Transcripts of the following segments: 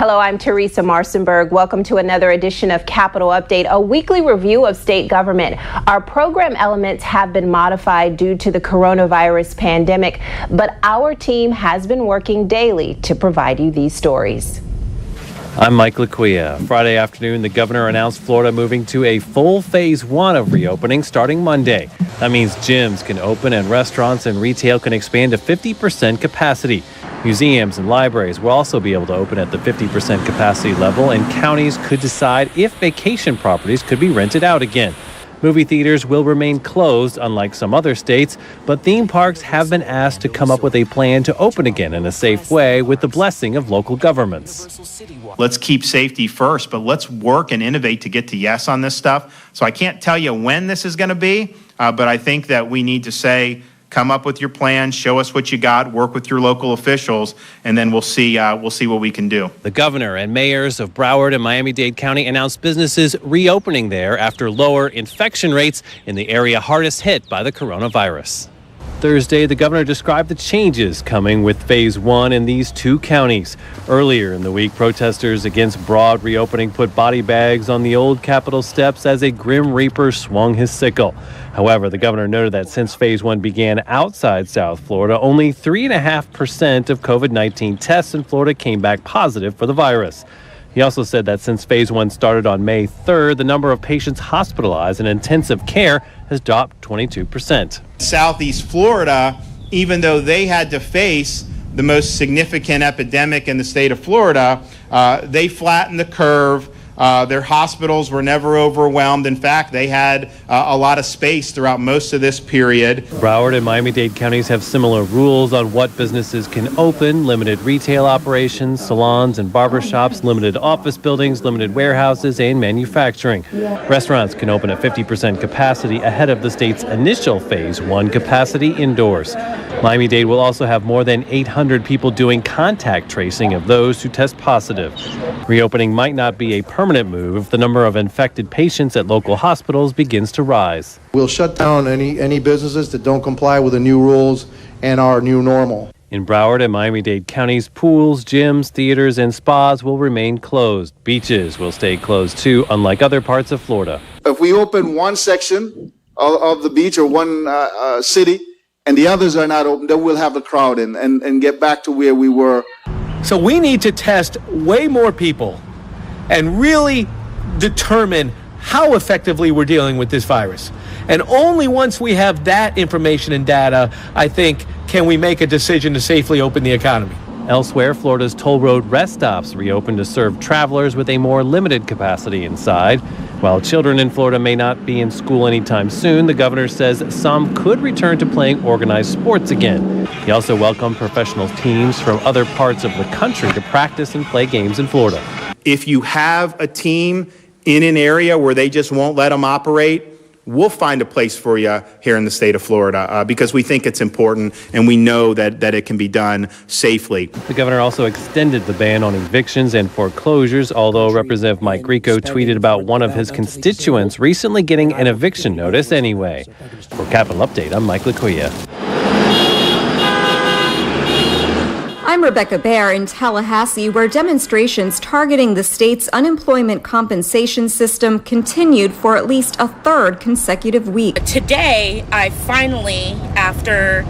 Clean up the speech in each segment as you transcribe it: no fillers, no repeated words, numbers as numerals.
Hello, I'm Teresa Marcinberg. Welcome to another edition of Capitol Update, a weekly review of state government. Our program elements have been modified due to the coronavirus pandemic, but our team has been working daily to provide you these stories. I'm Mike Laquia. Friday afternoon, the governor announced Florida moving to a full phase 1 of reopening starting Monday. That means gyms can open and restaurants and retail can expand to 50% capacity. Museums and libraries will also be able to open at the 50% capacity level, and counties could decide if vacation properties could be rented out again. Movie theaters will remain closed, unlike some other states, but theme parks have been asked to come up with a plan to open again in a safe way with the blessing of local governments. Let's keep safety first, but let's work and innovate to get to yes on this stuff. So I can't tell you when this is going to be, but I think that we need to say, come up with your plan, show us what you got, work with your local officials, and then we'll see what we can do. The governor and mayors of Broward and Miami-Dade County announced businesses reopening there after lower infection rates in the area hardest hit by the coronavirus. Thursday, the governor described the changes coming with phase 1 in these two counties. Earlier in the week, protesters against broad reopening put body bags on the old Capitol steps as a Grim Reaper swung his sickle. However, the governor noted that since phase 1 began outside South Florida, only 3.5% of COVID-19 tests in Florida came back positive for the virus. He also said that since phase 1 started on May 3rd, the number of patients hospitalized in intensive care has dropped 22%. Southeast Florida, even though they had to face the most significant epidemic in the state of Florida, they flattened the curve. Their hospitals were never overwhelmed. In fact, they had a lot of space throughout most of this period. Broward and Miami-Dade counties have similar rules on what businesses can open: limited retail operations, salons and barbershops, limited office buildings, limited warehouses, and manufacturing. Restaurants can open at 50% capacity ahead of the state's initial phase 1 capacity indoors. Miami-Dade will also have more than 800 people doing contact tracing of those who test positive. Reopening might not be a permanent move if the number of infected patients at local hospitals begins to rise. We'll shut down any businesses that don't comply with the new rules and our new normal. In Broward and Miami-Dade counties, pools, gyms, theaters, and spas will remain closed. Beaches will stay closed too, unlike other parts of Florida. If we open one section of the beach or one city and the others are not open, then we'll have a crowd and get back to where we were. So we need to test way more people and really determine how effectively we're dealing with this virus. And only once we have that information and data, I think, can we make a decision to safely open the economy. Elsewhere, Florida's toll road rest stops reopened to serve travelers with a more limited capacity inside. While children in Florida may not be in school anytime soon, the governor says some could return to playing organized sports again. He also welcomed professional teams from other parts of the country to practice and play games in Florida. If you have a team in an area where they just won't let them operate, we'll find a place for you here in the state of Florida because we think it's important and we know that it can be done safely. The governor also extended the ban on evictions and foreclosures, although Representative Mike Grieco tweeted about one of his constituents recently getting an eviction notice anyway. For Capitol Update, I'm Mike Laquia. I'm Rebecca Baer in Tallahassee, where demonstrations targeting the state's unemployment compensation system continued for at least a third consecutive week. Today, I finally, after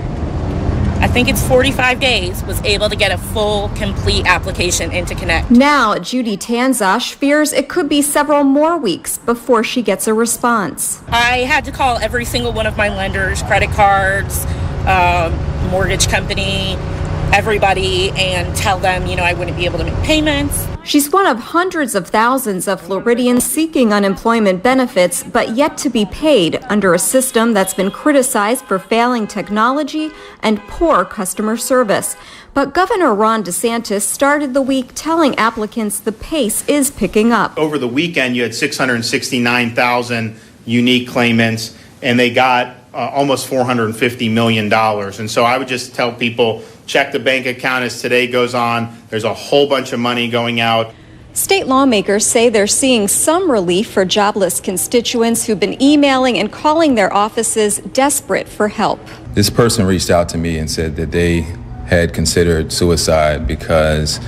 I think it's 45 days, was able to get a full, complete application into Connect. Now, Judy Tanzash fears it could be several more weeks before she gets a response. I had to call every single one of my lenders, credit cards, mortgage company, everybody, and tell them, I wouldn't be able to make payments. She's one of hundreds of thousands of Floridians seeking unemployment benefits, but yet to be paid under a system that's been criticized for failing technology and poor customer service. But Governor Ron DeSantis started the week telling applicants the pace is picking up. Over the weekend, you had 669,000 unique claimants, and they got almost $450 million. And so I would just tell people, check the bank account as today goes on. There's a whole bunch of money going out. State lawmakers say they're seeing some relief for jobless constituents who've been emailing and calling their offices desperate for help. This person reached out to me and said that they had considered suicide because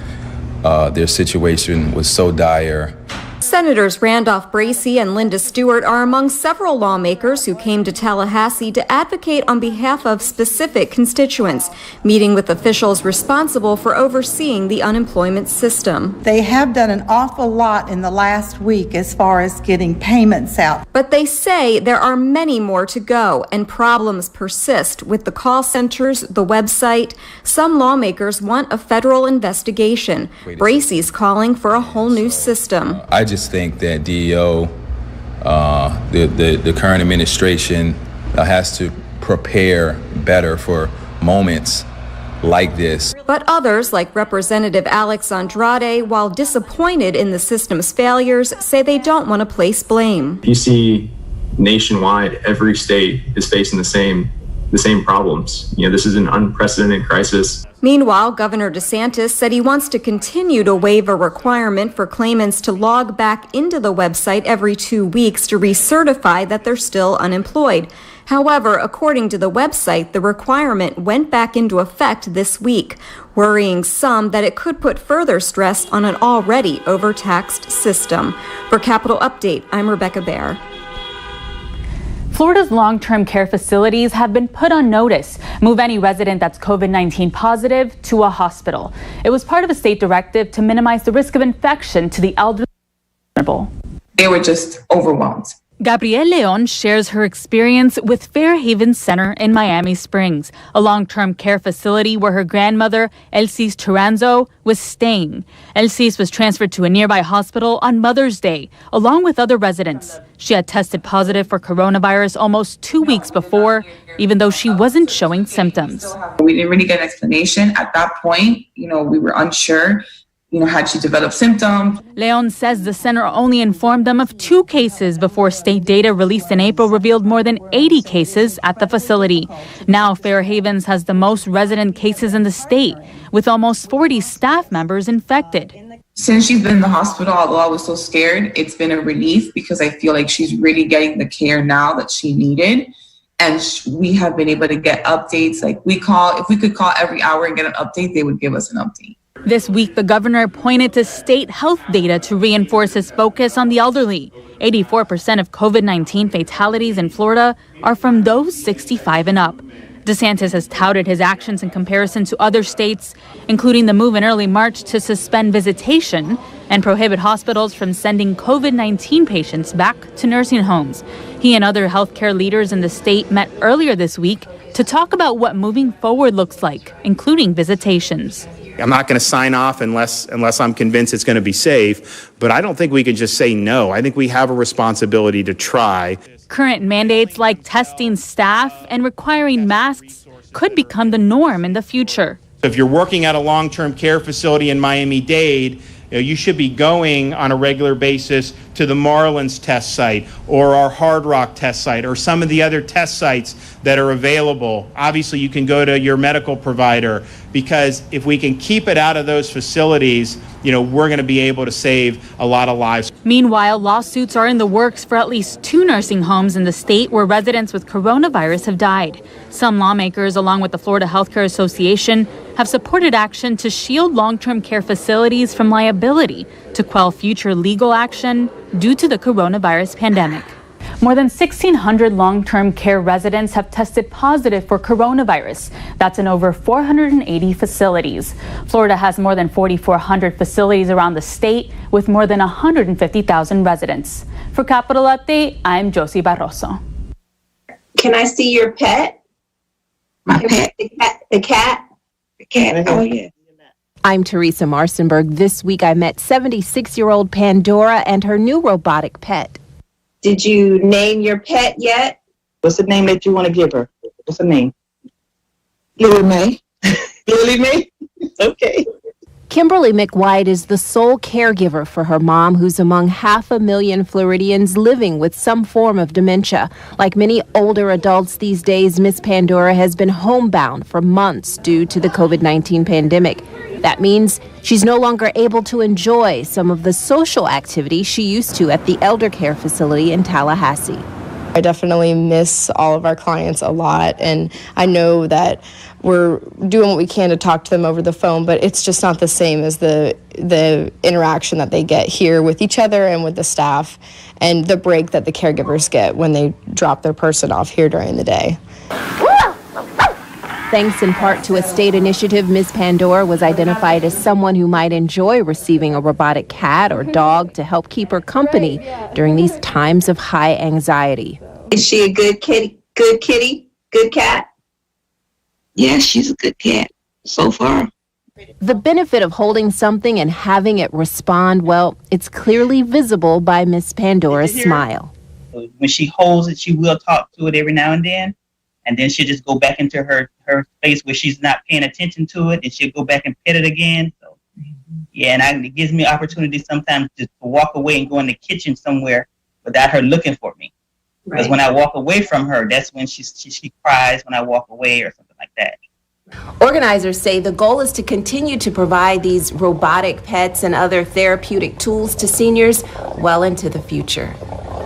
their situation was so dire. Senators Randolph Bracey and Linda Stewart are among several lawmakers who came to Tallahassee to advocate on behalf of specific constituents, meeting with officials responsible for overseeing the unemployment system. They have done an awful lot in the last week as far as getting payments out. But they say there are many more to go, and problems persist with the call centers, the website. Some lawmakers want a federal investigation. Bracey's calling for a whole new system. I just think that DEO, the current administration, has to prepare better for moments like this. But others, like Representative Alex Andrade, while disappointed in the system's failures, say they don't want to place blame. You see nationwide, every state is facing the same problems. This is an unprecedented crisis. Meanwhile, Governor DeSantis said he wants to continue to waive a requirement for claimants to log back into the website every 2 weeks to recertify that they're still unemployed. However, according to the website, the requirement went back into effect this week, worrying some that it could put further stress on an already overtaxed system. For Capital Update, I'm Rebecca Baer. Florida's long-term care facilities have been put on notice. Move any resident that's COVID-19 positive to a hospital. It was part of a state directive to minimize the risk of infection to the elderly. They were just overwhelmed. Gabrielle Leon shares her experience with Fairhaven Center in Miami Springs, a long-term care facility where her grandmother, Elsie Taranzo, was staying. Elsie was transferred to a nearby hospital on Mother's Day, along with other residents. She had tested positive for coronavirus almost 2 weeks before, even though she wasn't showing symptoms. We didn't really get an explanation at that point. We were unsure. Had she developed symptoms? Leon says the center only informed them of 2 cases before state data released in April revealed more than 80 cases at the facility. Now, Fairhavens has the most resident cases in the state, with almost 40 staff members infected. Since she's been in the hospital, although I was so scared, it's been a relief because I feel like she's really getting the care now that she needed. And we have been able to get updates. If we could call every hour and get an update, they would give us an update. This week, the governor pointed to state health data to reinforce his focus on the elderly. 84% of COVID-19 fatalities in Florida are from those 65 and up. DeSantis has touted his actions in comparison to other states, including the move in early March to suspend visitation and prohibit hospitals from sending COVID-19 patients back to nursing homes. He and other healthcare leaders in the state met earlier this week to talk about what moving forward looks like, including visitations. I'm not going to sign off unless I'm convinced it's going to be safe, but I don't think we can just say no. I think we have a responsibility to try. Current mandates like testing staff and requiring masks could become the norm in the future. If you're working at a long-term care facility in Miami-Dade, you should be going on a regular basis to the Marlins test site or our Hard Rock test site or some of the other test sites that are available. Obviously, you can go to your medical provider, because if we can keep it out of those facilities, we're going to be able to save a lot of lives. Meanwhile, lawsuits are in the works for at least 2 nursing homes in the state where residents with coronavirus have died. Some lawmakers, along with the Florida Healthcare Association, have supported action to shield long-term care facilities from liability to quell future legal action due to the coronavirus pandemic. More than 1,600 long-term care residents have tested positive for coronavirus. That's in over 480 facilities. Florida has more than 4,400 facilities around the state with more than 150,000 residents. For Capital Update, I'm Josie Barroso. Can I see your pet? My pet? The cat? The cat, oh yeah. I'm Teresa Marcinberg. This week I met 76-year-old Pandora and her new robotic pet. Did you name your pet yet? What's the name that you want to give her? What's the name? Lily Mae. Lily Mae? Okay. Kimberly McWhite is the sole caregiver for her mom, who's among 500,000 Floridians living with some form of dementia. Like many older adults these days, Miss Pandora has been homebound for months due to the COVID-19 pandemic. That means she's no longer able to enjoy some of the social activities she used to at the elder care facility in Tallahassee. I definitely miss all of our clients a lot, and I know that we're doing what we can to talk to them over the phone, but it's just not the same as the interaction that they get here with each other and with the staff, and the break that the caregivers get when they drop their person off here during the day. Thanks in part to a state initiative, Ms. Pandora was identified as someone who might enjoy receiving a robotic cat or dog to help keep her company during these times of high anxiety. Is she a good kitty? Good kitty? Good cat? Yes, she's a good cat so far. The benefit of holding something and having it respond, well, it's clearly visible by Ms. Pandora's smile. When she holds it, she will talk to it every now and then she'll just go back into her space where she's not paying attention to it, and she'll go back and pet it again. So, yeah, and it gives me opportunity sometimes just to walk away and go in the kitchen somewhere without her looking for me. Because when I walk away from her, that's when she cries when I walk away or something like that. Organizers say the goal is to continue to provide these robotic pets and other therapeutic tools to seniors well into the future.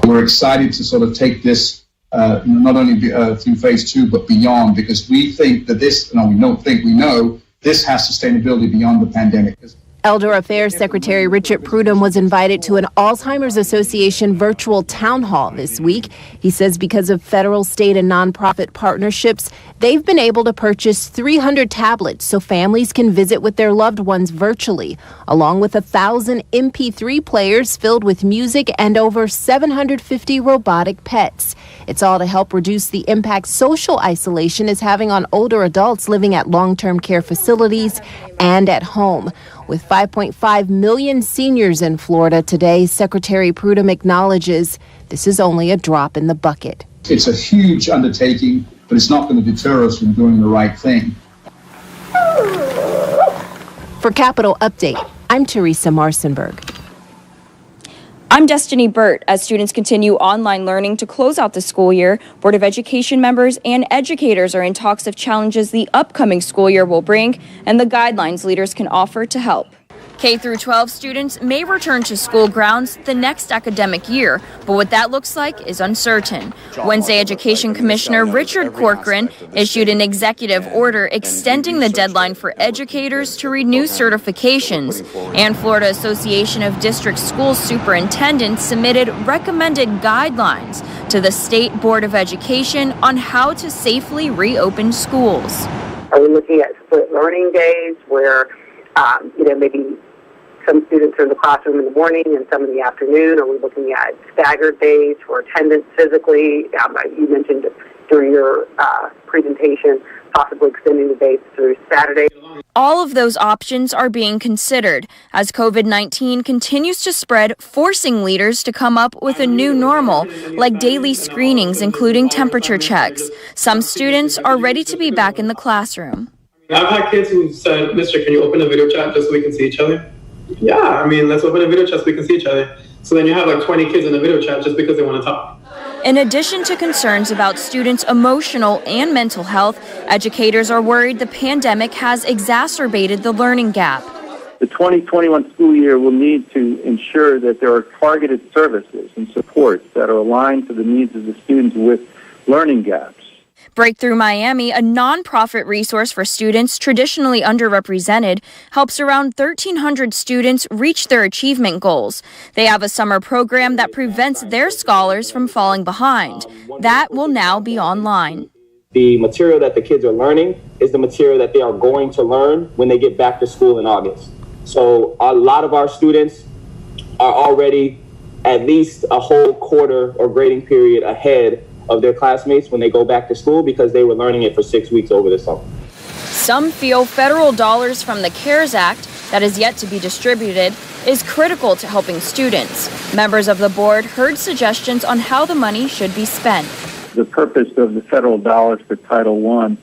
We're excited to sort of take this not only through phase 2, but beyond, because we think that this, we don't think, we know this has sustainability beyond the pandemic. Elder Affairs Secretary Richard Prudhomme was invited to an Alzheimer's Association virtual town hall this week. He says because of federal, state, and nonprofit partnerships, they've been able to purchase 300 tablets so families can visit with their loved ones virtually, along with 1,000 MP3 players filled with music and over 750 robotic pets. It's all to help reduce the impact social isolation is having on older adults living at long-term care facilities and at home. With 5.5 million seniors in Florida today, Secretary Prudhomme acknowledges this is only a drop in the bucket. It's a huge undertaking, but it's not going to deter us from doing the right thing. For Capital Update, I'm Teresa Marcinberg. I'm Destiny Burt. As students continue online learning to close out the school year, Board of Education members and educators are in talks of challenges the upcoming school year will bring and the guidelines leaders can offer to help. K-12 students may return to school grounds the next academic year, but what that looks like is uncertain. Wednesday, Education Commissioner Richard Corcoran issued an executive order extending the deadline for educators to renew certifications, and Florida Association of District School Superintendents submitted recommended guidelines to the State Board of Education on how to safely reopen schools. Are we looking at split learning days where, maybe some students are in the classroom in the morning and some in the afternoon? Are we looking at staggered days for attendance physically? You mentioned during your presentation possibly extending the days through Saturday. All of those options are being considered as COVID-19 continues to spread, forcing leaders to come up with a new normal, like daily screenings, including temperature checks. Some students are ready to be back in the classroom. I've had kids who said, "Mister, can you open a video chat just so we can see each other?" Yeah, let's open a video chat so we can see each other. So then you have like 20 kids in a video chat just because they want to talk. In addition to concerns about students' emotional and mental health, educators are worried the pandemic has exacerbated the learning gap. The 2021 school year will need to ensure that there are targeted services and supports that are aligned to the needs of the students with learning gaps. Breakthrough Miami, a nonprofit resource for students traditionally underrepresented, helps around 1,300 students reach their achievement goals. They have a summer program that prevents their scholars from falling behind. That will now be online. The material that the kids are learning is the material that they are going to learn when they get back to school in August. So a lot of our students are already at least a whole quarter or grading period ahead of their classmates when they go back to school because they were learning it for 6 weeks over the summer. Some feel federal dollars from the CARES Act that is yet to be distributed is critical to helping students. Members of the board heard suggestions on how the money should be spent. The purpose of the federal dollars for Title I,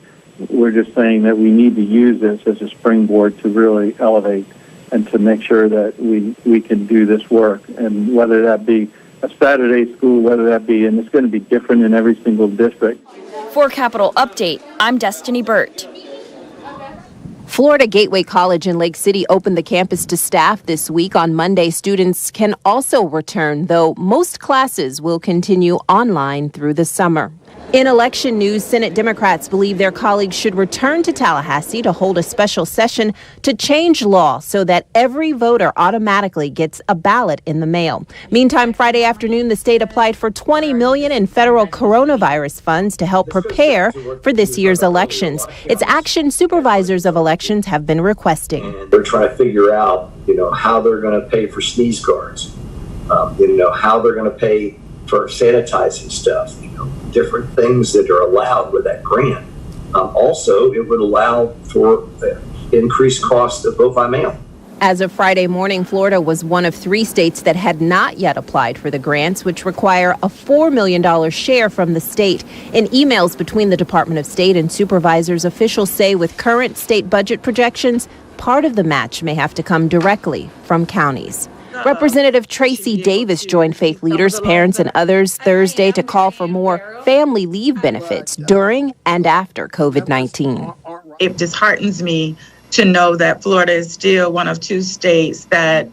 we're just saying that we need to use this as a springboard to really elevate and to make sure that we can do this work. And whether that be a Saturday school, whether that be, and it's going to be different in every single district. For Capital Update, I'm Destiny Burt. Florida Gateway College in Lake City opened the campus to staff this week. On Monday, students can also return, though most classes will continue online through the summer. In election news, Senate Democrats believe their colleagues should return to Tallahassee to hold a special session to change law so that every voter automatically gets a ballot in the mail. Meantime, Friday afternoon, the state applied for $20 million in federal coronavirus funds to help prepare for this year's elections. Its action supervisors of elections have been requesting. They're trying to figure out, how they're going to pay for sneeze guards, how they're going to pay for sanitizing stuff, different things that are allowed with that grant. Also, it would allow for increased cost of vote by mail. As of Friday morning, Florida was one of 3 states that had not yet applied for the grants, which require a $4 million share from the state. In emails between the Department of State and supervisors, officials say with current state budget projections, part of the match may have to come directly from counties. Representative Tracy Davis joined faith leaders, parents, and others Thursday to call for more family leave benefits during and after COVID-19. It disheartens me to know that Florida is still one of 2 states that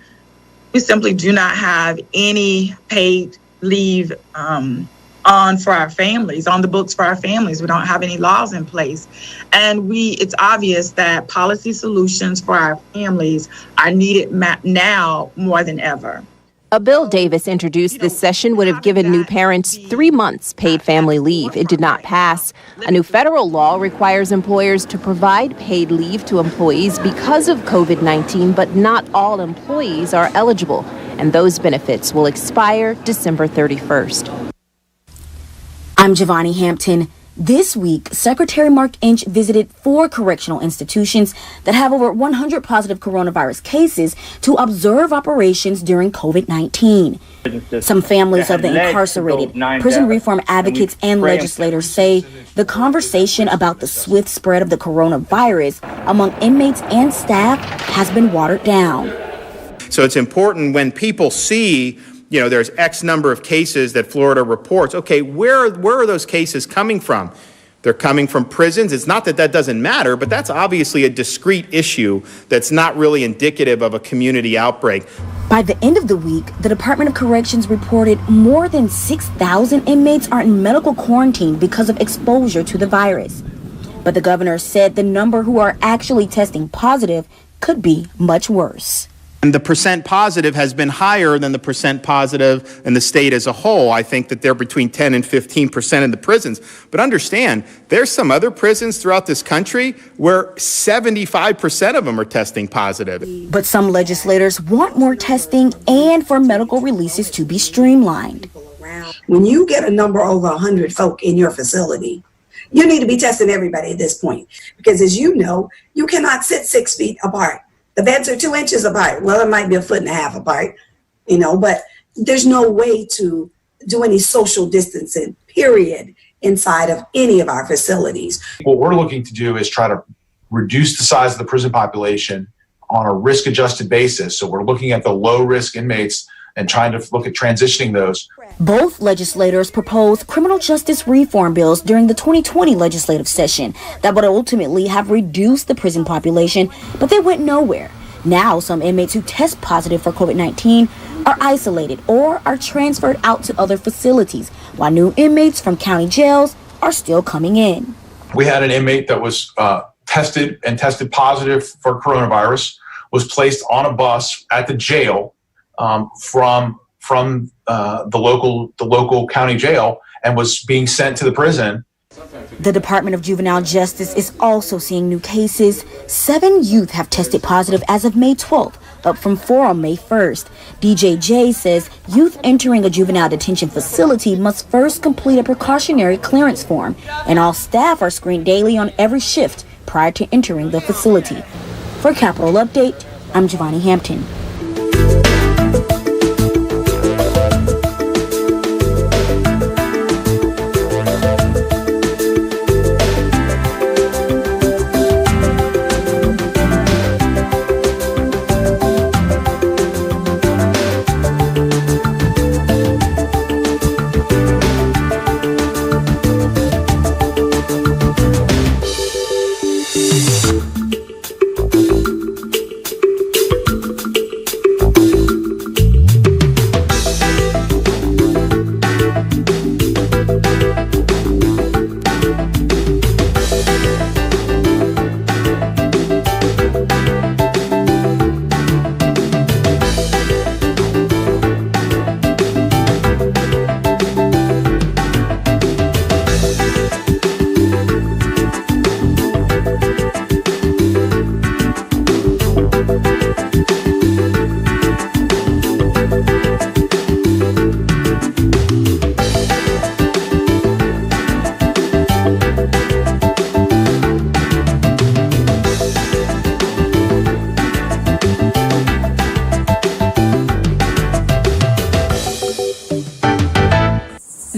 we simply do not have any paid leave on for our families, on the books for our families. We don't have any laws in place. And it's obvious that policy solutions for our families are needed now more than ever. A bill Davis introduced this session would have given new parents 3 months paid family leave. It did not pass. A new federal law requires employers to provide paid leave to employees because of COVID-19, but not all employees are eligible, and those benefits will expire December 31st. I'm Giovanni Hampton. This week, Secretary Mark Inch visited 4 correctional institutions that have over 100 positive coronavirus cases to observe operations during COVID-19. Some families of the incarcerated, prison reform advocates, and legislators say the conversation about the swift spread of the coronavirus among inmates and staff has been watered down. So it's important when people see there's X number of cases that Florida reports. Okay, where are those cases coming from? They're coming from prisons. It's not that doesn't matter, but that's obviously a discrete issue that's not really indicative of a community outbreak. By the end of the week, the Department of Corrections reported more than 6,000 inmates are in medical quarantine because of exposure to the virus. But the governor said the number who are actually testing positive could be much worse. And the percent positive has been higher than the percent positive in the state as a whole. I think that they're between 10 and 15% in the prisons. But understand, there's some other prisons throughout this country where 75% of them are testing positive. But some legislators want more testing and for medical releases to be streamlined. When you get a number over 100 folk in your facility, you need to be testing everybody at this point. Because as you know, you cannot sit 6 feet apart. The beds are 2 inches apart. Well, it might be 1.5 feet apart, but there's no way to do any social distancing, period, inside of any of our facilities. What we're looking to do is try to reduce the size of the prison population on a risk-adjusted basis. So we're looking at the low-risk inmates and trying to look at transitioning those. Both legislators proposed criminal justice reform bills during the 2020 legislative session that would ultimately have reduced the prison population, but they went nowhere. Now, some inmates who test positive for COVID-19 are isolated or are transferred out to other facilities, while new inmates from county jails are still coming in. We had an inmate that was tested positive for coronavirus, was placed on a bus at the jail from the local county jail and was being sent to the prison. The Department of Juvenile Justice is also seeing new cases. 7 youth have tested positive as of May 12th, up from 4 on May 1st. DJJ says youth entering a juvenile detention facility must first complete a precautionary clearance form, and all staff are screened daily on every shift prior to entering the facility. For Capitol Update, I'm Giovanni Hampton.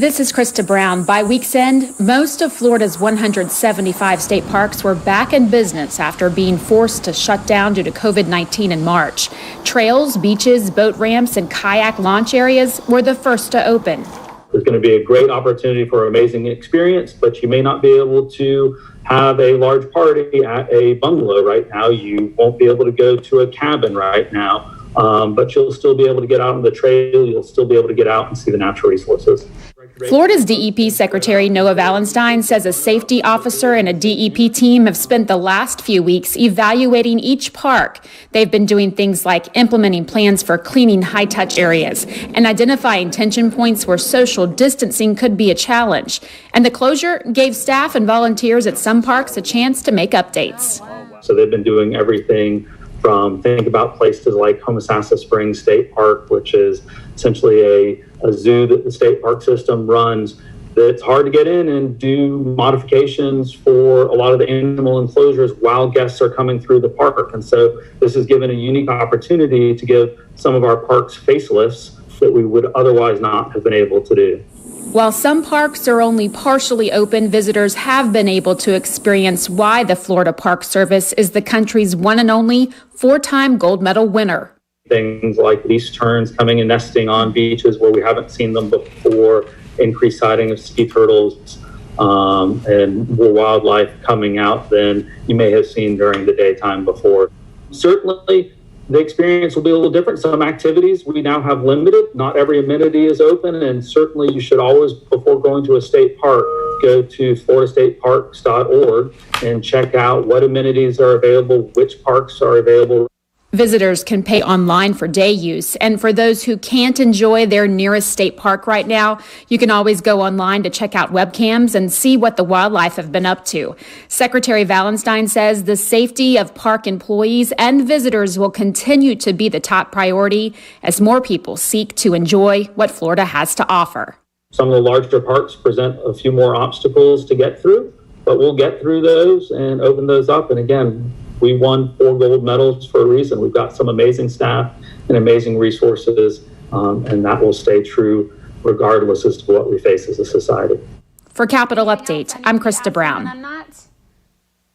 This is Krista Brown. By week's end, most of Florida's 175 state parks were back in business after being forced to shut down due to COVID-19 in March. Trails, beaches, boat ramps, and kayak launch areas were the first to open. There's going to be a great opportunity for an amazing experience, but you may not be able to have a large party at a bungalow right now. You won't be able to go to a cabin right now, but you'll still be able to get out on the trail. You'll still be able to get out and see the natural resources. Florida's DEP Secretary Noah Valenstein says a safety officer and a DEP team have spent the last few weeks evaluating each park. They've been doing things like implementing plans for cleaning high-touch areas and identifying tension points where social distancing could be a challenge. And the closure gave staff and volunteers at some parks a chance to make updates. So they've been doing everything from think about places like Homosassa Springs State Park, which is essentially a zoo that the state park system runs. It's hard to get in and do modifications for a lot of the animal enclosures while guests are coming through the park. And so this has given a unique opportunity to give some of our parks facelifts that we would otherwise not have been able to do. While some parks are only partially open, visitors have been able to experience why the Florida Park Service is the country's one and only 4-time gold medal winner. Things like lease terns coming and nesting on beaches where we haven't seen them before, increased sighting of sea turtles, and more wildlife coming out than you may have seen during the daytime before. Certainly, the experience will be a little different. Some activities we now have limited. Not every amenity is open, and certainly you should always, before going to a state park, go to floridastateparks.org and check out what amenities are available, which parks are available. Visitors can pay online for day use, and for those who can't enjoy their nearest state park right now, you can always go online to check out webcams and see what the wildlife have been up to. Secretary Valenstein says the safety of park employees and visitors will continue to be the top priority as more people seek to enjoy what Florida has to offer. Some of the larger parks present a few more obstacles to get through, but we'll get through those and open those up. And again, we won 4 gold medals for a reason. We've got some amazing staff and amazing resources, and that will stay true regardless as to what we face as a society. For Capitol Update, I'm Krista Brown.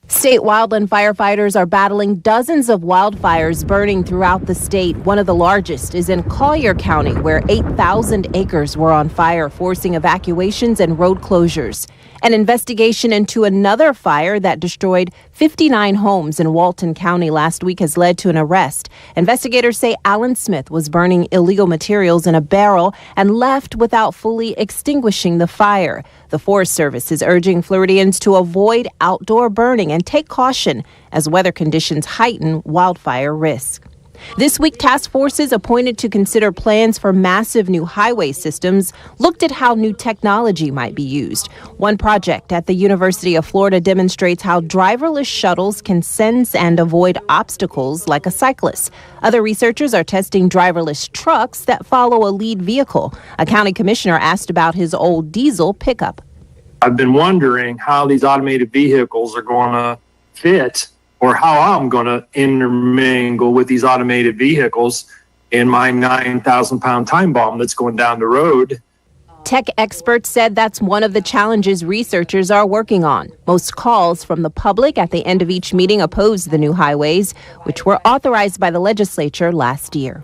State wildland firefighters are battling dozens of wildfires burning throughout the state. One of the largest is in Collier County, where 8,000 acres were on fire, forcing evacuations and road closures. An investigation into another fire that destroyed 59 homes in Walton County last week has led to an arrest. Investigators say Alan Smith was burning illegal materials in a barrel and left without fully extinguishing the fire. The Forest Service is urging Floridians to avoid outdoor burning and take caution as weather conditions heighten wildfire risk. This week, task forces appointed to consider plans for massive new highway systems looked at how new technology might be used. One project at the University of Florida demonstrates how driverless shuttles can sense and avoid obstacles like a cyclist. Other researchers are testing driverless trucks that follow a lead vehicle. A county commissioner asked about his old diesel pickup. I've been wondering how these automated vehicles are going to fit, or how I'm going to intermingle with these automated vehicles in my 9,000-pound time bomb that's going down the road. Tech experts said that's one of the challenges researchers are working on. Most calls from the public at the end of each meeting oppose the new highways, which were authorized by the legislature last year.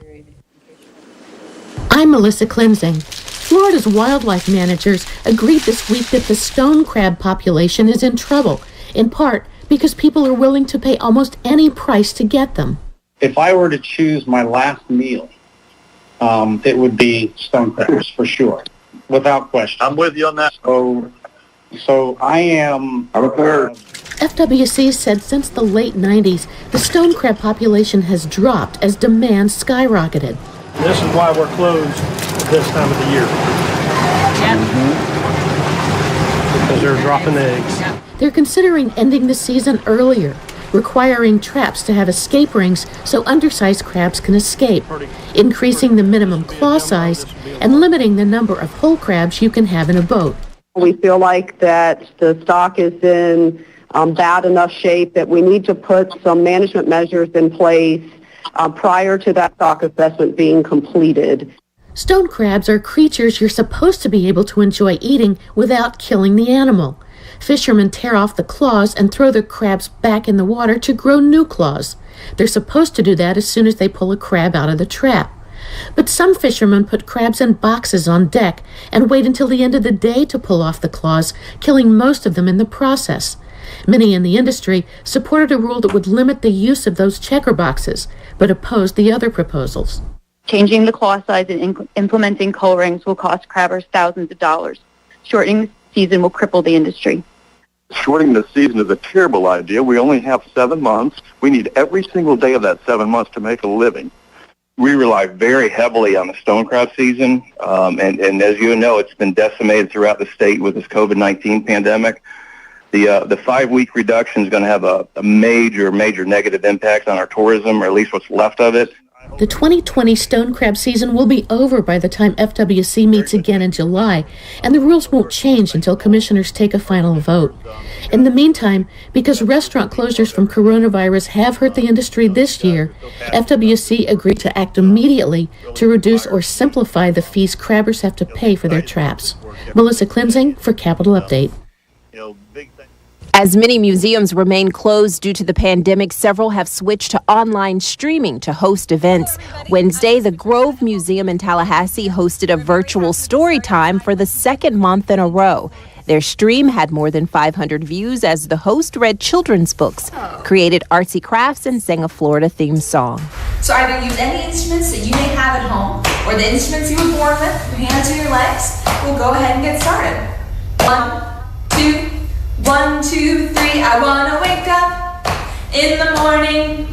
I'm Melissa Cleansing. Florida's wildlife managers agreed this week that the stone crab population is in trouble, in part because people are willing to pay almost any price to get them. If I were to choose my last meal, it would be stone crabs for sure, without question. I'm with you on that. So I'm a third. FWC said since the late 90s, the stone crab population has dropped as demand skyrocketed. This is why we're closed at this time of the year. Because they're dropping eggs. They're considering ending the season earlier, requiring traps to have escape rings so undersized crabs can escape, increasing the minimum claw size, and limiting the number of whole crabs you can have in a boat. We feel like that the stock is in bad enough shape that we need to put some management measures in place prior to that stock assessment being completed. Stone crabs are creatures you're supposed to be able to enjoy eating without killing the animal. Fishermen tear off the claws and throw the crabs back in the water to grow new claws. They're supposed to do that as soon as they pull a crab out of the trap. But some fishermen put crabs in boxes on deck and wait until the end of the day to pull off the claws, killing most of them in the process. Many in the industry supported a rule that would limit the use of those checker boxes, but opposed the other proposals. Changing the claw size and implementing coal rings will cost crabbers thousands of dollars. Shortening the season will cripple the industry. Shortening the season is a terrible idea. We only have 7 months. We need every single day of that 7 months to make a living. We rely very heavily on the stone crab season, and as you know, it's been decimated throughout the state with this COVID-19 pandemic. The 5-week reduction is going to have a major negative impact on our tourism, or at least what's left of it. The 2020 stone crab season will be over by the time FWC meets again in July, and the rules won't change until commissioners take a final vote. In the meantime, because restaurant closures from coronavirus have hurt the industry this year, FWC agreed to act immediately to reduce or simplify the fees crabbers have to pay for their traps. Melissa Klimsing for Capitol Update. As many museums remain closed due to the pandemic, several have switched to online streaming to host events. Wednesday, the Grove Museum in Tallahassee hosted a virtual story time for the second month in a row. Their stream had more than 500 views as the host read children's books, created artsy crafts, and sang a Florida-themed song. So either use any instruments that you may have at home or the instruments you were born with, your hands or your legs. We'll go ahead and get started. 1, 2, 1, 2, 3, I wanna wake up in the morning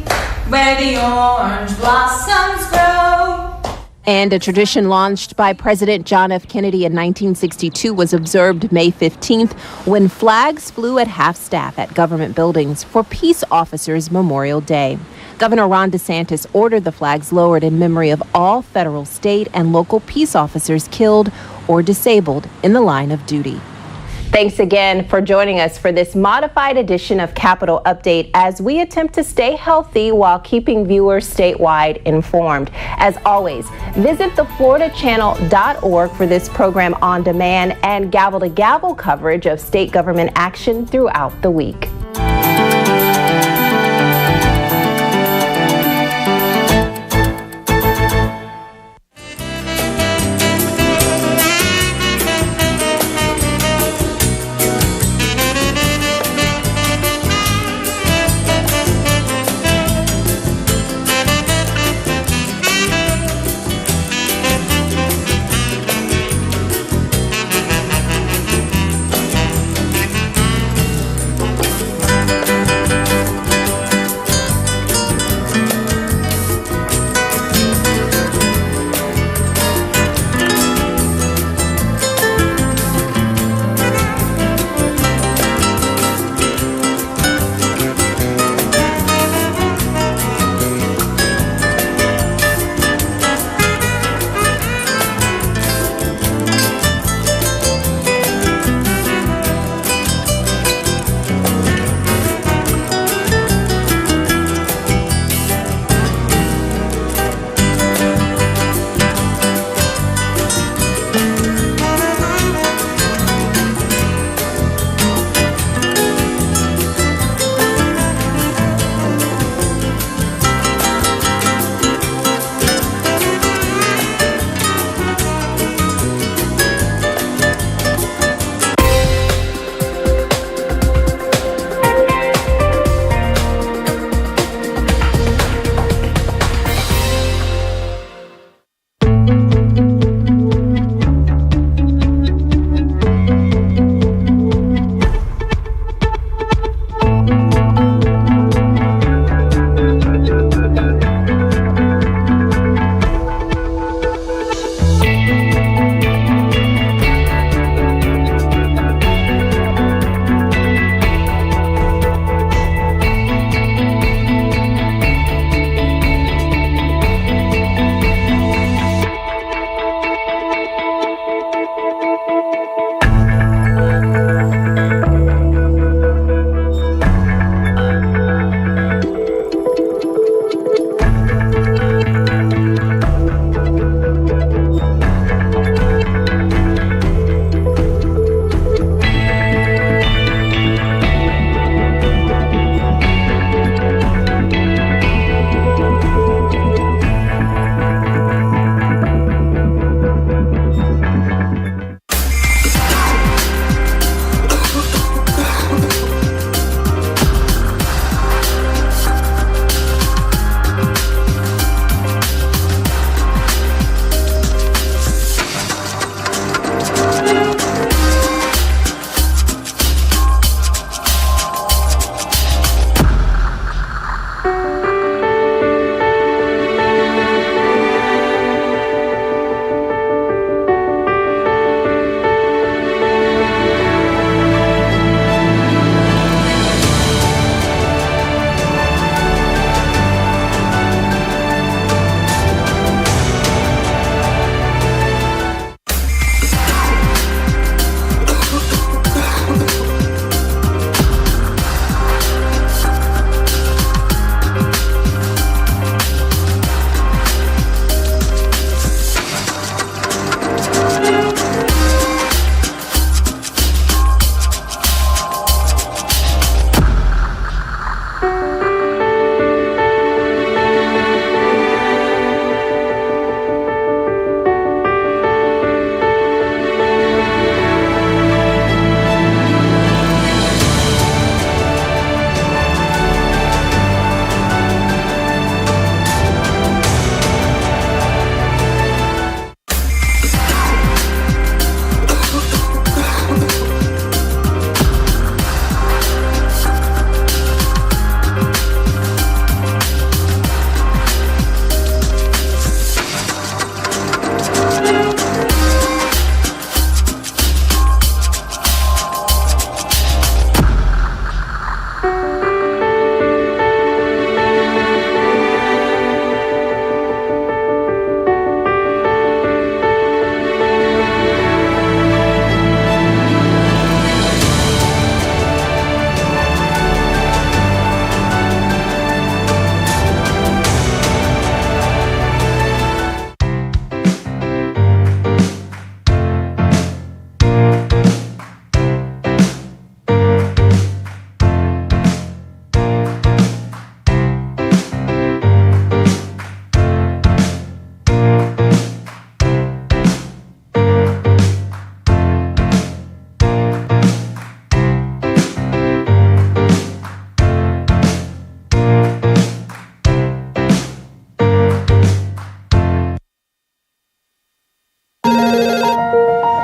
where the orange blossoms grow. And a tradition launched by President John F. Kennedy in 1962 was observed May 15th when flags flew at half-staff at government buildings for Peace Officers Memorial Day. Governor Ron DeSantis ordered the flags lowered in memory of all federal, state, and local peace officers killed or disabled in the line of duty. Thanks again for joining us for this modified edition of Capitol Update as we attempt to stay healthy while keeping viewers statewide informed. As always, visit thefloridachannel.org for this program on demand and gavel-to-gavel coverage of state government action throughout the week.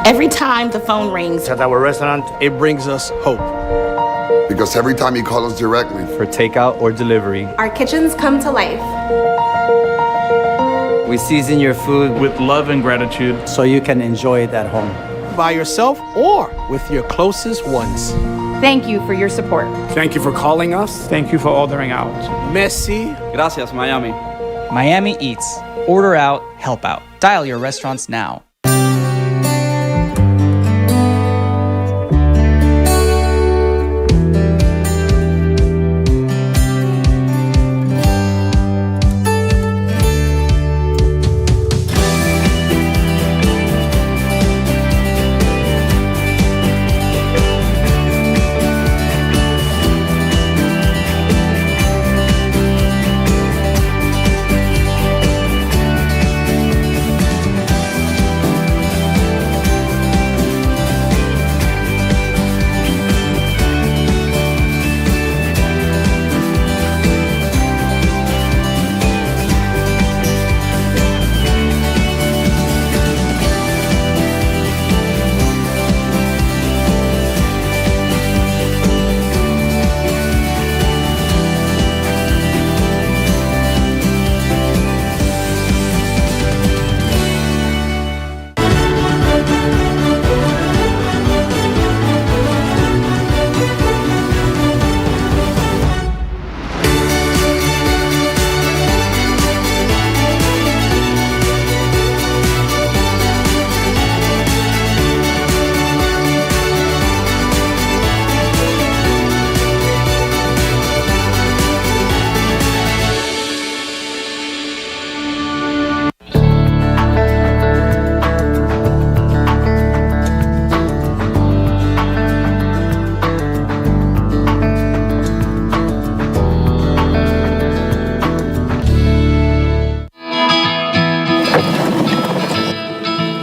Every time the phone rings at our restaurant, it brings us hope. Because every time you call us directly for takeout or delivery, our kitchens come to life. We season your food with love and gratitude so you can enjoy it at home. By yourself or with your closest ones. Thank you for your support. Thank you for calling us. Thank you for ordering out. Merci. Gracias, Miami. Miami Eats. Order out, help out. Dial your restaurants now.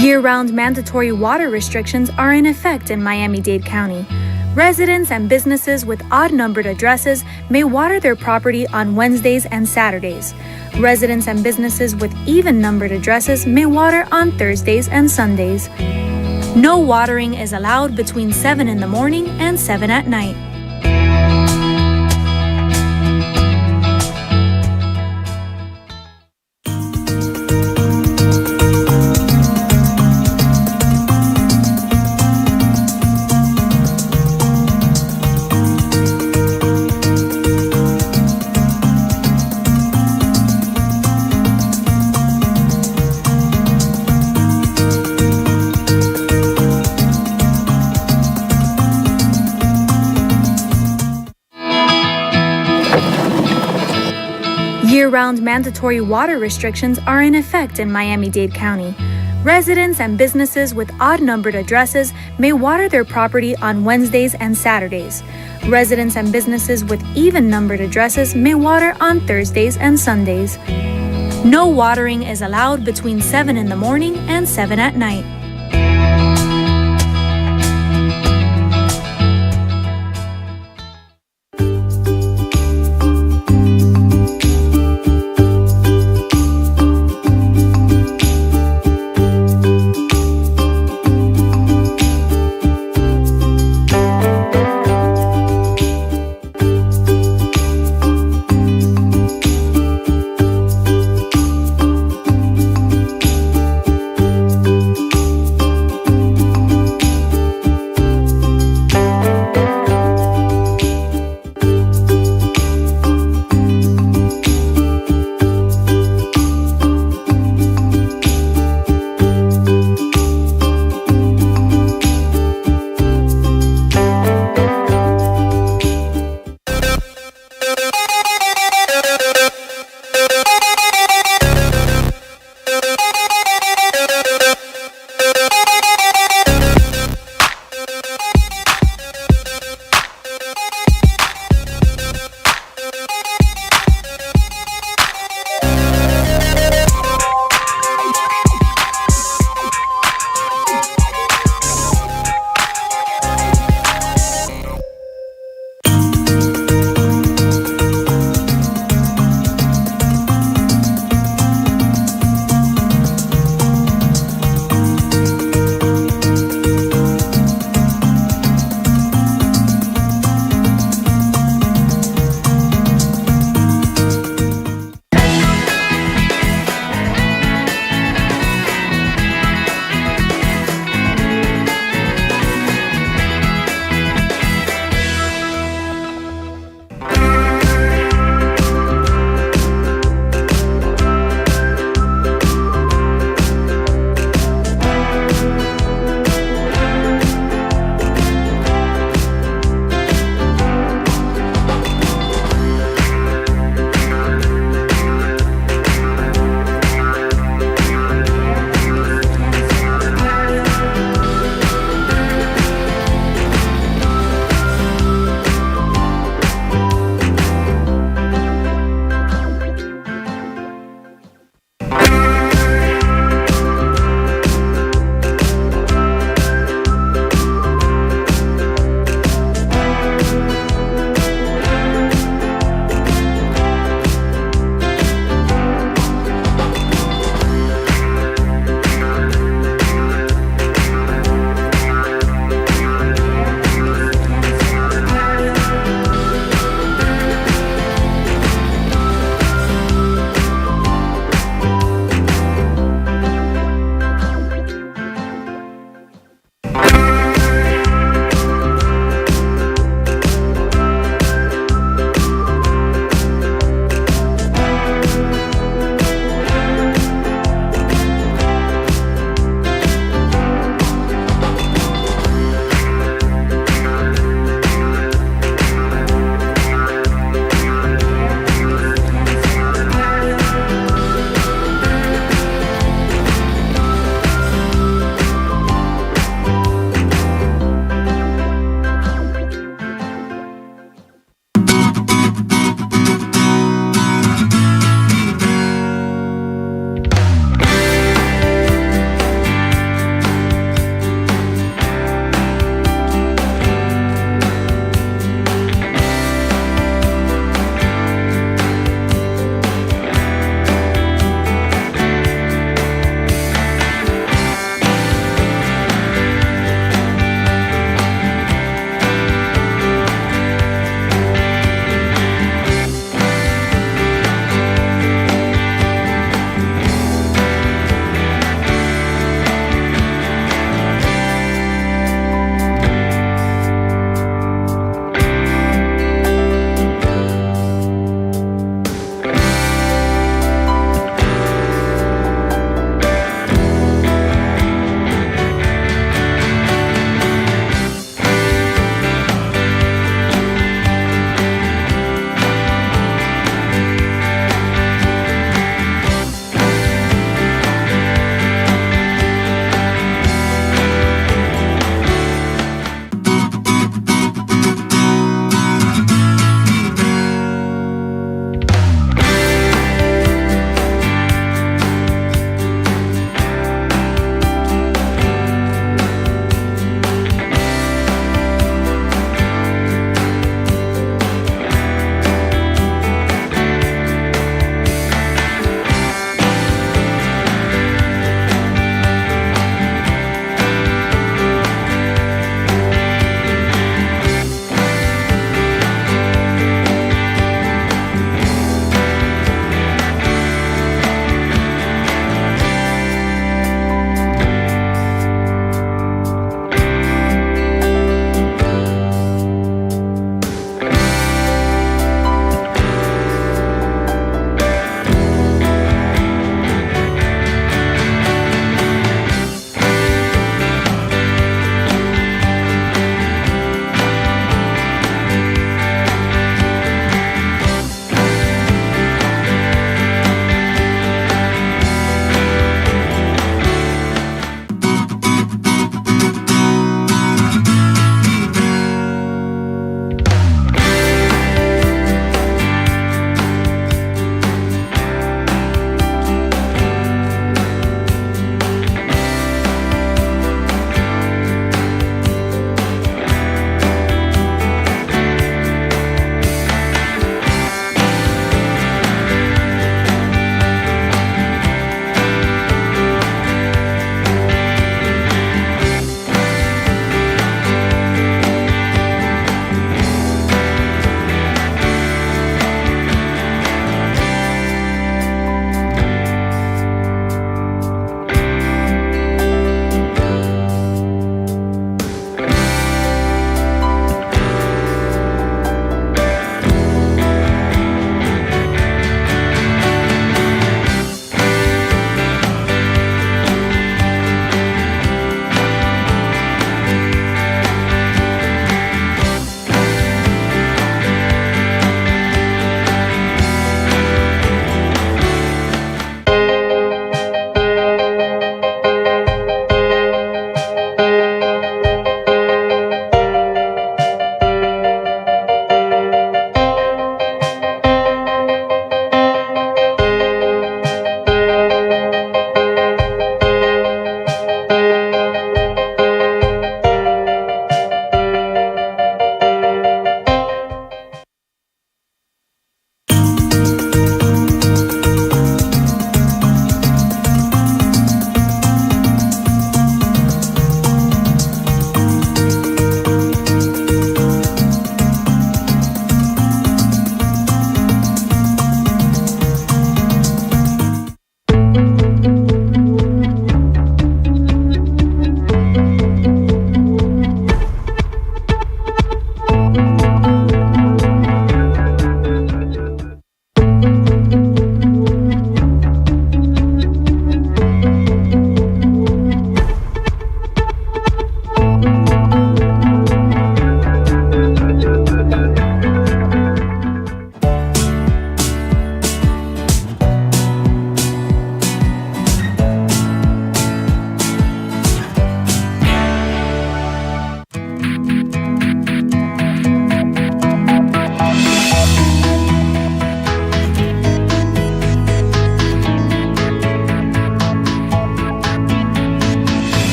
Year-round mandatory water restrictions are in effect in Miami-Dade County. Residents and businesses with odd-numbered addresses may water their property on Wednesdays and Saturdays. Residents and businesses with even-numbered addresses may water on Thursdays and Sundays. No watering is allowed between 7 in the morning and 7 at night. Year-round mandatory water restrictions are in effect in Miami-Dade County. Residents and businesses with odd-numbered addresses may water their property on Wednesdays and Saturdays. Residents and businesses with even-numbered addresses may water on Thursdays and Sundays. No watering is allowed between 7 in the morning and 7 at night.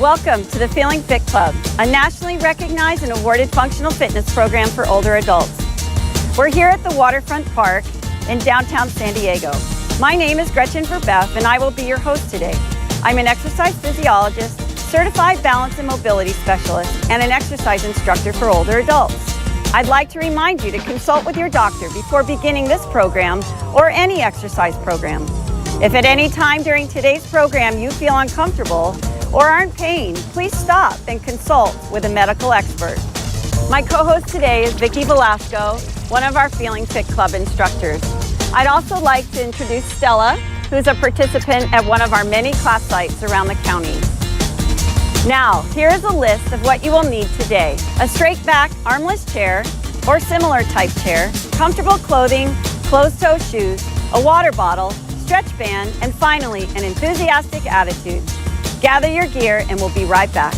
Welcome to the Feeling Fit Club, a nationally recognized and awarded functional fitness program for older adults. We're here at the Waterfront Park in downtown San Diego. My name is Gretchen Verbeff, and I will be your host today. I'm an exercise physiologist, certified balance and mobility specialist, and an exercise instructor for older adults. I'd like to remind you to consult with your doctor before beginning this program or any exercise program. If at any time during today's program you feel uncomfortable or are in pain, please stop and consult with a medical expert. My co-host today is Vicki Velasco, one of our Feeling Fit Club instructors. I'd also like to introduce Stella, who's a participant at one of our many class sites around the county. Now, here is a list of what you will need today. A straight back, armless chair or similar type chair, comfortable clothing, closed-toe shoes, a water bottle, stretch band, and finally, an enthusiastic attitude. Gather your gear and we'll be right back.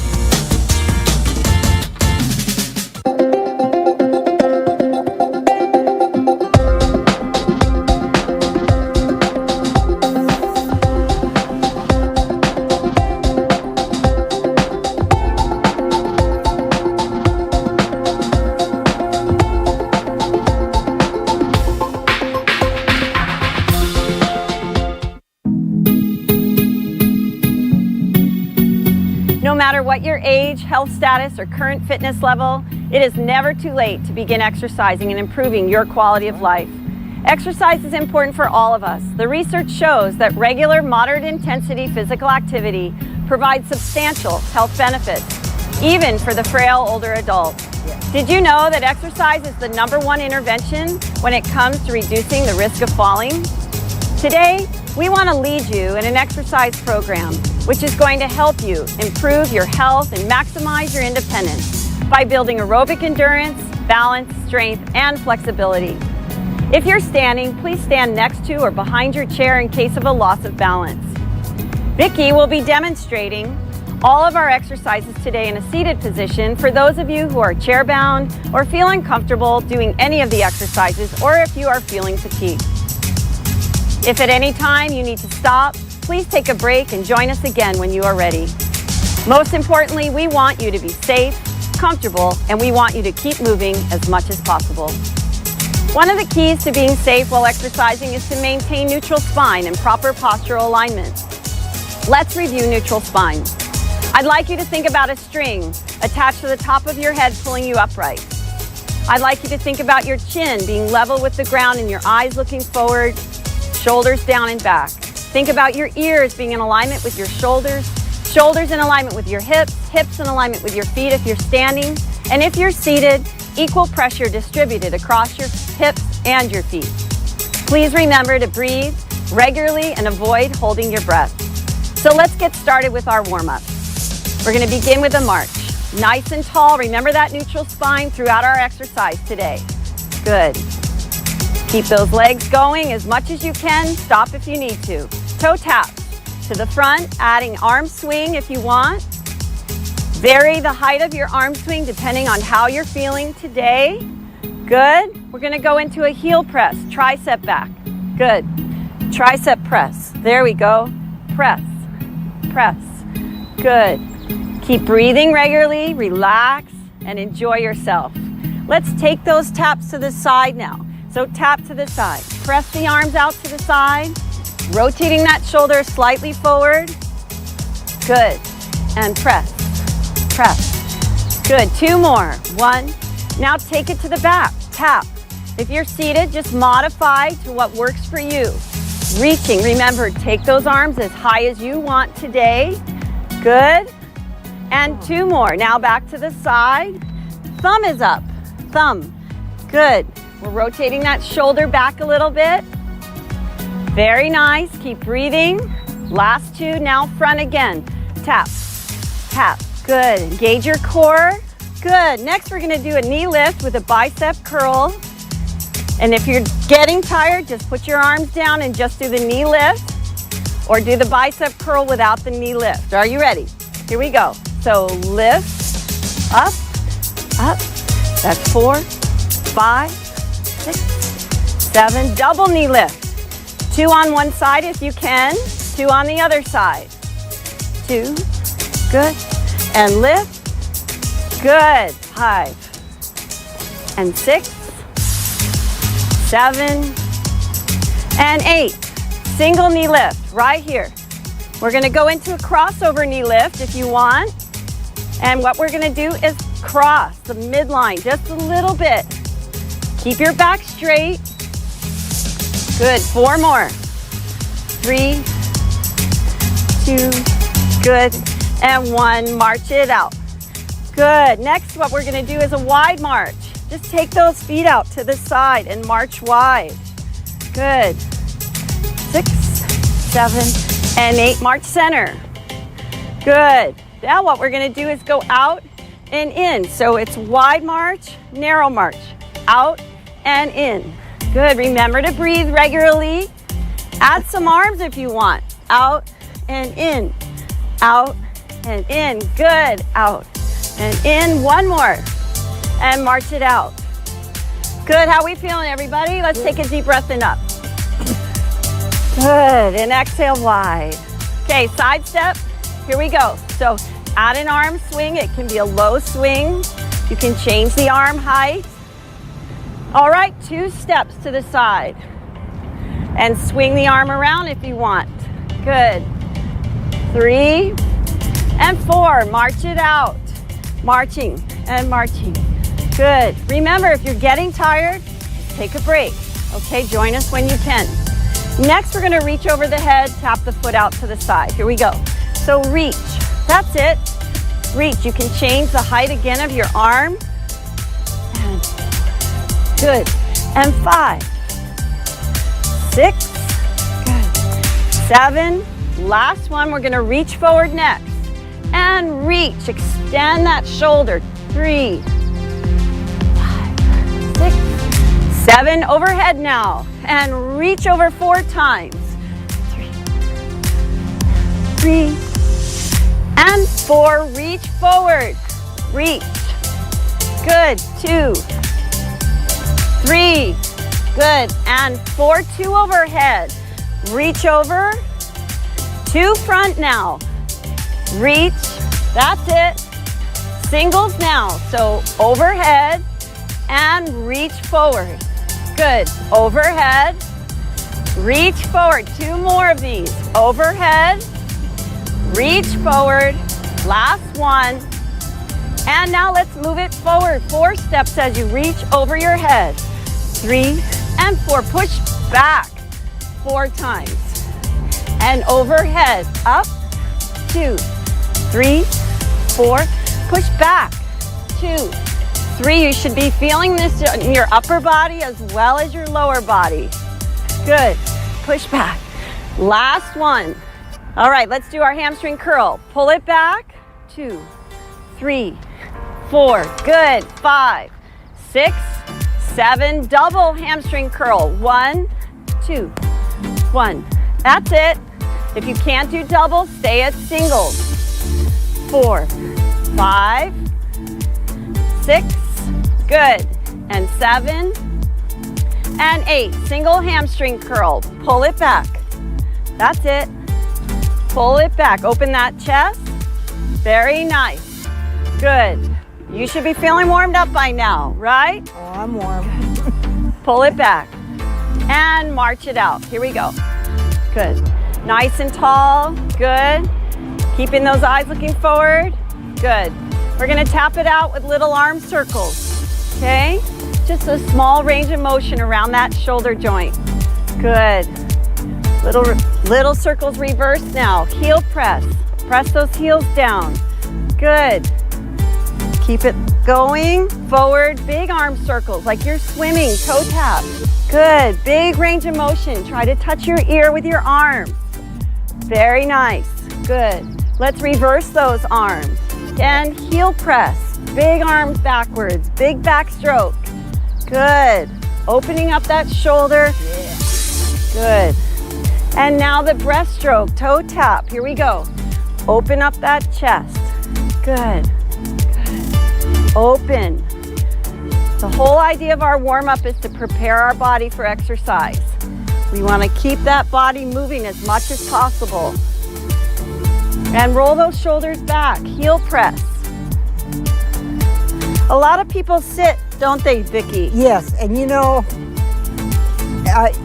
No matter what your age, health status, or current fitness level, it is never too late to begin exercising and improving your quality of life. Exercise is important for all of us. The research shows that regular moderate intensity physical activity provides substantial health benefits, even for the frail older adult. Did you know that exercise is the #1 intervention when it comes to reducing the risk of falling? Today, we want to lead you in an exercise program which is going to help you improve your health and maximize your independence by building aerobic endurance, balance, strength, and flexibility. If you're standing, please stand next to or behind your chair in case of a loss of balance. Vicki will be demonstrating all of our exercises today in a seated position for those of you who are chair-bound or feel uncomfortable doing any of the exercises, or if you are feeling fatigued. If at any time you need to stop, please take a break and join us again when you are ready. Most importantly, we want you to be safe, comfortable, and we want you to keep moving as much as possible. One of the keys to being safe while exercising is to maintain neutral spine and proper postural alignment. Let's review neutral spine. I'd like you to think about a string attached to the top of your head pulling you upright. I'd like you to think about your chin being level with the ground and your eyes looking forward, shoulders down and back. Think about your ears being in alignment with your shoulders, shoulders in alignment with your hips, hips in alignment with your feet if you're standing, and if you're seated, equal pressure distributed across your hips and your feet. Please remember to breathe regularly and avoid holding your breath. So let's get started with our warm-up. We're going to begin with a march. Nice and tall. Remember that neutral spine throughout our exercise today. Good. Keep those legs going as much as you can. Stop if you need to. Toe taps to the front, adding arm swing if you want. Vary the height of your arm swing depending on how you're feeling today. Good. We're going to go into a heel press, tricep back. Good. Tricep press. There we go. Press. Press. Good. Keep breathing regularly, relax, and enjoy yourself. Let's take those taps to the side now. So tap to the side. Press the arms out to the side, rotating that shoulder slightly forward. Good. And press. Press. Good. 2 more. 1. Now take it to the back. Tap. If you're seated, just modify to what works for you. Reaching. Remember, take those arms as high as you want today. Good. And 2 more. Now back to the side. Thumb is up. Thumb. Good. We're rotating that shoulder back a little bit. Very nice. Keep breathing. Last 2. Now front again. Tap. Tap. Good. Engage your core. Good. Next, we're going to do a knee lift with a bicep curl. And if you're getting tired, just put your arms down and just do the knee lift, or do the bicep curl without the knee lift. Are you ready? Here we go. So lift, up, up. That's 4, 5, 6, 7. Double knee lift. 2 on one side if you can. 2 on the other side. 2. Good. And lift. Good. 5. And 6. 7. And 8. Single knee lift right here. We're going to go into a crossover knee lift if you want. And what we're going to do is cross the midline just a little bit. Keep your back straight. Good. 4 more. 3, 2, good. And 1. March it out. Good. Next, what we're going to do is a wide march. Just take those feet out to the side and march wide. Good. 6, 7, and 8. March center. Good. Now what we're going to do is go out and in. So it's wide march, narrow march. Out and in. Good. Remember to breathe regularly. Add some arms if you want. Out and in. Out and in. Good. Out and in. 1 more. And march it out. Good. How we feeling, everybody? Let's take a deep breath in up. Good. And exhale wide. Okay, side step. Here we go. So add an arm swing. It can be a low swing. You can change the arm height. All right, 2 steps to the side. And swing the arm around if you want. Good. 3 and 4. March it out. Marching and marching. Good. Remember, if you're getting tired, take a break. Okay, join us when you can. Next, we're going to reach over the head, tap the foot out to the side. Here we go. So reach. That's it. Reach. You can change the height again of your arm. And good. And 5, 6, good. 7, last one. We're gonna reach forward next. And reach, extend that shoulder. 3, 5, 6, 7, overhead now. And reach over 4 times. 3, and 4, reach forward. Reach, good. 2, 3, good. And 4, 2 overhead. Reach over, 2 front now. Reach, that's it. Singles now, so overhead and reach forward. Good, overhead, reach forward. 2 more of these. Overhead, reach forward, last one. And now let's move it forward. 4 steps as you reach over your head. 3 and 4, push back 4 times. And overhead, up, 2, 3, 4, push back, 2, 3. You should be feeling this in your upper body as well as your lower body. Good, push back. Last one. All right, let's do our hamstring curl. Pull it back, 2, 3, 4, good, 5, 6, 7, double hamstring curl. 1, 2, 1. That's it. If you can't do double, stay at singles. 4, 5, 6, good. And 7 and 8. Single hamstring curl. Pull it back. That's it. Pull it back. Open that chest. Very nice. Good. You should be feeling warmed up by now, right? Oh, I'm warm. Pull it back. And march it out. Here we go. Good. Nice and tall. Good. Keeping those eyes looking forward. Good. We're going to tap it out with little arm circles. Okay? Just a small range of motion around that shoulder joint. Good. Little circles reverse now. Heel press. Press those heels down. Good. Keep it going. Forward, big arm circles like you're swimming, toe tap. Good. Big range of motion. Try to touch your ear with your arms. Very nice. Good. Let's reverse those arms. And heel press. Big arms backwards. Big backstroke. Good. Opening up that shoulder. Yeah. Good. And now the breaststroke, toe tap. Here we go. Open up that chest. Good. Good. Open. The whole idea of our warm-up is to prepare our body for exercise. We want to keep that body moving as much as possible. And roll those shoulders back. Heel press. A lot of people sit, don't they, Vicki? Yes, and you know,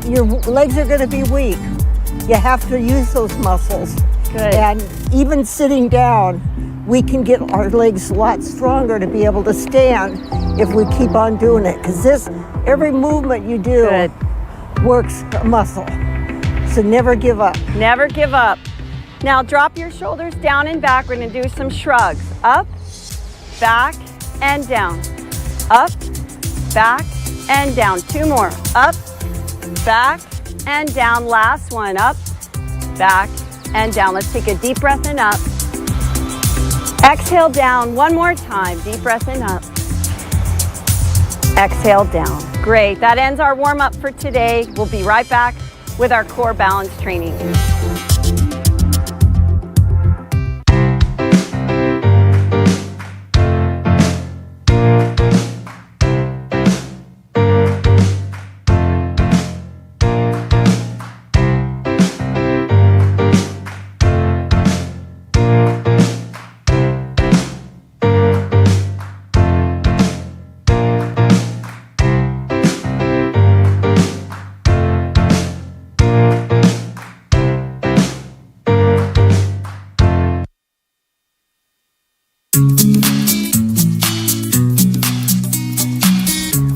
your legs are going to be weak. You have to use those muscles. Good. And even sitting down, we can get our legs a lot stronger to be able to stand if we keep on doing it. Because every movement you do Good. Works a muscle. So never give up. Never give up. Now drop your shoulders down and back. We're going to do some shrugs. Up, back, and down. Up, back, and down. 2 more. Up, back, and down. Last one. Up, back, and down. Let's take a deep breath in. Up. Exhale down. 1 more time. Deep breath in. Up. Exhale down. Great. That ends our warm-up for today. We'll be right back with our core balance training.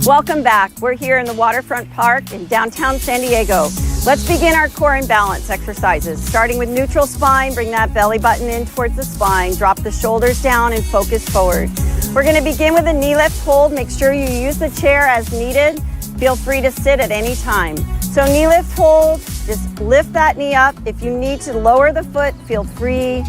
Welcome back. We're here in the Waterfront Park in downtown San Diego. Let's begin our core and balance exercises. Starting with neutral spine, bring that belly button in towards the spine. Drop the shoulders down and focus forward. We're going to begin with a knee lift hold. Make sure you use the chair as needed. Feel free to sit at any time. So knee lift hold, just lift that knee up. If you need to lower the foot, feel free.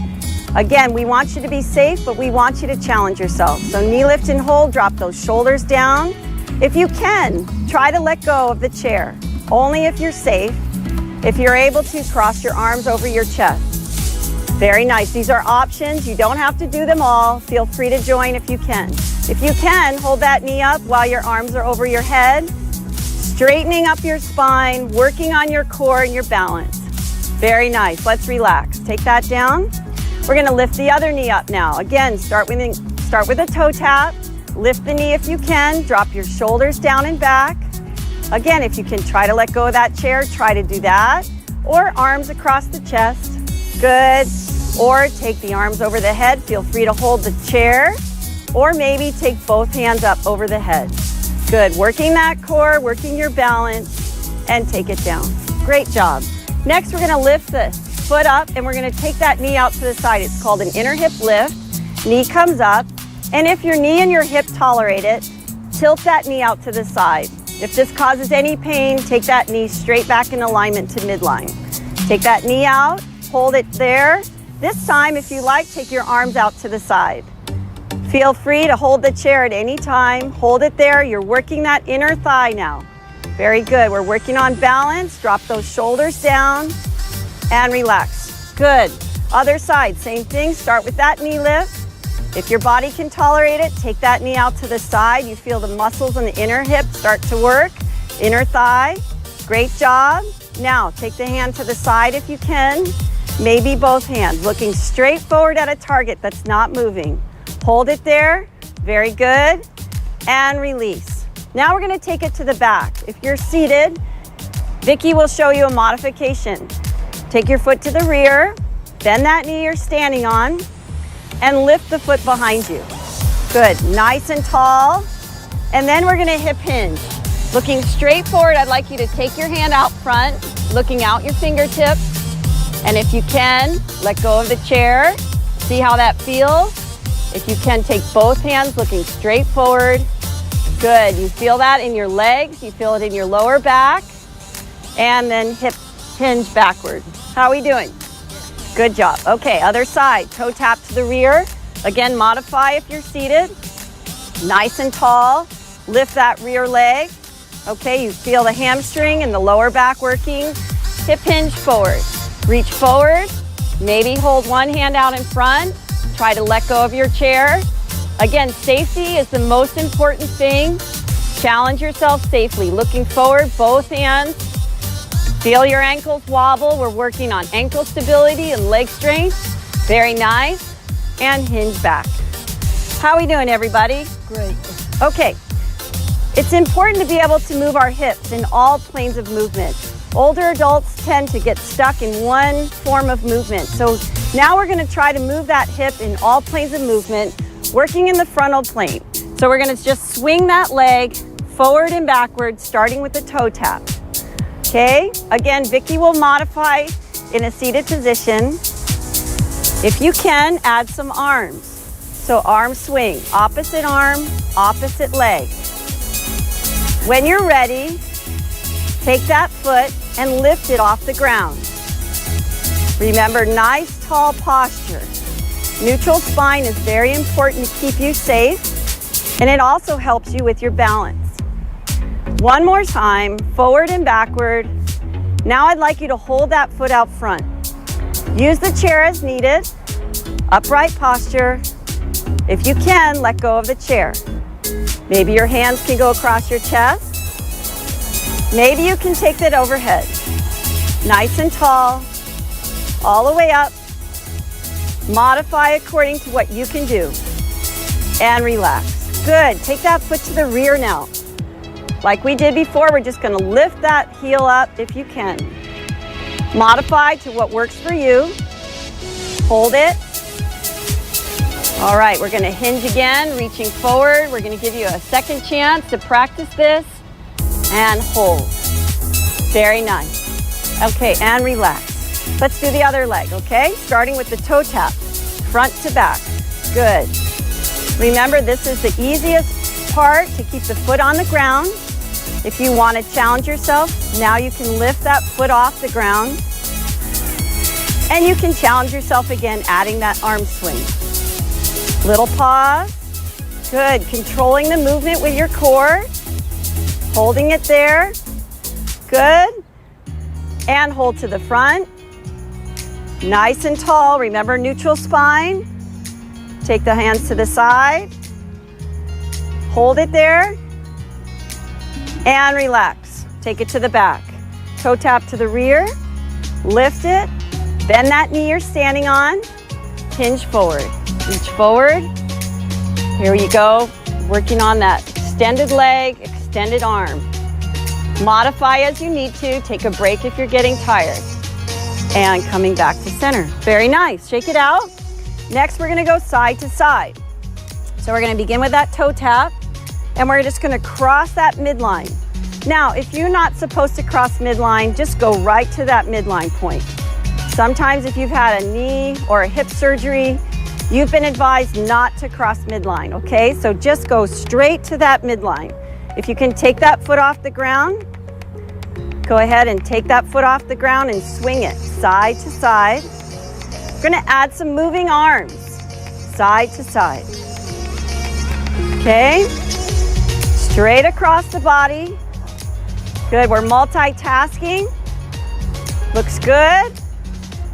Again, we want you to be safe, but we want you to challenge yourself. So knee lift and hold, drop those shoulders down. If you can, try to let go of the chair. Only if you're safe. If you're able to, cross your arms over your chest. Very nice. These are options. You don't have to do them all. Feel free to join if you can. If you can, hold that knee up while your arms are over your head. Straightening up your spine, working on your core and your balance. Very nice. Let's relax. Take that down. We're going to lift the other knee up now. Again, start with a toe tap. Lift the knee if you can. Drop your shoulders down and back. Again, if you can try to let go of that chair, try to do that. Or arms across the chest. Good. Or take the arms over the head. Feel free to hold the chair. Or maybe take both hands up over the head. Good. Working that core, working your balance, and take it down. Great job. Next, we're going to lift the foot up, and we're going to take that knee out to the side. It's called an inner hip lift. Knee comes up, and if your knee and your hip tolerate it, tilt that knee out to the side. If this causes any pain, take that knee straight back in alignment to midline. Take that knee out, hold it there. This time, if you like, take your arms out to the side. Feel free to hold the chair at any time. Hold it there. You're working that inner thigh now. Very good. We're working on balance. Drop those shoulders down and relax. Good. Other side, same thing. Start with that knee lift. If your body can tolerate it, take that knee out to the side. You feel the muscles in the inner hip start to work. Inner thigh. Great job. Now, take the hand to the side if you can. Maybe both hands. Looking straight forward at a target that's not moving. Hold it there. Very good. And release. Now we're going to take it to the back. If you're seated, Vicki will show you a modification. Take your foot to the rear, bend that knee you're standing on, and lift the foot behind you. Good. Nice and tall. And then we're going to hip hinge. Looking straight forward, I'd like you to take your hand out front, looking out your fingertips. And if you can, let go of the chair. See how that feels? If you can, take both hands looking straight forward. Good. You feel that in your legs. You feel it in your lower back. And then hip hinge backward. How are we doing? Good job. Okay, other side. Toe tap to the rear. Again, modify if you're seated. Nice and tall. Lift that rear leg. Okay, you feel the hamstring and the lower back working. Hip hinge forward. Reach forward. Maybe hold one hand out in front. Try to let go of your chair. Again, safety is the most important thing. Challenge yourself safely. Looking forward, both hands. Feel your ankles wobble. We're working on ankle stability and leg strength. Very nice. And hinge back. How are we doing, everybody? Great. Okay. It's important to be able to move our hips in all planes of movement. Older adults tend to get stuck in one form of movement. So now we're going to try to move that hip in all planes of movement, working in the frontal plane. So we're going to just swing that leg forward and backward, starting with the toe tap. Okay? Again, Vicki will modify in a seated position. If you can, add some arms. So arm swing, opposite arm, opposite leg. When you're ready, take that foot and lift it off the ground. Remember, nice tall posture. Neutral spine is very important to keep you safe, and it also helps you with your balance. One more time, forward and backward. Now I'd like you to hold that foot out front. Use the chair as needed. Upright posture. If you can, let go of the chair. Maybe your hands can go across your chest. Maybe you can take that overhead. Nice and tall, all the way up. Modify according to what you can do. And relax. Good. Take that foot to the rear now. Like we did before, we're just going to lift that heel up if you can. Modify to what works for you. Hold it. All right, we're going to hinge again, reaching forward. We're going to give you a second chance to practice this. And hold. Very nice. Okay, and relax. Let's do the other leg, okay? Starting with the toe tap, front to back. Good. Remember, this is the easiest part to keep the foot on the ground. If you want to challenge yourself, now you can lift that foot off the ground. And you can challenge yourself again, adding that arm swing. Little pause. Good. Controlling the movement with your core. Holding it there. Good. And hold to the front. Nice and tall. Remember, neutral spine. Take the hands to the side. Hold it there. And relax. Take it to the back. Toe tap to the rear. Lift it. Bend that knee you're standing on. Hinge forward. Reach forward. Here you go. Working on that extended leg, extended arm. Modify as you need to. Take a break if you're getting tired. And coming back to center. Very nice. Shake it out. Next, we're going to go side to side. So we're going to begin with that toe tap. And we're just going to cross that midline. Now, if you're not supposed to cross midline, just go right to that midline point. Sometimes if you've had a knee or a hip surgery, you've been advised not to cross midline, okay? So just go straight to that midline. If you can take that foot off the ground, go ahead and take that foot off the ground and swing it side to side. We're gonna add some moving arms, side to side. Okay? Straight across the body. Good, we're multitasking. Looks good.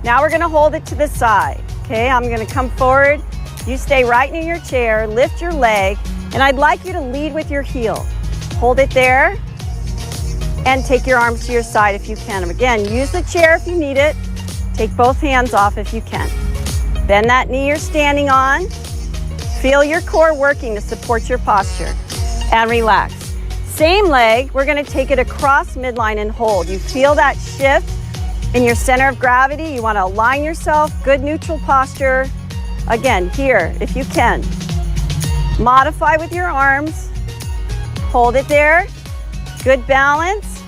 Now we're gonna hold it to the side. Okay, I'm gonna come forward. You stay right in your chair, lift your leg, and I'd like you to lead with your heel. Hold it there, and take your arms to your side if you can. Again, use the chair if you need it. Take both hands off if you can. Bend that knee you're standing on. Feel your core working to support your posture. And relax. Same leg, we're gonna take it across midline and hold. You feel that shift in your center of gravity. You wanna align yourself, good neutral posture. Again, here, if you can. Modify with your arms. Hold it there. Good balance.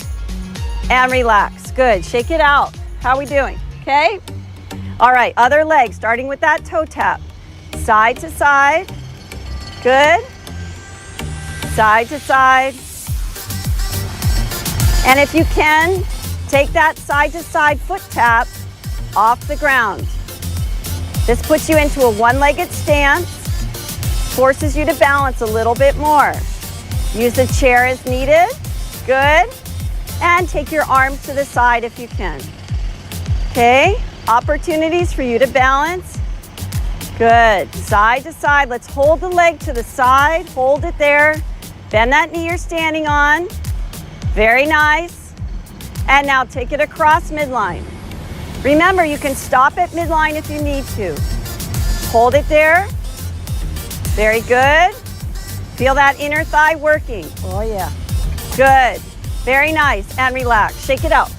And relax. Good, shake it out. How are we doing? Okay? All right, other leg, starting with that toe tap. Side to side. Good. Side to side. And if you can, take that side to side foot tap off the ground. This puts you into a one-legged stance, forces you to balance a little bit more. Use the chair as needed. Good. And take your arms to the side if you can. Okay, opportunities for you to balance. Good, side to side. Let's hold the leg to the side, hold it there. Bend that knee you're standing on. Very nice. And now take it across midline. Remember, you can stop at midline if you need to. Hold it there. Very good. Feel that inner thigh working. Oh yeah. Good. Very nice. And relax. Shake it out.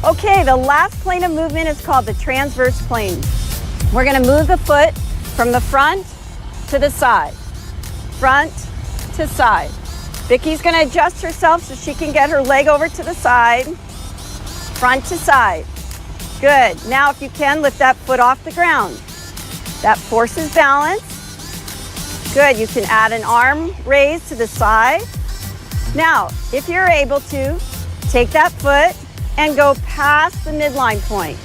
Okay, the last plane of movement is called the transverse plane. We're going to move the foot from the front to the side. Front to side. Vicky's going to adjust herself so she can get her leg over to the side. Front to side. Good. Now, if you can, lift that foot off the ground. That forces balance. Good. You can add an arm raise to the side. Now, if you're able to, take that foot and go past the midline point.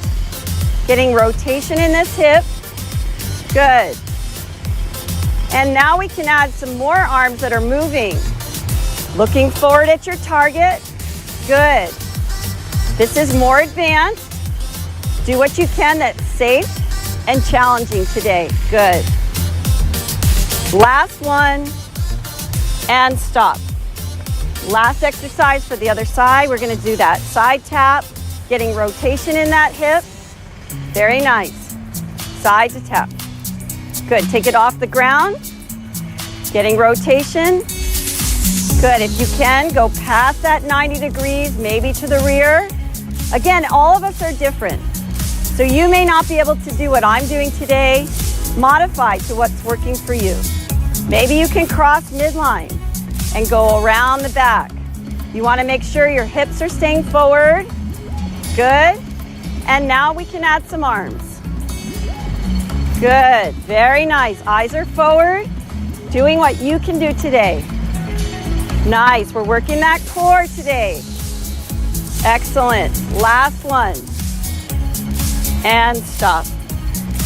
Getting rotation in this hip. Good. And now we can add some more arms that are moving. Looking forward at your target. Good. This is more advanced. Do what you can that's safe and challenging today. Good. Last one. And stop. Last exercise for the other side. We're going to do that side tap, getting rotation in that hip. Very nice. Side to tap. Good. Take it off the ground. Getting rotation. Good. If you can, go past that 90 degrees, maybe to the rear. Again, all of us are different. So you may not be able to do what I'm doing today. Modify to what's working for you. Maybe you can cross midline and go around the back. You want to make sure your hips are staying forward. Good. And now we can add some arms. Good. Very nice. Eyes are forward. Doing what you can do today. Nice. We're working that core today. Excellent. Last one. And stop.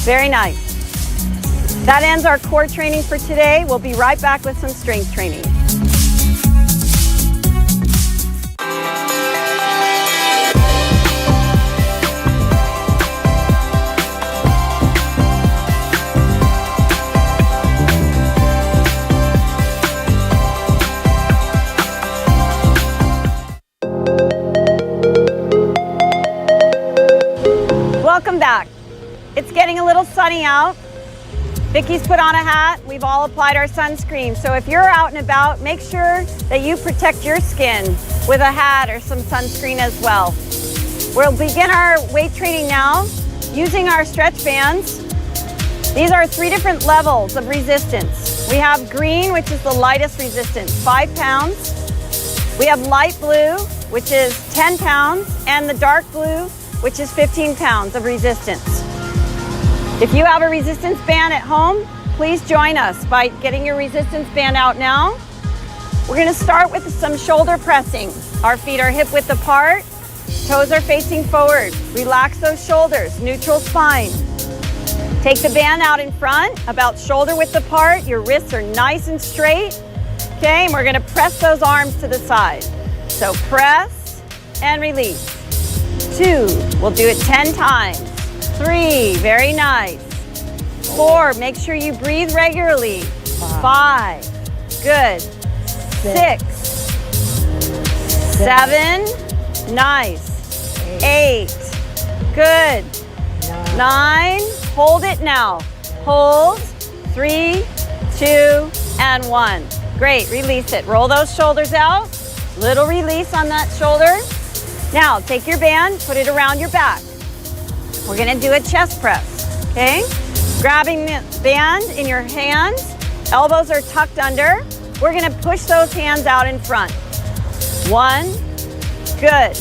Very nice. That ends our core training for today. We'll be right back with some strength training. Welcome back. It's getting a little sunny out. Vicky's put on a hat. We've all applied our sunscreen. So if you're out and about, make sure that you protect your skin with a hat or some sunscreen as well. We'll begin our weight training now using our stretch bands. These are 3 different levels of resistance. We have green, which is the lightest resistance, 5 pounds. We have light blue, which is 10 pounds, and the dark blue, which is 15 pounds of resistance. If you have a resistance band at home, please join us by getting your resistance band out now. We're gonna start with some shoulder pressing. Our feet are hip width apart, toes are facing forward. Relax those shoulders, neutral spine. Take the band out in front, about shoulder width apart. Your wrists are nice and straight. Okay, and we're gonna press those arms to the side. So press and release. 2, we'll do it 10 times. 3, very nice. 4, make sure you breathe regularly. 5, good. 6, 7, nice. 8, good. 9, hold it now. Hold, 3, 2, and 1. Great, release it. Roll those shoulders out. Little release on that shoulder. Now, take your band, put it around your back. We're gonna do a chest press, okay? Grabbing the band in your hands, elbows are tucked under. We're gonna push those hands out in front. 1, good.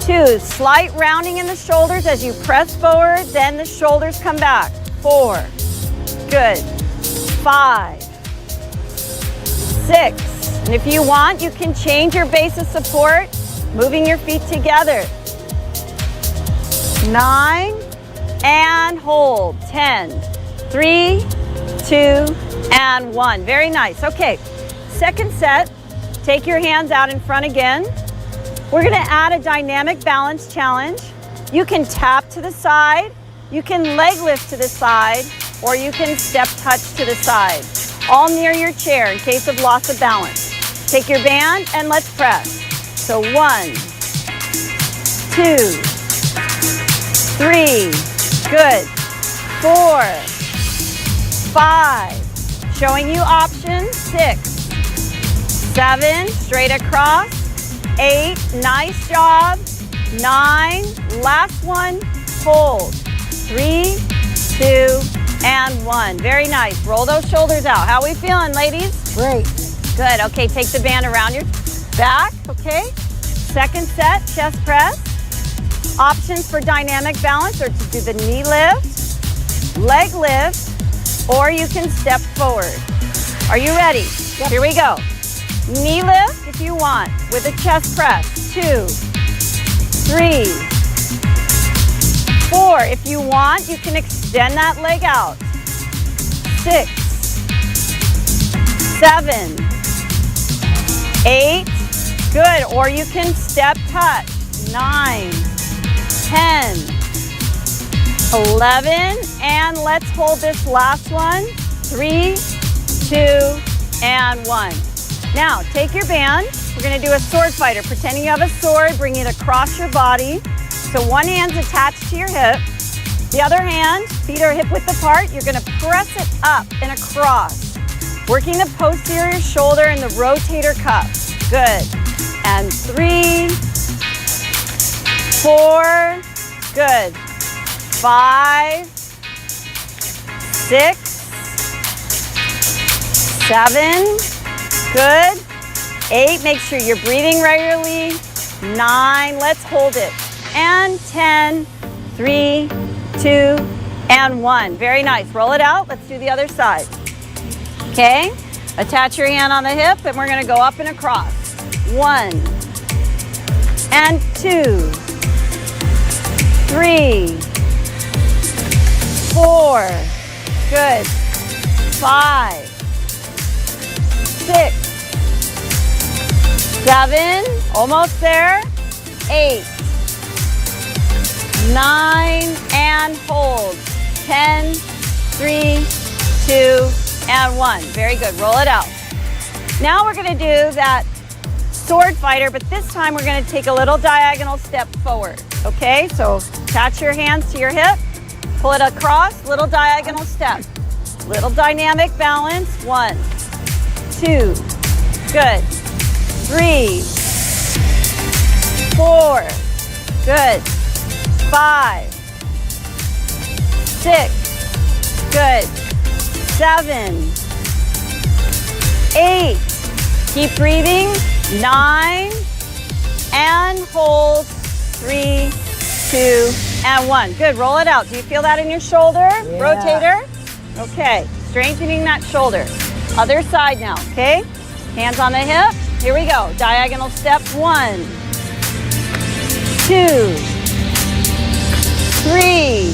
2, slight rounding in the shoulders as you press forward, then the shoulders come back. 4, good. 5, 6, and if you want, you can change your base of support, moving your feet together. 9, and hold. 10, 3, 2, and 1. Very nice. Okay, second set. Take your hands out in front again. We're gonna add a dynamic balance challenge. You can tap to the side, you can leg lift to the side, or you can step touch to the side, all near your chair in case of loss of balance. Take your band and let's press. So 1, 2, 3, good. 4, 5, showing you options. 6, 7, straight across. 8, nice job. 9, last one, hold. 3, 2, and 1. Very nice. Roll those shoulders out. How are we feeling, ladies? Great. Good. Okay, take the band around your back, okay? Second set, chest press. Options for dynamic balance are to do the knee lift, leg lift, or you can step forward. Are you ready? Yep. Here we go. Knee lift if you want with a chest press. 2, 3, 4. If you want, you can extend that leg out. 6, 7, 8, good. Or you can step touch. 9, 10, 11, and let's hold this last one. 3, 2, and 1. Now, take your band. We're gonna do a sword fighter. Pretending you have a sword, bring it across your body. So one hand's attached to your hip. The other hand, feet are hip width apart. You're gonna press it up and across, working the posterior shoulder and the rotator cuff. Good. And 3, 4, good. 5, 6, 7, good. 8, make sure you're breathing regularly. 9, let's hold it. and 10, 3, 2, and 1. Very nice. Roll it out. Let's do the other side. Okay? Attach your hand on the hip, and we're going to go up and across. 1 and 2, 3, 4. Good. 5, 6, 7. Almost there. 8, 9, and hold. 10, 3, 2, and 1. Very good. Roll it out. Now we're going to do that sword fighter, but this time we're going to take a little diagonal step forward. Okay, so attach your hands to your hip, pull it across, little diagonal step. Little dynamic balance. 1, 2, good. 3, 4, good. 5, 6, good. 7, 8, keep breathing. 9, and hold. 3, 2, and 1. Good, roll it out. Do you feel that in your shoulder? Yeah. Rotator? Okay, strengthening that shoulder. Other side now, okay? Hands on the hip. Here we go. Diagonal step. 1, 2, 3,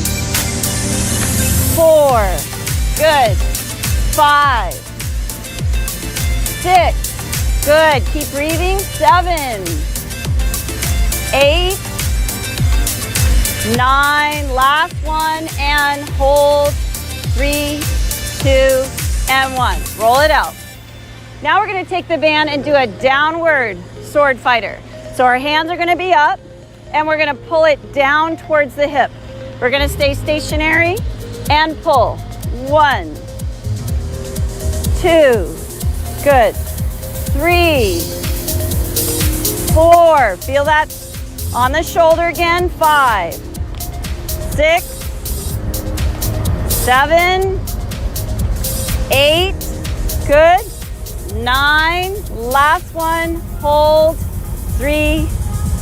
4. Good. 5, 6. Good. Keep breathing. 7, 8, 9. Last one and hold. 3, 2, and 1. Roll it out. Now we're going to take the band and do a downward sword fighter. So our hands are going to be up and we're going to pull it down towards the hip. We're going to stay stationary and pull. 1, 2, good. 3, 4, feel that on the shoulder again. 5, 6, 7, 8, good. 9, last one, hold. 3,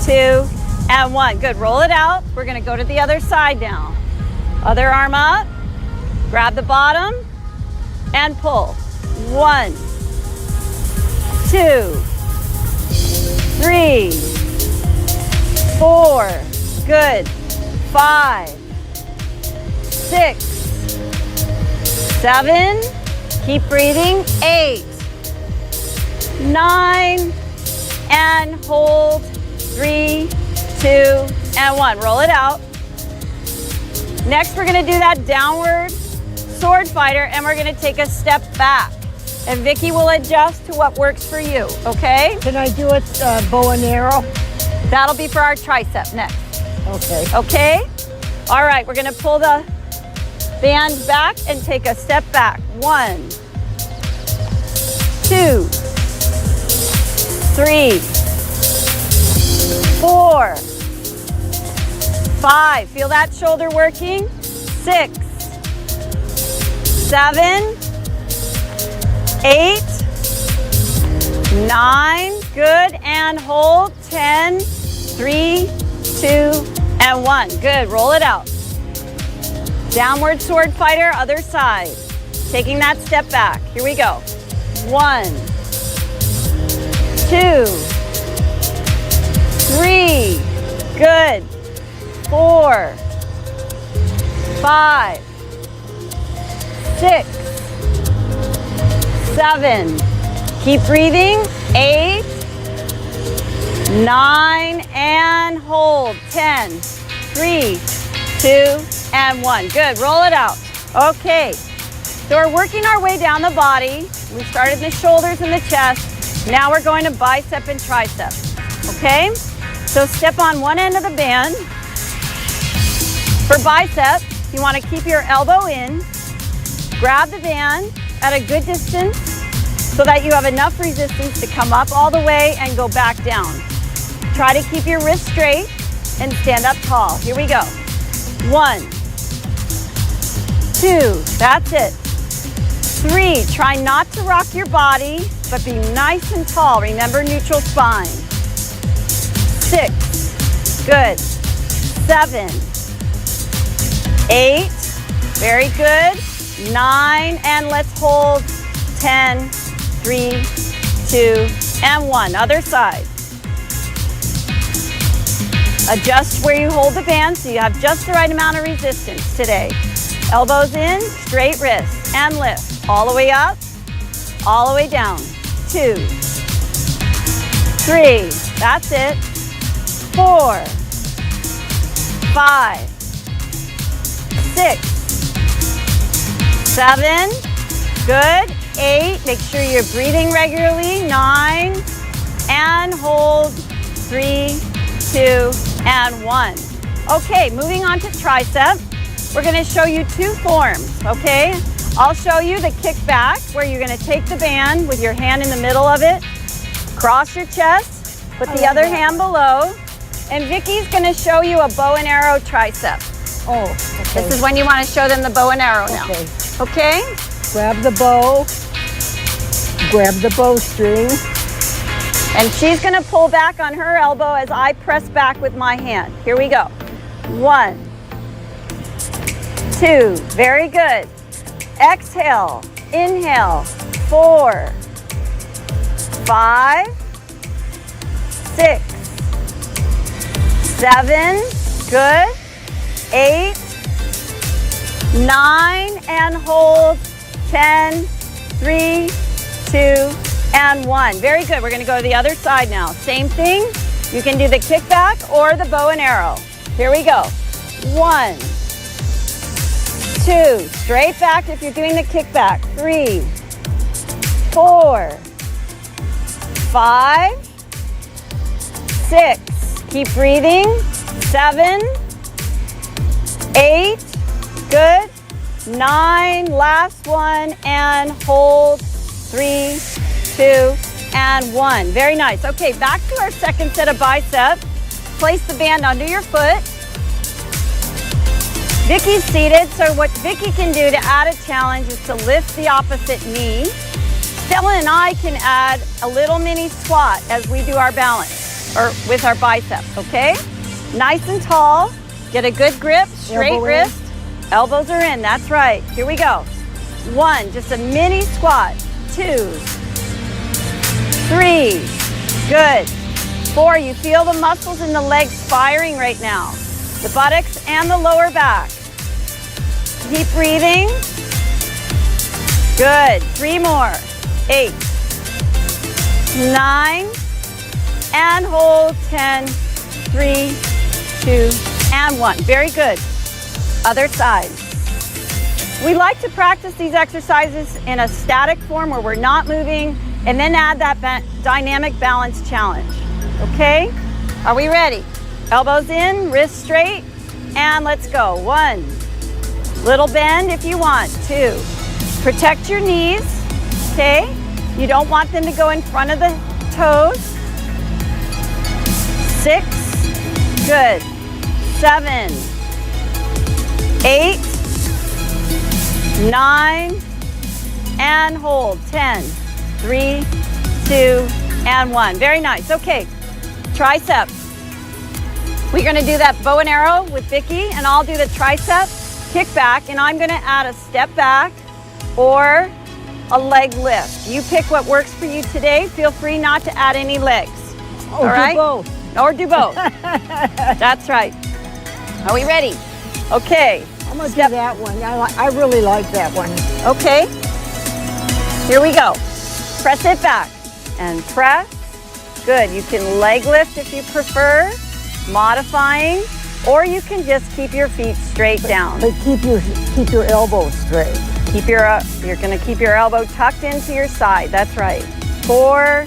2, and 1. Good, roll it out. We're gonna go to the other side now. Other arm up, grab the bottom, and pull. 1, 2, 3, 4, good. 5, 6, 7, keep breathing. 8, 9, and hold. 3, 2, and 1. Roll it out. Next, we're gonna do that downward sword fighter, and we're gonna take a step back. And Vicki will adjust to what works for you, okay? Can I do it bow and arrow? That'll be for our tricep next. Okay. Okay? All right, we're gonna pull the band back and take a step back. 1, 2, 3, 4, 5. Feel that shoulder working. 6, 7, 8, 9, good, and hold. 10, 3, 2, and 1. Good, roll it out. Downward sword fighter, other side. Taking that step back. Here we go. 1, 2, 3, good. 4, 5, 6, 7, keep breathing. 8, 9, and hold. 10, 3, 2, and 1. Good, roll it out. Okay, so we're working our way down the body. We started in the shoulders and the chest. Now we're going to bicep and tricep, okay? So step on one end of the band. For bicep, you want to keep your elbow in, grab the band at a good distance so that you have enough resistance to come up all the way and go back down. Try to keep your wrist straight and stand up tall. Here we go. 1, 2, that's it. 3, try not to rock your body, but be nice and tall. Remember neutral spine. 6, good. 7, 8, very good, 9, and let's hold, 10, 3, 2, and 1. Other side. Adjust where you hold the band so you have just the right amount of resistance today. Elbows in, straight wrist, and lift. All the way up, all the way down. 2, 3, that's it. 4, 5, 6, 7, good. 8, make sure you're breathing regularly. 9, and hold. 3, 2, and 1. Okay, moving on to tricep. We're gonna show you 2 forms, okay? I'll show you the kick back, where you're gonna take the band with your hand in the middle of it, cross your chest, put the other hand below, and Vicky's gonna show you a bow and arrow tricep. Oh, okay. This is when you wanna show them the bow and arrow now. Okay? Grab the bow, grab the bowstring. And she's gonna pull back on her elbow as I press back with my hand. Here we go. 1, 2, very good. Exhale, inhale, 4, 5, 6, 7, good. 8, 9, and hold. 10, 3, 2, and 1. Very good. We're going to go to the other side now. Same thing. You can do the kickback or the bow and arrow. Here we go. 1, 2, straight back if you're doing the kickback. 3, 4, 5, 6. Keep breathing. 7, 8, good. 9, last one, and hold. 3, 2, and 1. Very nice. Okay, back to our second set of bicep. Place the band under your foot. Vicky's seated, so what Vicky can do to add a challenge is to lift the opposite knee. Stella and I can add a little mini squat as we do our balance, or with our biceps, okay? Nice and tall. Get a good grip, straight wrist. Elbows are in, that's right. Here we go. 1, just a mini squat. 2, 3, good. 4, you feel the muscles in the legs firing right now. The buttocks and the lower back. Keep breathing. Good. 3 more. 8, 9, and hold. 10, 3, 2, and 1. Very good. Other side. We like to practice these exercises in a static form where we're not moving, and then add that dynamic balance challenge. Okay? Are we ready? Elbows in, wrists straight, and let's go. 1, little bend if you want. 2, protect your knees, okay? You don't want them to go in front of the toes. 6, good. 7, 8, 9, and hold. 10, 3, 2, and 1. Very nice. Okay, tricep. We're gonna do that bow and arrow with Vicky, and I'll do the tricep kick back, and I'm gonna add a step back or a leg lift. You pick what works for you today. Feel free not to add any legs. All right? Do both. Or do both. That's right. Are we ready? Okay. I'm gonna do that one. I really like that one. Okay. Here we go. Press it back and press. Good. You can leg lift if you prefer, modifying, or you can just keep your feet straight down. But keep your elbows straight. You're gonna keep your elbow tucked into your side. That's right. 4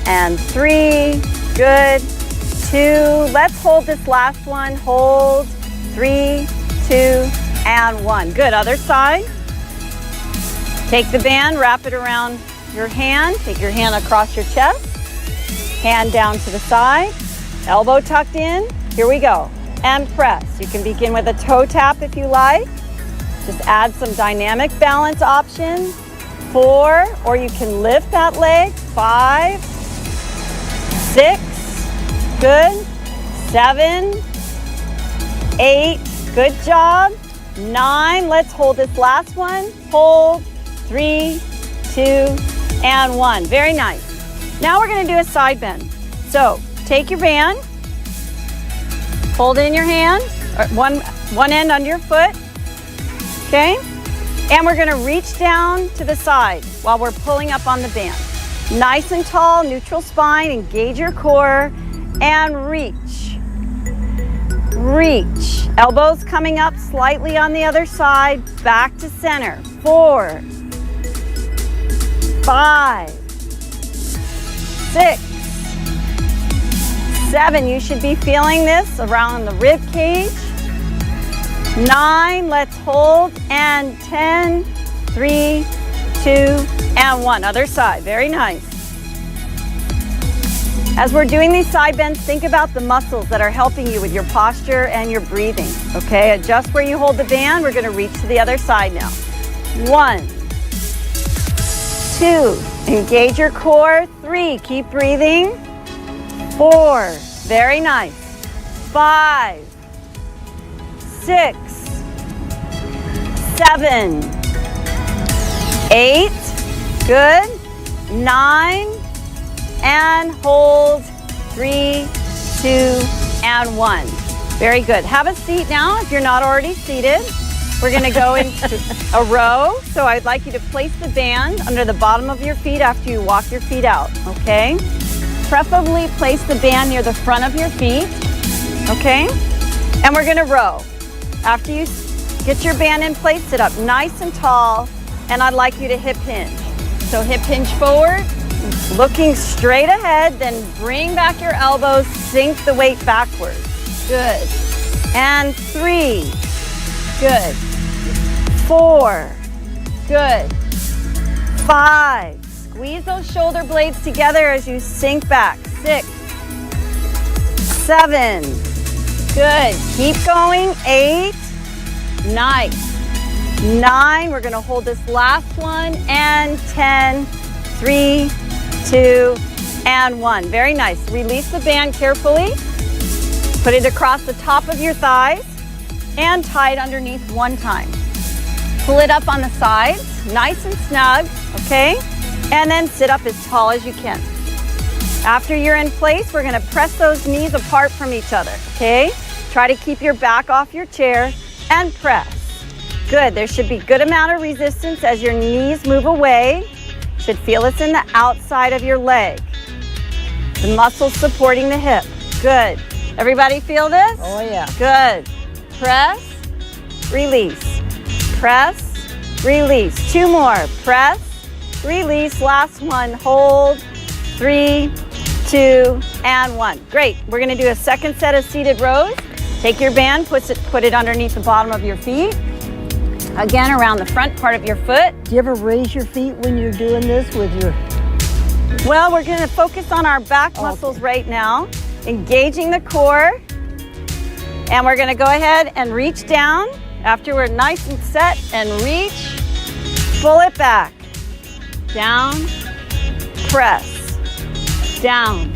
and 3. Good. 2. Let's hold this last one. Hold. 3, 2, and 1. Good. Other side. Take the band, wrap it around your hand. Take your hand across your chest. Hand down to the side. Elbow tucked in. Here we go. And press. You can begin with a toe tap if you like. Just add some dynamic balance option. 4, or you can lift that leg. 5, 6, good. 7, 8, good job. 9, let's hold this last one. Hold, 3, 2, and 1. Very nice. Now we're gonna do a side bend. So take your band, hold it in your hand, or one end under your foot, okay? And we're gonna reach down to the side while we're pulling up on the band. Nice and tall, neutral spine, engage your core, and reach. Reach. Elbows coming up slightly on the other side, back to center. 4, 5, 6, 7. You should be feeling this around the rib cage. 9, let's hold, and 10, 3, 2, and 1. Other side, very nice. As we're doing these side bends, think about the muscles that are helping you with your posture and your breathing, okay? Adjust where you hold the band. We're gonna reach to the other side now. 1, 2, engage your core. 3, keep breathing. 4, very nice. 5, 6, 7, 8, good. 9, and hold. 3, 2, and 1. Very good. Have a seat now if you're not already seated. We're gonna go into a row. So I'd like you to place the band under the bottom of your feet after you walk your feet out, okay? Preferably place the band near the front of your feet, okay? And we're gonna row. After you get your band in place, sit up nice and tall, and I'd like you to hip hinge. So hip hinge forward, looking straight ahead, then bring back your elbows, sink the weight backwards. Good. And 3, good. 4, good. 5, squeeze those shoulder blades together as you sink back. 6, 7, good. Keep going. 8, nice. 9, we're gonna hold this last one, and 10, 3, 2, and 1. Very nice. Release the band carefully. Put it across the top of your thighs and tie it underneath one time. Pull it up on the sides, nice and snug, okay? And then sit up as tall as you can. After you're in place, we're gonna press those knees apart from each other, okay? Try to keep your back off your chair and press. Good, there should be good amount of resistance as your knees move away. Should feel this in the outside of your leg. The muscles supporting the hip. Good. Everybody feel this? Oh, yeah. Good. Press, release. Press, release. 2 more. Press, release. Last one. Hold. 3, 2, and 1. Great. We're going to do a second set of seated rows. Take your band, put it underneath the bottom of your feet. Again, around the front part of your foot. Do you ever raise your feet when you're doing this with your... Well, we're gonna focus on our back muscles right now, engaging the core. And we're gonna go ahead and reach down after we're nice and set, and reach, pull it back. Down, press, down,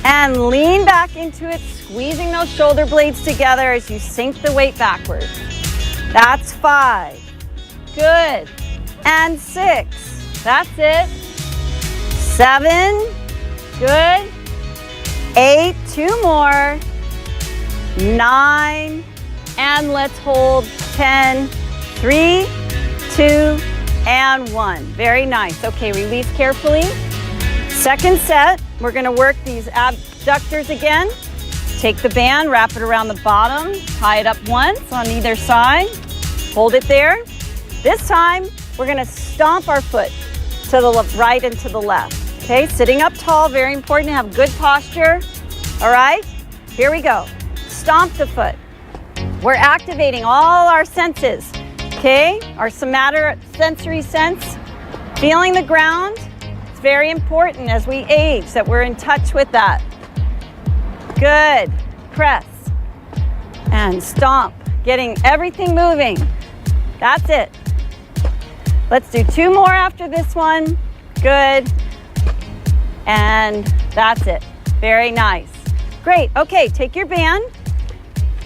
and lean back into it, squeezing those shoulder blades together as you sink the weight backwards. That's 5. Good. And 6. That's it. 7. Good. 8. 2 more. 9. And let's hold. 10. 3, 2, and 1. Very nice. Okay, release carefully. Second set, we're going to work these abductors again. Take the band, wrap it around the bottom, tie it up once on either side, hold it there. This time, we're gonna stomp our foot to the right and to the left. Okay, sitting up tall, very important to have good posture. All right, here we go. Stomp the foot. We're activating all our senses, okay? Our somatosensory sense, feeling the ground. It's very important as we age that we're in touch with that. Good. Press and stomp, getting everything moving. That's it. Let's do 2 more after this one. Good. And that's it. Very nice. Great. Okay, take your band,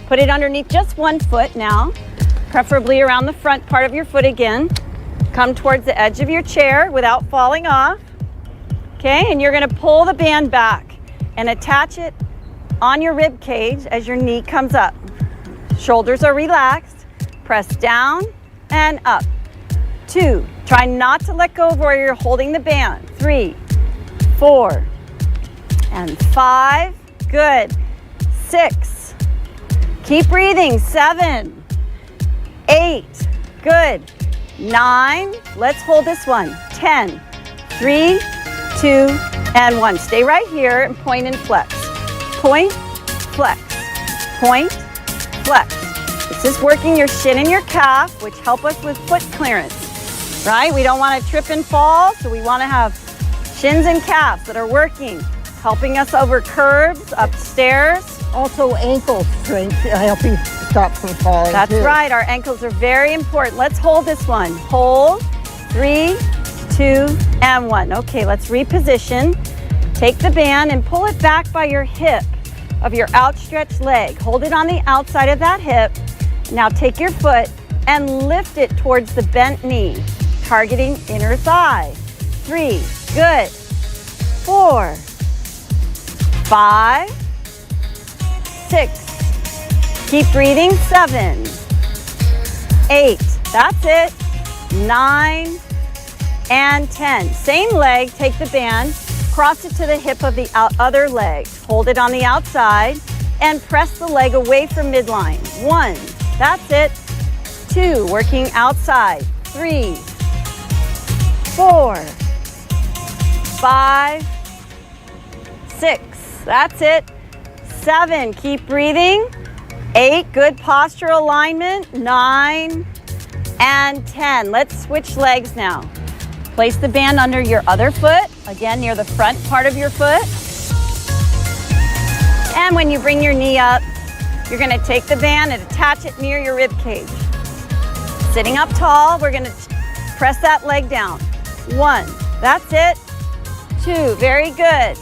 Put it underneath just one foot now, preferably around the front part of your foot again. Come towards the edge of your chair without falling off. Okay, and you're gonna pull the band back and attach it on your rib cage as your knee comes up. Shoulders are relaxed. Press down and up. 2, try not to let go of where you're holding the band. 3, 4, and 5. Good. 6. Keep breathing. 7, 8. Good. 9. Let's hold this one. 10, 3, 2, and 1. Stay right here and point and flex. Point, flex, point, flex. This is working your shin and your calf, which help us with foot clearance, right? We don't want to trip and fall, so we want to have shins and calves that are working, helping us over curbs, upstairs. Also ankle strength, helping stop from falling. That's right, our ankles are very important. Let's hold this one. Hold, 3, 2, and 1. Okay, let's reposition. Take the band and pull it back by your hip of your outstretched leg. Hold it on the outside of that hip. Now take your foot and lift it towards the bent knee, targeting inner thigh. 3, good. 4, 5, 6. Keep breathing. 7, 8. That's it. 9, and 10. Same leg, take the band, cross it to the hip of the other leg. Hold it on the outside and press the leg away from midline. 1, that's it. 2, working outside. 3, 4, 5, 6, that's it. 7, keep breathing. 8, good posture alignment. 9, and 10. Let's switch legs now. Place the band under your other foot, again near the front part of your foot. And when you bring your knee up, you're gonna take the band and attach it near your rib cage. Sitting up tall, we're gonna press that leg down. 1, that's it. 2, very good.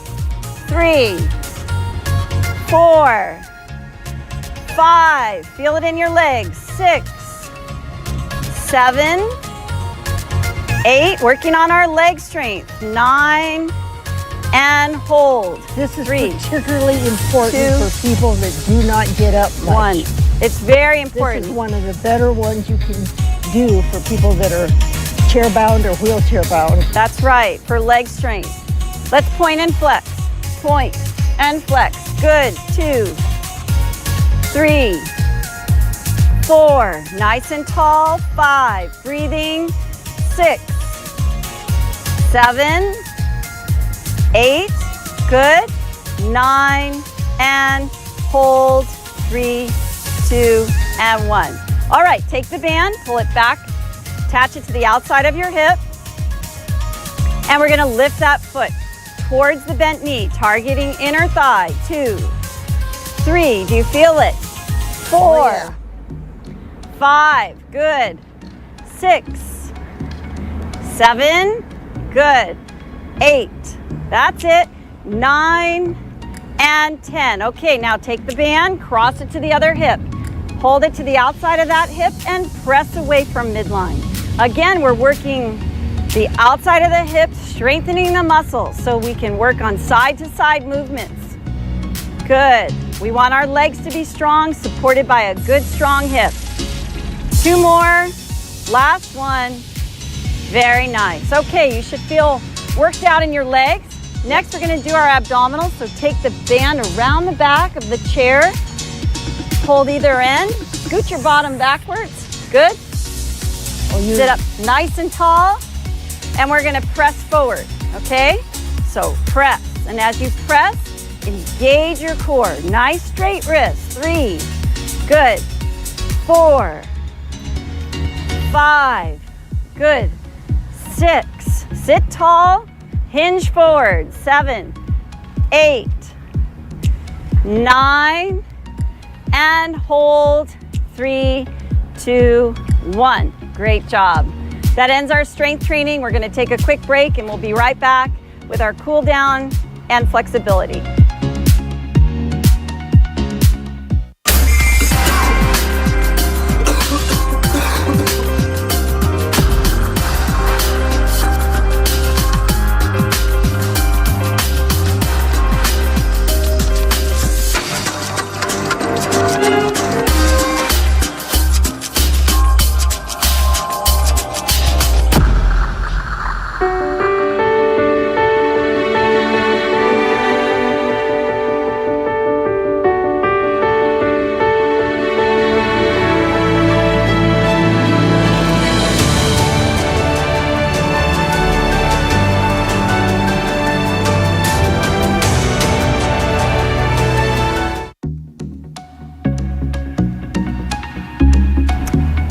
3, 4, 5, feel it in your legs. 6, 7, 8, working on our leg strength. 9, and hold. This is 3, particularly important 2, for people that do not get up much. 1. It's very important. This is one of the better ones you can do for people that are chair-bound or wheelchair-bound. That's right, for leg strength. Let's point and flex. Point and flex. Good. 2, 3, 4. Nice and tall. 5. Breathing. 6, 7, 8. Good. 9, and hold. 3, 2, and 1. All right, take the band, pull it back, attach it to the outside of your hip, and we're gonna lift that foot towards the bent knee, targeting inner thigh. 2, 3, do you feel it? 4, oh, yeah. 5, good. 6, 7, good. 8, that's it. 9, and 10. Okay, now take the band, cross it to the other hip. Hold it to the outside of that hip and press away from midline. Again, we're working the outside of the hip, strengthening the muscles so we can work on side-to-side movements. Good. We want our legs to be strong, supported by a good, strong hip. 2 more. Last one. Very nice. Okay, you should feel worked out in your legs. Next, we're going to do our abdominals. So take the band around the back of the chair. Hold either end. Scoot your bottom backwards. Good. Sit up nice and tall. And we're going to press forward. Okay? So press. And as you press, engage your core. Nice straight wrist. 3. Good. 4. 5. Good. 6. Sit tall. Hinge forward. 7, 8, 9, and hold. 3, 2, 1. Great job. That ends our strength training. We're going to take a quick break and we'll be right back with our cool down and flexibility.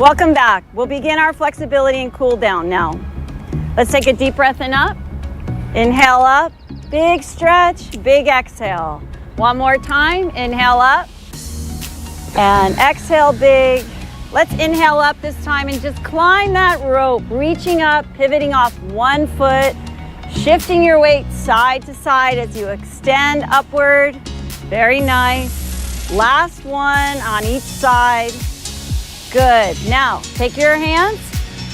Welcome back. We'll begin our flexibility and cool down now. Let's take a deep breath in up. Inhale up, big stretch, big exhale. One more time, inhale up and exhale big. Let's inhale up this time and just climb that rope, reaching up, pivoting off one foot, shifting your weight side to side as you extend upward. Very nice. Last one on each side. Good. Now, take your hands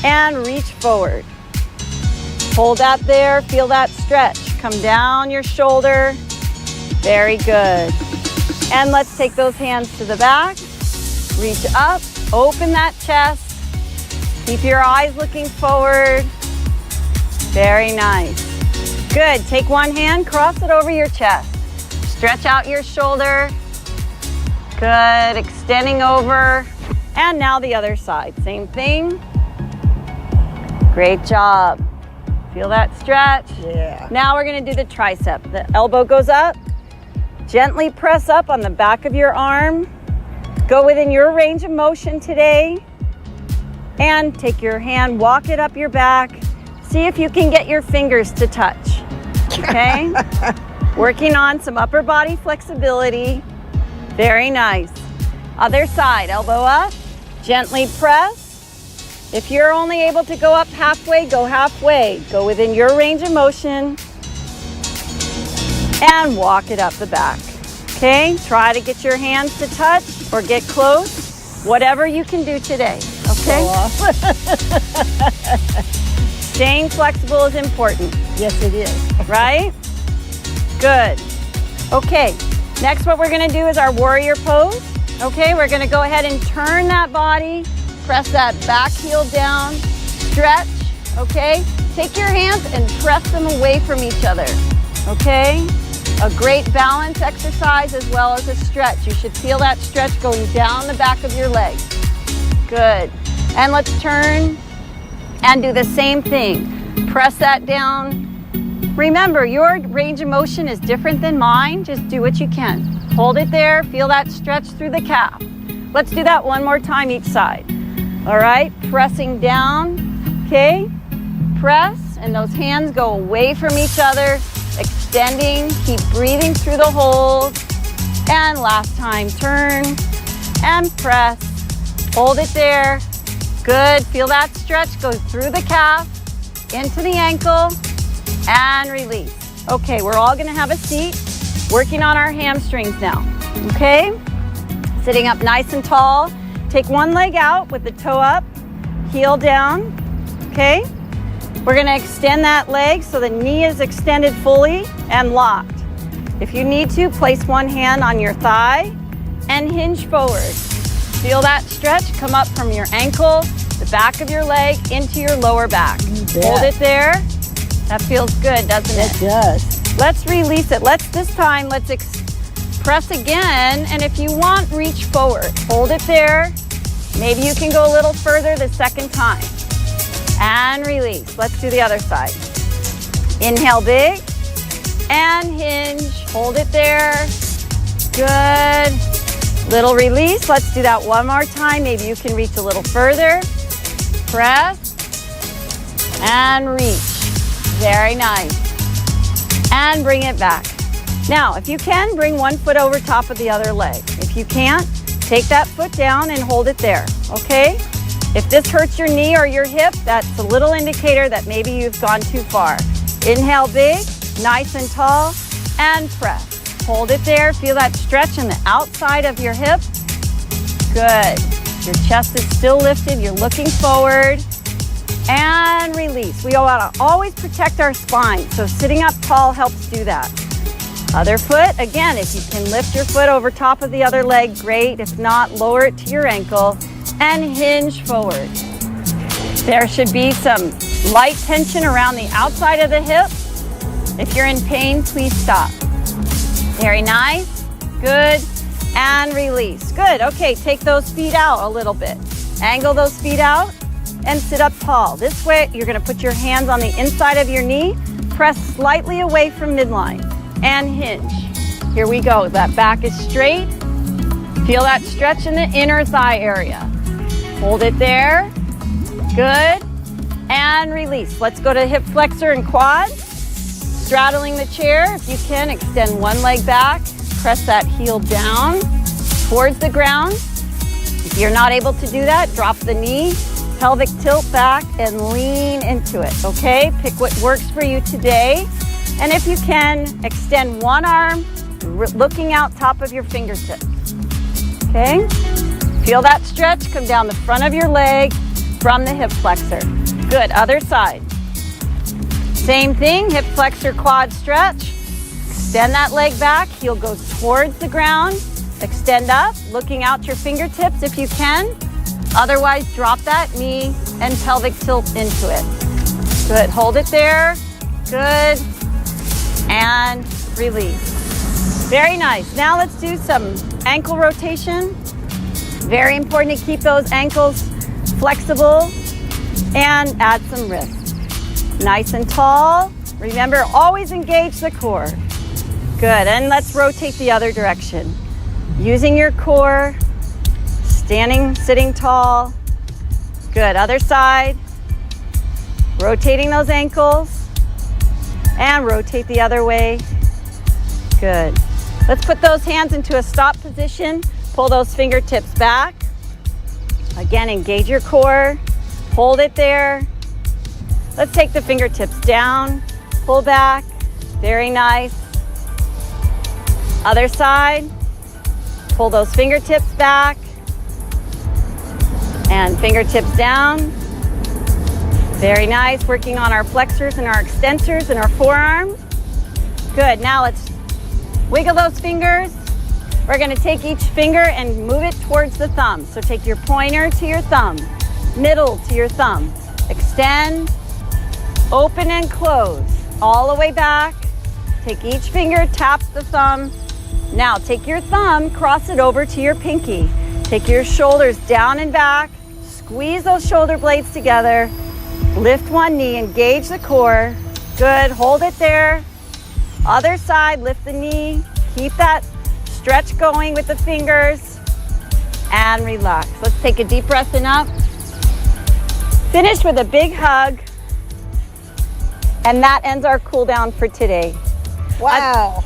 and reach forward. Hold that there, feel that stretch. Come down your shoulder. Very good. And let's take those hands to the back. Reach up, open that chest. Keep your eyes looking forward. Very nice. Good. Take one hand, cross it over your chest. Stretch out your shoulder. Good. Extending over. And now the other side. Same thing. Great job. Feel that stretch? Yeah. Now we're going to do the tricep. The elbow goes up. Gently press up on the back of your arm. Go within your range of motion today. And take your hand, walk it up your back. See if you can get your fingers to touch. Okay? Working on some upper body flexibility. Very nice. Other side, elbow up. Gently press. If you're only able to go up halfway, go halfway. Go within your range of motion. And walk it up the back. Okay? Try to get your hands to touch or get close. Whatever you can do today. Okay? Staying flexible is important. Yes, it is. Right? Good. Okay. Next, what we're going to do is our warrior pose. Okay, we're going to go ahead and turn that body, press that back heel down, stretch, okay? Take your hands and press them away from each other, okay? A great balance exercise as well as a stretch. You should feel that stretch going down the back of your leg. Good. And let's turn and do the same thing. Press that down. Remember, your range of motion is different than mine. Just do what you can. Hold it there, feel that stretch through the calf. Let's do that one more time each side. All right, pressing down, okay? Press, and those hands go away from each other, extending, keep breathing through the hold. And last time, turn and press. Hold it there. Good, feel that stretch go through the calf, into the ankle, and release. Okay, we're all gonna have a seat. Working on our hamstrings now, okay? Sitting up nice and tall. Take one leg out with the toe up, heel down, okay? We're gonna extend that leg so the knee is extended fully and locked. If you need to, place one hand on your thigh and hinge forward. Feel that stretch come up from your ankle, the back of your leg, into your lower back. Hold it there. That feels good, doesn't it? It does. Let's release it. Let's press again. And if you want, reach forward. Hold it there. Maybe you can go a little further the second time. And release. Let's do the other side. Inhale big and hinge. Hold it there. Good. Little release. Let's do that one more time. Maybe you can reach a little further. Press and reach. Very nice. And bring it back. Now, if you can, bring one foot over top of the other leg. If you can't, take that foot down and hold it there, okay? If this hurts your knee or your hip, that's a little indicator that maybe you've gone too far. Inhale big, nice and tall, and press. Hold it there. Feel that stretch on the outside of your hip. Good. Your chest is still lifted. You're looking forward. And release. We want to always protect our spine, so sitting up tall helps do that. Other foot, again, if you can lift your foot over top of the other leg, great. If not, lower it to your ankle and hinge forward. There should be some light tension around the outside of the hip. If you're in pain, please stop. Very nice. Good. And release. Good. Okay, take those feet out a little bit. Angle those feet out. And sit up tall. This way, you're going to put your hands on the inside of your knee, press slightly away from midline, and hinge. Here we go. That back is straight. Feel that stretch in the inner thigh area. Hold it there. Good. And release. Let's go to hip flexor and quad. Straddling the chair. If you can, extend one leg back. Press that heel down towards the ground. If you're not able to do that, drop the knee, pelvic tilt back, and lean into it, okay? Pick what works for you today. And if you can, extend one arm, looking out top of your fingertips, okay? Feel that stretch come down the front of your leg from the hip flexor. Good, other side. Same thing, hip flexor, quad stretch. Extend that leg back, heel goes towards the ground. Extend up, looking out your fingertips if you can. Otherwise, drop that knee and pelvic tilt into it. Good, hold it there. Good, and release. Very nice. Now let's do some ankle rotation. Very important to keep those ankles flexible and add some wrist. Nice and tall. Remember, always engage the core. Good, and let's rotate the other direction. Using your core, standing, sitting tall. Good, other side. Rotating those ankles and rotate the other way. Good. Let's put those hands into a stop position. Pull those fingertips back. Again, engage your core. Hold it there. Let's take the fingertips down, pull back. Very nice. Other side. Pull those fingertips back and fingertips down. Very nice. Working on our flexors and our extensors and our forearms. Good. Now let's wiggle those fingers. We're going to take each finger and move it towards the thumb. So take your pointer to your thumb, middle to your thumb. Extend, open and close. All the way back. Take each finger, tap the thumb. Now take your thumb, cross it over to your pinky. Take your shoulders down and back. Squeeze those shoulder blades together. Lift one knee, engage the core. Good, hold it there. Other side, lift the knee. Keep that stretch going with the fingers. And relax. Let's take a deep breath in up. Finish with a big hug. And that ends our cool down for today. Wow.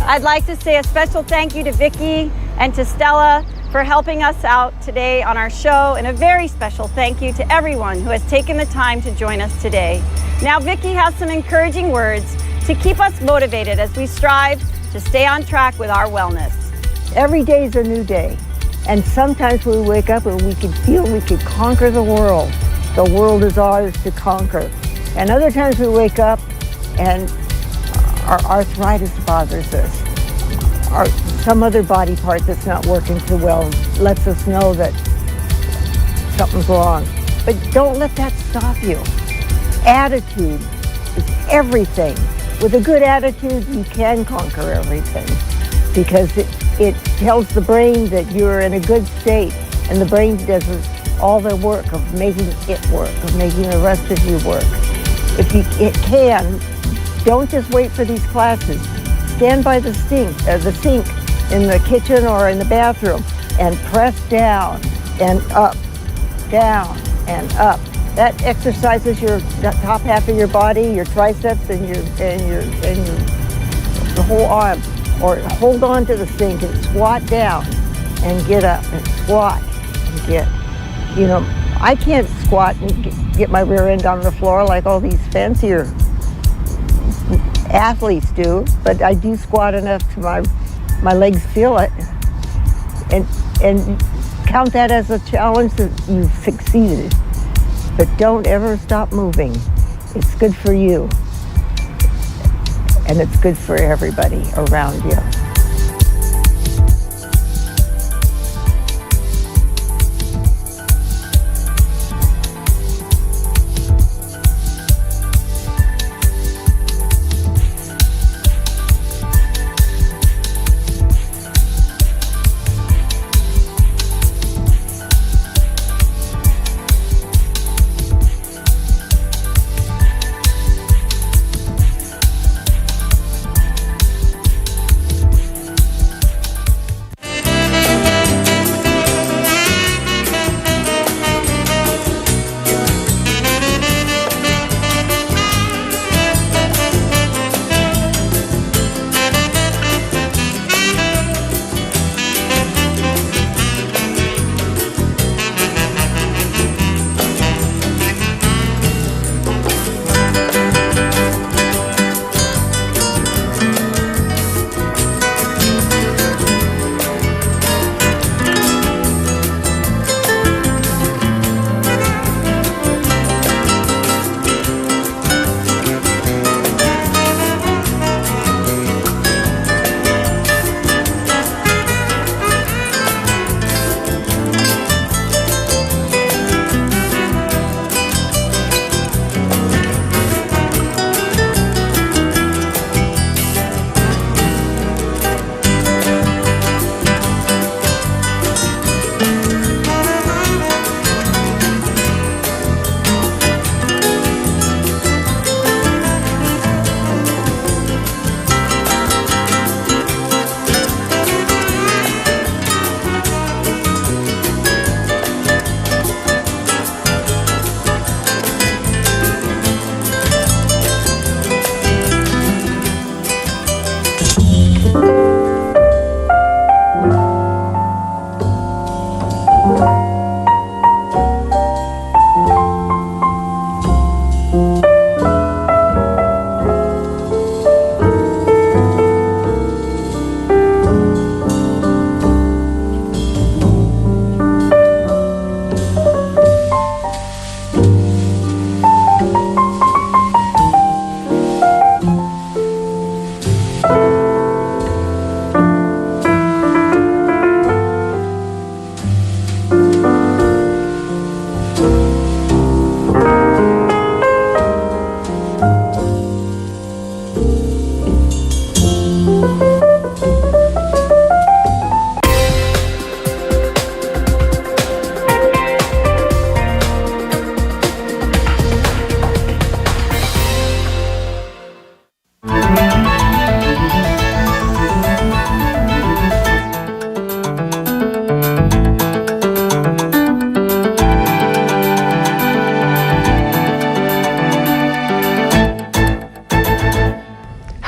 I'd like to say a special thank you to Vicki and to Stella for helping us out today on our show, and a very special thank you to everyone who has taken the time to join us today. Now Vicki has some encouraging words to keep us motivated as we strive to stay on track with our wellness. Every day is a new day, and sometimes we wake up and we can feel we could conquer the world. The world is ours to conquer. And other times we wake up and our arthritis bothers us, or some other body part that's not working too well lets us know that something's wrong. But don't let that stop you. Attitude is everything. With a good attitude, you can conquer everything, because it tells the brain that you're in a good state, and the brain does all the work of making it work, of making the rest of you work. If it can, don't just wait for these classes. Stand by the sink in the kitchen or in the bathroom and press down and up, down and up. That exercises your top half of your body, your triceps and the whole arm. Or hold on to the sink and squat down and get up and squat and get. You know, I can't squat and get my rear end on the floor like all these fancier athletes do, but I do squat enough to my legs feel it, and count that as a challenge that you've succeeded. But don't ever stop moving. It's good for you, and it's good for everybody around you.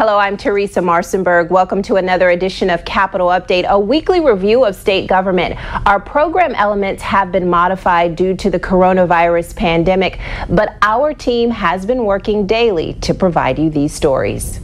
Hello, I'm Teresa Marcinberg. Welcome to another edition of Capital Update, a weekly review of state government. Our program elements have been modified due to the coronavirus pandemic, but our team has been working daily to provide you these stories.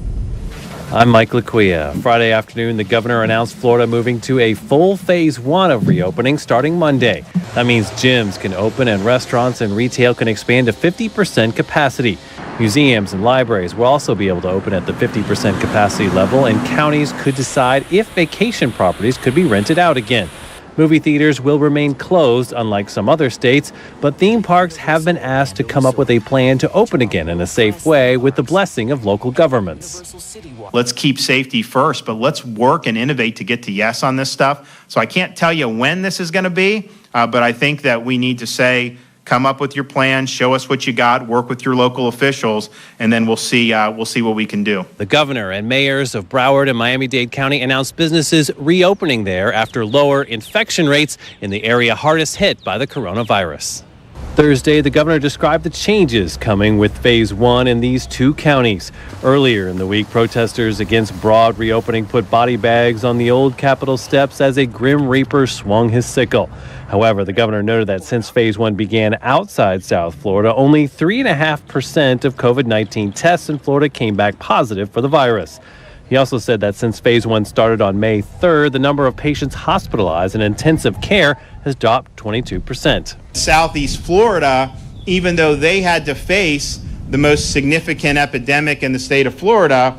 I'm Mike Laquia. Friday afternoon, the governor announced Florida moving to a full phase 1 of reopening starting Monday. That means gyms can open and restaurants and retail can expand to 50% capacity. Museums and libraries will also be able to open at the 50% capacity level, and counties could decide if vacation properties could be rented out again. Movie theaters will remain closed, unlike some other states, but theme parks have been asked to come up with a plan to open again in a safe way with the blessing of local governments. Let's keep safety first, but let's work and innovate to get to yes on this stuff. So I can't tell you when this is going to be, but I think that we need to say, come up with your plan, show us what you got, work with your local officials, and then we'll see what we can do. The governor and mayors of Broward and Miami-Dade County announced businesses reopening there after lower infection rates in the area hardest hit by the coronavirus. Thursday, the governor described the changes coming with phase 1 in these two counties. Earlier in the week, protesters against broad reopening put body bags on the old Capitol steps as a Grim Reaper swung his sickle. However, the governor noted that since phase 1 began outside South Florida, only 3.5% of COVID-19 tests in Florida came back positive for the virus. He also said that since phase 1 started on May 3rd, the number of patients hospitalized in intensive care has dropped 22%. Southeast Florida, even though they had to face the most significant epidemic in the state of Florida,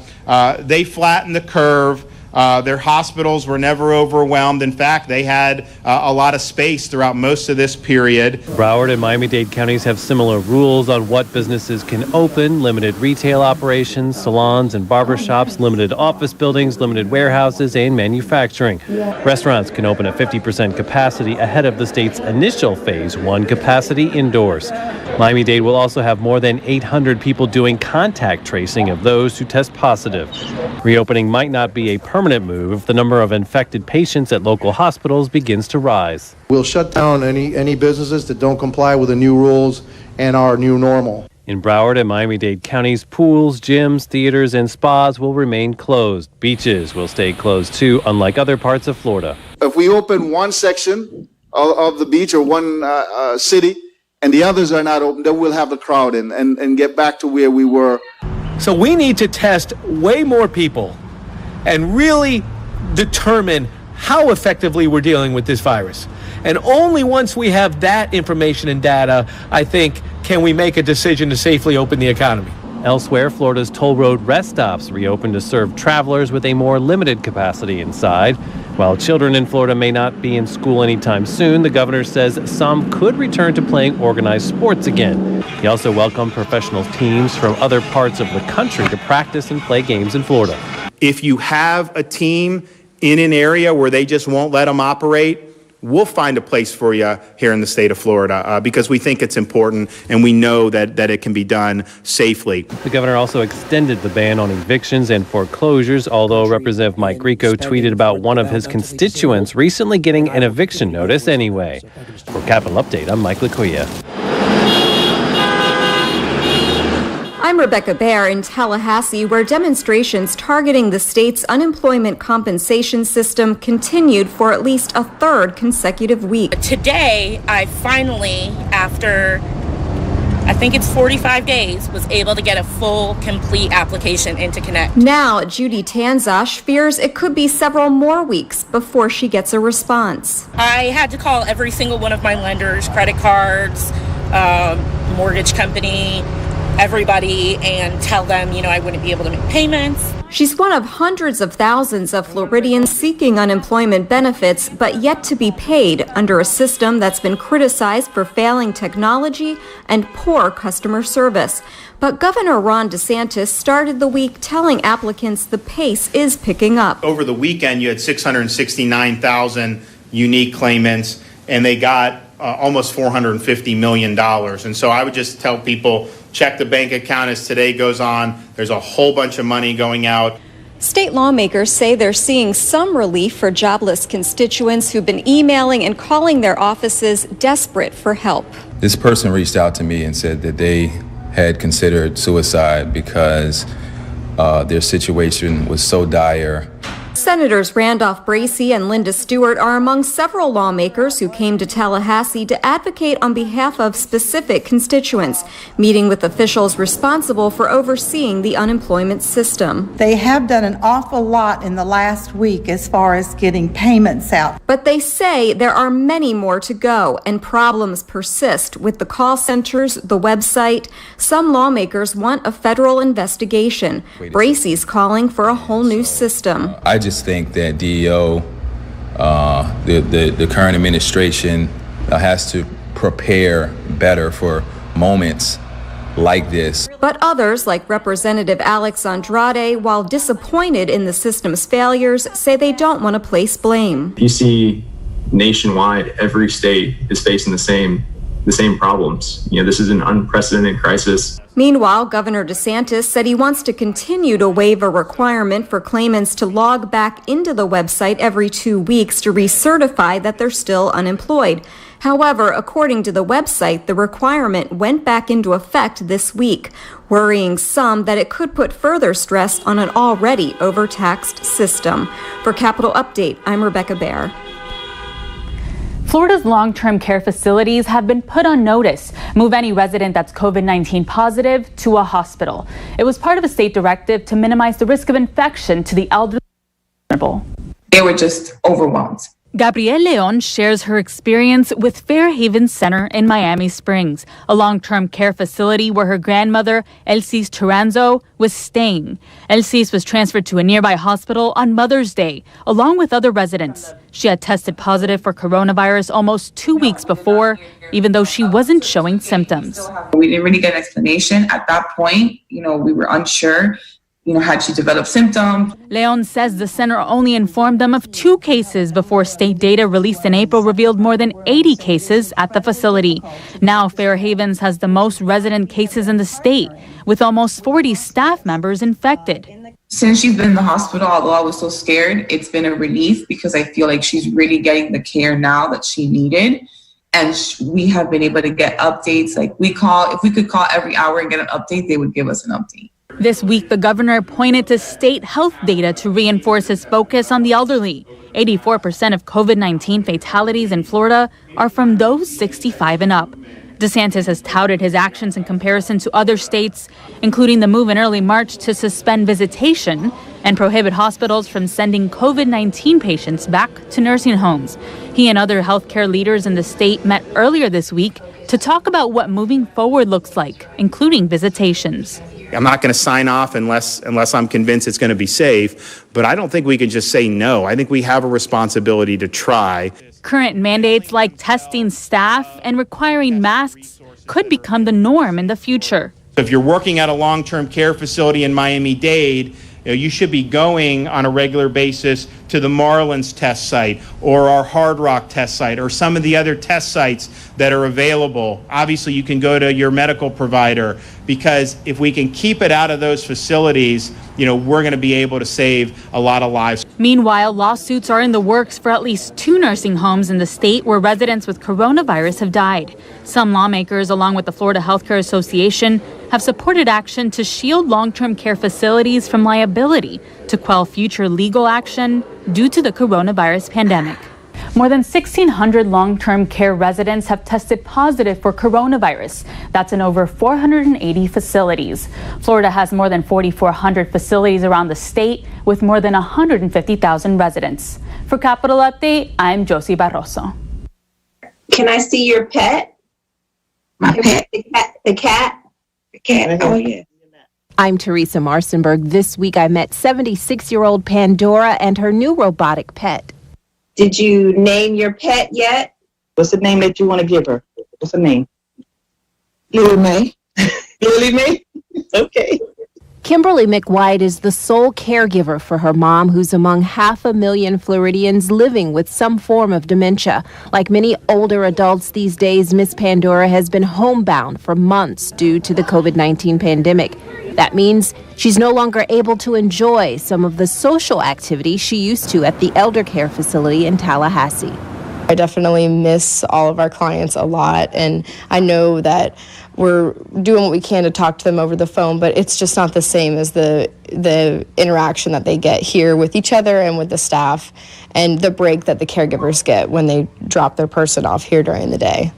they flattened the curve. Their hospitals were never overwhelmed. In fact, they had a lot of space throughout most of this period. Broward and Miami-Dade counties have similar rules on what businesses can open: limited retail operations, salons and barbershops, limited office buildings, limited warehouses, and manufacturing. Restaurants can open at 50% capacity ahead of the state's initial phase 1 capacity indoors. Miami-Dade will also have more than 800 people doing contact tracing of those who test positive. Reopening might not be a permanent move if the number of infected patients at local hospitals begins to rise. We'll shut down any businesses that don't comply with the new rules and our new normal. In Broward and Miami-Dade counties, pools, gyms, theaters, and spas will remain closed. Beaches will stay closed too, unlike other parts of Florida. If we open one section of the beach or one city and the others are not open, then we'll have the crowd in and get back to where we were. So we need to test way more people and really determine how effectively we're dealing with this virus. And only once we have that information and data, I think, can we make a decision to safely open the economy. Elsewhere, Florida's toll road rest stops reopened to serve travelers with a more limited capacity inside. While children in Florida may not be in school anytime soon, the governor says some could return to playing organized sports again. He also welcomed professional teams from other parts of the country to practice and play games in Florida. If you have a team in an area where they just won't let them operate, we'll find a place for you here in the state of Florida because we think it's important and we know that it can be done safely. The governor also extended the ban on evictions and foreclosures, although Representative Mike Grieco tweeted about one of his constituents recently getting an eviction notice anyway. For Capital Update, I'm Mike Laquia. I'm Rebecca Baer in Tallahassee, where demonstrations targeting the state's unemployment compensation system continued for at least a third consecutive week. Today, I finally, after I think it's 45 days, was able to get a full, complete application into Connect. Now, Judy Tanzash fears it could be several more weeks before she gets a response. I had to call every single one of my lenders, credit cards, mortgage company, everybody, and tell them, I wouldn't be able to make payments. She's one of hundreds of thousands of Floridians seeking unemployment benefits, but yet to be paid under a system that's been criticized for failing technology and poor customer service. But Governor Ron DeSantis started the week telling applicants the pace is picking up. Over the weekend, you had 669,000 unique claimants, and they got almost $450 million. And so I would just tell people, check the bank account as today goes on. There's a whole bunch of money going out. State lawmakers say they're seeing some relief for jobless constituents who've been emailing and calling their offices desperate for help. This person reached out to me and said that they had considered suicide because their situation was so dire. Senators Randolph Bracey and Linda Stewart are among several lawmakers who came to Tallahassee to advocate on behalf of specific constituents, meeting with officials responsible for overseeing the unemployment system. They have done an awful lot in the last week as far as getting payments out. But they say there are many more to go, and problems persist with the call centers, the website. Some lawmakers want a federal investigation. Bracey's calling for a whole new system. I just think that DEO, the current administration, has to prepare better for moments like this. But others, like Representative Alex Andrade, while disappointed in the system's failures, say they don't want to place blame. You see nationwide, every state is facing the same problems. This is an unprecedented crisis. Meanwhile, Governor DeSantis said he wants to continue to waive a requirement for claimants to log back into the website every 2 weeks to recertify that they're still unemployed. However, according to the website, the requirement went back into effect this week, worrying some that it could put further stress on an already overtaxed system. For Capital Update, I'm Rebecca Baer. Florida's long-term care facilities have been put on notice. Move any resident that's COVID-19 positive to a hospital. It was part of a state directive to minimize the risk of infection to the elderly. They were just overwhelmed. Gabrielle Leon shares her experience with Fairhaven Center in Miami Springs, a long-term care facility where her grandmother, Elsie Taranzo, was staying. Elsie was transferred to a nearby hospital on Mother's Day, along with other residents. She had tested positive for coronavirus almost 2 weeks before, even though she wasn't showing symptoms. We didn't really get an explanation. At that point, we were unsure. Had she developed symptoms? Leon says the center only informed them of 2 cases before state data released in April revealed more than 80 cases at the facility. Now, Fairhavens has the most resident cases in the state, with almost 40 staff members infected. Since she's been in the hospital, although I was so scared, it's been a relief because I feel like she's really getting the care now that she needed. And we have been able to get updates. Like if we could call every hour and get an update, they would give us an update. This week, the governor pointed to state health data to reinforce his focus on the elderly. 84% of COVID-19 fatalities in Florida are from those 65 and up. DeSantis has touted his actions in comparison to other states, including the move in early March to suspend visitation and prohibit hospitals from sending COVID-19 patients back to nursing homes. He and other healthcare leaders in the state met earlier this week to talk about what moving forward looks like, including visitations. I'm not going to sign off unless I'm convinced it's going to be safe, but I don't think we can just say no. I think we have a responsibility to try. Current mandates like testing staff and requiring masks could become the norm in the future. If you're working at a long-term care facility in Miami-Dade, you should be going on a regular basis to the Marlins test site or our Hard Rock test site or some of the other test sites that are available. Obviously, you can go to your medical provider, because if we can keep it out of those facilities, we're going to be able to save a lot of lives. Meanwhile, lawsuits are in the works for at least 2 nursing homes in the state where residents with coronavirus have died. Some lawmakers, along with the Florida Healthcare Association, have supported action to shield long-term care facilities from liability to quell future legal action due to the coronavirus pandemic. More than 1,600 long-term care residents have tested positive for coronavirus. That's in over 480 facilities. Florida has more than 4,400 facilities around the state with more than 150,000 residents. For Capital Update, I'm Josie Barroso. Can I see your pet? My pet? The cat? The cat, oh yeah. I'm Teresa Marcinberg. This week I met 76-year-old Pandora and her new robotic pet. Did you name your pet yet? What's the name that you want to give her? What's the name? Lily Mae. Lily Mae? Okay. Kimberly McWhite is the sole caregiver for her mom, who's among 500,000 Floridians living with some form of dementia. Like many older adults these days, Miss Pandora has been homebound for months due to the COVID-19 pandemic. That means she's no longer able to enjoy some of the social activities she used to at the elder care facility in Tallahassee. I definitely miss all of our clients a lot, and I know that we're doing what we can to talk to them over the phone, but it's just not the same as the interaction that they get here with each other and with the staff, and the break that the caregivers get when they drop their person off here during the day.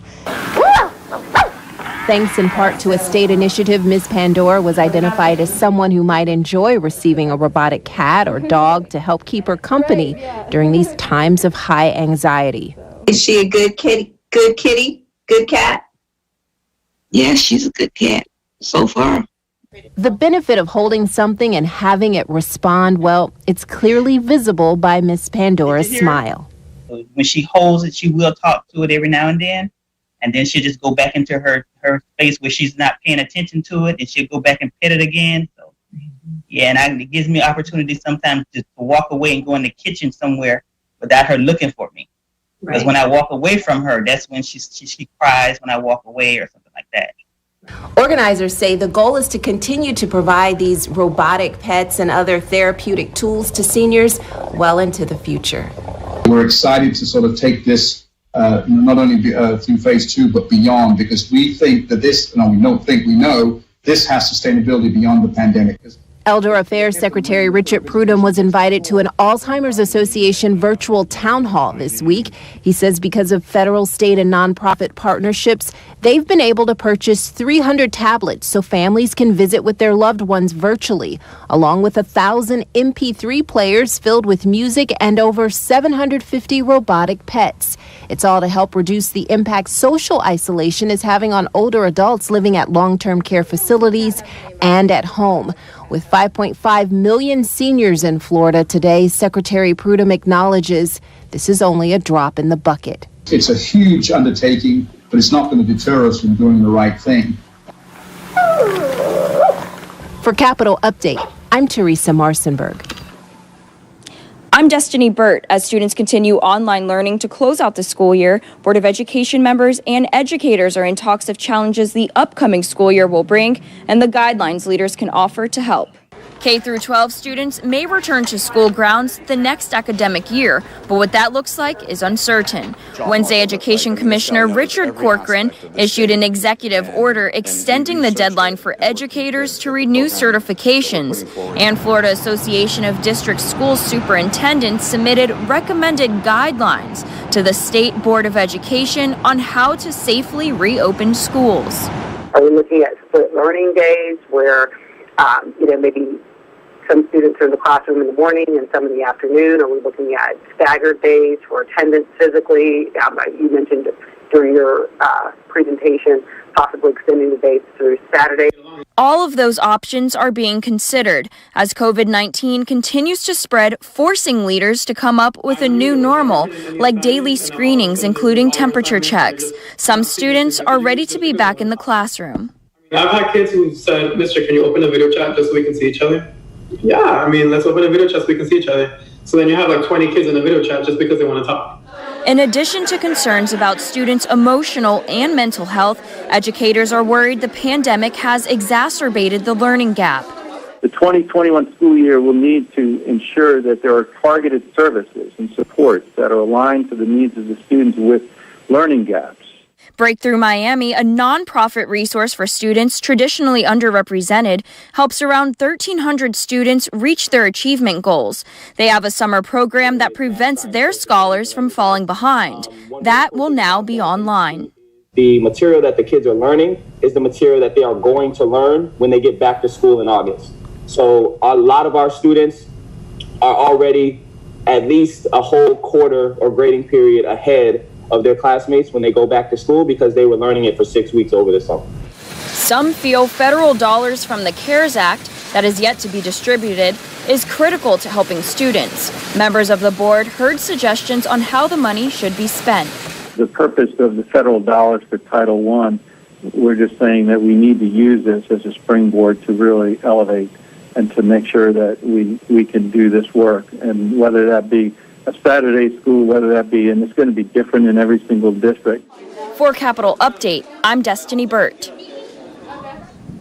Thanks in part to a state initiative, Ms. Pandora was identified as someone who might enjoy receiving a robotic cat or dog to help keep her company during these times of high anxiety. Is she a good kitty? Good kitty? Good cat? Yeah, she's a good cat so far. The benefit of holding something and having it respond, well, it's clearly visible by Ms. Pandora's smile. When she holds it, she will talk to it every now and then she'll just go back into her space where she's not paying attention to it, and she'll go back and pet it again. So, yeah, and it gives me opportunity sometimes just to walk away and go in the kitchen somewhere without her looking for me. Because when I walk away from her, that's when she cries when I walk away or something like that. Organizers say the goal is to continue to provide these robotic pets and other therapeutic tools to seniors well into the future. We're excited to sort of take this not only through phase 2, but beyond, because we think that this, no, we don't think, we know this has sustainability beyond the pandemic. Elder Affairs Secretary Richard Prudhomme was invited to an Alzheimer's Association virtual town hall this week. He says because of federal, state, and nonprofit partnerships, they've been able to purchase 300 tablets so families can visit with their loved ones virtually, along with 1,000 MP3 players filled with music and over 750 robotic pets. It's all to help reduce the impact social isolation is having on older adults living at long-term care facilities and at home. With 5.5 million seniors in Florida today, Secretary Prudhomme acknowledges this is only a drop in the bucket. It's a huge undertaking, but it's not going to deter us from doing the right thing. For Capital Update, I'm Teresa Marcinberg. I'm Destiny Burt. As students continue online learning to close out the school year, Board of Education members and educators are in talks of challenges the upcoming school year will bring and the guidelines leaders can offer to help. K through 12 students may return to school grounds the next academic year, but what that looks like is uncertain. Wednesday, Education Commissioner Richard Corcoran issued an executive order extending the deadline for educators to renew certifications, and Florida Association of District School Superintendents submitted recommended guidelines to the State Board of Education on how to safely reopen schools. Are we looking at split learning days where, maybe some students are in the classroom in the morning and some in the afternoon? Are we looking at staggered days for attendance physically? You mentioned during your presentation possibly extending the days through Saturday. All of those options are being considered as COVID-19 continues to spread, forcing leaders to come up with a new normal, like daily screenings, including temperature checks. Some students are ready to be back in the classroom. I've had kids who said, "Mister, can you open a video chat just so we can see each other?" Yeah, let's open a video chat so we can see each other. So then you have like 20 kids in a video chat just because they want to talk. In addition to concerns about students' emotional and mental health, educators are worried the pandemic has exacerbated the learning gap. The 2021 school year will need to ensure that there are targeted services and supports that are aligned to the needs of the students with learning gaps. Breakthrough Miami, a nonprofit resource for students traditionally underrepresented, helps around 1,300 students reach their achievement goals. They have a summer program that prevents their scholars from falling behind. That will now be online. The material that the kids are learning is the material that they are going to learn when they get back to school in August. So a lot of our students are already at least a whole quarter or grading period ahead of their classmates when they go back to school because they were learning it for 6 weeks over the summer. Some feel federal dollars from the CARES Act that is yet to be distributed is critical to helping students. Members of the board heard suggestions on how the money should be spent. The purpose of the federal dollars for Title I, we're just saying that we need to use this as a springboard to really elevate and to make sure that we can do this work. And whether that be a Saturday school, whether that be, and it's going to be different in every single district. For Capital Update, I'm Destiny Burt.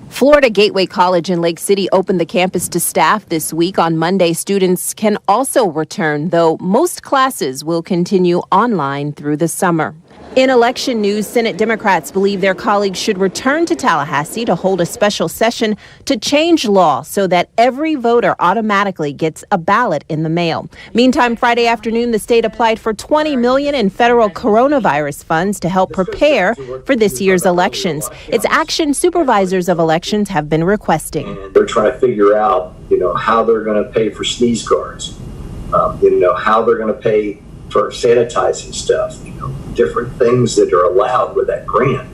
Florida Gateway College in Lake City opened the campus to staff this week. On Monday, students can also return, though most classes will continue online through the summer. In election news, Senate Democrats believe their colleagues should return to Tallahassee to hold a special session to change law so that every voter automatically gets a ballot in the mail. Meantime, Friday afternoon, the state applied for $20 million in federal coronavirus funds to help prepare for this year's elections. It's action supervisors of elections have been requesting. They're trying to figure out, how they're going to pay for sneeze guards, how they're going to pay for sanitizing stuff, different things that are allowed with that grant.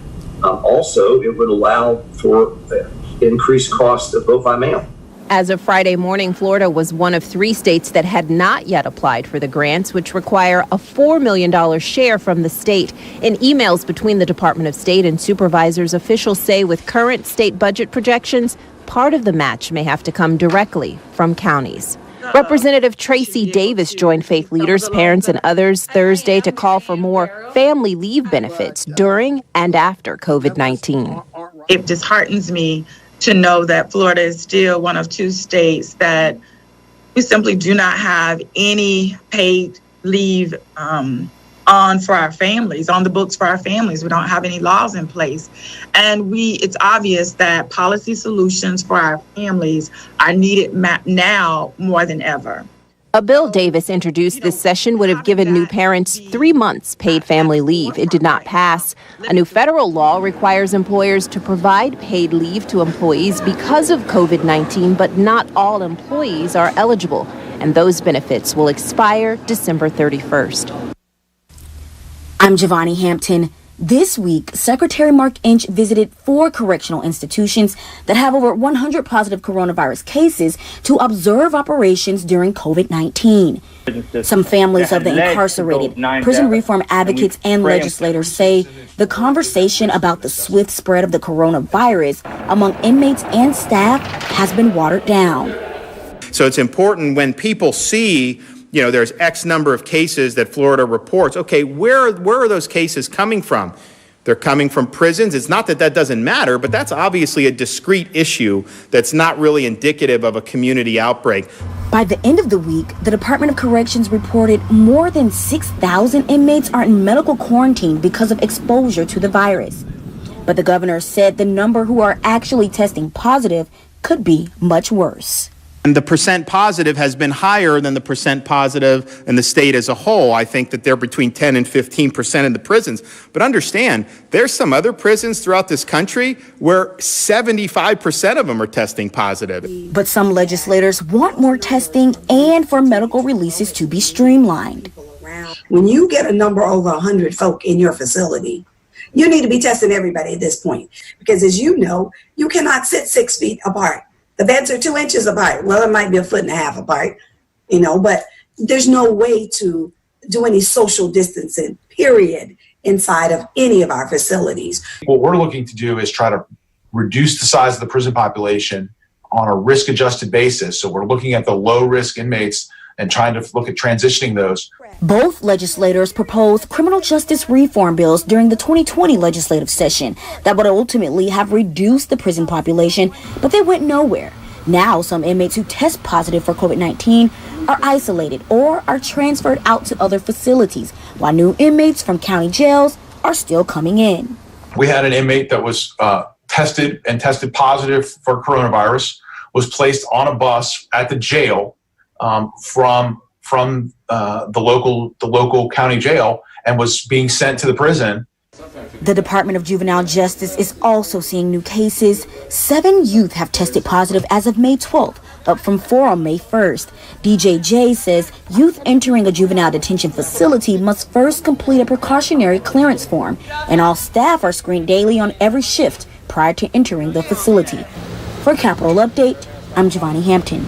Also, it would allow for increased cost of vote by mail. As of Friday morning, Florida was one of 3 states that had not yet applied for the grants, which require a $4 million share from the state. In emails between the Department of State and supervisors, officials say with current state budget projections, part of the match may have to come directly from counties. Representative Tracy Davis joined faith leaders, parents, and others Thursday to call for more family leave benefits during and after COVID-19. It disheartens me to know that Florida is still one of 2 states that we simply do not have any paid leave on for our families, on the books for our families. We don't have any laws in place. And it's obvious that policy solutions for our families are needed now more than ever. A bill Davis introduced this session would have given new parents 3 months paid family leave. It did not pass. A new federal law requires employers to provide paid leave to employees because of COVID-19, but not all employees are eligible. And those benefits will expire December 31st. I'm Giovanni Hampton. This week, Secretary Mark Inch visited 4 correctional institutions that have over 100 positive coronavirus cases to observe operations during COVID-19. Some families of the incarcerated, prison reform advocates, and legislators say the conversation about the swift spread of the coronavirus among inmates and staff has been watered down. So it's important when people see there's X number of cases that Florida reports. Okay, where are those cases coming from? They're coming from prisons. It's not that doesn't matter, but that's obviously a discrete issue that's not really indicative of a community outbreak. By the end of the week, the Department of Corrections reported more than 6,000 inmates are in medical quarantine because of exposure to the virus. But the governor said the number who are actually testing positive could be much worse. And the percent positive has been higher than the percent positive in the state as a whole. I think that they're between 10 and 15% in the prisons. But understand, there's some other prisons throughout this country where 75% of them are testing positive. But some legislators want more testing and for medical releases to be streamlined. When you get a number over 100 folk in your facility, you need to be testing everybody at this point. Because as you know, you cannot sit 6 feet apart. The beds are 2 inches apart. Well, it might be 1.5 feet apart, but there's no way to do any social distancing, period, inside of any of our facilities. What we're looking to do is try to reduce the size of the prison population on a risk-adjusted basis. So we're looking at the low-risk inmates and trying to look at transitioning those. Both legislators proposed criminal justice reform bills during the 2020 legislative session that would ultimately have reduced the prison population, but they went nowhere. Now, some inmates who test positive for COVID-19 are isolated or are transferred out to other facilities, while new inmates from county jails are still coming in. We had an inmate that was tested positive for coronavirus, was placed on a bus at the jail from the local county jail and was being sent to the prison. The Department of Juvenile Justice is also seeing new cases. 7 youth have tested positive as of May 12th, up from 4 on May 1st. DJJ says youth entering a juvenile detention facility must first complete a precautionary clearance form, and all staff are screened daily on every shift prior to entering the facility. For Capitol Update, I'm Giovanni Hampton.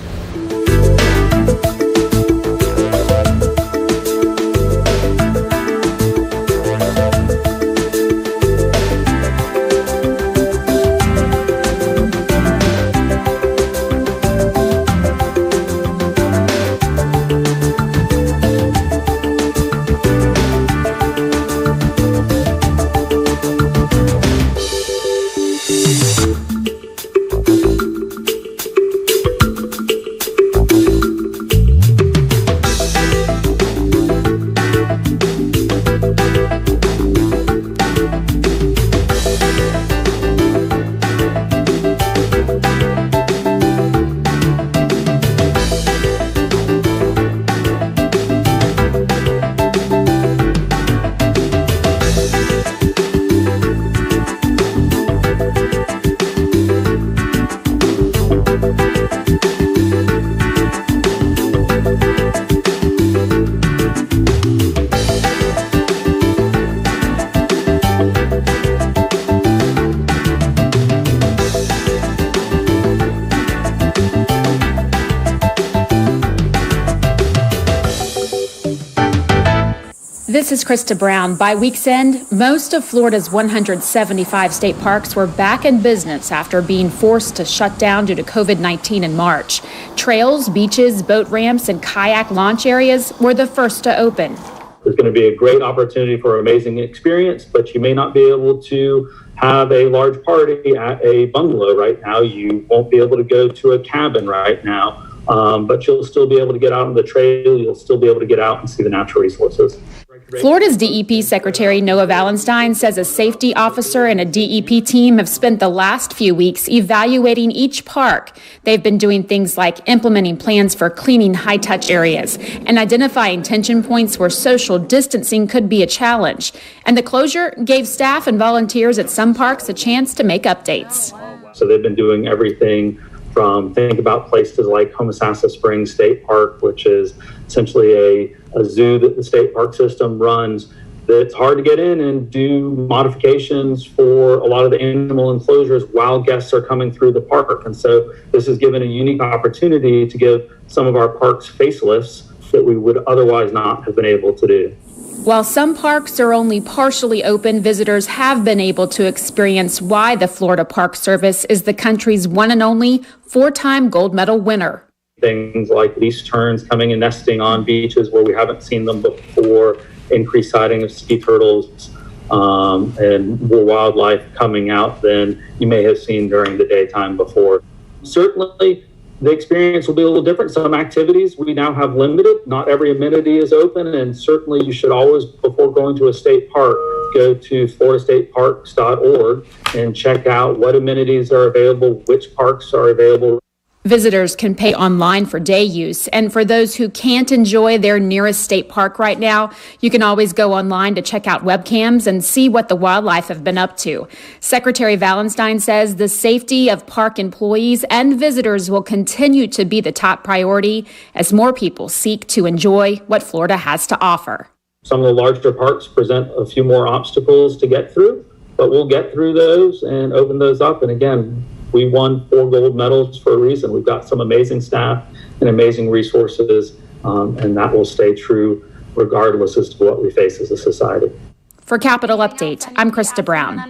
This is Krista Brown. By week's end, most of Florida's 175 state parks were back in business after being forced to shut down due to COVID-19 in March. Trails, beaches, boat ramps, and kayak launch areas were the first to open. There's going to be a great opportunity for an amazing experience, but you may not be able to have a large party at a bungalow right now. You won't be able to go to a cabin right now, but you'll still be able to get out on the trail. You'll still be able to get out and see the natural resources. Florida's DEP Secretary Noah Valenstein says a safety officer and a DEP team have spent the last few weeks evaluating each park. They've been doing things like implementing plans for cleaning high-touch areas and identifying tension points where social distancing could be a challenge. And the closure gave staff and volunteers at some parks a chance to make updates. So they've been doing everything from think about places like Homosassa Springs State Park, which is essentially a zoo that the state park system runs. It's hard to get in and do modifications for a lot of the animal enclosures while guests are coming through the park. And so this has given a unique opportunity to give some of our parks facelifts that we would otherwise not have been able to do. While some parks are only partially open, visitors have been able to experience why the Florida Park Service is the country's one and only 4-time gold medal winner. Things like least terns coming and nesting on beaches where we haven't seen them before, increased sighting of sea turtles, and more wildlife coming out than you may have seen during the daytime before. Certainly, the experience will be a little different. Some activities we now have limited. Not every amenity is open, and certainly you should always, before going to a state park, go to floridastateparks.org and check out what amenities are available, which parks are available. Visitors can pay online for day use, and for those who can't enjoy their nearest state park right now, you can always go online to check out webcams and see what the wildlife have been up to. Secretary Valenstein says the safety of park employees and visitors will continue to be the top priority as more people seek to enjoy what Florida has to offer. Some of the larger parks present a few more obstacles to get through, but we'll get through those and open those up. And again, we won 4 gold medals for a reason. We've got some amazing staff and amazing resources, and that will stay true regardless as to what we face as a society. For Capitol Update, I'm Krista Brown.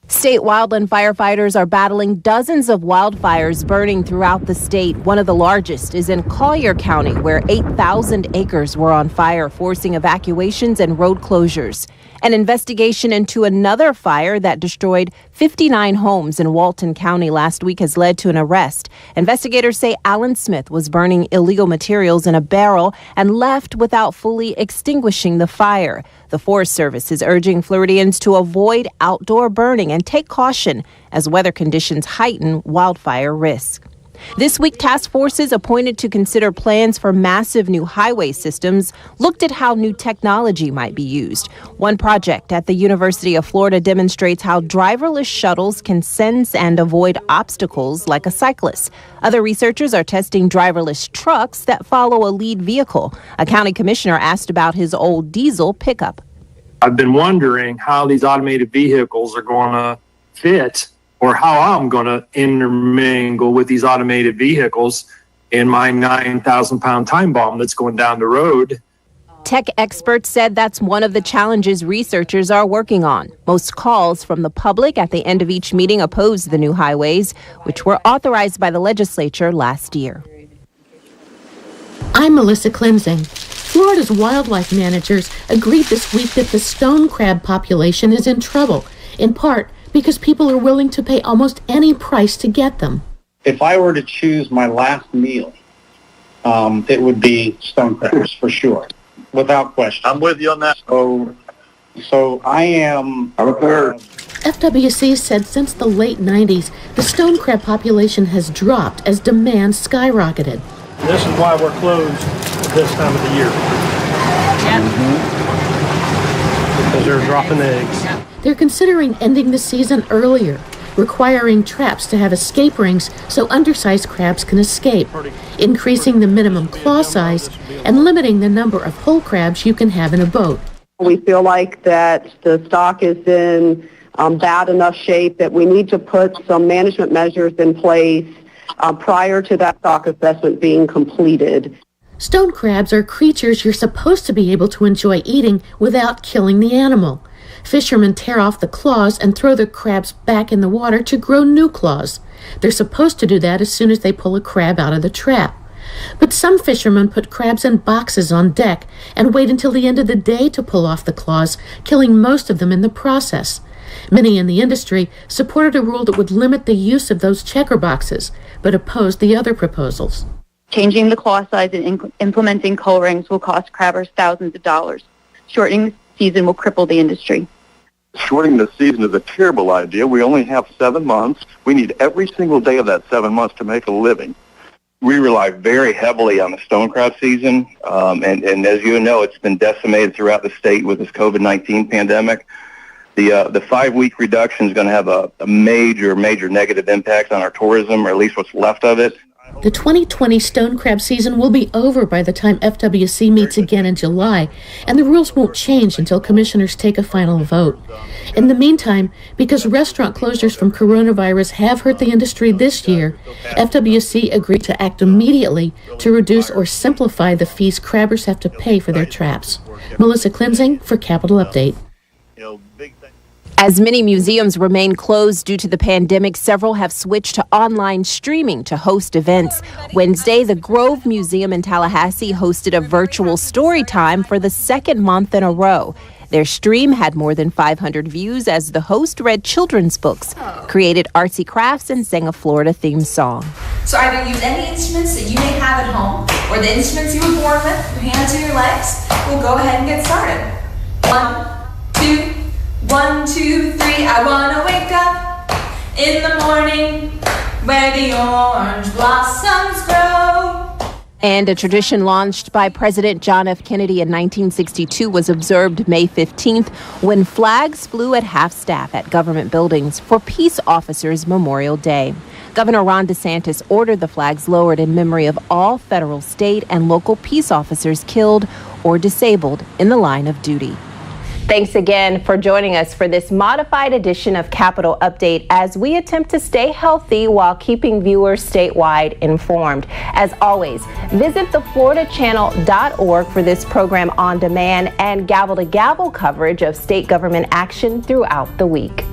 State wildland firefighters are battling dozens of wildfires burning throughout the state. One of the largest is in Collier County, where 8,000 acres were on fire, forcing evacuations and road closures. An investigation into another fire that destroyed 59 homes in Walton County last week has led to an arrest. Investigators say Alan Smith was burning illegal materials in a barrel and left without fully extinguishing the fire. The Forest Service is urging Floridians to avoid outdoor burning and take caution as weather conditions heighten wildfire risk. This week, task forces appointed to consider plans for massive new highway systems looked at how new technology might be used. One project at the University of Florida demonstrates how driverless shuttles can sense and avoid obstacles like a cyclist. Other researchers are testing driverless trucks that follow a lead vehicle. A county commissioner asked about his old diesel pickup. I've been wondering how these automated vehicles are going to fit, or how I'm going to intermingle with these automated vehicles in my 9,000-pound time bomb that's going down the road. Tech experts said that's one of the challenges researchers are working on. Most calls from the public at the end of each meeting oppose the new highways, which were authorized by the legislature last year. I'm Melissa Clemsing. Florida's wildlife managers agreed this week that the stone crab population is in trouble, in part because people are willing to pay almost any price to get them. If I were to choose my last meal, it would be stone crabs for sure, without question. I'm with you on that. So I'm a third. FWC said since the late 90s, the stone crab population has dropped as demand skyrocketed. This is why we're closed at this time of the year. Because they're dropping eggs. They're considering ending the season earlier, requiring traps to have escape rings so undersized crabs can escape, increasing the minimum claw size, and limiting the number of whole crabs you can have in a boat. We feel like that the stock is in bad enough shape that we need to put some management measures in place prior to that stock assessment being completed. Stone crabs are creatures you're supposed to be able to enjoy eating without killing the animal. Fishermen tear off the claws and throw the crabs back in the water to grow new claws. They're supposed to do that as soon as they pull a crab out of the trap. But some fishermen put crabs in boxes on deck and wait until the end of the day to pull off the claws, killing most of them in the process. Many in the industry supported a rule that would limit the use of those checker boxes, but opposed the other proposals. Changing the claw size and implementing cull rings will cost crabbers thousands of dollars. Shortening the season will cripple the industry. Shortening the season is a terrible idea. We only have 7 months. We need every single day of that 7 months to make a living. We rely very heavily on the stone crab season, and as you know, it's been decimated throughout the state with this COVID-19 pandemic. The 5-week reduction is going to have a major negative impact on our tourism, or at least what's left of it. The 2020 stone crab season will be over by the time FWC meets again in July, and the rules won't change until commissioners take a final vote. In the meantime, because restaurant closures from coronavirus have hurt the industry this year, FWC agreed to act immediately to reduce or simplify the fees crabbers have to pay for their traps. Melissa Cleansing for Capital Update. As many museums remain closed due to the pandemic, several have switched to online streaming to host events. Wednesday, the Grove Museum in Tallahassee hosted a virtual story time for the second month in a row. Their stream had more than 500 views as the host read children's books, created artsy crafts, and sang a Florida-themed song. So either use any instruments that you may have at home or the instruments you were born with, your hands or your legs. We'll go ahead and get started. 1, 2, 1, 2, 3, I wanna wake up in the morning where the orange blossoms grow. And a tradition launched by President John F. Kennedy in 1962 was observed May 15th when flags flew at half-staff at government buildings for Peace Officers Memorial Day. Governor Ron DeSantis ordered the flags lowered in memory of all federal, state, and local peace officers killed or disabled in the line of duty. Thanks again for joining us for this modified edition of Capital Update as we attempt to stay healthy while keeping viewers statewide informed. As always, visit thefloridachannel.org for this program on demand and gavel-to-gavel coverage of state government action throughout the week.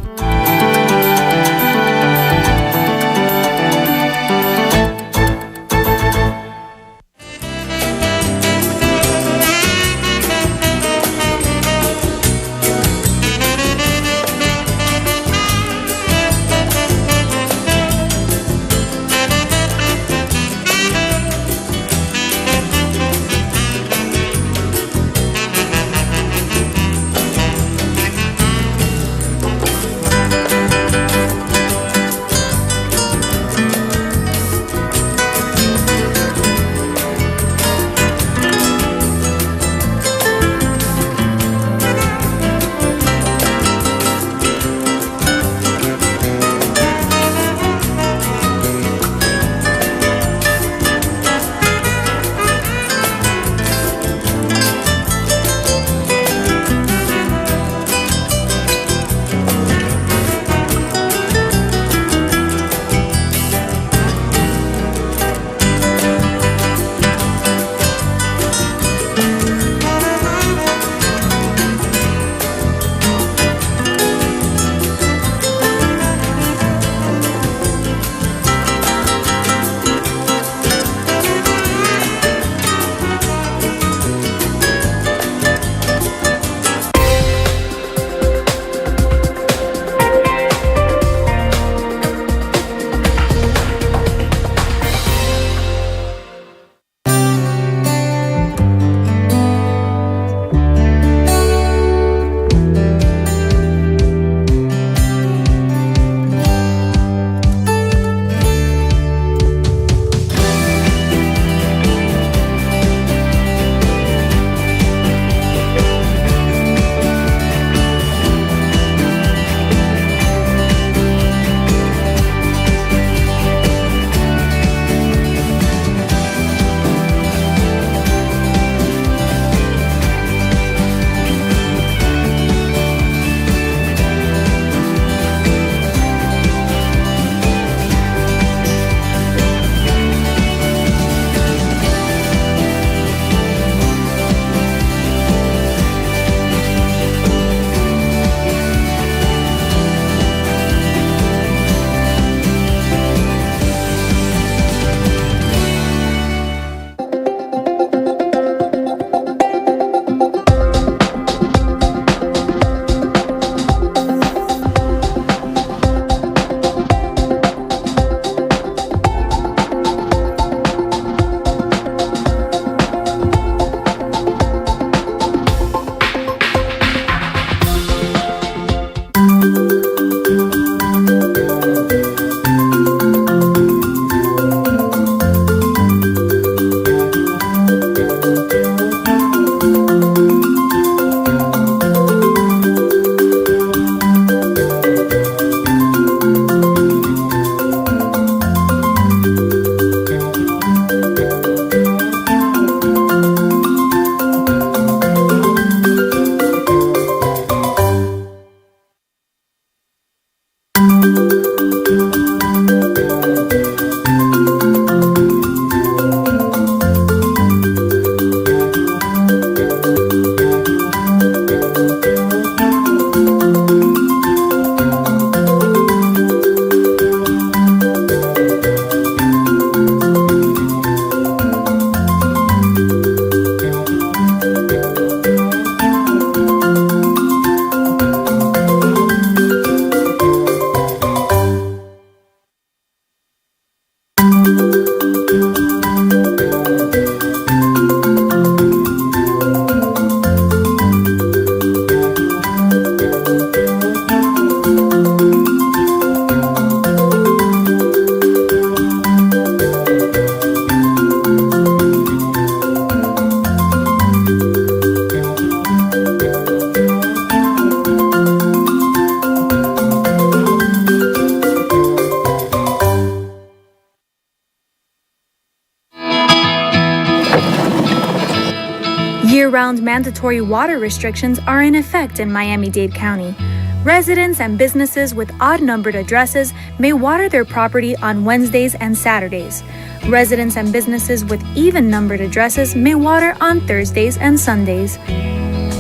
Year-round mandatory water restrictions are in effect in Miami-Dade County. Residents and businesses with odd-numbered addresses may water their property on Wednesdays and Saturdays. Residents and businesses with even-numbered addresses may water on Thursdays and Sundays.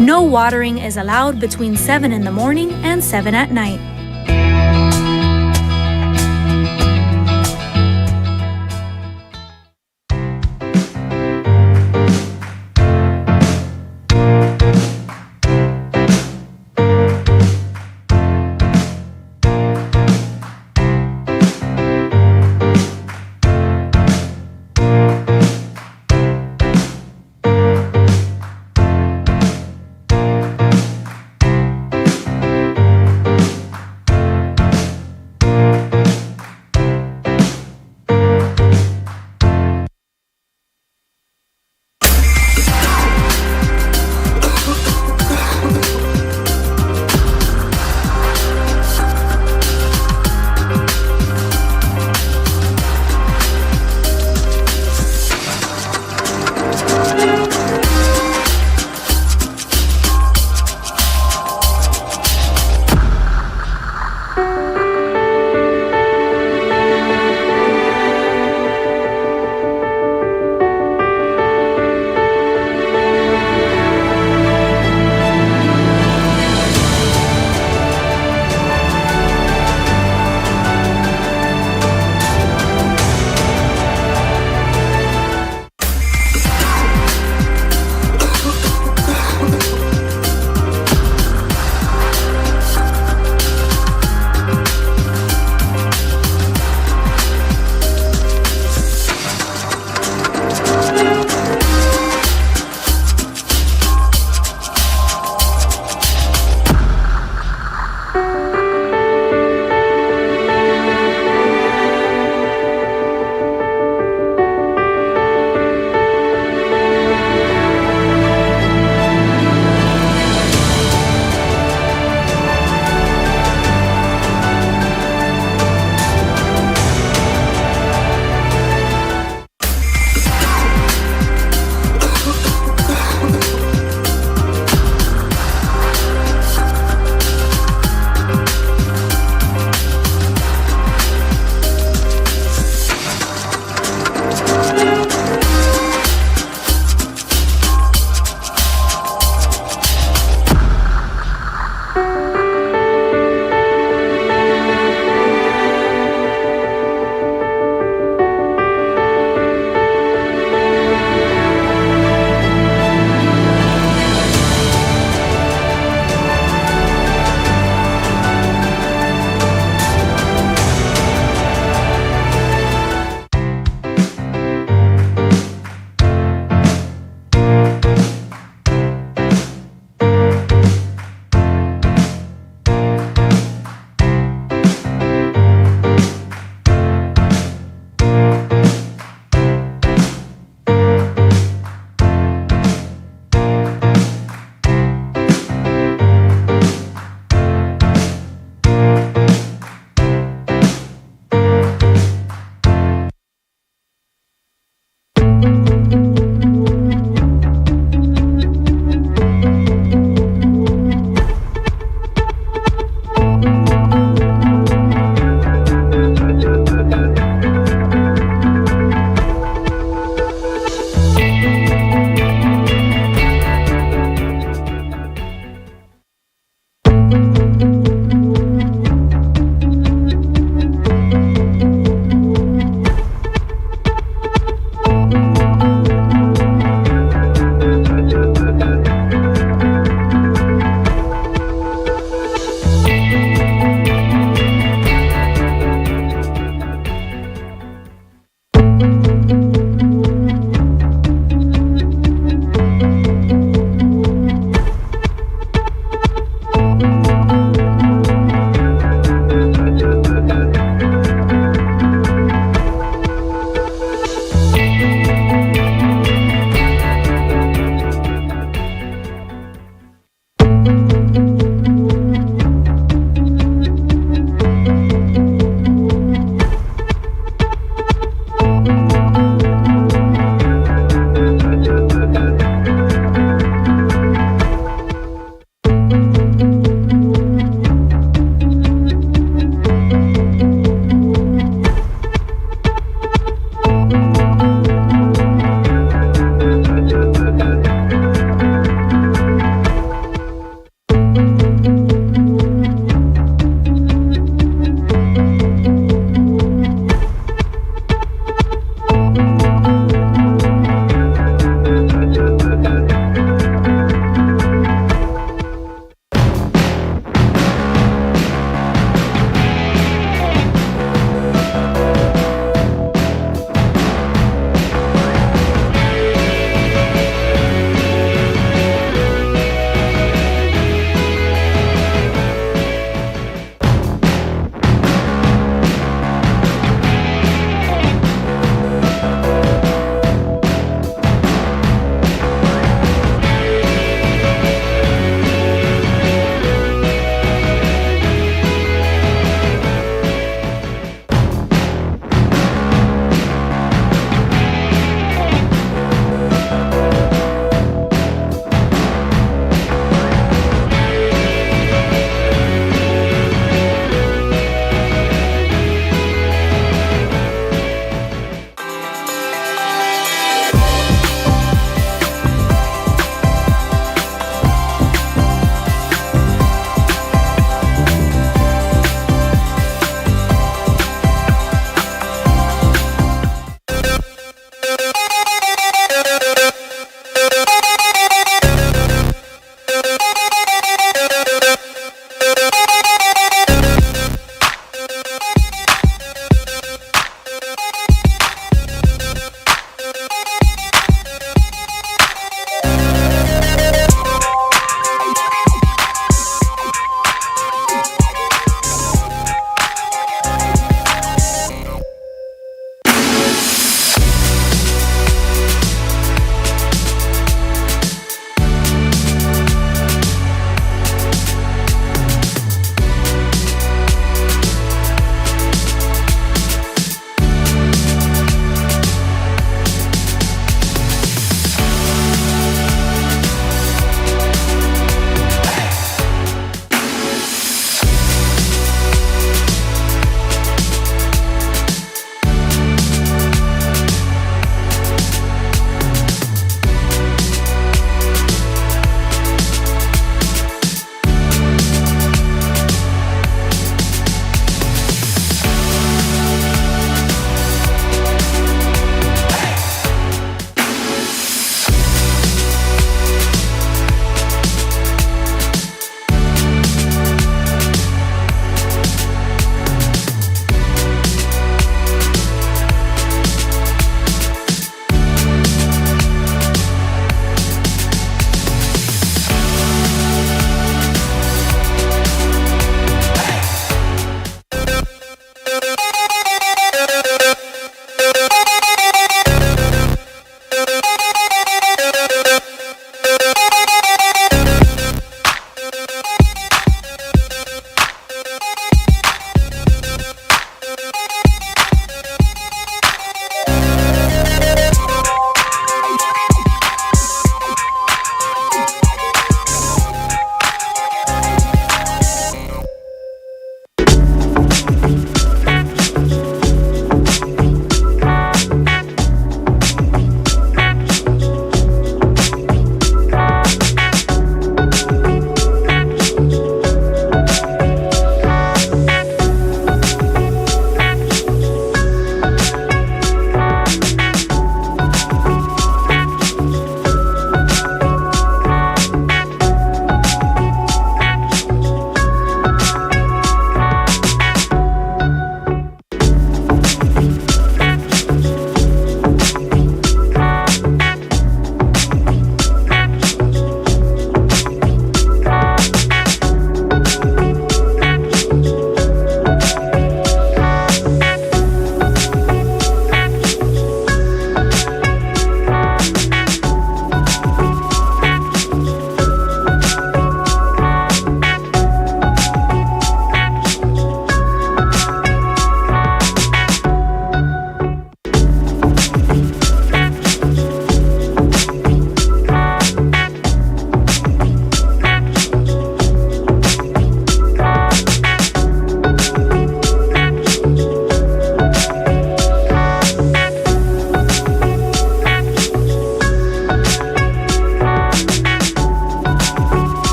No watering is allowed between 7 in the morning and 7 at night.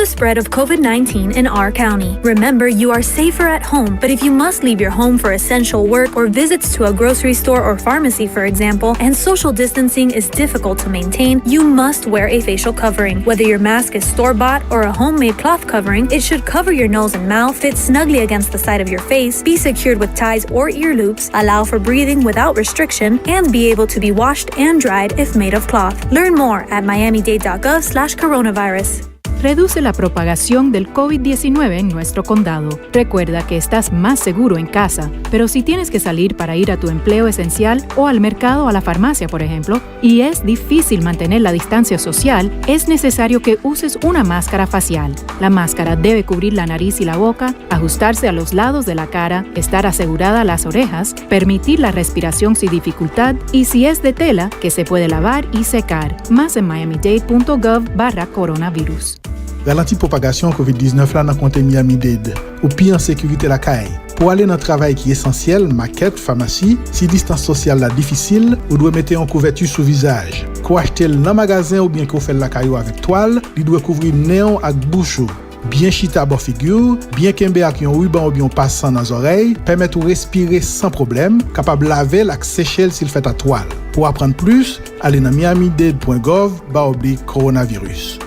the spread of COVID-19 in our county. Remember, you are safer at home, but if you must leave your home for essential work or visits to a grocery store or pharmacy, for example, and social distancing is difficult to maintain, you must wear a facial covering. Whether your mask is store-bought or a homemade cloth covering, it should cover your nose and mouth, fit snugly against the side of your face, be secured with ties or ear loops, allow for breathing without restriction, and be able to be washed and dried if made of cloth. Learn more at miamidade.gov/coronavirus. Reduce la propagación del COVID-19 en nuestro condado. Recuerda que estás más seguro en casa, pero si tienes que salir para ir a tu empleo esencial o al mercado o a la farmacia, por ejemplo, y es difícil mantener la distancia social, es necesario que uses una máscara facial. La máscara debe cubrir la nariz y la boca, ajustarse a los lados de la cara, estar asegurada a las orejas, permitir la respiración sin dificultad y si es de tela, que se puede lavar y secar. Más en miamidade.gov/coronavirus. Ralentir propagation COVID-19 là dans comté Miami-Dade. Ou pire en sécurité la caille. Pour aller dans le travail qui est essentiel, maquette, pharmacie, si distance sociale là difficile, ou doit mettre en couverture sous visage. Qu'on acheter dans le magasin ou bien qu'on fait la caillou avec toile, il doit couvrir néon avec bouche. Bien chita bon figure, bien kembe ak yon ruban ou bien passant dans les oreilles, permettre de respirer sans problème, capable laver avec sécher s'il fait à toile. Pour apprendre plus, allez dans miamidade.gov/coronavirus.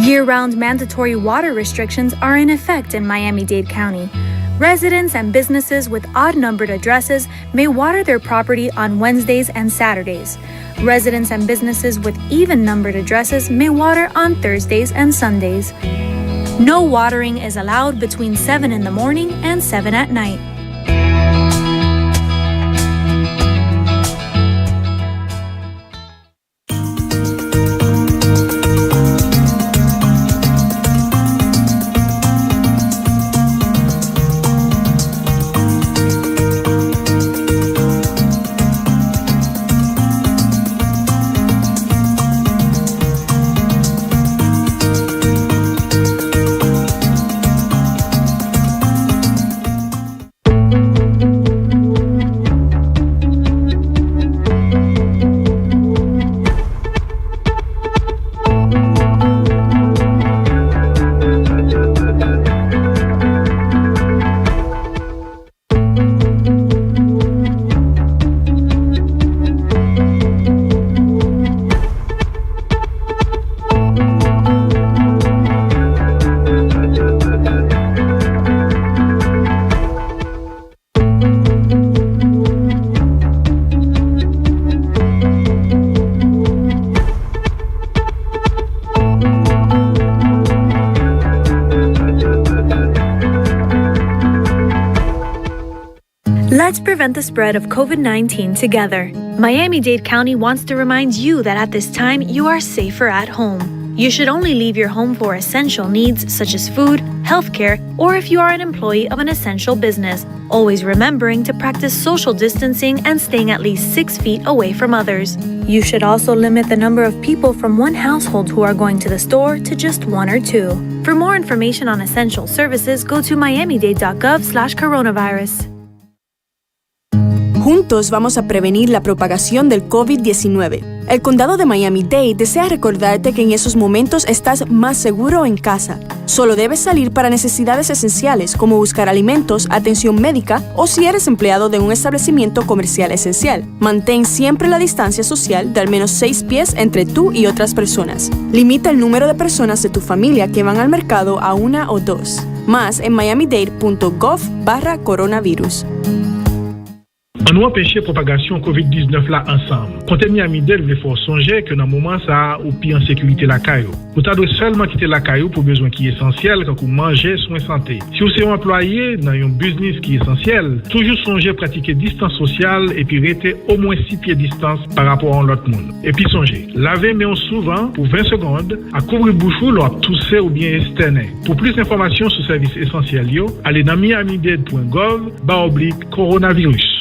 Year-round mandatory water restrictions are in effect in Miami-Dade County. Residents and businesses with odd-numbered addresses may water their property on Wednesdays and Saturdays. Residents and businesses with even-numbered addresses may water on Thursdays and Sundays. No watering is allowed between 7 in the morning and 7 at night. Let's prevent the spread of COVID-19 together. Miami-Dade County wants to remind you that at this time, you are safer at home. You should only leave your home for essential needs such as food, healthcare, or if you are an employee of an essential business, always remembering to practice social distancing and staying at least 6 feet away from others. You should also limit the number of people from one household who are going to the store to just 1 or 2. For more information on essential services, go to miamidade.gov/coronavirus. Juntos vamos a prevenir la propagación del COVID-19. El condado de Miami-Dade desea recordarte que en esos momentos estás más seguro en casa. Solo debes salir para necesidades esenciales como buscar alimentos, atención médica o si eres empleado de un establecimiento comercial esencial. Mantén siempre la distancia social de al menos 6 pies entre tú y otras personas. Limita el número de personas de tu familia que van al mercado a 1 o 2. Más en miamidade.gov/coronavirus. On nous empêcher propagation COVID-19 là ensemble. Côté Miami-Dade, il faut songer que dans le moment ça ou pire en sécurité la caillou. Vous devez seulement quitter la caillou pour besoin qui est essentiel quand vous mangez soins santé. Si vous êtes un employé dans un business qui est essentiel, toujours songer pratiquer distance sociale et puis rester au moins 6 pieds de distance par rapport à l'autre monde. Et puis songez, lavez mains souvent pour 20 secondes, à couvrir bouche ou lors tousser ou bien esterner. Pour plus d'informations sur services essentiels, allez dans miamidade.gov/coronavirus.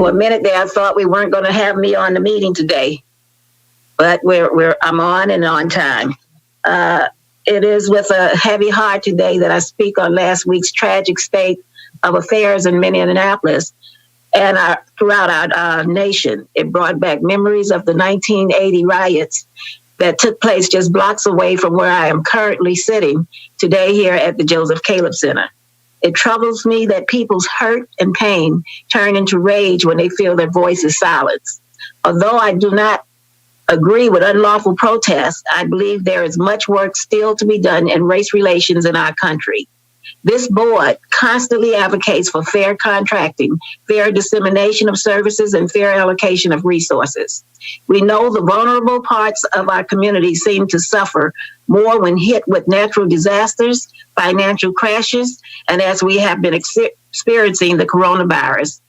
For a minute there, I thought we weren't going to have me on the meeting today, but I'm on and on time. It is with a heavy heart today that I speak on last week's tragic state of affairs in Minneapolis and throughout our nation. It brought back memories of the 1980 riots that took place just blocks away from where I am currently sitting today here at the Joseph Caleb Center. It troubles me that people's hurt and pain turn into rage when they feel their voice is silenced. Although I do not agree with unlawful protests, I believe there is much work still to be done in race relations in our country. This board constantly advocates for fair contracting, fair dissemination of services, and fair allocation of resources. We know the vulnerable parts of our community seem to suffer more when hit with natural disasters, financial crashes, and as we have been experiencing the coronavirus.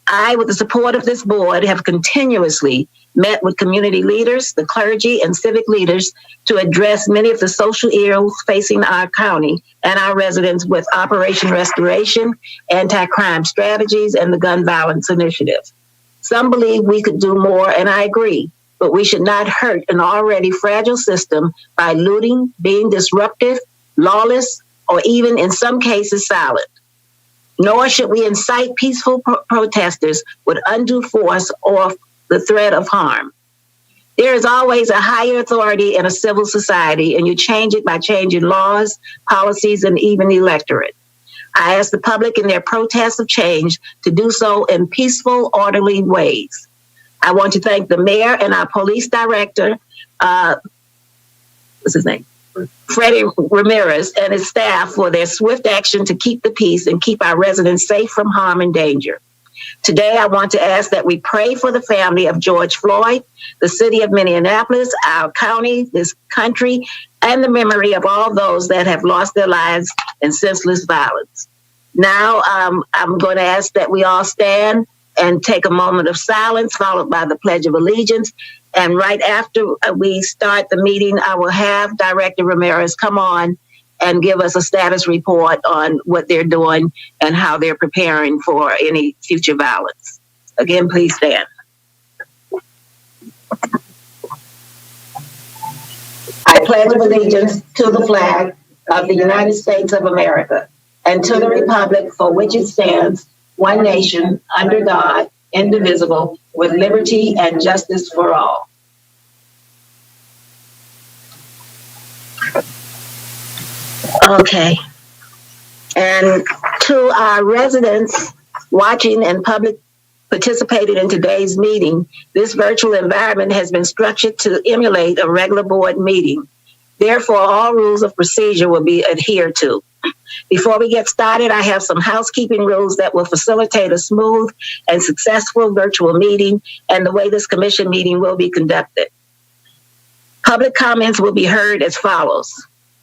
I, with the support of this board, have continuously met with community leaders, the clergy, and civic leaders to address many of the social ills facing our county and our residents with Operation Restoration, anti-crime strategies, and the Gun Violence Initiative. Some believe we could do more, and I agree, but we should not hurt an already fragile system by looting, being disruptive, lawless, or even in some cases silent. Nor should we incite peaceful protesters with undue force or the threat of harm. There is always a higher authority in a civil society, and you change it by changing laws, policies, and even the electorate. I ask the public in their protests of change to do so in peaceful, orderly ways. I want to thank the mayor and our police director, what's his name? Freddie Ramirez and his staff for their swift action to keep the peace and keep our residents safe from harm and danger. Today, I want to ask that we pray for the family of George Floyd, the city of Minneapolis, our county, this country, and the memory of all those that have lost their lives in senseless violence. Now, I'm going to ask that we all stand and take a moment of silence, followed by the Pledge of Allegiance. And right after we start the meeting, I will have Director Ramirez come on and give us a status report on what they're doing and how they're preparing for any future violence. Again, please stand. I pledge allegiance to the flag of the United States of America and to the republic for which it stands, one nation, under God, indivisible, with liberty and justice for all. Okay. And to our residents watching in public participated in today's meeting, this virtual environment has been structured to emulate a regular board meeting. Therefore, all rules of procedure will be adhered to. Before we get started, I have some housekeeping rules that will facilitate a smooth and successful virtual meeting and the way this commission meeting will be conducted. Public comments will be heard as follows.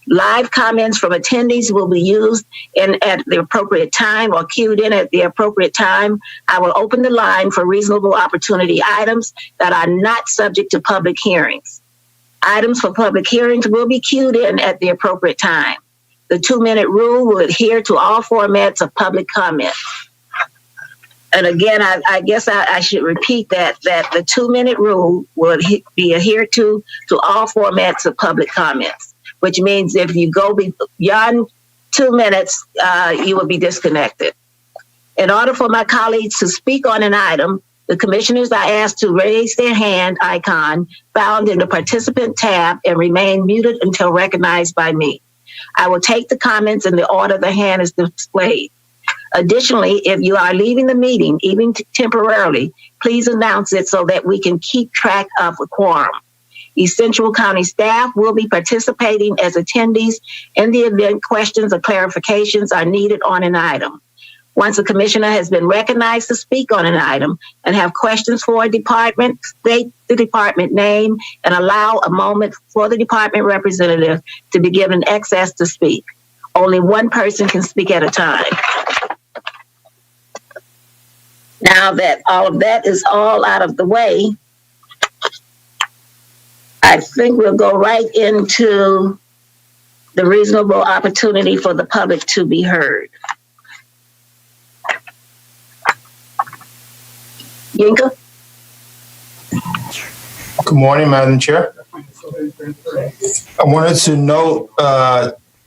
Live comments from attendees will be used at the appropriate time or queued in at the appropriate time. I will open the line for reasonable opportunity items that are not subject to public hearings. Items for public hearings will be queued in at the appropriate time. The 2-minute rule will adhere to all formats of public comment. And again, I guess I should repeat that the 2-minute rule will be adhered to all formats of public comments, which means if you go beyond 2 minutes, you will be disconnected. In order for my colleagues to speak on an item, the commissioners are asked to raise their hand icon found in the participant tab and remain muted until recognized by me. I will take the comments in the order the hand is displayed. Additionally, if you are leaving the meeting, even temporarily, please announce it so that we can keep track of the quorum. Essential County staff will be participating as attendees in the event questions or clarifications are needed on an item. Once a commissioner has been recognized to speak on an item and have questions for a department, state the department name and allow a moment for the department representative to be given access to speak. Only one person can speak at a time. Now that all of that is all out of the way, I think we'll go right into the reasonable opportunity for the public to be heard. Yinka? Good morning, Madam Chair. I wanted to note,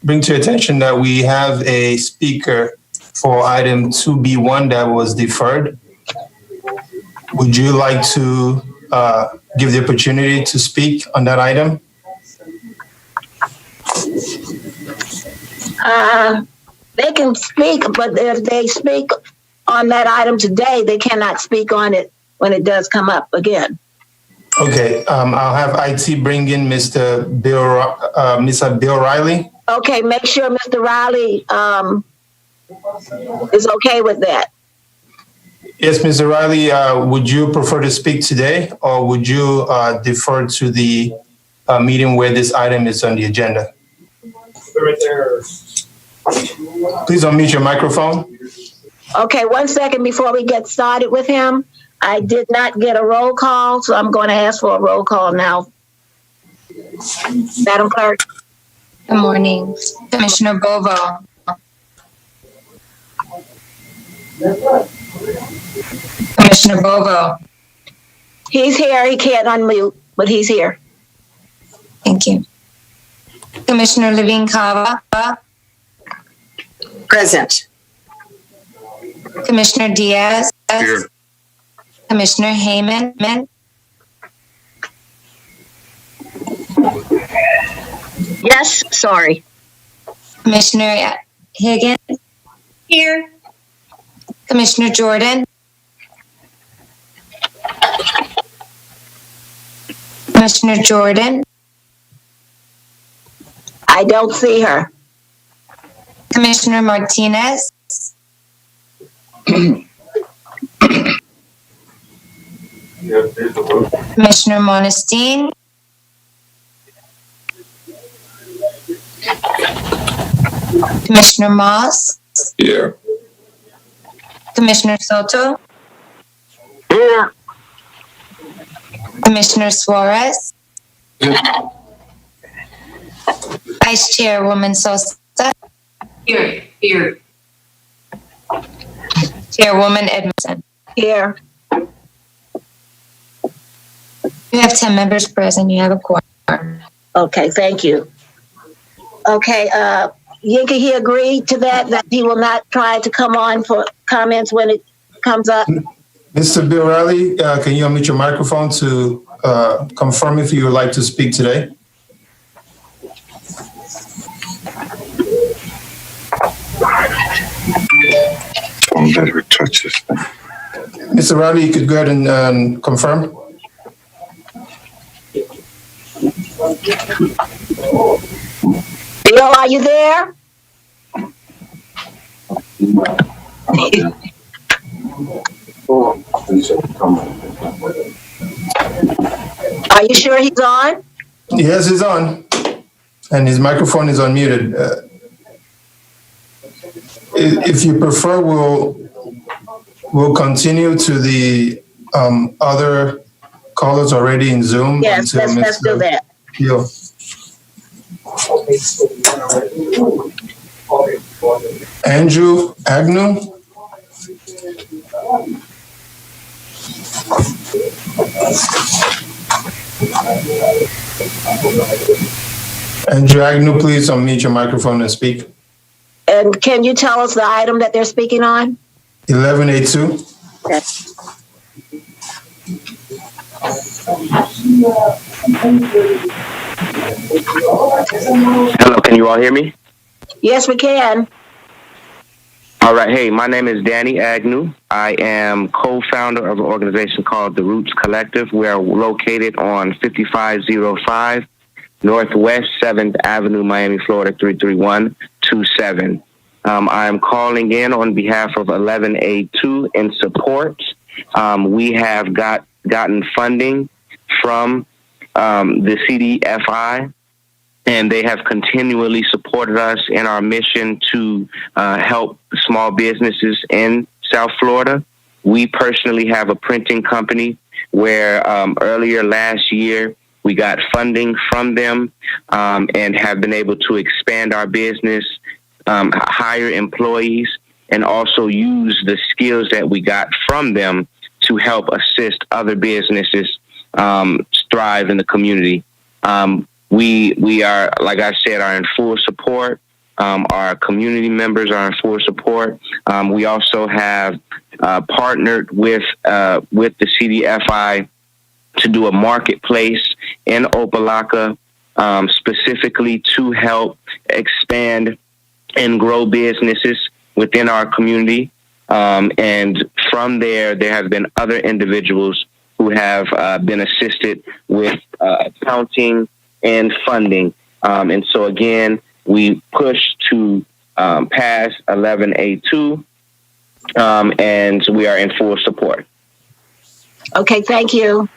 bring to your attention that we have a speaker for item 2B1 that was deferred. Would you like to give the opportunity to speak on that item? They can speak, but if they speak on that item today, they cannot speak on it when it does come up again. Okay, I'll have IT bring in Mr. Bill Riley. Okay, make sure Mr. Riley is okay with that. Yes, Mr. Riley, would you prefer to speak today or would you defer to the meeting where this item is on the agenda? Right there. Please unmute your microphone. Okay, 1 second before we get started with him. I did not get a roll call, so I'm going to ask for a roll call now. Madam Clerk. Good morning. Commissioner Bovo. Commissioner Bovo. He's here. He can't unmute, but he's here. Thank you. Commissioner Levine Cava. Present. Commissioner Diaz. Here. Commissioner Heyman. Yes, sorry. Commissioner Higgins. Here. Commissioner Jordan. Commissioner Jordan. I don't see her. Commissioner Martinez. Commissioner Monestein. Commissioner Moss. Here. Commissioner Soto. Here. Commissioner Suarez. Vice Chairwoman Sosa. Here. Chairwoman Edmondson. Here. You have 10 members present. You have a quorum. Okay, thank you. Okay, Yinka, he agreed to that he will not try to come on for comments when it comes up. Mr. Bill Riley, can you unmute your microphone to confirm if you would like to speak today? Don't let her touch this thing. Mr. Riley, you could go ahead and confirm. Bill, are you there? Are you sure he's on? Yes, he's on. And his microphone is unmuted. If you prefer, we'll continue to the other callers already in Zoom. Yes, let's do that. Yo. Andrew Agnew. Andrew Agnew, please unmute your microphone and speak. And can you tell us the item that they're speaking on? 1182. Yes. Hello, can you all hear me? Yes, we can. All right. Hey, my name is Danny Agnew. I am co-founder of an organization called The Roots Collective. We are located on 5505 Northwest 7th Avenue, Miami, Florida, 33127. I am calling in on behalf of 11A2 in support. We have gotten funding from the CDFI, and they have continually supported us in our mission to help small businesses in South Florida. We personally have a printing company where earlier last year we got funding from them and have been able to expand our business, hire employees, and also use the skills that we got from them to help assist other businesses thrive in the community. We are, like I said, are in full support. Our community members are in full support. We also have partnered with the CDFI to do a marketplace in Opelika, specifically to help expand and grow businesses within our community. And from there have been other individuals who have been assisted with accounting and funding. And so again, we push to pass 11A2, and we are in full support. Okay, thank you.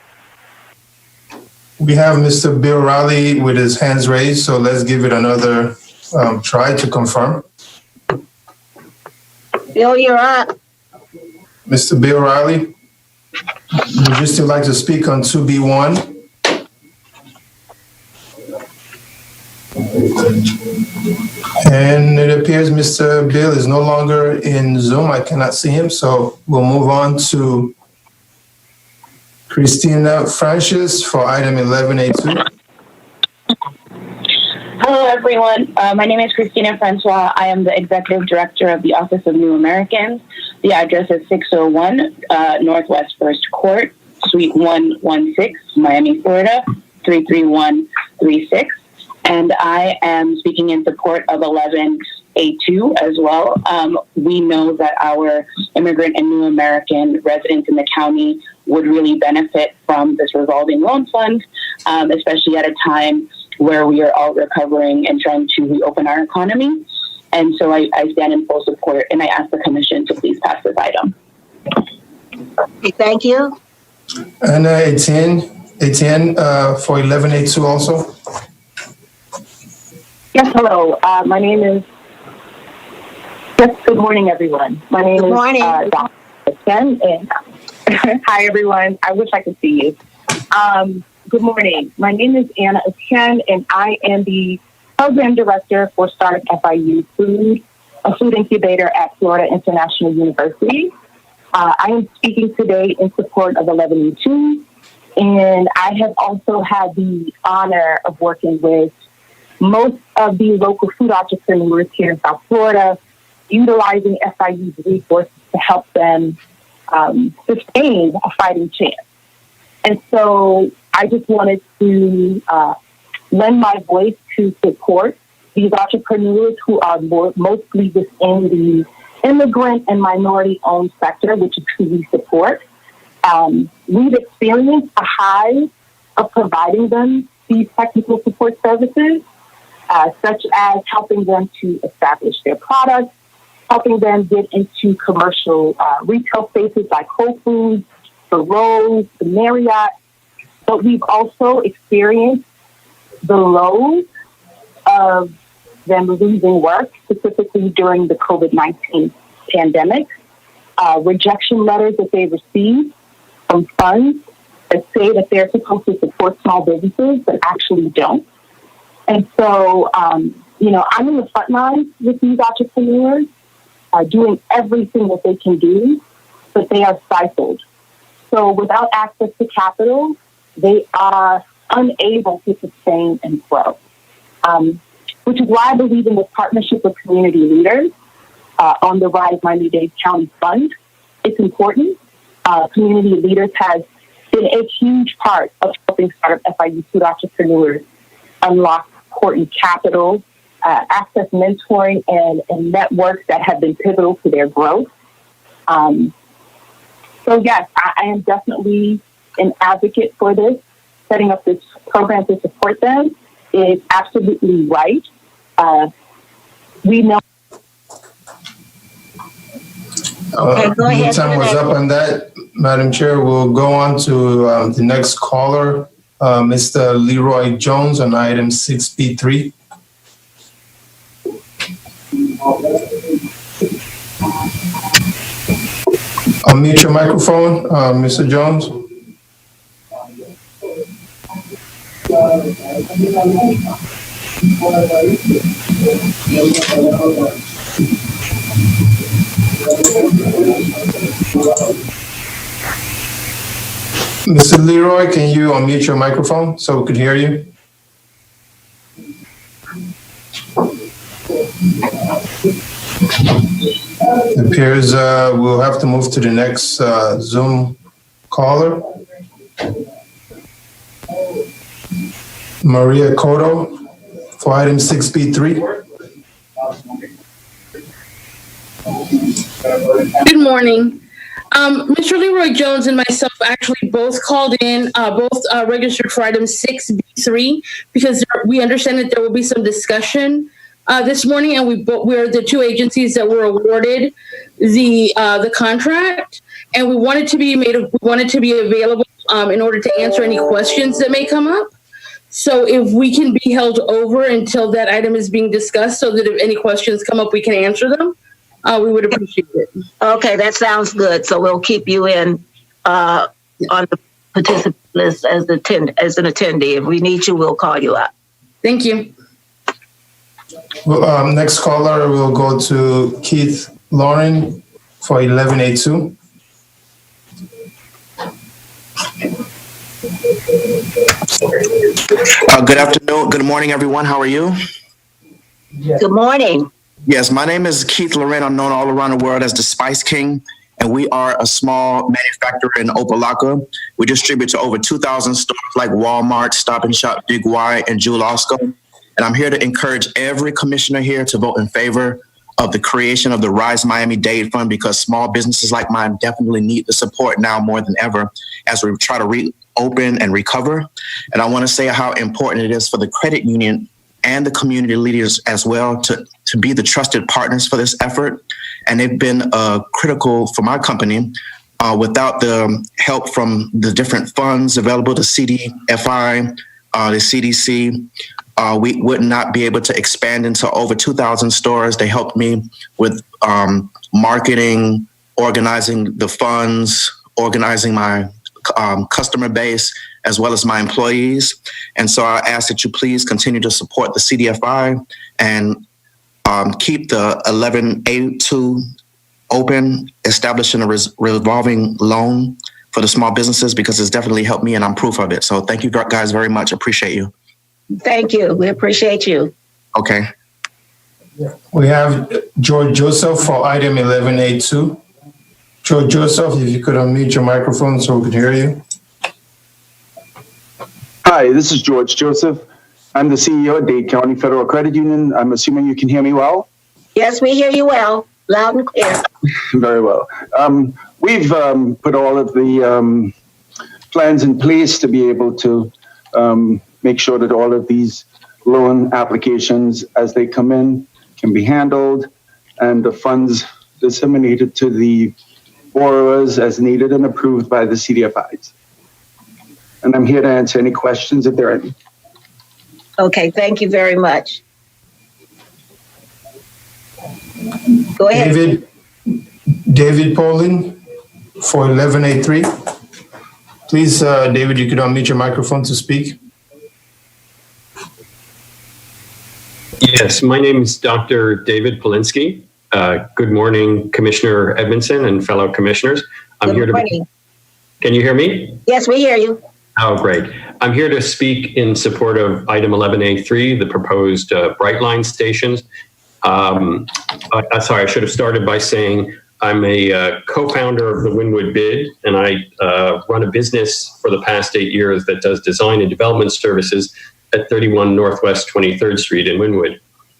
We have Mr. Bill Riley with his hands raised, so let's give it another try to confirm. Bill, you're up. Mr. Bill Riley, would you still like to speak on 2B1? And it appears Mr. Bill is no longer in Zoom. I cannot see him, so we'll move on to Christina Francis for item 11A2. Hello, everyone. My name is Christina Francois. I am the Executive Director of the Office of New Americans. The address is 601 Northwest First Court, Suite 116, Miami, Florida, 33136. And I am speaking in support of 11A2 as well. We know that our immigrant and new American residents in the county would really benefit from this revolving loan fund, especially at a time where we are all recovering and trying to reopen our economy. And so I stand in full support, and I ask the Commission to please pass this item. Okay, thank you. And Etienne for 11A2 also. Yes, hello. My name is. Yes, good morning, everyone. My name is Dr. Etienne, and hi, everyone. I wish I could see you. Good morning. My name is Anna Etienne, and I am the Program Director for Startup FIU Food, a food incubator at Florida International University. I am speaking today in support of 11A2, and I have also had the honor of working with most of the local food entrepreneurs here in South Florida, utilizing FIU's resources to help them sustain a fighting chance. And so I just wanted to lend my voice to support these entrepreneurs who are mostly within the immigrant and minority-owned sector, which is who we support. We've experienced a high of providing them these technical support services, such as helping them to establish their products, helping them get into commercial retail spaces like Whole Foods, the Lowe's, the Marriott. But we've also experienced the lows of them losing work, specifically during the COVID-19 pandemic, rejection letters that they received from funds that say that they're supposed to support small businesses but actually don't. And so, I'm in the front lines with these entrepreneurs, doing everything that they can do, but they are stifled. So without access to capital, they are unable to sustain and grow, which is why I believe in this partnership with community leaders on the Rise Miami-Dade County Fund. It's important. Community leaders has been a huge part of helping startup FIU food entrepreneurs unlock important capital, access mentoring, and networks that have been pivotal to their growth. So yes, I am definitely an advocate for this. Setting up this program to support them is absolutely right. We know. Okay, go ahead. Time was up on that, Madam Chair. We'll go on to the next caller, Mr. Leroy Jones on item 6B3. Unmute your microphone, Mr. Jones. Mr. Leroy, can you unmute your microphone so we could hear you? It appears we'll have to move to the next Zoom caller. Maria Cotto for item 6B3. Good morning. Mr. Leroy Jones and myself actually both called in, registered for item 6B3 because we understand that there will be some discussion this morning, and we're the two agencies that were awarded the contract, and we wanted to be available in order to answer any questions that may come up. So if we can be held over until that item is being discussed, so that if any questions come up, we can answer them. We would appreciate it. Okay, that sounds good. So we'll keep you in on the participant list as an attendee. If we need you, we'll call you up. Thank you. Well, next caller will go to Keith Lauren for 11A2. Good afternoon. Good morning, everyone. How are you? Good morning. Yes, my name is Keith Loren. I'm known all around the world as the Spice King, and we are a small manufacturer in Opa-locka. We distribute to over 2,000 stores like Walmart, Stop and Shop, Big Y, and Jewel Osco. And I'm here to encourage every commissioner here to vote in favor of the creation of the Rise Miami-Dade Fund, because small businesses like mine definitely need the support now more than ever as we try to reopen and recover. And I want to say how important it is for the credit union and the community leaders as well to be the trusted partners for this effort. And they've been critical for my company. Without the help from the different funds available to CDFI, the CDC, we would not be able to expand into over 2,000 stores. They helped me with marketing, organizing the funds, organizing my customer base, as well as my employees. And so I ask that you please continue to support the CDFI and keep the 11A2 open, establishing a revolving loan for the small businesses, because it's definitely helped me and I'm proof of it. So thank you guys very much. Appreciate you. Thank you. We appreciate you. Okay. We have George Joseph for item 11A2. George Joseph, if you could unmute your microphone so we could hear you. Hi, this is George Joseph. I'm the CEO at Dade County Federal Credit Union. I'm assuming you can hear me well? Yes, we hear you well. Loud and clear. Very well. We've put all of the plans in place to be able to make sure that all of these loan applications as they come in can be handled and the funds disseminated to the borrowers as needed and approved by the CDFIs. And I'm here to answer any questions if there are any. Okay, thank you very much. Go ahead. David Poland for 11A3. Please, David, you could unmute your microphone to speak. Yes, my name is Dr. David Polinsky. Good morning, Commissioner Edmondson and fellow commissioners. Good morning. Can you hear me? Yes, we hear you. Oh, great. I'm here to speak in support of item 11A3, the proposed Brightline stations. Sorry, I should have started by saying I'm a co-founder of the Wynwood Bid, and I run a business for the past 8 years that does design and development services at 31 Northwest 23rd Street in Wynwood.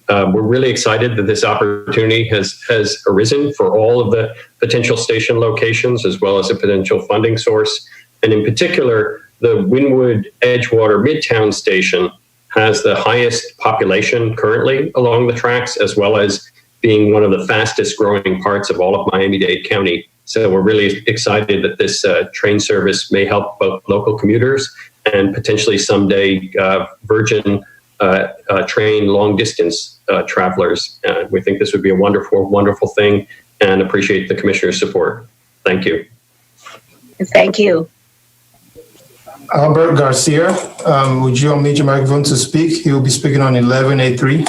We're really excited that this opportunity has arisen for all of the potential station locations, as well as a potential funding source. And in particular, the Wynwood Edgewater Midtown station has the highest population currently along the tracks, as well as being one of the fastest growing parts of all of Miami-Dade County. So we're really excited that this train service may help both local commuters and potentially someday Virgin train long distance travelers. We think this would be a wonderful, wonderful thing and appreciate the commissioner's support. Thank you. Thank you. Albert Garcia, would you unmute your microphone to speak? He will be speaking on 11A3.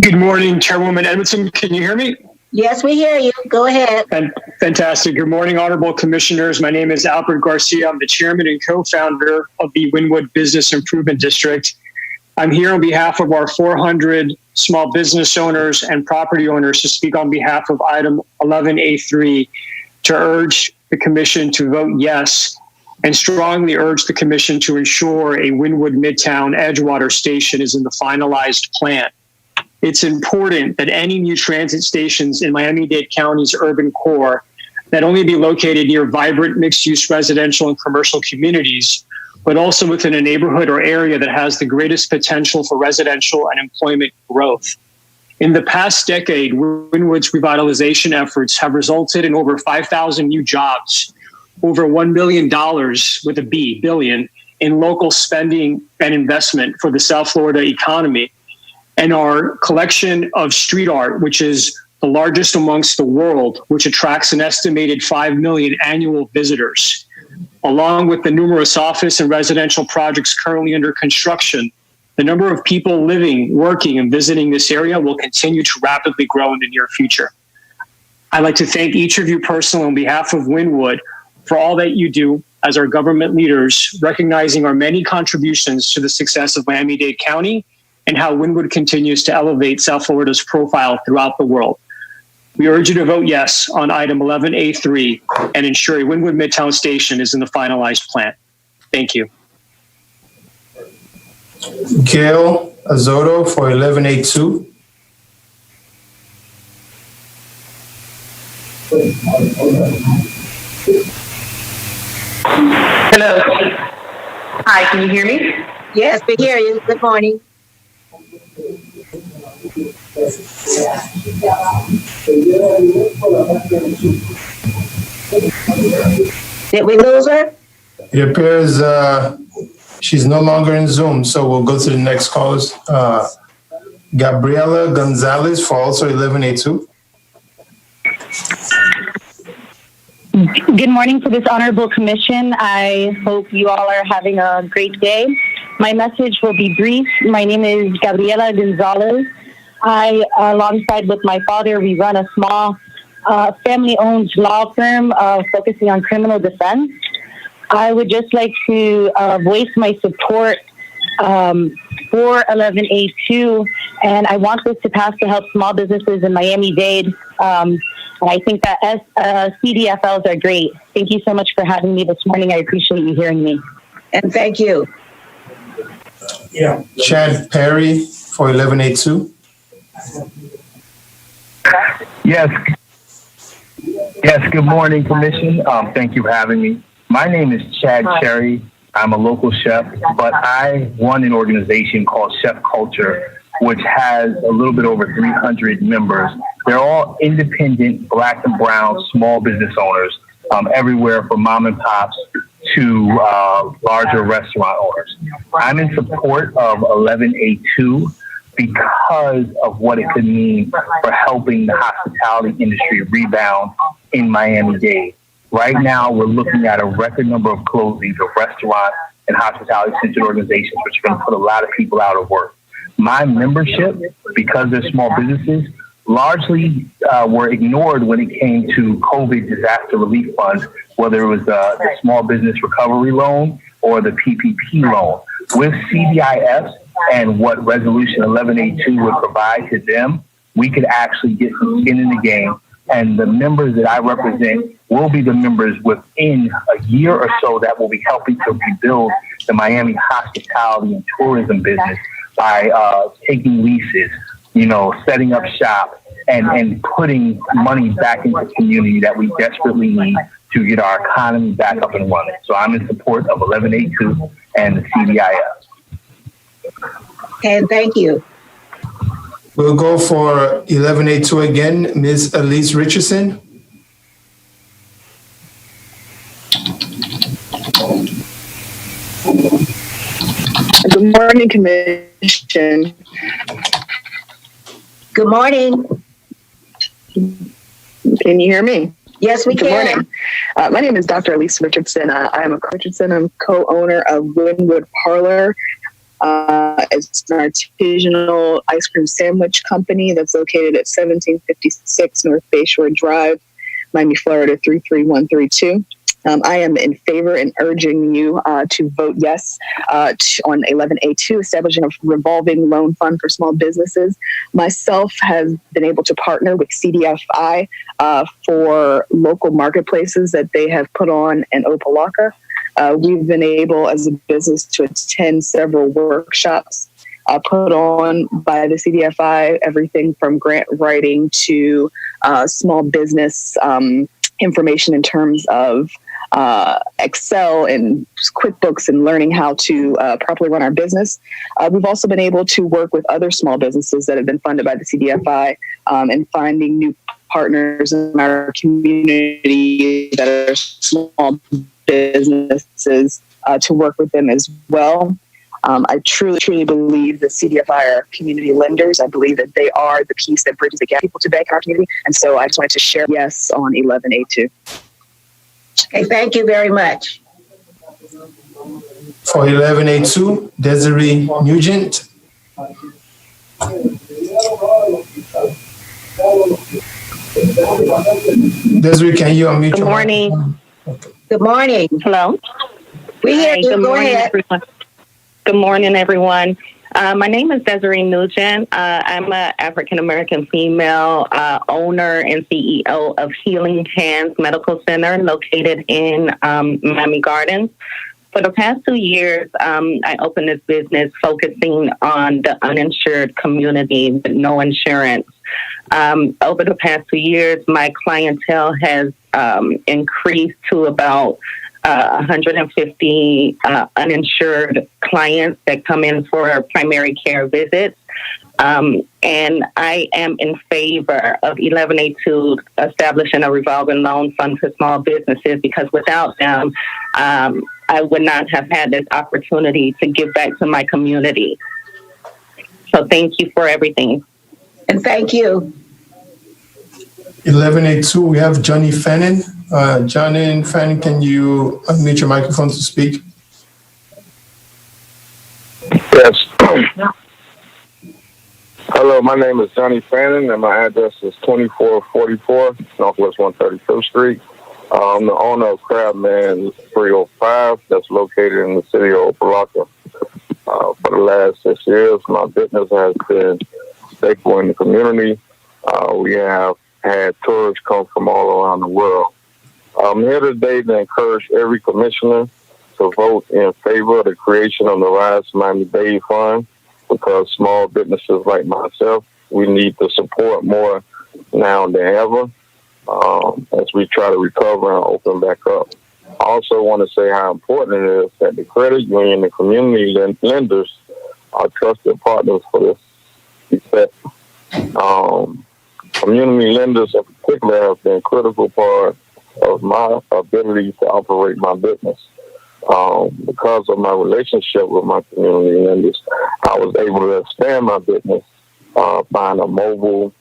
Good morning, Chairwoman Edmondson. Can you hear me? Yes, we hear you. Go ahead. Fantastic. Good morning, honorable commissioners. My name is Albert Garcia. I'm the chairman and co-founder of the Wynwood Business Improvement District. I'm here on behalf of our 400 small business owners and property owners to speak on behalf of item 11A3 to urge the commission to vote yes and strongly urge the commission to ensure a Wynwood Midtown Edgewater station is in the finalized plan. It's important that any new transit stations in Miami-Dade County's urban core not only be located near vibrant mixed-use residential and commercial communities, but also within a neighborhood or area that has the greatest potential for residential and employment growth. In the past decade, Wynwood's revitalization efforts have resulted in over 5,000 new jobs, over $1 billion with a B, billion, in local spending and investment for the South Florida economy. And our collection of street art, which is the largest amongst the world, which attracts an estimated 5 million annual visitors. Along with the numerous office and residential projects currently under construction, the number of people living, working, and visiting this area will continue to rapidly grow in the near future. I'd like to thank each of you personally on behalf of Wynwood for all that you do as our government leaders, recognizing our many contributions to the success of Miami-Dade County and how Wynwood continues to elevate South Florida's profile throughout the world. We urge you to vote yes on item 11A3 and ensure a Wynwood Midtown station is in the finalized plan. Thank you. Gail Azotto for 11A2. Hello. Hi, can you hear me? Yes, we hear you. Good morning. Did we lose her? It appears she's no longer in Zoom, so we'll go to the next callers. Gabriela Gonzalez for also 11A2. Good morning to this honorable commission. I hope you all are having a great day. My message will be brief. My name is Gabriela Gonzalez. I, alongside with my father, we run a small family-owned law firm focusing on criminal defense. I would just like to voice my support for 11A2, and I want this to pass to help small businesses in Miami-Dade. And I think that CDFLs are great. Thank you so much for having me this morning. I appreciate you hearing me. And thank you. Yeah. Chad Perry for 1182. Yes. Yes, good morning, Commission. Thank you for having me. My name is Chad Cherry. I'm a local chef, but I run an organization called Chef Culture, which has a little bit over 300 members. They're all independent, Black and brown, small business owners, everywhere from mom and pops to larger restaurant owners. I'm in support of 1182 because of what it could mean for helping the hospitality industry rebound in Miami-Dade. Right now, we're looking at a record number of closings of restaurants and hospitality-centered organizations, which are going to put a lot of people out of work. My membership, because they're small businesses, largely were ignored when it came to COVID disaster relief funds, whether it was the Small Business Recovery Loan or the PPP loan. With CDIFs and what Resolution 1182 would provide to them, we could actually get some skin in the game. And the members that I represent will be the members within a year or so that will be helping to rebuild the Miami hospitality and tourism business by taking leases, setting up shop and putting money back into the community that we desperately need to get our economy back up and running. So I'm in support of 1182 and the CDIF. Okay, thank you. We'll go for 1182 again, Ms. Elise Richardson. Good morning, Commission. Good morning. Can you hear me? Yes, we can. Good morning. My name is Dr. Elise Richardson. I am a Richardson. I'm co-owner of Winwood Parlor. It's an artisanal ice cream sandwich company that's located at 1756 North Bayshore Drive, Miami, Florida 33132. I am in favor and urging you to vote yes on 11A2, establishing a revolving loan fund for small businesses. Myself has been able to partner with CDFI for local marketplaces that they have put on in Opa-locka. We've been able as a business to attend several workshops put on by the CDFI, everything from grant writing to small business information in terms of Excel and QuickBooks and learning how to properly run our business. We've also been able to work with other small businesses that have been funded by the CDFI and finding new partners in our community that are small businesses to work with them as well. I truly believe that CDFI are community lenders. I believe that they are the piece that bridges the gap people to bank in our community. And so I just wanted to share yes on 11A2. Okay, thank you very much. For 1182, Desiree Nugent. Desiree, can you unmute Good your morning. mic? Good morning. Hello. We hear you. Good Go morning, ahead. everyone. Good morning, everyone. My name is Desiree Nugent. I'm an African-American female owner and CEO of Healing Hands Medical Center located in Miami Gardens. For the past 2 years, I opened this business focusing on the uninsured community with no insurance. Over the past 2 years, my clientele has increased to about 150 uninsured clients that come in for primary care visits. And I am in favor of 1182 establishing a revolving loan fund for small businesses because without them, I would not have had this opportunity to give back to my community. So thank you for everything. And thank you. 1182, we have Johnny Fannin. Johnny Fannin, can you unmute your microphone to speak? Yes. Hello, my name is Johnny Fannin, and my address is 2444 Northwest 135th Street. I'm the owner of Crabman 305 that's located in the city of Opa-locka. For the last 6 years, my business has been stable in the community. We have had tourists come from all around the world. I'm here today to encourage every commissioner to vote in favor of the creation of the Rise Miami-Dade Fund, because small businesses like myself, we need the support more now than ever as we try to recover and open back up. I also want to say how important it is that the credit union and community lenders are trusted partners for this effect. Community lenders in particular have been a critical part of my ability to operate my business. Because of my relationship with my community lenders, I was able to expand my business, buying a mobile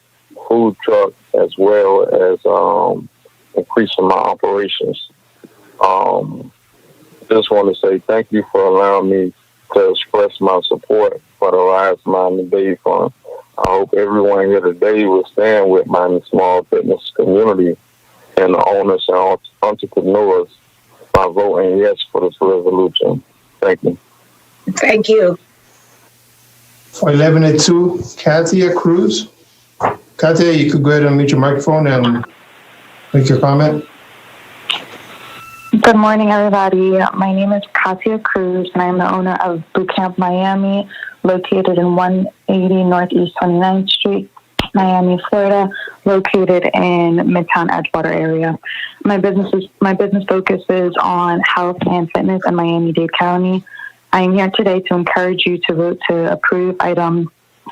food truck as well as increasing my operations. Just want to say thank you for allowing me to express my support for the Rise Miami-Dade Fund. I hope everyone here today will stand with my small business community and the owners and entrepreneurs by voting yes for this resolution. Thank you. Thank you. For 1102, Katia Cruz. Katia, you could go ahead and mute your microphone and make your comment. Good morning, everybody. My name is Katia Cruz, and I'm the owner of Boot Camp Miami, located in 180 Northeast 29th Street, Miami, Florida, located in Midtown Edgewater area. My business focuses on health and fitness in Miami-Dade County. I am here today to encourage you to vote to approve item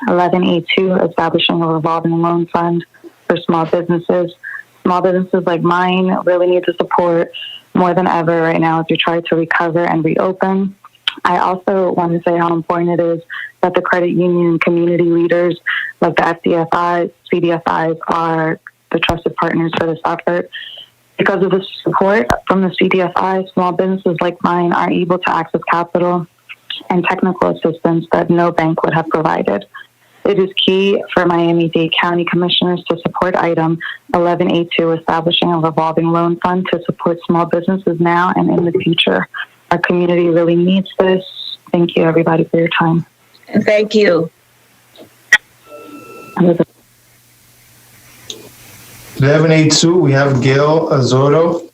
11A2, establishing a revolving loan fund for small businesses. Small businesses like mine really need the support more than ever right now as we try to recover and reopen. I also want to say how important it is that the credit union and community leaders like the FDFIs, CDFIs are the trusted partners for this effort. Because of the support from the CDFIs, small businesses like mine are able to access capital and technical assistance that no bank would have provided. It is key for Miami-Dade County Commissioners to support item 11A2, establishing a revolving loan fund to support small businesses now and in the future. Our community really needs this. Thank you, everybody, for your time. And thank you. 1182, we have Gail Azotto.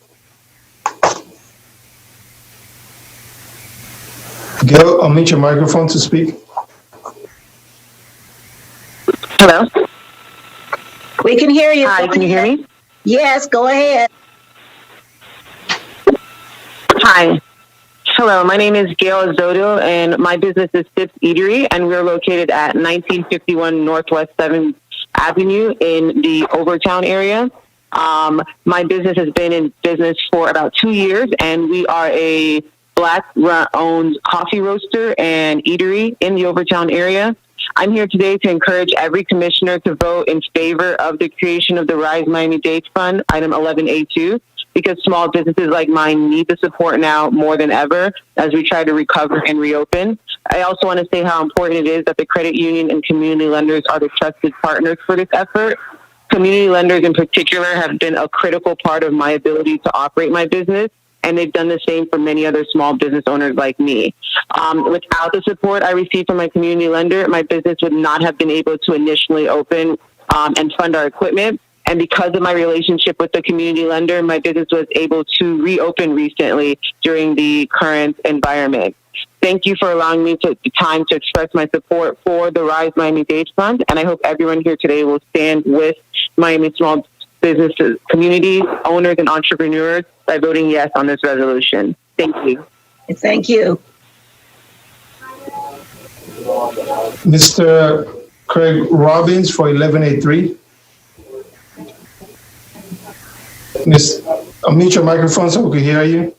Gail, unmute your microphone to speak. Hello? We can hear you. Hi, can you hear me? Yes, go ahead. Hi. Hello, my name is Gail Azotto, and my business is Sips Eatery, and we're located at 1951 Northwest 7th Avenue in the Overtown area. My business has been in business for about 2 years, and we are a Black-owned coffee roaster and eatery in the Overtown area. I'm here today to encourage every commissioner to vote in favor of the creation of the Rise Miami-Dade Fund, item 11A2, because small businesses like mine need the support now more than ever as we try to recover and reopen. I also want to say how important it is that the credit union and community lenders are the trusted partners for this effort. Community lenders in particular have been a critical part of my ability to operate my business, and they've done the same for many other small business owners like me. Without the support I received from my community lender, my business would not have been able to initially open and fund our equipment. And because of my relationship with the community lender, my business was able to reopen recently during the current environment. Thank you for allowing me the time to express my support for the Rise Miami-Dade Fund, and I hope everyone here today will stand with Miami small businesses, communities, owners, and entrepreneurs by voting yes on this resolution. Thank you. Thank you. Mr. Craig Robbins for 1183. Miss, unmute your microphone so we can hear you.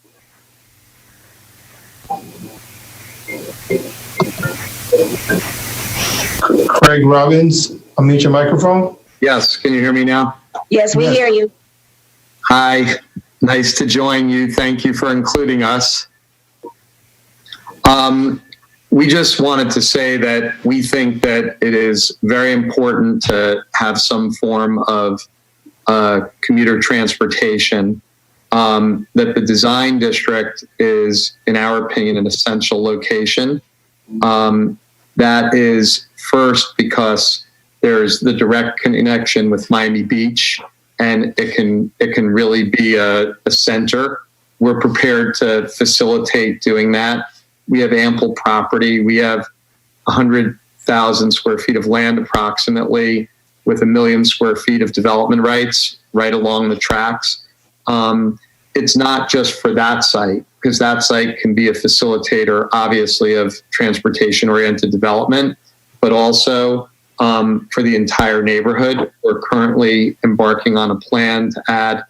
Craig Robbins, unmute your microphone. Yes, can you hear me now? Yes, we hear you. Hi, nice to join you. Thank you for including us. We just wanted to say that we think that it is very important to have some form of commuter transportation, that the design district is, in our opinion, an essential location. That is first because there's the direct connection with Miami Beach, and it can really be a center we're prepared to facilitate doing that. We have ample property. We have 100,000 square feet of land approximately, with 1 million square feet of development rights right along the tracks. It's not just for that site, because that site can be a facilitator, obviously, of transportation-oriented development, but also for the entire neighborhood. We're currently embarking on a plan to add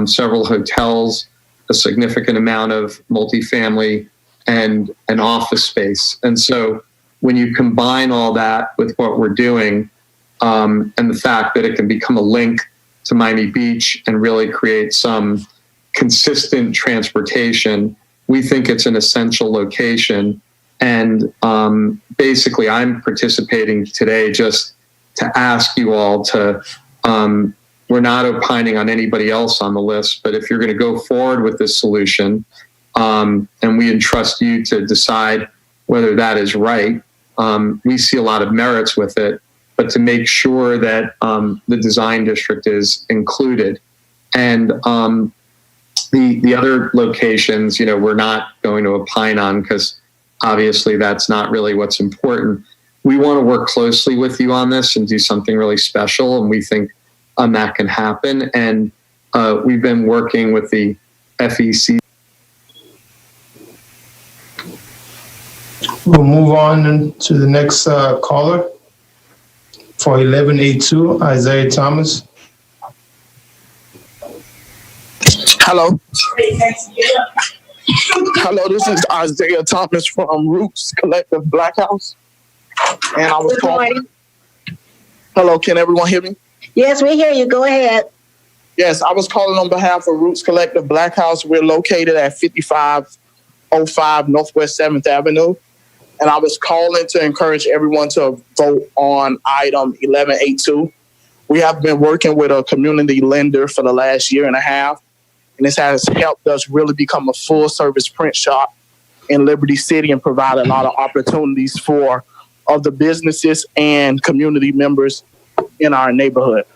several hotels, a significant amount of multifamily, and an office space. And so when you combine all that with what we're doing, and the fact that it can become a link to Miami Beach and really create some consistent transportation, we think it's an essential location. And basically, I'm participating today just to ask you all to, we're not opining on anybody else on the list, but if you're going to go forward with this solution, and we entrust you to decide whether that is right, we see a lot of merits with it, but to make sure that the design district is included. And the other locations, we're not going to opine on, because obviously that's not really what's important. We want to work closely with you on this and do something really special, and we think that can happen. And we've been working with the FEC. We'll move on to the next caller for 1182, Isaiah Thomas. Hello. Hello, this is Isaiah Thomas from Roots Collective Black House. And I was calling. Hello, can everyone hear me? Yes, we hear you. Go ahead. Yes, I was calling on behalf of Roots Collective Black House. We're located at 5505 Northwest 7th Avenue. And I was calling to encourage everyone to vote on item 1182. We have been working with a community lender for the last year and a half, and this has helped us really become a full-service print shop in Liberty City and provide a lot of opportunities for other businesses and community members in our neighborhood.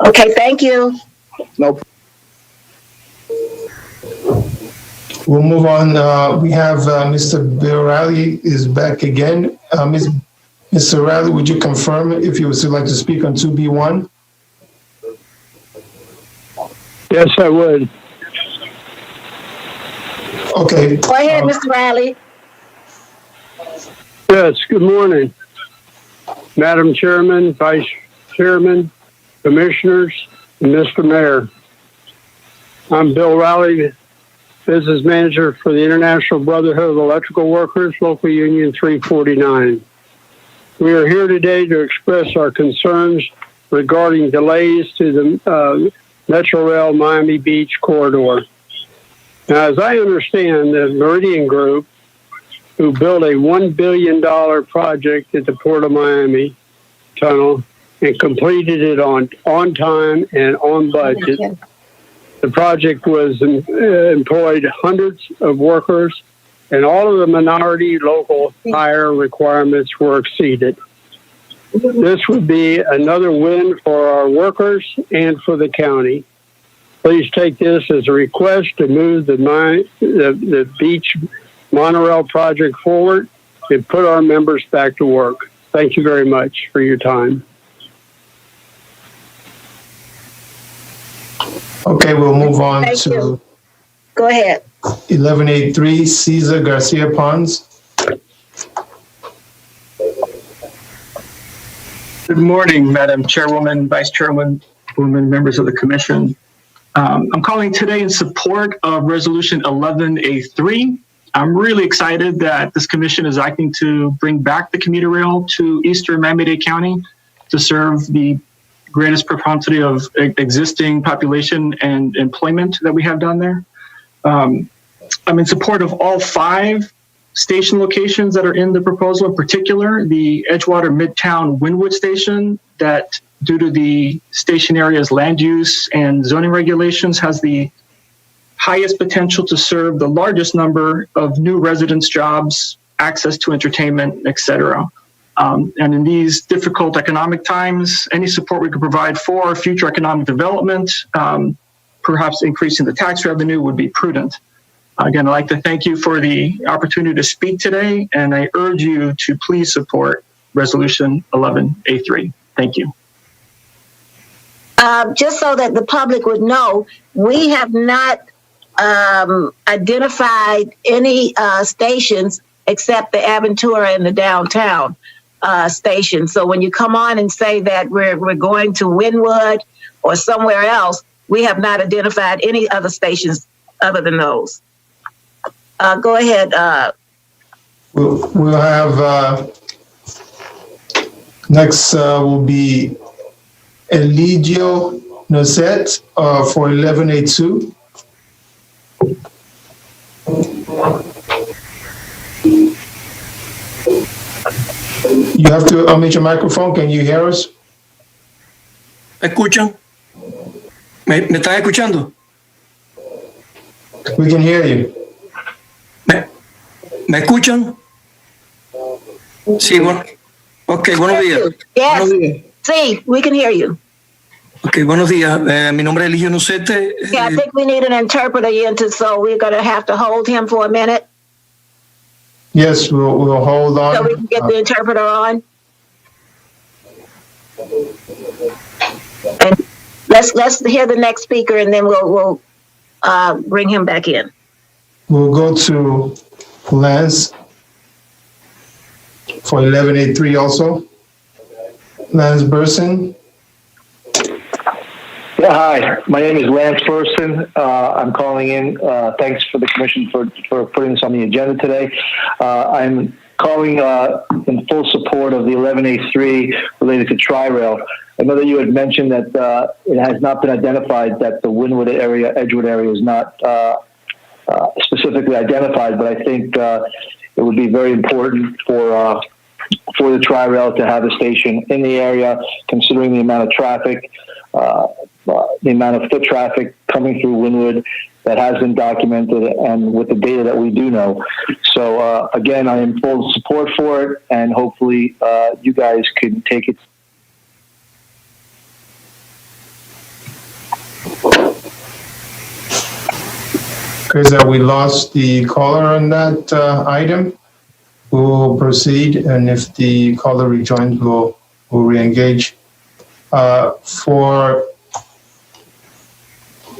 Okay, thank you. No. We'll move on. We have Mr. Bill Riley is back again. Mr. Riley, would you confirm if you would still like to speak on 2B1? Yes, I would. Okay. Go ahead, Mr. Riley. Yes, good morning, Madam Chairman, Vice Chairman, Commissioners, and Mr. Mayor. I'm Bill Riley, Business Manager for the International Brotherhood of Electrical Workers, Local Union 349. We are here today to express our concerns regarding delays to the Metro Rail Miami Beach corridor. Now, as I understand, the Meridian Group, who built a $1 billion project at the Port of Miami tunnel and completed it on time and on budget. The project was employed hundreds of workers, and all of the minority local hire requirements were exceeded. This would be another win for our workers and for the county. Please take this as a request to move the beach monorail project forward and put our members back to work. Thank you very much for your time. Okay, we'll move on Thank to you. Go ahead. 1183, Cesar Garcia Pons. Good morning, Madam Chairwoman, Vice Chairwoman, members of the Commission. I'm calling today in support of Resolution 11A3. I'm really excited that this Commission is acting to bring back the commuter rail to eastern Miami-Dade County to serve the greatest propensity of existing population and employment that we have down there. I'm in support of all 5 station locations that are in the proposal, in particular the Edgewater Midtown Wynwood station that, due to the station area's land use and zoning regulations, has the highest potential to serve the largest number of new residents, jobs, access to entertainment, etc. And in these difficult economic times, any support we could provide for future economic development perhaps increasing the tax revenue would be prudent. Again, I'd like to thank you for the opportunity to speak today, and I urge you to please support Resolution 11A3. Thank you. Just so that the public would know, we have not identified any stations except the Aventura and the downtown station. So when you come on and say that we're going to Wynwood or somewhere else, we have not identified any other stations other than those. Go ahead. We'll have next will be Eligio Nocet for 11A2. You have to unmute your microphone. Can you hear us? ¿Escuchan? ¿Me están escuchando? We can hear you. ¿Me escuchan? Sí, bueno. Ok, buenos días. Yes. Buenos días. Sí, we can hear you. Ok, buenos días. Mi nombre es Eligio Nocete. Yeah, I think we need an interpreter into, so we're going to have to hold him for a minute. Yes, we'll hold on. So we can get the interpreter on. And let's hear the next speaker, and then we'll bring him back in. We'll go to Lance for 11A3 also. Lance Burson. Yeah, hi. My name is Lance Burson. I'm calling in. Thanks for the commission for putting this on the agenda today. I'm calling in full support of the 11A3 related to Tri-Rail. I know that you had mentioned that it has not been identified that the Wynwood area, Edgewood area is not specifically identified, but I think it would be very important for the Tri-Rail to have a station in the area, considering the amount of traffic, the amount of foot traffic coming through Wynwood that has been documented, and with the data that we do know. So again, I am full support for it, and hopefully you guys can take it. Because we lost the caller on that item. We'll proceed, and if the caller rejoins, we'll re-engage.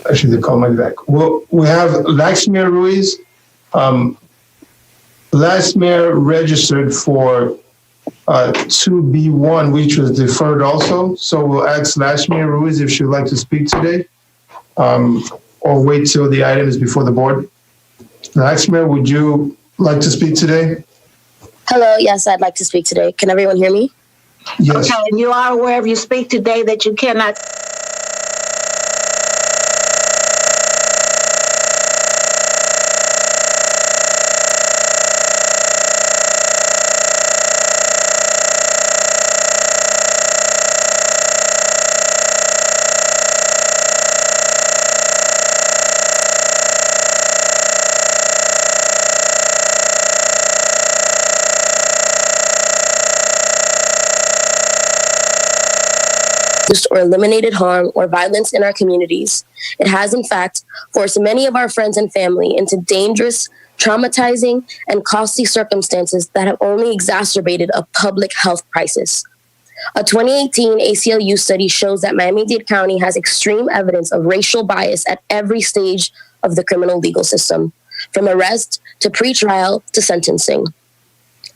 Actually, the call might be back. We have Lakshmi Ruiz. Lakshmi registered for 2B1, which was deferred also. So we'll ask Lakshmi Ruiz if she'd like to speak today, or wait till the item is before the board. Lakshmi, would you like to speak today? Hello, yes, I'd like to speak today. Can everyone hear me? Yes. Okay, and you are aware if you speak today that you cannot. Or eliminated harm or violence in our communities. It has, in fact, forced many of our friends and family into dangerous, traumatizing, and costly circumstances that have only exacerbated a public health crisis. A 2018 ACLU study shows that Miami-Dade County has extreme evidence of racial bias at every stage of the criminal legal system, from arrest to pretrial to sentencing.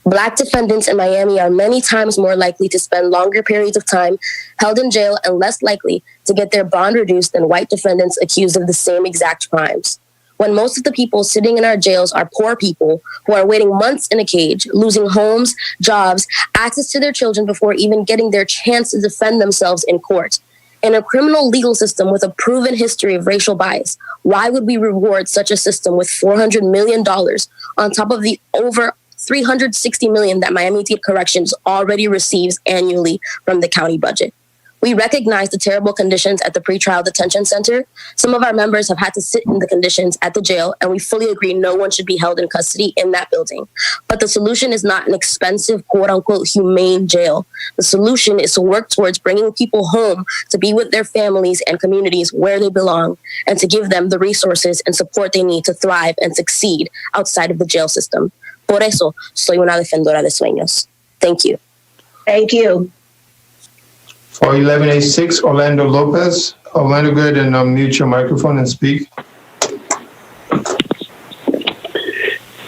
Black defendants in Miami are many times more likely to spend longer periods of time held in jail and less likely to get their bond reduced than white defendants accused of the same exact crimes. When most of the people sitting in our jails are poor people who are waiting months in a cage, losing homes, jobs, access to their children before even getting their chance to defend themselves in court. In a criminal legal system with a proven history of racial bias, why would we reward such a system with $400 million on top of the over $360 million that Miami-Dade Corrections already receives annually from the county budget? We recognize the terrible conditions at the pretrial detention center. Some of our members have had to sit in the conditions at the jail, and we fully agree no one should be held in custody in that building. But the solution is not an expensive, quote-unquote, humane jail. The solution is to work towards bringing people home to be with their families and communities where they belong, and to give them the resources and support they need to thrive and succeed outside of the jail system. Por eso, soy una defensora de sueños. Thank you. Thank you. For 11A6, Orlando Lopez. Orlando, go ahead and unmute your microphone and speak.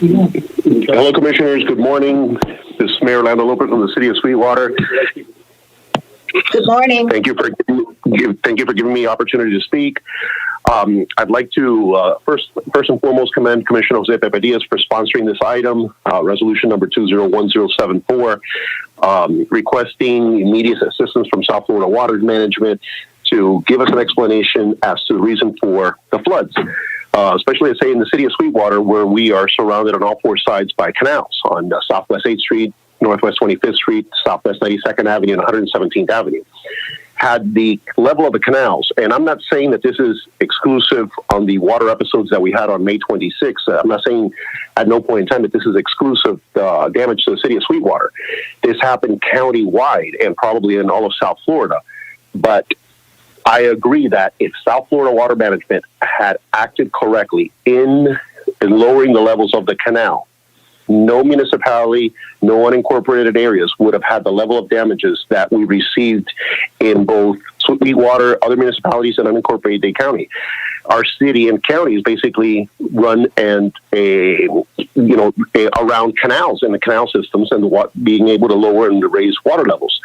Hello, Commissioners. Good morning. This is Mayor Orlando Lopez from the City of Sweetwater. Good morning. Thank you for giving me the opportunity to speak. I'd like to first and foremost commend Commissioner Jose Pepe Diaz for sponsoring this item, resolution number 201074, requesting immediate assistance from South Florida Water Management to give us an explanation as to the reason for the floods, especially, say, in the city of Sweetwater, where we are surrounded on all four sides by canals on Southwest 8th Street, Northwest 25th Street, Southwest 92nd Avenue, and 117th Avenue. Had the level of the canals, and I'm not saying that this is exclusive on the water episodes that we had on May 26th. I'm not saying at no point in time that this is exclusive damage to the city of Sweetwater. This happened county-wide and probably in all of South Florida. But I agree that if South Florida Water Management had acted correctly in lowering the levels of the canal, no municipality, no unincorporated areas would have had the level of damages that we received in both Sweetwater, other municipalities, and unincorporated Dade County. Our city and county is basically run and around canals and the canal systems and being able to lower and to raise water levels.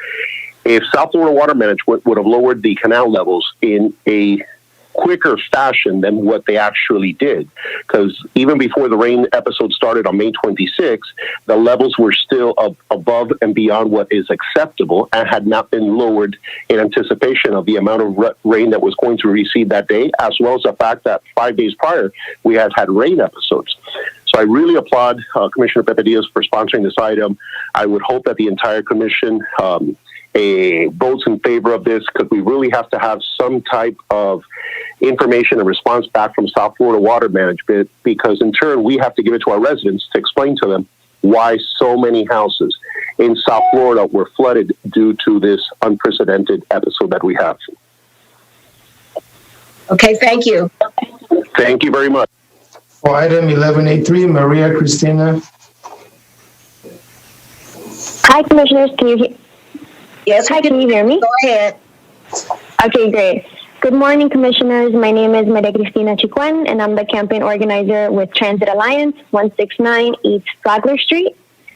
If South Florida Water Management would have lowered the canal levels in a quicker fashion than what they actually did, because even before the rain episode started on May 26th, the levels were still above and beyond what is acceptable and had not been lowered in anticipation of the amount of rain that was going to receive that day, as well as the fact that 5 days prior we had rain episodes. So I really applaud Commissioner Pepe Diaz for sponsoring this item. I would hope that the entire commission votes in favor of this, because we really have to have some type of information and response back from South Florida Water Management, because in turn we have to give it to our residents to explain to them why so many houses in South Florida were flooded due to this unprecedented episode that we have. Okay, thank you. Thank you very much. For item 11A3, Maria Cristina. Hi, Commissioners. Can you hear? Yes. Hi, can you hear me? Go ahead. Okay, great. Good morning, Commissioners. My name is Maria Cristina Chiquen, and I'm the campaign organizer with Transit Alliance, 169 East Flagler Street.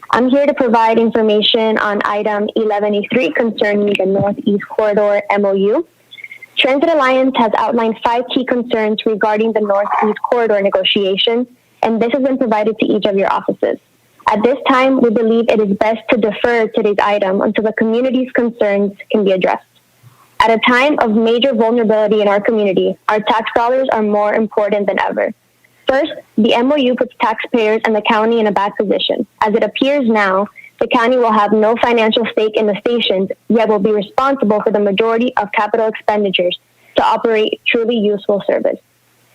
I'm here to provide information on item 11A3 concerning the Northeast Corridor MOU. Transit Alliance has outlined 5 key concerns regarding the Northeast Corridor negotiation, and this has been provided to each of your offices. At this time, we believe it is best to defer today's item until the community's concerns can be addressed. At a time of major vulnerability in our community, our tax dollars are more important than ever. First, the MOU puts taxpayers and the county in a bad position. As it appears now, the county will have no financial stake in the stations, yet will be responsible for the majority of capital expenditures to operate truly useful service.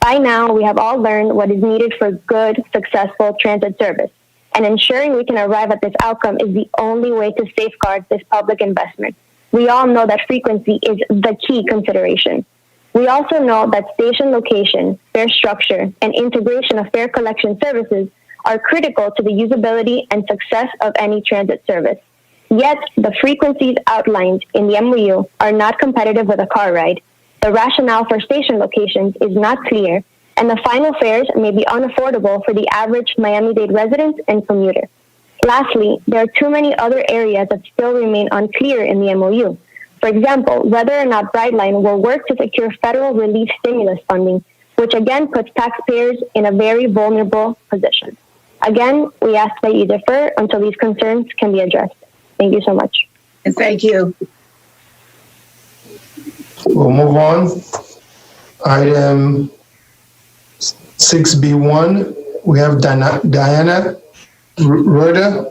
By now, we have all learned what is needed for good, successful transit service, and ensuring we can arrive at this outcome is the only way to safeguard this public investment. We all know that frequency is the key consideration. We also know that station location, fare structure, and integration of fare collection services are critical to the usability and success of any transit service. Yet, the frequencies outlined in the MOU are not competitive with a car ride. The rationale for station locations is not clear, and the final fares may be unaffordable for the average Miami-Dade resident and commuter. Lastly, there are too many other areas that still remain unclear in the MOU. For example, whether or not Brightline will work to secure federal relief stimulus funding, which again puts taxpayers in a very vulnerable position. Again, we ask that you defer until these concerns can be addressed. Thank you so much. And thank you. We'll move on. Item 6B1, we have Diana Rhoda.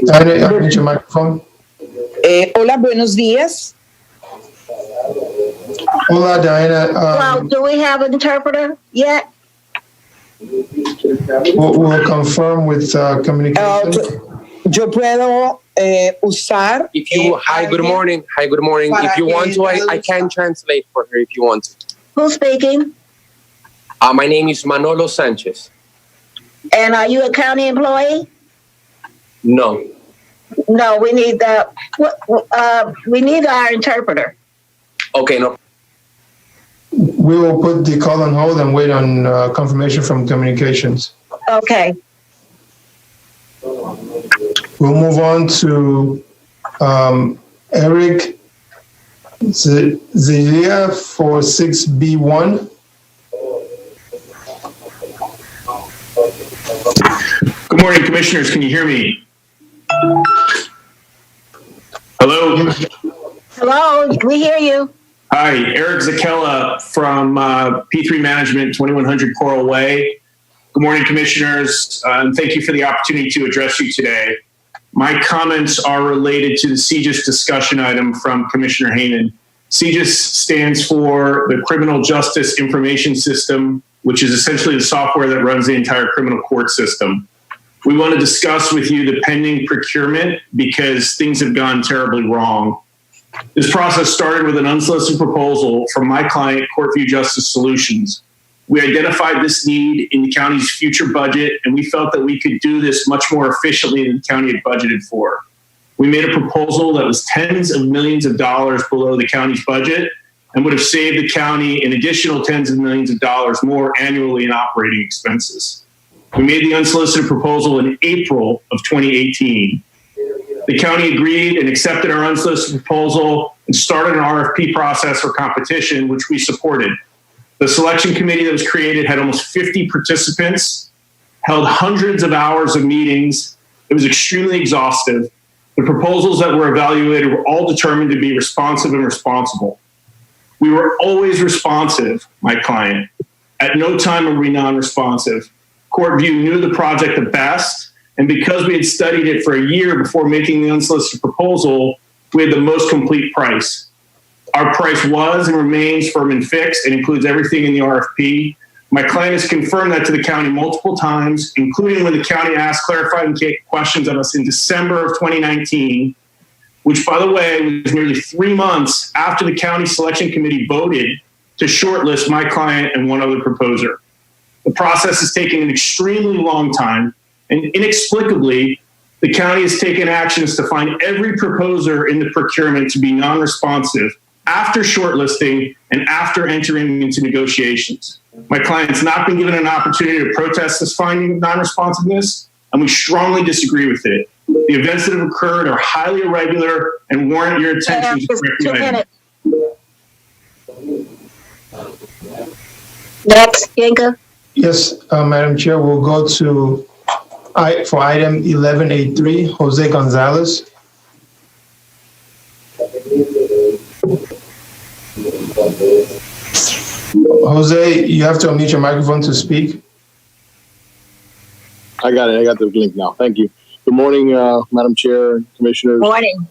Diana, unmute your microphone. Hola, buenos días. Hola, Diana. Well, do we have an interpreter yet? We'll confirm with communication. Yo puedo usar. If you, hi, good morning. Hi, good morning. If you want to, I can translate for her if you want to. Who's speaking? My name is Manolo Sanchez. And are you a county employee? No. No, we need we need our interpreter. Okay, no. We will put the call on hold and wait on confirmation from communications. Okay. We'll move on to Eric Zelia for 6B1. Good morning, Commissioners. Can you hear me? Hello? Hello, we hear you. Hi, Eric Zakella from P3 Management, 2100 Coral Way. Good morning, Commissioners, and thank you for the opportunity to address you today. My comments are related to the CJIS discussion item from Commissioner Haynen. CJIS stands for the Criminal Justice Information System, which is essentially the software that runs the entire criminal court system. We want to discuss with you the pending procurement because things have gone terribly wrong. This process started with an unsolicited proposal from my client, Courtview Justice Solutions. We identified this need in the county's future budget, and we felt that we could do this much more efficiently than the county had budgeted for. We made a proposal that was tens of millions of dollars below the county's budget and would have saved the county an additional tens of millions of dollars more annually in operating expenses. We made the unsolicited proposal in April of 2018. The county agreed and accepted our unsolicited proposal and started an RFP process for competition, which we supported. The selection committee that was created had almost 50 participants, held hundreds of hours of meetings. It was extremely exhaustive. The proposals that were evaluated were all determined to be responsive and responsible. We were always responsive, my client. At no time were we non-responsive. Courtview knew the project the best, and because we had studied it for a year before making the unsolicited proposal, we had the most complete price. Our price was and remains firm and fixed and includes everything in the RFP. My client has confirmed that to the county multiple times, including when the county asked clarifying questions of us in December of 2019, which, by the way, was nearly 3 months after the county selection committee voted to shortlist my client and one other proposer. The process has taken an extremely long time, and inexplicably, the county has taken actions to find every proposer in the procurement to be non-responsive after shortlisting and after entering into negotiations. My client's not been given an opportunity to protest this finding of non-responsiveness, and we strongly disagree with it. The events that have occurred are highly irregular and warrant your attention to correct the item. Next, Yenka. Yes, Madam Chair, we'll go to for item 1183, Jose Gonzalez. Jose, you have to unmute your microphone to speak. I got it. I got the link now. Thank you. Good morning, Madam Chair, Commissioners. Morning.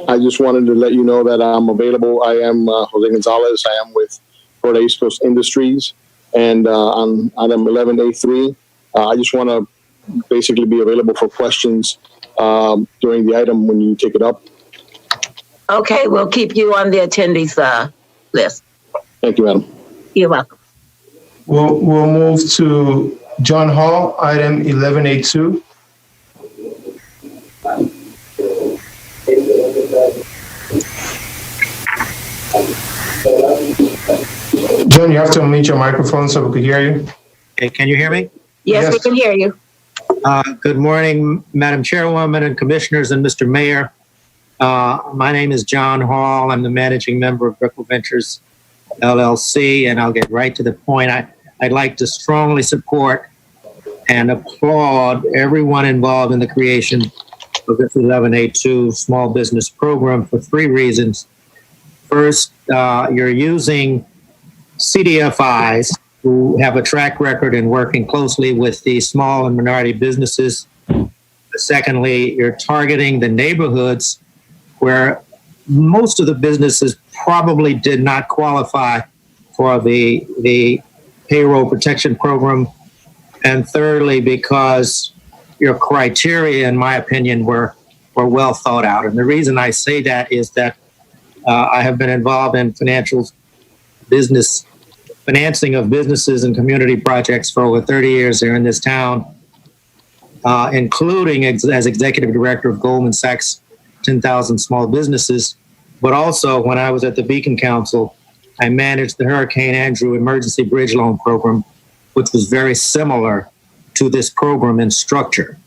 I just wanted to let you know that I'm available. I am Jose Gonzalez. I am with Florida East Coast Industries, and on item 11A3, I just want to basically be available for questions during the item when you take it up. Okay, we'll keep you on the attendees list. Thank you, Madam. You're welcome. We'll move to John Hall, item 11A2. John, you have to unmute your microphone so we can hear you. Okay, can you hear me? Yes, we can hear you. Good morning, Madam Chairwoman and Commissioners and Mr. Mayor. My name is John Hall. I'm the managing member of Brickell Ventures LLC, and I'll get right to the point. I'd like to strongly support and applaud everyone involved in the creation of this 11A2 small business program for 3 reasons. First, you're using CDFIs who have a track record in working closely with the small and minority businesses, Secondly, you're targeting the neighborhoods where most of the businesses probably did not qualify for the payroll protection program. And thirdly, because your criteria, in my opinion, were well thought out. And the reason I say that is that I have been involved in financing of businesses and community projects for over 30 years here in this town, including as executive director of Goldman Sachs 10,000 small businesses. But also when I was at the Beacon Council, I managed the Hurricane Andrew Emergency Bridge Loan Program, which was very similar to this program in structure.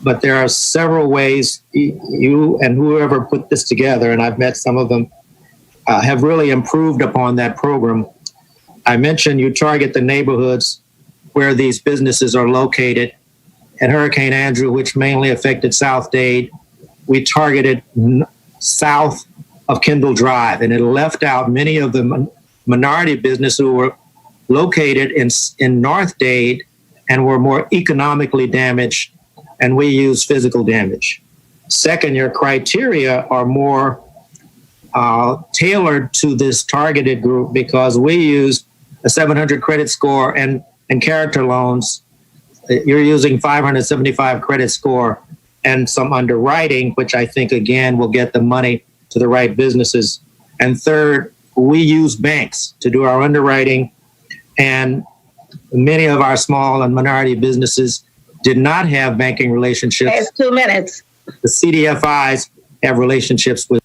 But there are several ways you and whoever put this together, and I've met some of them, have really improved upon that program. I mentioned you target the neighborhoods where these businesses are located. At Hurricane Andrew, which mainly affected South Dade, we targeted south of Kendall Drive, and it left out many of the minority businesses who were located in North Dade and were more economically damaged, and we use physical damage. Second, your criteria are more tailored to this targeted group because we use a 700 credit score and character loans. You're using 575 credit score and some underwriting, which I think, again, will get the money to the right businesses. And third, we use banks to do our underwriting, and many of our small and minority businesses did not have banking relationships. It's 2 minutes. The CDFIs have relationships with.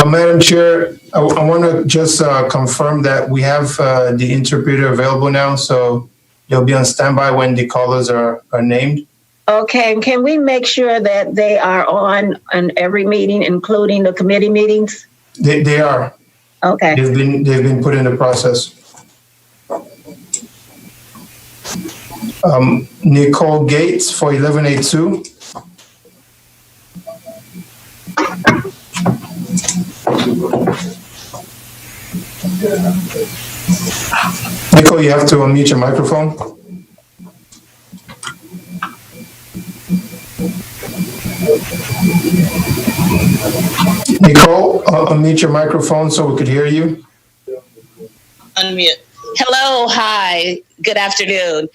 Madam Chair, I want to just confirm that we have the interpreter available now, so you'll be on standby when the callers are named. Okay, and can we make sure that they are on every meeting, including the committee meetings? They are. Okay. They've been put in the process. Nicole Gates for 1182. Nicole, you have to unmute your microphone. Nicole, unmute your microphone so we could hear you. Unmute. Hello, hi, good afternoon.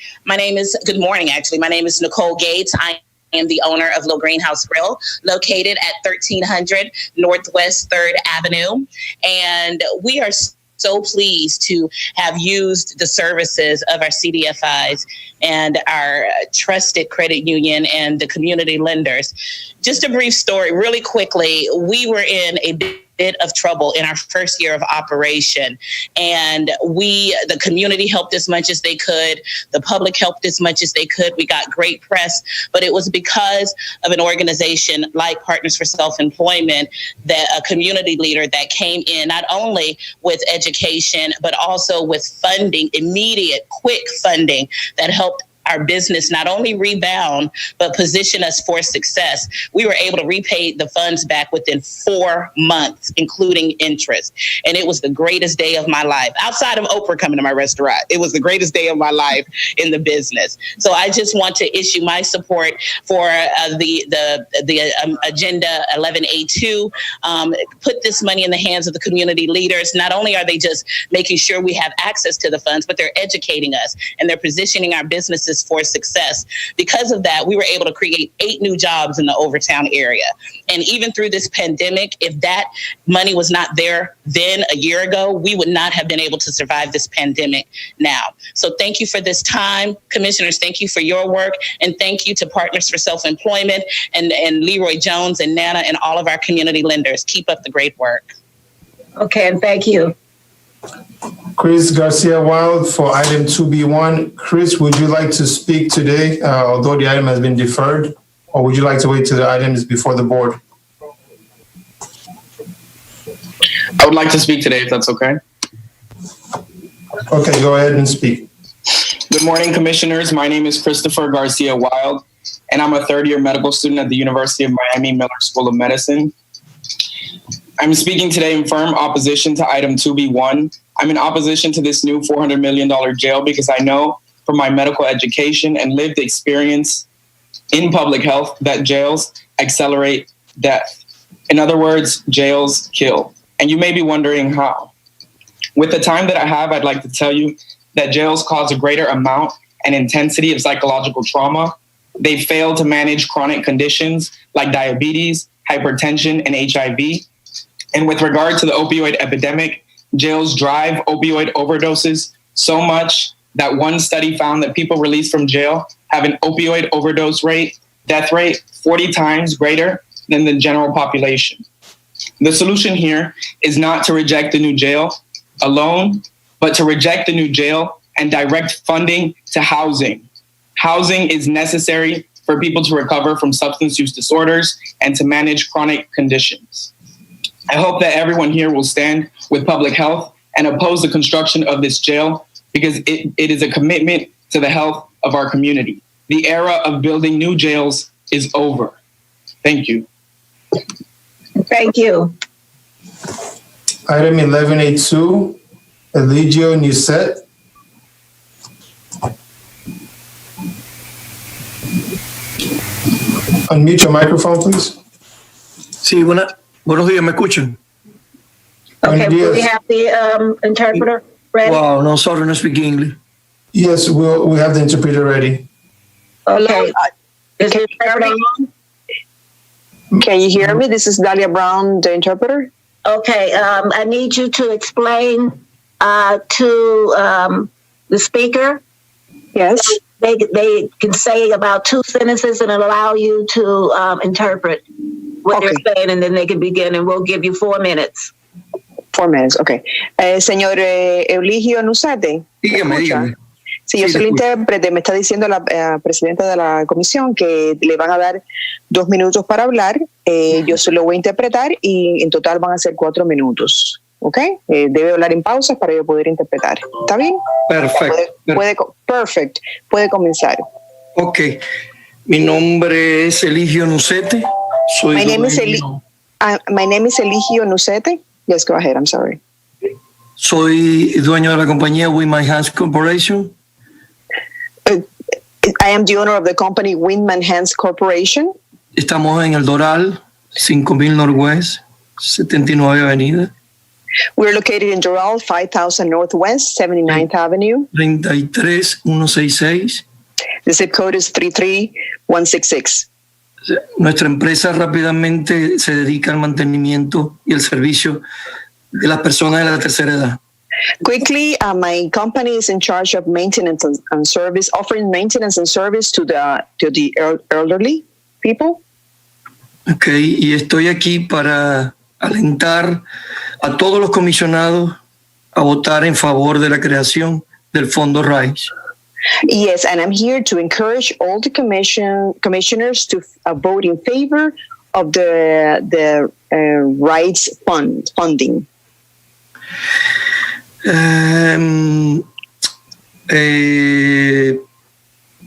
Good morning, actually. My name is Nicole Gates. I am the owner of Little Greenhouse Grill, located at 1300 Northwest 3rd Avenue. And we are so pleased to have used the services of our CDFIs and our trusted credit union and the community lenders. Just a brief story, really quickly. We were in a bit of trouble in our first year of operation, and the community helped as much as they could. The public helped as much as they could. We got great press, but it was because of an organization like Partners for Self-Employment, that a community leader that came in not only with education, but also with funding, immediate, quick funding that helped our business not only rebound, but position us for success. We were able to repay the funds back within 4 months, including interest. And it was the greatest day of my life. Outside of Oprah coming to my restaurant, it was the greatest day of my life in the business. So I just want to issue my support for the Agenda 11A2. Put this money in the hands of the community leaders. Not only are they just making sure we have access to the funds, but they're educating us and they're positioning our businesses for success. Because of that, we were able to create 8 new jobs in the Overtown area. And even through this pandemic, if that money was not there then a year ago, we would not have been able to survive this pandemic now. So thank you for this time. Commissioners, thank you for your work. And thank you to Partners for Self-Employment and Leroy Jones and Nana and all of our community lenders. Keep up the great work. Okay, and thank you. Chris Garcia Wild for item 2B1. Chris, would you like to speak today, although the item has been deferred, or would you like to wait till the item is before the board? I would like to speak today, if that's okay. Okay, go ahead and speak. Good morning, commissioners. My name is Christopher Garcia Wild, and I'm a third-year medical student at the University of Miami Miller School of Medicine. I'm speaking today in firm opposition to item 2B1. I'm in opposition to this new $400 million jail because I know from my medical education and lived experience in public health that jails accelerate death. In other words, jails kill. And you may be wondering how. With the time that I have, I'd like to tell you that jails cause a greater amount and intensity of psychological trauma. They fail to manage chronic conditions like diabetes, hypertension, and HIV. And with regard to the opioid epidemic, jails drive opioid overdoses so much that one study found that people released from jail have an opioid overdose rate, death rate, 40 times greater than the general population. The solution here is not to reject the new jail alone, but to reject the new jail and direct funding to housing. Housing is necessary for people to recover from substance use disorders and to manage chronic conditions. I hope that everyone here will stand with public health and oppose the construction of this jail because it is a commitment to the health of our community. The era of building new jails is over. Thank you. Thank you. Item 11A2, Eligio Nusset. Unmute your microphone, please. Sí, buenos días, ¿me escuchan? Okay, do we have the interpreter ready? Wow, no, sorry, no speak English. Yes, we have the interpreter ready. Okay. Is the interpreter on? Can you hear me? This is Dalia Brown, the interpreter. Okay, I need you to explain to the speaker. Yes. They can say about 2 sentences and allow you to interpret what they're saying, and then they can begin, and we'll give you 4 minutes. 4 minutes, okay. Señor Eligio Nusate. Dígame. Sí, yo soy el intérprete. Me está diciendo la presidenta de la comisión que le van a dar 2 minutos para hablar. Yo se lo voy a interpretar y en total van a ser 4 minutos. ¿Ok? Debe hablar en pausas para yo poder interpretar. ¿Está bien? Perfecto. Perfect. Puede comenzar. Ok. Mi nombre es Eligio Nusete. My name is Eligio Nusete. Yes, go ahead. I'm sorry. Soy dueño de la compañía With My Hands Corporation. I am the owner of the company Windman Hands Corporation. Estamos en el Doral, 5000 Northwest, 79 Avenida. We're located in Doral, 5000 Northwest, 79th Avenue. 33166. The zip code is 33166. Nuestra empresa rápidamente se dedica al mantenimiento y el servicio de las personas de la tercera edad. Quickly, my company is in charge of maintenance and service, offering maintenance and service to the elderly people. Okay, y estoy aquí para alentar a todos los comisionados a votar en favor de la creación del Fondo RISE. Yes, and I'm here to encourage all the commissioners to vote in favor of the RISE funding.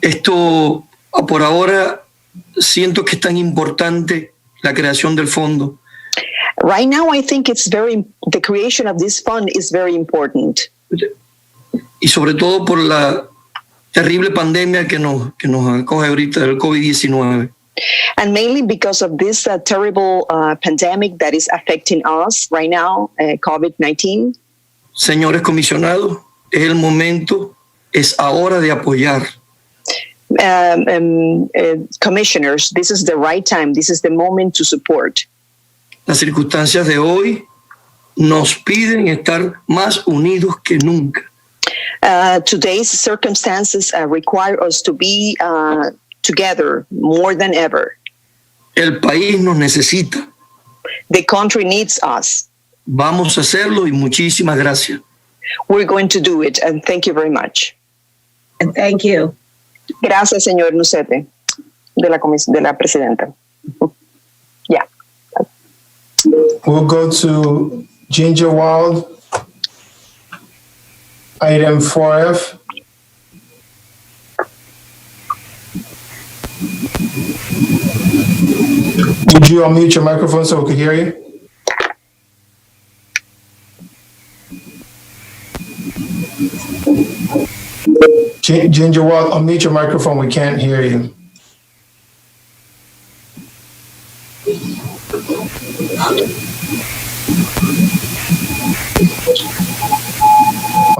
Esto por ahora siento que es tan importante la creación del fondo. Right now, I think the creation of this fund is very important. Y sobre todo por la terrible pandemia que nos acoge ahorita del COVID-19. And mainly because of this terrible pandemic that is affecting us right now, COVID-19. Señores comisionados, es el momento, es ahora de apoyar. Commissioners, this is the right time. This is the moment to support. Las circunstancias de hoy nos piden estar más unidos que nunca. Today's circumstances require us to be together more than ever. El país nos necesita. The country needs us. Vamos a hacerlo y muchísimas gracias. We're going to do it, and thank you very much. And thank you. Gracias, señor Nusete, de la presidenta. Yeah. We'll go to Ginger Wild, item 4F. Would you unmute your microphone so we can hear you? Ginger Walt, unmute your microphone. We can't hear you.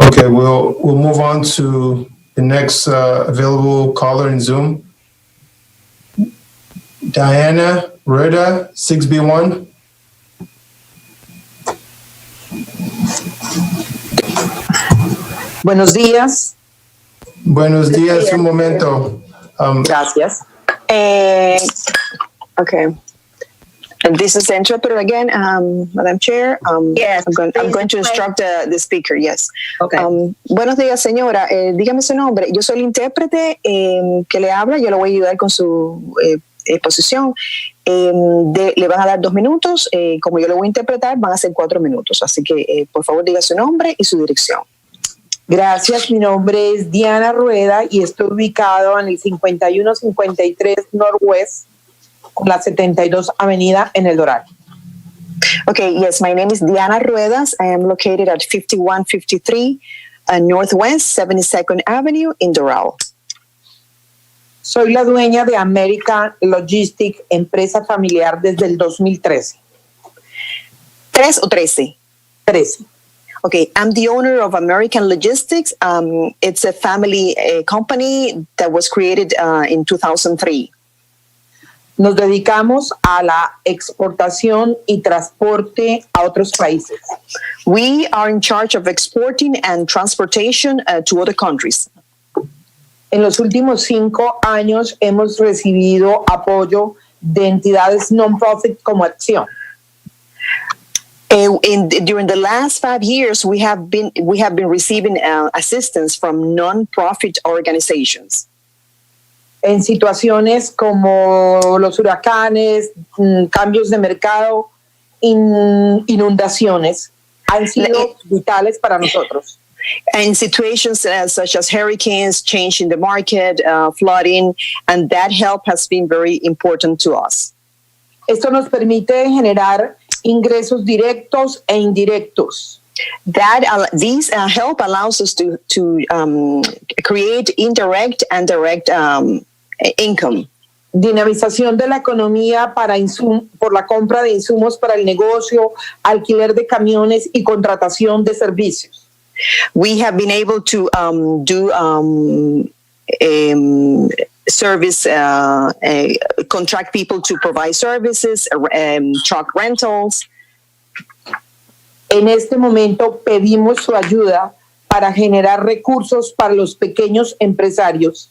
Okay, we'll move on to the next available caller in Zoom. Diana Rueda, 6B1. Buenos días. Buenos días, un momento. Gracias. Okay. And this is the interpreter again, Madam Chair. Yes, I'm going to instruct the speaker. Yes. Okay. Buenos días, señora. Dígame su nombre. Yo soy el intérprete que le habla. Yo le voy a ayudar con su exposición. Le van a dar 2 minutos. Como yo le voy a interpretar, van a ser 4 minutos. Así que, por favor, diga su nombre y su dirección. Gracias, mi nombre es Diana Rueda y estoy ubicado en el 5153 Northwest con la 72 Avenida en El Doral. Okay, yes, my name is Diana Ruedas. I am located at 5153 Northwest 72nd Avenue in Doral. Soy la dueña de American Logistics, empresa familiar desde el 2013. ¿3 o 13? 13. Okay, I'm the owner of American Logistics. It's a family company that was created in 2003. Nos dedicamos a la exportación y transporte a otros países. We are in charge of exporting and transportation to other countries. En los últimos 5 años hemos recibido apoyo de entidades non-profit como Acción. During the last 5 years, we have been receiving assistance from non-profit organizations. En situaciones como los huracanes, cambios de mercado, inundaciones, han sido vitales para nosotros. In situations such as hurricanes, change in the market, flooding, and that help has been very important to us. Esto nos permite generar ingresos directos e indirectos. These help allows us to create indirect and direct income. Dinamización de la economía por la compra de insumos para el negocio, alquiler de camiones y contratación de servicios. We have been able to do service, contract people to provide services, truck rentals. En este momento pedimos su ayuda para generar recursos para los pequeños empresarios.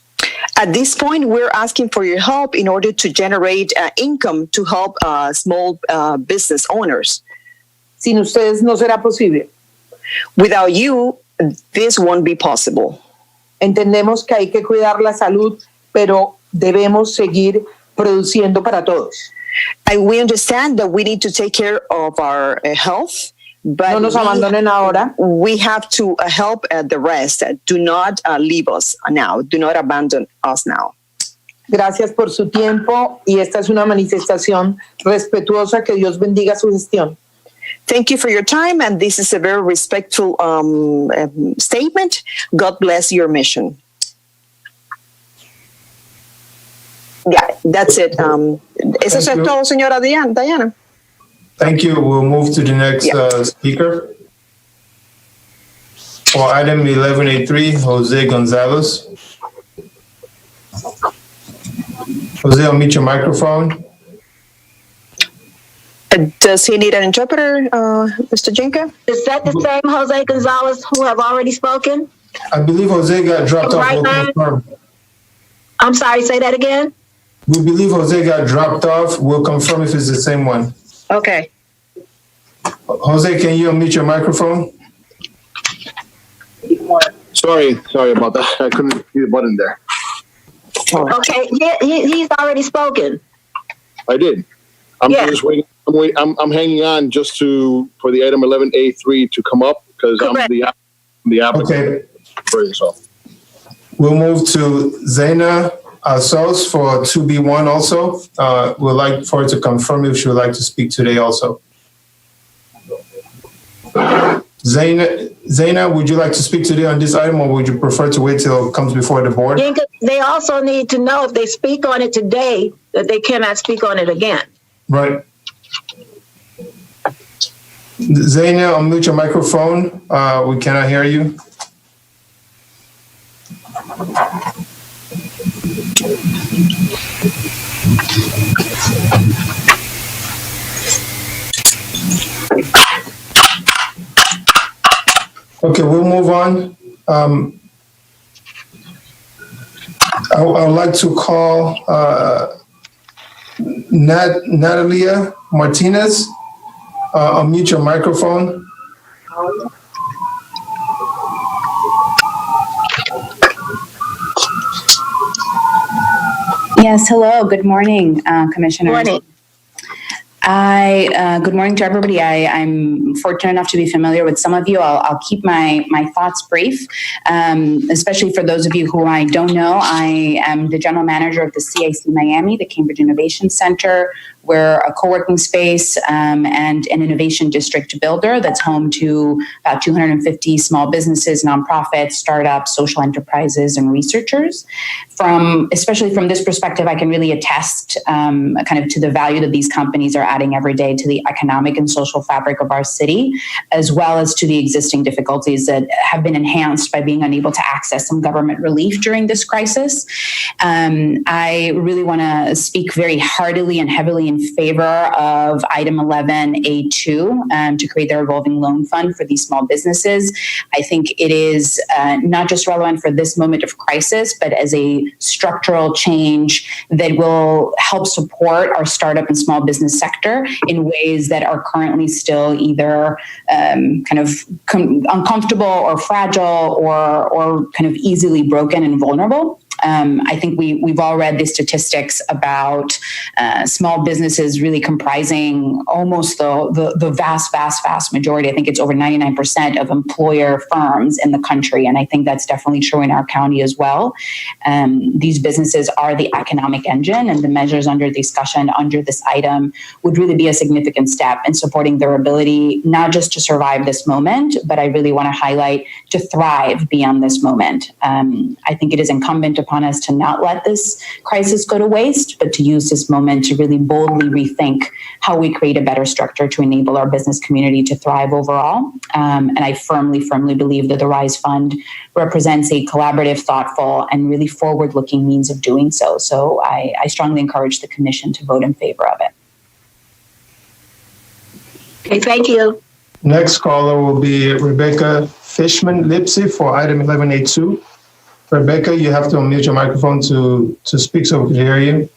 At this point, we're asking for your help in order to generate income to help small business owners. Sin ustedes no será posible. Without you, this won't be possible. Entendemos que hay que cuidar la salud, pero debemos seguir produciendo para todos. We understand that we need to take care of our health, but no nos abandonen ahora. We have to help the rest. Do not leave us now. Do not abandon us now. Gracias por su tiempo y esta es una manifestación respetuosa. Que Dios bendiga su gestión. Thank you for your time, and this is a very respectful statement. God bless your mission. Yeah, that's it. Eso es todo, señora Diana. Thank you. We'll move to the next speaker. For item 11A3, Jose Gonzalez. Jose, unmute your microphone. Does he need an interpreter, Mr. Jinka? Is that the same Jose Gonzalez who have already spoken? I believe Jose got dropped off. We'll confirm. I'm sorry, say that again? We believe Jose got dropped off. We'll confirm if it's the same one. Okay. Jose, can you unmute your microphone? Sorry about that. I couldn't see the button there. Okay, he's already spoken. I did. I'm just waiting. I'm hanging on just for the item 11A3 to come up because I'm the applicant. Okay. We'll move to Zaina Alsos for 2B1 also. We'd like for her to confirm if she would like to speak today also. Zaina, would you like to speak today on this item, or would you prefer to wait till it comes before the board? They also need to know if they speak on it today, that they cannot speak on it again. Right. Zaina, unmute your microphone. We cannot hear you. Okay, we'll move on. I would like to call Natalia Martinez. Unmute your microphone. Yes, hello. Good morning, Commissioners. Morning. Good morning to everybody. I'm fortunate enough to be familiar with some of you. I'll keep my thoughts brief, especially for those of you who I don't know. I am the general manager of the CIC Miami, the Cambridge Innovation Center. We're a co-working space and an innovation district builder that's home to about 250 small businesses, nonprofits, startups, social enterprises, and researchers. Especially from this perspective, I can really attest kind of to the value that these companies are adding every day to the economic and social fabric of our city, as well as to the existing difficulties that have been enhanced by being unable to access some government relief during this crisis. I really want to speak very heartily and heavily in favor of item 11A2 to create the revolving loan fund for these small businesses. I think it is not just relevant for this moment of crisis, but as a structural change that will help support our startup and small business sector in ways that are currently still either uncomfortable or fragile or kind of easily broken and vulnerable. I think we've all read the statistics about small businesses really comprising almost the vast majority. I think it's over 99% of employer firms in the country, and I think that's definitely true in our county as well. These businesses are the economic engine, and the measures under discussion under this item would really be a significant step in supporting their ability not just to survive this moment, but I really want to highlight to thrive beyond this moment. I think it is incumbent upon us to not let this crisis go to waste, but to use this moment to really boldly rethink how we create a better structure to enable our business community to thrive overall. And I firmly believe that the RISE Fund represents a collaborative, thoughtful, and really forward-looking means of doing so. So I strongly encourage the Commission to vote in favor of it. Okay, thank you. Next caller will be Rebecca Fishman-Lipsey for item 11A2. Rebecca, you have to unmute your microphone to speak so we can hear you.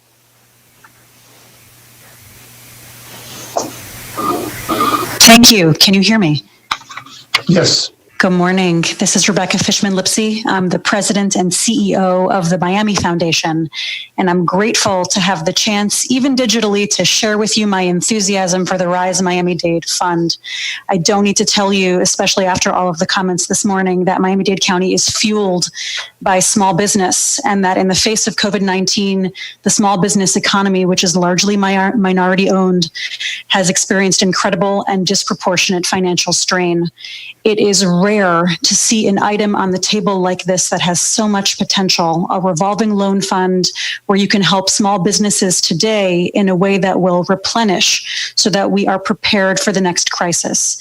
Thank you. Can you hear me? Yes. Good morning. This is Rebecca Fishman-Lipsey. I'm the president and CEO of the Miami Foundation, and I'm grateful to have the chance, even digitally, to share with you my enthusiasm for the RISE Miami-Dade Fund. I don't need to tell you, especially after all of the comments this morning, that Miami-Dade County is fueled by small business, and that in the face of COVID-19, the small business economy, which is largely minority owned, has experienced incredible and disproportionate financial strain. It is rare to see an item on the table like this that has so much potential, a revolving loan fund where you can help small businesses today in a way that will replenish so that we are prepared for the next crisis.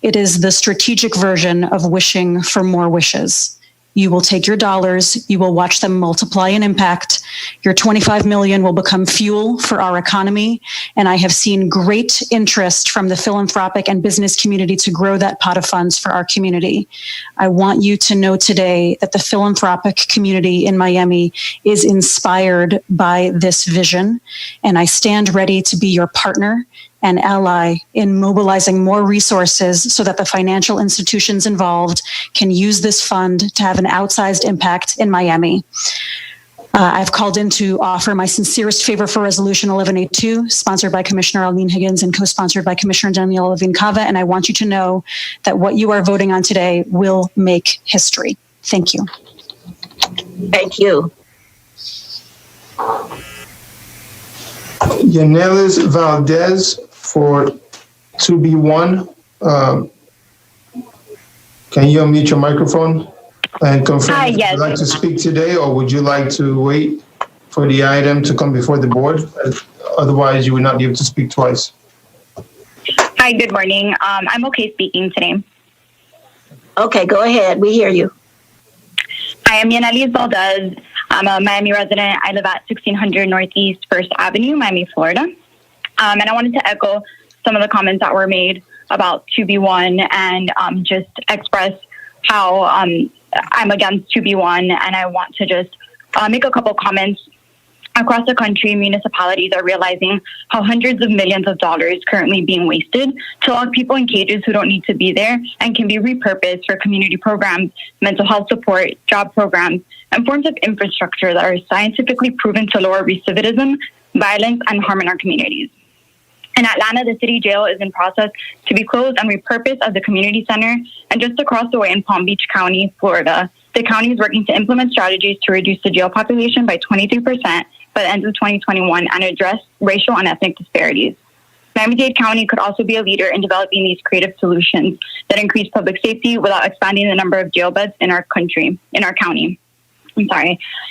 It is the strategic version of wishing for more wishes. You will take your dollars, you will watch them multiply in impact. Your $25 million will become fuel for our economy. And I have seen great interest from the philanthropic and business community to grow that pot of funds for our community. I want you to know today that the philanthropic community in Miami is inspired by this vision. And I stand ready to be your partner and ally in mobilizing more resources so that the financial institutions involved can use this fund to have an outsized impact in Miami. I've called in to offer my sincerest favor for Resolution 1182, sponsored by Commissioner Almeen Higgins and co-sponsored by Commissioner Daniela Levine Cava. And I want you to know that what you are voting on today will make history. Thank you. Thank you. Yanelis Valdez for 2B1. Can you unmute your microphone and confirm Hi, if yes. you'd like to speak today, or would you like to wait for the item to come before the board? Otherwise, you would not be able to speak twice. Hi, good morning. I'm okay speaking today. Okay, go ahead. We hear you. Hi, I'm Yaneliz Valdez. I'm a Miami resident. I live at 1600 Northeast 1st Avenue, Miami, Florida. And I wanted to echo some of the comments that were made about 2B1 and just express how I'm against 2B1. And I want to just make a couple comments. Across the country, municipalities are realizing how hundreds of millions of dollars currently being wasted to lock people in cages who don't need to be there and can be repurposed for community programs, mental health support, job programs, and forms of infrastructure that are scientifically proven to lower recidivism, violence, and harm in our communities. In Atlanta, the city jail is in process to be closed and repurposed as a community center. And just across the way in Palm Beach County, Florida, the county is working to implement strategies to reduce the jail population by 23% by the end of 2021 and address racial and ethnic disparities. Miami-Dade County could also be a leader in developing these creative solutions that increase public safety without expanding the number of jail beds in our county.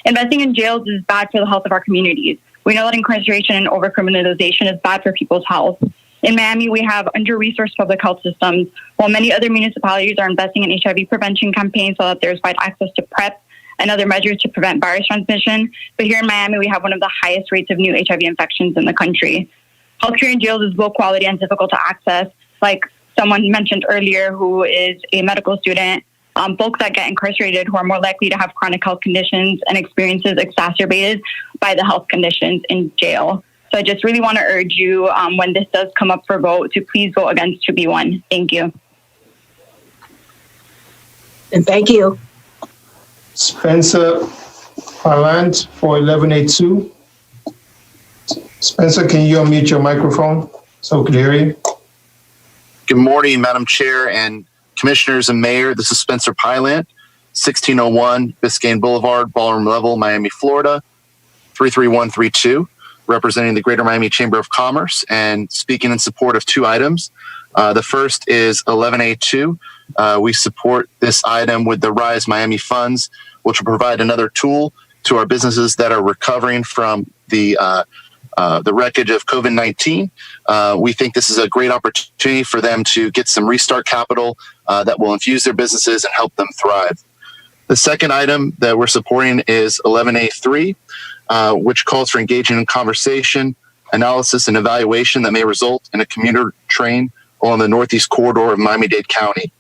Investing in jails is bad for the health of our communities. We know that incarceration and overcriminalization is bad for people's health. In Miami, we have under-resourced public health systems, while many other municipalities are investing in HIV prevention campaigns so that there's wide access to PrEP and other measures to prevent virus transmission. But here in Miami, we have one of the highest rates of new HIV infections in the country. Healthcare in jails is low quality and difficult to access. Like someone mentioned earlier who is a medical student, folks that get incarcerated who are more likely to have chronic health conditions and experiences exacerbated by the health conditions in jail. So I just really want to urge you, when this does come up for vote, to please vote against 2B1. Thank you. And thank you. Spencer Palant for 1182. Spencer, can you unmute your microphone so we can hear you? Good morning, Madam Chair and Commissioners and Mayor. This is Spencer Pylant, 1601 Biscayne Boulevard, Ballroom Level, Miami, Florida, 33132, representing the Greater Miami Chamber of Commerce and speaking in support of two items. The first is 11A2. We support this item with the Rise Miami funds, which will provide another tool to our businesses that are recovering from the wreckage of COVID-19. We think this is a great opportunity for them to get some restart capital that will infuse their businesses and help them thrive. The second item that we're supporting is 11A3, which calls for engaging in conversation, analysis, and evaluation that may result in a commuter train along the northeast corridor of Miami-Dade County.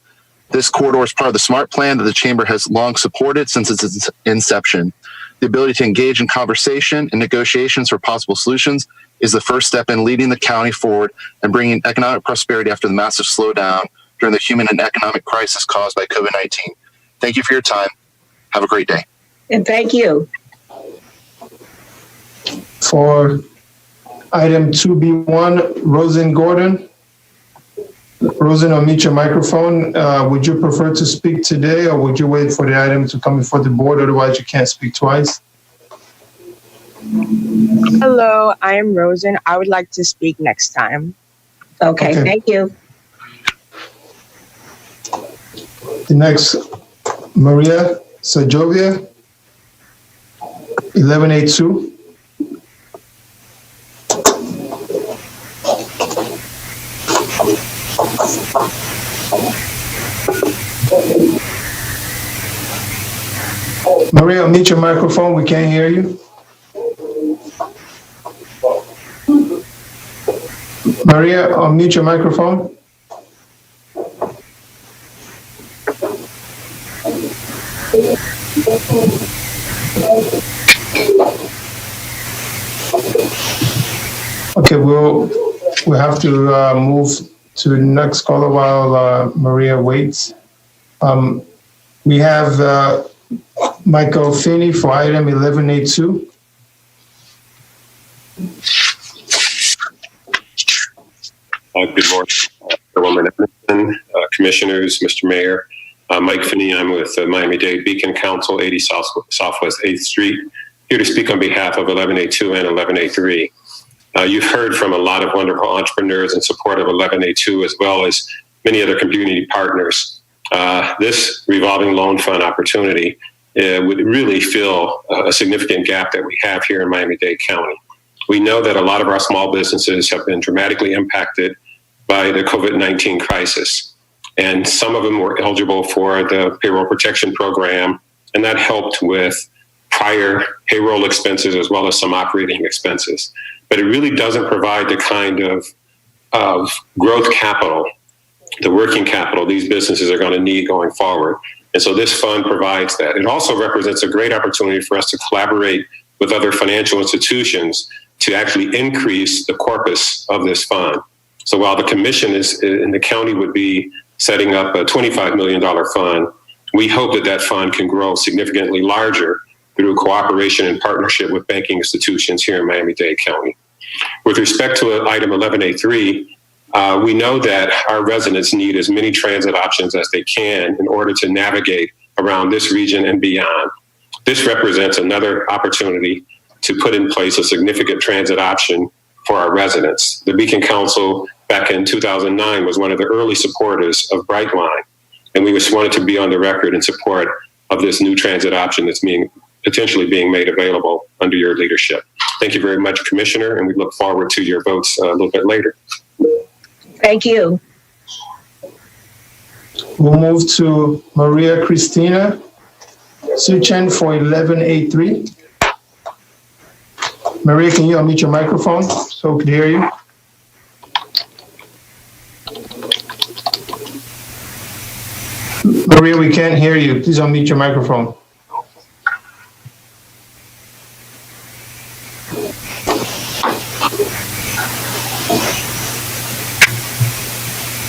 This corridor is part of the SMART plan that the Chamber has long supported since its inception. The ability to engage in conversation and negotiations for possible solutions is the first step in leading the county forward and bringing economic prosperity after the massive slowdown during the human and economic crisis caused by COVID-19. Thank you for your time. Have a great day. And thank you. For item 2B1, Rosen Gordon. Rosen, unmute your microphone. Would you prefer to speak today, or would you wait for the item to come before the board? Otherwise, you can't speak twice. Hello, I am Rosen. I would like to speak next time. Okay. Thank you. The next, Maria Sajovia, 1182. Maria, unmute your microphone. We can't hear you. Maria, unmute your microphone. Okay, we'll have to move to the next caller while Maria waits. We have Michael Finney for item 1182. Good morning, Chairwoman Emerson, Commissioners, Mr. Mayor. Mike Finney, I'm with the Miami-Dade Beacon Council, 80 Southwest 8th Street, here to speak on behalf of 1182 and 1183. You've heard from a lot of wonderful entrepreneurs in support of 1182, as well as many other community partners. This revolving loan fund opportunity would really fill a significant gap that we have here in Miami-Dade County. We know that a lot of our small businesses have been dramatically impacted by the COVID-19 crisis, and some of them were eligible for the payroll protection program, and that helped with prior payroll expenses as well as some operating expenses. But it really doesn't provide the kind of growth capital, the working capital these businesses are going to need going forward. And so this fund provides that. It also represents a great opportunity for us to collaborate with other financial institutions to actually increase the corpus of this fund. So while the commission is in the county would be setting up a $25 million fund, we hope that that fund can grow significantly larger through cooperation and partnership with banking institutions here in Miami-Dade County. With respect to item 11A3, we know that our residents need as many transit options as they can in order to navigate around this region and beyond. This represents another opportunity to put in place a significant transit option for our residents. The Beacon Council back in 2009 was one of the early supporters of Brightline, and we just wanted to be on the record in support of this new transit option that's potentially being made available under your leadership. Thank you very much, Commissioner, and we look forward to your votes a little bit later. Thank you. We'll move to Maria Cristina Suchen for 11A3. Maria, can you unmute your microphone so we can hear you? Maria, we can't hear you. Please unmute your microphone.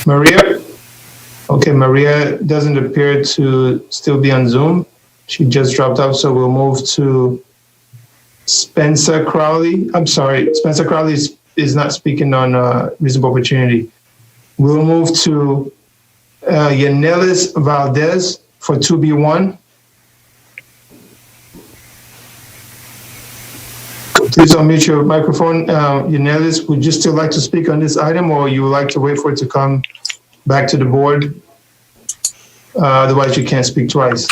Maria? Okay, Maria doesn't appear to still be on Zoom. She just dropped out, so we'll move to Spencer Crowley. I'm sorry, Spencer Crowley is not speaking on reasonable opportunity. We'll move to Yanelis Valdez for 2B1. Please unmute your microphone. Yanelis, would you still like to speak on this item, or you would like to wait for it to come back to the board? Otherwise, you can't speak twice.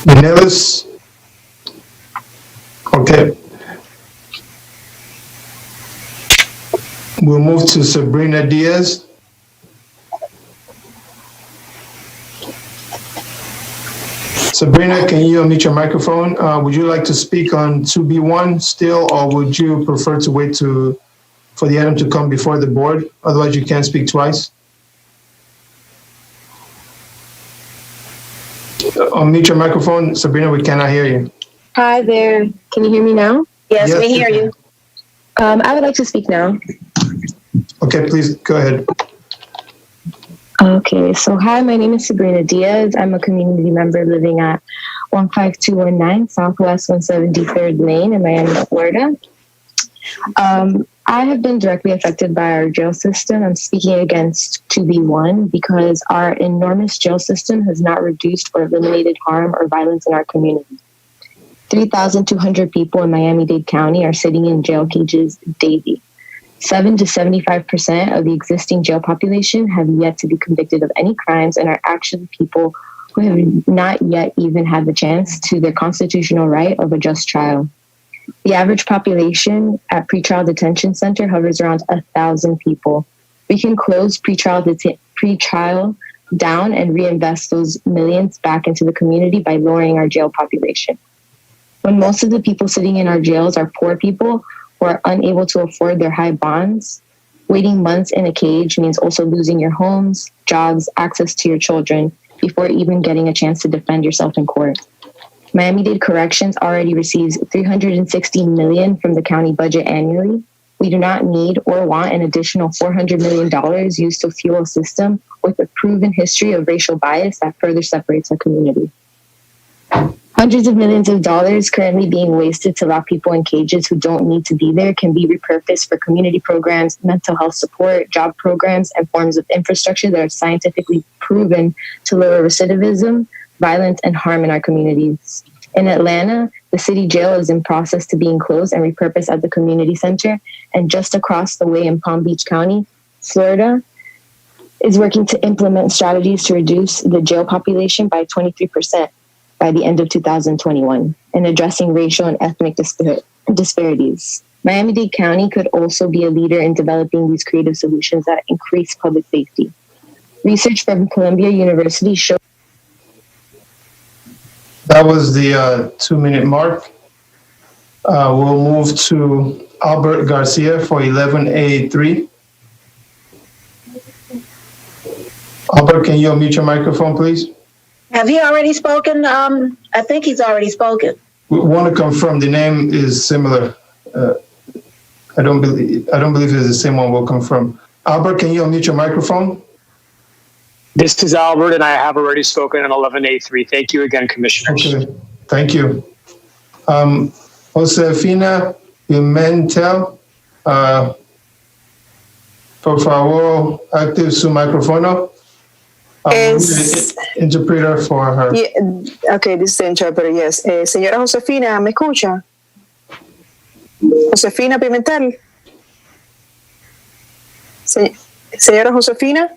Yanelis? Okay. We'll move to Sabrina Diaz. Sabrina, can you unmute your microphone? Would you like to speak on 2B1 still, or would you prefer to wait for the item to come before the board? Otherwise, you can't speak twice. Unmute your microphone. Sabrina, we cannot hear you. Hi there. Can you hear me now? Yes, we hear you. I would like to speak now. Okay, please go ahead. Okay, so hi, my name is Sabrina Diaz. I'm a community member living at 15219 Southwest 173rd Lane in Miami, Florida. I have been directly affected by our jail system. I'm speaking against 2B1 because our enormous jail system has not reduced or eliminated harm or violence in our community. 3,200 people in Miami-Dade County are sitting in jail cages daily. 7 to 75% of the existing jail population have yet to be convicted of any crimes and are actually people who have not yet even had the chance to their constitutional right of a just trial. The average population at pretrial detention center hovers around 1,000 people. We can close pretrial down and reinvest those millions back into the community by lowering our jail population. When most of the people sitting in our jails are poor people who are unable to afford their high bonds, waiting months in a cage means also losing your homes, jobs, access to your children before even getting a chance to defend yourself in court. Miami-Dade Corrections already receives $360 million from the county budget annually. We do not need or want an additional $400 million used to fuel a system with a proven history of racial bias that further separates our community. Hundreds of millions of dollars currently being wasted to lock people in cages who don't need to be there can be repurposed for community programs, mental health support, job programs, and forms of infrastructure that are scientifically proven to lower recidivism, violence, and harm in our communities. In Atlanta, The city jail is in process to being closed and repurposed as a community center. And just across the way in Palm Beach County, Florida, is working to implement strategies to reduce the jail population by 23% by the end of 2021 and addressing racial and ethnic disparities. Miami-Dade County could also be a leader in developing these creative solutions that increase public safety. Research from Columbia University shows That was the 2-minute mark. We'll move to Albert Garcia for 11A3. Albert, can you unmute your microphone, please? Have he already spoken? I think he's already spoken. We want to confirm the name is similar. I don't believe it's the same one. We'll confirm. Albert, can you unmute your microphone? This is Albert, and I have already spoken on 11A3. Thank you again, Commissioners. Okay, thank you. Josefina Pimentel, por favor, active su micrófono. Interpreter for her. Yeah, okay, this is the interpreter, yes. Señora Josefina, ¿me escucha? Josefina Pimentel. Señora Josefina.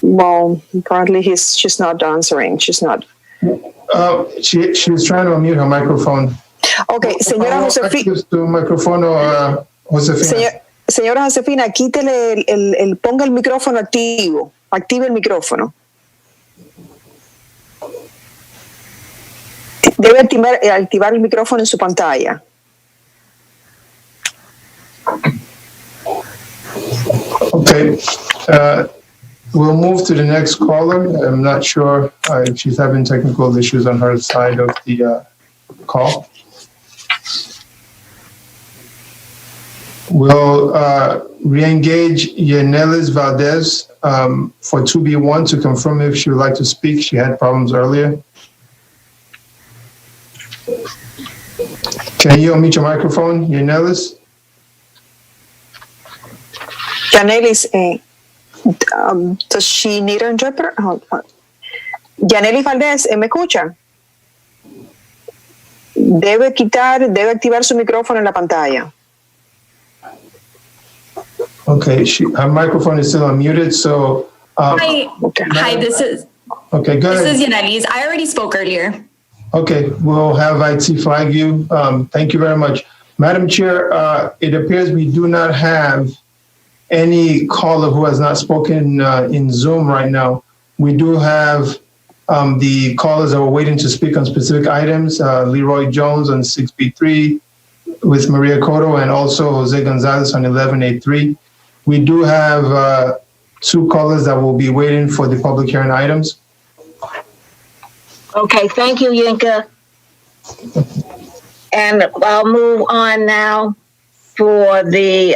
Well, apparently she's not answering. She's not. She's trying to unmute her microphone. Okay, señora Josefina. Tu micrófono, Josefina. Señora Josefina, quítele ponga el micrófono activo. Active el micrófono. Debe activar el micrófono en su pantalla. Okay. We'll move to the next caller. I'm not sure if she's having technical issues on her side of the call. We'll re-engage Yanelis Valdez for 2B1 to confirm if she would like to speak. She had problems earlier. Can you unmute your microphone, Yanelis? Yanelis, does she need an interpreter? Yanelis Valdez, ¿me escucha? Debe activar su micrófono en la pantalla. Okay, her microphone is still unmuted, so... Hi, this is... Okay, go ahead. This is Yanelis. I already spoke earlier. Okay, we'll have IT flag you. Thank you very much. Madam Chair, it appears we do not have any caller who has not spoken in Zoom right now. We do have the callers that were waiting to speak on specific items, Leroy Jones on 6B3 with Maria Cotto and also Jose Gonzalez on 11A3. We do have 2 callers that will be waiting for the public hearing items. Okay, thank you, Yinka. And I'll move on now for the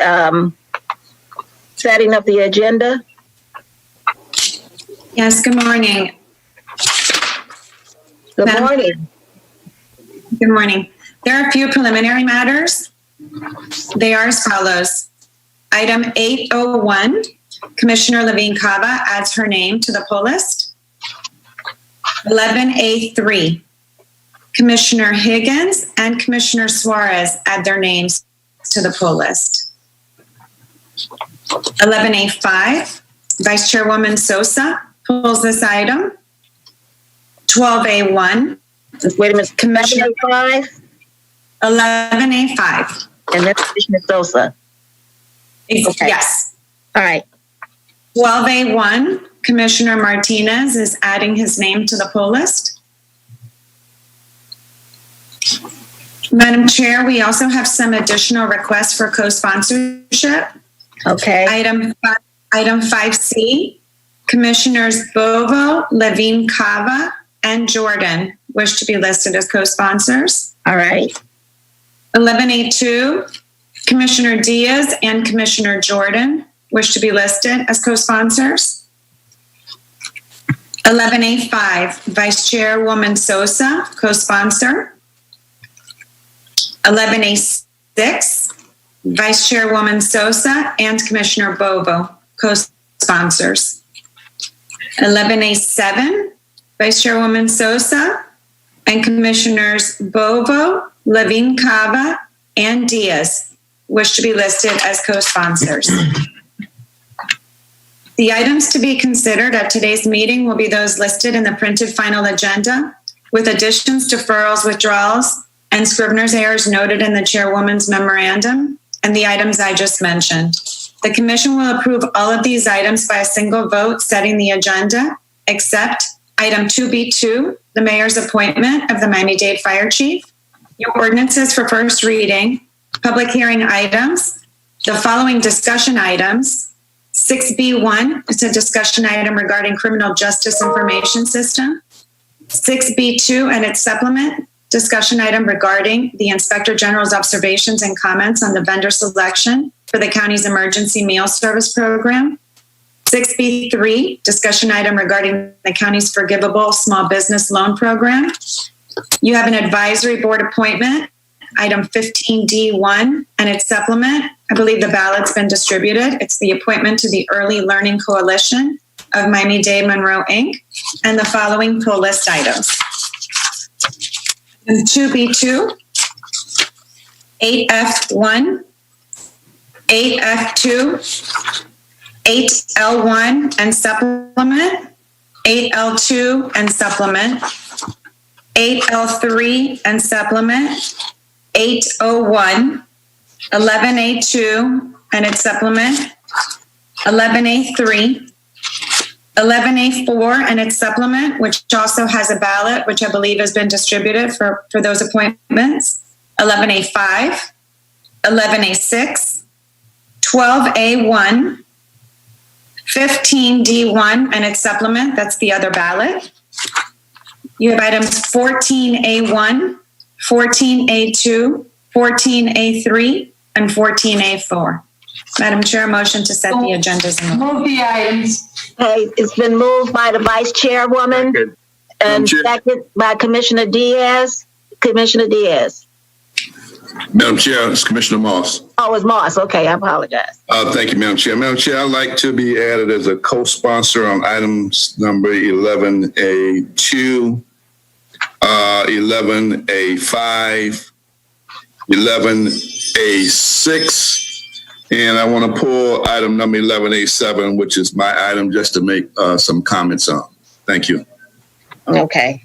setting up the agenda. Yes, good morning. Good morning. Good morning. There are a few preliminary matters. They are as follows. Item 801, Commissioner Levine Cava adds her name to the poll list. 11A3, Commissioner Higgins and Commissioner Suarez add their names to the poll list. 11A5, Vice Chairwoman Sosa pulls this item. 12A1, wait a minute, Commissioner 5. 11A5. And that's Commissioner Sosa. Okay. Yes. All right. 12A1, Commissioner Martinez is adding his name to the poll list. Madam Chair, we also have some additional requests for co-sponsorship. Okay. Item 5C, Commissioners Bovo, Levine Cava, and Jordan wish to be listed as co-sponsors. All right. 11A2, Commissioner Diaz and Commissioner Jordan wish to be listed as co-sponsors. 11A5, Vice Chairwoman Sosa, co-sponsor. 11A6, Vice Chairwoman Sosa and Commissioner Bovo, co-sponsors. 11A7, Vice Chairwoman Sosa, and Commissioners Bovo, Levine Cava, and Diaz wish to be listed as co-sponsors. The items to be considered at today's meeting will be those listed in the printed final agenda, with additions, deferrals, withdrawals, and Scrivener's errors noted in the Chairwoman's memorandum, and the items I just mentioned. The Commission will approve all of these items by a single vote setting the agenda, except item 2B2, the Mayor's appointment of the Miami-Dade Fire Chief, your ordinances for first reading, public hearing items, the following discussion items. 6B1 is a discussion item regarding criminal justice information system. 6B2 and its supplement, discussion item regarding the Inspector General's observations and comments on the vendor selection for the county's emergency meal service program. 6B3, discussion item regarding the county's forgivable small business loan program. You have an advisory board appointment, item 15D1 and its supplement. I believe the ballot's been distributed. It's the appointment to the Early Learning Coalition of Miami-Dade Monroe, Inc., and the following pull list items. And 2B2, 8F1, 8F2, 8L1 and supplement, 8L2 and supplement, 8L3 and supplement, 801, 11A2 and its supplement, 11A3, 11A4 and its supplement, which also has a ballot, which I believe has been distributed for those appointments, 11A5, 11A6, 12A1, 15D1 and its supplement, that's the other ballot. You have items 14A1, 14A2, 14A3, and 14A4. Madam Chair, motion to set the agendas. Move the items. Okay, it's been moved by the Vice Chairwoman and second by Commissioner Diaz. Commissioner Diaz. Madam Chair, it's Commissioner Moss. Oh, it's Moss. Okay, I apologize. Thank you, Madam Chair. Madam Chair, I'd like to be added as a co-sponsor on items number 11A2, 11A5, 11A6, and I want to pull item number 11A7, which is my item, just to make some comments on. Thank you. Okay.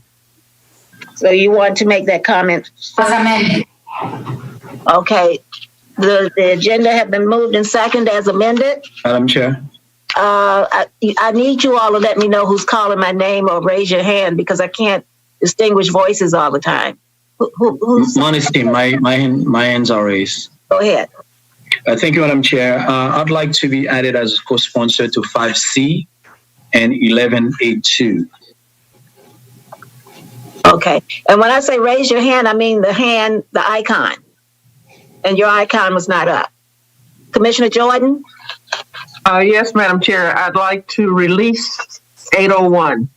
So you want to make that comment? Okay. The agenda have been moved and seconded as amended. Madam Chair. I need you all to let me know who's calling my name or raise your hand because I can't distinguish voices all the time. Who's Honesty, my hands are raised. Go ahead. Thank you, Madam Chair. I'd like to be added as a co-sponsor to 5C and 11A2. Okay. And when I say raise your hand, I mean the hand, the icon. And your icon was not up. Commissioner Jordan? Yes, Madam Chair. I'd like to release 801.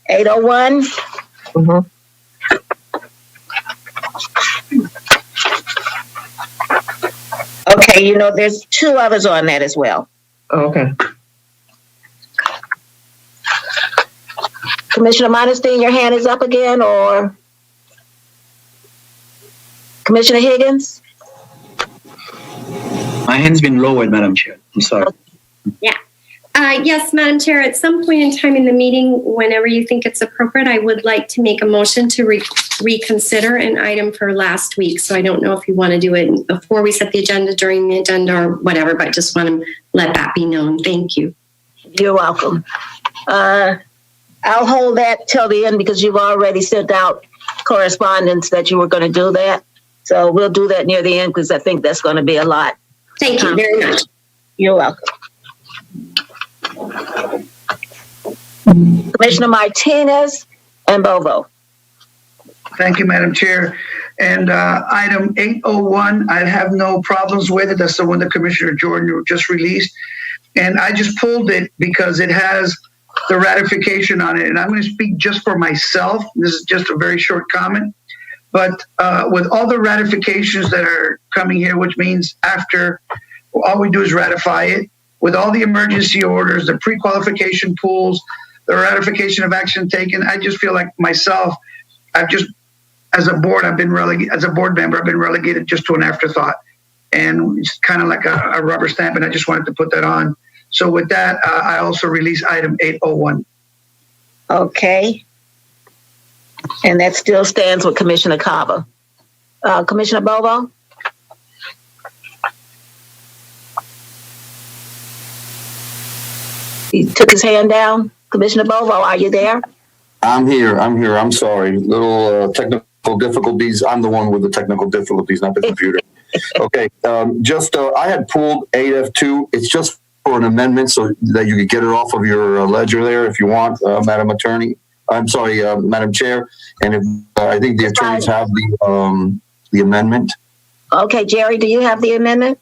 801? Mm-hmm. Okay, there's two others on that as well. Okay. Commissioner Modestine, your hand is up again, or Commissioner Higgins? My hand's been lowered, Madam Chair. I'm sorry. Yeah. Yes, Madam Chair, at some point in time in the meeting, whenever you think it's appropriate, I would like to make a motion to reconsider an item for last week. So I don't know if you want to do it before we set the agenda, during the agenda, or whatever, but just want to let that be known. Thank you. You're welcome. I'll hold that till the end because you've already sent out correspondence that you were going to do that. So we'll do that near the end because I think that's going to be a lot. Thank you very much. You're welcome. Commissioner Martinez and Bovo. Thank you, Madam Chair. And item 801, I have no problems with it. That's the one that Commissioner Jordan just released. And I just pulled it because it has the ratification on it. And I'm going to speak just for myself. This is just a very short comment. But with all the ratifications that are coming here, which means after all we do is ratify it, with all the emergency orders, the pre-qualification pools, the ratification of action taken. I just feel like myself, as a board member, I've been relegated just to an afterthought. And it's kind of like a rubber stamp, and I just wanted to put that on. So with that, I also release item 801. Okay. And that still stands with Commissioner Cava. Commissioner Bovo? He took his hand down. Commissioner Bovo, are you there? I'm here. I'm sorry. Little technical difficulties. I'm the one with the technical difficulties, not the computer. Okay. I had pulled 8F2. It's just for an amendment so that you could get it off of your ledger there if you want, Madam Attorney. I'm sorry, Madam Chair. And if I think the attorneys have the amendment. Okay, Jerry, do you have the amendment?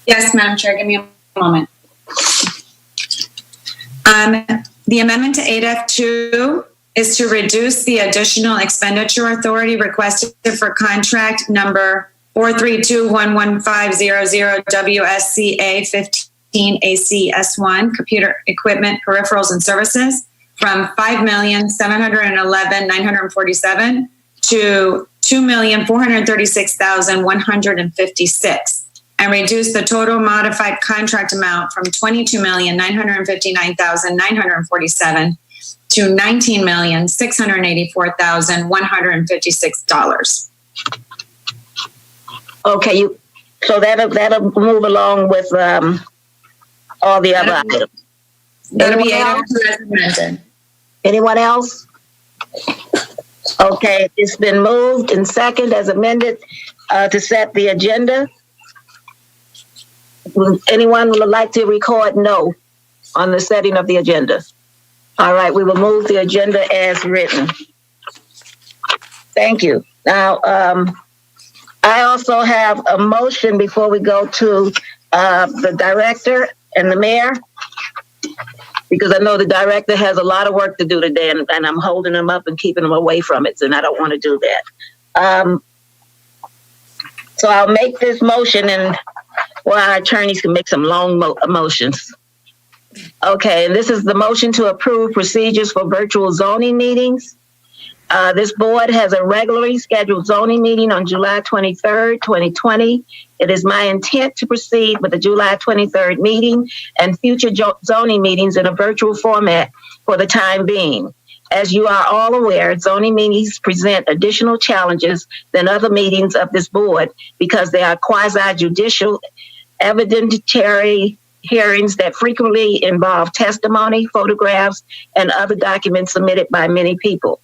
Yes, Madam Chair. Give me a moment. The amendment to 8F2 is to reduce the additional expenditure authority requested for contract number 432-11500 WSCA 15ACS1 computer equipment, peripherals, and services from $5,711,947 to $2,436,156. And reduce the total modified contract amount from $22,959,947 to $19,684,156. Okay, so that'll move along with all the other items. That'll be 802 as amended. Anyone else? Okay, it's been moved and second as amended to set the agenda. Anyone would like to record no on the setting of the agenda? All right, we will move the agenda as written. Thank you. Now, I also have a motion before we go to the director and the mayor, because I know the director has a lot of work to do today, and I'm holding him up and keeping him away from it, and I don't want to do that. So I'll make this motion, and our attorneys can make some long motions. Okay, and this is the motion to approve procedures for virtual zoning meetings. This board has a regularly scheduled zoning meeting on July 23rd, 2020. It is my intent to proceed with the July 23rd meeting and future zoning meetings in a virtual format for the time being. As you are all aware, zoning meetings present additional challenges than other meetings of this board because they are quasi-judicial, evidentiary hearings that frequently involve testimony, photographs, and other documents submitted by many people.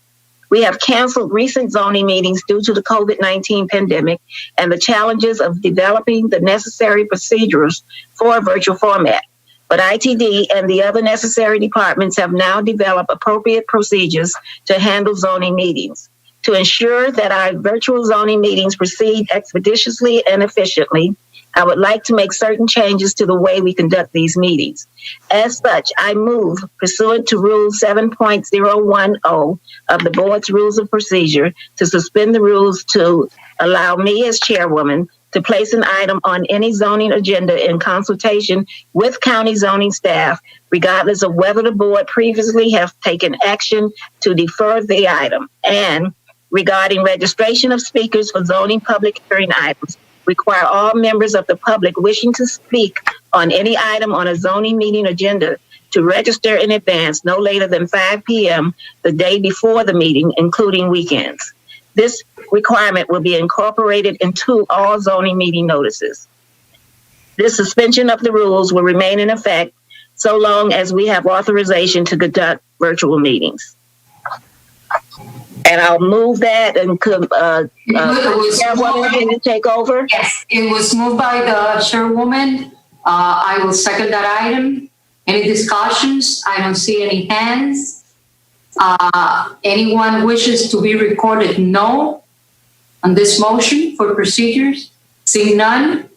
We have canceled recent zoning meetings due to the COVID-19 pandemic and the challenges of developing the necessary procedures for a virtual format. But ITD and the other necessary departments have now developed appropriate procedures to handle zoning meetings. To ensure that our virtual zoning meetings proceed expeditiously and efficiently, I would like to make certain changes to the way we conduct these meetings. As such, I move, pursuant to Rule 7.010 of the Board's Rules of Procedure, to suspend the rules to allow me as chairwoman to place an item on any zoning agenda in consultation with county zoning staff, regardless of whether the board previously have taken action to defer the item. And regarding registration of speakers for zoning public hearing items, require all members of the public wishing to speak on any item on a zoning meeting agenda to register in advance no later than 5 p.m. the day before the meeting, including weekends. This requirement will be incorporated into all zoning meeting notices. This suspension of the rules will remain in effect so long as we have authorization to conduct virtual meetings. And I'll move that and could chairwoman to take over. Yes, it was moved by the chairwoman. I will second that item. Any discussions? I don't see any hands. Anyone wishes to be recorded no on this motion for procedures? Seeing none,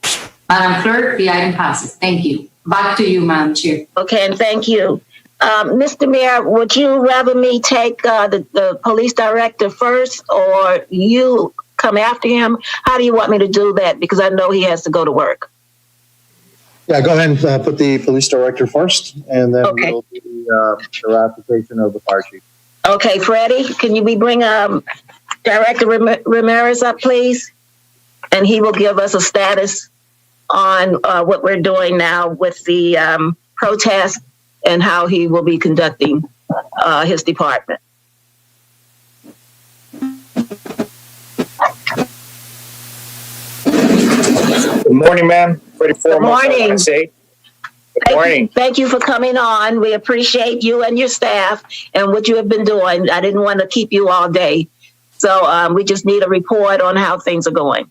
Madam Clerk, the item passes. Thank you. Back to you, Madam Chair. Okay, and thank you. Mr. Mayor, would you rather me take the police director first or you come after him? How do you want me to do that? Because I know he has to go to work. Yeah, go ahead and put the police director first, and then Okay. we'll do the ratification of the fire chief. Okay, Freddie, can you bring Director Ramirez up, please? And he will give us a status on what we're doing now with the protest and how he will be conducting his department. Good morning, ma'am. Pretty foremost, I want to say. Good morning. Thank you for coming on. We appreciate you and your staff and what you have been doing. I didn't want to keep you all day. So we just need a report on how things are going.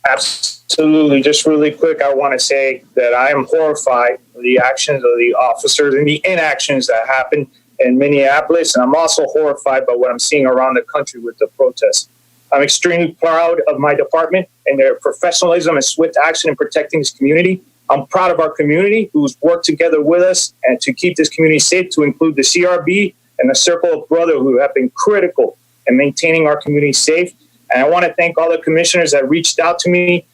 Absolutely. Just really quick, I want to say that I am horrified with the actions of the officers and the inactions that happened in Minneapolis. And I'm also horrified by what I'm seeing around the country with the protests. I'm extremely proud of my department and their professionalism and swift action in protecting this community. I'm proud of our community who's worked together with us and to keep this community safe, to include the CRB and the Circle of Brotherhood who have been critical in maintaining our community safe. And I want to thank all the commissioners that reached out to me,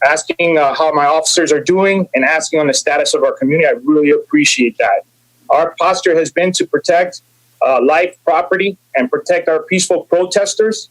asking how my officers are doing and asking on the status of our community. I really appreciate that. Our posture has been to protect life, property, and protect our peaceful protesters.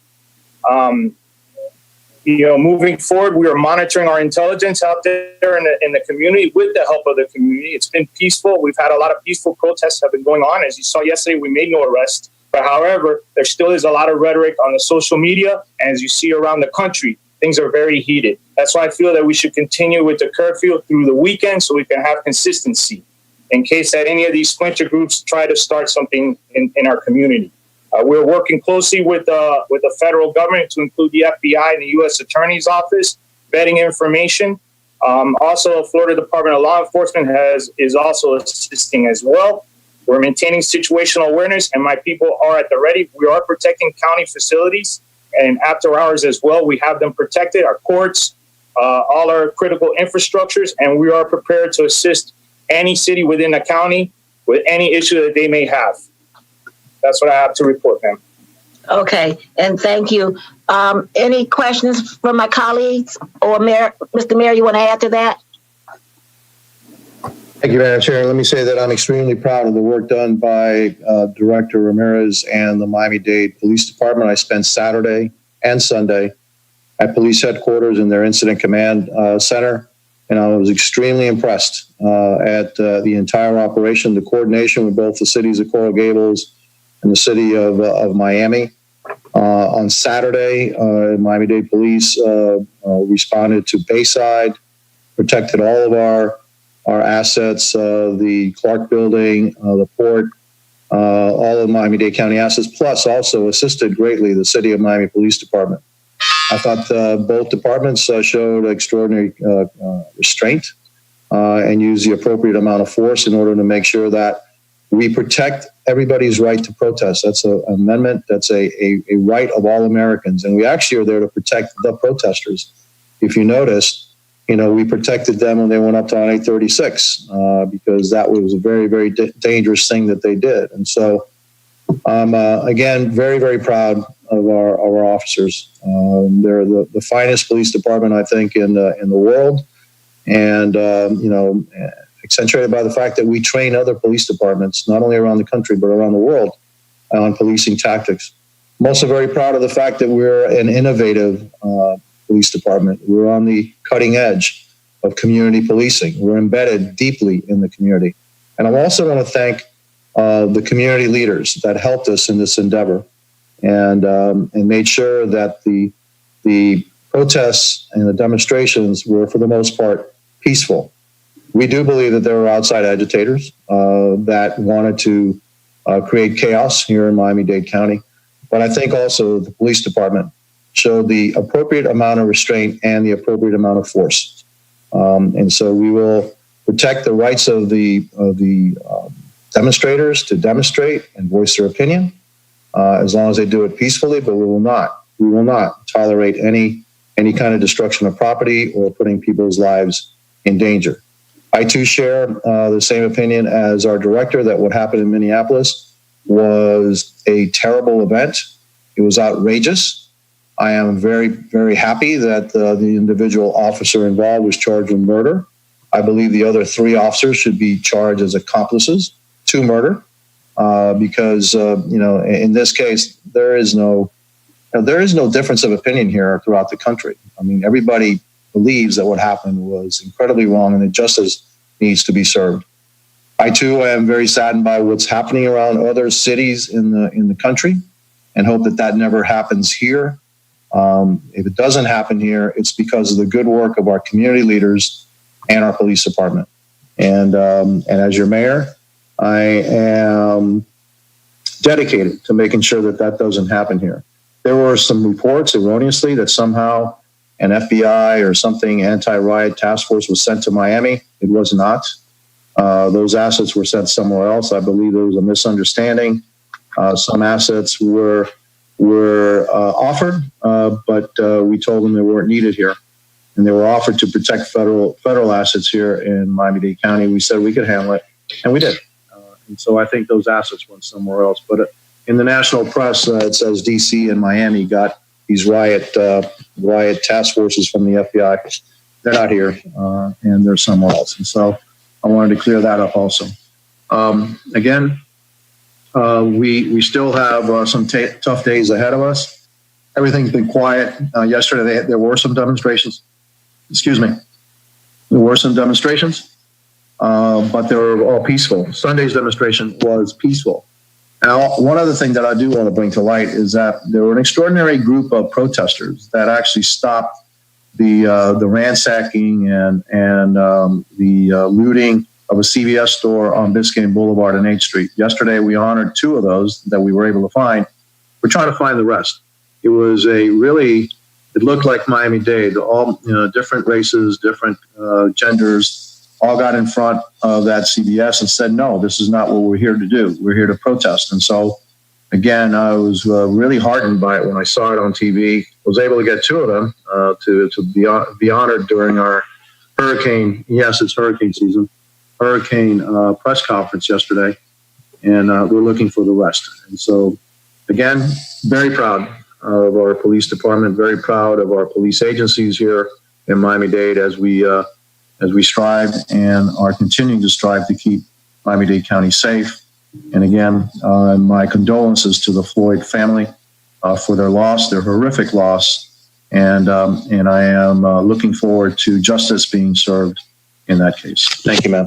Moving forward, we are monitoring our intelligence out there in the community with the help of the community. It's been peaceful. We've had a lot of peaceful protests have been going on. As you saw yesterday, we made no arrests. But however, there still is a lot of rhetoric on the social media. And as you see around the country, things are very heated. That's why I feel that we should continue with the curfew through the weekend so we can have consistency in case that any of these splinter groups try to start something in our community. We're working closely with the federal government to include the FBI and the U.S. Attorney's Office, vetting information. Also, the Florida Department of Law Enforcement is also assisting as well. We're maintaining situational awareness, and my people are at the ready. We are protecting county facilities, and after hours as well, we have them protected, our courts, all our critical infrastructures, and we are prepared to assist any city within the county with any issue that they may have. That's what I have to report, ma'am. Okay, and thank you. Any questions from my colleagues or Mayor? Mr. Mayor, you want to add to that? Thank you, Madam Chair. Let me say that I'm extremely proud of the work done by Director Ramirez and the Miami-Dade Police Department. I spent Saturday and Sunday at police headquarters in their incident command center, and I was extremely impressed at the entire operation, the coordination with both the cities of Coral Gables and the city of Miami. On Saturday, Miami-Dade Police responded to Bayside, protected all of our assets, the Clark Building, the port, all of Miami-Dade County assets, plus also assisted greatly the City of Miami Police Department. I thought both departments showed extraordinary restraint and used the appropriate amount of force in order to make sure that we protect everybody's right to protest. That's an amendment. That's a right of all Americans. And we actually are there to protect the protesters. If you notice, we protected them when they went up to I-36 because that was a very, very dangerous thing that they did. And so, again, very, very proud of our officers. They're the finest police department, I think, in the world. And, accentuated by the fact that we train other police departments, not only around the country, but around the world on policing tactics. I'm also very proud of the fact that we're an innovative police department. We're on the cutting edge of community policing. We're embedded deeply in the community. And I also want to thank the community leaders that helped us in this endeavor and made sure that the protests and the demonstrations were, for the most part, peaceful. We do believe that there were outside agitators that wanted to create chaos here in Miami-Dade County. But I think also the police department showed the appropriate amount of restraint and the appropriate amount of force. And so we will protect the rights of the demonstrators to demonstrate and voice their opinion as long as they do it peacefully, but we will not tolerate any kind of destruction of property or putting people's lives in danger. I too share the same opinion as our director that what happened in Minneapolis was a terrible event. It was outrageous. I am very, very happy that the individual officer involved was charged with murder. I believe the other 3 officers should be charged as accomplices to murder, because in this case there is no difference of opinion here throughout the country. I mean, everybody believes that what happened was incredibly wrong and that justice needs to be served. I too am very saddened by what's happening around other cities in the country, and hope that never happens here. If it doesn't happen here, it's because of the good work of our community leaders and our police department. And as your mayor, I am dedicated to making sure that doesn't happen here. There were some reports erroneously that somehow an FBI or something anti-riot task force was sent to Miami. It was not. Those assets were sent somewhere else. I believe there was a misunderstanding. Some assets were offered, but we told them they weren't needed here, and they were offered to protect federal assets here in Miami-Dade County. We said we could handle it, and we did. And so I think those assets went somewhere else. But in the national press, it says D.C. and Miami got these riot task forces from the FBI. They're not here, and they're somewhere else. And so I wanted to clear that up also. Again, we still have some tough days ahead of us. Everything's been quiet. Yesterday, there were some demonstrations. Excuse me. There were some demonstrations, but they were all peaceful. Sunday's demonstration was peaceful. Now, one other thing that I do want to bring to light is that there were an extraordinary group of protesters that actually stopped the ransacking and the looting of a CVS store on Biscayne Boulevard and 8th Street. Yesterday, we honored 2 of those that we were able to find. We're trying to find the rest. It was it looked like Miami-Dade. All different races, different genders, all got in front of that CVS and said, no, this is not what we're here to do. We're here to protest. And so, again, I was really heartened by it when I saw it on TV. I was able to get 2 of them to be honored during our hurricane. Yes, it's hurricane season. Hurricane press conference yesterday, and we're looking for the rest. And so, again, very proud of our police department, very proud of our police agencies here in Miami-Dade as we strive and are continuing to strive to keep Miami-Dade County safe. And again, my condolences to the Floyd family for their loss, their horrific loss, and I am looking forward to justice being served in that case. Thank you, ma'am.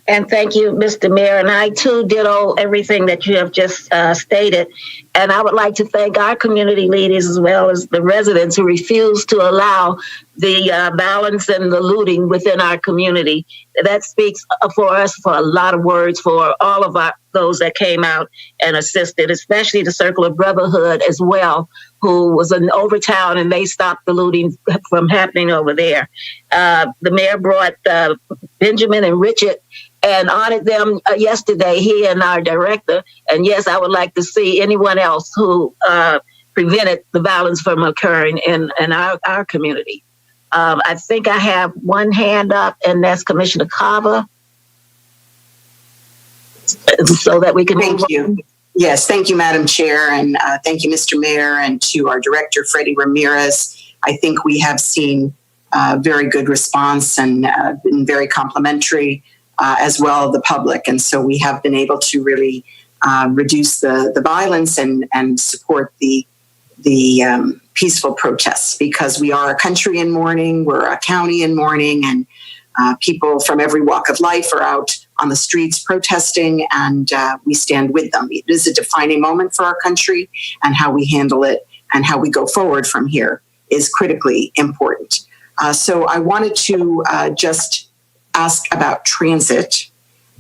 And thank you, Mr. Mayor. And I, too, ditto everything that you have just stated. And I would like to thank our community leaders as well as the residents who refuse to allow the violence and the looting within our community. That speaks for us for a lot of words for all of those that came out and assisted, especially the Circle of Brotherhood as well, who was in Overtown, and they stopped the looting from happening over there. The mayor brought Benjamin and Richard and honored them yesterday, he and our director. And yes, I would like to see anyone else who prevented the violence from occurring in our community. I think I have one hand up, and that's Commissioner Cava. So that we can Thank you. Yes, thank you, Madam Chair, and thank you, Mr. Mayor, and to our Director, Freddie Ramirez. I think we have seen very good response and been very complimentary, as well the public. And so we have been able to really reduce the violence and support the peaceful protests, because we are a country in mourning, we're a county in mourning, and people from every walk of life are out on the streets protesting, and we stand with them. It is a defining moment for our country, and how we handle it and how we go forward from here is critically important. So I wanted to just ask about transit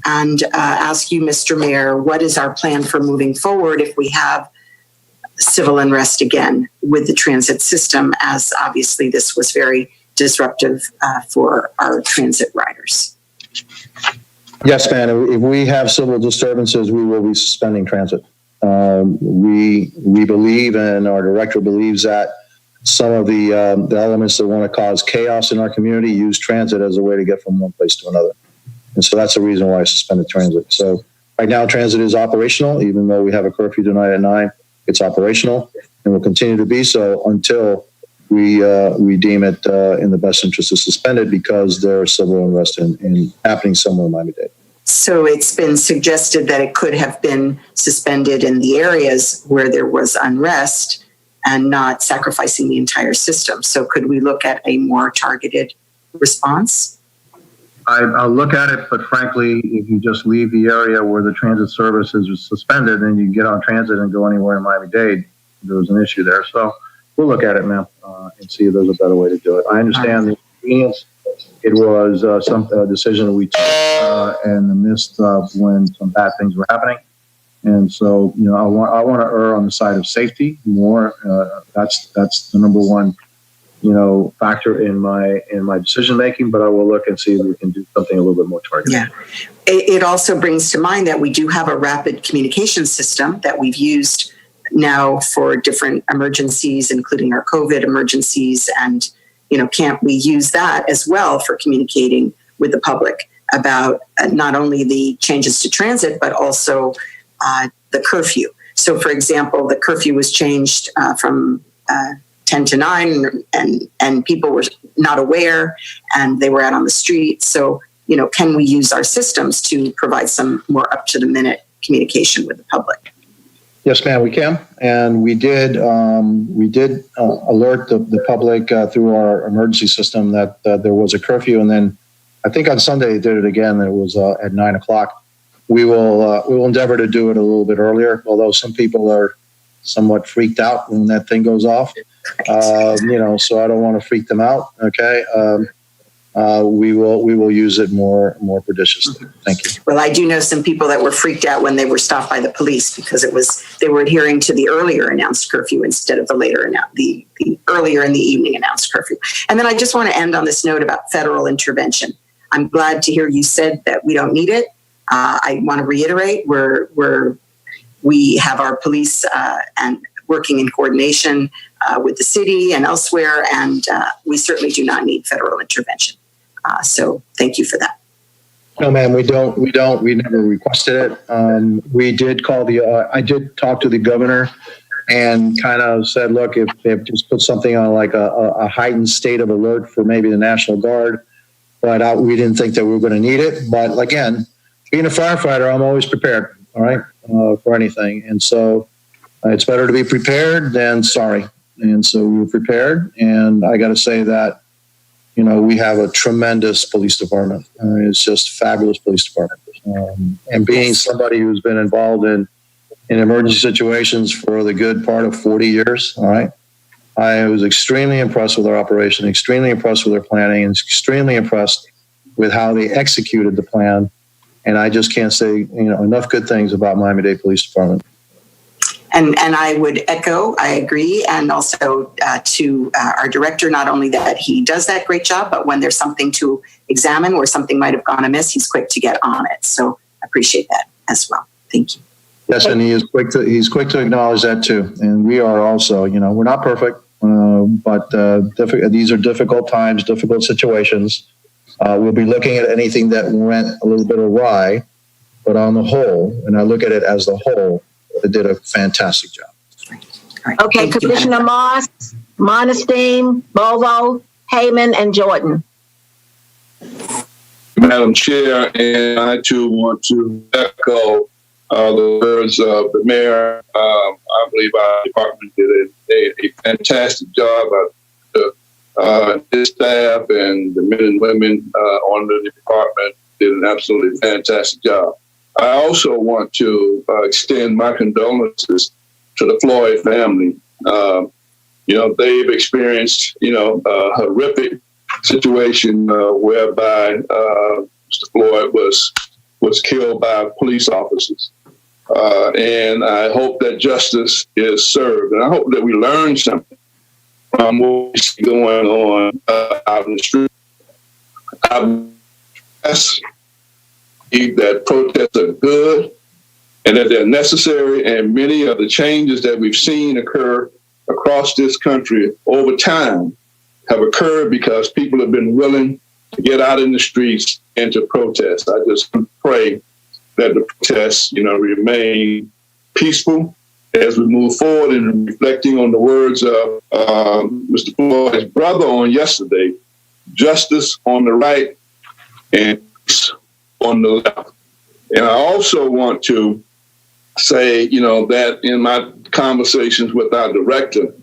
and ask you, Mr. Mayor, what is our plan for moving forward if we have civil unrest again with the transit system, as obviously this was very disruptive for our transit riders? Yes, ma'am. If we have civil disturbances, we will be suspending transit. We believe, and our director believes, that some of the elements that want to cause chaos in our community use transit as a way to get from one place to another. And so that's the reason why I suspended transit. So right now, transit is operational, even though we have a curfew tonight at 9. It's operational and will continue to be so until we deem it in the best interest to suspend it because there are civil unrest in happening somewhere in Miami-Dade. So it's been suggested that it could have been suspended in the areas where there was unrest and not sacrificing the entire system. So could we look at a more targeted response? I'll look at it, but frankly, if you just leave the area where the transit service is suspended, then you can get on transit and go anywhere in Miami-Dade. There was an issue there. So we'll look at it, ma'am, and see if there's a better way to do it. I understand the inconvenience. It was some decision that we took in the midst of when some bad things were happening. And so, I want to err on the side of safety more. That's the number one, factor in my decision making. But I will look and see if we can do something a little bit more targeted. Yeah. It also brings to mind that we do have a rapid communication system that we've used now for different emergencies, including our COVID emergencies. And, can't we use that as well for communicating with the public about not only the changes to transit, but also the curfew? So, for example, the curfew was changed from 10 to 9 and people were not aware and they were out on the street. So, can we use our systems to provide some more up-to-the-minute communication with the public? Yes, ma'am, we can. And we did alert the public through our emergency system that there was a curfew. And then I think on Sunday they did it again. It was at 9:00. We will endeavor to do it a little bit earlier, although some people are somewhat freaked out when that thing goes off. So I don't want to freak them out. Okay. We will use it more judiciously. Thank you. Well, I do know some people that were freaked out when they were stopped by the police because they were adhering to the earlier announced curfew instead of the earlier in the evening announced curfew. And then I just want to end on this note about federal intervention. I'm glad to hear you said that we don't need it. I want to reiterate we have our police and working in coordination with the city and elsewhere, and we certainly do not need federal intervention. So thank you for that. No, ma'am, we don't. We never requested it. We did call I did talk to the governor and kind of said, look, if they just put something on like a heightened state of alert for maybe the National Guard, but we didn't think that we were going to need it. But again, being a firefighter, I'm always prepared, all right, for anything. And so it's better to be prepared than sorry. And so we were prepared. And I got to say that, we have a tremendous police department. It's just fabulous police department. And being somebody who's been involved in emergency situations for the good part of 40 years, all right, I was extremely impressed with their operation, extremely impressed with their planning, and extremely impressed with how they executed the plan. And I just can't say, enough good things about Miami-Dade Police Department. And I would echo, I agree, and also to our director, not only that he does that great job, but when there's something to examine where something might have gone amiss, he's quick to get on it. So I appreciate that as well. Thank you. Yes, and he's quick to acknowledge that too. And we are also, we're not perfect, but these are difficult times, difficult situations. We'll be looking at anything that went a little bit awry, but on the whole, and I look at it as the whole, they did a fantastic job. Right. Okay, Commissioner Moss, Monestein, Bovo, Heyman, and Jordan. Madam Chair, and I too want to echo the words of the mayor. I believe our department did a fantastic job. His staff and the men and women on the department did an absolutely fantastic job. I also want to extend my condolences to the Floyd family. They've experienced, a horrific situation whereby Mr. Floyd was killed by police officers. And I hope that justice is served. And I hope that we learn something from what's going on out in the street. That protests are good and that they're necessary, and many of the changes that we've seen occur across this country over time have occurred because people have been willing to get out in the streets and to protest. I just pray that the protests, remain peaceful as we move forward and reflecting on the words of Mr. Floyd's brother on yesterday, justice on the right and peace on the left. And I also want to say, that in my conversations with our director,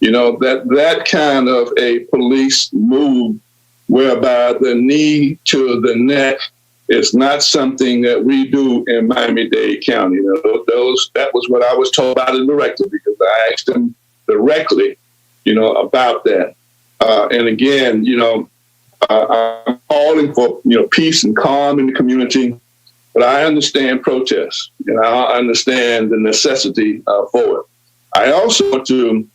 that kind of a police move whereby the knee to the neck is not something that we do in Miami-Dade County. That was what I was told by the director, because I asked him directly, about that. And again, I'm calling for, peace and calm in the community, but I understand protests and I understand the necessity for it. I also want to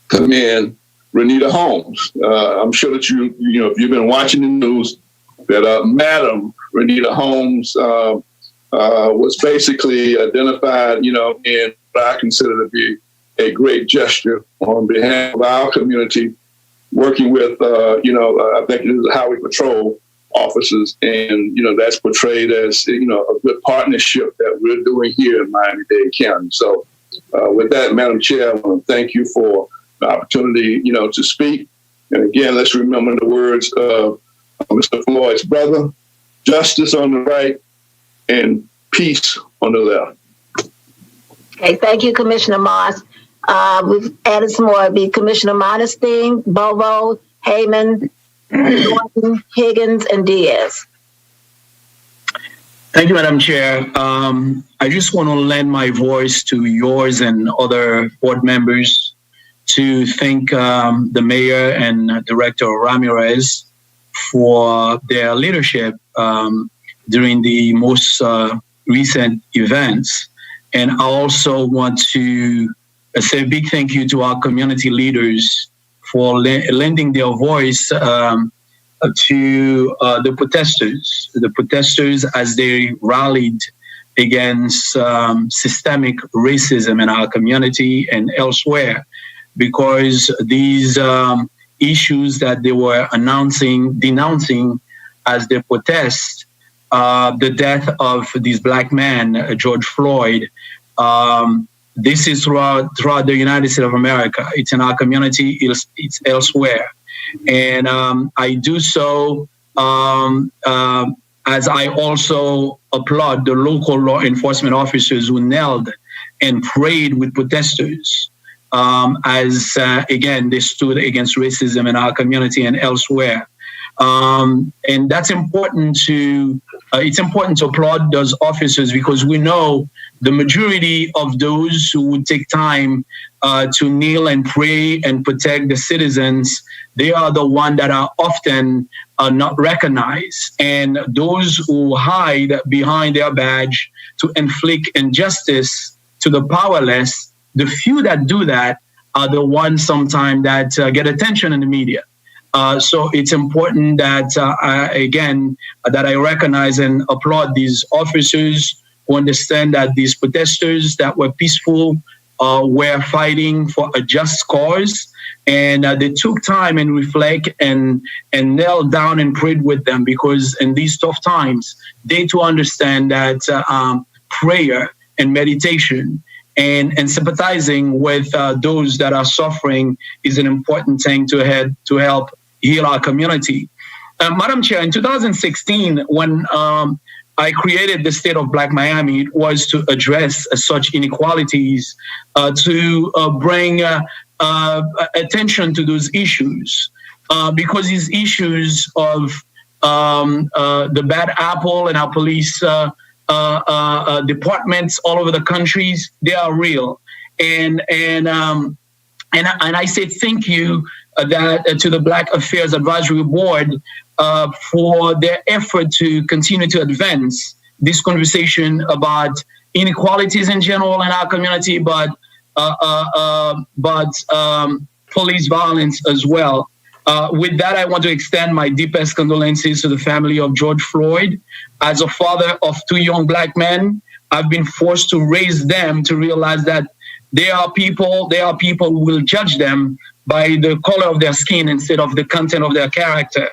commend Renita Holmes. I'm sure that if you've been watching the news, that Madam Renita Holmes was basically identified, in what I consider to be a great gesture on behalf of our community, working with, I think it is the Highway Patrol officers, and, that's portrayed as, a good partnership that we're doing here in Miami-Dade County. So with that, Madam Chair, I want to thank you for the opportunity, to speak. And again, let's remember the words of Mr. Floyd's brother: justice on the right and peace on the left. Okay, thank you, Commissioner Moss. We've added some more. It'd be Commissioner Modestine, Bovo, Heyman, Norton, Higgins, and Diaz. Thank you, Madam Chair. I just want to lend my voice to yours and other board members to thank the mayor and Director Ramirez for their leadership during the most recent events. And I also want to say a big thank you to our community leaders for lending their voice to the protesters as they rallied against systemic racism in our community and elsewhere, because these issues that they were denouncing as they protest the death of this black man, George Floyd. This is throughout the United States of America. It's in our community, it's elsewhere. And I do so as I also applaud the local law enforcement officers who knelt and prayed with protesters as, again, they stood against racism in our community and elsewhere. And that's important it's important to applaud those officers, because we know the majority of those who would take time to kneel and pray and protect the citizens, they are the ones that are often not recognized. And those who hide behind their badge to inflict injustice to the powerless, the few that do that are the ones sometimes that get attention in the media. So it's important that, again, that I recognize and applaud these officers who understand that these protesters that were peaceful were fighting for a just cause, and they took time and reflect and knelt down and prayed with them, because in these tough times, they too understand that prayer and meditation and sympathizing with those that are suffering is an important thing to help heal our community. Madam Chair, in 2016, when I created the state of Black Miami, it was to address such inequalities, to bring attention to those issues, because these issues of the bad apple in our police departments all over the countries, they are real. And I say thank you to the Black Affairs Advisory Board for their effort to continue to advance this conversation about inequalities in general in our community, but police violence as well. With that, I want to extend my deepest condolences to the family of George Floyd. As a father of two young Black men, I've been forced to raise them to realize that there are people who will judge them by the color of their skin instead of the content of their character.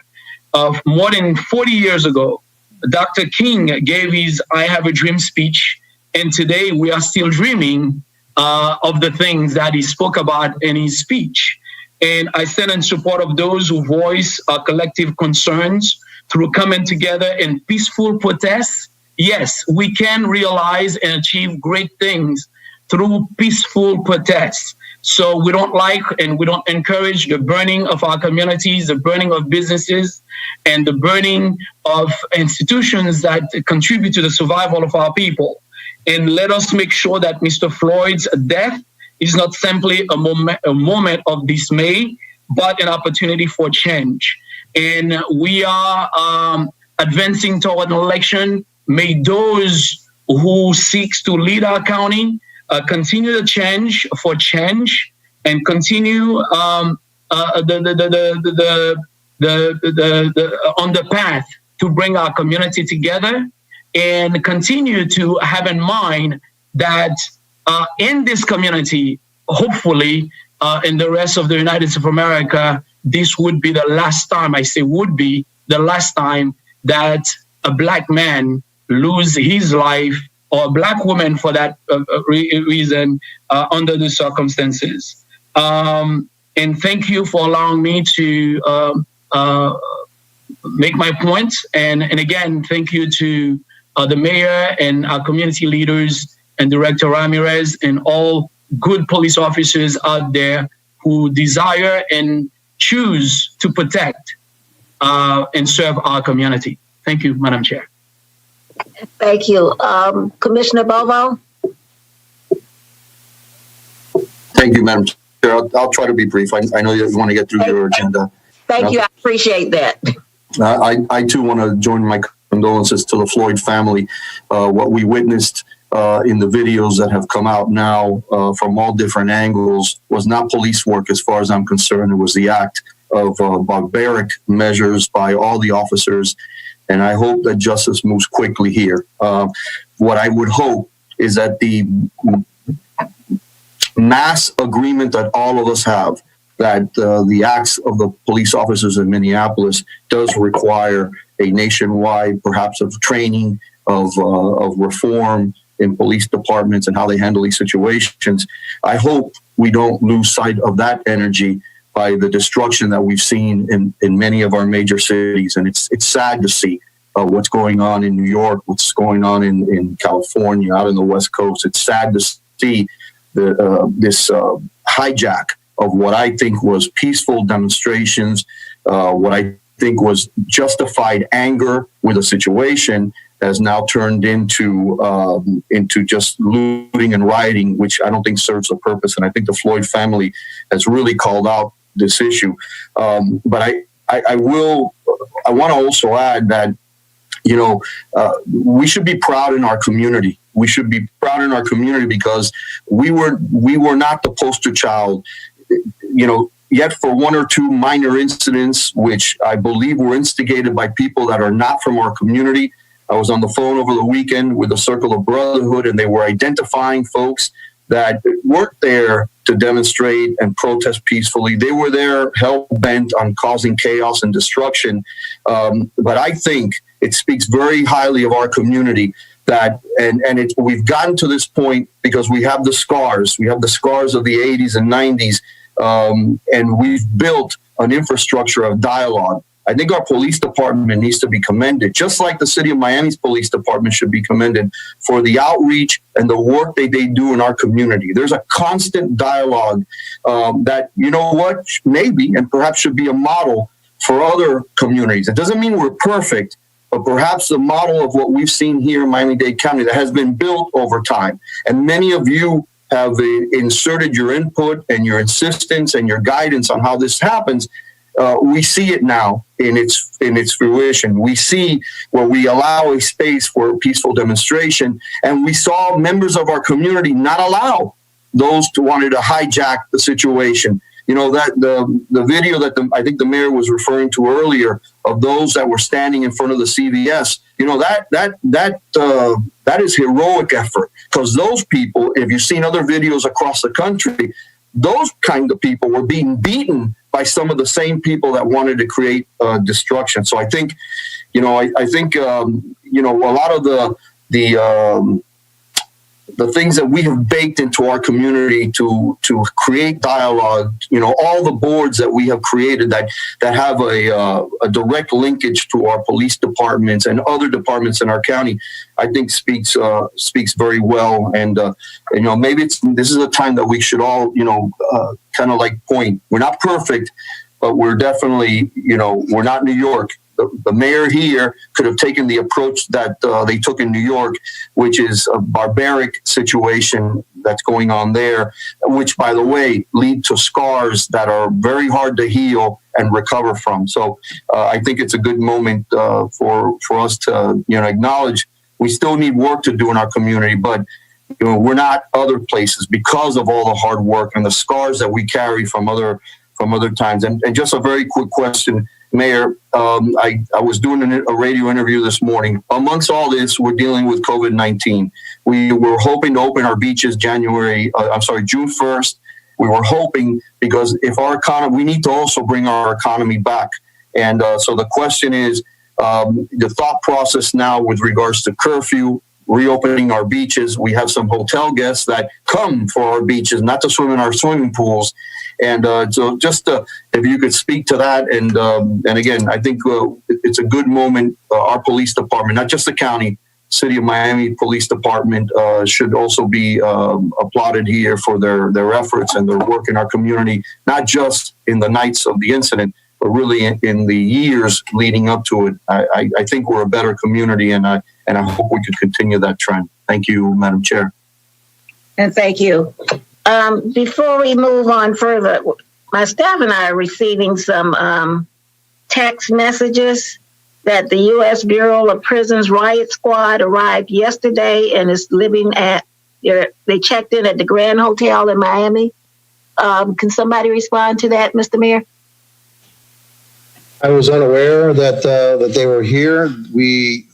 More than 40 years ago, Dr. King gave his I Have a Dream speech, and today we are still dreaming of the things that he spoke about in his speech. And I stand in support of those who voice collective concerns through coming together in peaceful protests. Yes, we can realize and achieve great things through peaceful protests. So we don't like and we don't encourage the burning of our communities, the burning of businesses, and the burning of institutions that contribute to the survival of our people. And let us make sure that Mr. Floyd's death is not simply a moment of dismay, but an opportunity for change. And we are advancing toward an election. May those who seek to lead our county continue to change for change and continue on the path to bring our community together, and continue to have in mind that in this community, hopefully in the rest of the United States of America, this would be the last time, I say would be the last time, that a Black man lose his life, or a Black woman for that reason, under the circumstances. And thank you for allowing me to make my point. And again, thank you to the mayor and our community leaders and Director Ramirez and all good police officers out there who desire and choose to protect and serve our community. Thank you, Madam Chair. Thank you. Commissioner Bovo? Thank you, Madam Chair. I'll try to be brief. I know you want to get through your agenda. Thank you. I appreciate that. I too want to join my condolences to the Floyd family. What we witnessed in the videos that have come out now from all different angles was not police work as far as I'm concerned. It was the act of barbaric measures by all the officers. And I hope that justice moves quickly here. What I would hope is that the mass agreement that all of us have, that the acts of the police officers in Minneapolis does require a nationwide, perhaps, of training, of reform in police departments and how they handle these situations. I hope we don't lose sight of that energy by the destruction that we've seen in many of our major cities. And it's sad to see what's going on in New York, what's going on in California, out in the West Coast. It's sad to see this hijack of what I think was peaceful demonstrations, what I think was justified anger with a situation has now turned into just looting and rioting, which I don't think serves the purpose. And I think the Floyd family has really called out this issue. But I want to also add that, we should be proud in our community. We should be proud in our community because we were not the poster child, yet for one or two minor incidents, which I believe were instigated by people that are not from our community. I was on the phone over the weekend with the Circle of Brotherhood, and they were identifying folks that weren't there to demonstrate and protest peacefully. They were there hell-bent on causing chaos and destruction. But I think it speaks very highly of our community that, we've gotten to this point because we have the scars. We have the scars of the 80s and 90s, and we've built an infrastructure of dialogue. I think our police department needs to be commended, just like the city of Miami's police department should be commended for the outreach and the work that they do in our community. There's a constant dialogue that, maybe and perhaps should be a model for other communities. It doesn't mean we're perfect, but perhaps the model of what we've seen here in Miami-Dade County that has been built over time. And many of you have inserted your input and your insistence and your guidance on how this happens. We see it now in its fruition. We see where we allow a space for peaceful demonstration, and we saw members of our community not allow those who wanted to hijack the situation. That the video that I think the mayor was referring to earlier of those that were standing in front of the CVS. That is heroic effort, because those people, if you've seen other videos across the country, those kind of people were being beaten by some of the same people that wanted to create destruction. So I think, a lot of the the things that we have baked into our community to create dialogue, all the boards that we have created that have a direct linkage to our police departments and other departments in our county, I think speaks very well. And maybe this is a time that we should all kind of like point. We're not perfect, but we're definitely we're not New York. The mayor here could have taken the approach that they took in New York, which is a barbaric situation that's going on there, which, by the way, lead to scars that are very hard to heal and recover from. So I think it's a good moment for us to acknowledge we still need work to do in our community, but we're not other places because of all the hard work and the scars that we carry from other times. And just a very quick question, Mayor, I was doing a radio interview this morning. Amongst all this, we're dealing with COVID-19. We were hoping to open our beaches June 1st. We were hoping because if our economy, we need to also bring our economy back. And so the question is, the thought process now with regards to curfew, reopening our beaches. We have some hotel guests that come for our beaches, not to swim in our swimming pools. And so just if you could speak to that. And again, I think it's a good moment. Our police department, not just the county, City of Miami Police Department should also be applauded here for their efforts and their work in our community, not just in the nights of the incident, but really in the years leading up to it. I think we're a better community, and I hope we could continue that trend. Thank you, Madam Chair. And thank you. Before we move on further, my staff and I are receiving some text messages that the U.S. Bureau of Prisons riot squad arrived yesterday and is living they checked in at the Grand Hotel in Miami. Can somebody respond to that, Mr. Mayor? I was unaware that they were here.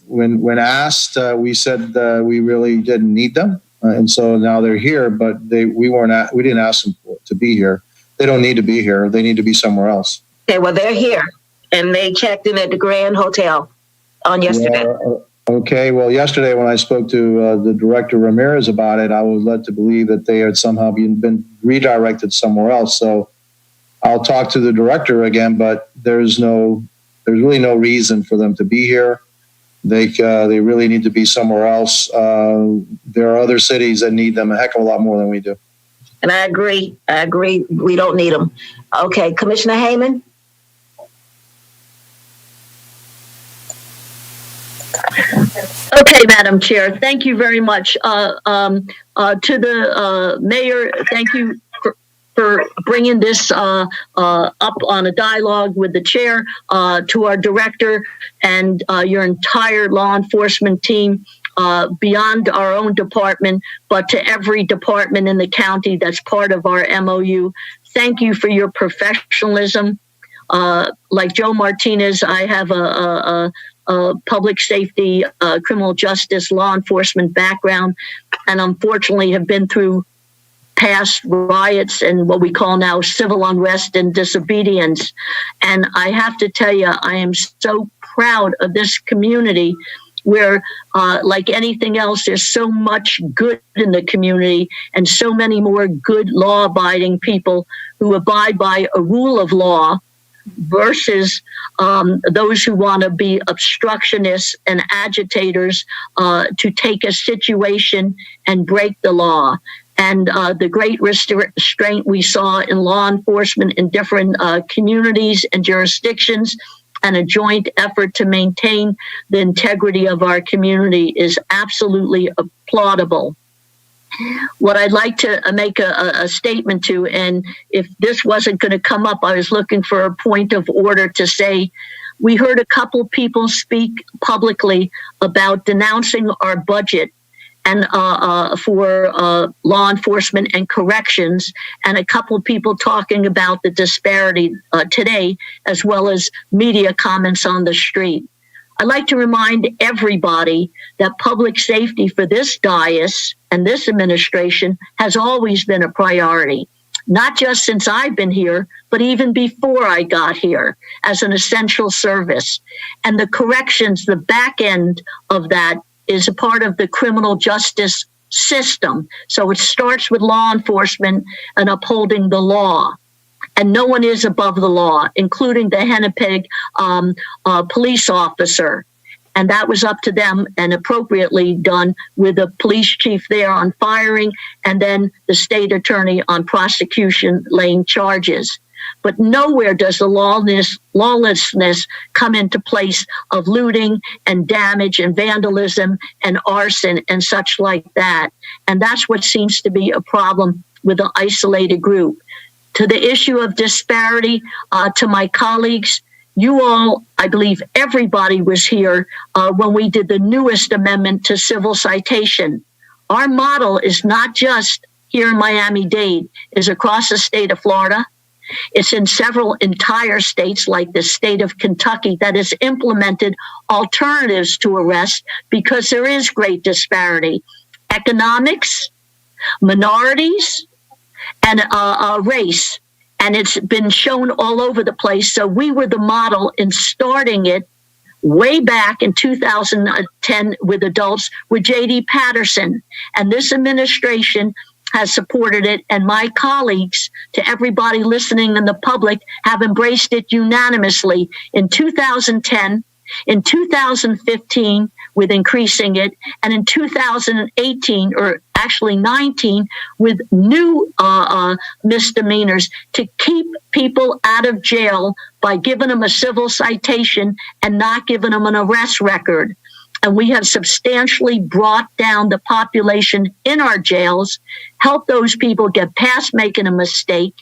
When asked, we said we really didn't need them. And so now they're here, but we didn't ask them to be here. They don't need to be here. They need to be somewhere else. Okay, well, they're here, and they checked in at the Grand Hotel on yesterday. Okay, well, yesterday when I spoke to the Director Ramirez about it, I was led to believe that they had somehow been redirected somewhere else. So I'll talk to the director again, but there's really no reason for them to be here. They really need to be somewhere else. There are other cities that need them a heck of a lot more than we do. And I agree. We don't need them. Okay, Commissioner Hayman. Okay, Madam Chair, thank you very much. To the mayor, thank you for bringing this up on a dialogue with the chair, to our director and your entire law enforcement team, beyond our own department, but to every department in the county that's part of our MOU. Thank you for your professionalism. Like Joe Martinez, I have a public safety, criminal justice, law enforcement background, and unfortunately have been through past riots and what we call now civil unrest and disobedience. And I have to tell you, I am so proud of this community where, like anything else, there's so much good in the community and so many more good law-abiding people who abide by a rule of law versus those who want to be obstructionists and agitators to take a situation and break the law. And the great restraint we saw in law enforcement in different communities and jurisdictions, and a joint effort to maintain the integrity of our community is absolutely applaudable. What I'd like to make a statement to, and if this wasn't going to come up, I was looking for a point of order to say, we heard a couple people speak publicly about denouncing our budget and for law enforcement and corrections, and a couple people talking about the disparity today, as well as media comments on the street. I'd like to remind everybody that public safety for this dais and this administration has always been a priority, not just since I've been here, but even before I got here as an essential service. And the corrections, the back end of that, is a part of the criminal justice system. So it starts with law enforcement and upholding the law. And no one is above the law, including the Hennepin police officer. And that was up to them and appropriately done with the police chief there on firing and then the state attorney on prosecution laying charges. But nowhere does the lawlessness come into place of looting and damage and vandalism and arson and such like that. And that's what seems to be a problem with an isolated group. To the issue of disparity, to my colleagues, you all, I believe everybody was here when we did the newest amendment to civil citation. Our model is not just here in Miami-Dade, it's across the state of Florida. It's in several entire states like the state of Kentucky that has implemented alternatives to arrest because there is great disparity. Economics, minorities, and race. And it's been shown all over the place. So we were the model in starting it way back in 2010 with adults with J.D. Patterson. And this administration has supported it. And my colleagues, to everybody listening in the public, have embraced it unanimously in 2010, in 2015 with increasing it, and in 2018, or actually 19, with new misdemeanors to keep people out of jail by giving them a civil citation and not giving them an arrest record. And we have substantially brought down the population in our jails, helped those people get past making a mistake.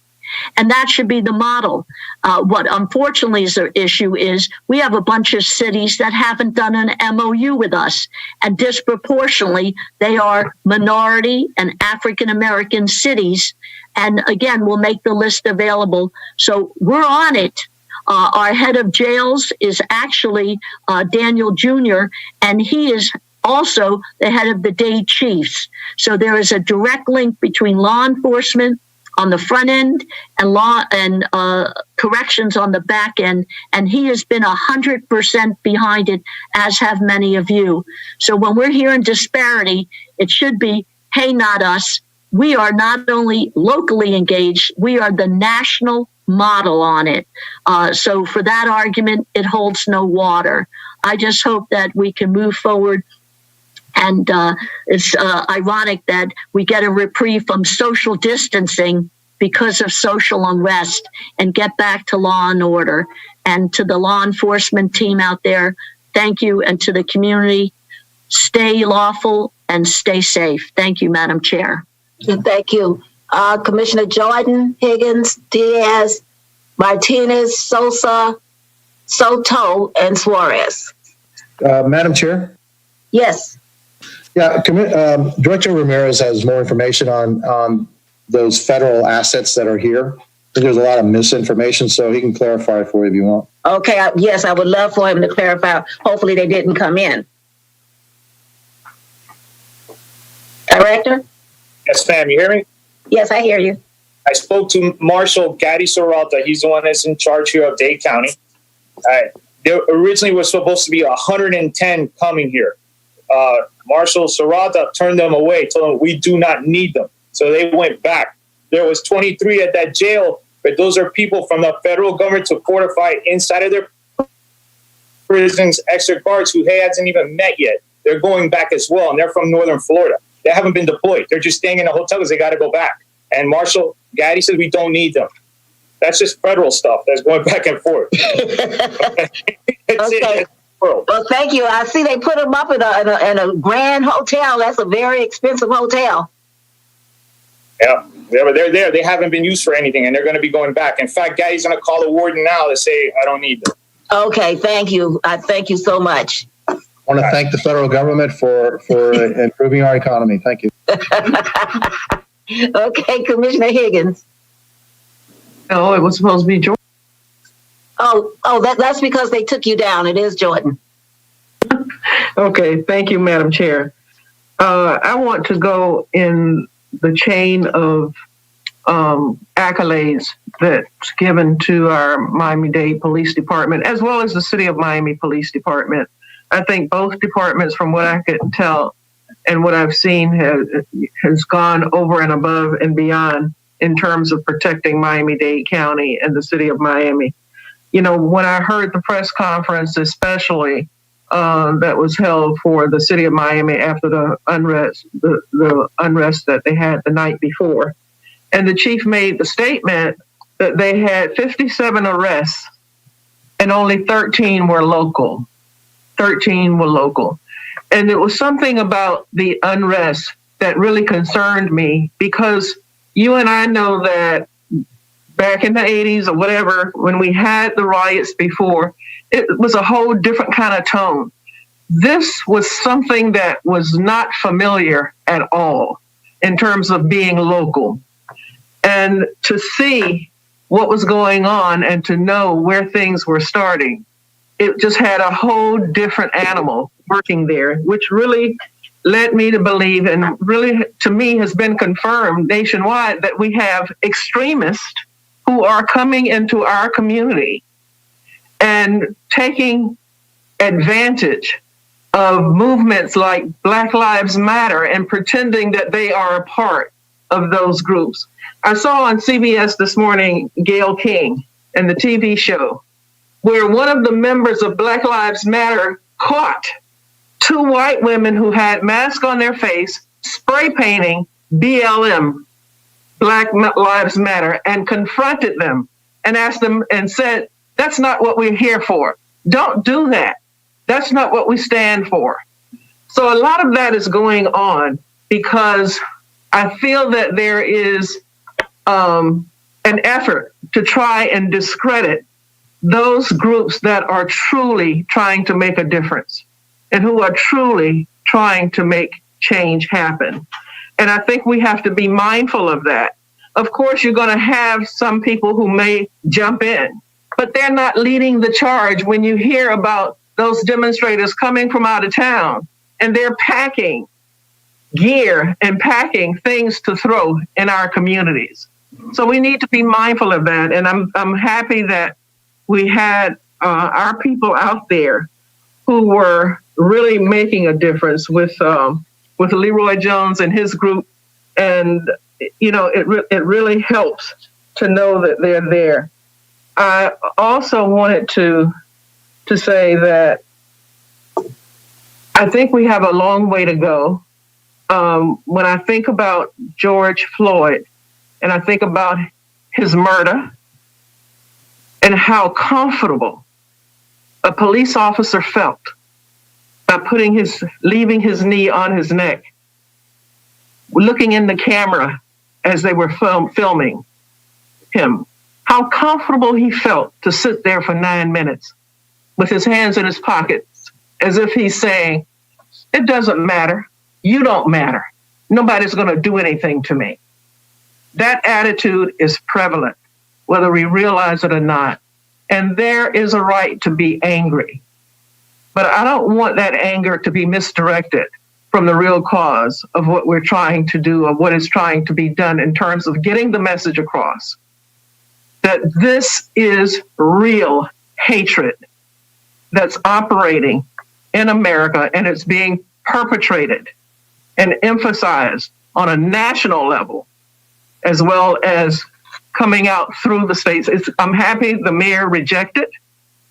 And that should be the model. What unfortunately is the issue is we have a bunch of cities that haven't done an MOU with us. And disproportionately, they are minority and African-American cities. And again, we'll make the list available. So we're on it. Our head of jails is actually Daniel Jr., and he is also the head of the Dade Chiefs. So there is a direct link between law enforcement on the front end and law and corrections on the back end. And he has been 100% behind it, as have many of you. So when we're hearing disparity, it should be, hey, not us. We are not only locally engaged, we are the national model on it. So for that argument, it holds no water. I just hope that we can move forward. And it's ironic that we get a reprieve from social distancing because of social unrest and get back to law and order. And to the law enforcement team out there, thank you. And to the community, stay lawful and stay safe. Thank you, Madam Chair. Thank you. Commissioner Jordan, Higgins, Diaz, Martinez, Sosa, Soto, and Suarez. Madam Chair? Yes. Yeah, Director Ramirez has more information on those federal assets that are here. I think there's a lot of misinformation, so he can clarify it for you if you want. Okay, yes, I would love for him to clarify. Hopefully they didn't come in. Director? Yes, ma'am. You hear me? Yes, I hear you. I spoke to Marshal Gaddy Serralta. He's the one that's in charge here of Dade County. There originally was supposed to be 110 coming here. Marshal Serralta turned them away, told them we do not need them. So they went back. There was 23 at that jail, but those are people from the federal government to fortify inside of their prisons, extra guards who he hasn't even met yet. They're going back as well, and they're from northern Florida. They haven't been deployed. They're just staying in a hotel because they got to go back. And Marshal Gaddy says we don't need them. That's just federal stuff that's going back and forth. Okay. Well, thank you. I see they put them up in a grand hotel. That's a very expensive hotel. Yeah, but they're there. They haven't been used for anything, and they're going to be going back. In fact, Gaddy's going to call the warden now to say, I don't need them. Okay, thank you. I thank you so much. I want to thank the federal government for improving our economy. Thank you. Okay, Commissioner Higgins. Oh, it was supposed to be Jordan. That's because they took you down. It is Jordan. Okay, thank you, Madam Chair. I want to go in the chain of accolades that's given to our Miami-Dade Police Department, as well as the City of Miami Police Department. I think both departments, from what I could tell, and what I've seen has gone over and above and beyond in terms of protecting Miami-Dade County and the city of Miami. You know, when I heard the press conference, especially that was held for the city of Miami after the unrest that they had the night before, and the chief made the statement that they had 57 arrests and only 13 were local. 13 were local. And it was something about the unrest that really concerned me, because you and I know that back in the 80s or whatever, when we had the riots before, it was a whole different kind of tone. This was something that was not familiar at all in terms of being local. And to see what was going on and to know where things were starting, it just had a whole different animal working there, which really led me to believe, and really to me has been confirmed nationwide, that we have extremists who are coming into our community and taking advantage of movements like Black Lives Matter and pretending that they are a part of those groups. I saw on CBS this morning Gayle King and the TV show, where one of the members of Black Lives Matter caught two white women who had masks on their face spray painting BLM, Black Lives Matter, and confronted them and asked them and said, "That's not what we're here for. Don't do that. That's not what we stand for." So a lot of that is going on because I feel that there is an effort to try and discredit those groups that are truly trying to make a difference and who are truly trying to make change happen. And I think we have to be mindful of that. Of course, you're going to have some people who may jump in, but they're not leading the charge. When you hear about those demonstrators coming from out of town and they're packing gear and packing things to throw in our communities. So we need to be mindful of that. And I'm happy that we had our people out there who were really making a difference with Leroy Jones and his group. And, you know, it really helps to know that they're there. I also wanted to say that I think we have a long way to go. When I think about George Floyd and I think about his murder and how comfortable a police officer felt by leaving his knee on his neck, looking in the camera as they were filming him, how comfortable he felt to sit there for 9 minutes with his hands in his pockets, as if he's saying, "It doesn't matter. You don't matter. Nobody's going to do anything to me." That attitude is prevalent, whether we realize it or not. And there is a right to be angry. But I don't want that anger to be misdirected from the real cause of what we're trying to do or what is trying to be done in terms of getting the message across that this is real hatred that's operating in America, and it's being perpetrated and emphasized on a national level as well as coming out through the states. I'm happy the mayor rejected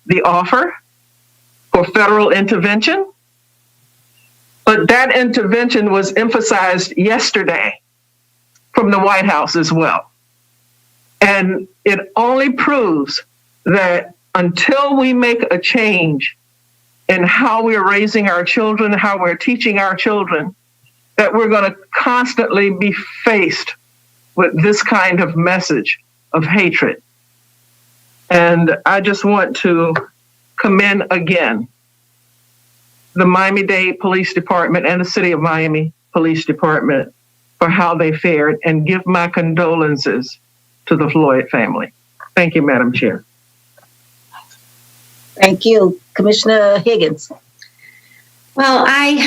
the offer for federal intervention, but that intervention was emphasized yesterday from the White House as well. And it only proves that until we make a change in how we're raising our children, how we're teaching our children, that we're going to constantly be faced with this kind of message of hatred. And I just want to commend again the Miami-Dade Police Department and the City of Miami Police Department for how they fared, and give my condolences to the Floyd family. Thank you, Madam Chair. Thank you. Commissioner Higgins. Well, I'm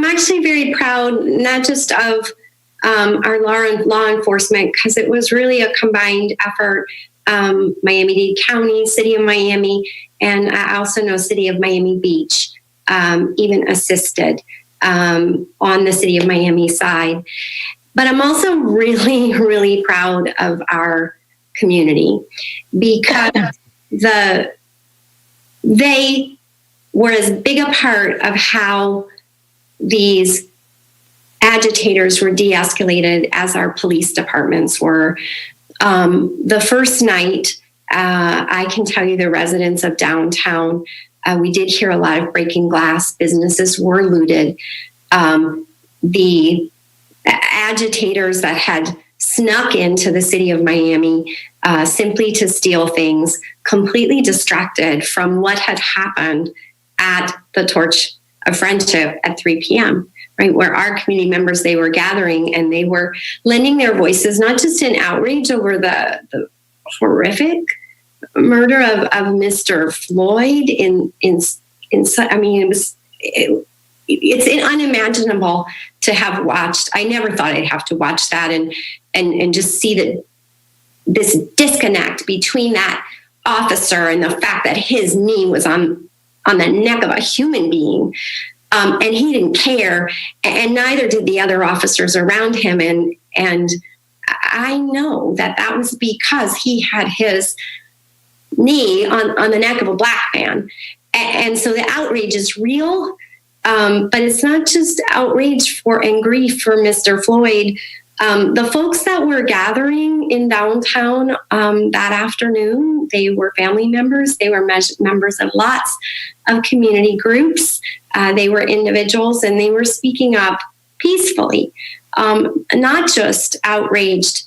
actually very proud, not just of our law enforcement, because it was really a combined effort. Miami-Dade County, City of Miami, and I also know City of Miami Beach. even assisted on the City of Miami side. But I'm also really, really proud of our community because they were as big a part of how these agitators were de-escalated as our police departments were. The first night, I can tell you the residents of downtown, we did hear a lot of breaking glass. Businesses were looted. The agitators that had snuck into the city of Miami simply to steal things, completely distracted from what had happened at the Torch of Friendship at 3 p.m., right, where our community members, they were gathering and they were lending their voices, not just in outrage over the horrific murder of Mr. Floyd it's unimaginable to have watched. I never thought I'd have to watch that and just see that this disconnect between that officer and the fact that his knee was on the neck of a human being. And he didn't care, and neither did the other officers around him. And I know that was because he had his knee on the neck of a black man. And so the outrage is real, but it's not just outrage and grief for Mr. Floyd. The folks that were gathering in downtown that afternoon, they were family members. They were members of lots of community groups. They were individuals, and they were speaking up peacefully, not just outraged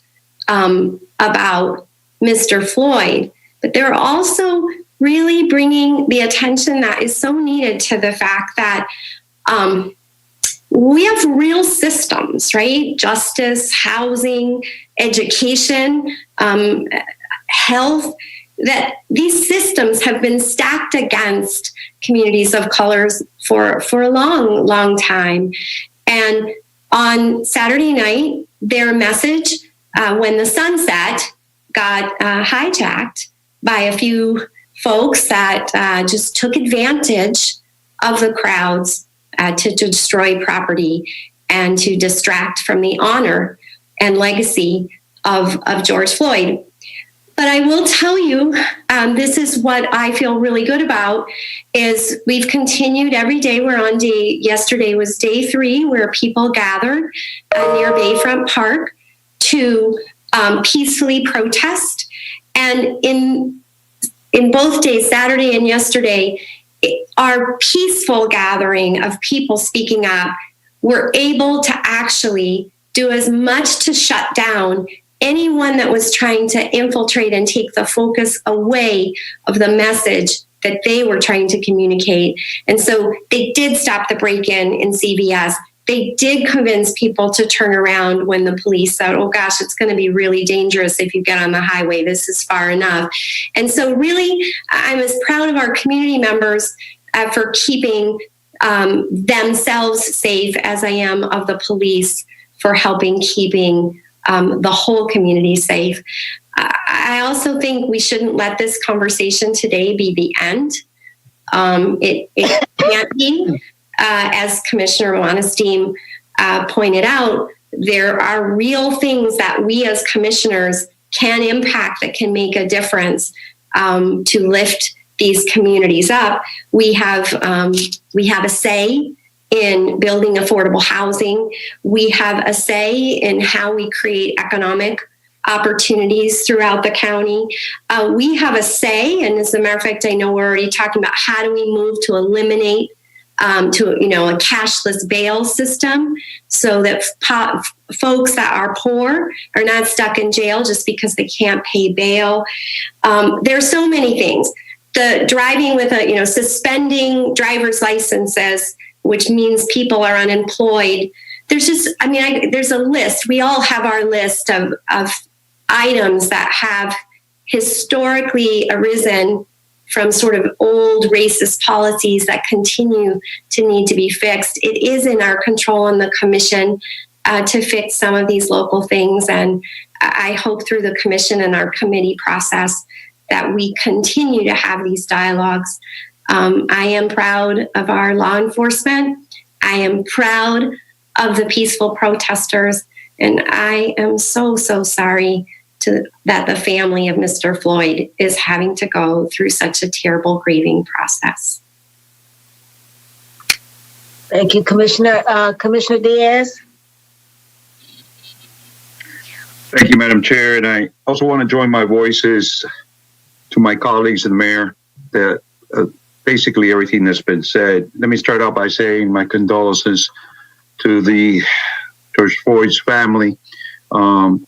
about Mr. Floyd, but they're also really bringing the attention that is so needed to the fact that we have real systems, right? Justice, housing, education, health, that these systems have been stacked against communities of colors for a long, long time. And on Saturday night, their message, when the sun set, got hijacked by a few folks that just took advantage of the crowds to destroy property and to distract from the honor and legacy of George Floyd. But I will tell you, this is what I feel really good about, is we've continued every day. We're on yesterday was day 3, where people gathered near Bayfront Park to peacefully protest. And in both days, Saturday and yesterday, our peaceful gathering of people speaking up were able to actually do as much to shut down anyone that was trying to infiltrate and take the focus away of the message that they were trying to communicate. And so they did stop the break-in CVS. They did convince people to turn around when the police said, oh gosh, it's going to be really dangerous if you get on the highway. This is far enough. And so really, I'm as proud of our community members for keeping themselves safe as I am of the police for keeping the whole community safe. I also think we shouldn't let this conversation today be the end. It can't be. As Commissioner Wanestein pointed out, there are real things that we as commissioners can impact, that can make a difference to lift these communities up. We have a say in building affordable housing. We have a say in how we create economic opportunities throughout the county. We have a say, and as a matter of fact, I know we're already talking about how do we move to eliminate to a cashless bail system, so that folks that are poor are not stuck in jail just because they can't pay bail. There's so many things. The driving with suspending driver's licenses, which means people are unemployed. There's there's a list. We all have our list of items that have historically arisen from sort of old racist policies that continue to need to be fixed. It is in our control on the commission to fix some of these local things. And I hope through the commission and our committee process that we continue to have these dialogues I am proud of our law enforcement. I am proud of the peaceful protesters. And I am so, so sorry that the family of Mr. Floyd is having to go through such a terrible grieving process. Thank you, Commissioner. Commissioner Diaz. Thank you, Madam Chair. And I also want to join my voices to my colleagues and the mayor that basically everything that's been said. Let me start out by saying my condolences to the George Floyd's family.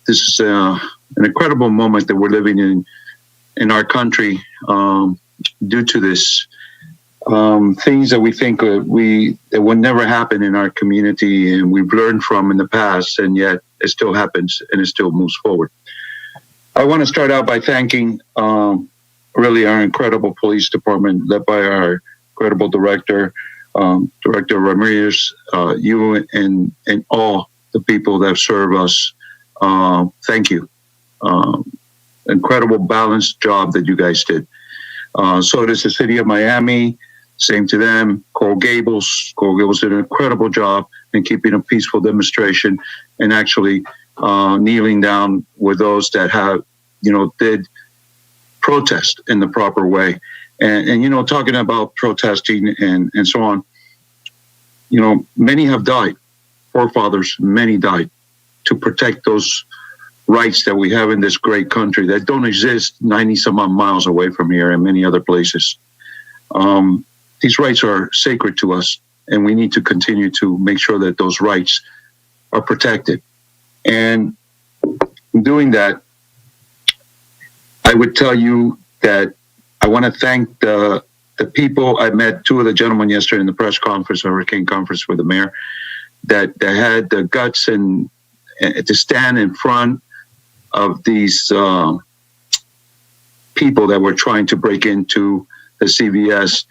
This is an incredible moment that we're living in our country due to this. Things that we think that would never happen in our community and we've learned from in the past, and yet it still happens and it still moves forward. I want to start out by thanking really our incredible police department led by our incredible director, Director Ramirez, you and all the people that serve us. Thank you. Incredible balanced job that you guys did. So does the city of Miami. Same to them. Coral Gables did an incredible job in keeping a peaceful demonstration and actually kneeling down with those that have, did protest in the proper way. And talking about protesting and so on, many have died. Forefathers, many died to protect those rights that we have in this great country that don't exist 90 some odd miles away from here and many other places. These rights are sacred to us, and we need to continue to make sure that those rights are protected. And doing that, I would tell you that I want to thank the people. I met two of the gentlemen yesterday in the press conference, hurricane conference with the mayor, that had the guts and to stand in front of these people that were trying to break into the CVS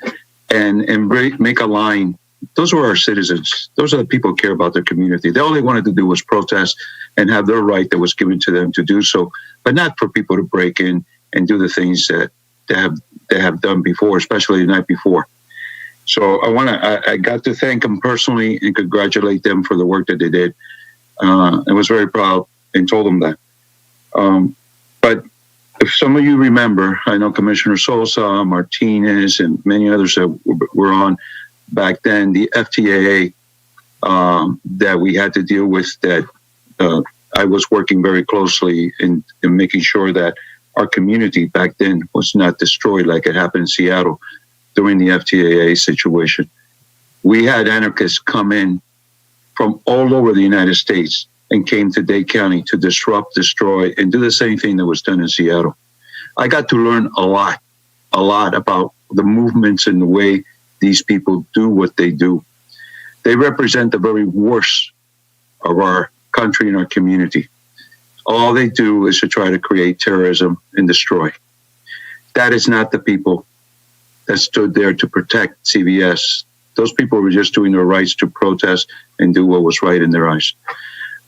and make a line. Those were our citizens. Those are the people who care about their community. All they wanted to do was protest and have their right that was given to them to do so, but not for people to break in and do the things that they have done before, especially the night before. So I got to thank them personally and congratulate them for the work that they did. I was very proud and told them that. But if some of you remember, I know Commissioner Sosa, Martinez, and many others that were on back then, the FTAA that we had to deal with, that I was working very closely in making sure that our community back then was not destroyed like it happened in Seattle during the FTAA situation. We had anarchists come in from all over the United States and came to Dade County to disrupt, destroy, and do the same thing that was done in Seattle. I got to learn a lot about the movements and the way these people do what they do. They represent the very worst of our country and our community. All they do is to try to create terrorism and destroy. That is not the people that stood there to protect CVS. Those people were just doing their rights to protest and do what was right in their eyes.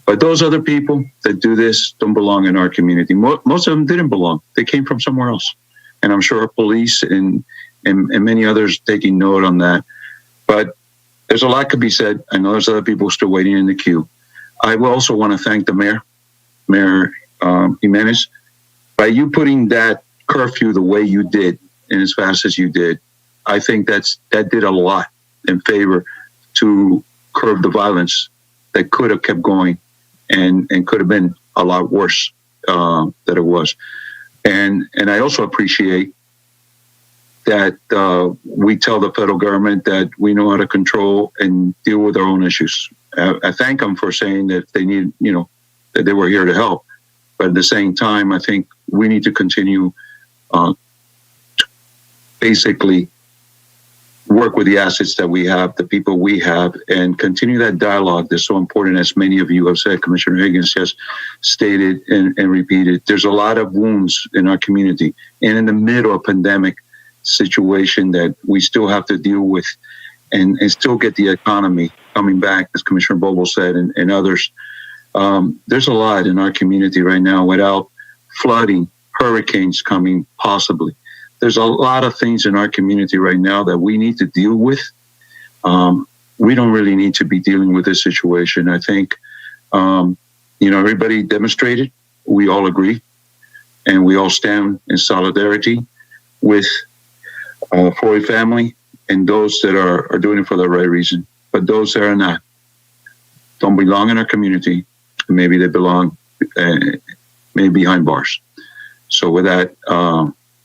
But those other people that do this don't belong in our community. Most of them didn't belong. They came from somewhere else. And I'm sure our police and many others taking note on that. But there's a lot could be said. I know there's other people still waiting in the queue. I will also want to thank the mayor, Mayor Jimenez. By you putting that curfew the way you did and as fast as you did, I think that did a lot in favor to curb the violence that could have kept going and could have been a lot worse than it was. And I also appreciate that we tell the federal government that we know how to control and deal with our own issues. I thank them for saying that they need, that they were here to help. But at the same time, I think we need to continue to basically work with the assets that we have, the people we have, and continue that dialogue that's so important, as many of you have said. Commissioner Higgins has stated and repeated. There's a lot of wounds in our community, and in the middle of a pandemic situation that we still have to deal with and still get the economy coming back, as Commissioner Bobo said, and others. There's a lot in our community right now without flooding, hurricanes coming possibly. there's a lot of things in our community right now that we need to deal with. We don't really need to be dealing with this situation. I think, everybody demonstrated, we all agree, and we all stand in solidarity with Floyd family and those that are doing it for the right reason. But those that are not, don't belong in our community. Maybe they belong maybe behind bars. So with that,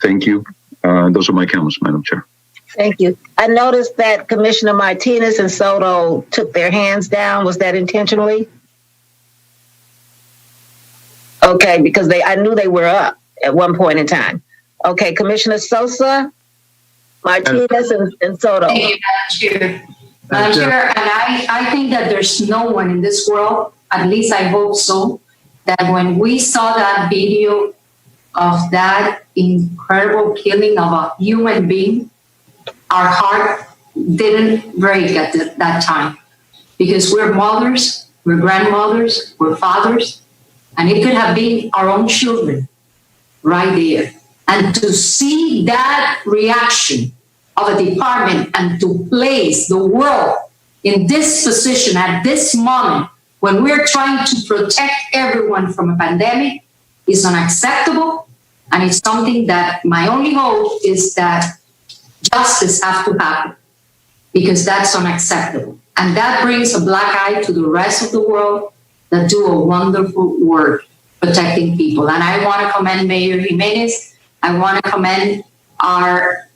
thank you. Those are my comments, Madam Chair. Thank you. I noticed that Commissioner Martinez and Soto took their hands down. Was that intentionally? Okay, because I knew they were up at one point in time. Okay, Commissioner Sosa, Martinez, and Soto. Thank you, Madam Chair. Madam Chair, and I think that there's no one in this world, at least I hope so, that when we saw that video of that incredible killing of a human being, our heart didn't break at that time. Because we're mothers, we're grandmothers, we're fathers, and it could have been our own children right there. And to see that reaction of a department and to place the world in this position at this moment when we're trying to protect everyone from a pandemic is unacceptable. And it's something that my only hope is that justice has to happen, because that's unacceptable. And that brings a black eye to the rest of the world that do a wonderful work protecting people. And I want to commend Mayor Jimenez. I want to commend our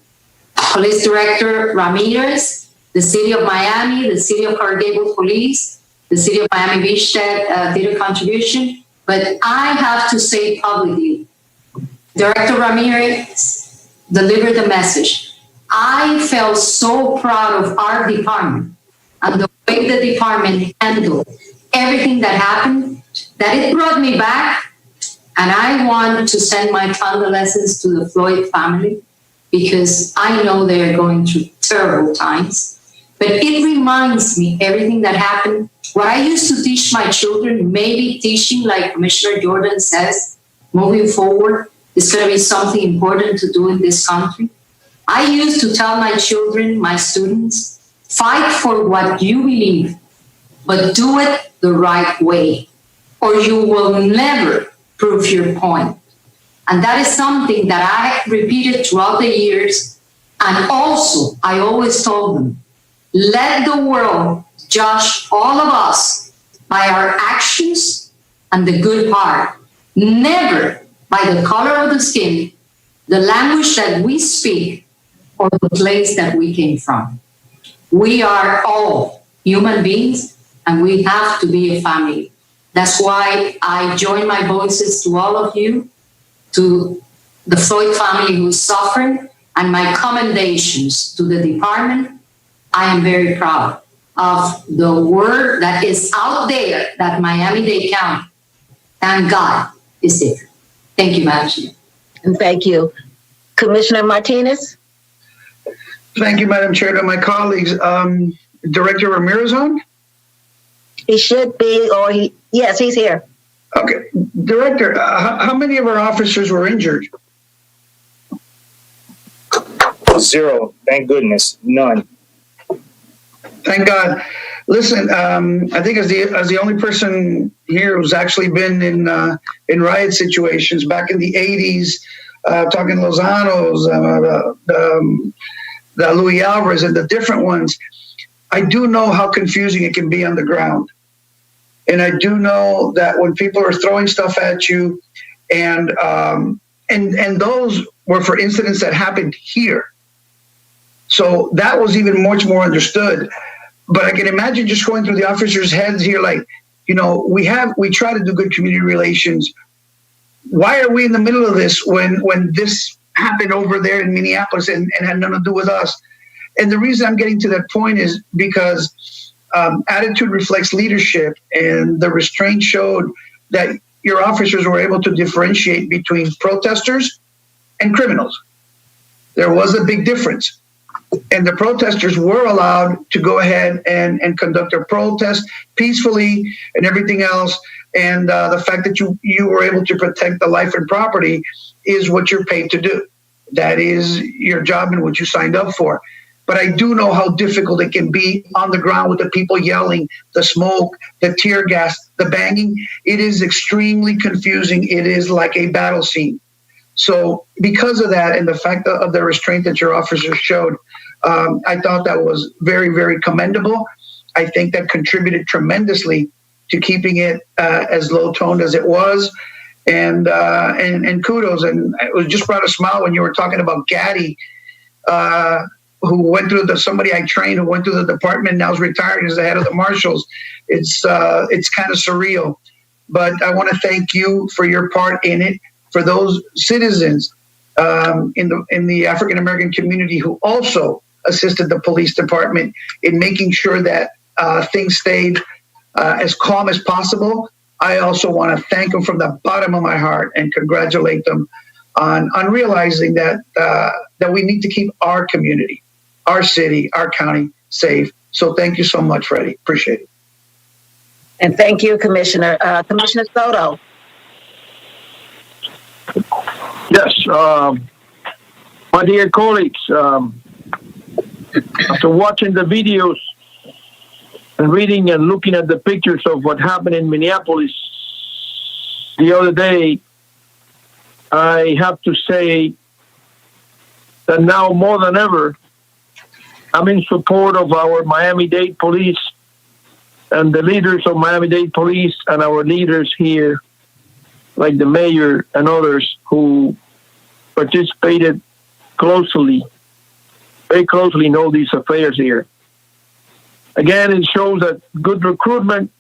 Police Director Ramirez, the City of Miami, the City of Coral Gables Police, the City of Miami Beach that did a contribution. But I have to say publicly, Director Ramirez delivered the message. I felt so proud of our department and the way the department handled everything that happened, that it brought me back. And I want to send my condolences to the Floyd family, because I know they're going through terrible times. But it reminds me everything that happened. What I used to teach my children, maybe teaching, like Commissioner Jordan says, moving forward, is going to be something important to do in this country. I used to tell my children, my students, fight for what you believe, but do it the right way, or you will never prove your point. And that is something that I repeated throughout the years. And also, I always told them, let the world judge all of us by our actions and the good part, never by the color of the skin, the language that we speak, or the place that we came from. We are all human beings, and we have to be a family. That's why I join my voices to all of you, to the Floyd family who is suffering, and my commendations to the department. I am very proud of the word that is out there that Miami-Dade County, thank God, is there. Thank you, Madam Chair. And thank you. Commissioner Martinez? Thank you, Madam Chair. To my colleagues, Director Ramirez on? He should be, or yes, he's here. Okay. Director, how many of our officers were injured? 0. Thank goodness. None. Thank God. Listen, I think as the only person here who's actually been in riot situations back in the 80s, talking Lozanos, the Louis Alvarez and the different ones, I do know how confusing it can be on the ground. And I do know that when people are throwing stuff at you, and those were for incidents that happened here. So that was even much more understood. But I can imagine just going through the officers' heads here, like, we try to do good community relations. Why are we in the middle of this when this happened over there in Minneapolis and had nothing to do with us? And the reason I'm getting to that point is because attitude reflects leadership, and the restraint showed that your officers were able to differentiate between protesters and criminals. There was a big difference. And the protesters were allowed to go ahead and conduct their protest peacefully and everything else. And the fact that you were able to protect the life and property is what you're paid to do. that is your job and what you signed up for. But I do know how difficult it can be on the ground with the people yelling, the smoke, the tear gas, the banging. It is extremely confusing. It is like a battle scene. So because of that and the fact of the restraint that your officers showed, I thought that was very, very commendable. I think that contributed tremendously to keeping it as low toned as it was. And kudos. And it was just brought a smile when you were talking about Gaddy, who went through somebody I trained who went through the department, now is retired as the head of the marshals. It's kind of surreal, but I want to thank you for your part in it, for those citizens in the African American community who also assisted the police department in making sure that things stayed as calm as possible. I also want to thank them from the bottom of my heart and congratulate them on realizing that we need to keep our community, our city, our county safe. So thank you so much, Freddie. Appreciate it. And thank you, Commissioner. Commissioner Soto. Yes, my dear colleagues, after watching the videos and reading and looking at the pictures of what happened in Minneapolis the other day, I have to say that now more than ever, I'm in support of our Miami-Dade police and the leaders of Miami-Dade police and our leaders here, like the mayor and others who participated very closely in all these affairs here. Again, it shows that good recruitment,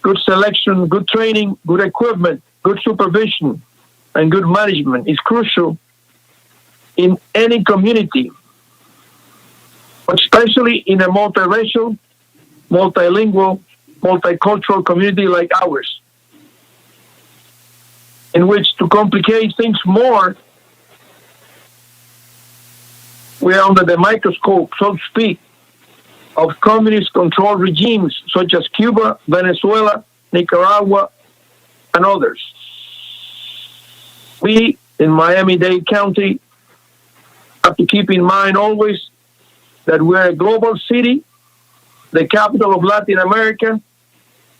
good selection, good training, good equipment, good supervision, and good management is crucial in any community, especially in a multiracial, multilingual, multicultural community like ours, in which, to complicate things more, we are under the microscope, so to speak, of communist-controlled regimes such as Cuba, Venezuela, Nicaragua, and others. We in Miami-Dade County have to keep in mind always that we're a global city, the capital of Latin America,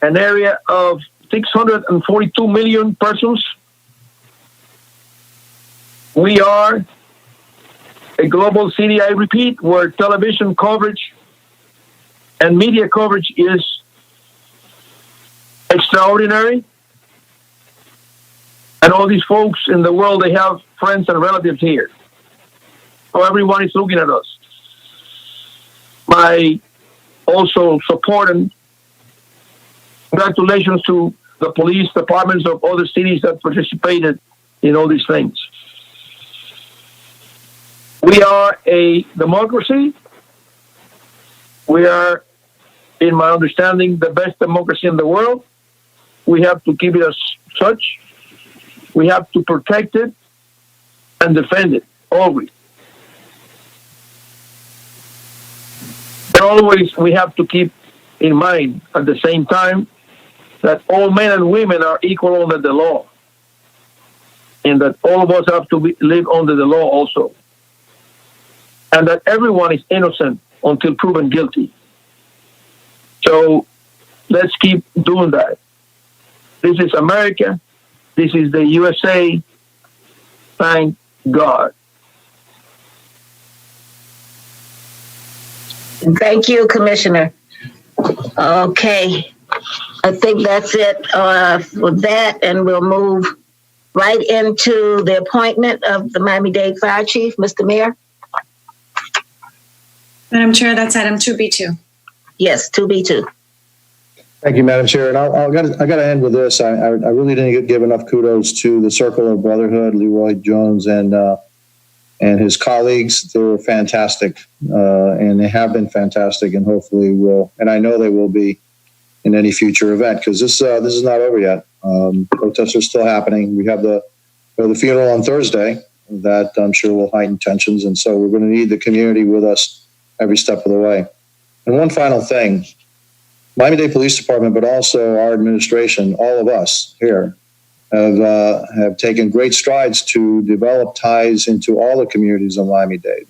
an area of 642 million persons. We are a global city, I repeat, where television coverage and media coverage is extraordinary. And all these folks in the world, they have friends and relatives here. So everyone is looking at us. My also support and congratulations to the police departments of other cities that participated in all these things. We are a democracy. We are, in my understanding, the best democracy in the world. We have to keep it as such. We have to protect it and defend it, always. And always we have to keep in mind at the same time that all men and women are equal under the law, and that all of us have to live under the law also, and that everyone is innocent until proven guilty. So let's keep doing that. This is America. This is the USA. Thank God. Thank you, Commissioner. Okay. I think that's it for that, and we'll move right into the appointment of the Miami-Dade Fire Chief. Mr. Mayor? Madam Chair, that's item 2B2. Yes, 2B2. Thank you, Madam Chair. And I got to end with this. I really didn't give enough kudos to the Circle of Brotherhood, Leroy Jones and his colleagues. They were fantastic, and they have been fantastic, and hopefully will. And I know they will be in any future event, because this is not over yet. Protests are still happening. We have the funeral on Thursday that I'm sure will heighten tensions, and so we're going to need the community with us every step of the way. And one final thing. Miami-Dade Police Department, but also our administration, all of us here, have taken great strides to develop ties into all the communities of Miami-Dade.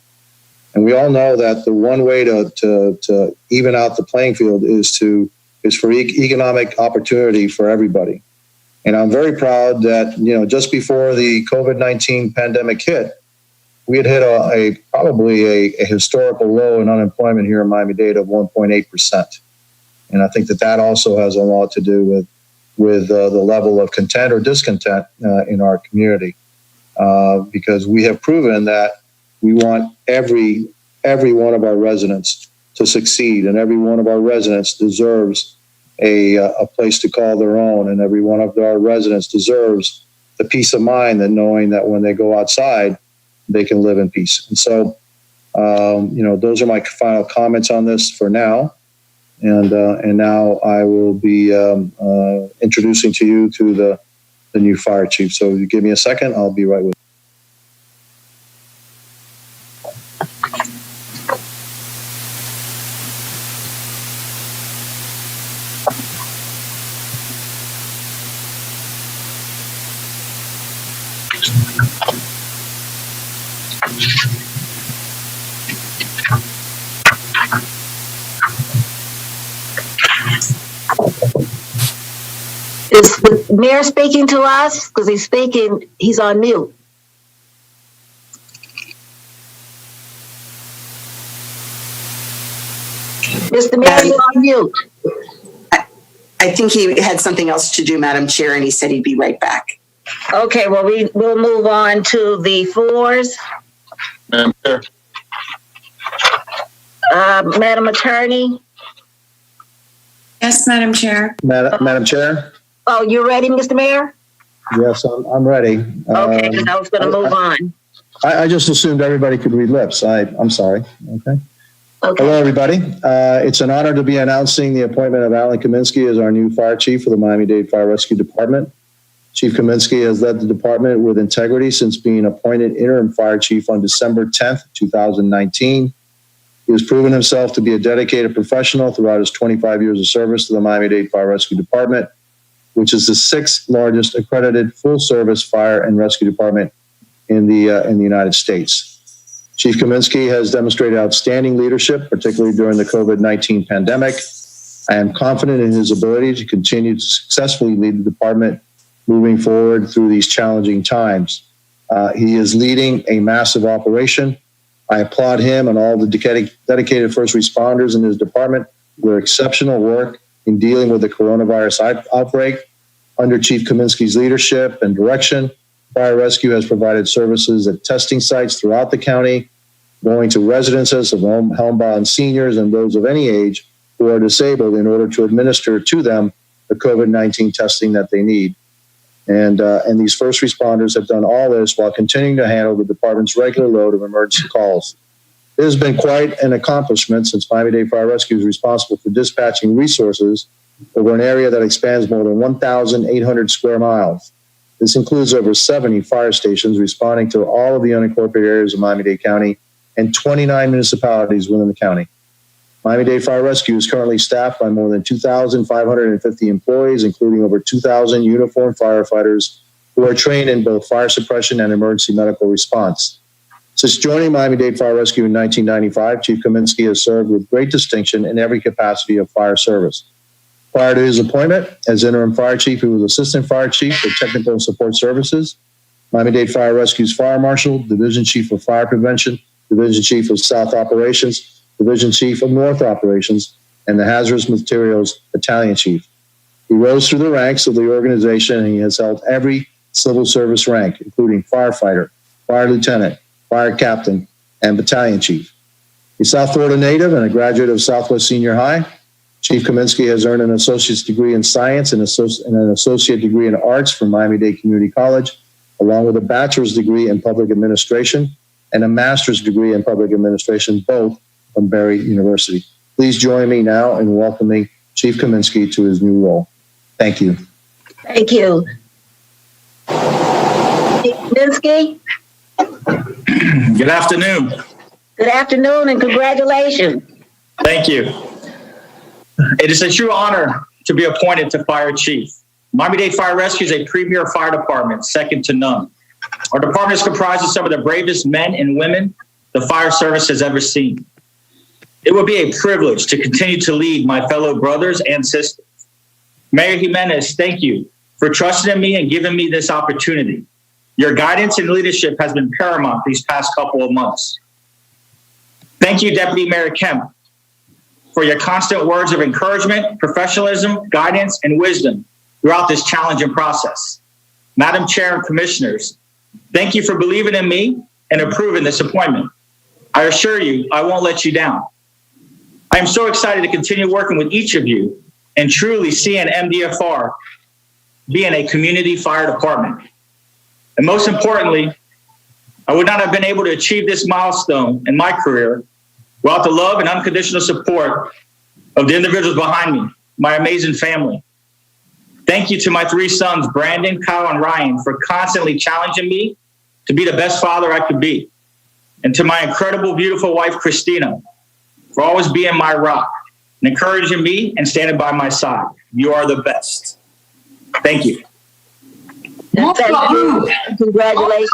And we all know that the one way to even out the playing field is for economic opportunity for everybody. And I'm very proud that, just before the COVID-19 pandemic hit, we had hit probably a historical low in unemployment here in Miami-Dade of 1.8%. And I think that also has a lot to do with the level of content or discontent in our community, because we have proven that we want every one of our residents to succeed, and every one of our residents deserves a place to call their own, and every one of our residents deserves the peace of mind that knowing that when they go outside, they can live in peace. And so, those are my final comments on this for now. And now I will be introducing to you to the new fire chief. So if you give me a second, I'll be right with you. Is the mayor speaking to us? Because he's on mute. Mr. Mayor, you're on mute. I think he had something else to do, Madam Chair, and he said he'd be right back. Okay, well, we'll move on to the floors. Madam Chair. Madam Attorney? Yes, Madam Chair. Madam Chair? Oh, you ready, Mr. Mayor? Yes, I'm ready. Okay, then I was going to move on. I just assumed everybody could read lips. I'm sorry. Okay. Hello, everybody. It's an honor to be announcing the appointment of Alan Kaminsky as our new fire chief for the Miami-Dade Fire Rescue Department. Chief Kaminsky has led the department with integrity since being appointed interim fire chief on December 10th, 2019. He has proven himself to be a dedicated professional throughout his 25 years of service to the Miami-Dade Fire Rescue Department, which is the 6th largest accredited full-service fire and rescue department in the United States. Chief Kaminsky has demonstrated outstanding leadership, particularly during the COVID-19 pandemic. I am confident in his ability to continue to successfully lead the department moving forward through these challenging times. He is leading a massive operation. I applaud him and all the dedicated first responders in his department for their exceptional work in dealing with the coronavirus outbreak. Under Chief Kaminsky's leadership and direction, Fire Rescue has provided services at testing sites throughout the county, going to residences of homebound seniors and those of any age who are disabled in order to administer to them the COVID-19 testing that they need. And these first responders have done all this while continuing to handle the department's regular load of emergency calls. It has been quite an accomplishment since Miami-Dade Fire Rescue is responsible for dispatching resources over an area that expands more than 1,800 square miles. This includes over 70 fire stations responding to all of the unincorporated areas of Miami-Dade County and 29 municipalities within the county. Miami-Dade Fire Rescue is currently staffed by more than 2,550 employees, including over 2,000 uniformed firefighters who are trained in both fire suppression and emergency medical response. Since joining Miami-Dade Fire Rescue in 1995, Chief Kaminsky has served with great distinction in every capacity of fire service. Prior to his appointment as interim fire chief, he was assistant fire chief for technical and support services, Miami-Dade Fire Rescue's fire marshal, division chief of fire prevention, division chief of South operations, division chief of North operations, and the hazardous materials battalion chief. He rose through the ranks of the organization, and he has held every civil service rank, including firefighter, fire lieutenant, fire captain, and battalion chief. He's South Florida native and a graduate of Southwest Senior High. Chief Kaminsky has earned an associate's degree in science and an associate degree in arts from Miami-Dade Community College, along with a bachelor's degree in public administration and a master's degree in public administration, both from Barry University. Please join me now in welcoming Chief Kaminsky to his new role. Thank you. Thank you. Chief Kaminsky? Good afternoon. Good afternoon and congratulations. Thank you. It is a true honor to be appointed to fire chief. Miami-Dade Fire Rescue is a premier fire department, second to none. Our department is comprised of some of the bravest men and women the fire service has ever seen. It will be a privilege to continue to lead my fellow brothers and sisters. Mayor Jimenez, thank you for trusting in me and giving me this opportunity. Your guidance and leadership has been paramount these past couple of months. Thank you, Deputy Mayor Kemp, for your constant words of encouragement, professionalism, guidance, and wisdom throughout this challenging process. Madam Chair and Commissioners, thank you for believing in me and approving this appointment. I assure you, I won't let you down. I am so excited to continue working with each of you and truly seeing MDFR being a community fire department. And most importantly, I would not have been able to achieve this milestone in my career without the love and unconditional support of the individuals behind me, my amazing family. Thank you to my three sons, Brandon, Kyle, and Ryan, for constantly challenging me to be the best father I could be. And to my incredible, beautiful wife, Christina, for always being my rock and encouraging me and standing by my side. You are the best. Thank you. Thank you. Congratulations.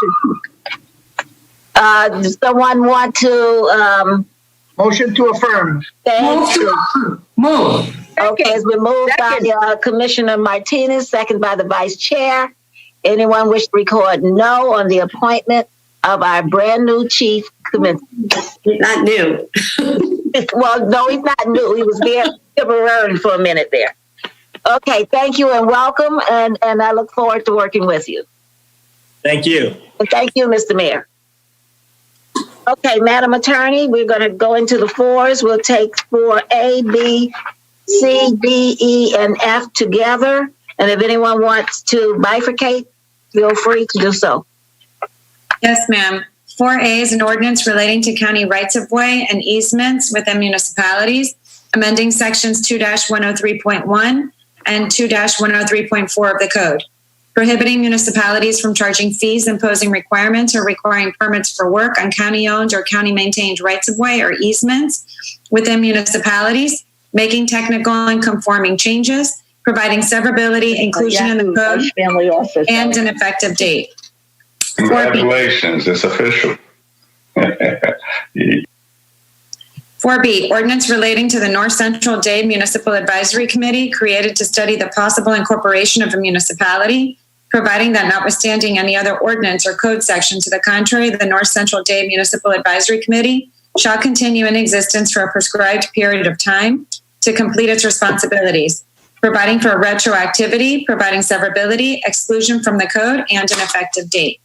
Does someone want to Motion to affirm. thank you? Move. Okay, it's been moved by Commissioner Martinez, second by the Vice Chair. Anyone wish to record no on the appointment of our brand new chief committee? Not new. Well, no, he's not new. He was there temporarily for a minute there. Okay, thank you and welcome, and I look forward to working with you. Thank you. And thank you, Mr. Mayor. Okay, Madam Attorney, we're going to go into the fours. We'll take 4A, B, C, D, E, and F together. And if anyone wants to bifurcate, feel free to do so. Yes, ma'am. 4A is an ordinance relating to county rights-of-way and easements within municipalities, amending sections 2-103.1 and 2-103.4 of the code, prohibiting municipalities from charging fees, imposing requirements, or requiring permits for work on county-owned or county-maintained rights-of-way or easements within municipalities, making technical and conforming changes, providing severability, inclusion in the code, and an effective date. Congratulations, it's official. 4B, ordinance relating to the North Central Dade Municipal Advisory Committee created to study the possible incorporation of a municipality, providing that notwithstanding any other ordinance or code section to the contrary, the North Central Dade Municipal Advisory Committee shall continue in existence for a prescribed period of time to complete its responsibilities, providing for retroactivity, providing severability, exclusion from the code, and an effective date.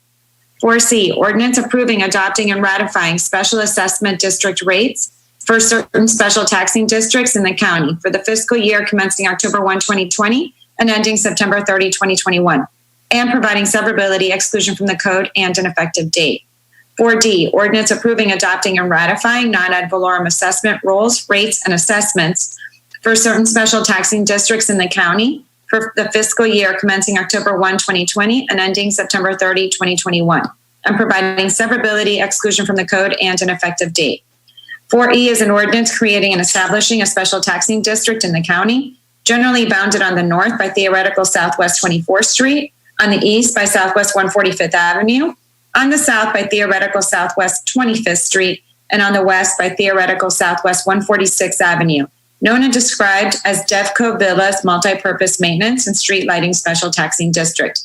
4C, ordinance approving, adopting, and ratifying special assessment district rates for certain special taxing districts in the county for the fiscal year commencing October 1, 2020 and ending September 30, 2021, and providing severability, exclusion from the code, and an effective date. 4D, ordinance approving, adopting, and ratifying non-ad valorem assessment rolls, rates, and assessments for certain special taxing districts in the county for the fiscal year commencing October 1, 2020 and ending September 30, 2021, and providing severability, exclusion from the code, and an effective date. 4E is an ordinance creating and establishing a special taxing district in the county, generally bounded on the north by theoretical Southwest 24th Street, on the east by Southwest 145th Avenue, on the south by theoretical Southwest 25th Street, and on the west by theoretical Southwest 146th Avenue, known and described as Devco Villas Multipurpose Maintenance and Street Lighting Special Taxing District,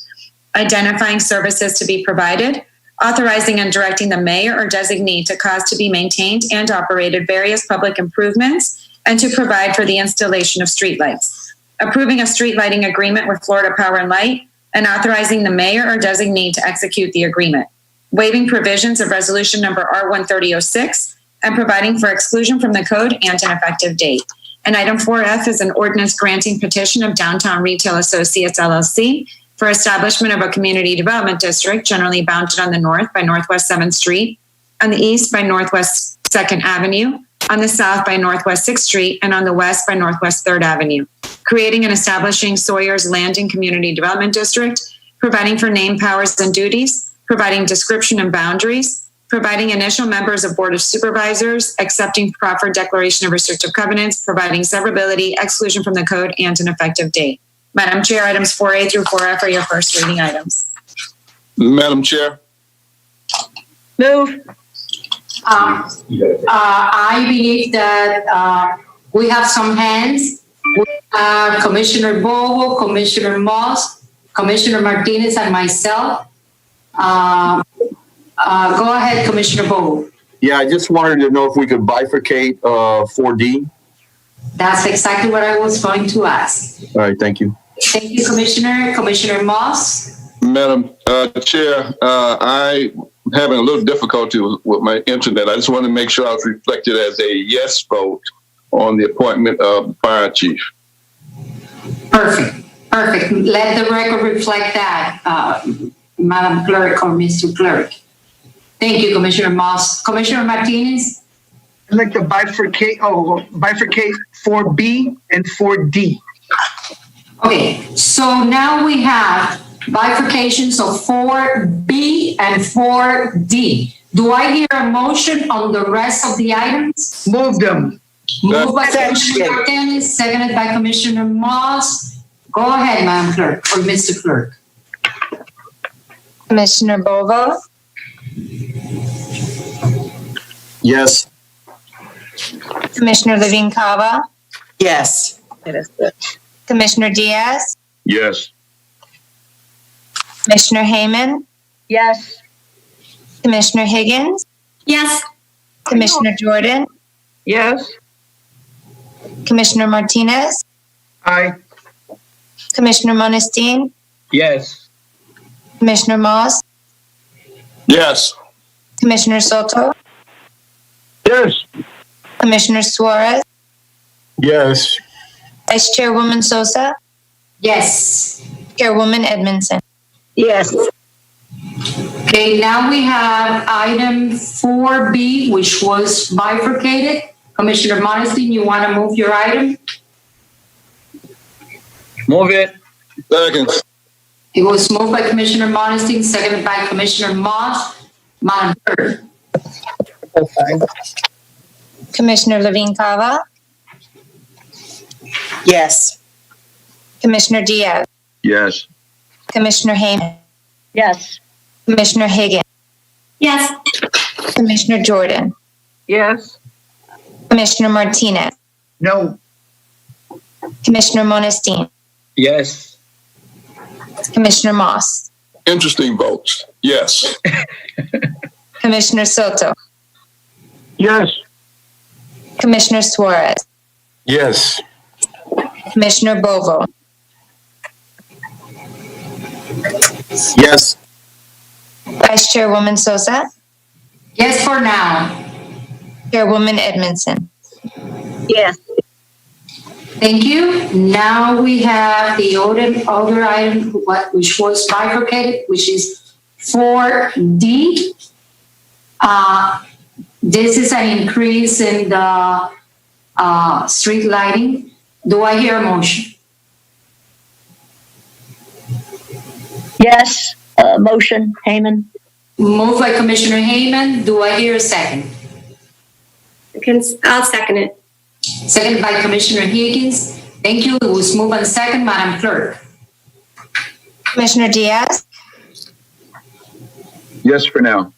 identifying services to be provided, authorizing and directing the mayor or designee to cause to be maintained and operated various public improvements, and to provide for the installation of streetlights, approving a street lighting agreement with Florida Power and Light, and authorizing the mayor or designee to execute the agreement, waiving provisions of resolution number R13006, and providing for exclusion from the code and an effective date. And item 4F is an ordinance granting petition of Downtown Retail Associates, LLC, for establishment of a community development district generally bounded on the north by Northwest 7th Street, on the east by Northwest 2nd Avenue, on the south by Northwest 6th Street, and on the west by Northwest 3rd Avenue, creating and establishing Sawyer's Landing Community Development District, providing for name, powers, and duties, providing description and boundaries, providing initial members of Board of Supervisors, accepting proffered declaration of restrictive covenants, providing severability, exclusion from the code, and an effective date. Madam Chair, items 4A through 4F are your first reading items. Madam Chair. Move. I believe that we have some hands. Commissioner Bovo, Commissioner Moss, Commissioner Martinez, and myself. Go ahead, Commissioner Bovo. Yeah, I just wanted to know if we could bifurcate 4D. That's exactly what I was going to ask. All right, thank you. Thank you, Commissioner. Commissioner Moss. Madam Chair, I'm having a little difficulty with my internet. I just want to make sure I was reflected as a yes vote on the appointment of the fire chief. Perfect. Let the record reflect that, Madam Clerk or Mr. Clerk. Thank you, Commissioner Moss. Commissioner Martinez? I'd like to bifurcate 4B and 4D. Okay, so now we have bifurcations of 4B and 4D. Do I hear a motion on the rest of the items? Move them. Moved by Commissioner Martinez, seconded by Commissioner Moss. Go ahead, Madam Clerk or Mr. Clerk. Commissioner Bovo, Yes. Commissioner Levine Cava, Yes. Commissioner Diaz, Yes. Commissioner Hayman, Yes. Commissioner Higgins, Yes. Commissioner Jordan, Yes. Commissioner Martinez, Aye. Commissioner Monestein, Yes. Commissioner Moss, Yes. Commissioner Soto, Yes. Commissioner Suarez, Yes. Vice Chairwoman Sosa, Yes. Chairwoman Edmondson. Yes. Okay, now we have item 4B, which was bifurcated. Commissioner Monestein, you want to move your item? Move it. Second. It was moved by Commissioner Monestein, seconded by Commissioner Moss. Madam Clerk. Commissioner Levine Cava, Yes. Commissioner Diaz, Yes. Commissioner Hayman, Yes. Commissioner Higgins, Yes. Commissioner Jordan, Yes. Commissioner Martinez, No. Commissioner Monestein, Yes. Commissioner Moss, Interesting votes. Yes. Commissioner Soto, Yes. Commissioner Suarez, Yes. Commissioner Bovo, Yes. Vice Chairwoman Sosa, Yes for now. Chairwoman Edmondson. Yes. Thank you. Now we have the other item, which was bifurcated, which is 4D. This is an increase in the street lighting. Do I hear a motion? Yes. Motion, Hayman. Moved by Commissioner Hayman. Do I hear a second? I'll second it. Seconded by Commissioner Higgins. Thank you. It was moved and second. Madam Clerk. Commissioner Diaz, Yes for now.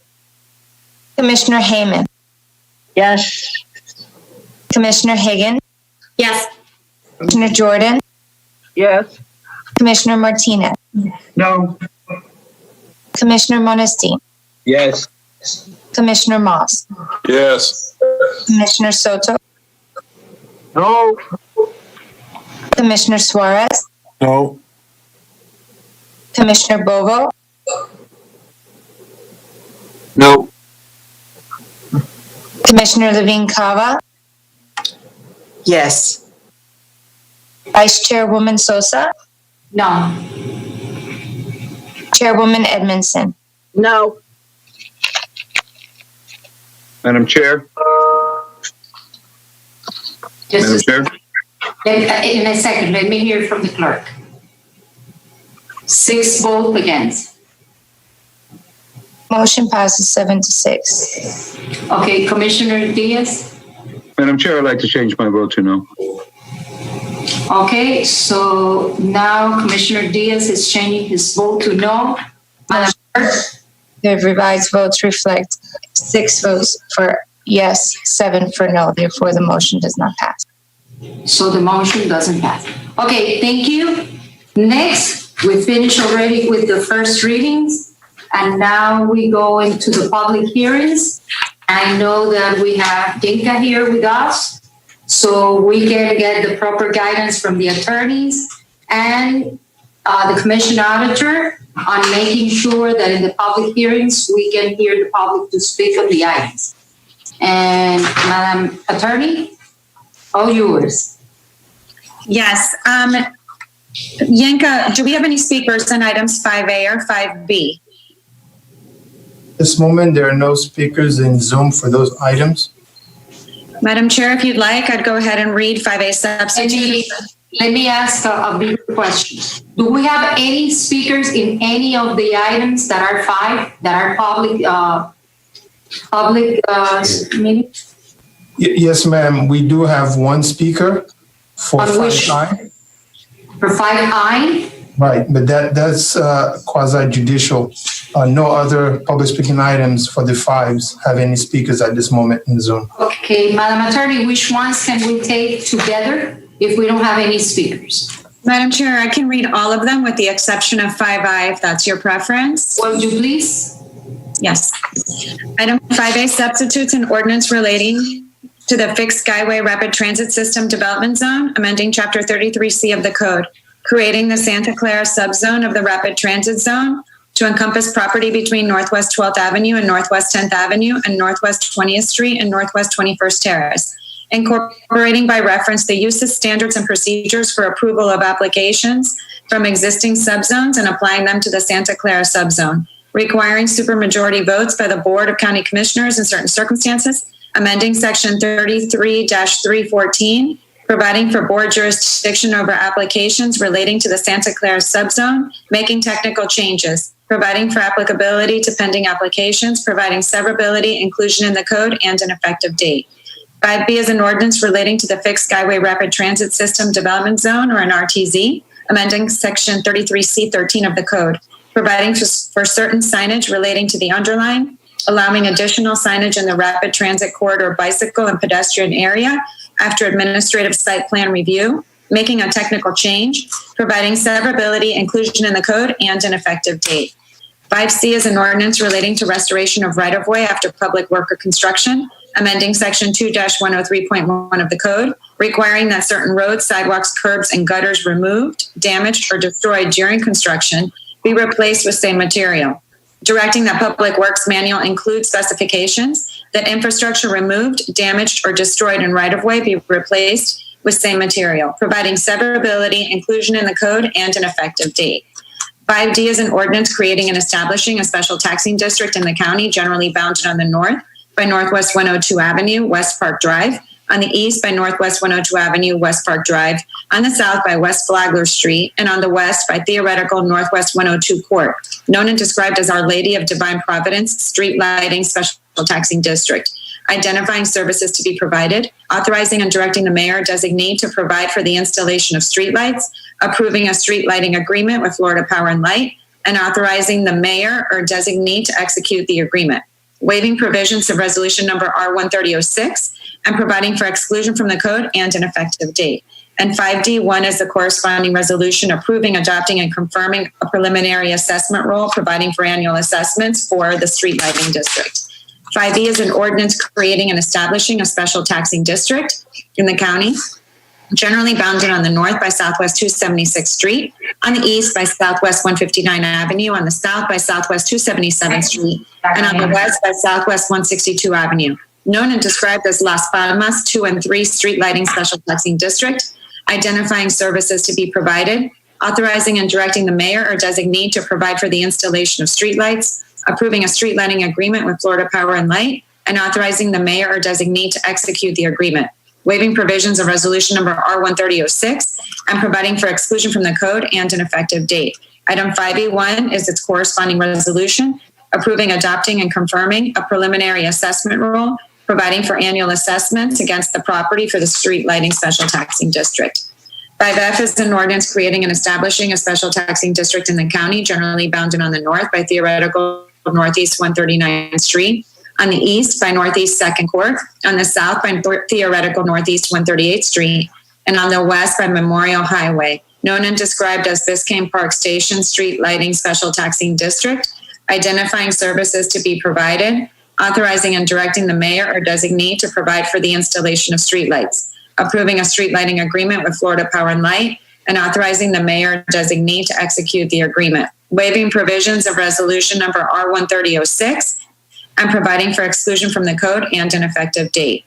Commissioner Hayman, Yes. Commissioner Higgins, Yes. Commissioner Jordan, Yes. Commissioner Martinez, No. Commissioner Monestein, Yes. Commissioner Moss, Yes. Commissioner Soto, No. Commissioner Suarez, No. Commissioner Bovo, No. Commissioner Levine Cava, Yes. Vice Chairwoman Sosa, No. Chairwoman Edmondson. No. Madam Chair. Madam Chair. In a second, let me hear from the clerk. 6 votes against. Motion passes 7-6. Okay, Commissioner Diaz. Madam Chair, I'd like to change my vote to no. Okay, so now Commissioner Diaz is changing his vote to no. Madam Clerk? The revised votes reflect 6 votes for yes, 7 for no. Therefore, the motion does not pass. So the motion doesn't pass. Okay, thank you. Next, we finished already with the first readings, and now we go into the public hearings. I know that we have Dinka here with us, so we can get the proper guidance from the attorneys and the commission auditor on making sure that in the public hearings, we can hear the public to speak on the items. And Madam Attorney, all yours. Yes. Yanka, do we have any speakers on items 5A or 5B? This moment, there are no speakers in Zoom for those items. Madam Chair, if you'd like, I'd go ahead and read 5A substitute. Let me ask a bigger question. Do we have any speakers in any of the items that are 5 that are public meeting? Yes, ma'am. We do have one speaker for On which? 5I. For 5I? Right, but that's quasi judicial. No other public speaking items for the 5s have any speakers at this moment in Zoom. Okay, Madam Attorney, which ones can we take together if we don't have any speakers? Madam Chair, I can read all of them with the exception of 5I, if that's your preference. Would you please? Yes. Item 5A substitutes an ordinance relating to the fixed skyway rapid transit system development zone, amending Chapter 33C of the code, creating the Santa Clara subzone of the rapid transit zone to encompass property between Northwest 12th Avenue and Northwest 10th Avenue and Northwest 20th Street and Northwest 21st Terrace, incorporating by reference the uses, standards, and procedures for approval of applications from existing subzones and applying them to the Santa Clara subzone, requiring supermajority votes by the Board of County Commissioners in certain circumstances, amending Section 33-314, providing for board jurisdiction over applications relating to the Santa Clara subzone, making technical changes, providing for applicability to pending applications, providing severability, inclusion in the code, and an effective date. 5B is an ordinance relating to the fixed skyway rapid transit system development zone, or an RTZ, amending Section 33C13 of the code, providing for certain signage relating to the underline, allowing additional signage in the rapid transit corridor bicycle and pedestrian area after administrative site plan review, making a technical change, providing severability, inclusion in the code, and an effective date. 5C is an ordinance relating to restoration of right-of-way after public work or construction, amending Section 2-103.1 of the code, requiring that certain roads, sidewalks, curbs, and gutters removed, damaged, or destroyed during construction be replaced with same material. Directing that Public Works Manual include specifications that infrastructure removed, damaged, or destroyed in right-of-way be replaced with same material, providing severability, inclusion in the code, and an effective date. 5D is an ordinance creating and establishing a special taxing district in the county, generally bounded on the north by Northwest 102 Avenue, West Park Drive, on the east by Northwest 102 Avenue, West Park Drive, on the south by West Flagler Street, and on the west by theoretical Northwest 102 Court, known and described as Our Lady of Divine Providence Street Lighting Special Taxing District, identifying services to be provided, authorizing and directing the mayor designee to provide for the installation of streetlights, approving a street lighting agreement with Florida Power and Light, and authorizing the mayor or designee to execute the agreement, waiving provisions of resolution number R13006, and providing for exclusion from the code and an effective date. And 5D1 is the corresponding resolution approving, adopting, and confirming a preliminary assessment role, providing for annual assessments for the street lighting district. 5E is an ordinance creating and establishing a special taxing district in the county, generally bounded on the north by Southwest 276th Street, on the east by Southwest 159 Avenue, on the south by Southwest 277th Street, and on the west by Southwest 162 Avenue, known and described as Las Palmas 2 and 3 Street Lighting Special Taxing District, identifying services to be provided, authorizing and directing the mayor or designee to provide for the installation of streetlights, approving a street lighting agreement with Florida Power and Light, and authorizing the mayor or designee to execute the agreement, waiving provisions of resolution number R13006, and providing for exclusion from the code and an effective date. Item 5E1 is its corresponding resolution, approving, adopting, and confirming a preliminary assessment rule, providing for annual assessments against the property for the street lighting special taxing district. 5F is an ordinance creating and establishing a special taxing district in the county, generally bounded on the north by theoretical Northeast 139th Street, on the east by Northeast 2nd Court, on the south by theoretical Northeast 138th Street, and on the west by Memorial Highway, known and described as Biscayne Park Station Street Lighting Special Taxing District, identifying services to be provided, authorizing and directing the mayor or designee to provide for the installation of streetlights, approving a street lighting agreement with Florida Power and Light, and authorizing the mayor or designee to execute the agreement, waiving provisions of resolution number R13006, and providing for exclusion from the code and an effective date.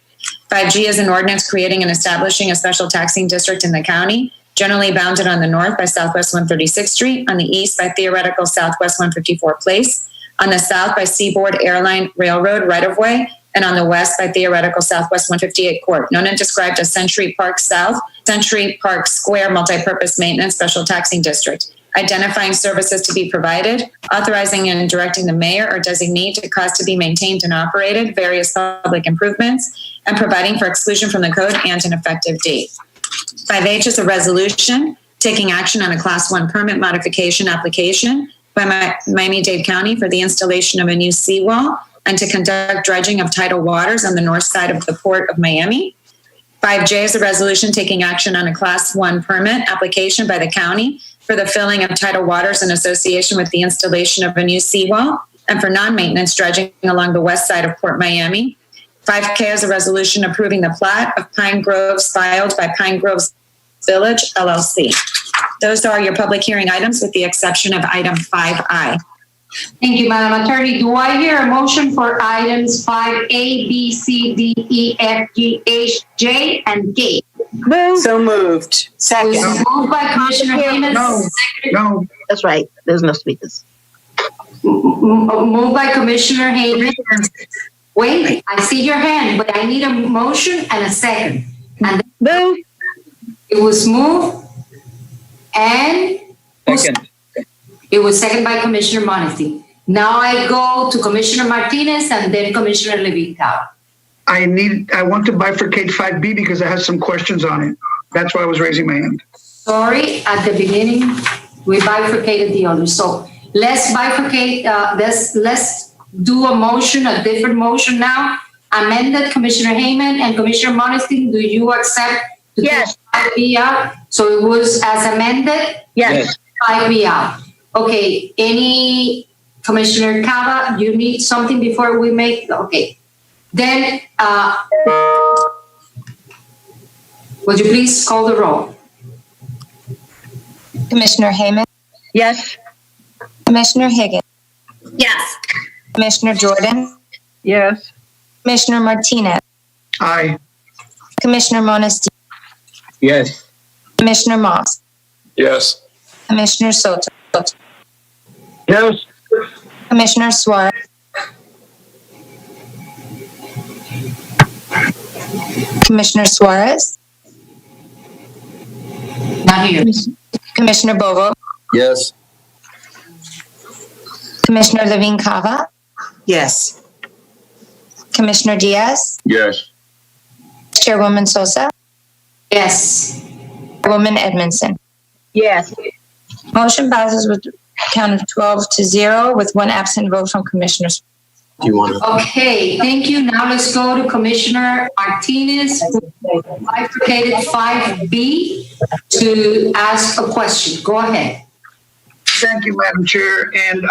5G is an ordinance creating and establishing a special taxing district in the county, generally bounded on the north by Southwest 136th Street, on the east by theoretical Southwest 154 Place, on the south by Seaboard Airline Railroad right-of-way, and on the west by theoretical Southwest 158 Court, known and described as Century Park South, Century Park Square Multipurpose Maintenance Special Taxing District, identifying services to be provided, authorizing and directing the mayor or designee to cause to be maintained and operated various public improvements, and providing for exclusion from the code and an effective date. 5H is a resolution taking action on a Class 1 permit modification application by Miami-Dade County for the installation of a new seawall and to conduct dredging of tidal waters on the north side of the Port of Miami. 5J is a resolution taking action on a Class 1 permit application by the county for the filling of tidal waters in association with the installation of a new seawall and for non-maintenance dredging along the west side of Port Miami. 5K is a resolution approving the plat of Pine Groves filed by Pine Groves Village, LLC. Those are your public hearing items with the exception of item 5I. Thank you, Madam Attorney. Do I hear a motion for items 5A, B, C, D, E, F, G, H, J, and K? So moved. Second. Moved by Commissioner Haynes. No, that's right. There's no speakers. Moved by Commissioner Haynes. Wait, I see your hand, but I need a motion and a second. And move. It was moved and Second. it was seconded by Commissioner Monteith. Now I go to Commissioner Martinez and then Commissioner Levine-Cava. I want to bifurcate 5B because I have some questions on it. That's why I was raising my hand. Sorry, at the beginning, we bifurcated the others. So let's bifurcate, let's do a motion, a different motion now. Amended, Commissioner Hayman and Commissioner Monteith, do you accept? Yes. 5B out? So it was as amended? Yes. 5B out. Okay, any, Commissioner Cava, you need something before we make, okay. Then, would you please call the roll? Commissioner Hayman, Yes. Commissioner Higgins, Yes. Commissioner Jordan, Yes. Commissioner Martinez, Aye. Commissioner Monesti, Yes. Commissioner Moss, Yes. Commissioner Soto, Yes. Commissioner Suarez, Commissioner Suarez, Not here. Commissioner Bovo, Yes. Commissioner Levine-Cava, Yes. Commissioner Diaz, Yes. Chairwoman Sosa, Yes. Chairwoman Edmondson. Yes. Motion passes with a count of 12-0 with one absent vote from Commissioner. Do you want to? Okay, thank you. Now let's go to Commissioner Martinez, who bifurcated 5B to ask a question. Go ahead. Thank you, Madam Chair. And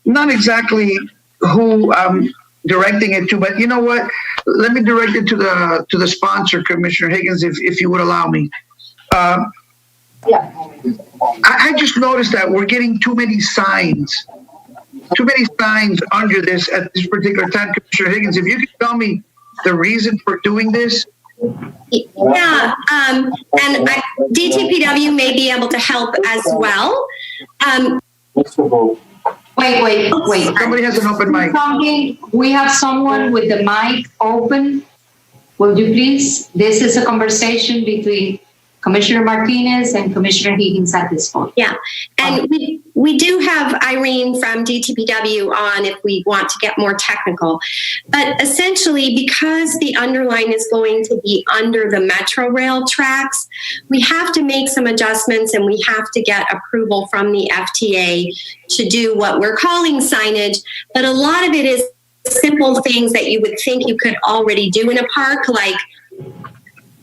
not exactly who I'm directing it to, but you know what? Let me direct it to the sponsor, Commissioner Higgins, if you would allow me. I just noticed that we're getting too many signs under this at this particular time. Commissioner Higgins, if you could tell me the reason for doing this. Yeah, and DTPW may be able to help as well. Wait. Somebody has an open mic. We have someone with the mic open. Will you please? This is a conversation between Commissioner Martinez and Commissioner Higgins at this point. Yeah, and we do have Irene from DTPW on if we want to get more technical. But essentially, because the underline is going to be under the Metro Rail tracks, we have to make some adjustments and we have to get approval from the FTA to do what we're calling signage. But a lot of it is simple things that you would think you could already do in a park, like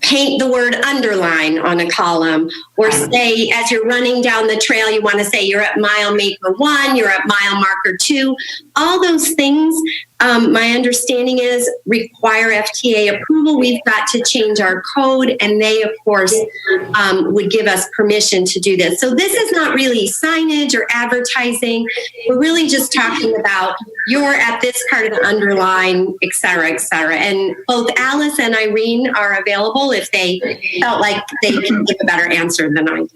paint the word underline on a column, or say as you're running down the trail, you want to say you're at mile maker 1, you're at mile marker 2. All those things, my understanding is, require FTA approval. We've got to change our code, and they, of course, would give us permission to do this. So this is not really signage or advertising. We're really just talking about you're at this part of the underline, et cetera, et cetera. And both Alice and Irene are available if they felt like they can give a better answer than I did.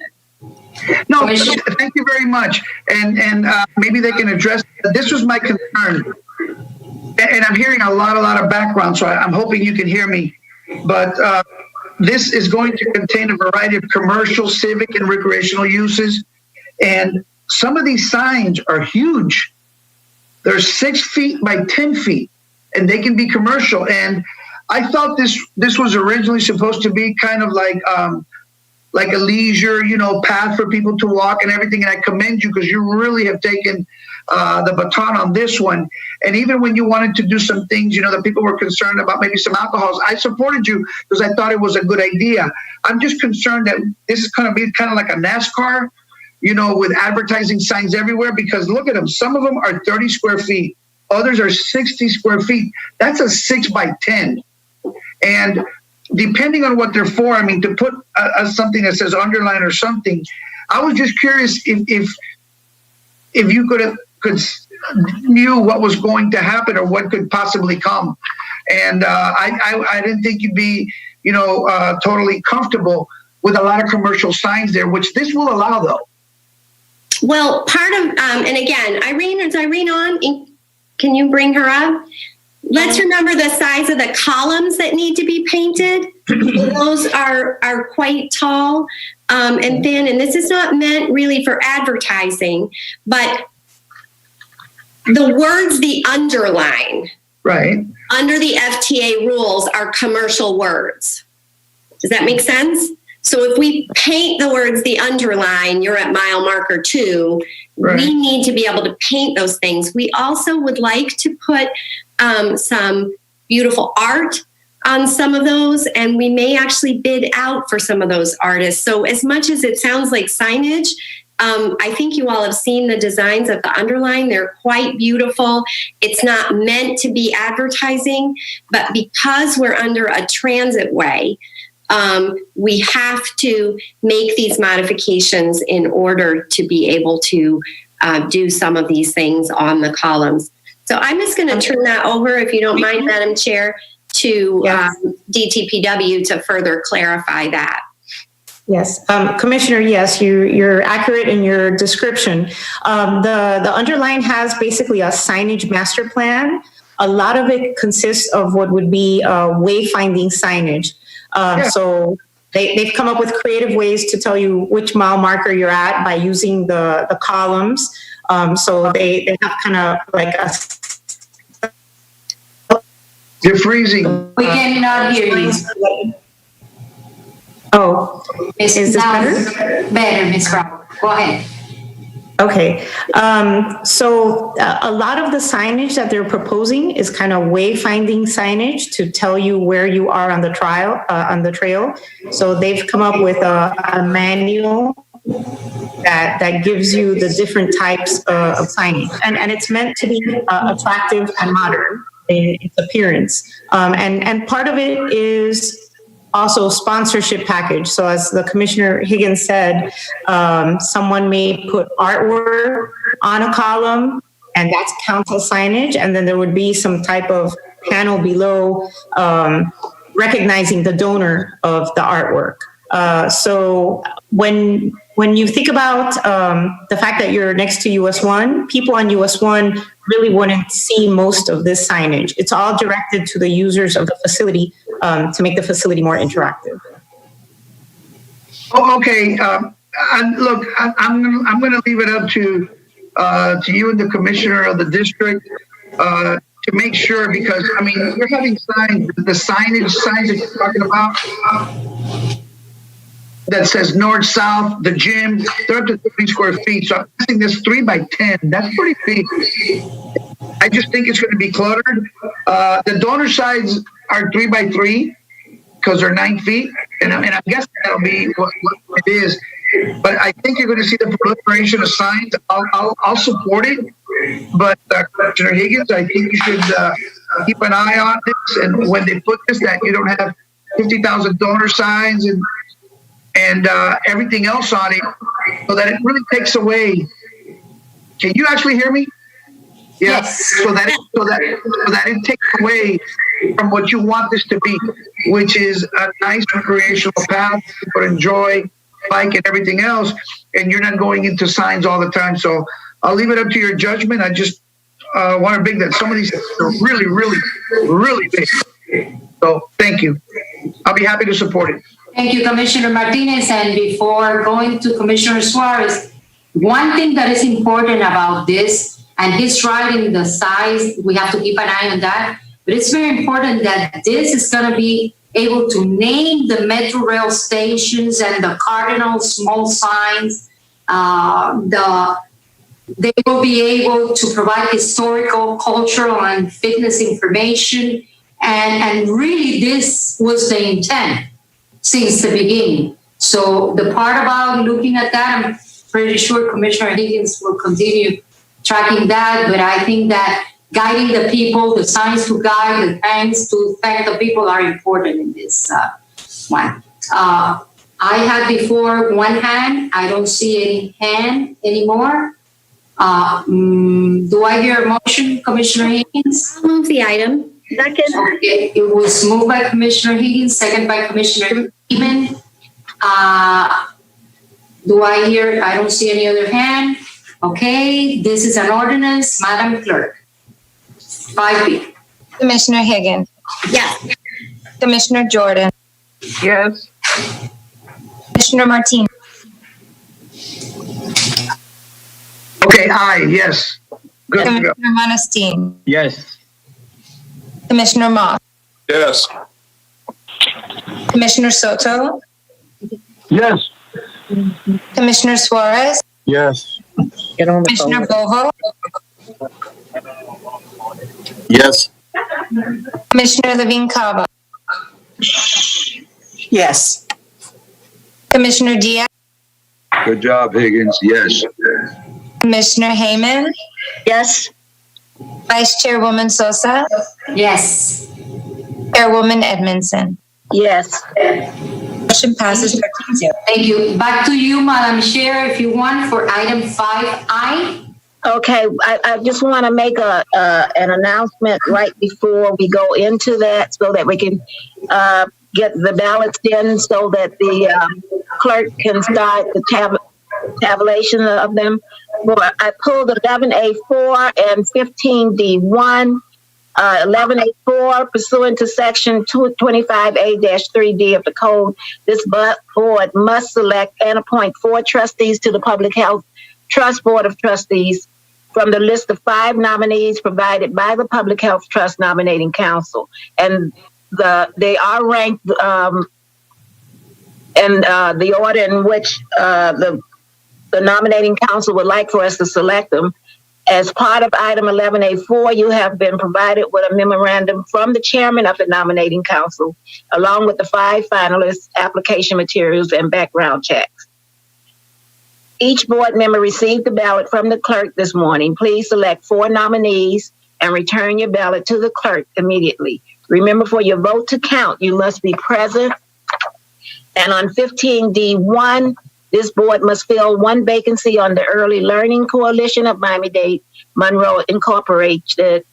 No, thank you very much. And maybe they can address, this was my concern. And I'm hearing a lot of background, so I'm hoping you can hear me. But this is going to contain a variety of commercial, civic, and recreational uses. And some of these signs are huge. They're 6 feet by 10 feet, and they can be commercial. And I thought this was originally supposed to be kind of like a leisure, path for people to walk and everything. And I commend you because you really have taken the baton on this one. And even when you wanted to do some things, that people were concerned about, maybe some alcohols, I supported you because I thought it was a good idea. I'm just concerned that this is going to be kind of like a NASCAR, with advertising signs everywhere, because look at them. Some of them are 30 square feet. Others are 60 square feet. That's a 6 by 10. And depending on what they're for, to put something that says underline or something, I was just curious if you could knew what was going to happen or what could possibly come. And I didn't think you'd be, totally comfortable with a lot of commercial signs there, which this will allow, though. Well, part of, and again, Irene, is Irene on? Can you bring her up? Let's remember the size of the columns that need to be painted. Those are quite tall and thin, and this is not meant really for advertising, but the words, the underline, right, under the FTA rules are commercial words. Does that make sense? So if we paint the words, the underline, you're at mile marker 2, right, we need to be able to paint those things. We also would like to put some beautiful art on some of those, and we may actually bid out for some of those artists. So as much as it sounds like signage, I think you all have seen the designs of the underline. They're quite beautiful. It's not meant to be advertising, but because we're under a transit way, we have to make these modifications in order to be able to do some of these things on the columns. So I'm just going to turn that over, if you don't mind, Madam Chair, to DTPW to further clarify that. Yes, Commissioner, yes, you're accurate in your description. The underline has basically a signage master plan. A lot of it consists of what would be wayfinding signage. So they've come up with creative ways to tell you which mile marker you're at by using the columns. So they have kind of like a... You're freezing. We cannot hear you. Oh, is this better? Better, Ms. Brown. Go ahead. Okay. So a lot of the signage that they're proposing is kind of wayfinding signage to tell you where you are on the trail. So they've come up with a manual that gives you the different types of signage, and it's meant to be attractive and modern in its appearance. And part of it is also sponsorship package. So as the Commissioner Higgins said, someone may put artwork on a column, and that's counts as signage. And then there would be some type of panel below recognizing the donor of the artwork. So when you think about the fact that you're next to US 1, people on US 1 really wouldn't see most of this signage. It's all directed to the users of the facility to make the facility more interactive. Oh, okay. Look, I'm going to leave it up to you and the commissioner of the district to make sure, because I mean, you're having signs, the signs that you're talking about that says north, south, the gym, they're up to 30 square feet. So I'm guessing this 3 by 10. That's pretty big. I just think it's going to be cluttered. The donor sides are 3 by 3 because they're 9 feet, and I'm guessing that'll be what it is. But I think you're going to see the proliferation of signs. I'll support it. But Commissioner Higgins, I think you should keep an eye on this. And when they put this, that you don't have 50,000 donor signs and everything else on it, so that it really takes away. Can you actually hear me? Yeah. Yes. So that it takes away from what you want this to be, which is a nice recreational path people enjoy, bike and everything else, and you're not going into signs all the time. So I'll leave it up to your judgment. I just want to bring that some of these are really, really, really big. So thank you. I'll be happy to support it. Thank you, Commissioner Martinez. And before going to Commissioner Suarez, one thing that is important about this, and he's right in the size, we have to keep an eye on that, but it's very important that this is going to be able to name the Metro Rail stations and the cardinal small signs. They will be able to provide historical, cultural, and fitness information. And really, this was the intent since the beginning. So the part about looking at that, I'm pretty sure Commissioner Higgins will continue tracking that. But I think that guiding the people, the signs to guide, the hands to thank the people are important in this one. I had before one hand. I don't see any hand anymore. Do I hear a motion, Commissioner Higgins? I'll move the item. Second. Okay, it was moved by Commissioner Higgins, second by Commissioner Freeman. Do I hear? I don't see any other hand. Okay, this is an ordinance. Madam Clerk. 5B. Commissioner Higgins. Yes. Commissioner Jordan. Yes. Commissioner Martinez. Okay, aye, yes. Good to go. Commissioner Monestein. Yes. Commissioner Moss. Yes. Commissioner Soto. Yes. Commissioner Suarez. Yes. Commissioner Bovo. Yes. Commissioner Levine Cava. Yes. Commissioner Diaz. Good job, Higgins. Yes. Commissioner Hayman. Yes. Vice Chairwoman Sosa. Yes. Chairwoman Edmondson. Yes. Motion passes 13-0. Thank you. Back to you, Madam Chair, if you want, for item 5I. Okay, I just want to make an announcement right before we go into that, so that we can get the ballots in, so that the clerk can start the tabulation of them. Well, I pulled 11A4 and 15D1. 11A4, pursuant to section 225A-3D of the code, this board must select and appoint 4 trustees to the Public Health Trust Board of Trustees from the list of 5 nominees provided by the Public Health Trust Nominating Council. And they are ranked in the order in which the nominating council would like for us to select them. As part of item 11A4, you have been provided with a memorandum from the chairman of the nominating council, along with the 5 finalists' application materials and background checks. Each board member received the ballot from the clerk this morning. Please select 4 nominees and return your ballot to the clerk immediately. Remember, for your vote to count, you must be present. And on 15D1, this board must fill 1 vacancy on the Early Learning Coalition of Miami-Dade Monroe Incorporated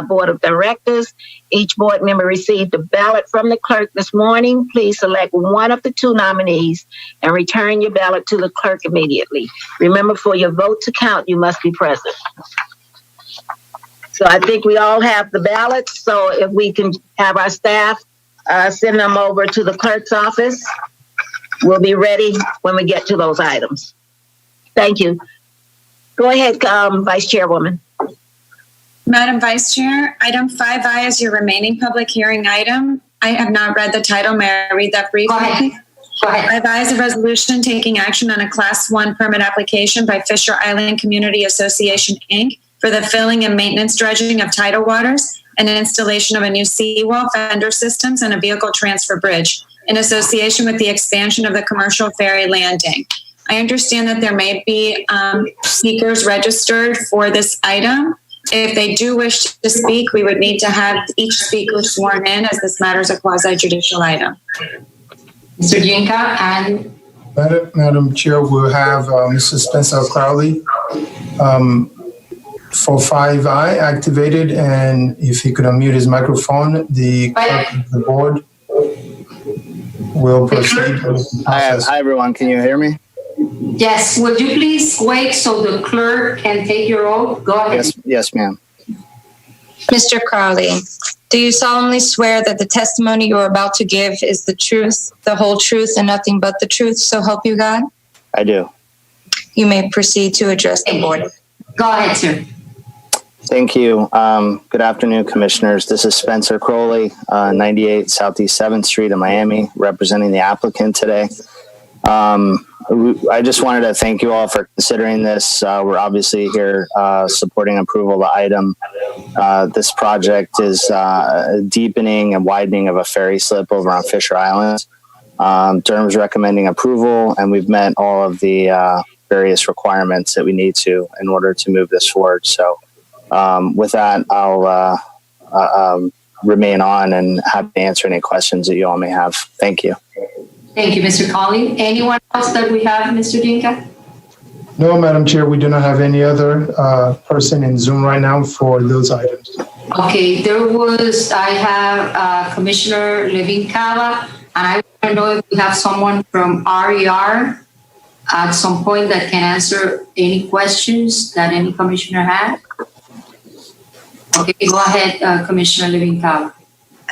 Board of Directors. Each board member received a ballot from the clerk this morning. Please select one of the 2 nominees and return your ballot to the clerk immediately. Remember, for your vote to count, you must be present. So I think we all have the ballots. So if we can have our staff send them over to the clerk's office. We'll be ready when we get to those items. Thank you. Go ahead, Vice Chairwoman. Madam Vice Chair, item 5I is your remaining public hearing item. I have not read the title. May I read that briefly? Go ahead. 5I is a resolution taking action on a Class 1 permit application by Fisher Island Community Association, Inc. for the filling and maintenance dredging of tidal waters and installation of a new seawall, fender systems, and a vehicle transfer bridge in association with the expansion of the commercial ferry landing. I understand that there may be speakers registered for this item. If they do wish to speak, we would need to have each speaker sworn in, as this matter is a quasi-judicial item. Mr. Jinka and Madam Chair, we'll have Mr. Spencer Crowley for 5I activated, and if he could unmute his microphone, the clerk of the board will proceed. Hi everyone, can you hear me? yes, would you please wait so the clerk can take your oath? Go ahead. Yes, ma'am. Mr. Crowley, do you solemnly swear that the testimony you are about to give is the truth, the whole truth, and nothing but the truth, so help you God? I do. You may proceed to address the board. Go ahead, sir. Thank you. Good afternoon, commissioners. This is Spencer Crowley, 98 Southeast 7th Street in Miami, representing the applicant today. I just wanted to thank you all for considering this. We're obviously here supporting approval of the item. This project is deepening and widening of a ferry slip over on Fisher Island. Durham's recommending approval, and we've met all of the various requirements that we need to in order to move this forward. So with that, I'll remain on and happy to answer any questions that you all may have. Thank you. Thank you, Mr. Colley. Anyone else that we have, Mr. Jinka? No, Madam Chair, we do not have any other person in Zoom right now for those items. Okay, I have Commissioner Levin Cava, and I want to know if we have someone from RER at some point that can answer any questions that any commissioner had. Okay, go ahead, Commissioner Levin Cava.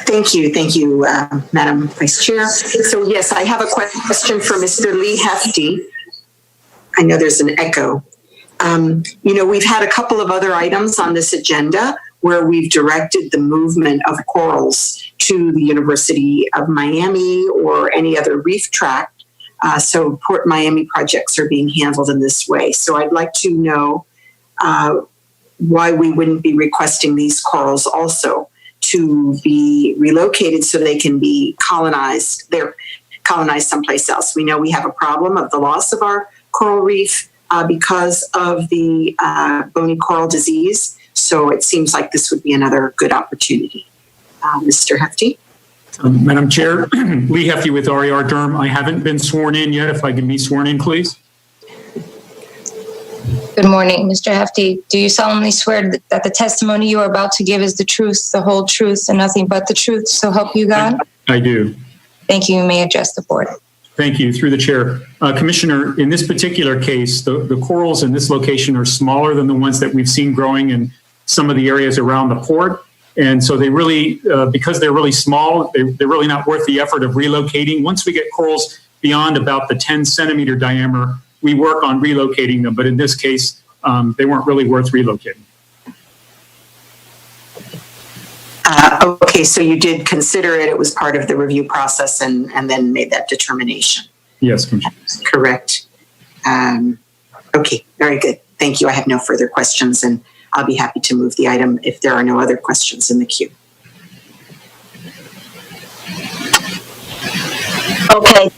Thank you, Madam Vice Chair. So yes, I have a question for Mr. Lee Hefty. I know there's an echo. We've had a couple of other items on this agenda where we've directed the movement of corals to the University of Miami or any other reef tract. So Port Miami projects are being handled in this way. So I'd like to know why we wouldn't be requesting these corals also to be relocated so they can be colonized. They're colonized someplace else. We know we have a problem of the loss of our coral reef because of the bony coral disease. So it seems like this would be another good opportunity. Mr. Hefty? Madam Chair, Lee Hefty with RER Durham. I haven't been sworn in yet. If I can be sworn in, please. Good morning, Mr. Hefty. Do you solemnly swear that the testimony you are about to give is the truth, the whole truth, and nothing but the truth, so help you God? I do. Thank you. You may address the board. Thank you. Through the chair. Commissioner, in this particular case, the corals in this location are smaller than the ones that we've seen growing in some of the areas around the port. And so they really, because they're really small, they're really not worth the effort of relocating. Once we get corals beyond about the 10 centimeter diameter, we work on relocating them. But in this case, they weren't really worth relocating. Okay, so you did consider it. It was part of the review process and then made that determination. Yes, Commissioner. Correct. Okay, very good. Thank you. I have no further questions, and I'll be happy to move the item if there are no other questions in the queue. Okay,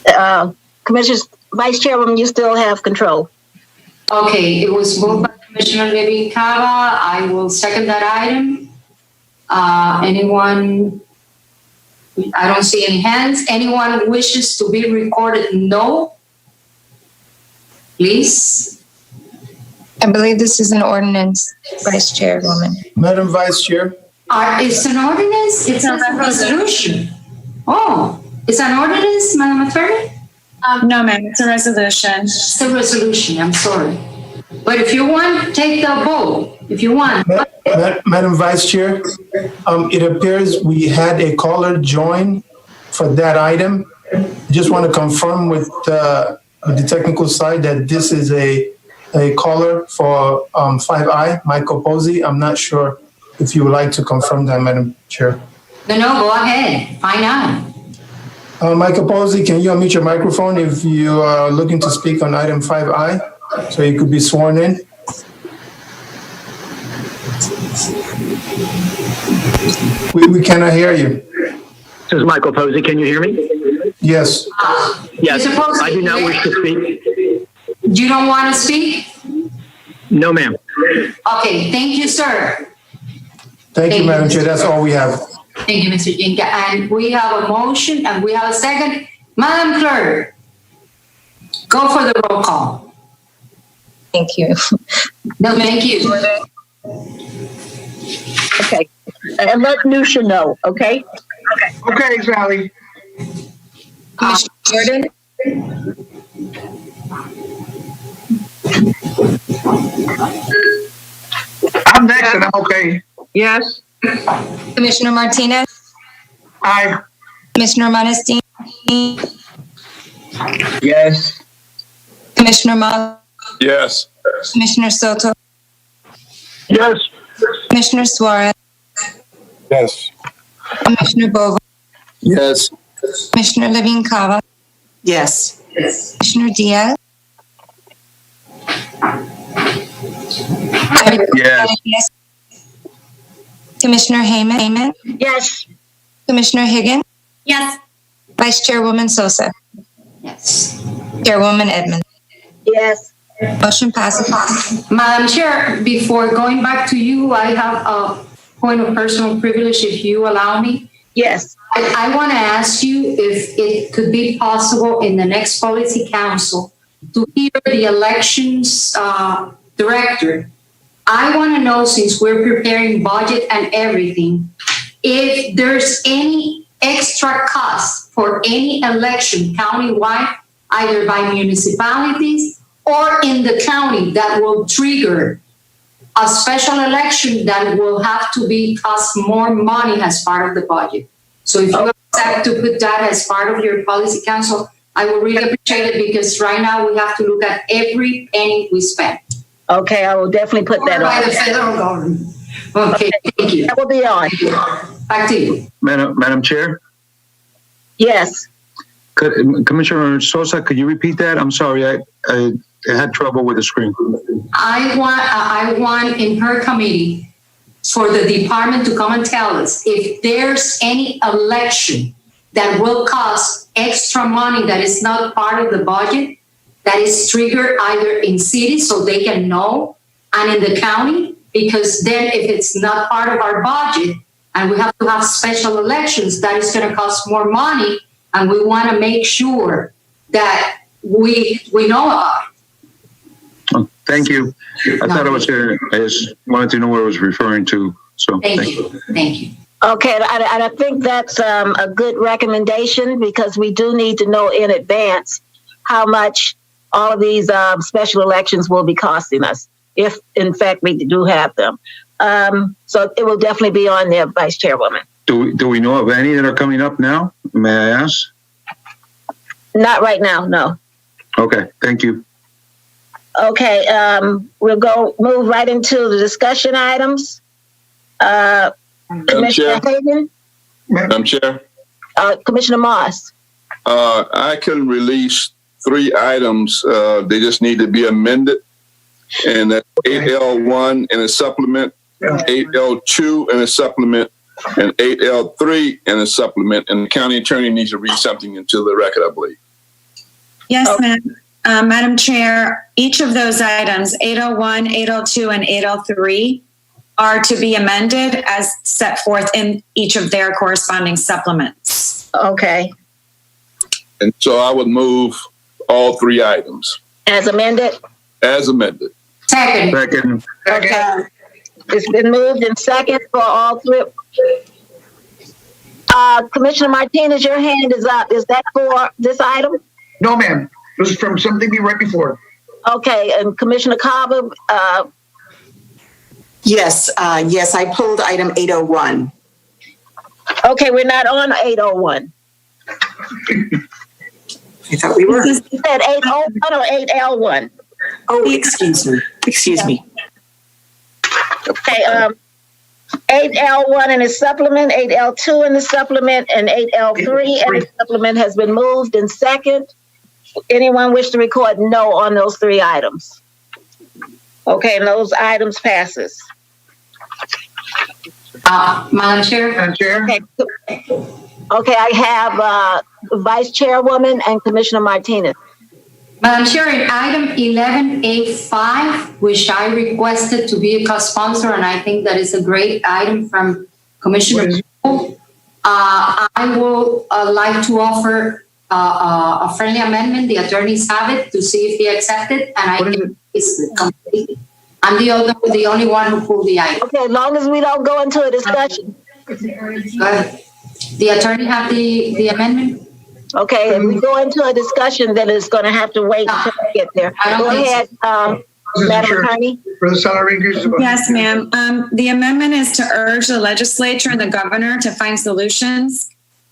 Commissioner Vice Chairwoman, you still have control. Okay, it was moved by Commissioner Levin Cava. I will second that item. Anyone? I don't see any hands. Anyone wishes to be recorded no? Please. I believe this is an ordinance, Vice Chairwoman. Madam Vice Chair. It's an ordinance? It's a resolution. Oh, it's an ordinance, Madam Attorney? No, ma'am, it's a resolution. It's a resolution, I'm sorry. But if you want, take the vote. If you want. Madam Vice Chair, it appears we had a caller join for that item, Just want to confirm with the technical side that this is a caller for 5I, Michael Posey. I'm not sure if you would like to confirm that, Madam Chair. No, go ahead. Find out. Michael Posey, can you unmute your microphone if you are looking to speak on item 5I, so you could be sworn in? We cannot hear you. This is Michael Posey. Can you hear me? Yes. Yes. I do not wish to speak. You don't want to speak? No, ma'am. Okay, thank you, sir. Thank you, Madam Chair. That's all we have. Thank you, Mr. Jinka. And we have a motion and we have a second. Madam Clerk, go for the roll call. Thank you. No, thank you. Okay. And let Nusha know, okay? Okay, Sally. Commissioner Jordan? I'm next and I'm okay. Yes. Commissioner Martinez? Aye. Commissioner Monestini? Yes. Commissioner Moss? Yes. Commissioner Soto? Yes. Commissioner Suarez? Yes. Commissioner Bova? Yes. Commissioner Levine Cava? Yes. Commissioner Diaz? Yes. Commissioner Heyman? Yes. Commissioner Higgins? Yes. Vice Chairwoman Sosa? Yes. Chairwoman Edmonds? Yes. Motion passes. Madam Chair, before going back to you, I have a point of personal privilege, if you allow me. Yes. I want to ask you if it could be possible in the next policy council to hear the elections director. I want to know, since we're preparing budget and everything, if there's any extra cost for any election countywide, either by municipalities or in the county, that will trigger a special election that will have to be cost more money as part of the budget. So if you accept to put that as part of your policy council, I would really appreciate it, because right now we have to look at every penny we spend. Okay, I will definitely put that By on. the federal government. Okay, thank you. That will be on. Back to you. Madam Chair? Yes. Commissioner Sosa, could you repeat that? I'm sorry, I had trouble with the screen. I want in her committee for the department to come and tell us if there's any election that will cost extra money that is not part of the budget, that is triggered either in cities so they can know, and in the county, because then if it's not part of our budget and we have to have special elections, that is going to cost more money, and we want to make sure that we know about it. Oh, thank you. I thought I was here. I just wanted to know what I was referring to. So Thank you. Thank you. Okay, and I think that's a good recommendation, because we do need to know in advance how much all of these special elections will be costing us, if in fact we do have them. So it will definitely be on there, Vice Chairwoman. Do we know of any that are coming up now? May I ask? Not right now, no. Okay, thank you. Okay, we'll move right into the discussion items. Commissioner Hagan? Madam Chair, Commissioner Moss? I can release 3 items. They just need to be amended. And that's 8L1 in a supplement, 8L2 in a supplement, and 8L3 in a supplement. And the county attorney needs to read something into the record, I believe. Yes, Madam Chair, each of those items, 801, 802, and 803, are to be amended as set forth in each of their corresponding supplements. Okay. And so I would move all 3 items. As amended? As amended. Second. Okay. It's been moved and second for all 3. Commissioner Martinez, your hand is up. Is that for this item? No, ma'am. This is from something right before. Okay, and Commissioner Cava? Yes, I pulled item 801. Okay, we're not on 801. I thought we were. You said 801 or 8L1? Oh, excuse me. Excuse me. Okay, 8L1 in the supplement, 8L2 in the supplement, and 8L3 in the supplement has been moved and second. Anyone wish to record no on those three items? Okay, and those items passes. Madam Chair. Madam Chair? Okay, I have Vice Chairwoman and Commissioner Martinez. Madam Chair, in item 11A5, which I requested to be a co-sponsor, and I think that is a great item from Commissioner Poole, I will like to offer a friendly amendment. The attorneys have it to see if he accepted, and I think it's complete. I'm the only one who pulled the item. Okay, as long as we don't go into a discussion. Go ahead. The attorney have the amendment? Okay, if we go into a discussion, then it's going to have to wait until we get there. Go ahead, Madam Attorney. For the salary increases. Yes, ma'am. The amendment is to urge the legislature and the governor to find solutions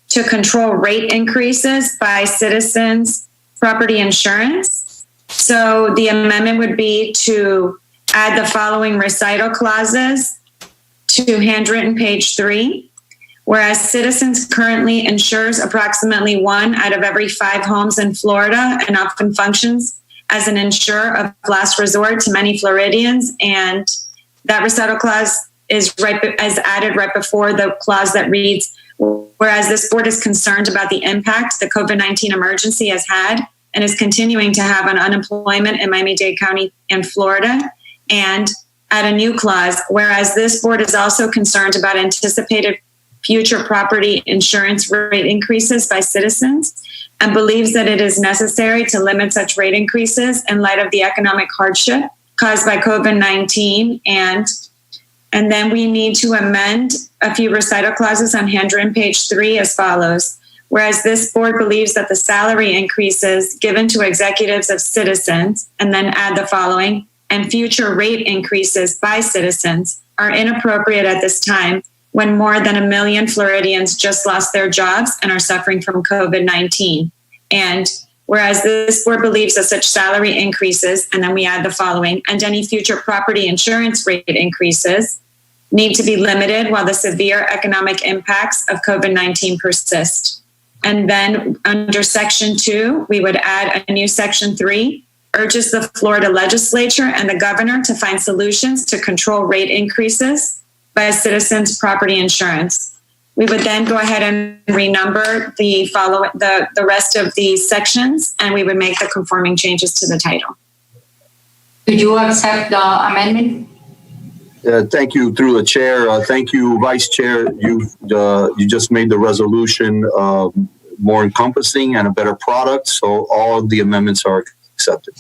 to control rate increases by citizens' property insurance. So the amendment would be to add the following recital clauses to handwritten page 3. Whereas Citizens currently insures approximately 1 out of every 5 homes in Florida and often functions as an insurer of last resort to many Floridians. And that recital clause is added right before the clause that reads, whereas this board is concerned about the impact the COVID-19 emergency has had and is continuing to have on unemployment in Miami-Dade County and Florida. And add a new clause, whereas this board is also concerned about anticipated future property insurance rate increases by citizens and believes that it is necessary to limit such rate increases in light of the economic hardship caused by COVID-19. And then we need to amend a few recital clauses on handwritten page 3 as follows. Whereas this board believes that the salary increases given to executives of citizens, and then add the following, and future rate increases by citizens are inappropriate at this time when more than 1 million Floridians just lost their jobs and are suffering from COVID-19. And whereas this board believes that such salary increases, and then we add the following, and any future property insurance rate increases need to be limited while the severe economic impacts of COVID-19 persist. And then under section 2, we would add a new section 3, urges the Florida legislature and the governor to find solutions to control rate increases by citizens' property insurance. We would then go ahead and renumber the rest of these sections, and we would make the conforming changes to the title. Do you accept the amendment? Thank you, through the chair. Thank you, Vice Chair. You just made the resolution more encompassing and a better product, so all of the amendments are accepted.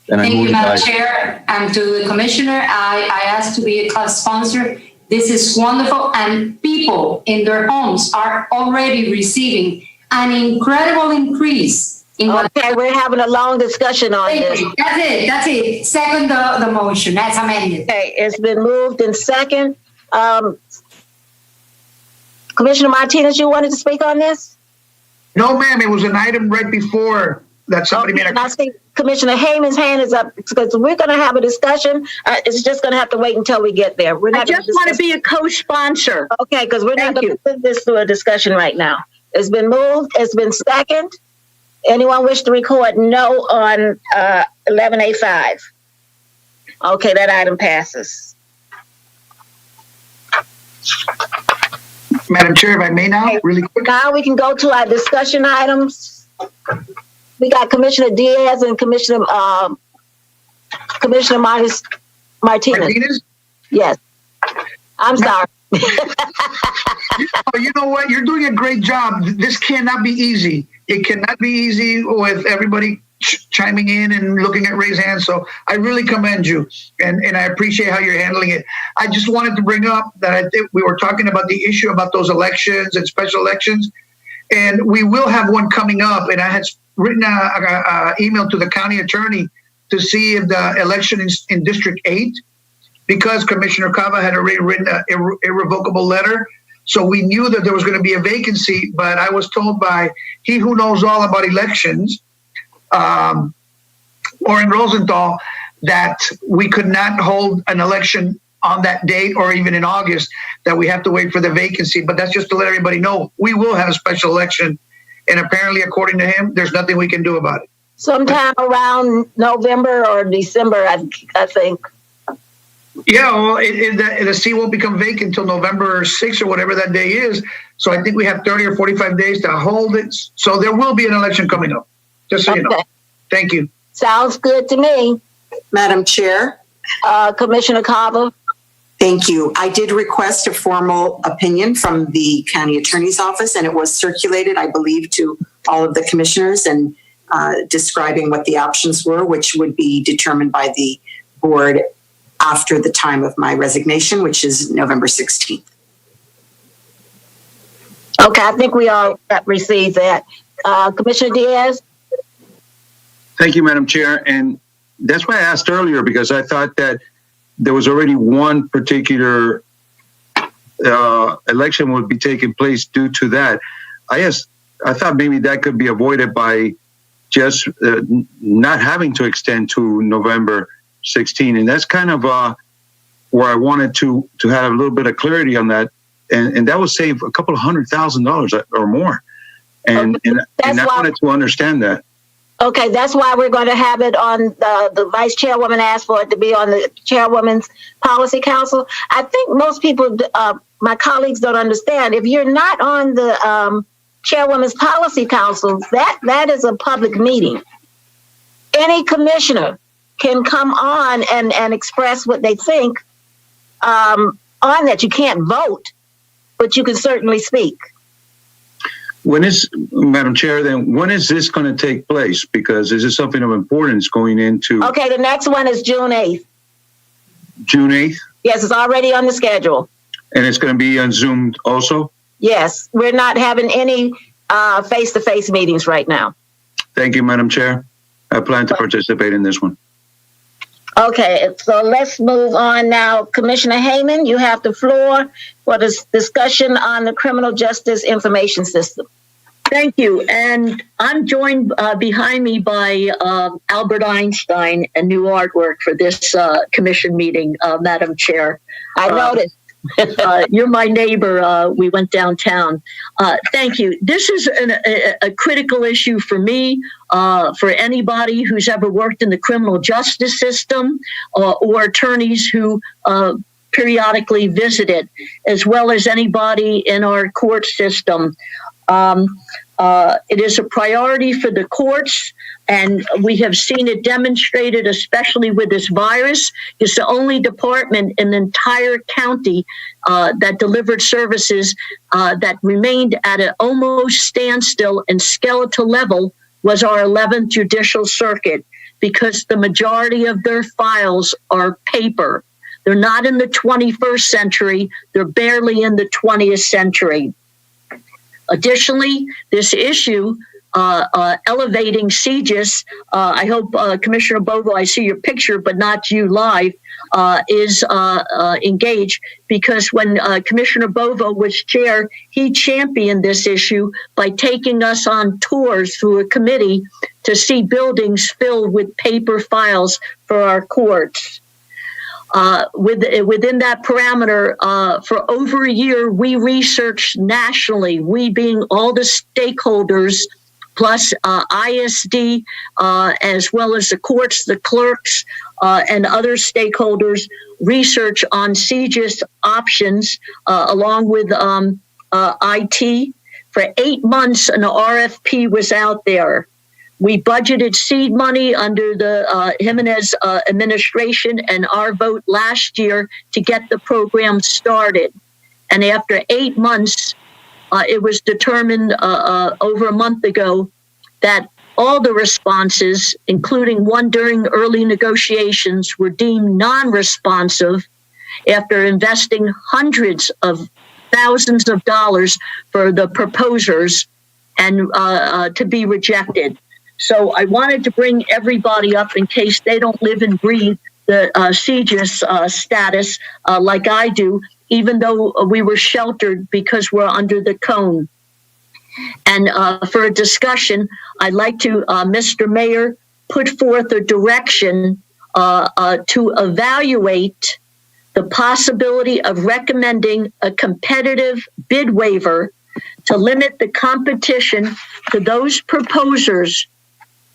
And Thank you, Madam Chair. And to the Commissioner, I asked to be a co-sponsor. This is wonderful, and people in their homes are already receiving an incredible increase. Okay, we're having a long discussion on this. That's it. Second the motion. That's amended. Okay, it's been moved in second. Commissioner Martinez, you wanted to speak on this? No, ma'am. It was an item right before that somebody made a. I think Commissioner Hayman's hand is up because we're going to have a discussion. It's just going to have to wait until we get there. We're not. I just want to be a co-sponsor. Okay, because we're not going to put this through a discussion right now. It's been moved. It's been second. Anyone wish to record no on 11A5? Okay, that item passes. Madam Chair, if I may now, really quick. Now we can go to our discussion items. We got Commissioner Diaz and Commissioner Martinez. Martinez? Yes. I'm sorry. You know what? You're doing a great job. This cannot be easy. It cannot be easy with everybody chiming in and looking at raised hands. So I really commend you, and I appreciate how you're handling it. I just wanted to bring up that I think we were talking about the issue about those elections and special elections, and we will have one coming up. And I had written an email to the county attorney to see if the election in District 8, because Commissioner Cava had already written an irrevocable letter. So we knew that there was going to be a vacancy, but I was told by he who knows all about elections Warren Rosenthal that we could not hold an election on that date or even in August, that we have to wait for the vacancy. But that's just to let everybody know we will have a special election. And apparently, according to him, there's nothing we can do about it. Sometime around November or December, I think. Yeah, well, the seat won't become vacant until November 6th or whatever that day is. So I think we have 30 or 45 days to hold it. So there will be an election coming up, just so you know. Thank you. Sounds good to me. Madam Chair. Commissioner Cava. Thank you. I did request a formal opinion from the county attorney's office, and it was circulated, I believe, to all of the commissioners, and describing what the options were, which would be determined by the board after the time of my resignation, which is November 16th. Okay, I think we all received that. Commissioner Diaz? Thank you, Madam Chair. And that's why I asked earlier, because I thought that there was already one particular election would be taking place due to that. I thought maybe that could be avoided by just not having to extend to November 16. And that's kind of where I wanted to have a little bit of clarity on that. And that would save a couple of $100,000 or more. And I wanted to understand that. Okay, that's why we're going to have it on the vice chairwoman asked for it to be on the chairwoman's policy council. I think most people, my colleagues, don't understand. If you're not on the chairwoman's policy council, that is a public meeting. Any commissioner can come on and express what they think on that. You can't vote, but you can certainly speak. Madam Chair, then when is this going to take place? Because this is something of importance going into... Okay, the next one is June 8th. June 8th? Yes, it's already on the schedule. And it's going to be on Zoom also? Yes, we're not having any face-to-face meetings right now. Thank you, Madam Chair. I plan to participate in this one. Okay, so let's move on now. Commissioner Hayman, you have the floor for this discussion on the criminal justice information system. Thank you. And I'm joined behind me by Albert Einstein and new artwork for this commission meeting, Madam Chair. I noticed. You're my neighbor. We went downtown. Thank you. This is a critical issue for me, for anybody who's ever worked in the criminal justice system or attorneys who periodically visit it, as well as anybody in our court system. It is a priority for the courts, and we have seen it demonstrated, especially with this virus. It's the only department in the entire county that delivered services that remained at an almost standstill and skeletal level was our 11th Judicial Circuit, because the majority of their files are paper. They're not in the 21st century. They're barely in the 20th century. Additionally, this issue, elevating CJIS, I hope, Commissioner Bovo, I see your picture, but not you live, is engaged, because when Commissioner Bovo was chair, he championed this issue by taking us on tours through a committee to see buildings filled with paper files for our courts. Within that parameter, for over a year, we researched nationally, we being all the stakeholders, plus ISD, as well as the courts, the clerks, and other stakeholders, research on CJIS options, along with IT. For 8 months, an RFP was out there. We budgeted seed money under the Jimenez administration and our vote last year to get the program started. And after 8 months, it was determined over a month ago that all the responses, including one during early negotiations, were deemed non-responsive after investing hundreds of thousands of dollars for the proposers and to be rejected. So I wanted to bring everybody up in case they don't live and breathe the CJIS status like I do, even though we were sheltered because we're under the cone. And for a discussion, I'd like to, Mr. Mayor, put forth a direction to evaluate the possibility of recommending a competitive bid waiver to limit the competition to those proposers,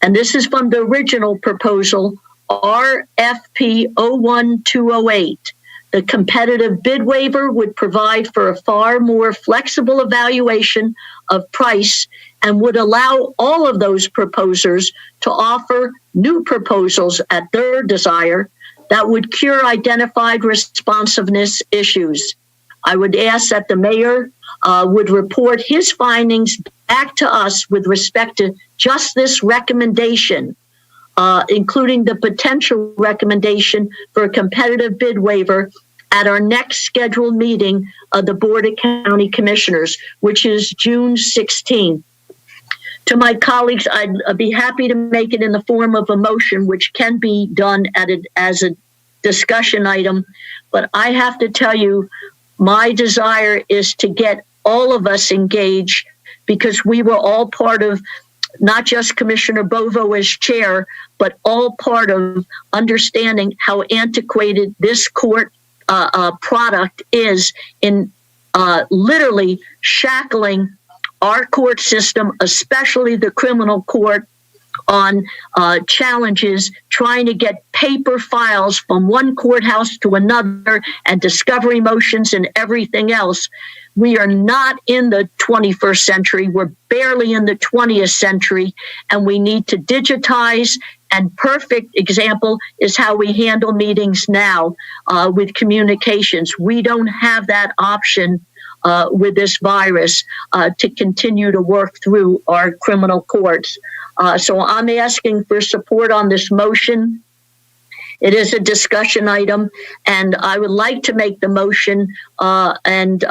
and this is from the original proposal, RFP 01208. The competitive bid waiver would provide for a far more flexible evaluation of price and would allow all of those proposers to offer new proposals at their desire that would cure identified responsiveness issues. I would ask that the mayor would report his findings back to us with respect to just this recommendation, including the potential recommendation for a competitive bid waiver at our next scheduled meeting of the Board of County Commissioners, which is June 16th. To my colleagues, I'd be happy to make it in the form of a motion, which can be done as a discussion item. But I have to tell you, my desire is to get all of us engaged, because we were all part of, not just Commissioner Bovo as chair, but all part of understanding how antiquated this court product is in literally shackling our court system, especially the criminal court, on challenges, trying to get paper files from one courthouse to another and discovery motions and everything else. We are not in the 21st century. We're barely in the 20th century, and we need to digitize. And perfect example is how we handle meetings now with communications. We don't have that option with this virus to continue to work through our criminal courts. So I'm asking for support on this motion. It is a discussion item, and I would like to make the motion and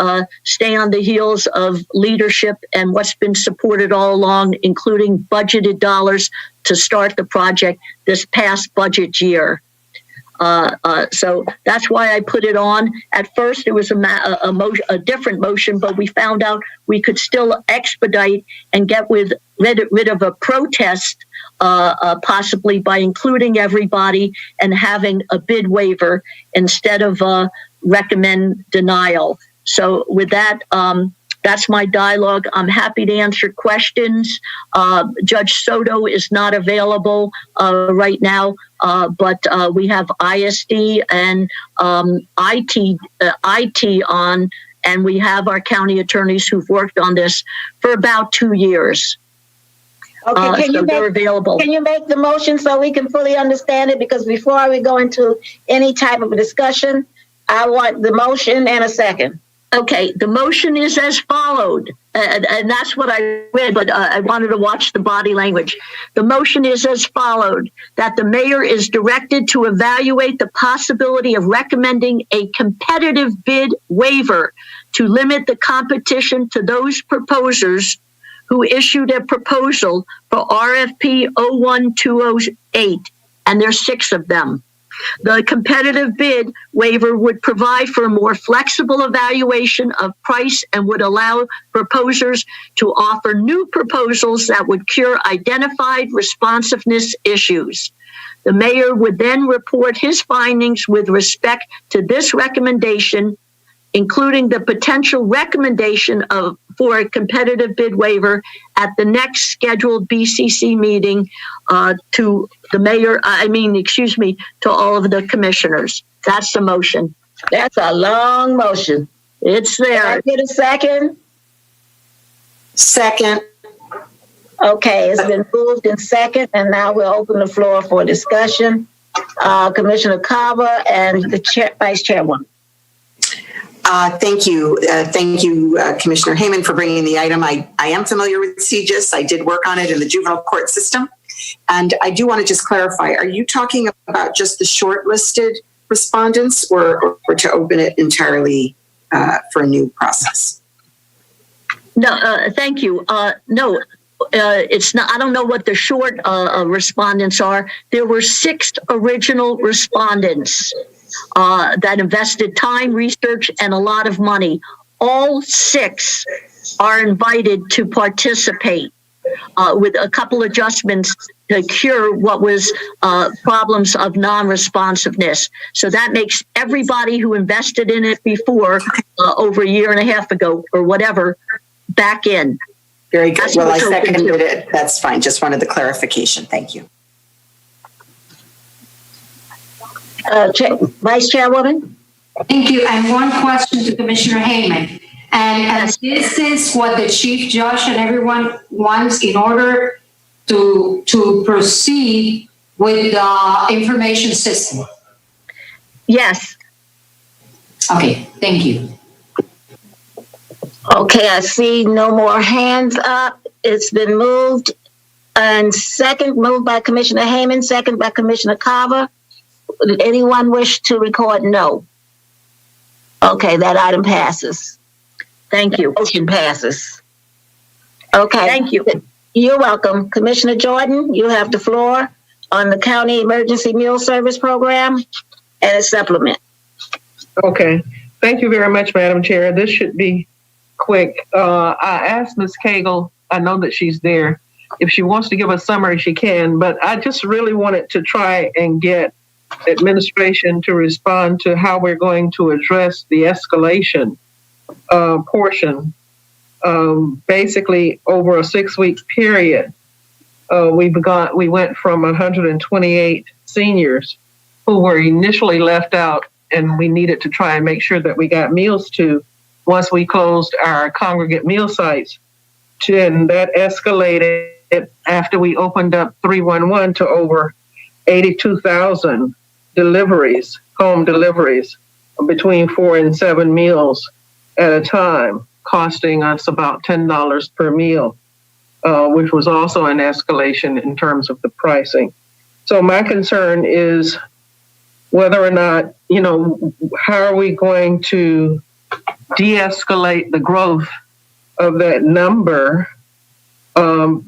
stay on the heels of leadership and what's been supported all along, including budgeted dollars to start the project this past budget year. So that's why I put it on. At first, it was a different motion, but we found out we could still expedite and get rid of a protest, possibly by including everybody and having a bid waiver instead of recommend denial. So with that, that's my dialogue. I'm happy to answer questions. Judge Soto is not available right now, but we have ISD and IT on, and we have our county attorneys who've worked on this for about 2 years. Okay, they're available. Can you make the motion so we can fully understand it? Because before we go into any type of a discussion, I want the motion and a second. Okay, the motion is as followed, and that's what I read, but I wanted to watch the body language. The motion is as followed, that the mayor is directed to evaluate the possibility of recommending a competitive bid waiver to limit the competition to those proposers who issued a proposal for RFP 01208, and there's 6 of them. The competitive bid waiver would provide for a more flexible evaluation of price and would allow proposers to offer new proposals that would cure identified responsiveness issues. The mayor would then report his findings with respect to this recommendation, including the potential recommendation for a competitive bid waiver at the next scheduled BCC meeting to the mayor, to all of the commissioners. That's the motion. That's a long motion. It's there. Can I get a second? Second. Okay, it's been moved in second, and now we'll open the floor for discussion. Commissioner Cava and the Vice Chairwoman. Thank you. Commissioner Hayman, for bringing the item. I am familiar with CGIS. I did work on it in the juvenile court system. And I do want to just clarify, are you talking about just the shortlisted respondents or to open it entirely for a new process? No, thank you. No, it's not. I don't know what the short respondents are. There were 6 original respondents that invested time, research, and a lot of money. All 6 are invited to participate with a couple adjustments to cure what was problems of non-responsiveness. So that makes everybody who invested in it before over a year and a half ago or whatever back in. Very good. That's Well, I what's open seconded to. it. That's fine. Just wanted the clarification. Thank you. Vice Chairwoman? Thank you. And one question to Commissioner Hayman. And this is what the Chief Judge and everyone wants in order to proceed with the information system. Yes. Okay, thank you. Okay, I see no more hands up. It's been moved. And moved by Commissioner Hayman, second by Commissioner Carver. Did anyone wish to record no? Okay, that item passes. Thank you. Motion passes. Okay. Thank you. You're welcome. Commissioner Jordan, you have the floor on the County Emergency Meal Service Program and a supplement. Okay. Thank you very much, Madam Chair. This should be quick. I asked Ms. Cagle, I know that she's there. If she wants to give a summary, she can, but I just really wanted to try and get administration to respond to how we're going to address the escalation portion. Basically, over a 6-week period, we went from 128 seniors who were initially left out, and we needed to try and make sure that we got meals to once we closed our congregate meal sites. And that escalated after we opened up 311 to over 82,000 deliveries, home deliveries, between 4 and 7 meals at a time, costing us about $10 per meal, which was also an escalation in terms of the pricing. So my concern is whether or not, how are we going to de-escalate the growth of that number,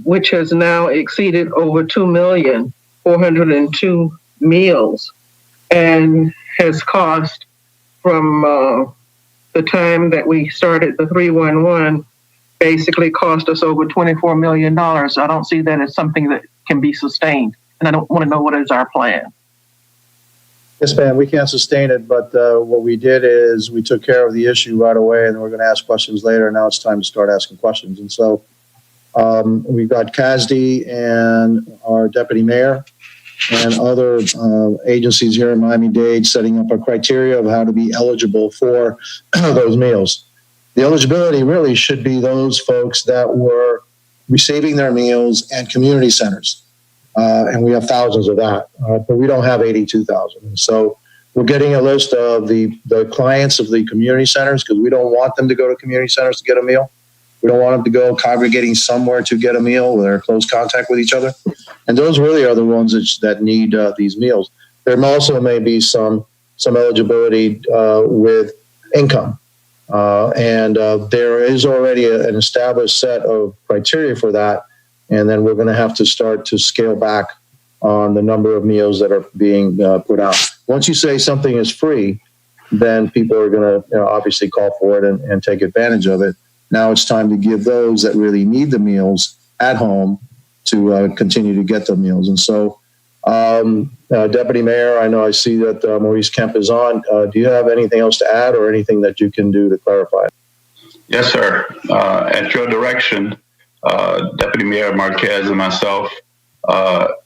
which has now exceeded over 2,402 meals and has cost from the time that we started the 311 basically cost us over $24 million. I don't see that as something that can be sustained. And I don't want to know what is our plan. Yes, ma'am, we can't sustain it, but what we did is we took care of the issue right away, and we're going to ask questions later. Now it's time to start asking questions. And so we've got CASD and our deputy mayor and other agencies here in Miami-Dade setting up a criteria of how to be eligible for those meals. The eligibility really should be those folks that were receiving their meals at community centers. And we have thousands of that, but we don't have 82,000. And so we're getting a list of the clients of the community centers because we don't want them to go to community centers to get a meal. We don't want them to go congregating somewhere to get a meal where they're in close contact with each other. And those really are the ones that need these meals. There also may be some eligibility with income. And there is already an established set of criteria for that. And then we're going to have to start to scale back on the number of meals that are being put out. Once you say something is free, then people are going to obviously call for it and take advantage of it. Now it's time to give those that really need the meals at home to continue to get the meals. And so, Deputy Mayor, I see that Maurice Kemp is on. Do you have anything else to add or anything that you can do to clarify? Yes, sir. At your direction, Deputy Mayor Marquez and myself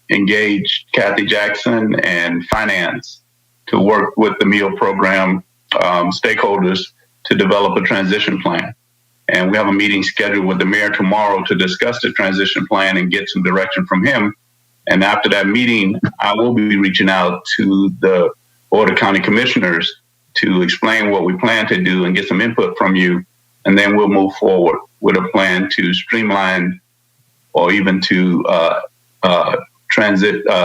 engaged Kathy Jackson and Finance to work with the meal program stakeholders to develop a transition plan. And we have a meeting scheduled with the mayor tomorrow to discuss the transition plan and get some direction from him. And after that meeting, I will be reaching out to the Board of County Commissioners to explain what we plan to do and get some input from you. And then we'll move forward with a plan to streamline or even to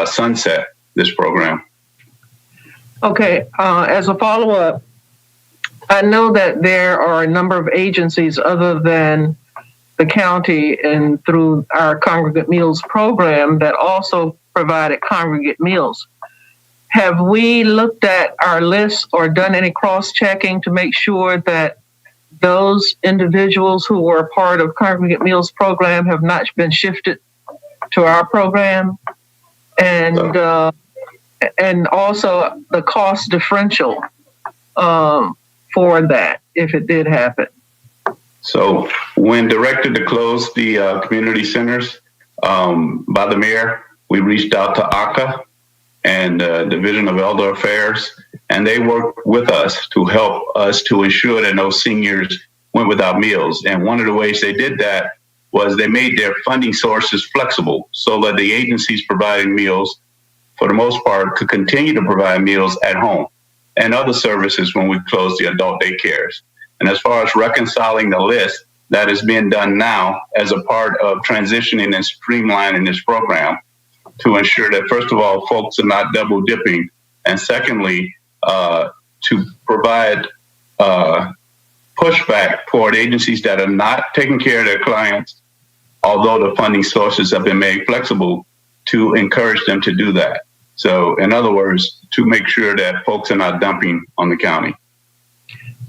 sunset this program. Okay, as a follow-up, I know that there are a number of agencies other than the county and through our congregate meals program that also provided congregate meals. Have we looked at our list or done any cross-checking to make sure that those individuals who were a part of Congregate Meals program have not been shifted to our program, and also the cost differential for that if it did happen. So when directed to close the community centers by the mayor, we reached out to ACA and Division of Elder Affairs, and they worked with us to help us to ensure that no seniors went without meals. And one of the ways they did that was they made their funding sources flexible so that the agencies providing meals, for the most part, could continue to provide meals at home and other services when we closed the adult daycares. And as far as reconciling the list, that is being done now as a part of transitioning and streamlining this program to ensure that, first of all, folks are not double dipping, and secondly, to provide pushback toward agencies that are not taking care of their clients, although the funding sources have been made flexible, to encourage them to do that. So, in other words, to make sure that folks are not dumping on the county.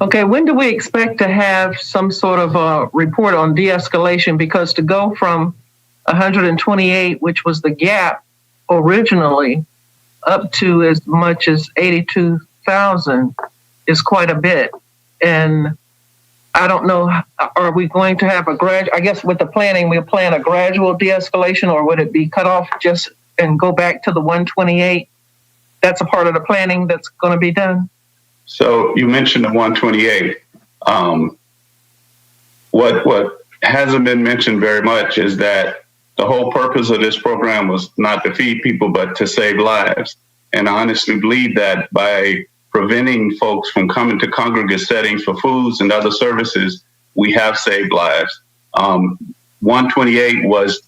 Okay, when do we expect to have some sort of a report on de-escalation? Because to go from 128, which was the gap originally, up to as much as 82,000 is quite a bit. And I don't know, are we going to have I guess with the planning, we'll plan a gradual de-escalation, or would it be cut off just and go back to the 128? That's a part of the planning that's going to be done. So you mentioned the 128. What hasn't been mentioned very much is that the whole purpose of this program was not to feed people, but to save lives. And I honestly believe that by preventing folks from coming to congregate settings for foods and other services, we have saved lives. 128 was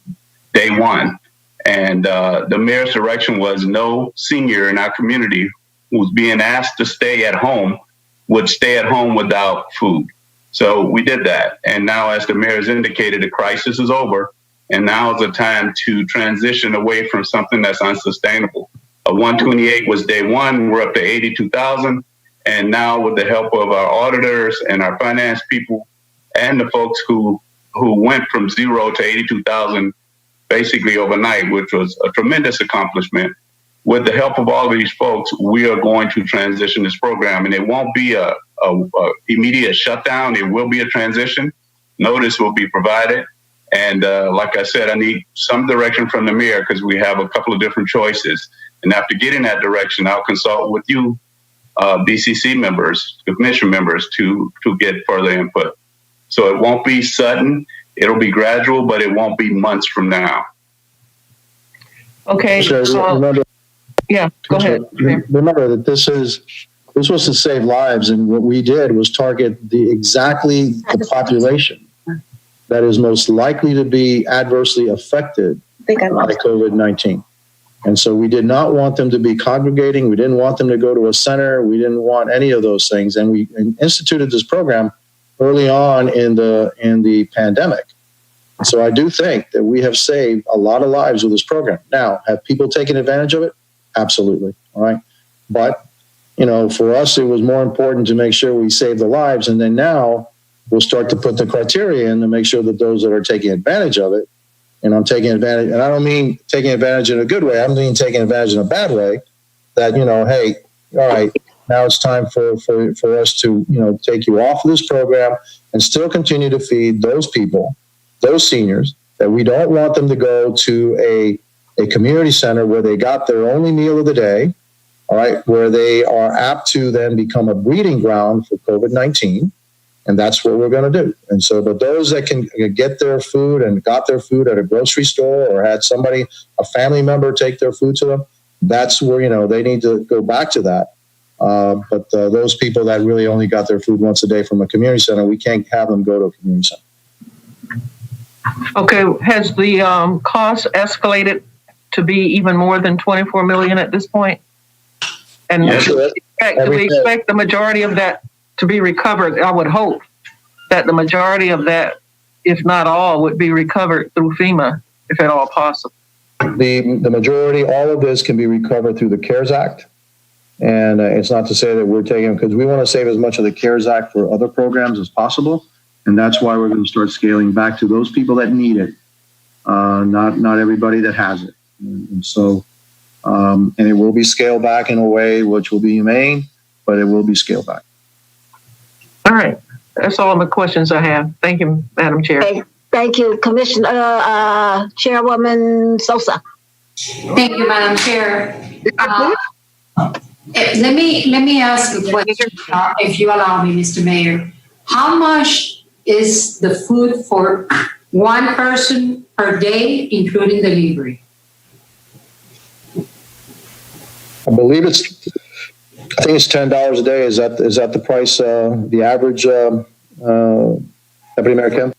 day one. And the mayor's direction was no senior in our community who was being asked to stay at home would stay at home without food. So we did that. And now, as the mayor has indicated, the crisis is over. And now is the time to transition away from something that's unsustainable. 128 was day one. We're up to 82,000. And now, with the help of our auditors and our finance people and the folks who went from 0 to 82,000 basically overnight, which was a tremendous accomplishment, with the help of all of these folks, we are going to transition this program. And it won't be a immediate shutdown. It will be a transition. Notice will be provided. And like I said, I need some direction from the mayor because we have a couple of different choices. And after getting that direction, I'll consult with you, BCC members, the commission members, to get further input. So it won't be sudden. It'll be gradual, but it won't be months from now. Okay. Yeah, go ahead. Remember that this was to save lives, and what we did was target exactly the population that is most likely to be adversely affected by COVID-19. And so we did not want them to be congregating. We didn't want them to go to a center. We didn't want any of those things. And we instituted this program early on in the pandemic. So I do think that we have saved a lot of lives with this program. Now, have people taken advantage of it? Absolutely. All right. But, for us, it was more important to make sure we save the lives. And then now we'll start to put the criteria in to make sure that those that are taking advantage of it, and I'm taking advantage, and I don't mean taking advantage in a good way, I mean taking advantage in a bad way, that, hey, all right, now it's time for us to, take you off of this program and still continue to feed those people, those seniors, that we don't want them to go to a community center where they got their only meal of the day, all right, where they are apt to then become a breeding ground for COVID-19. And that's what we're going to do. And so, but those that can get their food and got their food at a grocery store or had somebody, a family member, take their food to them, that's where, they need to go back to that. But those people that really only got their food once a day from a community center, we can't have them go to a community center. Okay. Has the cost escalated to be even more than $24 million at this point? And Yes. do we expect the majority of that to be recovered? I would hope that the majority of that, if not all, would be recovered through FEMA, if at all possible. The majority, all of this can be recovered through the CARES Act. And it's not to say that we're taking, because we want to save as much of the CARES Act for other programs as possible. And that's why we're going to start scaling back to those people that need it, not everybody that has it. And so, and it will be scaled back in a way which will be humane, but it will be scaled back. All right. That's all the questions I have. Thank you, Madam Chair. Thank you, Commissioner Chairwoman Sosa. Thank you, Madam Chair. Let me ask a question, if you allow me, Mr. Mayor. How much is the food for one person per day, including delivery? I think it's $10 a day. Is that the price? The average, Deputy Mayor Kim?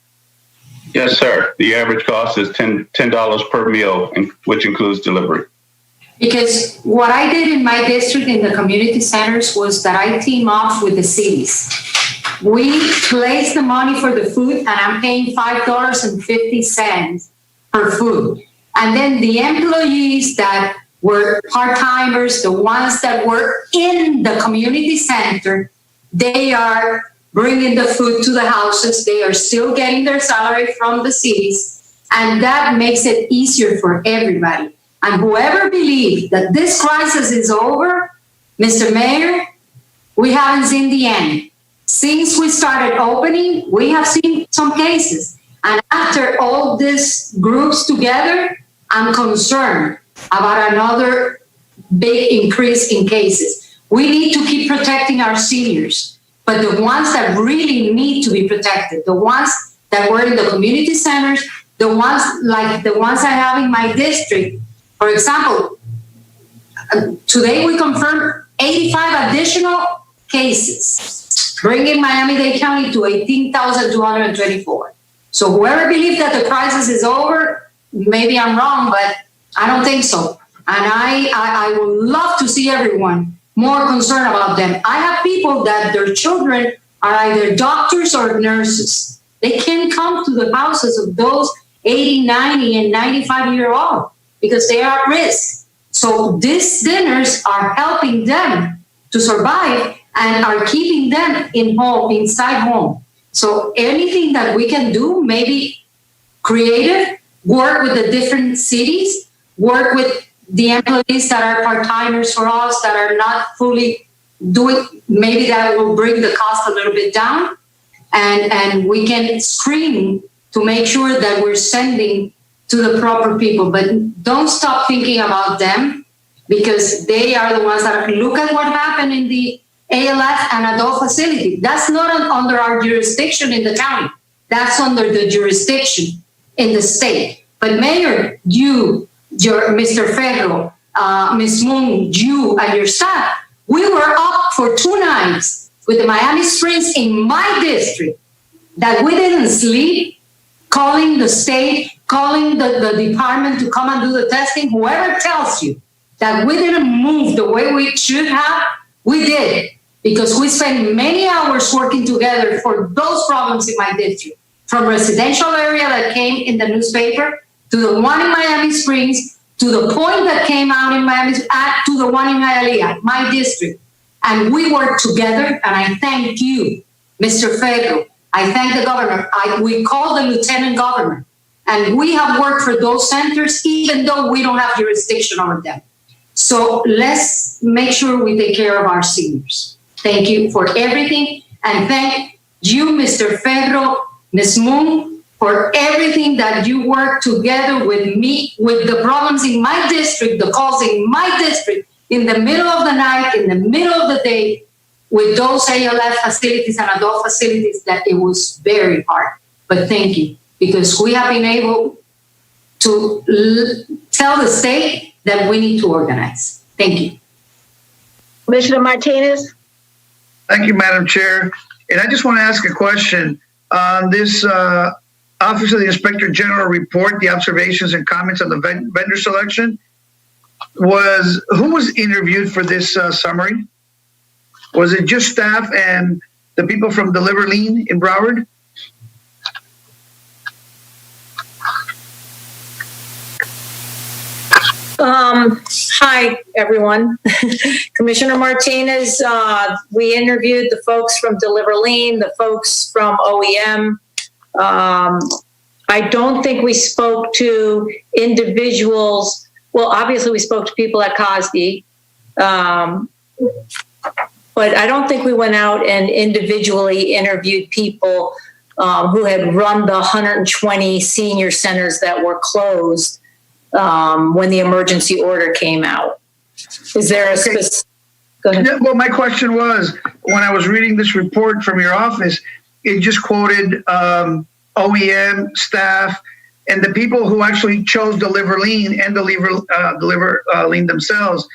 Yes, sir. The average cost is $10 per meal, which includes delivery. Because what I did in my district in the community centers was that I team up with the cities. We place the money for the food, and I'm paying $5.50 per food. And then the employees that were part-timers, the ones that were in the community center, they are bringing the food to the houses. They are still getting their salary from the cities, and that makes it easier for everybody. And whoever believes that this crisis is over, Mr. Mayor, we haven't seen the end. Since we started opening, we have seen some cases. And after all these groups together, I'm concerned about another big increase in cases. We need to keep protecting our seniors, but the ones that really need to be protected, the ones that were in the community centers, the ones like the ones I have in my district. For example, today we confirmed 85 additional cases, bringing Miami-Dade County to 18,224. So whoever believes that the crisis is over, maybe I'm wrong, but I don't think so. And I would love to see everyone more concerned about them. I have people that their children are either doctors or nurses. They can't come to the houses of those 80, 90, and 95-year-old because they are at risk. So these dinners are helping them to survive and are keeping them inside home. So anything that we can do, maybe creative, work with the different cities, work with the employees that are part-timers for us that are not fully doing, maybe that will bring the cost a little bit down. And we can screen to make sure that we're sending to the proper people. But don't stop thinking about them because they are the ones that look at what happened in the ALF and adult facility. That's not under our jurisdiction in the county. That's under the jurisdiction in the state. But Mayor, you, Mr. Ferro, Ms. Moon, you and your staff, we were up for 2 nights with the Miami Springs in my district that we didn't sleep, calling the state, calling the department to come and do the testing. Whoever tells you that we didn't move the way we should have, we did, because we spent many hours working together for those problems in my district, from residential area that came in the newspaper to the one in Miami Springs, to the point that came out in Miami, to the one in Hialeah, my district. And we worked together, and I thank you, Mr. Ferro. I thank the governor. We call the lieutenant governor, and we have worked for those centers, even though we don't have jurisdiction over them. So let's make sure we take care of our seniors. Thank you for everything, and thank you, Mr. Ferro, Ms. Moon, for everything that you work together with me, with the problems in my district, the calls in my district, in the middle of the night, in the middle of the day, with those ALF facilities and adult facilities, that it was very hard. But thank you, because we have been able to tell the state that we need to organize. Thank you. Commissioner Martinez? Thank you, Madam Chair. And I just want to ask a question on this Office of the Inspector General report, the observations and comments on the vendor selection. Who was interviewed for this summary? Was it just staff and the people from Deliver Lean in Broward? Hi, everyone. Commissioner Martinez, we interviewed the folks from Deliver Lean, the folks from OEM. I don't think we spoke to individuals. Well, obviously we spoke to people at COSD, but I don't think we went out and individually interviewed people who had run the 120 senior centers that were closed when the emergency order came out. Is there a specific? Go ahead. Well, my question was, when I was reading this report from your office, it just quoted OEM staff and the people who actually chose Deliver Lean and Deliver Lean themselves.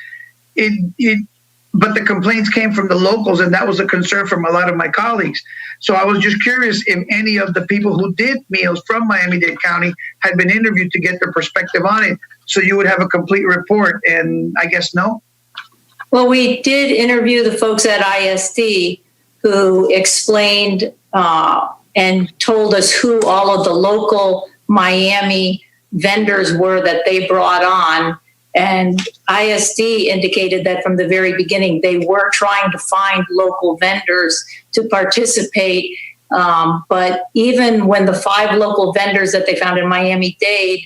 But the complaints came from the locals, and that was a concern from a lot of my colleagues. So I was just curious if any of the people who did meals from Miami-Dade County had been interviewed to get their perspective on it, so you would have a complete report, and I guess no? Well, we did interview the folks at ISD who explained and told us who all of the local Miami vendors were that they brought on. And ISD indicated that from the very beginning, they were trying to find local vendors to participate. But even when the 5 local vendors that they found in Miami-Dade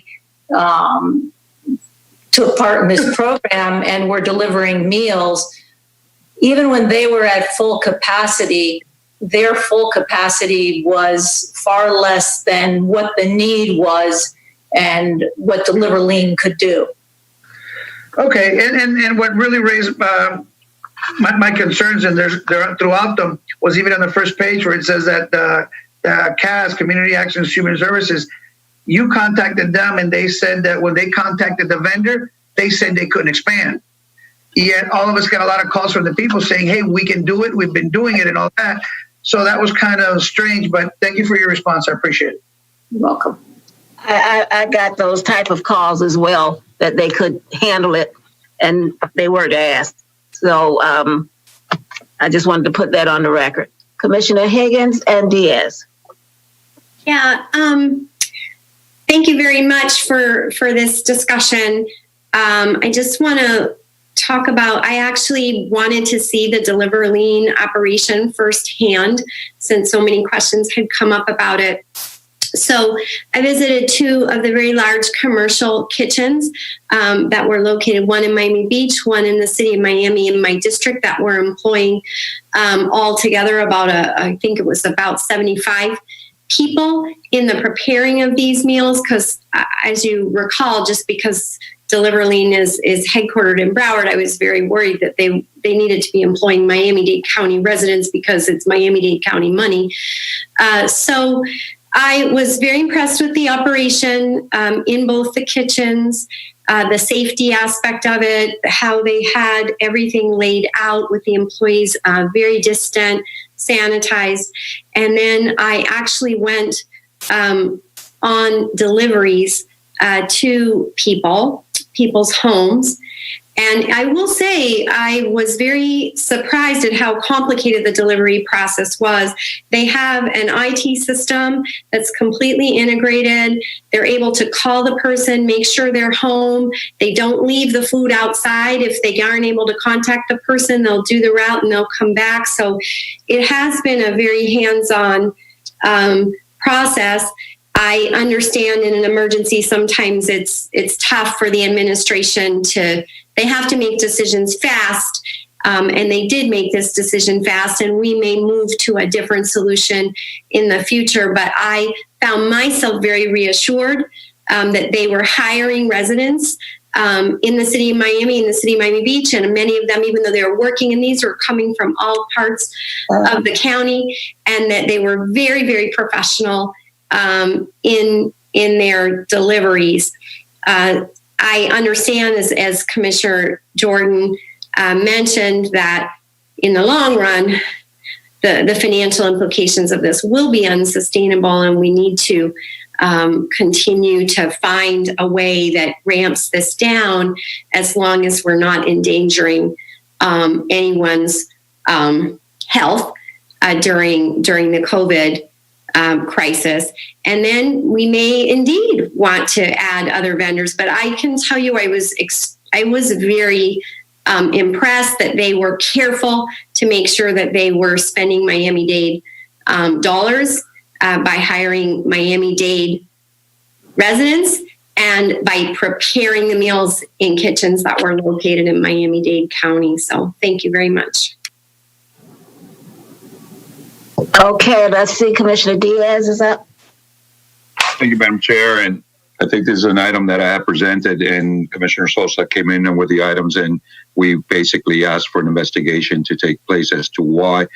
took part in this program and were delivering meals, even when they were at full capacity, their full capacity was far less than what the need was and what Deliver Lean could do. Okay, and what really raised my concerns, and they're throughout them, was even on the first page where it says that the CAS, Community Action Human Services, you contacted them and they said that when they contacted the vendor, they said they couldn't expand. Yet all of us got a lot of calls from the people saying, hey, we can do it, we've been doing it and all that. So that was kind of strange, but thank you for your response. I appreciate it. You're welcome. I got those type of calls as well, that they could handle it, and they weren't asked. So I just wanted to put that on the record. Commissioner Higgins and Diaz. Yeah, thank you very much for this discussion. I just want to talk about, I actually wanted to see the Deliver Lean operation firsthand, since so many questions had come up about it. So I visited 2 of the very large commercial kitchens that were located, one in Miami Beach, one in the city of Miami in my district, that were employing altogether about I think it was about 75 people in the preparing of these meals. Because as you recall, just because Deliver Lean is headquartered in Broward, I was very worried that they needed to be employing Miami-Dade County residents because it's Miami-Dade County money. So I was very impressed with the operation in both the kitchens, the safety aspect of it, how they had everything laid out with the employees very distant, sanitized. And then I actually went on deliveries to people's homes. And I will say, I was very surprised at how complicated the delivery process was. They have an IT system that's completely integrated. They're able to call the person, make sure they're home. They don't leave the food outside. If they aren't able to contact the person, they'll do the route and they'll come back. So it has been a very hands-on process. I understand in an emergency, sometimes it's tough for the administration they have to make decisions fast, and they did make this decision fast, and we may move to a different solution in the future. But I found myself very reassured that they were hiring residents in the city of Miami, in the city of Miami Beach, and many of them, even though they were working in these, were coming from all parts of the county, and that they were very, very professional in their deliveries. I understand, as Commissioner Jordan mentioned, that in the long run, the financial implications of this will be unsustainable, and we need to continue to find a way that ramps this down, as long as we're not endangering anyone's health during the COVID crisis. And then we may indeed want to add other vendors. But I can tell you, I was very impressed that they were careful to make sure that they were spending Miami-Dade dollars by hiring Miami-Dade residents and by preparing the meals in kitchens that were located in Miami-Dade County. So thank you very much. Okay, let's see. Commissioner Diaz is up. Thank you, Madam Chair. And I think this is an item that I have presented, and Commissioner Sosa came in with the items, and we basically asked for an investigation to take place as to why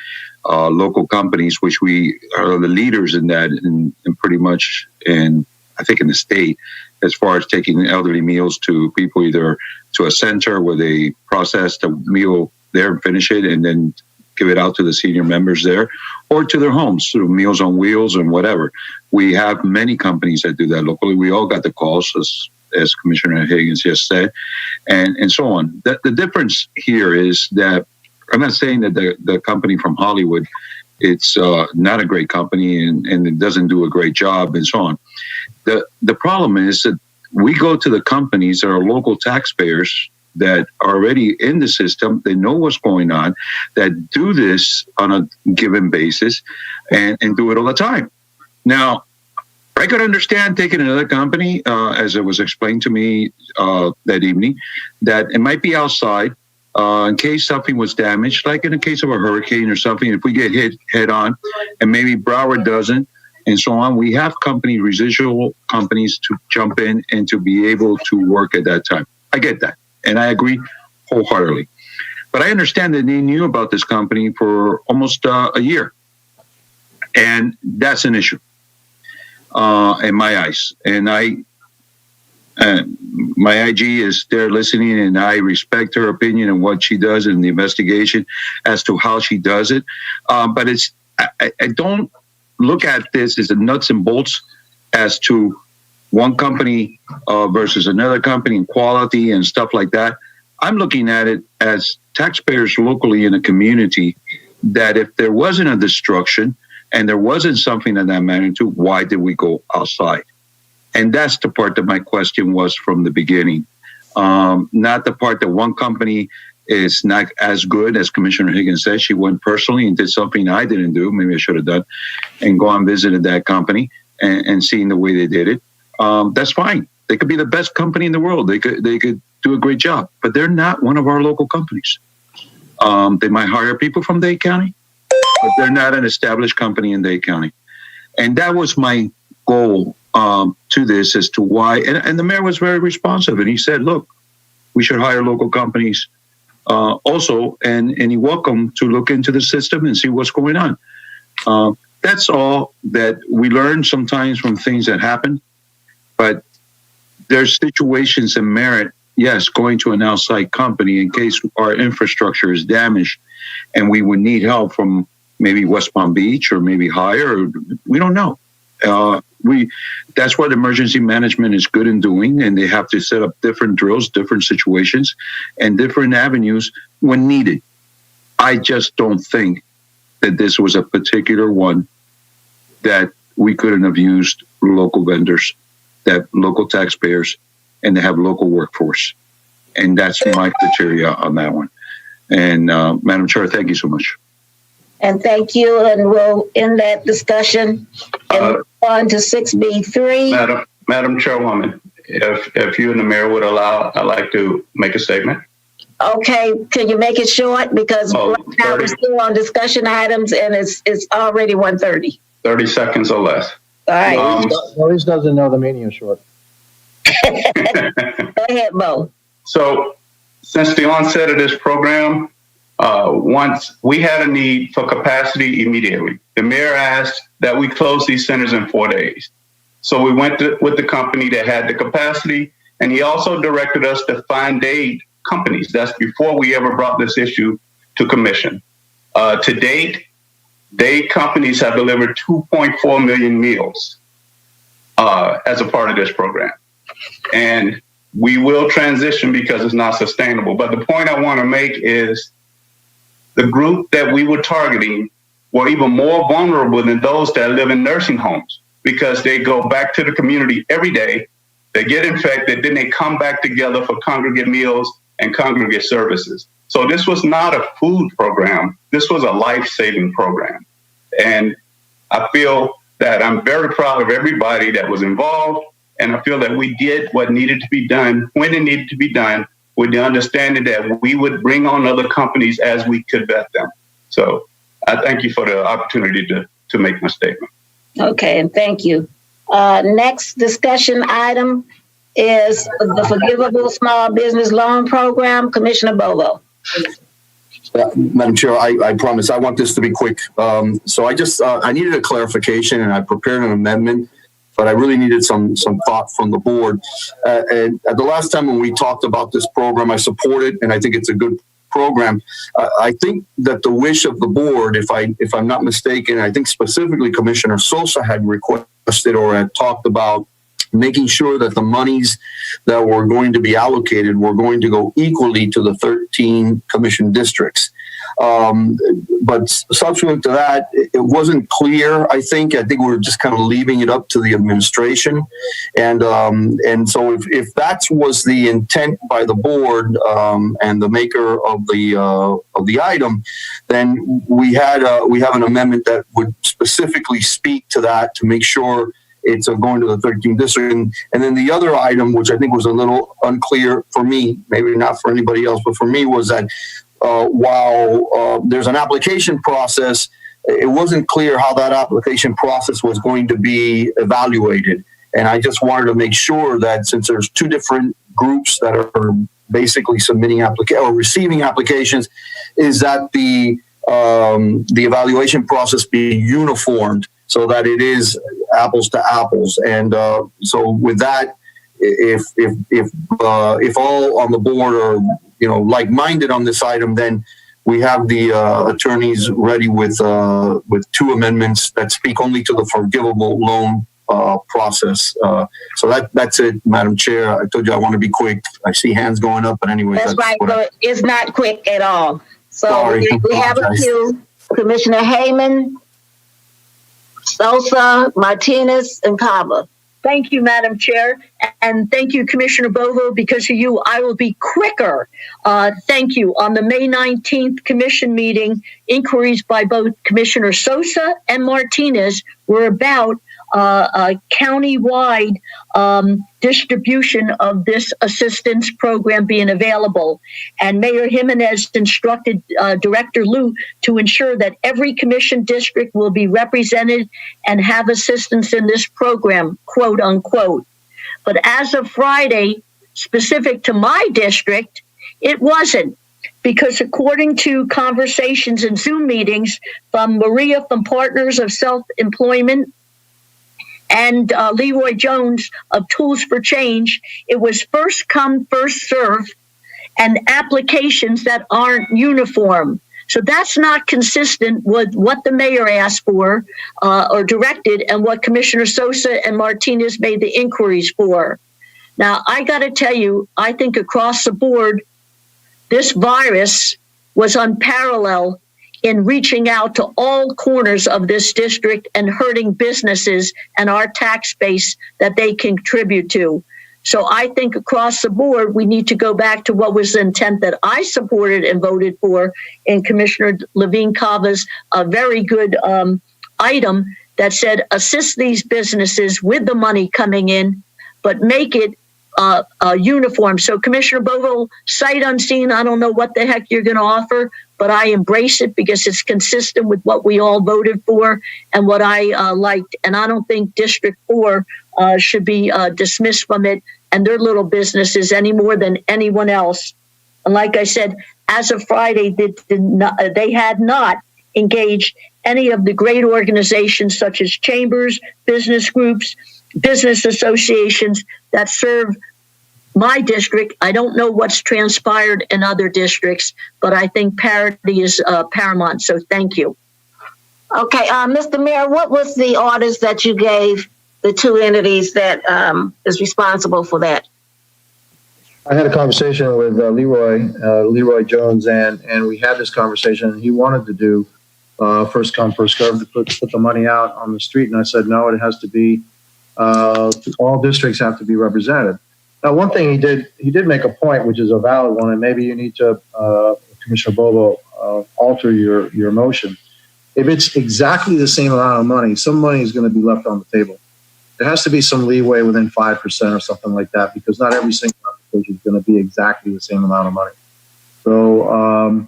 local companies, which we are the leaders in that, and pretty much I think in the state, as far as taking elderly meals to people, either to a center where they process the meal there and finish it and then give it out to the senior members there, or to their homes through Meals on Wheels and whatever. We have many companies that do that locally. We all got the calls, as Commissioner Higgins just said, and so on. The difference here is that I'm not saying that the company from Hollywood, it's not a great company and it doesn't do a great job and so on. The problem is that we go to the companies that are local taxpayers that are already in the system, they know what's going on, that do this on a given basis and do it all the time. Now, I could understand taking another company, as it was explained to me that evening, that it might be outside in case something was damaged, like in the case of a hurricane or something, if we get hit head on and maybe Broward doesn't, and so on, we have residual companies to jump in and to be able to work at that time. I get that. And I agree wholeheartedly. But I understand that they knew about this company for almost a year. And that's an issue in my eyes. And my IG is there listening, and I respect her opinion and what she does in the investigation as to how she does it. But I don't look at this as a nuts and bolts as to one company versus another company and quality and stuff like that. I'm looking at it as taxpayers locally in a community that if there wasn't a destruction and there wasn't something of that magnitude, why did we go outside? And that's the part that my question was from the beginning. Not the part that one company is not as good as Commissioner Higgins said. She went personally and did something I didn't do, maybe I should have done, and go and visited that company and seeing the way they did it. That's fine. They could be the best company in the world. They could do a great job, but they're not one of our local companies. They might hire people from Dade County, but they're not an established company in Dade County. And that was my goal to this as to why. And the mayor was very responsive, and he said, look, we should hire local companies also, and he welcomed to look into the system and see what's going on. That's all that we learn sometimes from things that happen. But there's situations that merit, yes, going to an outside company in case our infrastructure is damaged and we would need help from maybe West Palm Beach or maybe higher. We don't know. That's what emergency management is good in doing, and they have to set up different drills, different situations, and different avenues when needed. I just don't think that this was a particular one that we couldn't have used local vendors, that local taxpayers, and they have local workforce. And that's my criteria on that one. And Madam Chair, thank you so much. And thank you, and we'll end that discussion and move on to 6B3. Madam Chairwoman, if you and the mayor would allow, I'd like to make a statement. Okay, can you make it short? Because right now we're still on discussion items and it's already 1:30. 30 seconds or less. All right. Maurice doesn't know the meaning of short. Go ahead, Bo. So since the onset of this program, once we had a need for capacity immediately, the mayor asked that we close these centers in 4 days. So we went with the company that had the capacity, and he also directed us to find Dade companies. That's before we ever brought this issue to commission. To date, Dade companies have delivered 2.4 million meals as a part of this program. And we will transition because it's not sustainable. But the point I want to make is the group that we were targeting were even more vulnerable than those that live in nursing homes, because they go back to the community every day, they get infected, then they come back together for congregate meals and congregate services. So this was not a food program. This was a life-saving program. And I feel that I'm very proud of everybody that was involved. And I feel that we did what needed to be done when it needed to be done, with the understanding that we would bring on other companies as we could vet them. So I thank you for the opportunity to make my statement. Okay, and thank you. Next discussion item is the Forgivable Small Business Loan Program. Commissioner Bovo. Madam Chair, I promise I want this to be quick. So I needed a clarification, and I prepared an amendment, but I really needed some thought from the board. And at the last time when we talked about this program, I support it, and I think it's a good program. I think that the wish of the board, if I'm not mistaken, I think specifically Commissioner Sosa had requested or had talked about making sure that the monies that were going to be allocated were going to go equally to the 13 commission districts. But subsequent to that, it wasn't clear. I think we were just kind of leaving it up to the administration, and so if that was the intent by the board and the maker of the item, then we have an amendment that would specifically speak to that to make sure it's going to the 13th district. And then the other item, which I think was a little unclear for me, maybe not for anybody else, but for me, was that while there's an application process, it wasn't clear how that application process was going to be evaluated. And I just wanted to make sure that since there's two different groups that are basically submitting or receiving applications, is that the evaluation process be uniformed so that it is apples to apples. And so with that, if all on the board are like-minded on this item, then we have the attorneys ready with two amendments that speak only to the forgivable loan process. So that's it, Madam Chair. I told you I want to be quick. I see hands going up, but anyway. That's right. But it's not quick at all. So sorry, we have a few. Commissioner Hayman, Sosa, Martinez, and Cava. Thank you, Madam Chair. And thank you, Commissioner Bovo. Because of you, I will be quicker. Thank you. On the May 19th commission meeting, inquiries by both Commissioner Sosa and Martinez were about a countywide distribution of this assistance program being available. And Mayor Jimenez instructed Director Liu to ensure that every commission district will be represented and have assistance in this program, quote unquote. But as of Friday, specific to my district, it wasn't. Because according to conversations and Zoom meetings from Maria from Partners of Self-Employment and Leroy Jones of Tools for Change, it was first come, first serve, and applications that aren't uniform. So that's not consistent with what the mayor asked for or directed and what Commissioner Sosa and Martinez made the inquiries for. Now, I got to tell you, I think across the board, this virus was unparalleled in reaching out to all corners of this district and hurting businesses and our tax base that they contribute to. So I think across the board, we need to go back to what was the intent that I supported and voted for in Commissioner Levine Cava's very good item that said assist these businesses with the money coming in, but make it uniform. So Commissioner Bovo, sight unseen, I don't know what the heck you're going to offer, but I embrace it because it's consistent with what we all voted for and what I liked. And I don't think District 4 should be dismissed from it and their little businesses any more than anyone else. And like I said, as of Friday, they had not engaged any of the great organizations such as chambers, business groups, business associations that serve my district. I don't know what's transpired in other districts, but I think parity is paramount. So thank you. Okay, Mr. Mayor, what was the orders that you gave the two entities that is responsible for that? I had a conversation with Leroy Jones, and we had this conversation. He wanted to do first come, first served to put the money out on the street. And I said, no, it has to be, all districts have to be represented. Now, one thing he did make a point, which is a valid one, and maybe you need to, Commissioner Bobo, alter your motion. If it's exactly the same amount of money, some money is going to be left on the table. There has to be some leeway within 5% or something like that, because not every single application is going to be exactly the same amount of money. So,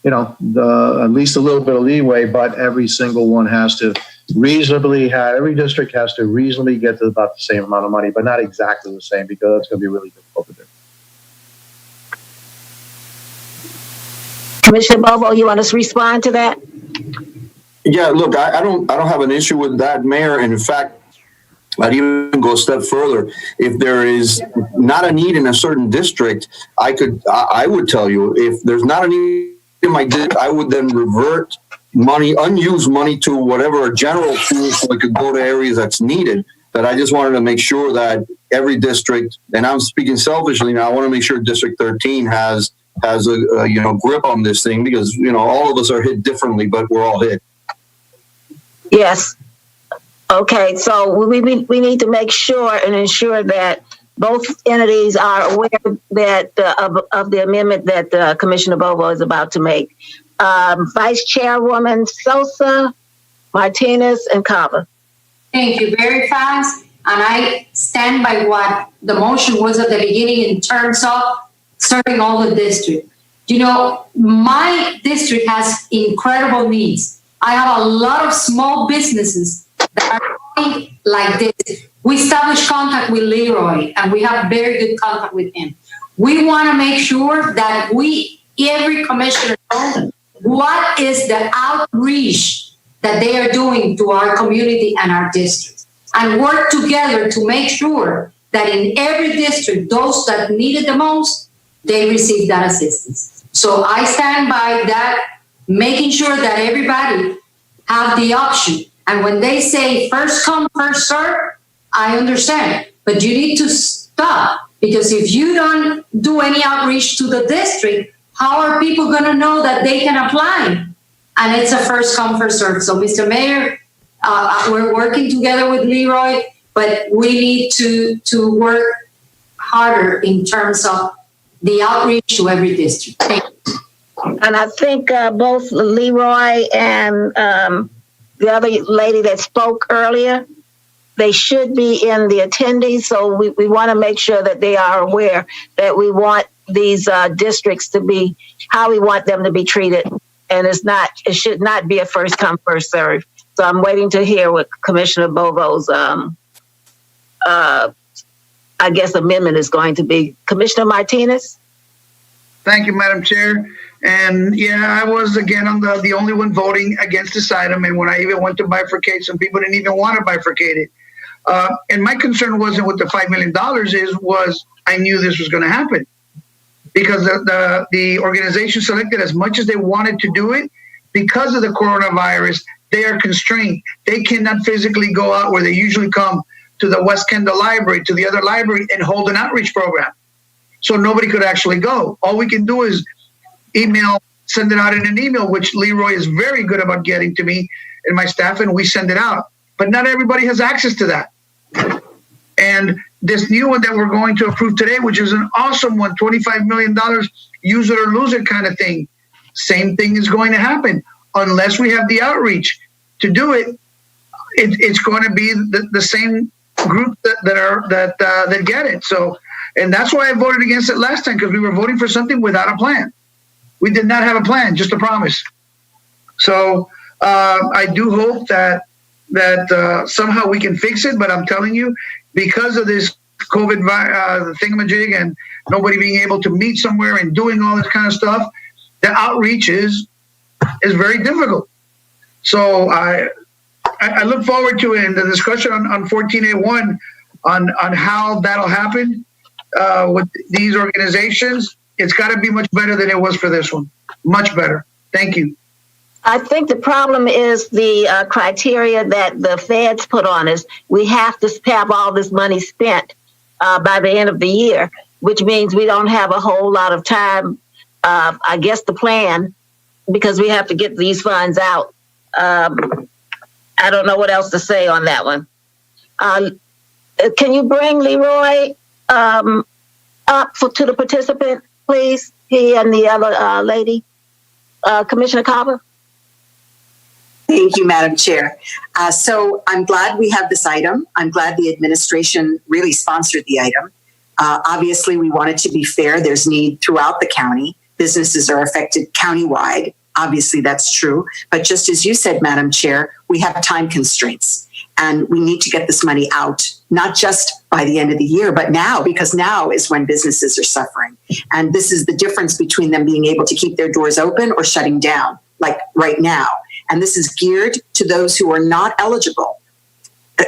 at least a little bit of leeway, but every single one has to every district has to reasonably get to about the same amount of money, but not exactly the same, because it's going to be really difficult to do. Commissioner Bobo, you want us to respond to that? Yeah, look, I don't have an issue with that, Mayor. And in fact, I'd even go a step further. If there is not a need in a certain district, I would tell you, if there's not a need in my district, I would then revert unused money to whatever general pool, so it could go to areas that's needed. But I just wanted to make sure that every district, and I'm speaking selfishly now, I want to make sure District 13 has a grip on this thing, because all of us are hit differently, but we're all hit. Yes. Okay, so we need to make sure and ensure that both entities are aware that of the amendment that Commissioner Bobo is about to make. Vice Chairwoman Sosa, Martinez, and Cava. Thank you. Very fast. And I stand by what the motion was at the beginning in terms of serving all the district. My district has incredible needs. I have a lot of small businesses that are going like this. We established contact with Leroy, and we have very good contact with him. We want to make sure that every commissioner knows what is the outreach that they are doing to our community and our districts, and work together to make sure that in every district, those that need it the most, they receive that assistance. So I stand by that, making sure that everybody have the option. And when they say first come, first serve, I understand, but you need to stop, because if you don't do any outreach to the district, how are people going to know that they can apply? And it's a first come, first serve. So, Mr. Mayor, we're working together with Leroy, but we need to work harder in terms of the outreach to every district. Thank you. And I think both Leroy and the other lady that spoke earlier, they should be in the attendees. So we want to make sure that they are aware that we want these districts to be how we want them to be treated. And it should not be a first come, first serve. So I'm waiting to hear what Commissioner Bobo's, amendment is going to be. Commissioner Martinez? Thank you, Madam Chair. And I was again the only one voting against this item. And when I even went to bifurcate, some people didn't even want to bifurcate it. And my concern wasn't with the $5 million was I knew this was going to happen, because the organization selected, as much as they wanted to do it, because of the coronavirus, they are constrained. They cannot physically go out where they usually come to the West Kendall Library, to the other library, and hold an outreach program. So nobody could actually go. All we can do is send it out in an email, which Leroy is very good about getting to me and my staff, and we send it out. But not everybody has access to that. And this new one that we're going to approve today, which is an awesome one, $25 million, use it or lose it kind of thing. Same thing is going to happen unless we have the outreach to do it. It's going to be the same group that get it. So, and that's why I voted against it last time, because we were voting for something without a plan. We did not have a plan, just a promise. So I do hope that somehow we can fix it. But I'm telling you, because of this COVID thingamajig and nobody being able to meet somewhere and doing all this kind of stuff, the outreach is very difficult. So I look forward to it in the discussion on 14A1 on how that'll happen with these organizations. It's got to be much better than it was for this one. Much better. Thank you. I think the problem is the criteria that the feds put on us. We have to have all this money spent by the end of the year, which means we don't have a whole lot of time, I guess, to plan, because we have to get these funds out I don't know what else to say on that one. Can you bring Leroy up to the participant, please? He and the other lady, Commissioner Cava. Thank you, Madam Chair. So I'm glad we have this item. I'm glad the administration really sponsored the item. Obviously, we want it to be fair. There's need throughout the county. Businesses are affected countywide. Obviously, that's true. But just as you said, Madam Chair, we have time constraints and we need to get this money out, not just by the end of the year, but now, because now is when businesses are suffering. And this is the difference between them being able to keep their doors open or shutting down, like right now. And this is geared to those who are not eligible,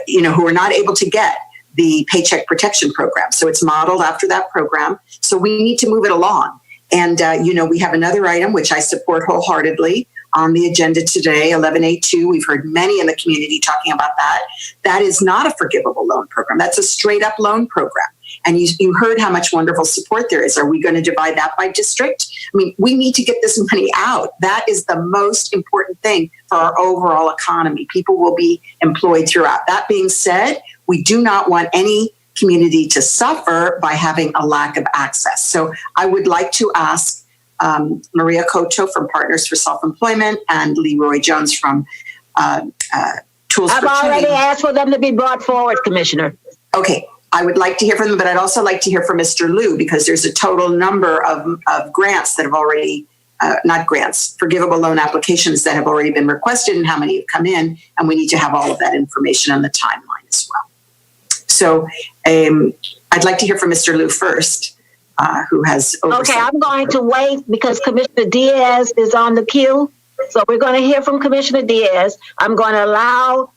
who are not able to get the Paycheck Protection Program. So it's modeled after that program. So we need to move it along. And, we have another item, which I support wholeheartedly, on the agenda today, 11A2. We've heard many in the community talking about that. That is not a forgivable loan program. That's a straight up loan program. And you heard how much wonderful support there is. Are we going to divide that by district? I mean, we need to get this money out. That is the most important thing for our overall economy. People will be employed throughout. That being said, we do not want any community to suffer by having a lack of access. So I would like to ask Maria Coto from Partners for Self-Employment and Leroy Jones from Tools for Change. I've already asked for them to be brought forward, Commissioner. Okay. I would like to hear from them, but I'd also like to hear from Mr. Liu, because there's a total number of grants that have already, not grants, forgivable loan applications that have already been requested and how many have come in. And we need to have all of that information on the timeline as well. So I'd like to hear from Mr. Liu first, who has oversight. Okay, I'm going to wait because Commissioner Diaz is on the queue. So we're going to hear from Commissioner Diaz. I'm going to allow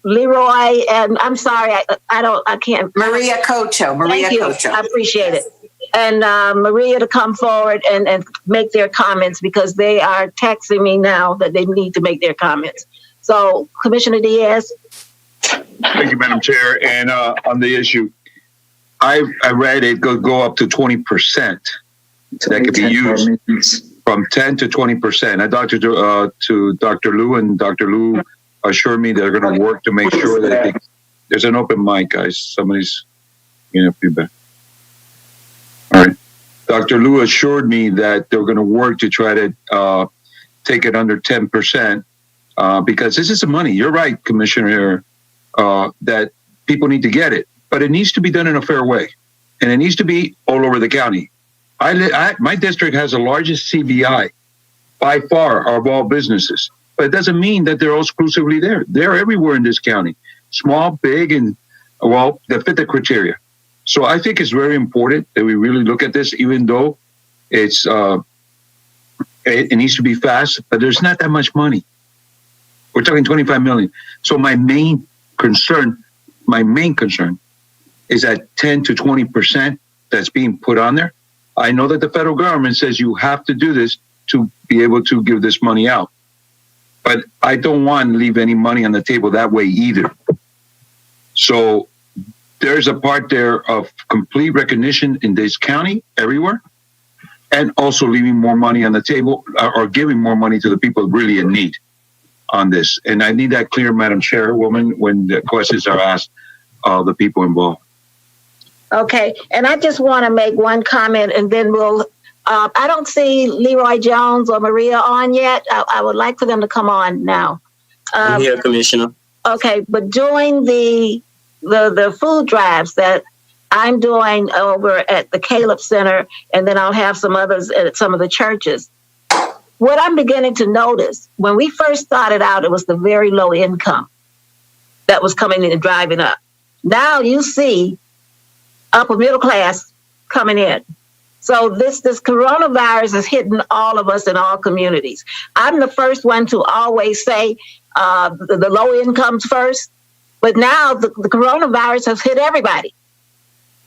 Leroy, and I'm sorry, I can't. Maria Coto. Thank you. I appreciate it. And Maria to come forward and make their comments, because they are texting me now that they need to make their comments. So, Commissioner Diaz. Thank you, Madam Chair. And on the issue, I read it could go up to 20%. That could be used from 10 to 20%. I talked to Dr. Liu, and Dr. Liu assured me they're going to work to make sure that there's an open mic, guys. Somebody's getting feedback. All right. Dr. Liu assured me that they're going to work to try to take it under 10%, because this is the money. You're right, Commissioner, that people need to get it, but it needs to be done in a fair way, and it needs to be all over the county. My district has the largest CBI by far of all businesses. But it doesn't mean that they're all exclusively there. They're everywhere in this county, small, big, and, well, that fit the criteria. So I think it's very important that we really look at this, even though it's it needs to be fast, but there's not that much money. We're talking 25 million. So my main concern is that 10 to 20% that's being put on there. I know that the federal government says you have to do this to be able to give this money out. But I don't want to leave any money on the table that way either. So there's a part there of complete recognition in this county, everywhere, and also leaving more money on the table or giving more money to the people really in need on this. And I need that clear, Madam Chairwoman, when the questions are asked of the people involved. Okay, and I just want to make one comment, and then we'll I don't see Leroy Jones or Maria on yet. I would like for them to come on now. I'm here, Commissioner. Okay, but doing the food drives that I'm doing over at the Caleb Center, and then I'll have some others at some of the churches. What I'm beginning to notice, when we first started out, it was the very low income that was coming in and driving up. Now you see upper middle class coming in. So this coronavirus is hitting all of us in all communities. I'm the first one to always say the low incomes first, but now the coronavirus has hit everybody.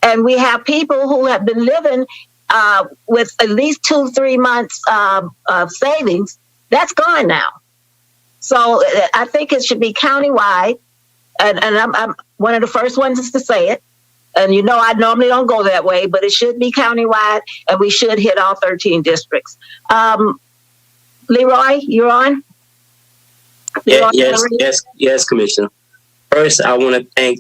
And we have people who have been living with at least 2-3 months of savings. That's gone now. So I think it should be countywide. And I'm one of the first ones to say it. And you know, I normally don't go that way, but it should be countywide, and we should hit all 13 districts. Leroy, you're on? Yes, Commissioner. First, I want to thank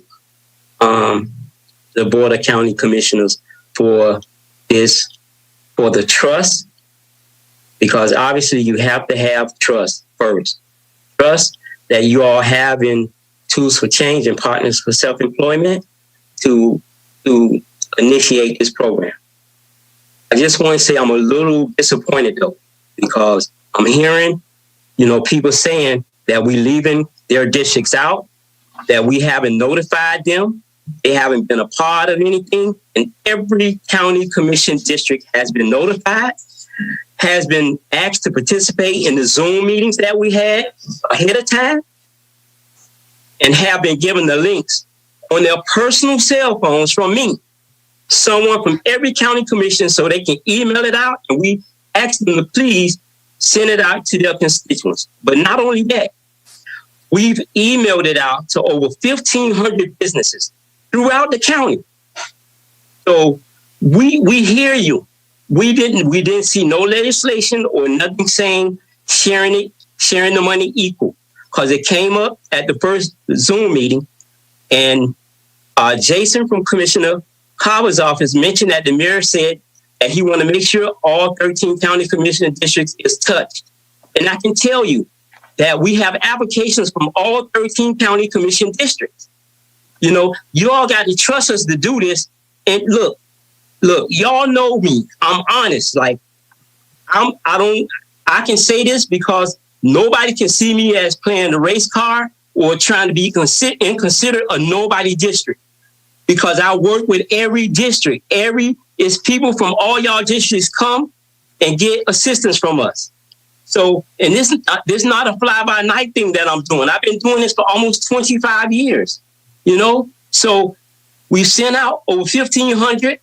the Board of County Commissioners for the trust, because obviously you have to have trust first. Trust that you all have in Tools for Change and Partners for Self-Employment to initiate this program. I just want to say I'm a little disappointed though, because I'm hearing, people saying that we leaving their districts out, that we haven't notified them, they haven't been a part of anything, and every county commission district has been notified, has been asked to participate in the Zoom meetings that we had ahead of time, and have been given the links on their personal cell phones from me, someone from every county commission, so they can email it out, and we ask them to please send it out to their constituents. But not only that, we've emailed it out to over 1,500 businesses throughout the county. So we hear you. We didn't see no legislation or nothing saying sharing the money equal, because it came up at the first Zoom meeting, and Jason from Commissioner Carver's office mentioned that the mayor said that he want to make sure all 13 county commissioner districts is touched. And I can tell you that we have applications from all 13 county commission districts. You all got to trust us to do this. And look, y'all know me. I'm honest. Like, I can say this because nobody can see me as playing the race card or trying to be considered a nobody district, because I work with every district. It's people from all y'all districts come and get assistance from us. So, and this is not a fly-by-night thing that I'm doing. I've been doing this for almost 25 years, So we sent out over 1,500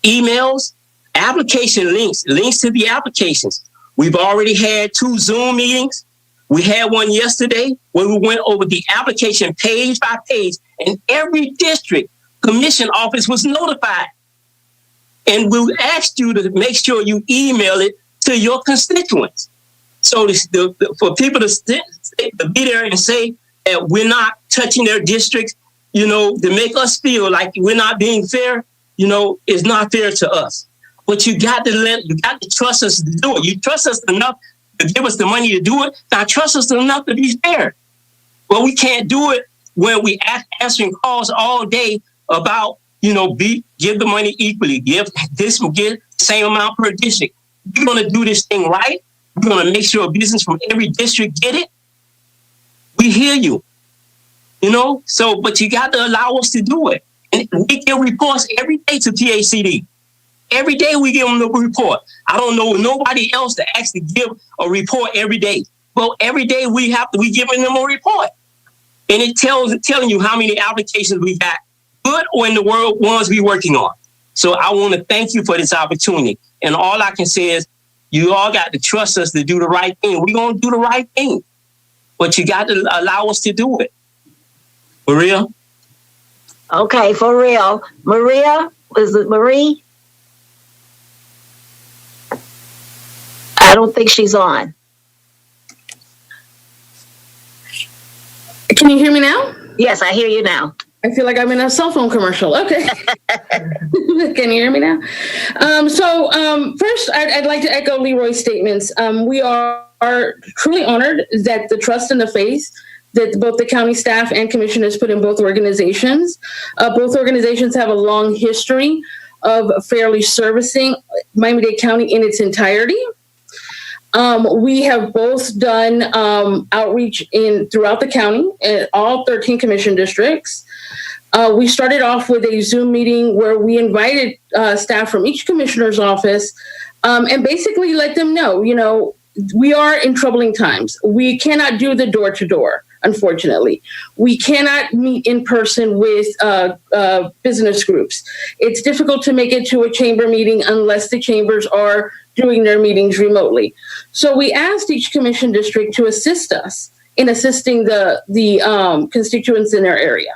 emails, application links to the applications. We've already had 2 Zoom meetings. We had one yesterday where we went over the application page by page, and every district commission office was notified. And we asked you to make sure you email it to your constituents. So for people to be there and say that we're not touching their districts, to make us feel like we're not being fair, is not fair to us. But you got to trust us to do it. You trust us enough to give us the money to do it. Now trust us enough to be fair. Well, we can't do it when we answering calls all day about, give the money equally. Give this, will get the same amount per district. We're going to do this thing right. We're going to make sure a business from every district get it. We hear you, so, but you got to allow us to do it. And we get reports every day to PACD. Every day we give them the report. I don't know nobody else to actually give a report every day. Well, every day we giving them a report. And it telling you how many applications we got, good or in the world ones we working on. So I want to thank you for this opportunity. And all I can say is you all got to trust us to do the right thing. We're going to do the right thing. But you got to allow us to do it. Maria? Okay, for real. Maria? Is it Marie? I don't think she's on. Can you hear me now? Yes, I hear you now. I feel like I'm in a cell phone commercial. Okay. Can you hear me now? First, I'd like to echo Leroy's statements. We are truly honored that the trust and the faith that both the county staff and commissioners put in both organizations. Both organizations have a long history of fairly servicing Miami-Dade County in its entirety. We have both done outreach throughout the county in all 13 commission districts. We started off with a Zoom meeting where we invited staff from each commissioner's office and basically let them know, we are in troubling times. We cannot do the door-to-door, unfortunately. We cannot meet in person with business groups. It's difficult to make it to a chamber meeting unless the chambers are doing their meetings remotely. So we asked each commission district to assist us in assisting the constituents in their area.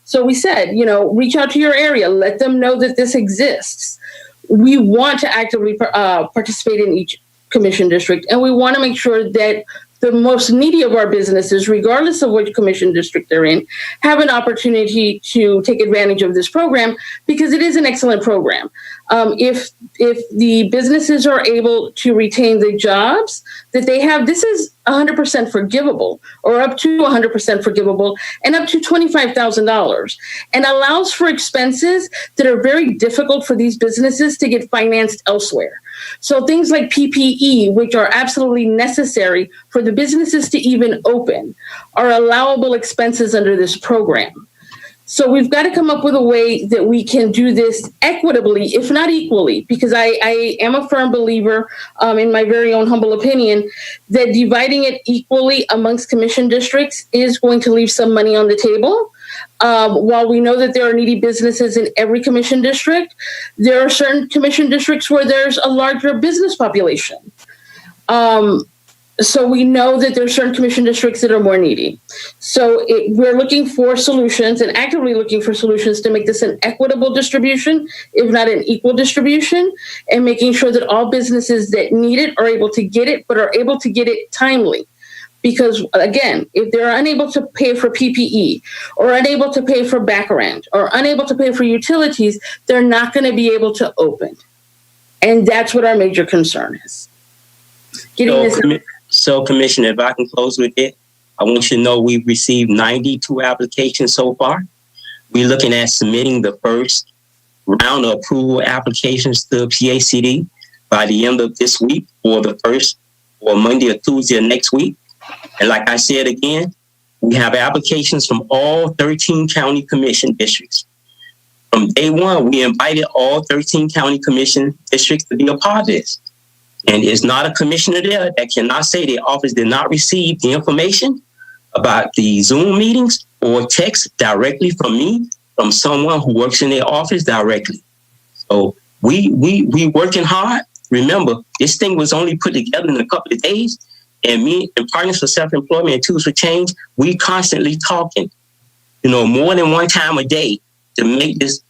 So we said, reach out to your area, let them know that this exists. We want to actively participate in each commission district, and we want to make sure that the most needy of our businesses, regardless of which commission district they're in, have an opportunity to take advantage of this program because it is an excellent program. If the businesses are able to retain the jobs that they have, this is 100% forgivable, or up to 100% forgivable, and up to $25,000, and allows for expenses that are very difficult for these businesses to get financed elsewhere. So things like PPE, which are absolutely necessary for the businesses to even open, are allowable expenses under this program. So we've got to come up with a way that we can do this equitably, if not equally, because I am a firm believer, in my very own humble opinion, that dividing it equally amongst commission districts is going to leave some money on the table. While we know that there are needy businesses in every commission district, there are certain commission districts where there's a larger business population. So we know that there are certain commission districts that are more needy. So we're looking for solutions and actively looking for solutions to make this an equitable distribution, if not an equal distribution, and making sure that all businesses that need it are able to get it, but are able to get it timely. Because again, if they're unable to pay for PPE or unable to pay for back rent or unable to pay for utilities, they're not going to be able to open. And that's what our major concern is. So, Commissioner, if I can close with it, I want you to know we've received 92 applications so far. We're looking at submitting the first round of approval applications to PACD by the end of this week, or the first, or Monday or Tuesday of next week. And like I said again, we have applications from all 13 county commission districts. From day one, we invited all 13 county commission districts to be a part of this. And it's not a commissioner there that cannot say their office did not receive the information about the Zoom meetings or text directly from me, from someone who works in their office directly. So we working hard. Remember, this thing was only put together in a couple of days. And me and Partners for Self-Employment and Tools for Change, we constantly talking, more than one time a day to make this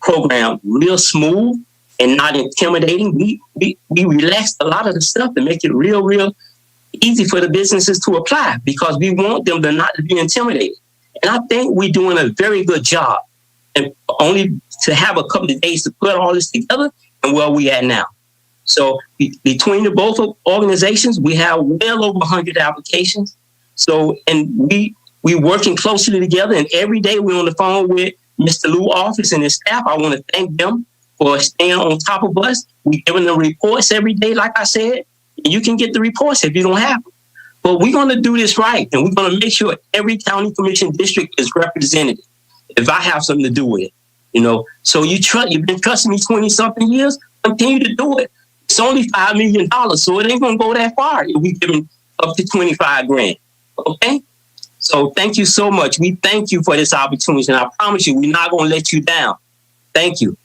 program real smooth and not intimidating. We relaxed a lot of the stuff to make it real easy for the businesses to apply, because we want them to not be intimidated. And I think we're doing a very good job. And only to have a couple of days to put all this together and where we at now. So between the both organizations, we have well over 100 applications. So, and we working closely together, and every day we're on the phone with Mr. Liu's office and his staff. I want to thank them for staying on top of us. We're giving them reports every day, like I said. And you can get the reports if you don't have them. But we're going to do this right, and we're going to make sure every county commission district is represented if I have something to do with it. So you've been trusting me 20-something years, continue to do it. It's only $5 million, so it ain't going to go that far if we give them up to $25,000. Okay? So thank you so much. We thank you for this opportunity, and I promise you, we're not going to let you down. Thank you.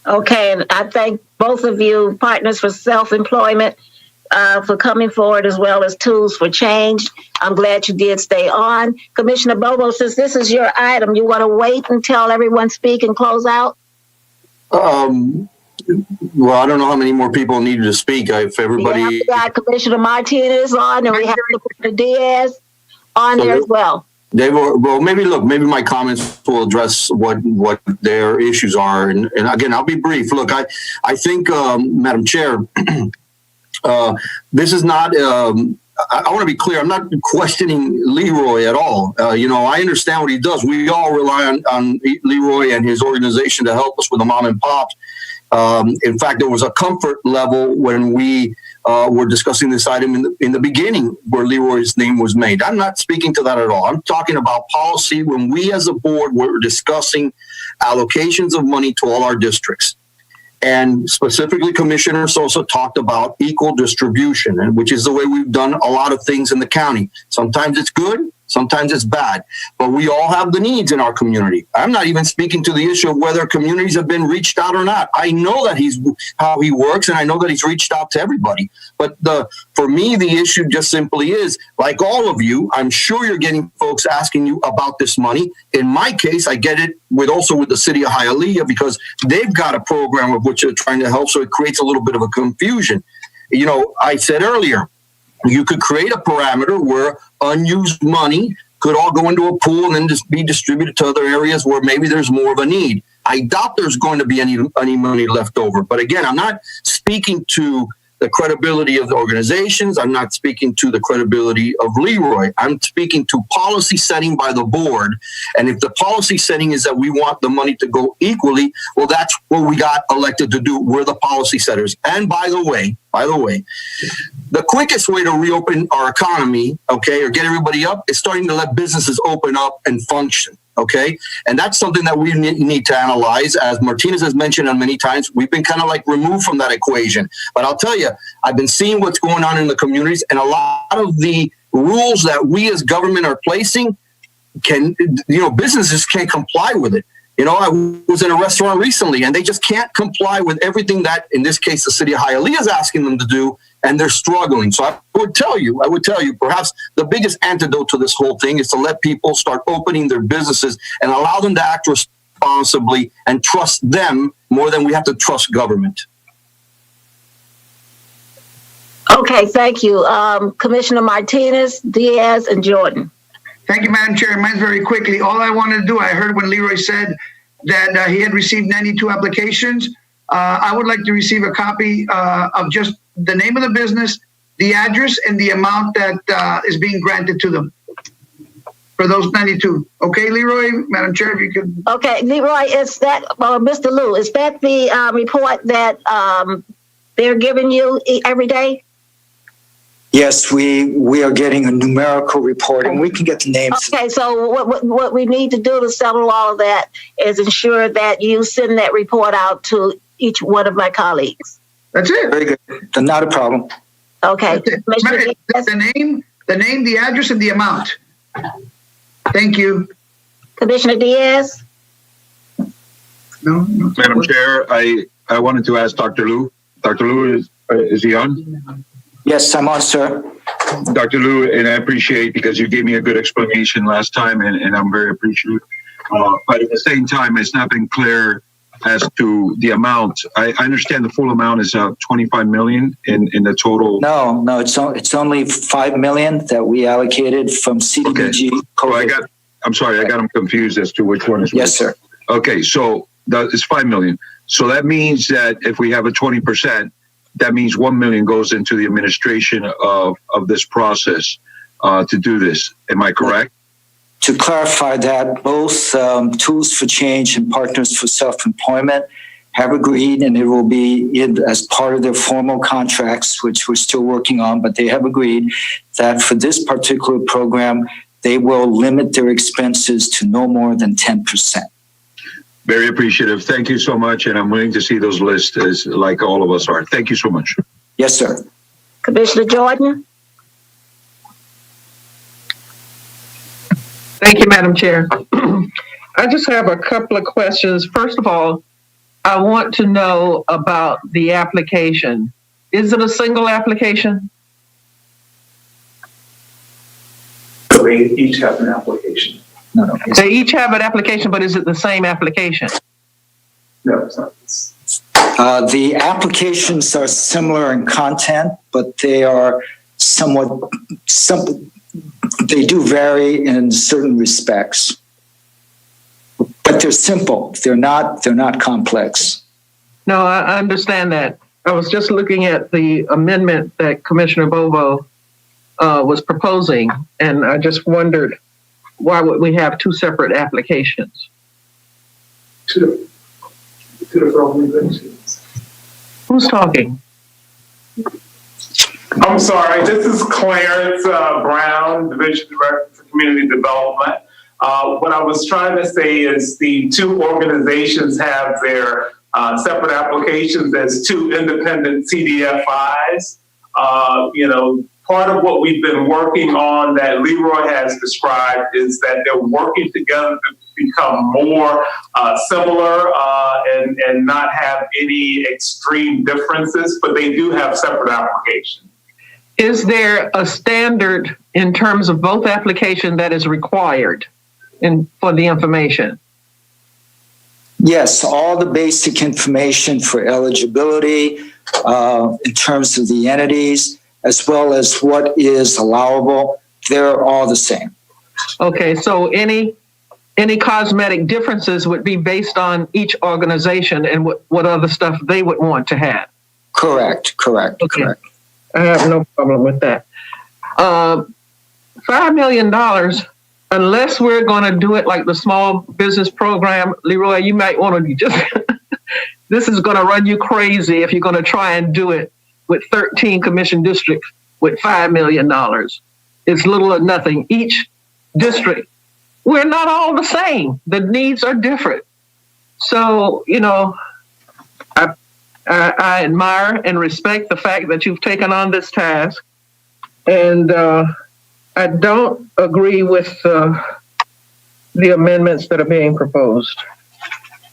Okay, and I thank both of you, Partners for Self-Employment, for coming forward, as well as Tools for Change. I'm glad you did stay on. Commissioner Bobo, since this is your item, you want to wait until everyone speak and close out? Well, I don't know how many more people needed to speak. If everybody, we got Commissioner Martinez on, and we have Commissioner Diaz on there as well. Maybe my comments will address what their issues are, and again, I'll be brief. Look, I think, Madam Chair, this is not. I want to be clear. I'm not questioning Leroy at all. I understand what he does. We all rely on Leroy and his organization to help us with the mom and pops. In fact, there was a comfort level when we were discussing this item in the beginning where Leroy's name was made. I'm not speaking to that at all. I'm talking about policy when we as a board were discussing allocations of money to all our districts. And specifically, Commissioner Sosa talked about equal distribution, which is the way we've done a lot of things in the county. Sometimes it's good, sometimes it's bad, but we all have the needs in our community. I'm not even speaking to the issue of whether communities have been reached out or not. I know that how he works, and I know that he's reached out to everybody. But for me, the issue just simply is, like all of you, I'm sure you're getting folks asking you about this money. In my case, I get it with the city of Hialeah, because they've got a program of which they're trying to help, so it creates a little bit of a confusion. I said earlier, you could create a parameter where unused money could all go into a pool and then just be distributed to other areas where maybe there's more of a need. I doubt there's going to be any money left over. But again, I'm not speaking to the credibility of the organizations. I'm not speaking to the credibility of Leroy. I'm speaking to policy setting by the board. And if the policy setting is that we want the money to go equally, well, that's what we got elected to do. We're the policy setters. And by the way, the quickest way to reopen our economy, okay, or get everybody up, is starting to let businesses open up and function. Okay. And that's something that we need to analyze. As Martinez has mentioned on many times, we've been kind of like removed from that equation. But I'll tell you, I've been seeing what's going on in the communities, and a lot of the rules that we as government are placing businesses can't comply with it. I was in a restaurant recently, and they just can't comply with everything that, in this case, the city of Hialeah is asking them to do, and they're struggling. So I would tell you, perhaps the biggest antidote to this whole thing is to let people start opening their businesses and allow them to act responsibly and trust them more than we have to trust government. Okay, thank you. Commissioner Martinez, Diaz, and Jordan. Thank you, Madam Chair. Mine's very quickly. All I wanted to do, I heard when Leroy said that he had received 92 applications. I would like to receive a copy of just the name of the business, the address, and the amount that is being granted to them for those 92. Okay, Leroy, Madam Chair, if you could. Okay, Leroy, is that, Mr. Liu, is that the report that they're giving you every day? Yes, we are getting a numerical report, and we can get the names. Okay, so what we need to do to settle all of that is ensure that you send that report out to each one of my colleagues. That's it. Very good. Not a problem. Okay. The name, the address, and the amount. Thank you. Commissioner Diaz? No. Madam Chair, I wanted to ask Dr. Liu. Dr. Liu, is he on? Yes, I'm on, sir. Dr. Liu, and I appreciate, because you gave me a good explanation last time, and I'm very appreciative. But at the same time, it's not been clear as to the amount. I understand the full amount is $25 million in the total. No, it's only $5 million that we allocated from CDBG. Okay. I'm sorry, I got them confused as to which one is which. Yes, sir. Okay, so that is $5 million. So that means that if we have a 20%, that means $1 million goes into the administration of this process to do this. Am I correct? To clarify that, both Tools for Change and Partners for Self-Employment have agreed, and it will be as part of their formal contracts, which we're still working on, but they have agreed that for this particular program, they will limit their expenses to no more than 10%. Very appreciative. Thank you so much, and I'm willing to see those lists as like all of us are. Thank you so much. Yes, sir. Commissioner Jordan? Thank you, Madam Chair. I just have a couple of questions. First of all, I want to know about the application. Is it a single application? They each have an application. No. They each have an application, but is it the same application? No, it's not. The applications are similar in content, but they are they do vary in certain respects. But they're simple. They're not complex. No, I understand that. I was just looking at the amendment that Commissioner Bovo was proposing, and I just wondered, why would we have two separate applications? Two different organizations. Who's talking? I'm sorry, this is Clarence Brown, Division Director for Community Development. What I was trying to say is the two organizations have their separate applications as two independent CDFIs. Part of what we've been working on that Leroy has described is that they're working together to become more similar and not have any extreme differences, but they do have separate applications. Is there a standard in terms of both applications that is required for the information? Yes, all the basic information for eligibility in terms of the entities, as well as what is allowable, they're all the same. Okay, so any cosmetic differences would be based on each organization and what other stuff they would want to have. Correct. Okay. I have no problem with that. $5 million, unless we're going to do it like the small business program, Leroy, you might want to just, this is going to run you crazy if you're going to try and do it with 13 commission districts with $5 million. It's little or nothing. Each district, we're not all the same. The needs are different. So, I admire and respect the fact that you've taken on this task. And I don't agree with the amendments that are being proposed.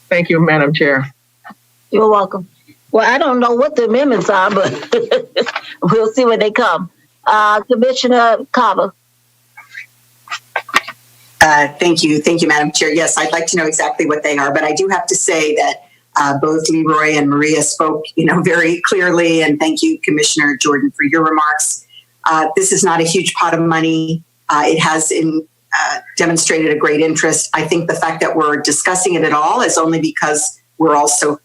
Thank you, Madam Chair. You're welcome. Well, I don't know what the amendments are, but we'll see when they come. Commissioner Cava. Thank you, Madam Chair. Yes, I'd like to know exactly what they are, but I do have to say that both Leroy and Maria spoke, very clearly, and thank you, Commissioner Jordan, for your remarks. This is not a huge pot of money. It has demonstrated a great interest. I think the fact that we're discussing it at all is only because we're also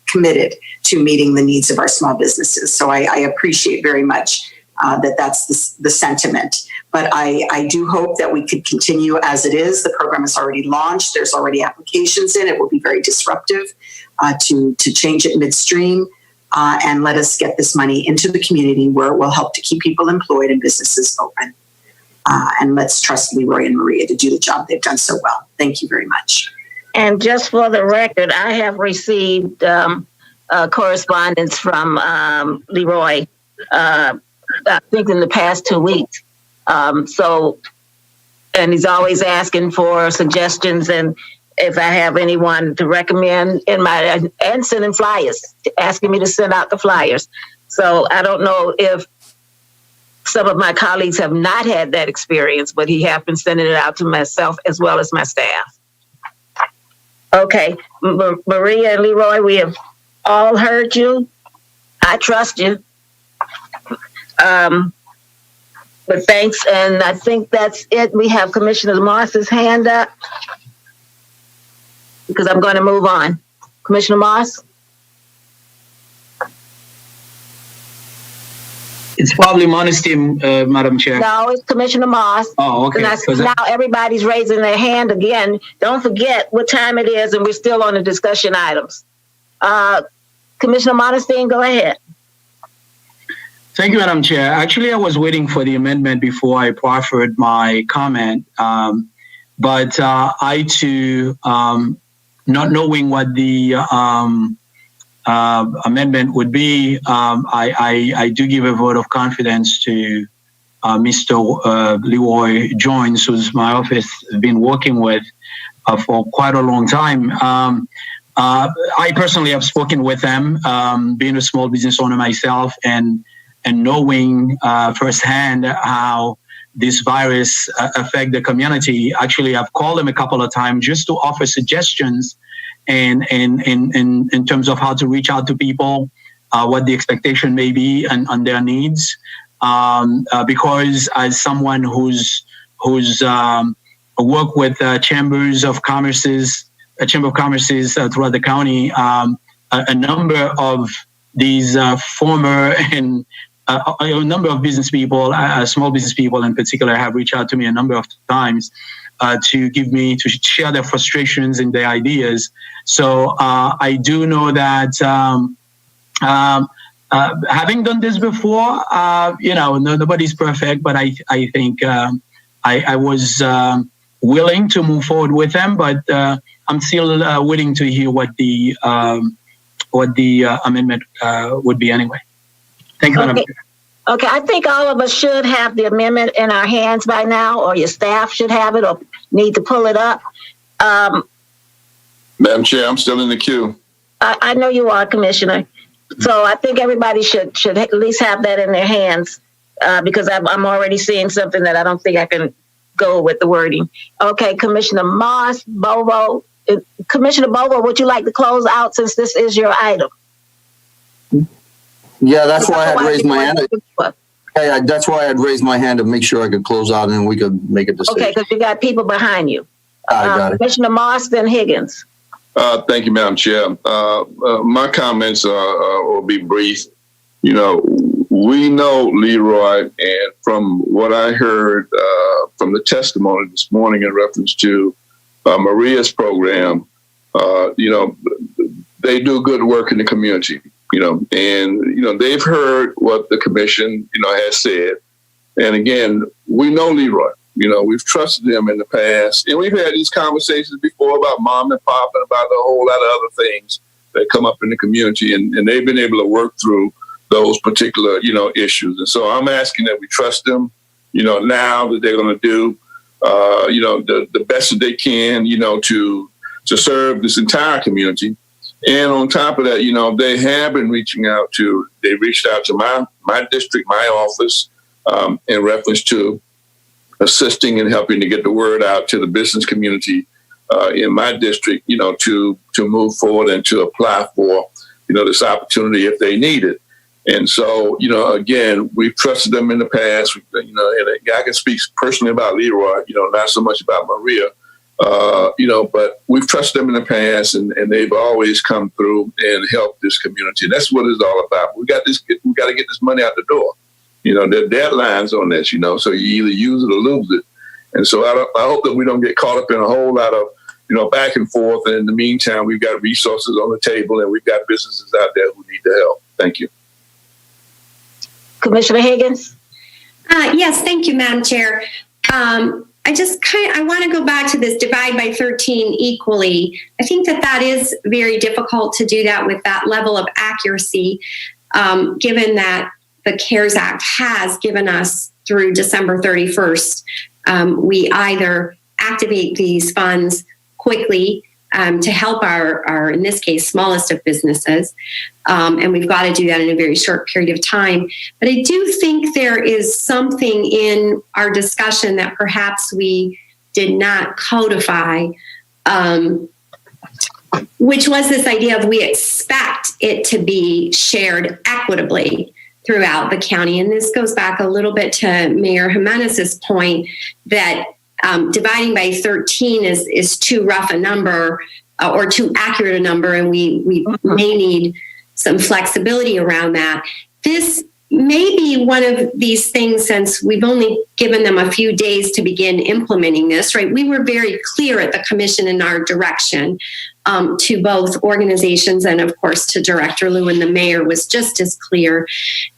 committed to meeting the needs of our small businesses. So I appreciate very much that's the sentiment. But I do hope that we could continue as it is. The program is already launched. There's already applications in. It will be very disruptive to change it midstream and let us get this money into the community where it will help to keep people employed and businesses open. And let's trust Leroy and Maria to do the job they've done so well. Thank you very much. And just for the record, I have received correspondence from Leroy, I think in the past 2 weeks. And he's always asking for suggestions and if I have anyone to recommend and sending flyers, asking me to send out the flyers. So I don't know if some of my colleagues have not had that experience, but he has been sending it out to myself as well as my staff. Okay, Maria and Leroy, we have all heard you. I trust you. But thanks, and I think that's it. We have Commissioner Moss's hand up because I'm going to move on. Commissioner Moss? It's probably Modesty, Madam Chair. No, it's Commissioner Moss. Oh, okay. Now everybody's raising their hand again. Don't forget what time it is, and we're still on the discussion items. Commissioner Modesty, go ahead. Thank you, Madam Chair. Actually, I was waiting for the amendment before I proffered my comment. But I too, not knowing what the amendment would be, I do give a vote of confidence to Mr. Leroy Jones, who's my office has been working with for quite a long time. I personally have spoken with them, being a small business owner myself, and knowing firsthand how this virus affect the community. Actually, I've called them a couple of times just to offer suggestions and in terms of how to reach out to people, what the expectation may be and their needs. Because as someone who's worked with chambers of commerces, throughout the county, a number of these former and a number of business people, small business people in particular, have reached out to me a number of times to share their frustrations and their ideas. So I do know that having done this before, nobody's perfect, but I think I was willing to move forward with them, but I'm still willing to hear what the amendment would be anyway. Thank you, Madam Chair. Okay, I think all of us should have the amendment in our hands by now, or your staff should have it, or need to pull it up. Madam Chair, I'm still in the queue. I know you are, Commissioner. So I think everybody should at least have that in their hands because I'm already seeing something that I don't think I can go with the wording. Okay, Commissioner Moss, Bovo. Commissioner Bovo, would you like to close out since this is your item? Yeah, that's why I had raised my hand. Hey, that's why I'd raised my hand to make sure I could close out and then we could make a decision. Okay, because you got people behind you. I got it. Commissioner Moss, then Higgins. Thank you, Madam Chair. My comments will be brief. You know, we know Leroy, and from what I heard from the testimony this morning in reference to Maria's program, you know, they do good work in the community, you know, and, you know, they've heard what the commission, you know, has said. And again, we know Leroy. You know, we've trusted them in the past, and we've had these conversations before about mom and pop and about a whole lot of other things that come up in the community, and they've been able to work through those particular, you know, issues. And so I'm asking that we trust them, you know, now that they're going to do, you know, the best that they can, you know, to serve this entire community. And on top of that, you know, they have been reaching out to my district, my office, in reference to assisting and helping to get the word out to the business community in my district, you know, to move forward and to apply for, you know, this opportunity if they need it. And so, you know, again, we've trusted them in the past, you know, and I can speak personally about Leroy, you know, not so much about Maria, you know, but we've trusted them in the past, and they've always come through and helped this community. And that's what it's all about. We got to get this money out the door. You know, there are deadlines on this, you know, so you either use it or lose it. And so I hope that we don't get caught up in a whole lot of, you know, back and forth. And in the meantime, we've got resources on the table, and we've got businesses out there who need the help. Thank you. Commissioner Higgins? Yes, thank you, Madam Chair. I want to go back to this divide by 13 equally. I think that is very difficult to do that with that level of accuracy, given that the CARES Act has given us through December 31st. We either activate these funds quickly to help our, in this case, smallest of businesses, and we've got to do that in a very short period of time. But I do think there is something in our discussion that perhaps we did not codify, which was this idea of we expect it to be shared equitably throughout the county. And this goes back a little bit to Mayor Jimenez's point that dividing by 13 is too rough a number or too accurate a number, and we may need some flexibility around that. This may be one of these things, since we've only given them a few days to begin implementing this, right? We were very clear at the commission in our direction to both organizations, and of course to Director Liu, and the mayor was just as clear.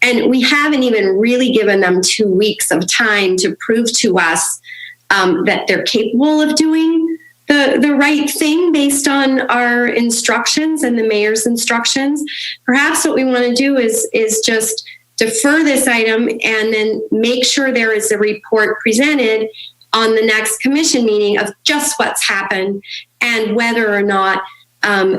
And we haven't even really given them 2 weeks of time to prove to us that they're capable of doing the right thing based on our instructions and the mayor's instructions. Perhaps what we want to do is just defer this item and then make sure there is a report presented on the next commission meeting of just what's happened and whether or not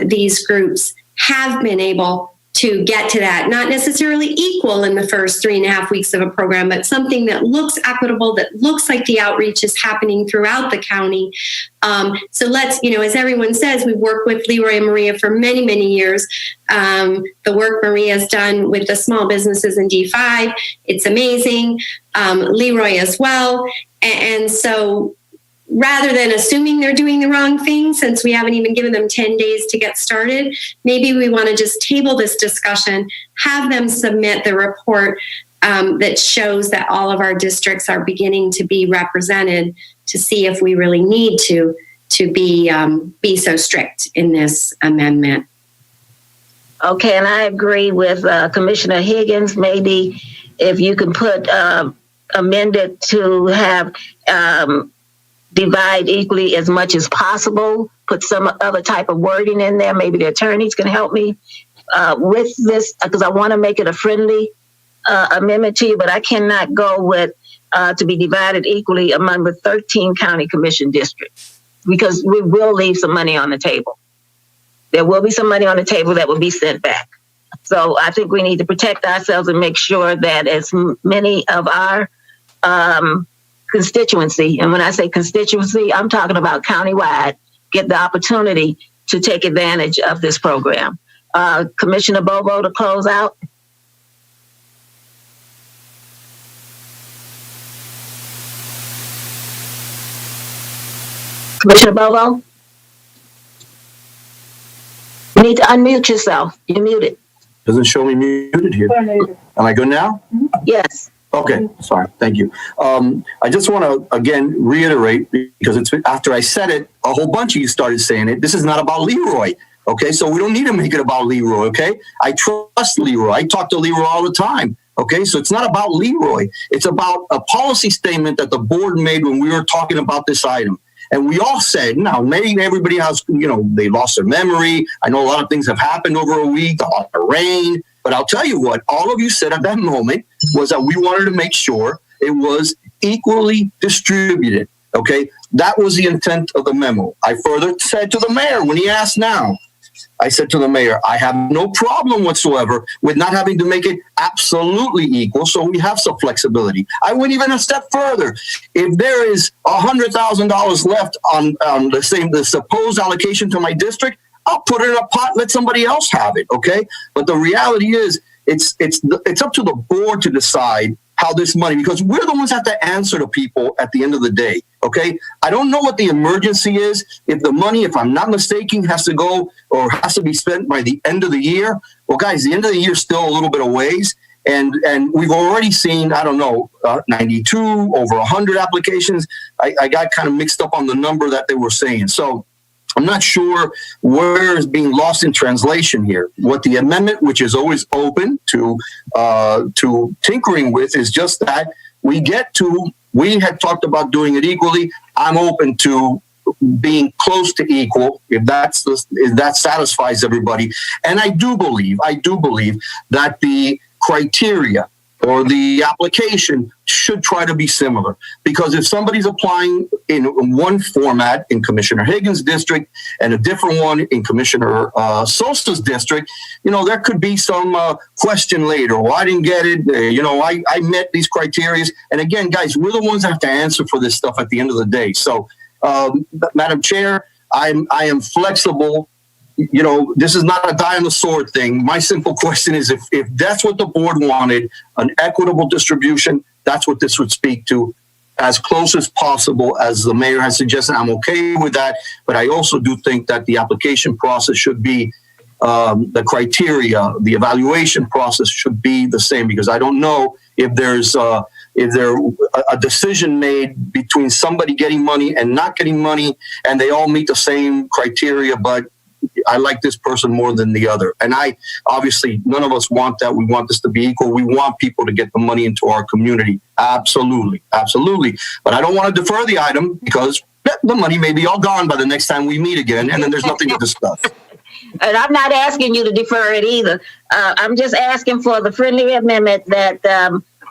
these groups have been able to get to that, not necessarily equal in the first 3.5 weeks of a program, but something that looks equitable, that looks like the outreach is happening throughout the county. So let's, you know, as everyone says, we work with Leroy and Maria for many, many years. The work Maria's done with the small businesses in D5, it's amazing. Leroy as well. And so rather than assuming they're doing the wrong thing, since we haven't even given them 10 days to get started, maybe we want to just table this discussion, have them submit the report that shows that all of our districts are beginning to be represented, to see if we really need to be so strict in this amendment. Okay, and I agree with Commissioner Higgins. Maybe if you can put amended to have divide equally as much as possible, put some other type of wording in there. Maybe the attorneys can help me with this, because I want to make it a friendly amendment to you, but I cannot go with to be divided equally among the 13 county commission districts, because we will leave some money on the table. There will be some money on the table that will be sent back. So I think we need to protect ourselves and make sure that as many of our constituency, and when I say constituency, I'm talking about countywide, get the opportunity to take advantage of this program. Commissioner Bobo, to close out. Commissioner Bobo? You need to unmute yourself. You're muted. Doesn't show me muted here. Am I good now? Yes. Okay, sorry. Thank you. I just want to, again, reiterate, because it's after I said it, a whole bunch of you started saying it. This is not about Leroy. Okay, so we don't need to make it about Leroy. Okay, I trust Leroy. I talk to Leroy all the time. Okay, so it's not about Leroy. It's about a policy statement that the board made when we were talking about this item. And we all said, now, maybe everybody has, they lost their memory. I know a lot of things have happened over a week, a lot of rain. But I'll tell you what, all of you said at that moment was that we wanted to make sure it was equally distributed. Okay, that was the intent of the memo. I further said to the mayor when he asked now, I said to the mayor, I have no problem whatsoever with not having to make it absolutely equal, so we have some flexibility. I went even a step further. If there is $100,000 left on the supposed allocation to my district, I'll put it in a pot, let somebody else have it, okay? But the reality is, it's up to the board to decide how this money, because we're the ones that have to answer to people at the end of the day, okay? I don't know what the emergency is. If the money, if I'm not mistaken, has to go or has to be spent by the end of the year, well, guys, the end of the year is still a little bit of ways. And we've already seen, 92, over 100 applications. I got kind of mixed up on the number that they were saying. So I'm not sure where is being lost in translation here. What the amendment, which is always open to tinkering with, is just that we had talked about doing it equally. I'm open to being close to equal if that satisfies everybody. And I do believe that the criteria or the application should try to be similar. Because if somebody's applying in one format in Commissioner Higgins' district and a different one in Commissioner Sosa's district, there could be some question later. Well, I didn't get it. I met these criteria. And again, guys, we're the ones that have to answer for this stuff at the end of the day. So, Madam Chair, I am flexible. This is not a die on the sword thing. My simple question is, if that's what the board wanted, an equitable distribution, that's what this would speak to, as close as possible, as the mayor has suggested. I'm okay with that, but I also do think that the application process should be, the criteria, the evaluation process should be the same, because I don't know if there's a decision made between somebody getting money and not getting money, and they all meet the same criteria, but I like this person more than the other. And obviously, none of us want that. We want this to be equal. We want people to get the money into our community. Absolutely. Absolutely. But I don't want to defer the item, because the money may be all gone by the next time we meet again, and then there's nothing to discuss. And I'm not asking you to defer it either. I'm just asking for the friendly amendment that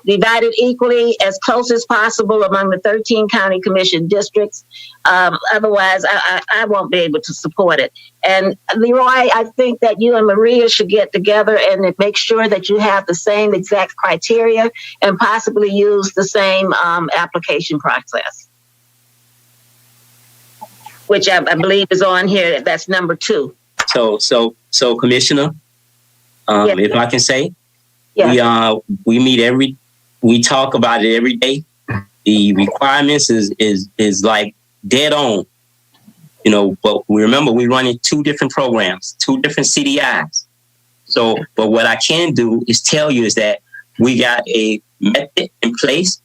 divided equally as close as possible among the 13 county commission districts. Otherwise, I won't be able to support it. And Leroy, I think that you and Maria should get together and make sure that you have the same exact criteria and possibly use the same application process, which I believe is on here. That's number 2. So Commissioner, Yes. if I can say, Yes. we talk about it every day. The requirements is like dead on, but we remember we're running 2 different programs, 2 different CDIs. So, but what I can do is tell you is that we got a method in place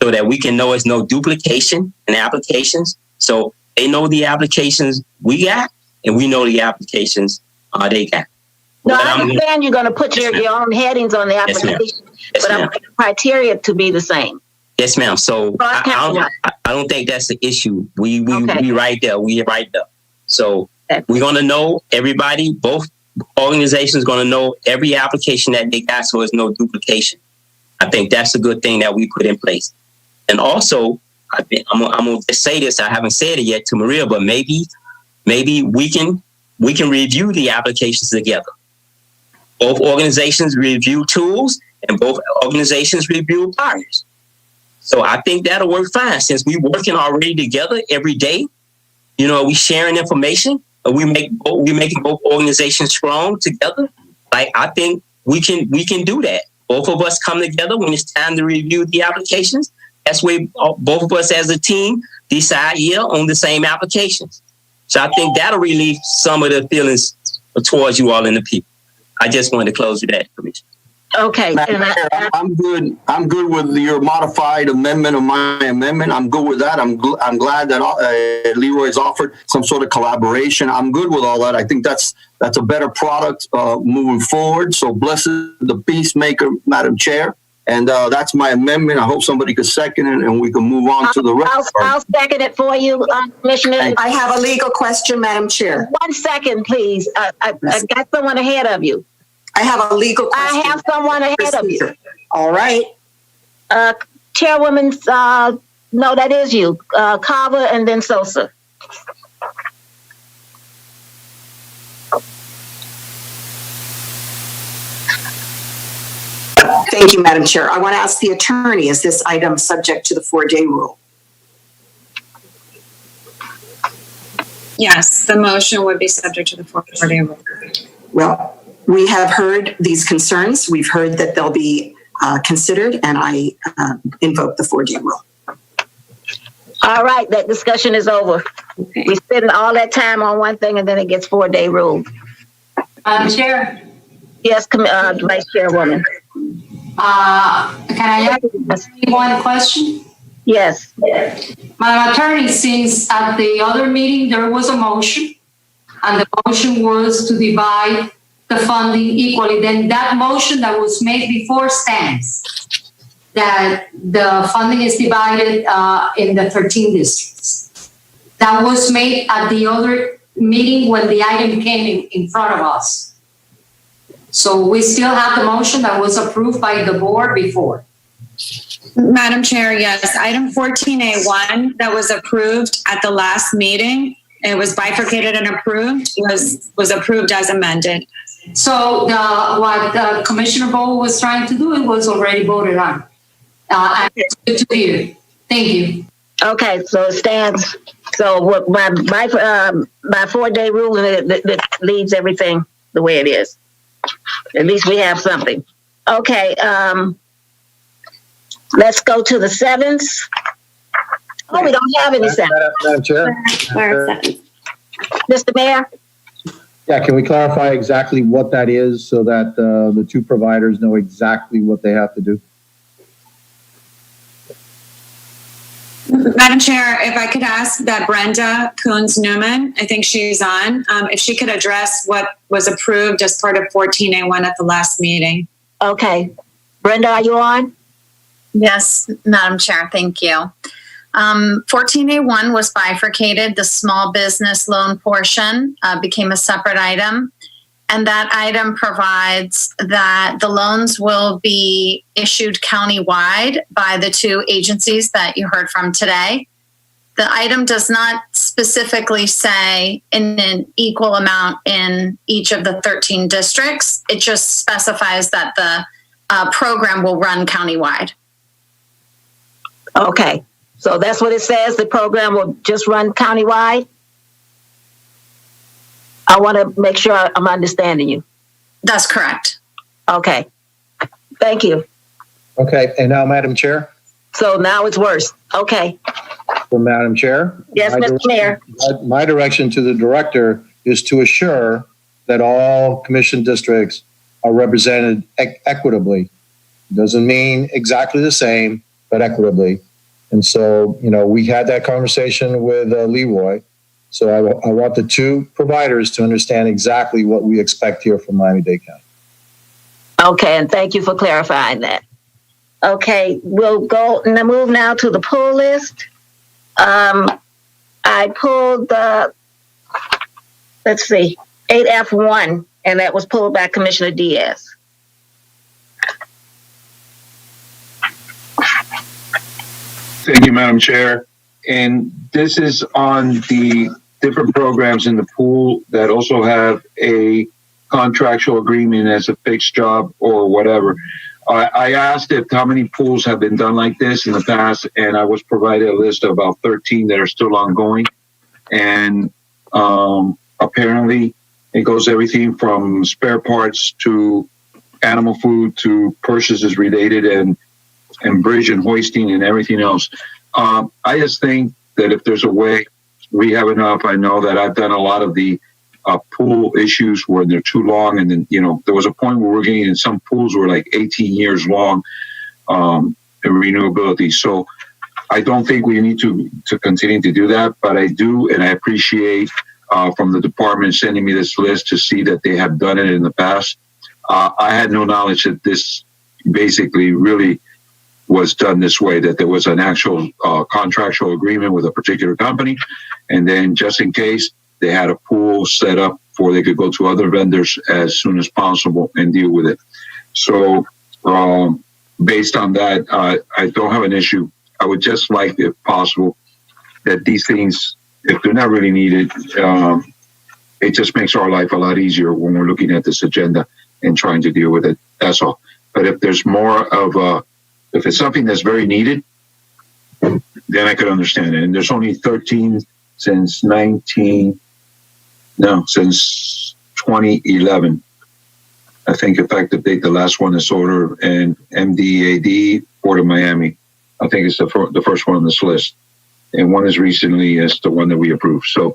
so that we can know there's no duplication in applications. So they know the applications we got, and we know the applications they got. No, I understand you're going to put your own headings on the application, but I want the criteria to be the same. Yes, ma'am. So I don't think that's the issue. We right there. We right there. So we're going to know everybody, both organizations going to know every application that they got, so there's no duplication. I think that's a good thing that we put in place. And also, I'm going to just say this. I haven't said it yet to Maria, but maybe we can review the applications together. Both organizations review tools, and both organizations review buyers. So I think that'll work fine, since we're working already together every day. We sharing information, and we making both organizations strong together. Like, I think we can do that. Both of us come together when it's time to review the applications. That's where both of us as a team decide year on the same applications. So I think that'll relieve some of the feelings towards you all and the people. I just wanted to close with that, Commissioner. Okay. I'm good. I'm good with your modified amendment of my amendment. I'm good with that. I'm glad that Leroy's offered some sort of collaboration. I'm good with all that. I think that's a better product moving forward. So blessed the peacemaker, Madam Chair. And that's my amendment. I hope somebody could second it and we can move on to the rest. I'll second it for you, Commissioner. I have a legal question, Madam Chair. 1 second, please. I got someone ahead of you. I have a legal question. I have someone ahead of you. All right. Chairwoman, no, that is you. Carver and then Sosa. Thank you, Madam Chair. I want to ask the attorney, is this item subject to the 4-day rule? Yes, the motion would be subject to the 4-day rule. Well, we have heard these concerns. We've heard that they'll be considered, and I invoke the 4-day rule. All right, that discussion is over. Okay. We spend all that time on one thing and then it gets 4-day rule. Chair? Yes, Vice Chairwoman. Can I ask one question? Yes. Madam Attorney, since at the other meeting there was a motion, and the motion was to divide the funding equally, then that motion that was made before stands, that the funding is divided in the 13 districts. That was made at the other meeting when the item came in front of us. So we still have the motion that was approved by the board before. Madam Chair, yes, item 14A1 that was approved at the last meeting, it was bifurcated and approved, was approved as amended. So what Commissioner Bowe was trying to do, it was already voted on. And it's good to hear. Thank you. Okay, so it stands. So what my 4-day rule, it leaves everything the way it is. At least we have something. Okay, let's go to the 7th. Oh, we don't have any 7th. Madam Chair? Mr. Mayor? Yeah, can we clarify exactly what that is so that the two providers know exactly what they have to do? Madam Chair, if I could ask that Brenda Coons-Newman, I think she's on, if she could address what was approved as part of 14A1 at the last meeting. Okay. Brenda, are you on? Yes, Madam Chair, thank you. 14A1 was bifurcated. The small business loan portion became a separate item. And that item provides that the loans will be issued countywide by the two agencies that you heard from today. The item does not specifically say in an equal amount in each of the 13 districts. It just specifies that the program will run countywide. Okay, so that's what it says. The program will just run countywide? I want to make sure I'm understanding you. That's correct. Okay. Thank you. Okay, and now, Madam Chair? So now it's worse. Okay. For Madam Chair? Yes, Mr. Mayor. My direction to the director is to assure that all commission districts are represented equitably. Doesn't mean exactly the same, but equitably. And so, we had that conversation with Leroy. So I want the two providers to understand exactly what we expect here from Miami-Dade County. Okay, and thank you for clarifying that. Okay, we'll go and move now to the pull list. I pulled the, 8F1, and that was pulled by Commissioner Diaz. Thank you, Madam Chair. And this is on the different programs in the pool that also have a contractual agreement as a fixed job or whatever. I asked if how many pools have been done like this in the past, and I was provided a list of about 13 that are still ongoing. And apparently it goes everything from spare parts to animal food to purchases related and bridge and hoisting and everything else. I just think that if there's a way, we have enough. I know that I've done a lot of the pool issues where they're too long. And then, there was a point where we're getting in some pools were like 18 years long in renewability. So I don't think we need to continue to do that, but I do, and I appreciate from the department sending me this list to see that they have done it in the past. I had no knowledge that this basically really was done this way, that there was an actual contractual agreement with a particular company, and then just in case, they had a pool set up before they could go to other vendors as soon as possible and deal with it. So based on that, I don't have an issue. I would just like, if possible, that these things, if they're not really needed, it just makes our life a lot easier when we're looking at this agenda and trying to deal with it. That's all. But if there's more of if it's something that's very needed, then I could understand it. And there's only 13 since 2011. I think effective date, the last one is order, and MDAD, Port of Miami. I think it's the first one on this list. And one is recently as the one that we approved. So,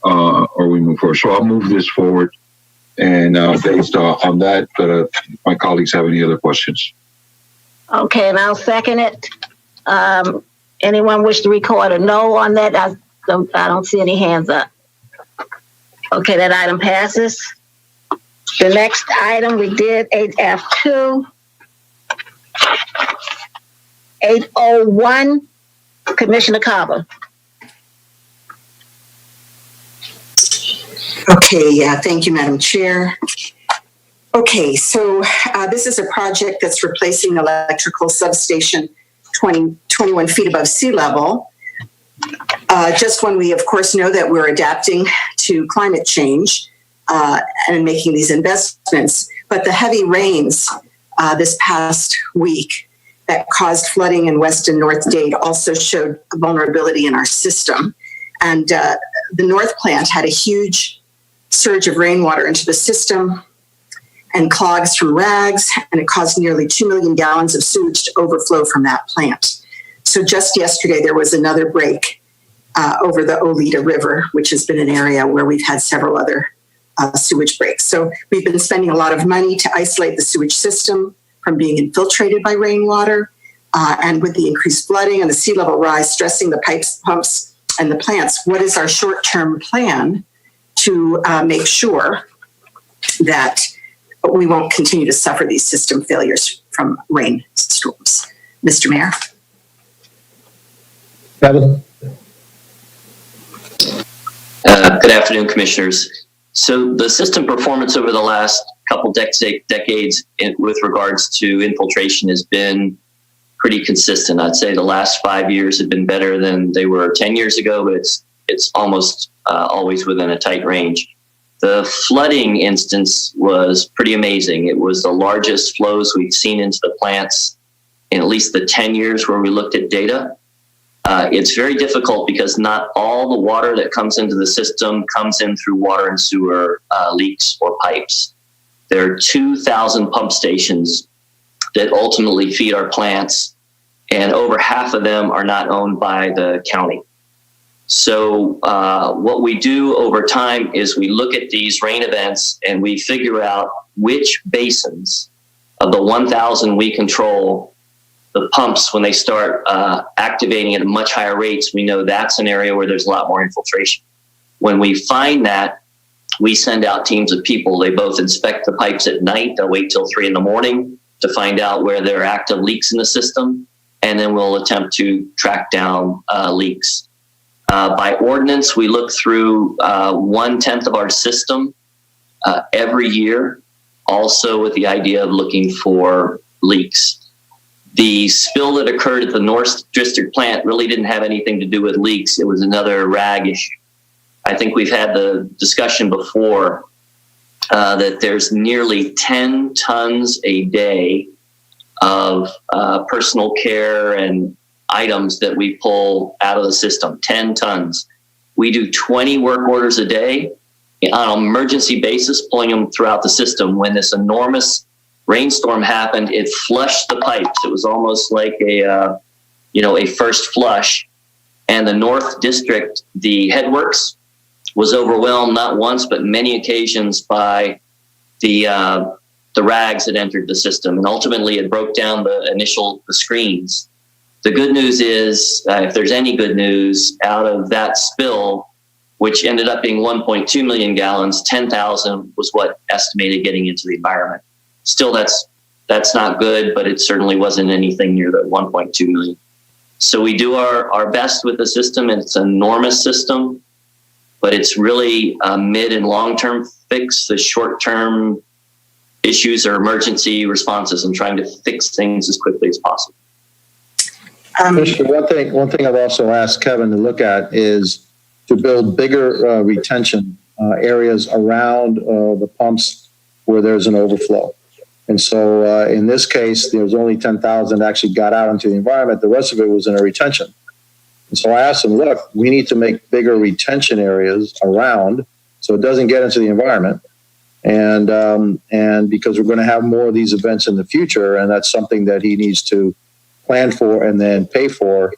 or we move forward. So I'll move this forward. And based on that, my colleagues have any other questions? Okay, and I'll second it. Anyone wish to record a no on that? I don't see any hands up. Okay, that item passes. The next item we did 8F2. 801, Commissioner Cava. Okay, thank you, Madam Chair. Okay, so this is a project that's replacing electrical substation 21 feet above sea level. Just when we, of course, know that we're adapting to climate change and making these investments, but the heavy rains this past week that caused flooding in West and North Dade also showed a vulnerability in our system. And the North plant had a huge surge of rainwater into the system and clogs from rags, and it caused nearly 2 million gallons of sewage to overflow from that plant. So just yesterday, there was another break over the Oleta River, which has been an area where we've had several other sewage breaks. So we've been spending a lot of money to isolate the sewage system from being infiltrated by rainwater, and with the increased flooding and the sea level rise stressing the pipes, pumps, and the plants, what is our short-term plan to make sure that we won't continue to suffer these system failures from rainstorms? Mr. Mayor? Kevin? Good afternoon, Commissioners. So the system performance over the last couple decades with regards to infiltration has been pretty consistent. I'd say the last 5 years have been better than they were 10 years ago, but it's almost always within a tight range. The flooding instance was pretty amazing. It was the largest flows we've seen into the plants in at least the 10 years where we looked at data. It's very difficult because not all the water that comes into the system comes in through water and sewer leaks or pipes. There are 2,000 pump stations that ultimately feed our plants, and over half of them are not owned by the county. So what we do over time is we look at these rain events and we figure out which basins of the 1,000 we control the pumps, when they start activating at much higher rates, we know that's an area where there's a lot more infiltration. When we find that, we send out teams of people. They both inspect the pipes at night. They'll wait till 3 a.m. to find out where there are active leaks in the system, and then we'll attempt to track down leaks. By ordinance, we look through 1/10 of our system every year, also with the idea of looking for leaks. The spill that occurred at the North District plant really didn't have anything to do with leaks. It was another rag issue. I think we've had the discussion before that there's nearly 10 tons a day of personal care and items that we pull out of the system, 10 tons. We do 20 work orders a day on an emergency basis, pulling them throughout the system. When this enormous rainstorm happened, it flushed the pipes. It was almost like a first flush. And the North District, the headworks, was overwhelmed not once but many occasions by the rags that entered the system, and ultimately it broke down the screens. The good news is, if there's any good news, out of that spill, which ended up being 1.2 million gallons, 10,000 was what estimated getting into the environment. Still, that's not good, but it certainly wasn't anything near the 1.2 million. So we do our best with the system. It's an enormous system, but it's really a mid and long-term fix. The short-term issues are emergency responses and trying to fix things as quickly as possible. One thing I've also asked Kevin to look at is to build bigger retention areas around the pumps where there's an overflow. And so in this case, there's only 10,000 actually got out into the environment. The rest of it was in a retention. And so I asked them, look, we need to make bigger retention areas around so it doesn't get into the environment. And because we're going to have more of these events in the future, and that's something that he needs to plan for and then pay for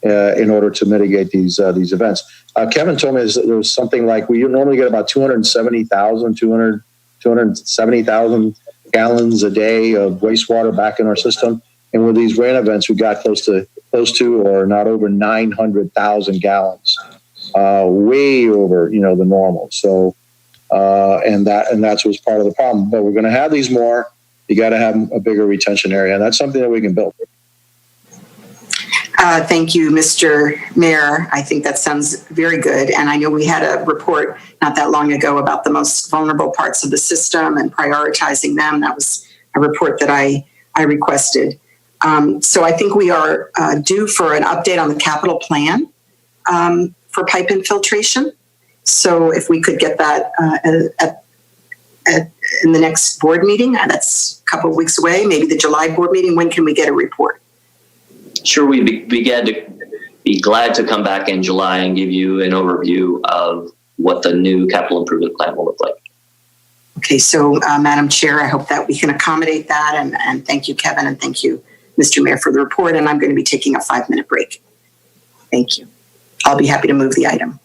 in order to mitigate these events. Kevin told me there was something like we normally get about 270,000 gallons a day of wastewater back in our system. And with these rain events, we got close to or not over 900,000 gallons, way over, the normal. So, and that's what's part of the problem. But we're going to have these more. You got to have a bigger retention area. And that's something that we can build. Thank you, Mr. Mayor. I think that sounds very good. And I know we had a report not that long ago about the most vulnerable parts of the system and prioritizing them. That was a report that I requested. So I think we are due for an update on the capital plan for pipe infiltration. So if we could get that in the next board meeting, that's a couple of weeks away, maybe the July board meeting, when can we get a report? Sure, we'd be glad to come back in July and give you an overview of what the new capital improvement plan will look like. Okay, so Madam Chair, I hope that we can accommodate that. And thank you, Kevin, and thank you, Mr. Mayor, for the report. And I'm going to be taking a 5-minute break. Thank you. I'll be happy to move the item.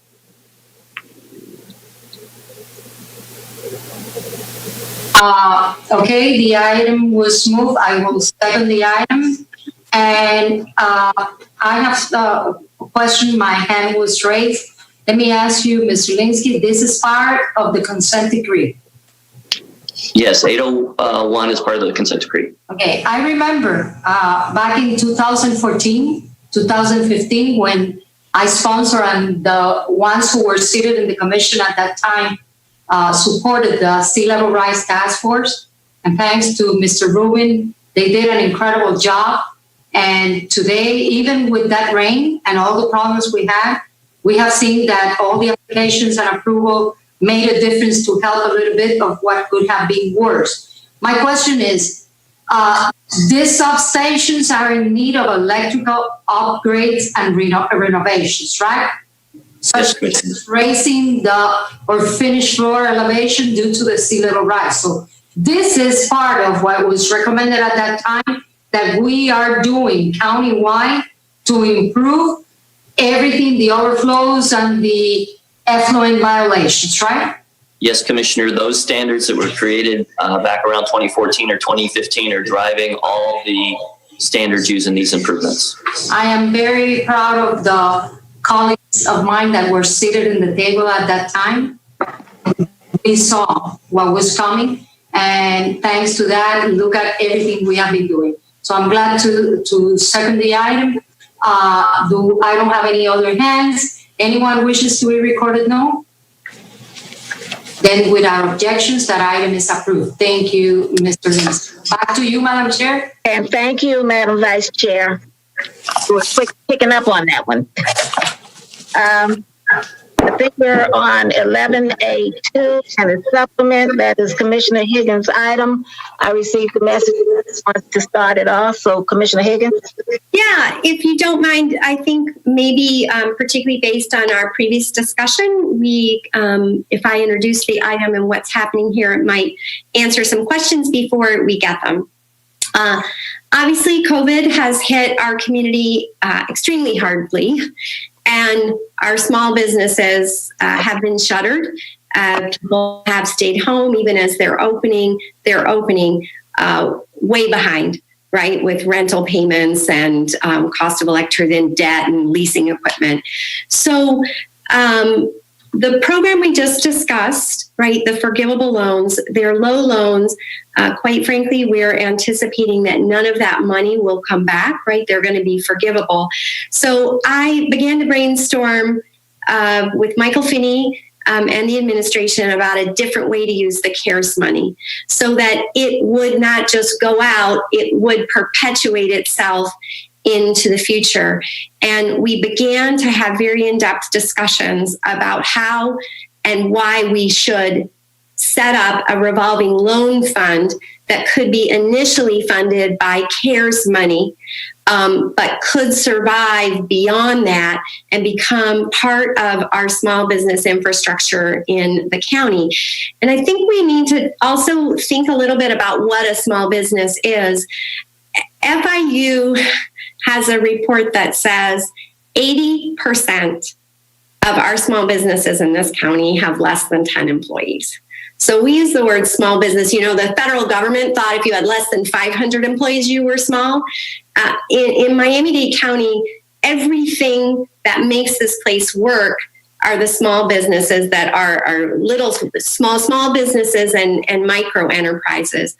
Okay, the item was moved. I will second the item. And I have a question. My hand was raised. Let me ask you, Mr. Linsky, this is part of the consent decree. Yes, 801 is part of the consent decree. Okay, I remember back in 2014, 2015, when I sponsored and the ones who were seated in the commission at that time supported the Sea Level Rise Task Force. And thanks to Mr. Rubin, they did an incredible job. And today, even with that rain and all the problems we have seen that all the applications and approval made a difference to help a little bit of what could have been worse. My question is, these substations are in need of electrical upgrades and renovations, right? Such as raising or finished floor elevation due to the sea level rise. So this is part of what was recommended at that time that we are doing countywide to improve everything, the overflows and the effluent violations, right? Yes, Commissioner, those standards that were created back around 2014 or 2015 are driving all the standards used in these improvements. I am very proud of the colleagues of mine that were seated in the table at that time. We saw what was coming, and thanks to that, look at everything we have been doing. So I'm glad to second the item. I don't have any other hands. Anyone wishes to be recorded no? Then without objections, that item is approved. Thank you, Mr. Minister. Back to you, Madam Chair. And thank you, Madam Vice Chair. We're quick picking up on that one. I think we're on 11A2 and a supplement. That is Commissioner Higgins' item. I received the message wants to start it off. So Commissioner Higgins. Yeah, if you don't mind, I think maybe particularly based on our previous discussion, if I introduce the item and what's happening here, it might answer some questions before we get them. Obviously, COVID has hit our community extremely hardly. And our small businesses have been shuttered. People have stayed home even as they're opening way behind, right, with rental payments and cost of electricity and debt and leasing equipment. So the program we just discussed, right, the forgivable loans, they're low loans. Quite frankly, we're anticipating that none of that money will come back, right? They're going to be forgivable. So I began to brainstorm with Michael Finney and the administration about a different way to use the CARES money so that it would not just go out, it would perpetuate itself into the future. And we began to have very in-depth discussions about how and why we should set up a revolving loan fund that could be initially funded by CARES money, but could survive beyond that and become part of our small business infrastructure in the county. And I think we need to also think a little bit about what a small business is. FIU has a report that says 80% of our small businesses in this county have less than 10 employees. So we use the word small business. You know, the federal government thought if you had less than 500 employees, you were small. In Miami-Dade County, everything that makes this place work are the small businesses that are little, small businesses and micro enterprises.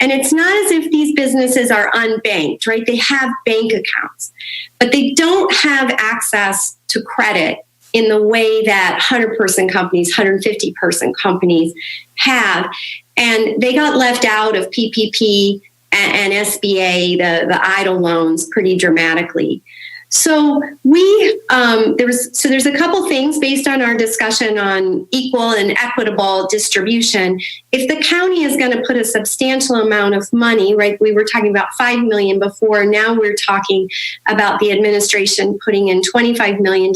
And it's not as if these businesses are unbanked, right? They have bank accounts, but they don't have access to credit in the way that 100-person companies, 150-person companies have. And they got left out of PPP and SBA, the EIDL loans, pretty dramatically. So there's a couple things based on our discussion on equal and equitable distribution. If the county is going to put a substantial amount of money, right? We were talking about $5 million before. Now we're talking about the administration putting in $25 million.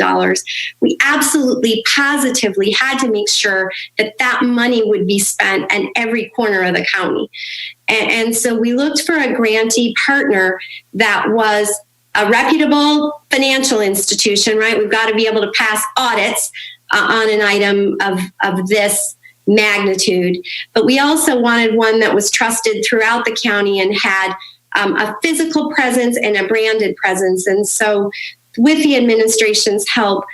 We absolutely positively had to make sure that that money would be spent in every corner of the county. And so we looked for a grantee partner that was a reputable financial institution, right? We've got to be able to pass audits on an item of this magnitude. But we also wanted one that was trusted throughout the county and had a physical presence and a branded presence. And so with the administration's help,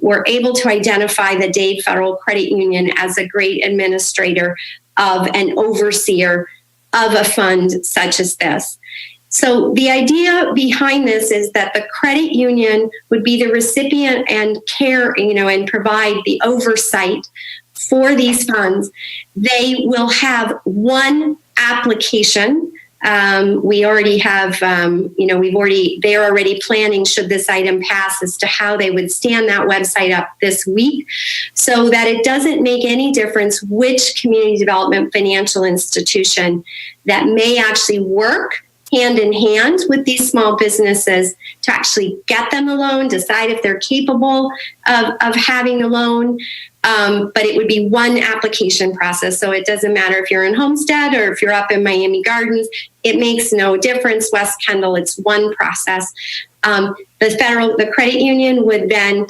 we're able to identify the Dade Federal Credit Union as a great administrator of an overseer of a fund such as this. So the idea behind this is that the credit union would be the recipient and care, and provide the oversight for these funds. They will have one application. We already have, they're already planning, should this item pass, as to how they would stand that website up this week, so that it doesn't make any difference which community development financial institution that may actually work hand in hand with these small businesses to actually get them a loan, decide if they're capable of having a loan. But it would be one application process. So it doesn't matter if you're in Homestead or if you're up in Miami Gardens, it makes no difference. West Kendall, it's one process. The credit union would then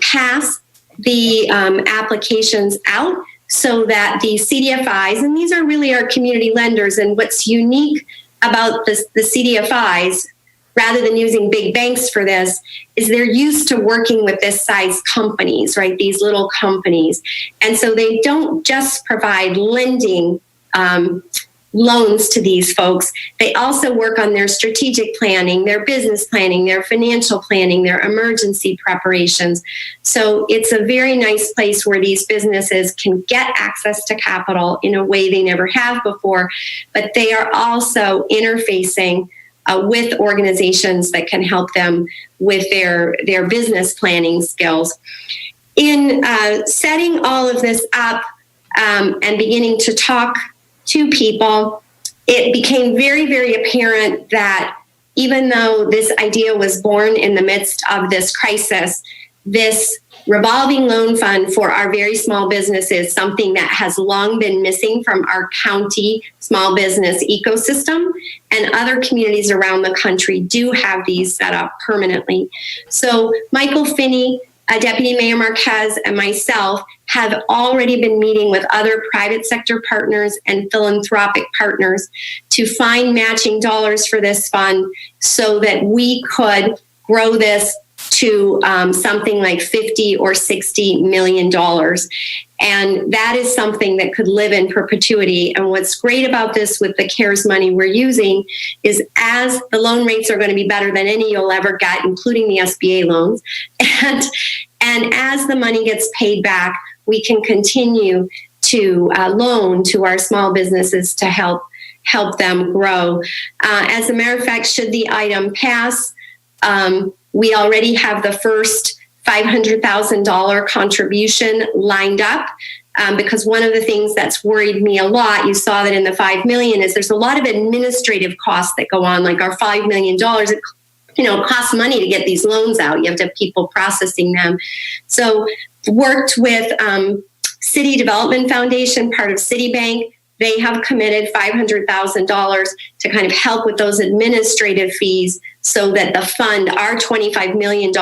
pass the applications out so that the CDFIs, and these are really our community lenders, and what's unique about the CDFIs, rather than using big banks for this, is they're used to working with this size companies, right? These little companies. And so they don't just provide lending loans to these folks. They also work on their strategic planning, their business planning, their financial planning, their emergency preparations. So it's a very nice place where these businesses can get access to capital in a way they never have before, but they are also interfacing with organizations that can help them with their business planning skills. In setting all of this up and beginning to talk to people, it became very, very apparent that even though this idea was born in the midst of this crisis, this revolving loan fund for our very small businesses, something that has long been missing from our county small business ecosystem, and other communities around the country do have these set up permanently. So Michael Finney, Deputy Mayor Marquez, and myself have already been meeting with other private sector partners and philanthropic partners to find matching dollars for this fund so that we could grow this to something like $50 or $60 million. And that is something that could live in perpetuity. And what's great about this with the CARES money we're using is as the loan rates are going to be better than any you'll ever get, including the SBA loans. And as the money gets paid back, we can continue to loan to our small businesses to help them grow. As a matter of fact, should the item pass, we already have the first $500,000 contribution lined up because one of the things that's worried me a lot, you saw that in the $5 million, is there's a lot of administrative costs that go on, like our $5 million. It costs money to get these loans out. You have to have people processing them. So worked with City Development Foundation, part of Citibank. They have committed $500,000 to kind of help with those administrative fees so that the fund, our $25 million,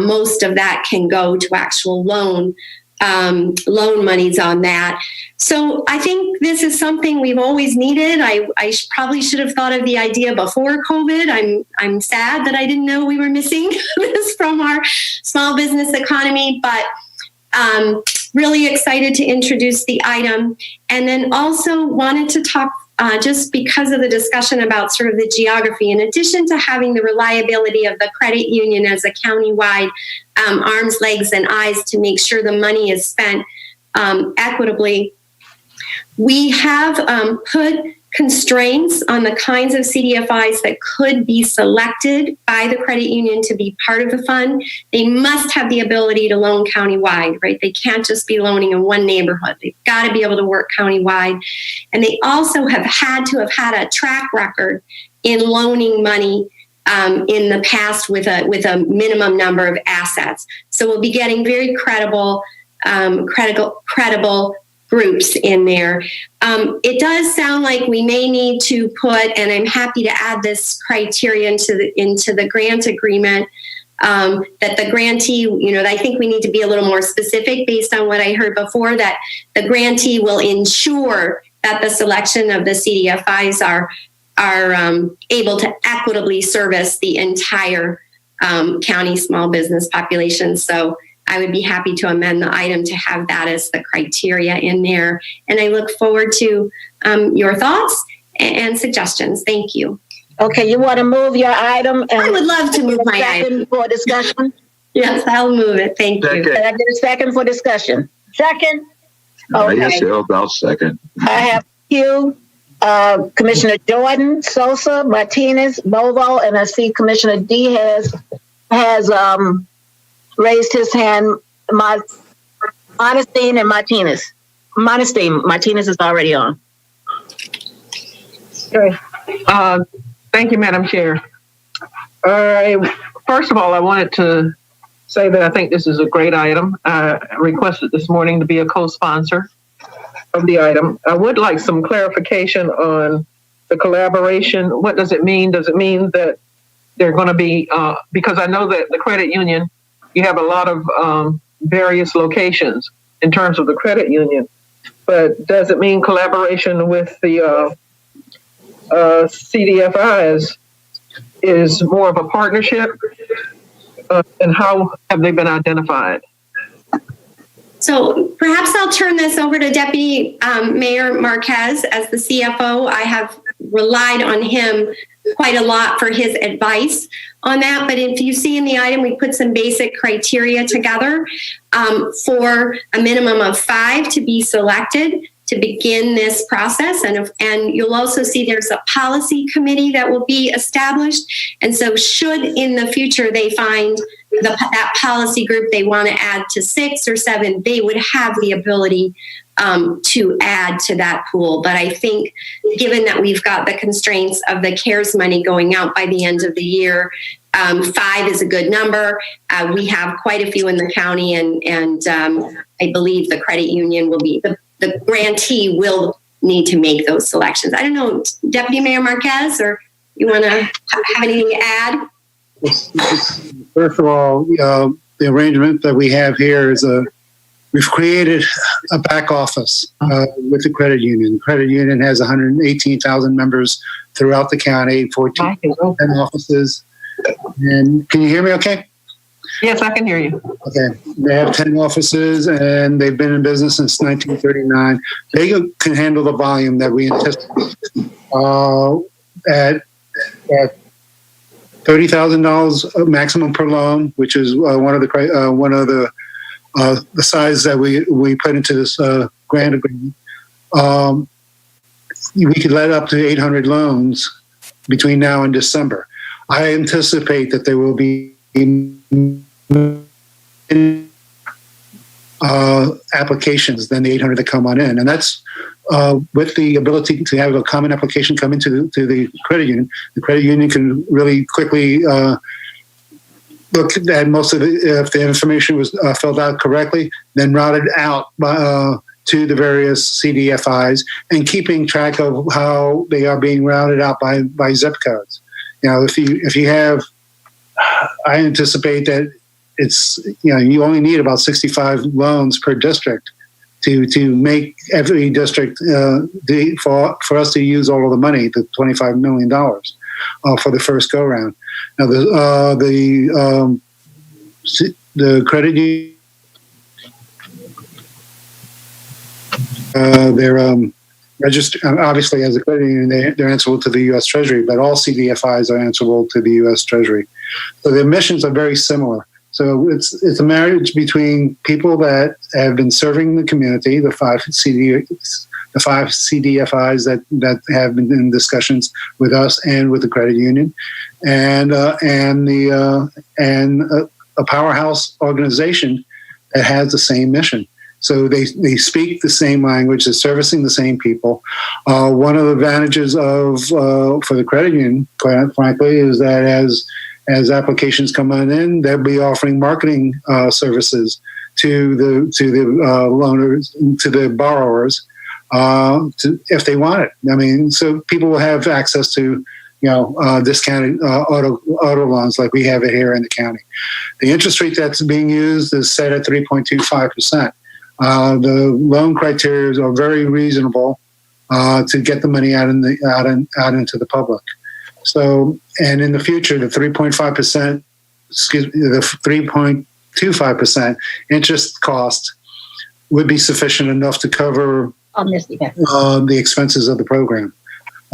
most of that can go to actual loan monies on that. So I think this is something we've always needed. I probably should have thought of the idea before COVID. I'm sad that I didn't know we were missing this from our small business economy, but really excited to introduce the item. And then also wanted to talk just because of the discussion about sort of the geography, in addition to having the reliability of the credit union as a countywide arms, legs, and eyes to make sure the money is spent equitably, we have put constraints on the kinds of CDFIs that could be selected by the credit union to be part of the fund. They must have the ability to loan countywide, right? They can't just be loaning in one neighborhood. They've got to be able to work countywide. And they also have had a track record in loaning money in the past with a minimum number of assets. So we'll be getting very credible groups in there. It does sound like we may need to put, and I'm happy to add this criteria into the grant agreement, that the grantee, I think we need to be a little more specific based on what I heard before, that the grantee will ensure that the selection of the CDFIs are able to equitably service the entire county small business population. So I would be happy to amend the item to have that as the criteria in there. And I look forward to your thoughts and suggestions. Thank you. Okay, you want to move your item? I would love to move my item for discussion. Yes, I'll move it. Thank you. Can I get a second for discussion? Second. Okay. Yes, I'll second. I have you, Commissioner Jordan, Sosa, Martinez, Bovo, and I see Commissioner D has raised his hand. Monestein and Martinez. Martinez is already on. Okay. Thank you, Madam Chair. First of all, I wanted to say that I think this is a great item. I requested this morning to be a co-sponsor of the item. I would like some clarification on the collaboration. What does it mean? Does it mean that they're going to be, because I know that the credit union, you have a lot of various locations in terms of the credit union, but does it mean collaboration with the CDFIs is more of a partnership? And how have they been identified? So perhaps I'll turn this over to Deputy Mayor Marquez as the CFO. I have relied on him quite a lot for his advice on that. But if you see in the item, we put some basic criteria together for a minimum of 5 to be selected to begin this process. And you'll also see there's a policy committee that will be established. And so should in the future they find that policy group they want to add to 6 or 7, they would have the ability to add to that pool. But I think given that we've got the constraints of the CARES money going out by the end of the year, 5 is a good number. We have quite a few in the county, and I believe the credit union will be, the grantee will need to make those selections. I don't know, Deputy Mayor Marquez, or you want to have anything to add? First of all, the arrangement that we have here is we've created a back office with the credit union. The credit union has 118,000 members throughout the county, 14 offices. And can you hear me okay? Yes, I can hear you. Okay. They have 10 offices, and they've been in business since 1939. They can handle the volume that we anticipate. At $30,000 maximum per loan, which is one of the size that we put into this grant agreement. We could let up to 800 loans between now and December. I anticipate that there will be applications than the 800 that come on in, and that's with the ability to have a common application come into the credit union. The credit union can really quickly look at most of it. If the information was filled out correctly, then routed out to the various CDFIs, and keeping track of how they are being routed out by zip codes. You know, if you have, I anticipate that it's, you know, you only need about 65 loans per district to make every district for us to use all of the money, the $25 million for the first go round. Now the credit union, they're registered, obviously as a credit union, they're answerable to the U.S. Treasury, but all CDFIs are answerable to the U.S. Treasury. So the missions are very similar. So it's a marriage between people that have been serving the community, the five CDFIs that have been in discussions with us and with the credit union, and a powerhouse organization that has the same mission. So they speak the same language. They're servicing the same people. One of the advantages for the credit union, quite frankly, is that as applications come on in, they'll be offering marketing services to the loaners, to the borrowers, if they want it. I mean, so people will have access to, discounted auto loans like we have it here in the county. The interest rate that's being used is set at 3.25%. The loan criteria are very reasonable to get the money out into the public. So, and in the future, the 3.25% interest cost would be sufficient enough to cover the expenses of the program.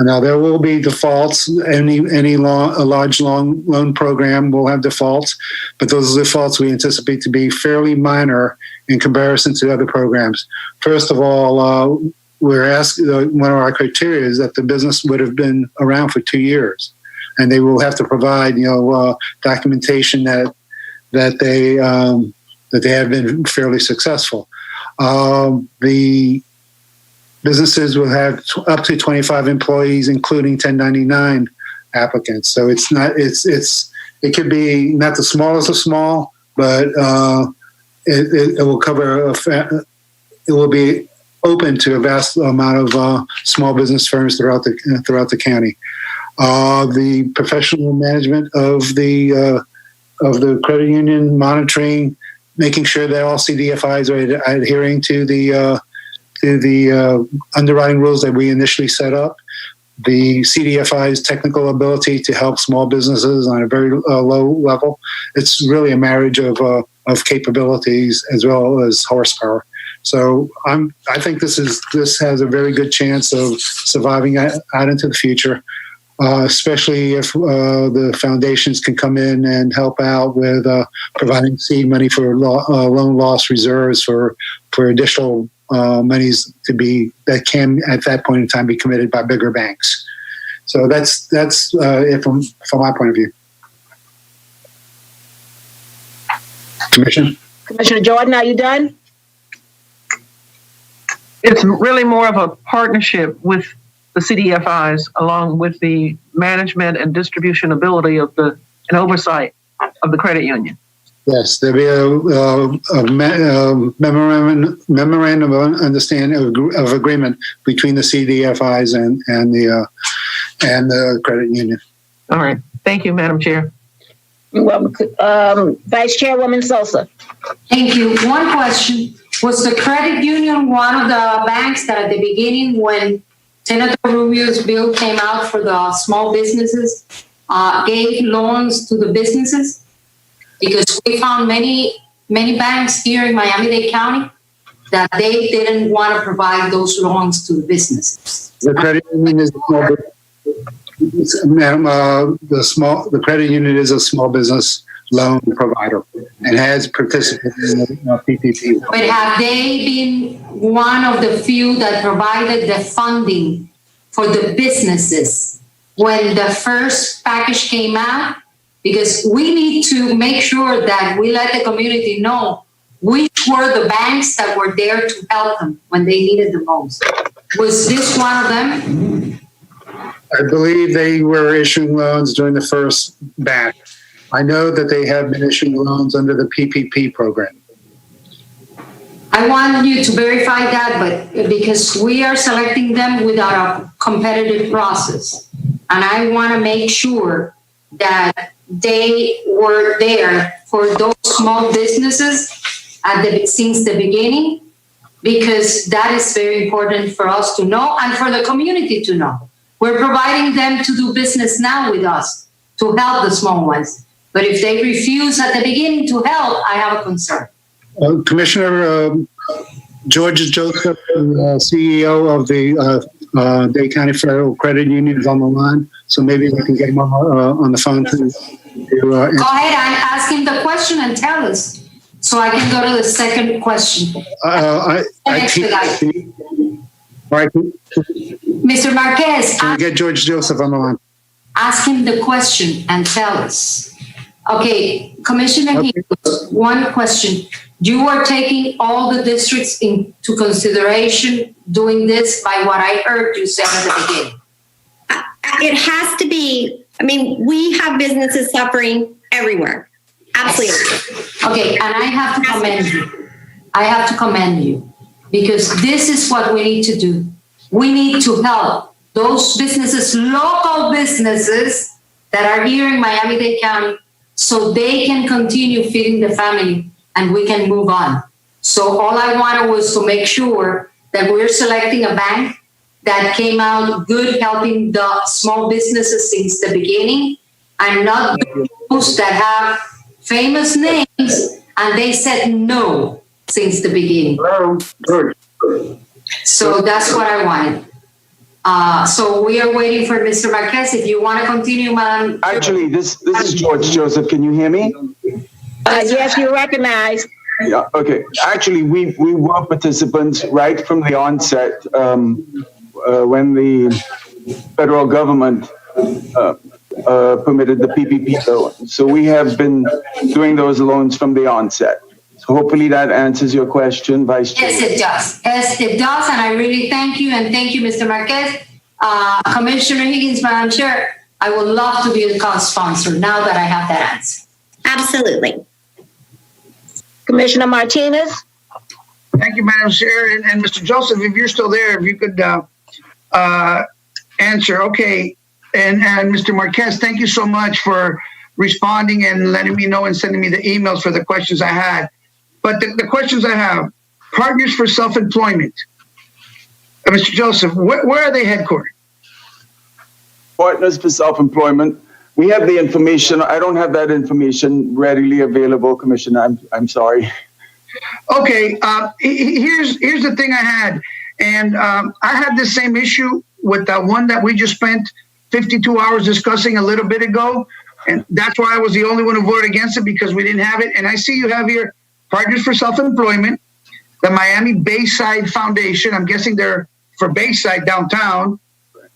Now, there will be defaults. Any large loan program will have defaults, but those defaults we anticipate to be fairly minor in comparison to other programs. First of all, we're asking, one of our criteria is that the business would have been around for 2 years, and they will have to provide, documentation that they have been fairly successful. The businesses will have up to 25 employees, including 1099 applicants. So it could be not the smallest of small, but it will cover. It will be open to a vast amount of small business firms throughout the county. The professional management of the credit union, monitoring, making sure that all CDFIs are adhering to the underwriting rules that we initially set up. The CDFI's technical ability to help small businesses on a very low level. It's really a marriage of capabilities as well as horsepower. So I think this has a very good chance of surviving out into the future, especially if the foundations can come in and help out with providing seed money for loan loss reserves for additional monies that can at that point in time be committed by bigger banks. So that's it from my point of view. Commissioner Jordan, are you done? It's really more of a partnership with the CDFIs, along with the management and distribution ability of the and oversight of the credit union. Yes, there'll be a memorandum of understanding of agreement between the CDFIs and the credit union. All right. Thank you, Madam Chair. Well, Vice Chairwoman Sosa. Thank you. One question. Was the credit union one of the banks that at the beginning when Senator Rubio's bill came out for the small businesses, gave loans to the businesses? Because we found many banks here in Miami-Dade County that they didn't want to provide those loans to the businesses. The credit union is a small business. Ma'am, the credit union is a small business loan provider and has participated in the PPP. But have they been one of the few that provided the funding for the businesses when the first package came out? Because we need to make sure that we let the community know which were the banks that were there to help them when they needed the most. Was this one of them? I believe they were issuing loans during the first batch. I know that they have been issuing loans under the PPP program. I want you to verify that, but because we are selecting them without a competitive process. And I want to make sure that they were there for those small businesses since the beginning, because that is very important for us to know and for the community to know. We're providing them to do business now with us to help the small ones. But if they refuse at the beginning to help, I have a concern. Commissioner George Joseph, CEO of the Dade County Federal Credit Union, is on the line, so maybe we can get him on the phone to Go ahead and ask him the question and tell us, so I can go to the second question. Mr. Marquez, can we get George Joseph on the line? Ask him the question and tell us. Okay, Commissioner Hughes, one question. You are taking all the districts into consideration doing this by what I heard you say at the beginning. It has to be, I mean, we have businesses suffering everywhere. Absolutely. Okay, and I have to commend you. I have to commend you because this is what we need to do. We need to help those businesses, local businesses that are here in Miami-Dade County, so they can continue feeding the family and we can move on. So all I wanted was to make sure that we're selecting a bank that came out good helping the small businesses since the beginning and not those that have famous names and they said no since the beginning. So that's what I wanted. So we are waiting for Mr. Marquez. If you want to continue, Madam. Actually, this is George Joseph. Can you hear me? Yes, you recognize. Yeah. Okay. Actually, we were participants right from the onset when the federal government permitted the PPP loan. So we have been doing those loans from the onset. So hopefully that answers your question, Vice Chair. Yes, it does. Yes, it does. And I really thank you. And thank you, Mr. Marquez. Commissioner Higgins, Madam Chair, I would love to be a co-sponsor now that I have that answer. Absolutely. Commissioner Martinez. Thank you, Madam Chair. And Mr. Joseph, if you're still there, if you could answer. Okay. And Mr. Marquez, thank you so much for responding and letting me know and sending me the emails for the questions I had. But the questions I have, Partners for Self-Employment. Mr. Joseph, where are they headquartered? Partners for Self-Employment. We have the information. I don't have that information readily available, Commissioner. I'm sorry. Okay. Here's the thing I had. And I had the same issue with the one that we just spent 52 hours discussing a little bit ago. And that's why I was the only one who voted against it, because we didn't have it. And I see you have here Partners for Self-Employment, the Miami Bayside Foundation. I'm guessing they're for Bayside downtown.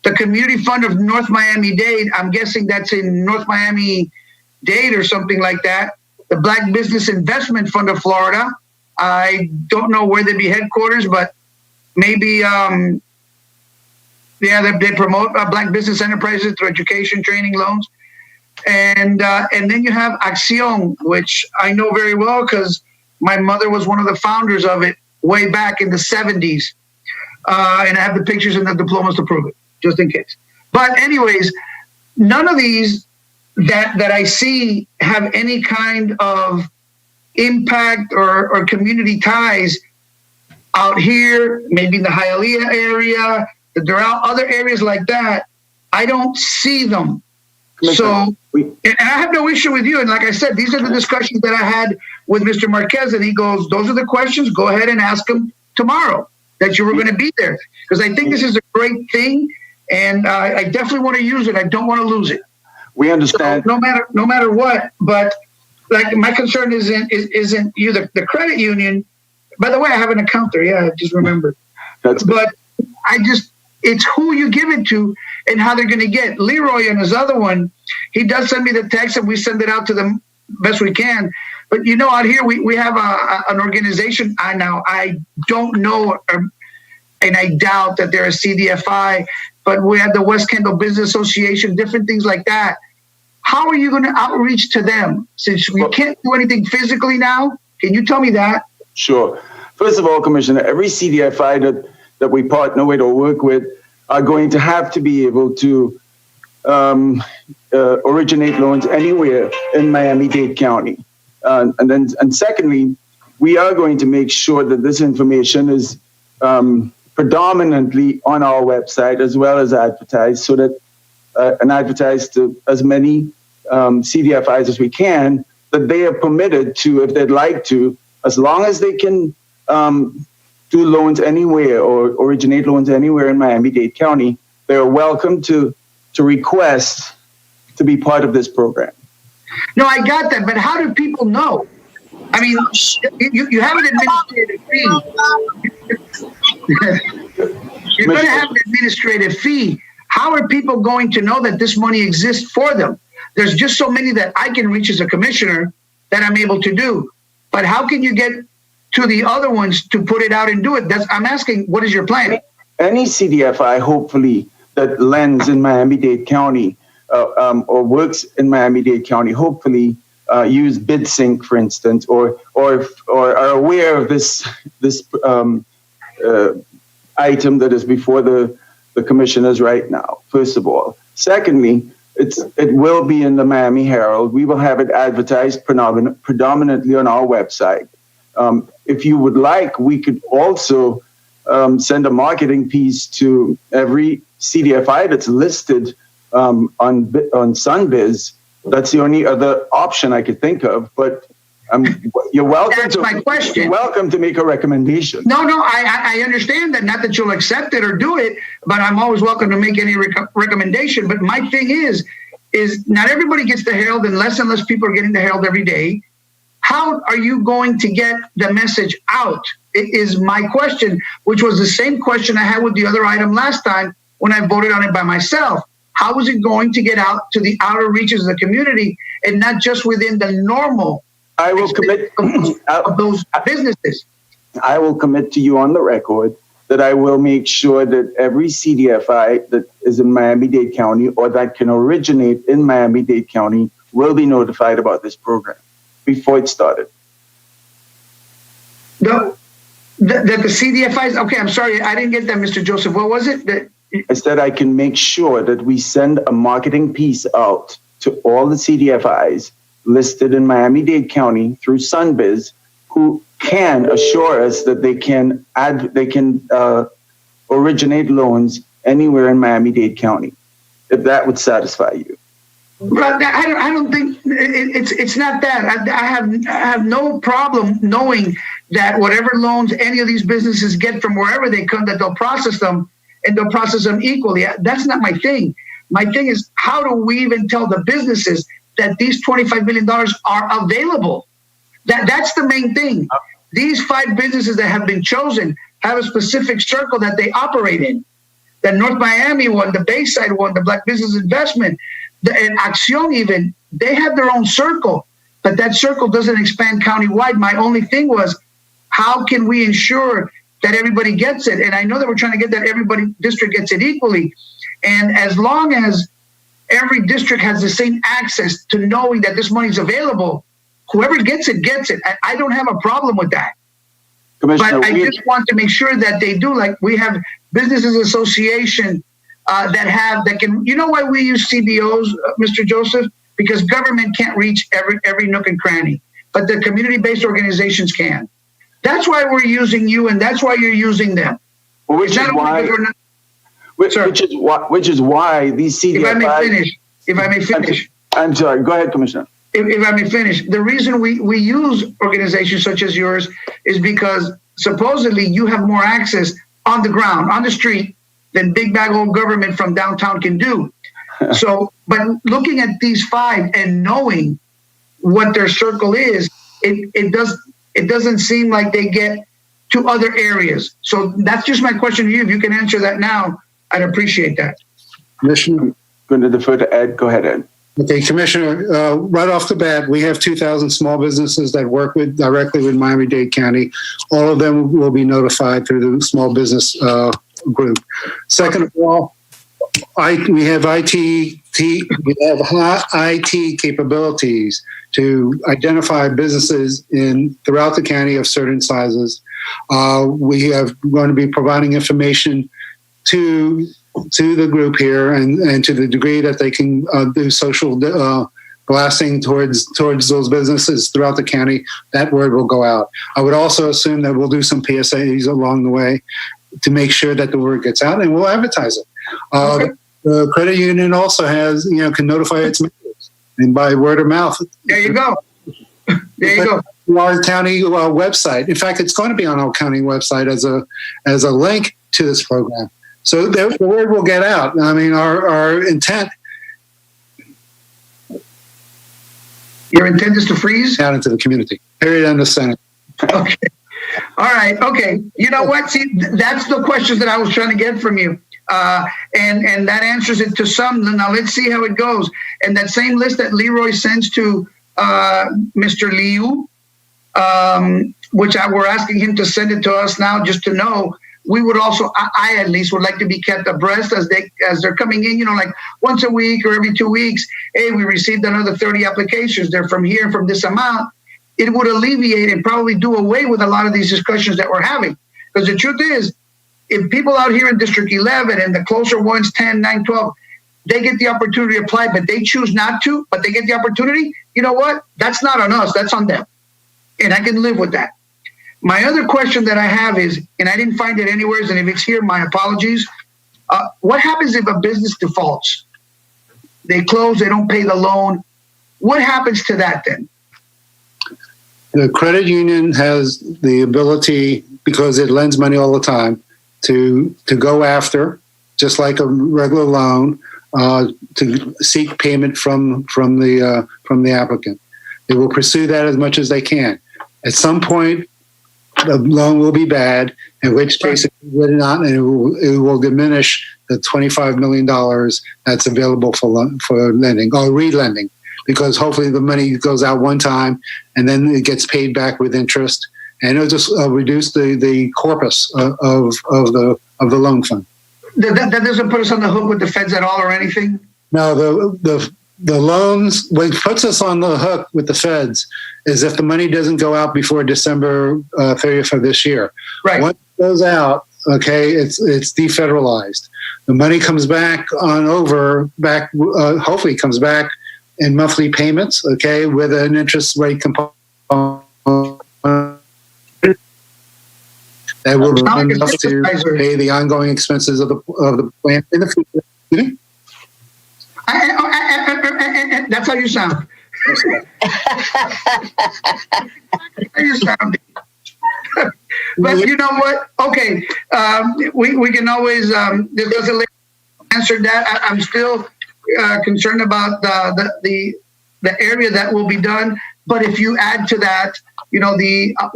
The Community Fund of North Miami-Dade. I'm guessing that's in North Miami-Dade or something like that. The Black Business Investment Fund of Florida. I don't know where they'd be headquarters, but maybe, they promote Black business enterprises through education, training, loans. And then you have Acción, which I know very well because my mother was one of the founders of it way back in the 70s. And I have the pictures and the diplomas to prove it, just in case. But anyways, none of these that I see have any kind of impact or community ties out here, maybe in the Hialeah area, the Doral, other areas like that. I don't see them. So, and I have no issue with you. And like I said, these are the discussions that I had with Mr. Marquez, and he goes, those are the questions. Go ahead and ask him tomorrow that you were going to be there. Because I think this is a great thing, and I definitely want to use it. I don't want to lose it. We understand. So no matter what, but like my concern isn't you, the credit union. By the way, I have an account there. Yeah, I just remembered. But it's who you give it to and how they're going to get. Leroy and his other one, he does send me the text and we send it out to them best we can. But out here we have an organization. I don't know, and I doubt that they're a CDFI, but we have the West Kendall Business Association, different things like that. How are you going to outreach to them since we can't do anything physically now? Can you tell me that? Sure. First of all, Commissioner, every CDFI that we partner with or work with are going to have to be able to originate loans anywhere in Miami-Dade County. And secondly, we are going to make sure that this information is predominantly on our website as well as advertised, so that and advertised to as many CDFIs as we can, that they are permitted to, if they'd like to, as long as they can do loans anywhere or originate loans anywhere in Miami-Dade County, they're welcome to request to be part of this program. No, I got that, but how do people know? I mean, you have an administrative fee. You're going to have an administrative fee. How are people going to know that this money exists for them? There's just so many that I can reach as a commissioner that I'm able to do. But how can you get to the other ones to put it out and do it? I'm asking, what is your plan? Any CDFI, hopefully, that lends in Miami-Dade County or works in Miami-Dade County, hopefully use BidSync, for instance, or are aware of this item that is before the commissioners right now, first of all. Secondly, it will be in the Miami Herald. We will have it advertised predominantly on our website. If you would like, we could also send a marketing piece to every CDFI that's listed on SunBiz. That's the only other option I could think of. But you're welcome. That's my question. You're welcome to make a recommendation. No, I understand that. Not that you'll accept it or do it, but I'm always welcome to make any recommendation. But my thing is not everybody gets the Herald, and less people are getting the Herald every day. How are you going to get the message out? It is my question, which was the same question I had with the other item last time when I voted on it by myself. How is it going to get out to the outer reaches of the community and not just within the normal? I will commit of those businesses. I will commit to you on the record that I will make sure that every CDFI that is in Miami-Dade County or that can originate in Miami-Dade County will be notified about this program before it started. No, that the CDFIs. Okay, I'm sorry, I didn't get that, Mr. Joseph. What was it? I said I can make sure that we send a marketing piece out to all the CDFIs listed in Miami-Dade County through SunBiz, who can assure us that they can originate loans anywhere in Miami-Dade County, if that would satisfy you. But I don't think it's not that. I have no problem knowing that whatever loans any of these businesses get from wherever they come, that they'll process them and they'll process them equally. That's not my thing. My thing is, how do we even tell the businesses that these $25 million are available? That's the main thing. These 5 businesses that have been chosen have a specific circle that they operate in. The North Miami one, the Bayside one, the Black Business Investment, and Acción even, they have their own circle, but that circle doesn't expand countywide. My only thing was, how can we ensure that everybody gets it? And I know that we're trying to get that everybody district gets it equally. And as long as every district has the same access to knowing that this money is available. Whoever gets it, gets it. I don't have a problem with that. But I just want to make sure that they do. Like we have businesses association that can. You know why we use CBOs, Mr. Joseph? Because government can't reach every nook and cranny, but the community-based organizations can. That's why we're using you, and that's why you're using them. Well, which is why these CDFIs. If I may finish. I'm sorry. Go ahead, Commissioner. If I may finish, the reason we use organizations such as yours is because supposedly you have more access on the ground, on the street, than big bag old government from downtown can do. So, but looking at these 5 and knowing what their circle is, it doesn't seem like they get to other areas. So that's just my question to you. If you can answer that now, I'd appreciate that. Commissioner? I'm going to defer to Ed. Go ahead, Ed. Okay, Commissioner, right off the bat, we have 2,000 small businesses that work directly with Miami-Dade County. All of them will be notified through the small business group. Second of all, we have IT capabilities to identify businesses throughout the county of certain sizes. We are going to be providing information to the group here, and to the degree that they can do social blasting towards those businesses throughout the county, that word will go out. I would also assume that we'll do some PSAs along the way to make sure that the word gets out, and we'll advertise it. Okay. The credit union also has, can notify its members, and by word of mouth. There you go. There you go. Our county website. In fact, it's going to be on our county website as a link to this program. So the word will get out. I mean, our intent. Your intent is to freeze? Out into the community. Period. End of sentence. Okay. All right. Okay. You know what? See, that's the questions that I was trying to get from you. And that answers it to some. Now let's see how it goes. And that same list that Leroy sends to Mr. Liu, which we're asking him to send it to us now just to know. We would also, I at least would like to be kept abreast as they're coming in, like once a week or every 2 weeks. Hey, we received another 30 applications. They're from here, from this amount. It would alleviate and probably do away with a lot of these discussions that we're having. Because the truth is, if people out here in District 11 and the closer ones, 10, 9, 12, they get the opportunity to apply, but they choose not to, but they get the opportunity, you know what? That's not on us. That's on them. And I can live with that. My other question that I have is, and I didn't find it anywhere, and if it's here, my apologies. What happens if a business defaults? They close, they don't pay the loan. What happens to that then? The credit union has the ability, because it lends money all the time, to go after, just like a regular loan, to seek payment from the applicant. They will pursue that as much as they can. At some point, the loan will be bad, in which case it will not, and it will diminish the $25 million that's available for lending or re-lending, because hopefully the money goes out one time and then it gets paid back with interest, and it'll just reduce the corpus of the loan fund. That doesn't put us on the hook with the feds at all or anything? No, the loans, what puts us on the hook with the feds is if the money doesn't go out before December 30th of this year. Right. Once it goes out, okay, it's defederalized. The money comes back hopefully comes back in monthly payments, okay, with an interest rate component that will run enough to pay the ongoing expenses of the plant in the future. That's how you sound. But you know what? Okay, we can always discuss it later. Answer that. I'm still concerned about the area that will be done. But if you add to that, we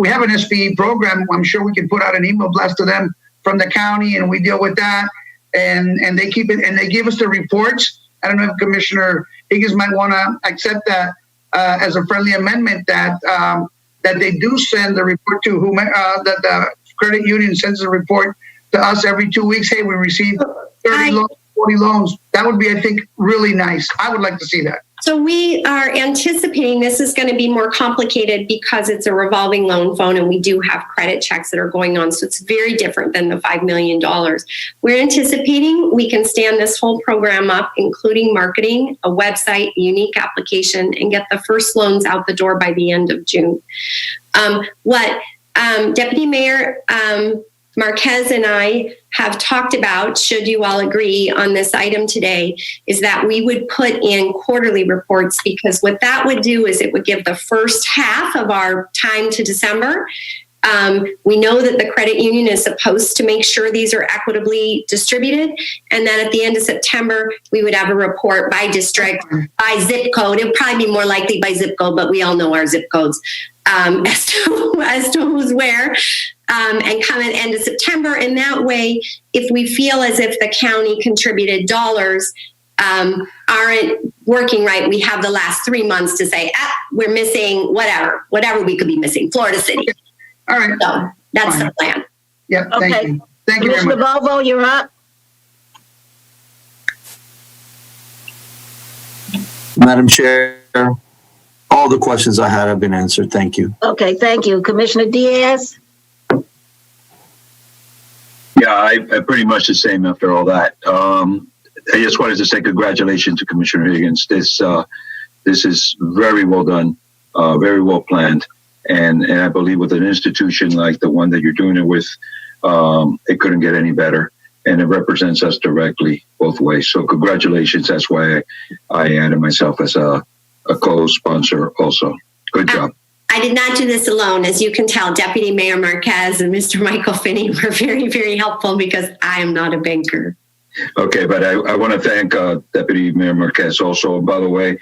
have an SPE program. I'm sure we can put out an email blast to them from the county, and we deal with that. And they keep it, and they give us the reports. I don't know if Commissioner Higgins might want to accept that as a friendly amendment that they do send the report to that the credit union sends a report to us every 2 weeks. Hey, we received 30 loans. 40 loans. That would be, I think, really nice. I would like to see that. So we are anticipating this is going to be more complicated because it's a revolving loan fund and we do have credit checks that are going on. So it's very different than the $5 million. We're anticipating we can stand this whole program up, including marketing, a website, a unique application, and get the first loans out the door by the end of June. What Deputy Mayor Marquez and I have talked about, should you all agree on this item today, is that we would put in quarterly reports, because what that would do is it would give the first half of our time to December. We know that the credit union is supposed to make sure these are equitably distributed. And then at the end of September, we would have a report by district, by zip code. It would probably be more likely by zip code, but we all know our zip codes as to who's where. And come at the end of September. And that way, if we feel as if the county contributed dollars aren't working right, we have the last 3 months to say, we're missing whatever we could be missing, Florida City. All right. So that's the plan. Yeah, thank you. Thank you very Commissioner much. Volvo, you're up. Madam Chair, all the questions I had have been answered. Thank you. Okay, thank you. Commissioner Diaz? Yeah, I pretty much the same after all that. I just wanted to say congratulations to Commissioner Higgins. This is very well done, very well planned, and I believe with an institution like the one that you're doing it with, it couldn't get any better, and it represents us directly both ways. So congratulations. That's why I added myself as a co-sponsor also. Good job. I did not do this alone. As you can tell, Deputy Mayor Marquez and Mr. Michael Finney were very, very helpful because I am not a banker. Okay, but I want to thank Deputy Mayor Marquez also. And by the way,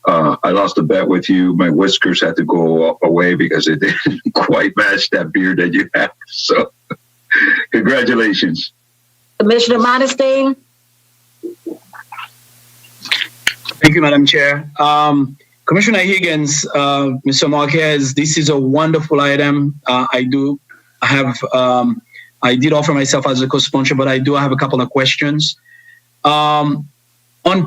I lost a bet with you. My whiskers had to go away because it didn't quite match that beard that you have. So congratulations. Commissioner Modestine? Thank you, Madam Chair. Commissioner Higgins, Mr. Marquez, this is a wonderful item. I did offer myself as a co-sponsor, but I do have a couple of questions. On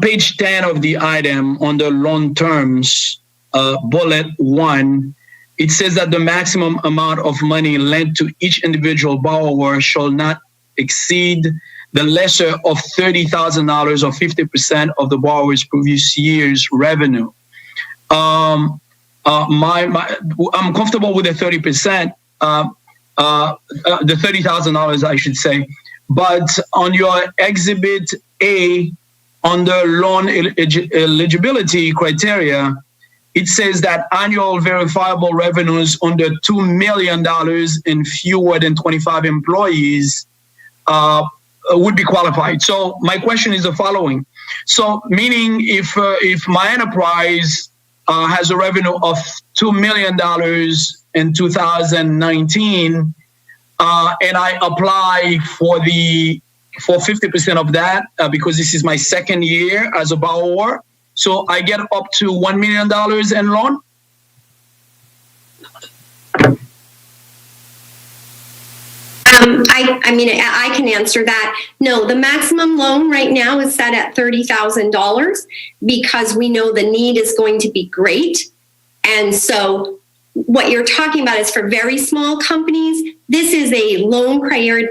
page 10 of the item, on the loan terms, bullet 1, it says that the maximum amount of money lent to each individual borrower shall not exceed the lesser of $30,000 or 50% of the borrower's previous year's revenue. I'm comfortable with the 30%, the $30,000, I should say. But on your Exhibit A, under loan eligibility criteria, it says that annual verifiable revenues under $2 million and fewer than 25 employees would be qualified. So my question is the following. So meaning if my enterprise has a revenue of $2 million in 2019, and I apply for 50% of that because this is my second year as a borrower, so I get up to $1 million in loan? I can answer that. No, the maximum loan right now is set at $30,000 because we know the need is going to be great. And so what you're talking about is for very small companies. This is a loan criteria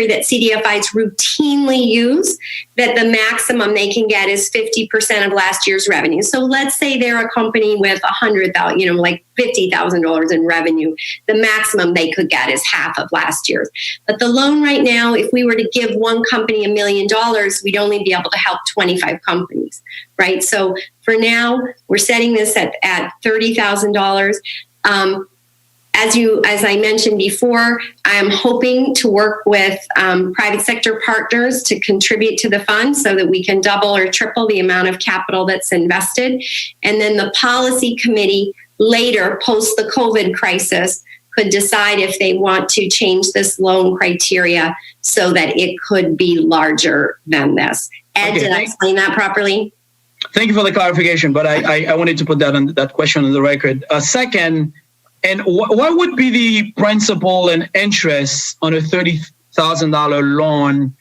that CDFIs routinely use, that the maximum they can get is 50% of last year's revenue. So let's say they're a company with $100,000, like $50,000 in revenue. The maximum they could get is half of last year's. But the loan right now, if we were to give one company $1 million, we'd only be able to help 25 companies, right? So for now, we're setting this at $30,000. As I mentioned before, I am hoping to work with private sector partners to contribute to the fund so that we can double or triple the amount of capital that's invested. And then the policy committee later, post the COVID crisis, could decide if they want to change this loan criteria so that it could be larger than this. Ed, did I explain that properly? Thank you for the clarification, but I wanted to put that question on the record. Second, and what would be the principal and interest on a $30,000 loan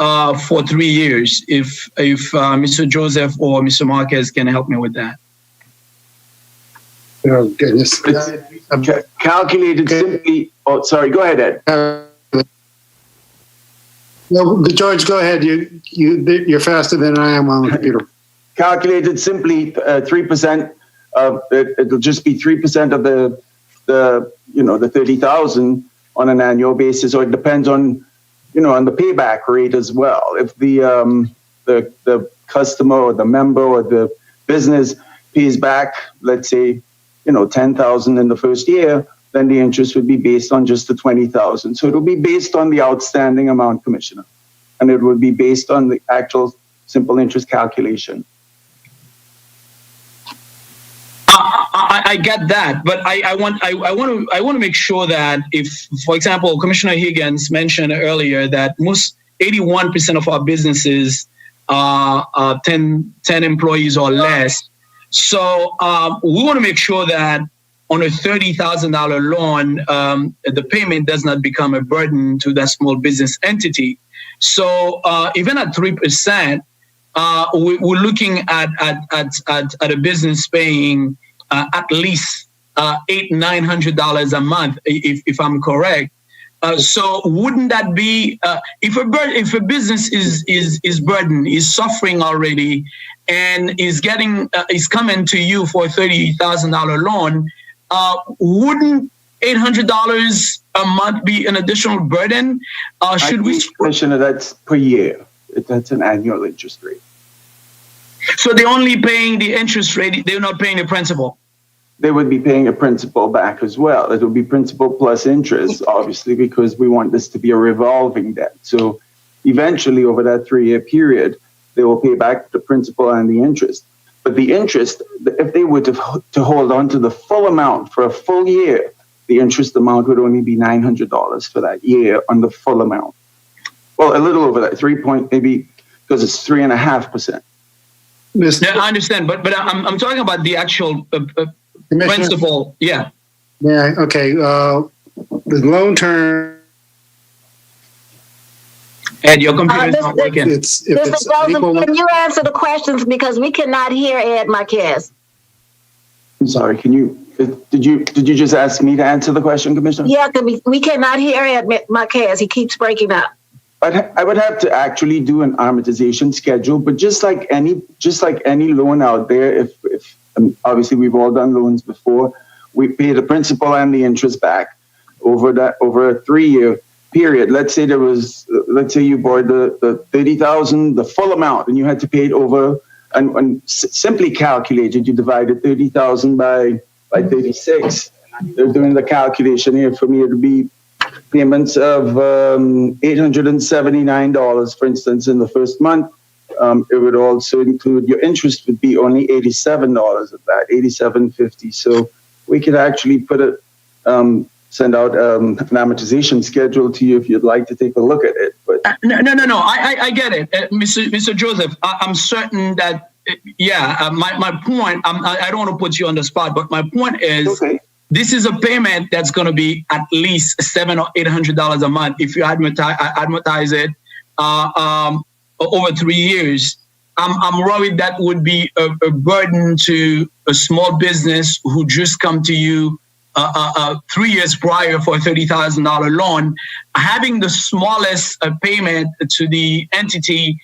for 3 years. If Mr. Joseph or Mr. Marquez can help me with that. Oh, goodness. Calculated simply. Oh, sorry. Go ahead, Ed. No, George, go ahead. You're faster than I am on the computer. Calculated simply 3% of it'll just be 3% of the 30,000 on an annual basis, or it depends on on the payback rate as well. If the customer or the member or the business pays back, let's say 10,000 in the first year, then the interest would be based on just the 20,000. So it will be based on the outstanding amount, Commissioner, and it would be based on the actual simple interest calculation. I get that, but I want to make sure that if, for example, Commissioner Higgins mentioned earlier that 81% of our businesses are 10 employees or less. So we want to make sure that on a $30,000 loan, the payment does not become a burden to that small business entity. So even at 3%, we're looking at a business paying at least $800-900 a month, if I'm correct. So wouldn't that be if a business is burdened, is suffering already, and is coming to you for a $30,000 loan? Wouldn't $800 a month be an additional burden? Should we? Commissioner, that's per year. That's an annual interest rate. So they're only paying the interest rate. They're not paying the principal. They would be paying a principal back as well. It would be principal plus interest, obviously, because we want this to be a revolving debt. So eventually, over that 3-year period, they will pay back the principal and the interest. But the interest, if they were to hold on to the full amount for a full year, the interest amount would only be $900 for that year on the full amount. Well, a little over that, maybe because it's 3.5%. Yeah, I understand, but I'm talking about the actual principal. Yeah. Yeah. Okay. The loan term. Ed, your computer is not working. Mr. Joseph, can you answer the questions, because we cannot hear Ed Marquez? I'm sorry. Can you? Did you just ask me to answer the question, Commissioner? Yeah, we cannot hear Ed Marquez. He keeps breaking up. I would have to actually do an amortization schedule, but just like any loan out there, if obviously we've all done loans before, we pay the principal and the interest back over a 3-year period. Let's say you borrowed the 30,000, the full amount, and you had to pay it over, and simply calculated, you divided 30,000 by 36. They're doing the calculation here for me. It would be payments of $879, for instance, in the first month. It would also include your interest would be only $87 of that, $87.50. So we could actually send out an amortization schedule to you if you'd like to take a look at it. But no. I get it, Mr. Joseph. I'm certain that my point. I don't want to put you on the spot, but my point is. Okay. This is a payment that's going to be at least $700 or $800 a month if you advertise it over 3 years. I'm worried that would be a burden to a small business who just come to you 3 years prior for a $30,000 loan. Having the smallest payment to the entity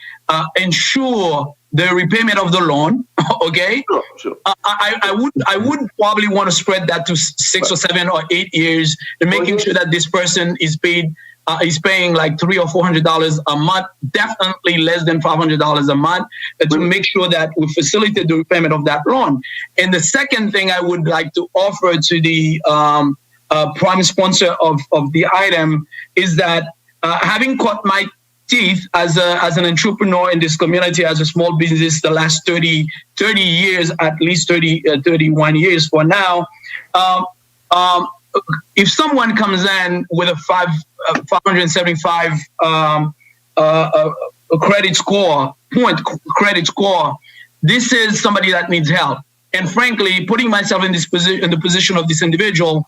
ensure the repayment of the loan. Okay, sure. I would probably want to spread that to 6 or 7 or 8 years, and making sure that this person is paying like $300 or $400 a month, definitely less than $500 a month, to make sure that we facilitate the repayment of that loan. And the second thing I would like to offer to the prime sponsor of the item is that having cut my teeth as an entrepreneur in this community, as a small business, the last 30 years, at least 31 years for now. If someone comes in with a 575 credit score, this is somebody that needs help. And frankly, putting myself in the position of this individual,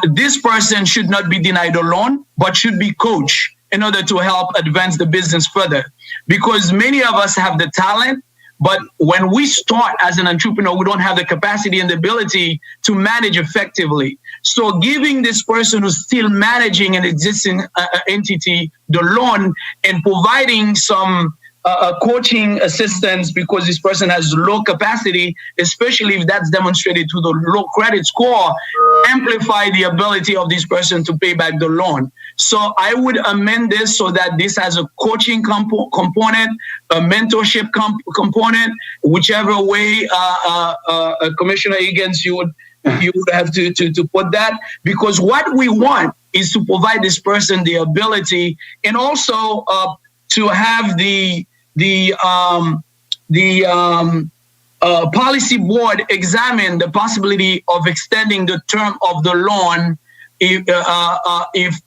this person should not be denied a loan, but should be coached in order to help advance the business further. Because many of us have the talent, but when we start as an entrepreneur, we don't have the capacity and the ability to manage effectively. So giving this person who's still managing an existing entity the loan and providing some coaching assistance, because this person has low capacity, especially if that's demonstrated to the low credit score, amplify the ability of this person to pay back the loan. So I would amend this so that this has a coaching component, a mentorship component, whichever way Commissioner Higgins you would have to put that, because what we want is to provide this person the ability and also to have the policy board examine the possibility of extending the term of the loan if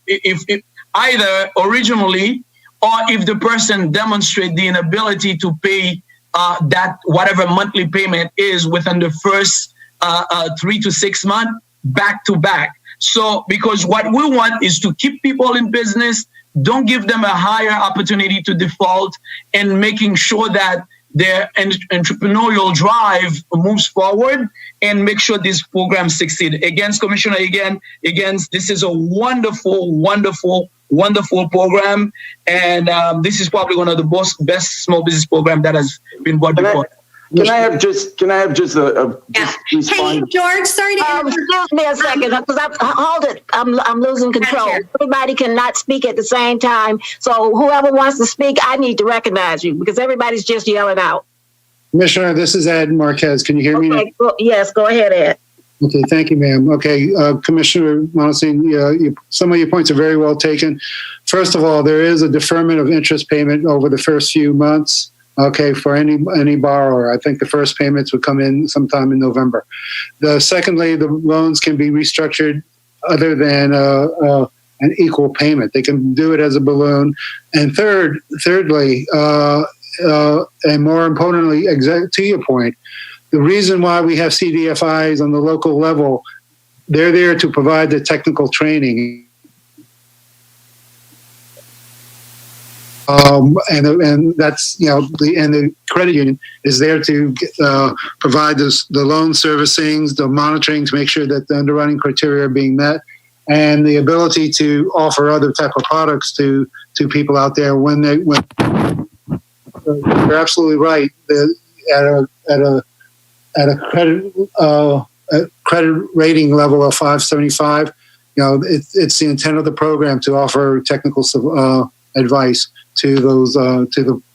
either originally or if the person demonstrates the inability to pay that whatever monthly payment is within the first 3 to 6 months back to back. So because what we want is to keep people in business, don't give them a higher opportunity to default, and making sure that their entrepreneurial drive moves forward and make sure this program succeed. Again, Commissioner, again, this is a wonderful, wonderful, wonderful program. And this is probably one of the best small business programs that has been brought before. Can I have just a Hey, George, sorry to interrupt. Excuse me a second, because hold it. I'm losing control. Everybody cannot speak at the same time. So whoever wants to speak, I need to recognize you because everybody's just yelling out. Commissioner, this is Ed Marquez. Can you hear me now? Yes, go ahead, Ed. Okay, thank you, ma'am. Okay, Commissioner Montesin, some of your points are very well taken. First of all, there is a deferment of interest payment over the first few months. Okay, for any borrower. I think the first payments would come in sometime in November. Secondly, the loans can be restructured other than an equal payment. They can do it as a balloon. And thirdly, and more importantly, to your point, the reason why we have CDFIs on the local level, they're there to provide the technical training. And that's, the credit union is there to provide the loan servicing, the monitoring to make sure that the underwriting criteria are being met, and the ability to offer other type of products to people out there when you're absolutely right. At a credit rating level of 575, it's the intent of the program to offer technical advice to those to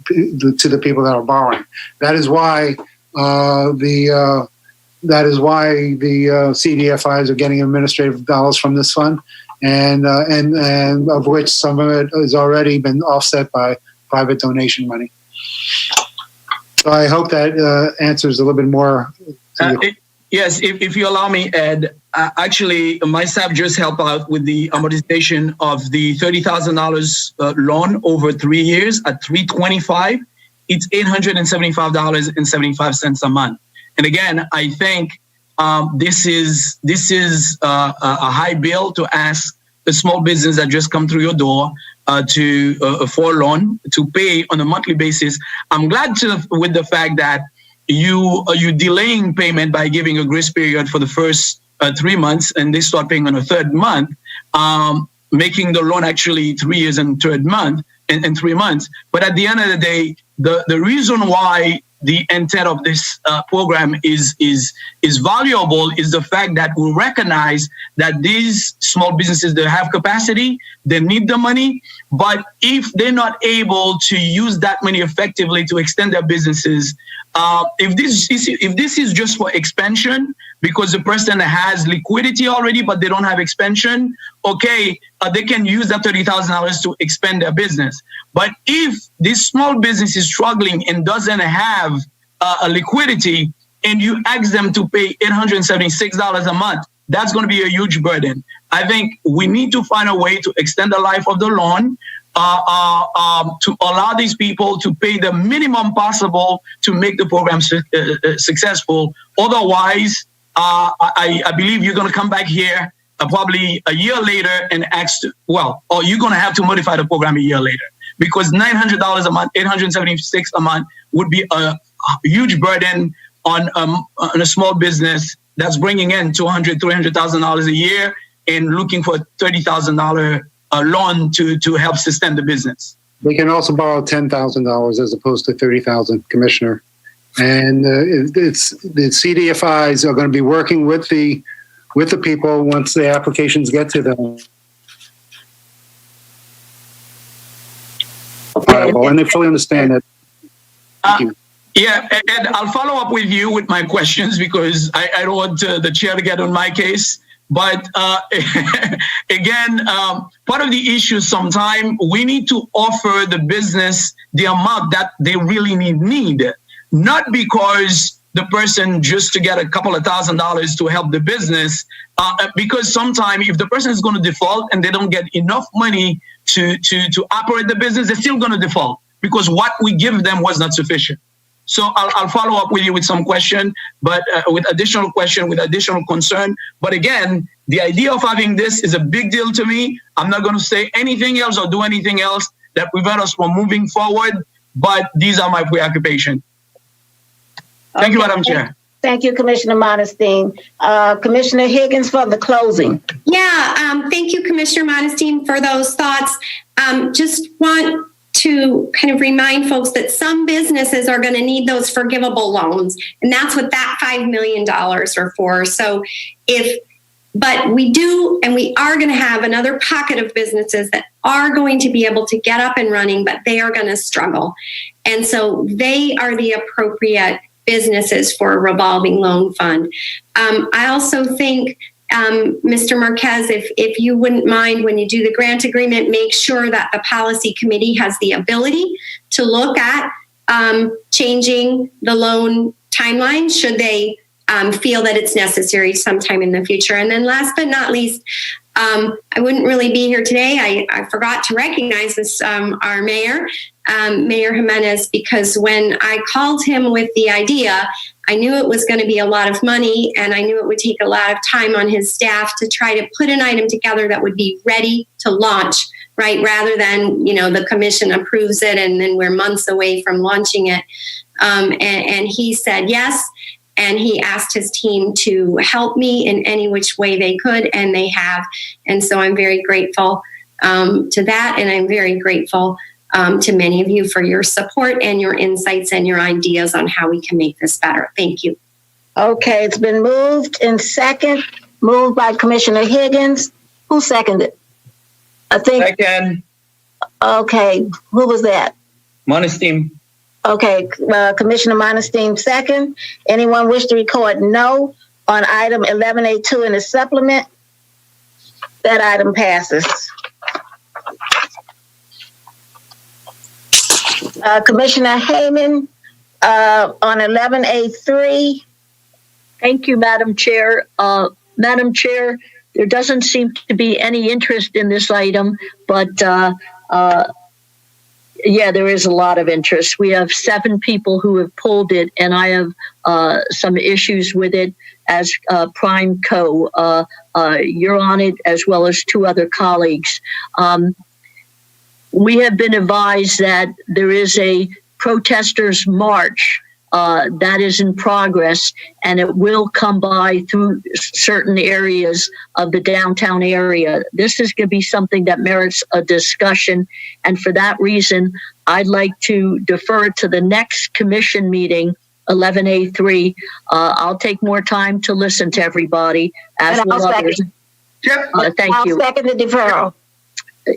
the people that are borrowing. That is why the CDFIs are getting administrative dollars from this fund, and of which some of it has already been offset by private donation money. So I hope that answers a little bit more. Yes, if you allow me, Ed, actually, my staff just helped out with the amortization of the $30,000 loan over 3 years at $325. It's $875.75 a month. And again, I think this is a high bill to ask a small business that just come through your door for a loan to pay on a monthly basis. I'm glad with the fact that you delaying payment by giving a grace period for the first 3 months, and they start paying on the third month, making the loan actually 3 years and third month and 3 months. But at the end of the day, the reason why the intent of this program is valuable is the fact that we recognize that these small businesses, they have capacity, they need the money, but if they're not able to use that money effectively to extend their businesses, if this is just for expansion, because the person has liquidity already, but they don't have expansion, okay, they can use that $30,000 to expand their business. But if this small business is struggling and doesn't have a liquidity, and you ask them to pay $876 a month, that's going to be a huge burden. I think we need to find a way to extend the life of the loan, to allow these people to pay the minimum possible to make the program successful. Otherwise, I believe you're going to come back here probably a year later and ask, or you're going to have to modify the program a year later, because $900 a month, $876 a month would be a huge burden on a small business that's bringing in $200,000, $300,000 a year and looking for a $30,000 loan to help sustain the business. They can also borrow $10,000 as opposed to $30,000, Commissioner. And it's the CDFIs are going to be working with the people once the applications get to them. And they fully understand it. Thank you. Yeah, and I'll follow up with you with my questions, because I don't want the chair to get on my case. But again, part of the issue sometimes we need to offer the business the amount that they really need, not because the person just to get a couple of $1,000s to help the business, because sometimes if the person is going to default and they don't get enough money to operate the business, they're still going to default because what we give them was not sufficient. So I'll follow up with you with some question, but with additional question, with additional concern. But again, the idea of having this is a big deal to me. I'm not going to say anything else or do anything else that prevent us from moving forward, but these are my preoccupations. Thank you, Madam Chair. Thank you, Commissioner Modestine. Commissioner Higgins for the closing. Yeah, thank you, Commissioner Modestine, for those thoughts. Just want to kind of remind folks that some businesses are going to need those forgivable loans, and that's what that $5 million are for. So but we do, and we are going to have another pocket of businesses that are going to be able to get up and running, but they are going to struggle. And so they are the appropriate businesses for a revolving loan fund. I also think, Mr. Marquez, if you wouldn't mind, when you do the grant agreement, make sure that the policy committee has the ability to look at changing the loan timeline should they feel that it's necessary sometime in the future. And then last but not least, I wouldn't really be here today. I forgot to recognize this, our mayor, Mayor Jimenez, because when I called him with the idea, I knew it was going to be a lot of money, and I knew it would take a lot of time on his staff to try to put an item together that would be ready to launch, right? Rather than, the commission approves it and then we're months away from launching it. And he said yes. And he asked his team to help me in any which way they could, and they have. And so I'm very grateful to that. And I'm very grateful to many of you for your support and your insights and your ideas on how we can make this better. Thank you. Okay, it's been moved in second, moved by Commissioner Higgins. Who seconded? I think. Second. Okay, who was that? Modestine. Okay, Commissioner Modestine second. Anyone wish to record no on item 11A2 in the supplement? That item passes. Commissioner Heyman on 11A3. Thank you, Madam Chair. Madam Chair, there doesn't seem to be any interest in this item, but yeah, there is a lot of interest. We have 7 people who have pulled it, and I have some issues with it as Prime Co. You're on it, as well as 2 other colleagues. We have been advised that there is a protesters' march that is in progress, and it will come by through certain areas of the downtown area. This is going to be something that merits a discussion, and for that reason, I'd like to defer it to the next commission meeting, 11A3. I'll take more time to listen to everybody, as will others. Thank you. I'll second the deferral.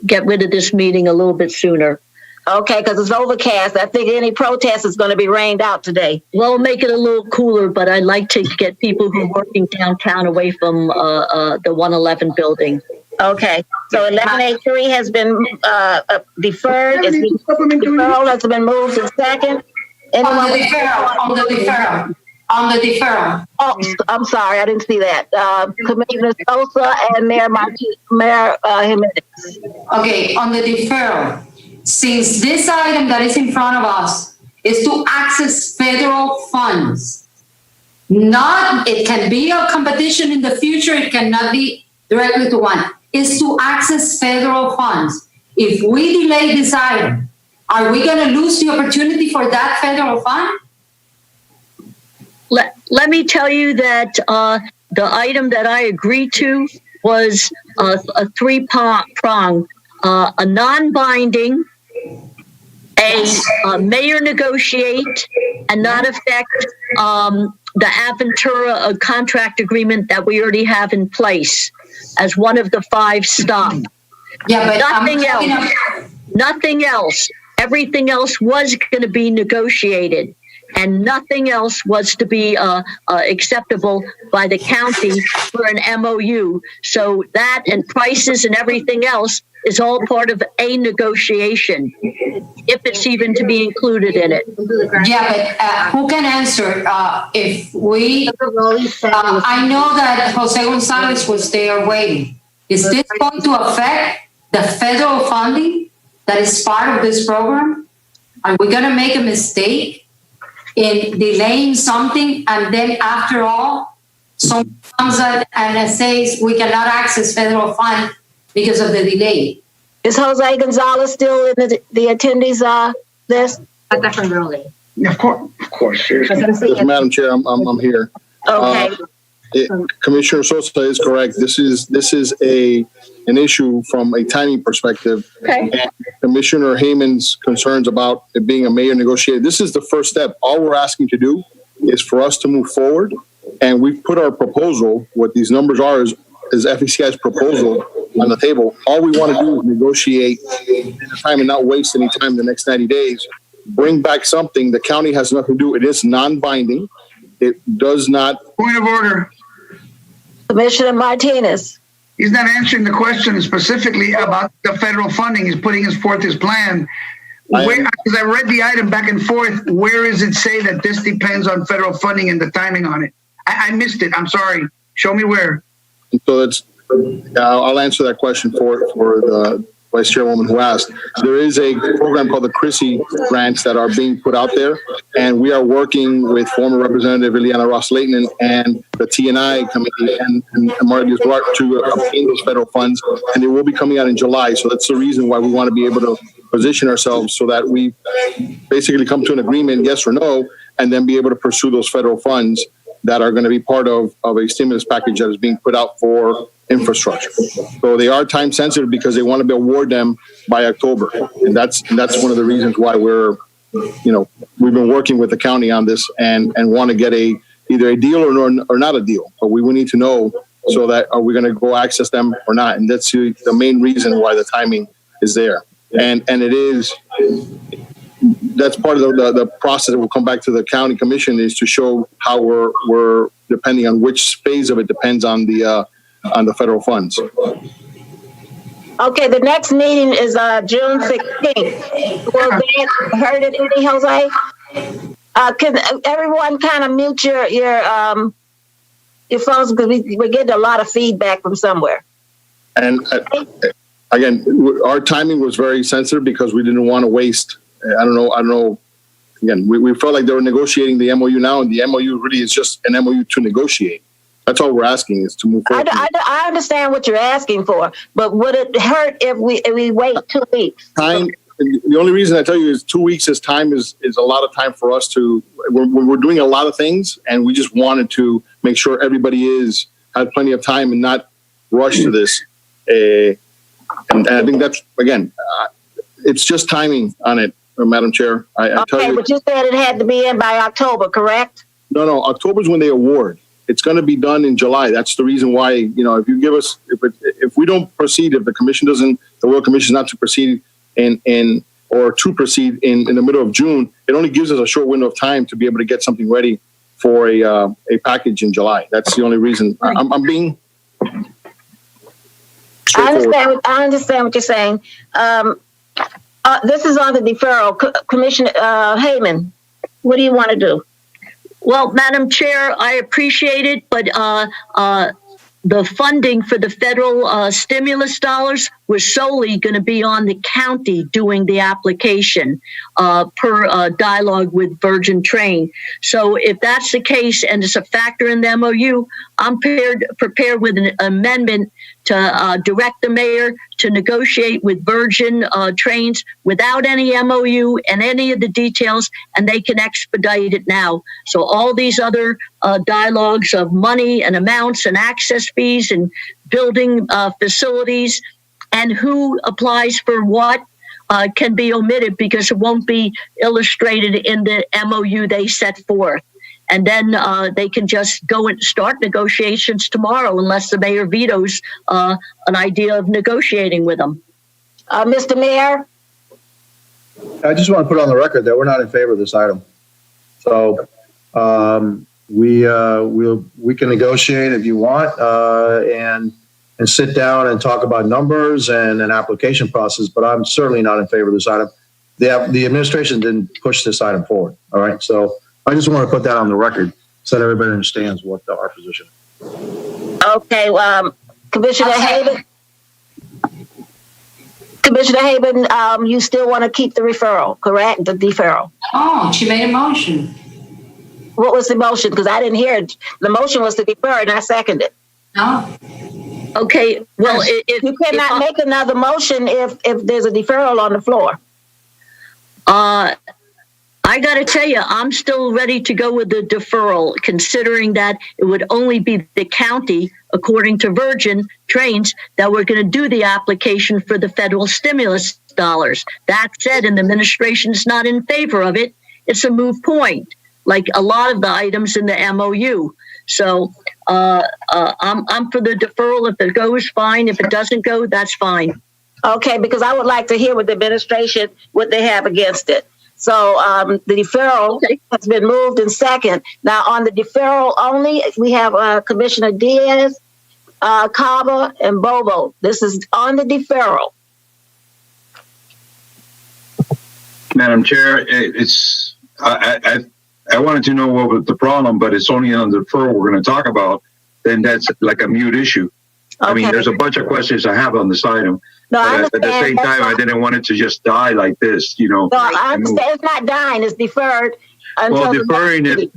Get rid of this meeting a little bit sooner. Okay, because it's overcast. I think any protest is going to be rained out today. Well, make it a little cooler, but I'd like to get people who are working downtown away from the 111 building. Okay, so 11A3 has been deferred. Deferral has been moved to second. On the deferral. Oh, I'm sorry, I didn't see that. Commissioner Sosa and Mayor Jimenez. Okay, on the deferral. Since this item that is in front of us is to access federal funds, it can be a competition in the future, it cannot be directly to one, is to access federal funds. If we delay this item, are we going to lose the opportunity for that federal fund? Let me tell you that the item that I agreed to was a three-prong, a non-binding, a mayor negotiate and not affect the Aventura contract agreement that we already have in place as one of the 5 stop. Yeah, but nothing else. Everything else was going to be negotiated, and nothing else was to be acceptable by the county for an MOU. So that and prices and everything else is all part of a negotiation, if it's even to be included in it. Yeah, but who can answer if we? I know that Jose Gonzalez was there waiting. Is this going to affect the federal funding that is part of this program? Are we going to make a mistake in delaying something, and then after all, someone comes out and says we cannot access federal fund because of the delay? Is Jose Gonzalez still in the attendees list? Definitely. Of course. Yes, Madam Chair, I'm here. Okay. Commissioner Sosa is correct. This is an issue from a timing perspective. Okay. And Commissioner Hayman's concerns about it being a mayor negotiator. This is the first step. All we're asking to do is for us to move forward, and we've put our proposal. What these numbers are is FECI's proposal on the table. All we want to do is negotiate in the time and not waste any time in the next 90 days. Bring back something. The county has nothing to do. It is non-binding. It does not. Point of order. Commissioner Martinez. He's not answering the question specifically about the federal funding. He's putting forth his plan. Because I read the item back and forth, where does it say that this depends on federal funding and the timing on it? I missed it. I'm sorry. Show me where. So I'll answer that question for the Vice Chairwoman who asked. There is a program called the Chrissy grants that are being put out there, and we are working with former Representative Ileana Ross-Layton and the T&I committee and Marty Duarte to obtain those federal funds, and they will be coming out in July. So that's the reason why we want to be able to position ourselves so that we basically come to an agreement, yes or no, and then be able to pursue those federal funds that are going to be part of a stimulus package that is being put out for infrastructure. So they are time sensitive because they want to award them by October. And that's one of the reasons why we've been working with the county on this and want to get either a deal or not a deal. But we will need to know so that are we going to go access them or not. And that's the main reason why the timing is there. And that's part of the process that will come back to the county commission is to show how we're depending on which phase of it depends on the federal funds. Okay, the next meeting is June 16th. Will that heard it any, Jose? Can everyone kind of mute your phones because we're getting a lot of feedback from somewhere. And again, our timing was very sensitive because we didn't want to waste. I don't know. Again, we felt like they were negotiating the MOU now, and the MOU really is just an MOU to negotiate. That's all we're asking is to move forward. I understand what you're asking for, but would it hurt if we wait 2 weeks? Time. The only reason I tell you is 2 weeks is time is a lot of time for us to. We're doing a lot of things, and we just wanted to make sure everybody had plenty of time and not rush to this. And I think that's again, it's just timing on it, Madam Chair. I tell you. But you said it had to be in by October, correct? No. October's when they award. It's going to be done in July. That's the reason why, if you give us, if we don't proceed, if the commission doesn't, the Royal Commission not to proceed or to proceed in the middle of June, it only gives us a short window of time to be able to get something ready for a package in July. That's the only reason. I'm being straightforward. I understand what you're saying. This is on the deferral. Commissioner Hayman, what do you want to do? Well, Madam Chair, I appreciate it, but the funding for the federal stimulus dollars was solely going to be on the county doing the application per dialogue with Virgin Train. So if that's the case and it's a factor in the MOU, I'm prepared with an amendment to direct the mayor to negotiate with Virgin Trains without any MOU and any of the details, and they can expedite it now. So all these other dialogues of money and amounts and access fees and building facilities and who applies for what can be omitted because it won't be illustrated in the MOU they set forth. And then they can just go and start negotiations tomorrow unless the mayor vetoes an idea of negotiating with them. Mr. Mayor? I just want to put on the record that we're not in favor of this item. So we can negotiate if you want and sit down and talk about numbers and an application process, but I'm certainly not in favor of this item. The administration didn't push this item forward. All right. So I just want to put that on the record so that everybody understands what our position is. Okay. Commissioner Haven? Commissioner Haven, you still want to keep the referral, correct? The deferral. Oh, she made a motion. What was the motion? Because I didn't hear it. The motion was to defer and I seconded it. No. Okay, well, you cannot make another motion if there's a deferral on the floor. I got to tell you, I'm still ready to go with the deferral, considering that it would only be the county, according to Virgin Trains, that we're going to do the application for the federal stimulus dollars. That said, and the administration is not in favor of it, it's a moot point, like a lot of the items in the MOU. So I'm for the deferral. If it goes, fine. If it doesn't go, that's fine. Okay, because I would like to hear what the administration, what they have against it. So the deferral has been moved in second. Now on the deferral only, we have Commissioner Diaz, Cava, and Bobo. This is on the deferral. Madam Chair, I wanted to know what was the problem, but it's only on the deferral we're going to talk about. Then that's like a mute issue. Okay. I mean, there's a bunch of questions I have on this item. No, but at the same time, I didn't want it to just die like this, you know. No, I understand. It's not dying. It's deferred. Well, deferring it,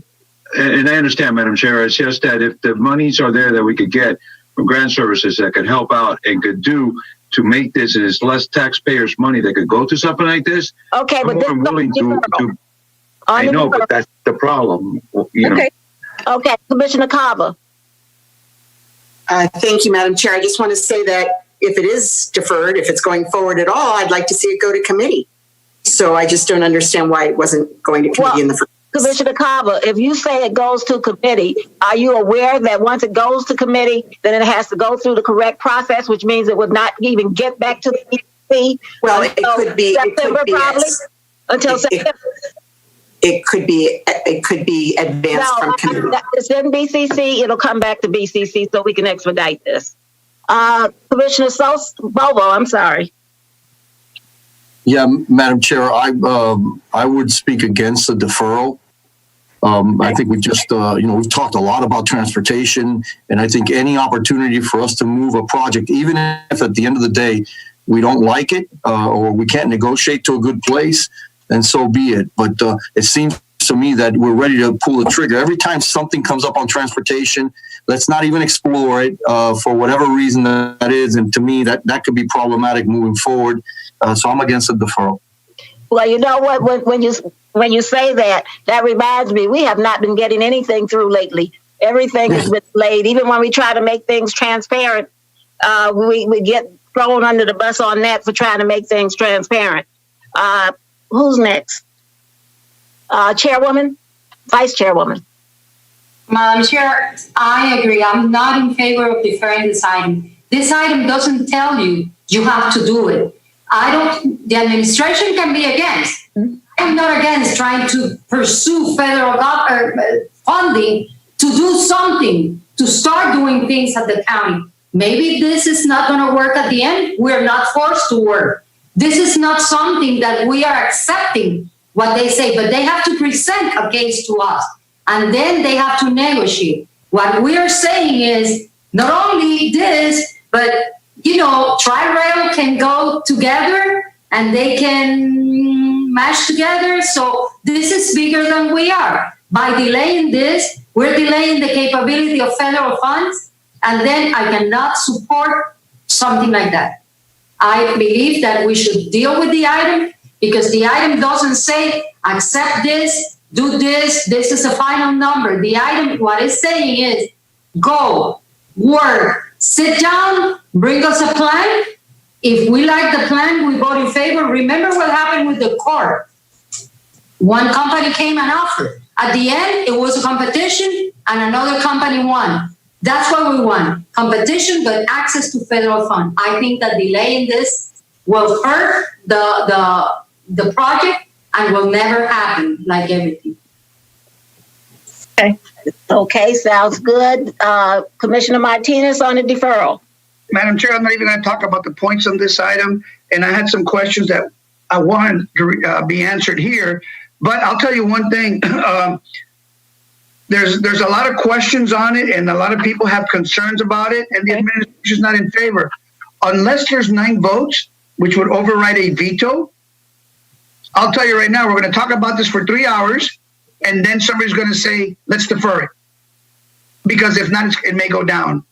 and I understand, Madam Chair, it's just that if the monies are there that we could get from grant services that could help out and could do to make this, and it's less taxpayers' money that could go to something like this. Okay, but this is willing to I know, but that's the problem, you know. Okay, Commissioner Cava. Thank you, Madam Chair. I just want to say that if it is deferred, if it's going forward at all, I'd like to see it go to committee. So I just don't understand why it wasn't going to committee in the first place. Commissioner Cava, if you say it goes to committee, are you aware that once it goes to committee, then it has to go through the correct process, which means it would not even get back to the EC? Well, it could be September, probably, until September. It could be advanced from committee. It's in BCC. It'll come back to BCC so we can expedite this. Commissioner Bobo, I'm sorry. Yeah, Madam Chair, I would speak against the deferral. I think we've just, we've talked a lot about transportation, and I think any opportunity for us to move a project, even if at the end of the day we don't like it or we can't negotiate to a good place, then so be it. But it seems to me that we're ready to pull the trigger. Every time something comes up on transportation, let's not even explore it for whatever reason that is. And to me, that could be problematic moving forward. So I'm against the deferral. Well, you know what? When you say that, that reminds me, we have not been getting anything through lately. Everything has been delayed. Even when we try to make things transparent, we get thrown under the bus on that for trying to make things transparent. Who's next? Chairwoman? Vice Chairwoman? Madam Chair, I agree. I'm not in favor of deferring this item. This item doesn't tell you have to do it. The administration can be against. I'm not against trying to pursue federal funding to do something, to start doing things at the county. Maybe this is not going to work at the end. We're not forced to work. This is not something that we are accepting what they say, but they have to present a case to us, and then they have to negotiate. What we are saying is not only this, but, Tri-Rail can go together and they can mash together. So this is bigger than we are. By delaying this, we're delaying the capability of federal funds, and then I cannot support something like that. I believe that we should deal with the item because the item doesn't say accept this, do this, this is a final number. The item, what it's saying is go, work, sit down, bring us a plan. If we like the plan, we vote in favor. Remember what happened with the court. One company came and offered. At the end, it was a competition and another company won. That's what we want. Competition, but access to federal funds. I think that delaying this will hurt the project and will never happen like everything. Okay, sounds good. Commissioner Martinez on the deferral. Madam Chair, I'm not even going to talk about the points on this item, and I had some questions that I wanted to be answered here. But I'll tell you one thing. There's a lot of questions on it, and a lot of people have concerns about it, and the administration is not in favor. Unless there's 9 votes, which would override a veto, I'll tell you right now, we're going to talk about this for 3 hours, and then somebody's going to say, let's defer it. Because if not, it may go down.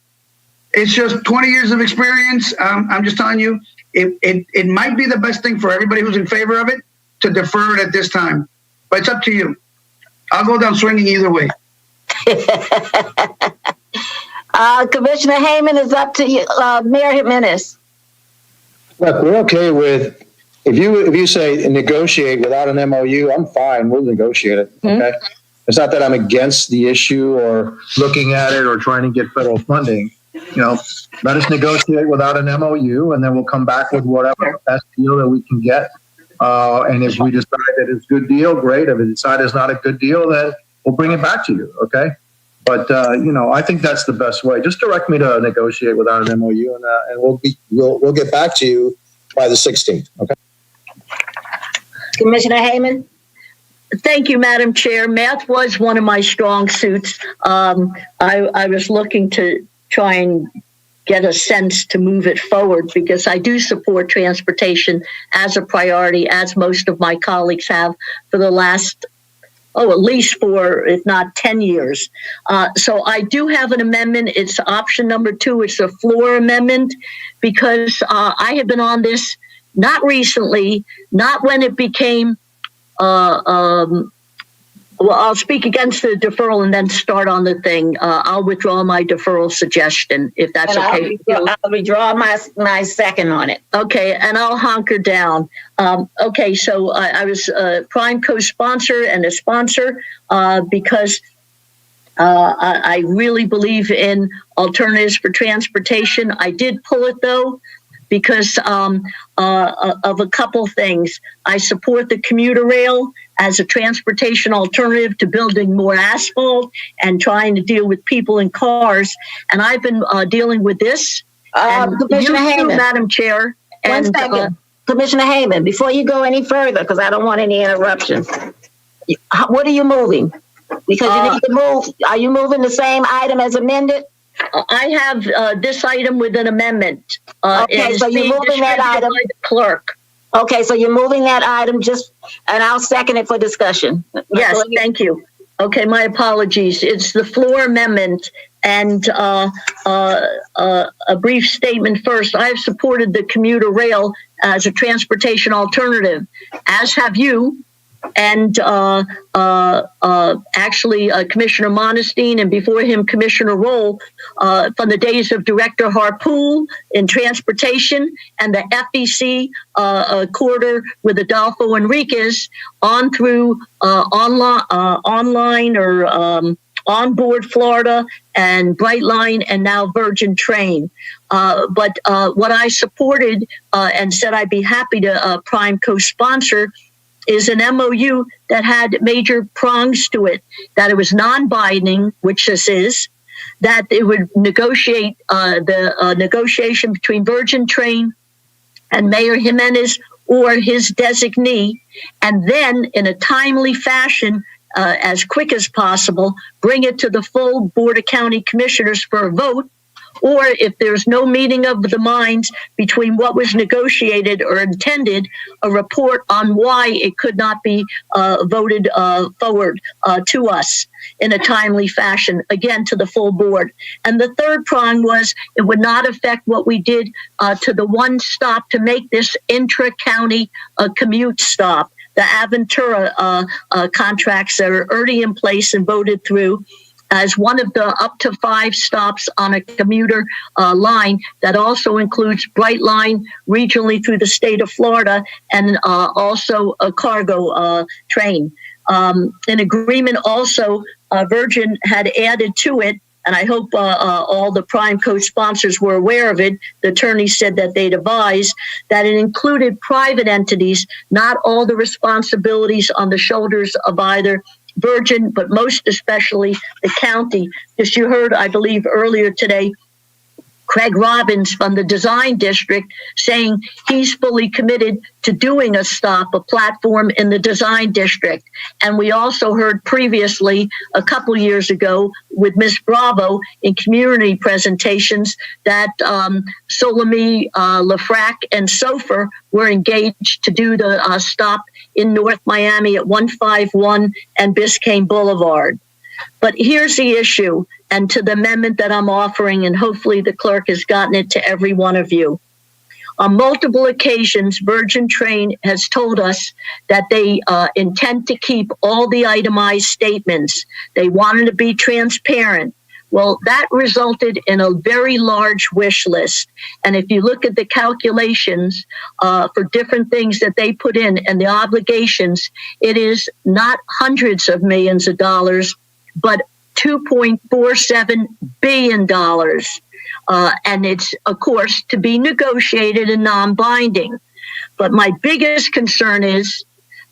It's just 20 years of experience. I'm just telling you, it might be the best thing for everybody who's in favor of it to defer it at this time. But it's up to you. I'll go down swinging either way. Commissioner Hayman is up to you. Mayor Jimenez. Look, we're okay with, if you say negotiate without an MOU, I'm fine. We'll negotiate it. Okay. It's not that I'm against the issue or looking at it or trying to get federal funding. Let us negotiate without an MOU, and then we'll come back with whatever best deal that we can get. And if we decide that it's a good deal, great. If we decide it's not a good deal, then we'll bring it back to you. Okay. But, I think that's the best way. Just direct me to negotiate without an MOU, and we'll get back to you by the 16th. Okay. Commissioner Hayman. Thank you, Madam Chair. Math was one of my strong suits. I was looking to try and get a sense to move it forward because I do support transportation as a priority, as most of my colleagues have for the last, at least 4, if not 10 years. So I do have an amendment. It's option number 2. It's a floor amendment because I have been on this not recently, not when it became well, I'll speak against the deferral and then start on the thing. I'll withdraw my deferral suggestion, if that's okay. I'll withdraw my second on it. Okay, and I'll hunker down. Okay, so I was a prime co-sponsor and a sponsor because I really believe in alternatives for transportation. I did pull it, though, because of a couple things. I support the commuter rail as a transportation alternative to building more asphalt and trying to deal with people in cars. And I've been dealing with this. Commissioner Hayman, Madam Chair. One second. Commissioner Hayman, before you go any further, because I don't want any interruptions, what are you moving? Because you need to move. Are you moving the same item as amended? I have this item with an amendment. Okay, so you're moving that item. By the clerk. Okay, so you're moving that item and I'll second it for discussion. Yes, thank you. Okay, my apologies. It's the floor amendment and a brief statement first. I've supported the commuter rail as a transportation alternative, as have you. And actually, Commissioner Monestein, and before him, Commissioner Roll, from the days of Director Harpool in transportation and the FEC corridor with Adolfo Enriquez on through online or onboard Florida and Brightline and now Virgin Train. But what I supported and said I'd be happy to prime co-sponsor is an MOU that had major prongs to it, that it was non-binding, which this is, that it would negotiate the negotiation between Virgin Train and Mayor Jimenez or his designee, and then in a timely fashion, as quick as possible, bring it to the full Board of County Commissioners for a vote or if there's no meeting of the minds between what was negotiated or intended, a report on why it could not be voted forward to us in a timely fashion, again, to the full board. And the third prong was it would not affect what we did to the one stop to make this intra-county commute stop, the Aventura contracts that are already in place and voted through as one of the up to 5 stops on a commuter line that also includes Brightline regionally through the state of Florida and also a cargo train. An agreement also, Virgin had added to it, and I hope all the Prime co-sponsors were aware of it. The attorney said that they'd advised that it included private entities, not all the responsibilities on the shoulders of either Virgin, but most especially the county. As you heard, I believe, earlier today, Craig Robbins from the Design District saying he's fully committed to doing a stop, a platform in the Design District. And we also heard previously, a couple years ago, with Ms. Bravo in community presentations that Solomie, Lafrac, and Sofer were engaged to do the stop in North Miami at 151 and Biscayne Boulevard. But here's the issue, and to the amendment that I'm offering, and hopefully the clerk has gotten it to every one of you. On multiple occasions, Virgin Train has told us that they intend to keep all the itemized statements. They wanted to be transparent. Well, that resulted in a very large wish list. And if you look at the calculations for different things that they put in and the obligations, it is not hundreds of millions of dollars, but $2.47 billion. And it's, of course, to be negotiated and non-binding. But my biggest concern is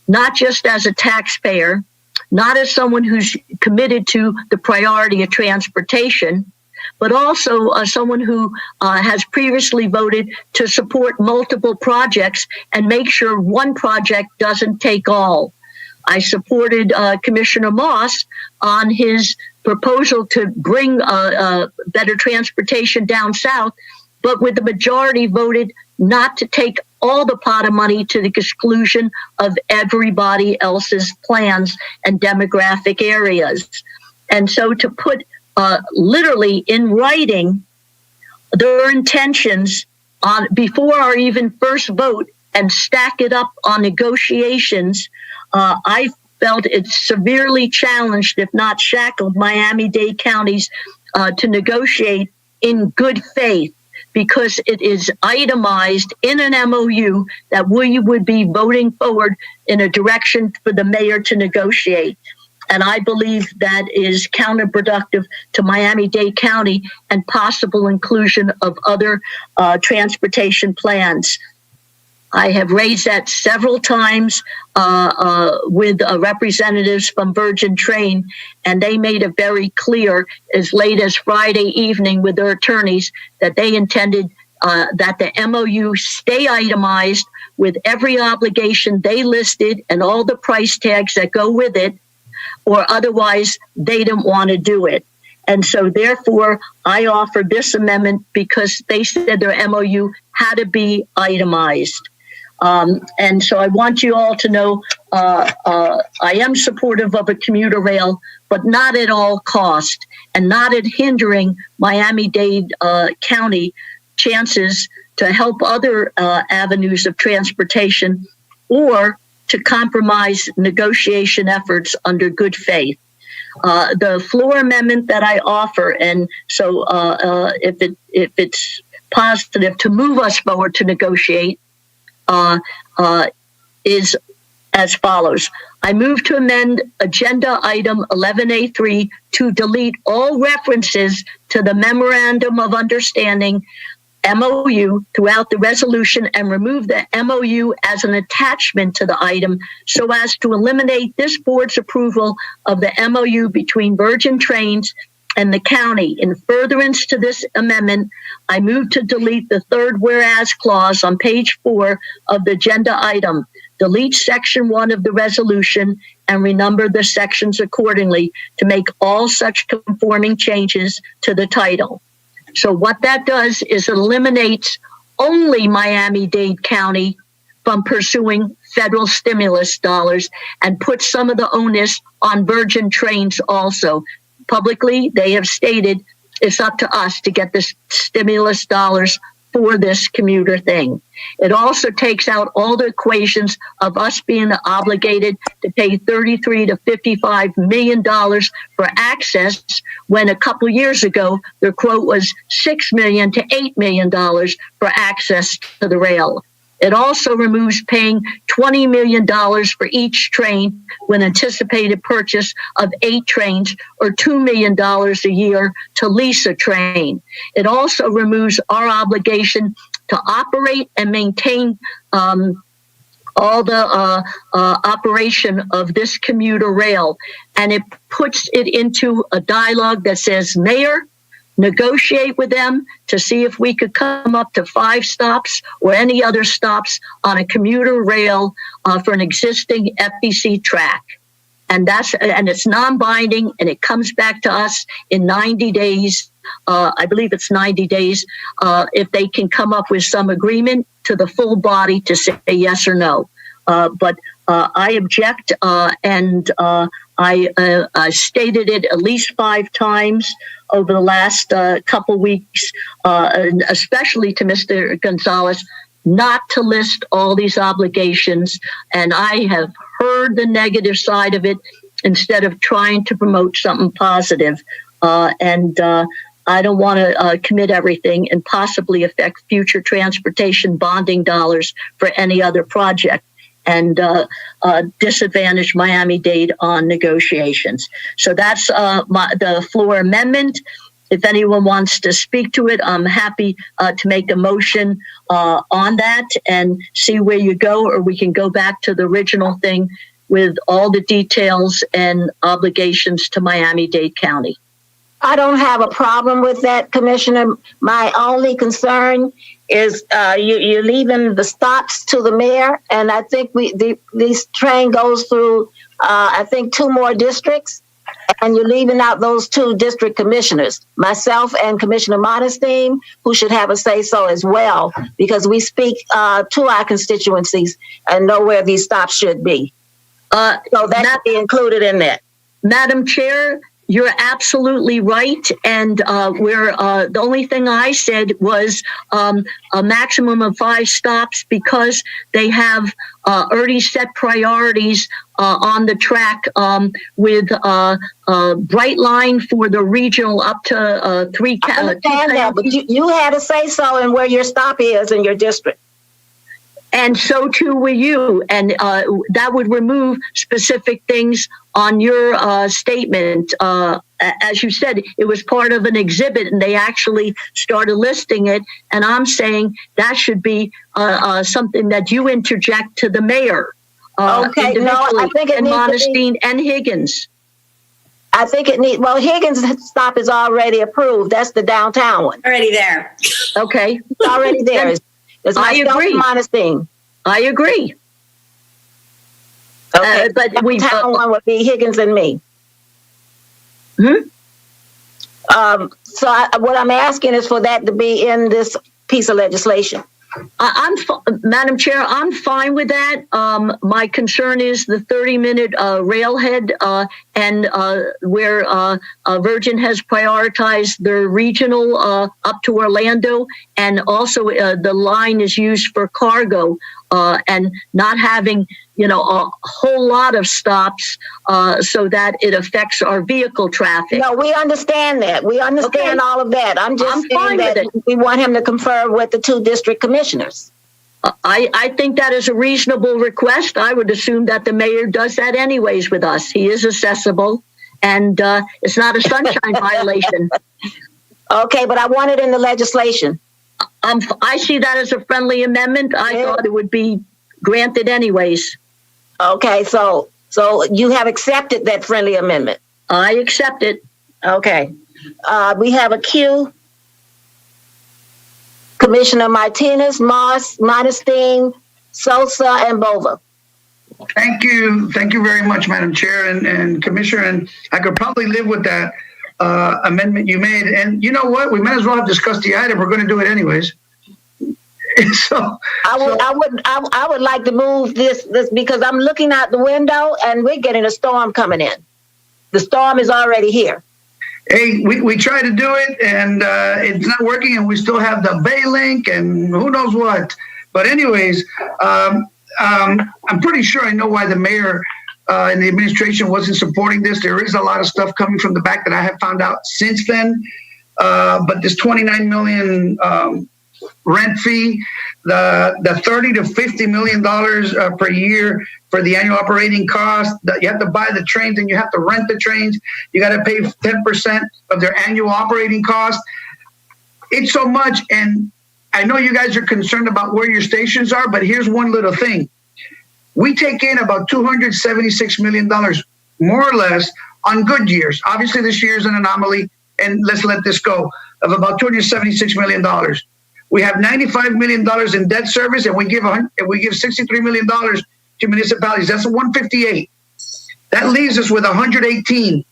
not just as a taxpayer, not as someone who's committed to the priority of transportation, but also someone who has previously voted to support multiple projects and make sure one project doesn't take all. I supported Commissioner Moss on his proposal to bring better transportation down south, but with the majority voted not to take all the pot of money to the exclusion of everybody else's plans and demographic areas. And so to put literally in writing their intentions on before our even first vote and stack it up on negotiations, I felt it severely challenged, if not shackled, Miami-Dade counties to negotiate in good faith, because it is itemized in an MOU that we would be voting forward in a direction for the mayor to negotiate. And I believe that is counterproductive to Miami-Dade County and possible inclusion of other transportation plans. I have raised that several times with representatives from Virgin Train, and they made it very clear as late as Friday evening with their attorneys that they intended that the MOU stay itemized with every obligation they listed and all the price tags that go with it, or otherwise they didn't want to do it. And so therefore, I offered this amendment because they said their MOU had to be itemized. And so I want you all to know I am supportive of a commuter rail, but not at all cost and not at hindering Miami-Dade County chances to help other avenues of transportation or to compromise negotiation efforts under good faith. The floor amendment that I offer, and so if it's positive to move us forward to negotiate, is as follows. I move to amend agenda item 11A3 to delete all references to the Memorandum of Understanding MOU throughout the resolution and remove the MOU as an attachment to the item so as to eliminate this board's approval of the MOU between Virgin Trains and the county. In furtherance to this amendment, I move to delete the third whereas clause on page 4 of the agenda item, delete section 1 of the resolution, and renumber the sections accordingly to make all such conforming changes to the title. So what that does is eliminates only Miami-Dade County from pursuing federal stimulus dollars and puts some of the onus on Virgin Trains also. Publicly, they have stated it's up to us to get the stimulus dollars for this commuter thing. It also takes out all the equations of us being obligated to pay $33 to $55 million for access when a couple years ago the quote was $6 million to $8 million for access to the rail. It also removes paying $20 million for each train when anticipated purchase of 8 trains or $2 million a year to lease a train. It also removes our obligation to operate and maintain all the operation of this commuter rail. And it puts it into a dialogue that says, Mayor, negotiate with them to see if we could come up to 5 stops or any other stops on a commuter rail for an existing FBC track. And it's non-binding, and it comes back to us in 90 days. I believe it's 90 days if they can come up with some agreement to the full body to say yes or no. But I object, and I stated it at least 5 times over the last couple weeks, especially to Mr. Gonzalez, not to list all these obligations. And I have heard the negative side of it instead of trying to promote something positive. And I don't want to commit everything and possibly affect future transportation bonding dollars for any other project and disadvantage Miami-Dade on negotiations. So that's the floor amendment. If anyone wants to speak to it, I'm happy to make a motion on that and see where you go, or we can go back to the original thing with all the details and obligations to Miami-Dade County. I don't have a problem with that, Commissioner. My only concern is you're leaving the stops to the mayor, and I think this train goes through, I think, 2 more districts, and you're leaving out those 2 district commissioners, myself and Commissioner Modestine, who should have a say-so as well, because we speak to our constituencies and know where these stops should be. So that should be included in that. Madam Chair, you're absolutely right, and the only thing I said was a maximum of 5 stops because they have already set priorities on the track with Bright Line for the regional up to 3. I understand that, but you had a say-so in where your stop is in your district. And so too will you, and that would remove specific things on your statement. As you said, it was part of an exhibit, and they actually started listing it. And I'm saying that should be something that you interject to the mayor. Okay, no, I think it needs Modestine and Higgins. I think it needs. Well, Higgins' stop is already approved. That's the downtown one. Already there. Okay, it's already there. I agree. Modestine. I agree. Okay, but the town one would be Higgins and me. Hmm? What I'm asking is for that to be in this piece of legislation. Madam Chair, I'm fine with that. My concern is the 30-minute railhead and where Virgin has prioritized their regional up to Orlando, and also the line is used for cargo and not having a whole lot of stops so that it affects our vehicle traffic. No, we understand that. We understand all of that. I'm just saying that we want him to confer with the 2 district commissioners. I think that is a reasonable request. I would assume that the mayor does that anyways with us. He is accessible, and it's not a sunshine violation. Okay, but I want it in the legislation. I see that as a friendly amendment. I thought it would be granted anyways. Okay, so you have accepted that friendly amendment? I accept it. Okay. We have a queue. Commissioner Martinez, Moss, Modestine, Sosa, and Bova. Thank you. Thank you very much, Madam Chair and Commissioner. And I could probably live with that. amendment you made. And you know what? We might as well have discussed the item. We're going to do it anyways. So I would like to move this because I'm looking out the window and we're getting a storm coming in. The storm is already here. Hey, we try to do it and it's not working, and we still have the Bay Link and who knows what. But anyways, I'm pretty sure I know why the mayor and the administration wasn't supporting this. There is a lot of stuff coming from the back that I have found out since then. But this $29 million rent fee, the $30 to $50 million per year for the annual operating cost, that you have to buy the trains and you have to rent the trains. You got to pay 10% of their annual operating cost. It's so much. And I know you guys are concerned about where your stations are, but here's one little thing. We take in about $276 million, more or less, on good years. Obviously, this year is an anomaly, and let's let this go, of about $276 million. We have $95 million in debt service, and we give $63 million to municipalities. That's 158. That leaves us with 118.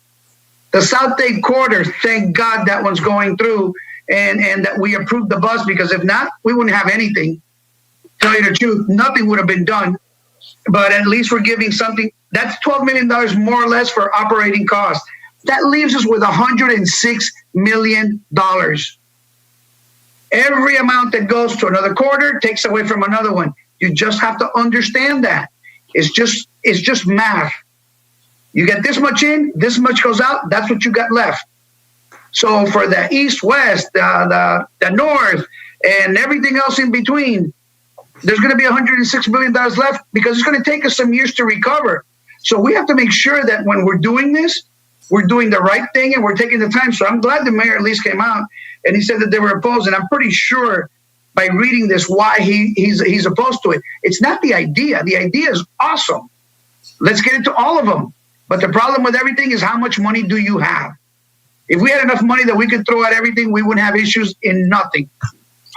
The South Day Quarter, thank God that one's going through, and that we approved the bus, because if not, we wouldn't have anything. Tell you the truth, nothing would have been done. But at least we're giving something. That's $12 million more or less for operating costs. That leaves us with $106 million. Every amount that goes to another quarter takes away from another one. You just have to understand that. It's just math. You get this much in, this much goes out, that's what you got left. So for the east, west, the north, and everything else in between, there's going to be $106 million left, because it's going to take us some years to recover. So we have to make sure that when we're doing this, we're doing the right thing and we're taking the time. So I'm glad the mayor at least came out and he said that they were opposed. And I'm pretty sure by reading this why he's opposed to it. It's not the idea. The idea is awesome. Let's get into all of them. But the problem with everything is, how much money do you have? If we had enough money that we could throw at everything, we wouldn't have issues in nothing.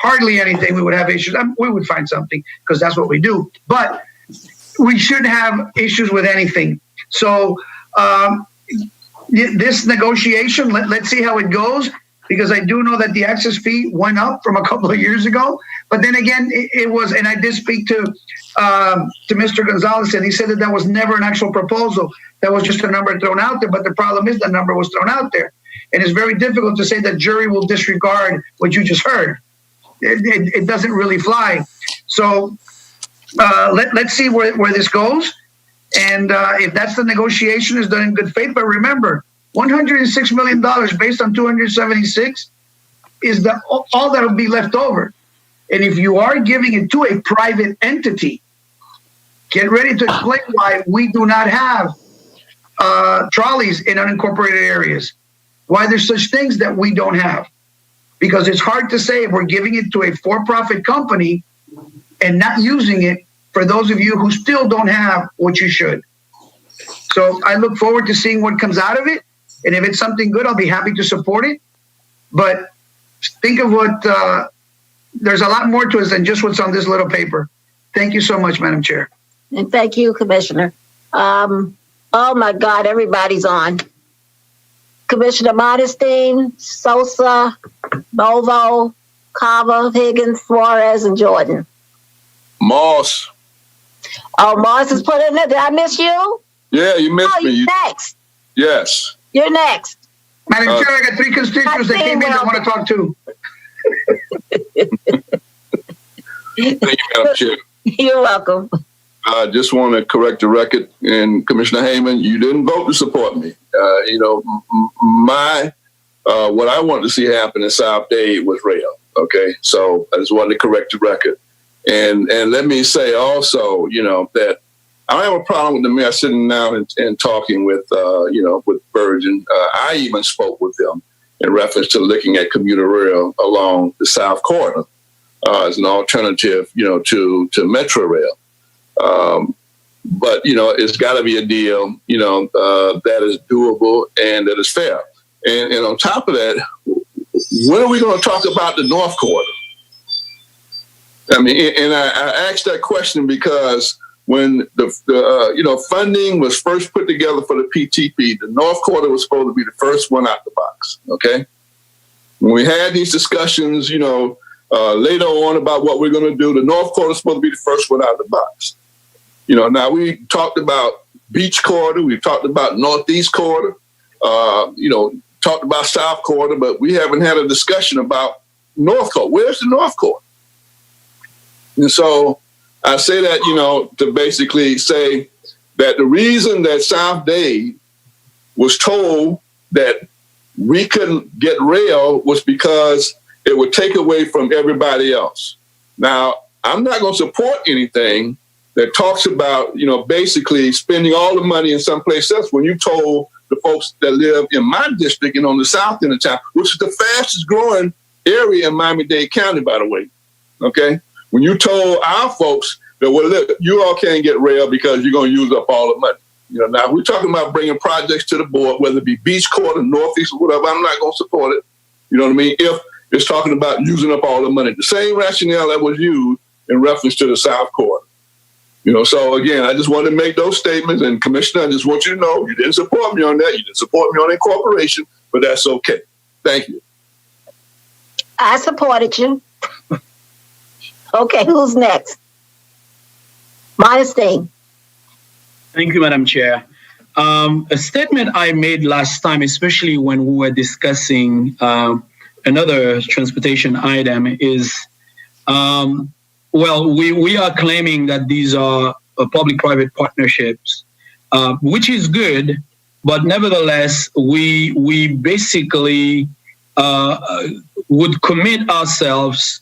Hardly anything we would have issues. We would find something, because that's what we do. But we shouldn't have issues with anything. So this negotiation, let's see how it goes, because I do know that the access fee went up from a couple of years ago. But then again, it was, and I did speak to Mr. Gonzalez, and he said that was never an actual proposal. That was just a number thrown out there. But the problem is the number was thrown out there. And it's very difficult to say that jury will disregard what you just heard. It doesn't really fly. So let's see where this goes. And if that's the negotiation is done in good faith. But remember, $106 million based on 276 is all that will be left over. And if you are giving it to a private entity, get ready to explain why we do not have trolleys in unincorporated areas. Why there's such things that we don't have. Because it's hard to say if we're giving it to a for-profit company and not using it for those of you who still don't have what you should. So I look forward to seeing what comes out of it. And if it's something good, I'll be happy to support it. But think of what, there's a lot more to us than just what's on this little paper. Thank you so much, Madam Chair. And thank you, Commissioner. Oh my God, everybody's on. Commissioner Modestine, Sosa, Novo, Cava, Higgins, Suarez, and Jordan. Moss. Oh, Moss is put in there. Did I miss you? Yeah, you missed me. You're next. Yes. You're next. Madam Chair, I got 3 constituents that came in that want to talk too. Thank you, Madam Chair. You're welcome. I just want to correct the record. And Commissioner Heyman, you didn't vote to support me. What I wanted to see happen in South Dade was rail. Okay, so I just wanted to correct the record. And let me say also, that I don't have a problem with the mayor sitting down and talking with Virgin. I even spoke with them in reference to looking at commuter rail along the South Corridor as an alternative, to Metro Rail. But it's got to be a deal, that is doable and that is fair. And on top of that, when are we going to talk about the North Corridor? I mean, and I asked that question because when the funding was first put together for the PTP, the North Quarter was supposed to be the first one out the box. Okay, when we had these discussions, later on about what we're going to do, the North Quarter is supposed to be the first one out of the box. Now we talked about Beach Quarter, we've talked about Northeast Quarter, talked about South Quarter, but we haven't had a discussion about North Quarter. Where's the North Quarter? And so I say that, to basically say that the reason that South Dade was told that we couldn't get rail was because it would take away from everybody else. Now, I'm not going to support anything that talks about, basically spending all the money in someplace else when you told the folks that live in my district and on the south end of town, which is the fastest growing area in Miami-Dade County, by the way. Okay? When you told our folks that, well, look, you all can't get rail because you're going to use up all the money. Now we're talking about bringing projects to the board, whether it be Beach Quarter, Northeast, or whatever. I'm not going to support it. You know what I mean? If it's talking about using up all the money, the same rationale that was used in reference to the South Quarter. So again, I just wanted to make those statements. And Commissioner, I just want you to know you didn't support me on that. You didn't support me on incorporation, but that's okay. Thank you. I supported you. Okay, who's next? Modestine. Thank you, Madam Chair. A statement I made last time, especially when we were discussing another transportation item, is, we are claiming that these are public-private partnerships, which is good, but nevertheless, we basically would commit ourselves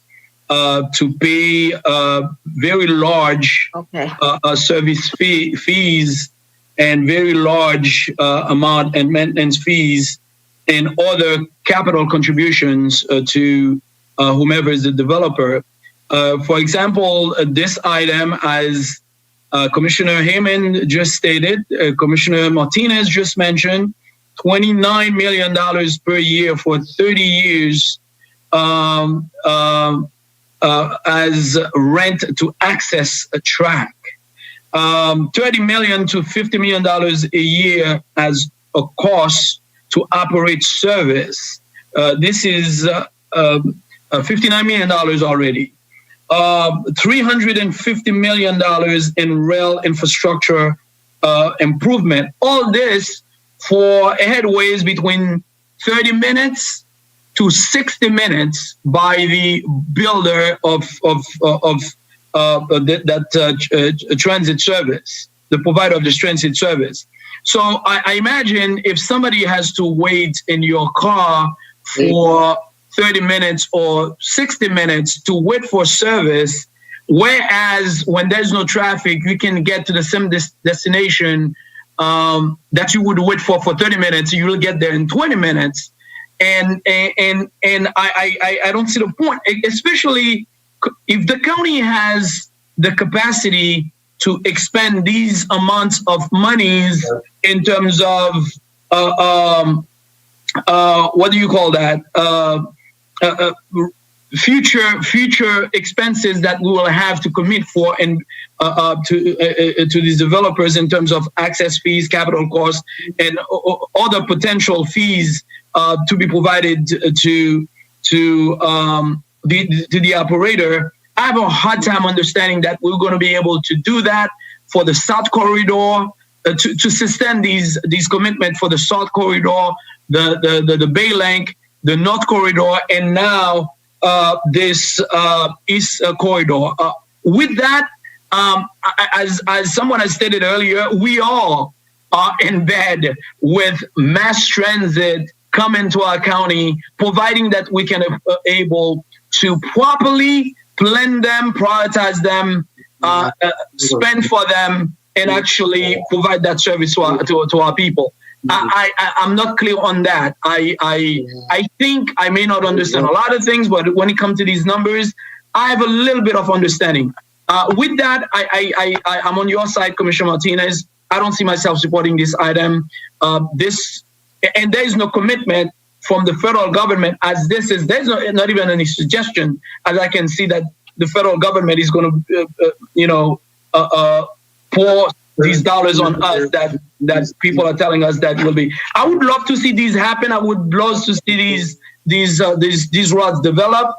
to pay very large service fees and very large amount and maintenance fees and other capital contributions to whomever is the developer. For example, this item, as Commissioner Heyman just stated, Commissioner Martinez just mentioned, $29 million per year for 30 years as rent to access a track. $30 million to $50 million a year as a cost to operate service. This is $59 million already. $350 million in rail infrastructure improvement. All this for headways between 30 minutes to 60 minutes by the builder of transit service, the provider of this transit service. So I imagine if somebody has to wait in your car for 30 minutes or 60 minutes to wait for service, whereas when there's no traffic, you can get to the same destination that you would wait for 30 minutes, you will get there in 20 minutes. And I don't see the point, especially if the county has the capacity to expend these amounts of monies in terms of what do you call that? Future expenses that we will have to commit for and to these developers in terms of access fees, capital costs, and other potential fees to be provided to the operator. I have a hard time understanding that we're going to be able to do that for the South Corridor, to sustain these commitments for the South Corridor, the Bay Link, the North Corridor, and now this East Corridor. With that, as someone has stated earlier, we all are in bed with mass transit coming to our county, providing that we can able to properly plan them, prioritize them, spend for them, and actually provide that service to our people. I'm not clear on that. I think I may not understand a lot of things, but when it comes to these numbers, I have a little bit of understanding. With that, I'm on your side, Commissioner Martinez. I don't see myself supporting this item. And there is no commitment from the federal government as this is. There's not even any suggestion, as I can see, that the federal government is going to, pour these dollars on us that people are telling us that will be. I would love to see these happen. I would love to see these roads develop.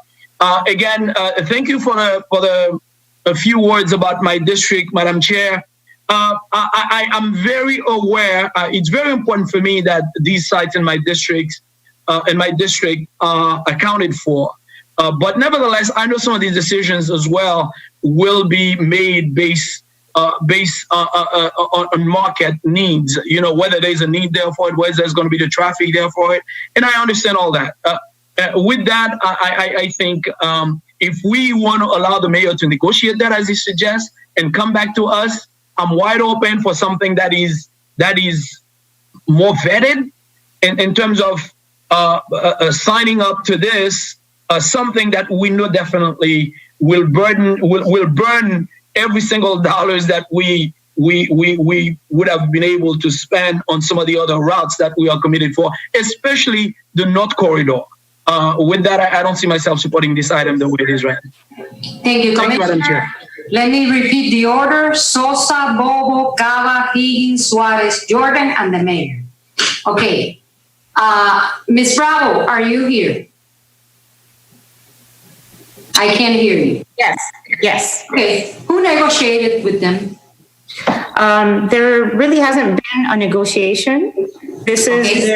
Again, thank you for a few words about my district, Madam Chair. I'm very aware. It's very important for me that these sites in my district are accounted for. But nevertheless, I know some of these decisions as well will be made based on market needs. You know, whether there's a need there for it, whether there's going to be the traffic there for it, and I understand all that. With that, I think if we want to allow the mayor to negotiate that as he suggests and come back to us, I'm wide open for something that is more vetted in terms of signing up to this. Something that we know definitely will burn every single dollars that we would have been able to spend on some of the other routes that we are committed for, especially the North Corridor. With that, I don't see myself supporting this item the way it is right now. Thank you, Thank you, Madam Commissioner. Chair. Let me repeat the order. Sosa, Bobo, Cava, Higgins, Suarez, Jordan, and the mayor. Okay. Ms. Bravo, are you here? I can't hear you. Yes. Okay. Who negotiated with them? There really hasn't been a negotiation. This is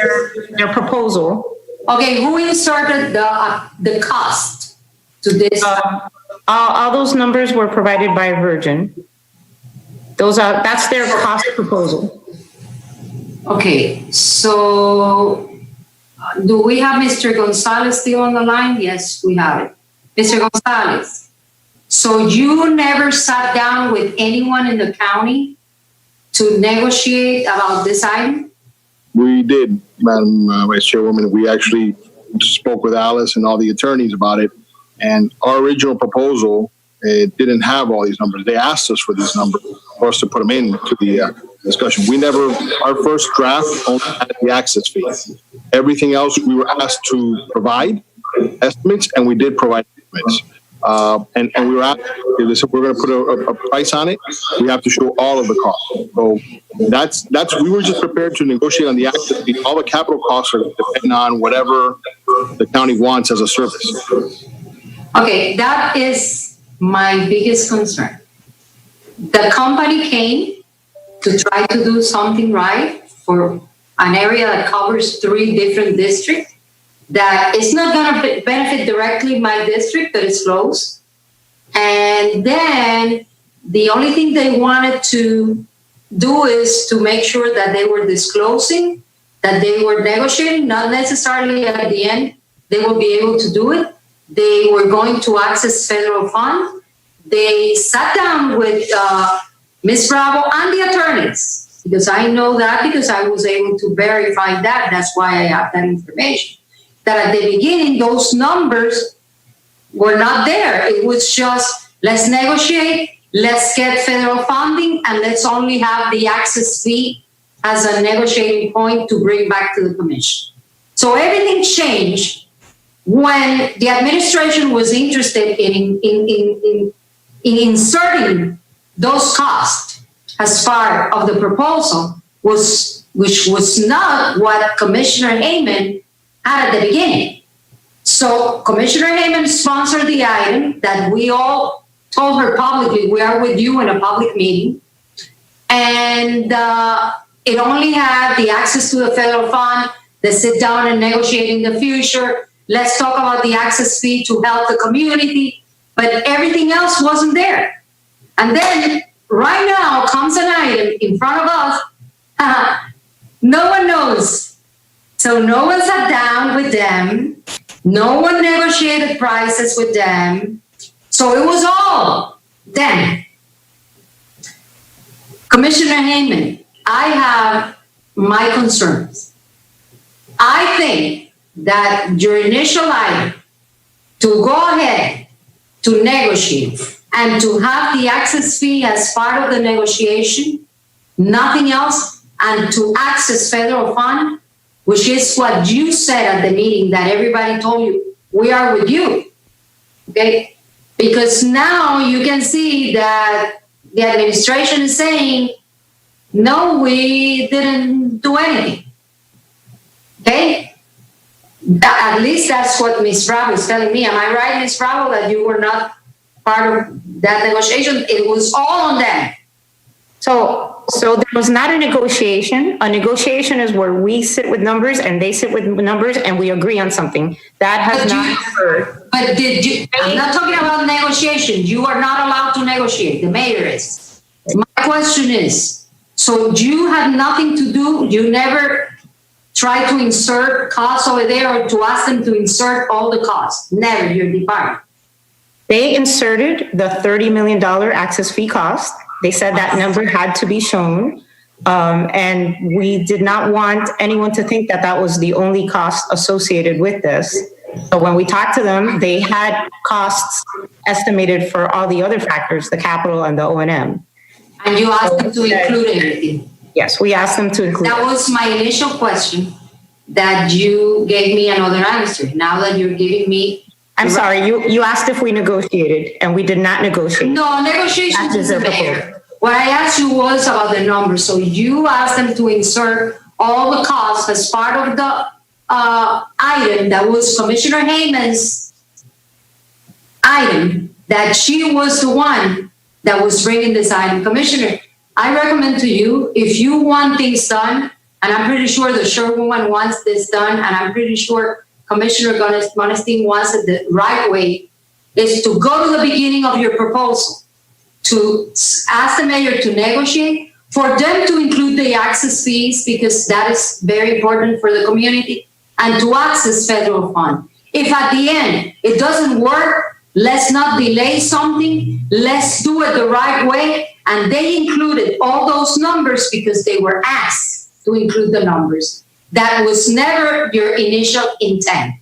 their proposal. Okay, who inserted the cost to this? All those numbers were provided by Virgin. That's their cost proposal. Okay, so do we have Mr. Gonzalez still on the line? Yes, we have it. Mr. Gonzalez, so you never sat down with anyone in the county to negotiate about this item? We did, Madam Vice Chairwoman. We actually spoke with Alice and all the attorneys about it. And our original proposal, it didn't have all these numbers. They asked us for these numbers for us to put them into the discussion. Our first draft only had the access fee. Everything else we were asked to provide estimates, and we did provide estimates. And we were asked, they said, we're going to put a price on it. We have to show all of the costs. So we were just prepared to negotiate on the access fee. All the capital costs are depending on whatever the county wants as a service. Okay, that is my biggest concern. The company came to try to do something right for an area that covers 3 different districts. That is not going to benefit directly my district that is close. And then the only thing they wanted to do is to make sure that they were disclosing, that they were negotiating, not necessarily at the end they will be able to do it. They were going to access federal funds. They sat down with Ms. Bravo and the attorneys, because I know that because I was able to verify that. That's why I have that information. That at the beginning, those numbers were not there. It was just, let's negotiate, let's get federal funding, and let's only have the access fee as a negotiating point to bring back to the commission. So everything changed when the administration was interested in inserting those costs as part of the proposal, which was not what Commissioner Heyman had at the beginning. So Commissioner Heyman sponsored the item that we all told her publicly, we are with you in a public meeting. And it only had the access to the federal fund, the sit down and negotiate in the future. Let's talk about the access fee to help the community. But everything else wasn't there. And then right now comes an item in front of us. No one knows. So no one sat down with them. No one negotiated prices with them. So it was all them. Commissioner Heyman, I have my concerns. I think that your initial item to go ahead to negotiate and to have the access fee as part of the negotiation, nothing else, and to access federal fund, which is what you said at the meeting that everybody told you, we are with you, okay? Because now you can see that the administration is saying, no, we didn't do anything. Okay? At least that's what Ms. Bravo is telling me. Am I right, Ms. Bravo, that you were not part of that negotiation? It was all on them. So there was not a negotiation. A negotiation is where we sit with numbers and they sit with numbers and we agree on something. That has not occurred. But did you, I'm not talking about negotiation. You are not allowed to negotiate. The mayor is. My question is, so you had nothing to do, you never tried to insert costs over there or to ask them to insert all the costs? Never, your department. They inserted the $30 million access fee cost. They said that number had to be shown. And we did not want anyone to think that that was the only cost associated with this. So when we talked to them, they had costs estimated for all the other factors, the capital and the O&M. And you asked them to include everything? Yes, we asked them to include. That was my initial question, that you gave me another answer. Now that you're giving me... I'm sorry, you asked if we negotiated, and we did not negotiate. No, negotiations is the mayor. What I asked you was about the numbers. So you asked them to insert all the costs as part of the item that was Commissioner Heyman's item, that she was the one that was bringing this item. Commissioner, I recommend to you, if you want things done, and I'm pretty sure the Chairwoman wants this done, and I'm pretty sure Commissioner Monestein wants it the right way, is to go to the beginning of your proposal, to ask the mayor to negotiate, for them to include the access fees, because that is very important for the community, and to access federal fund. If at the end it doesn't work, let's not delay something, let's do it the right way. And they included all those numbers because they were asked to include the numbers. That was never your initial intent.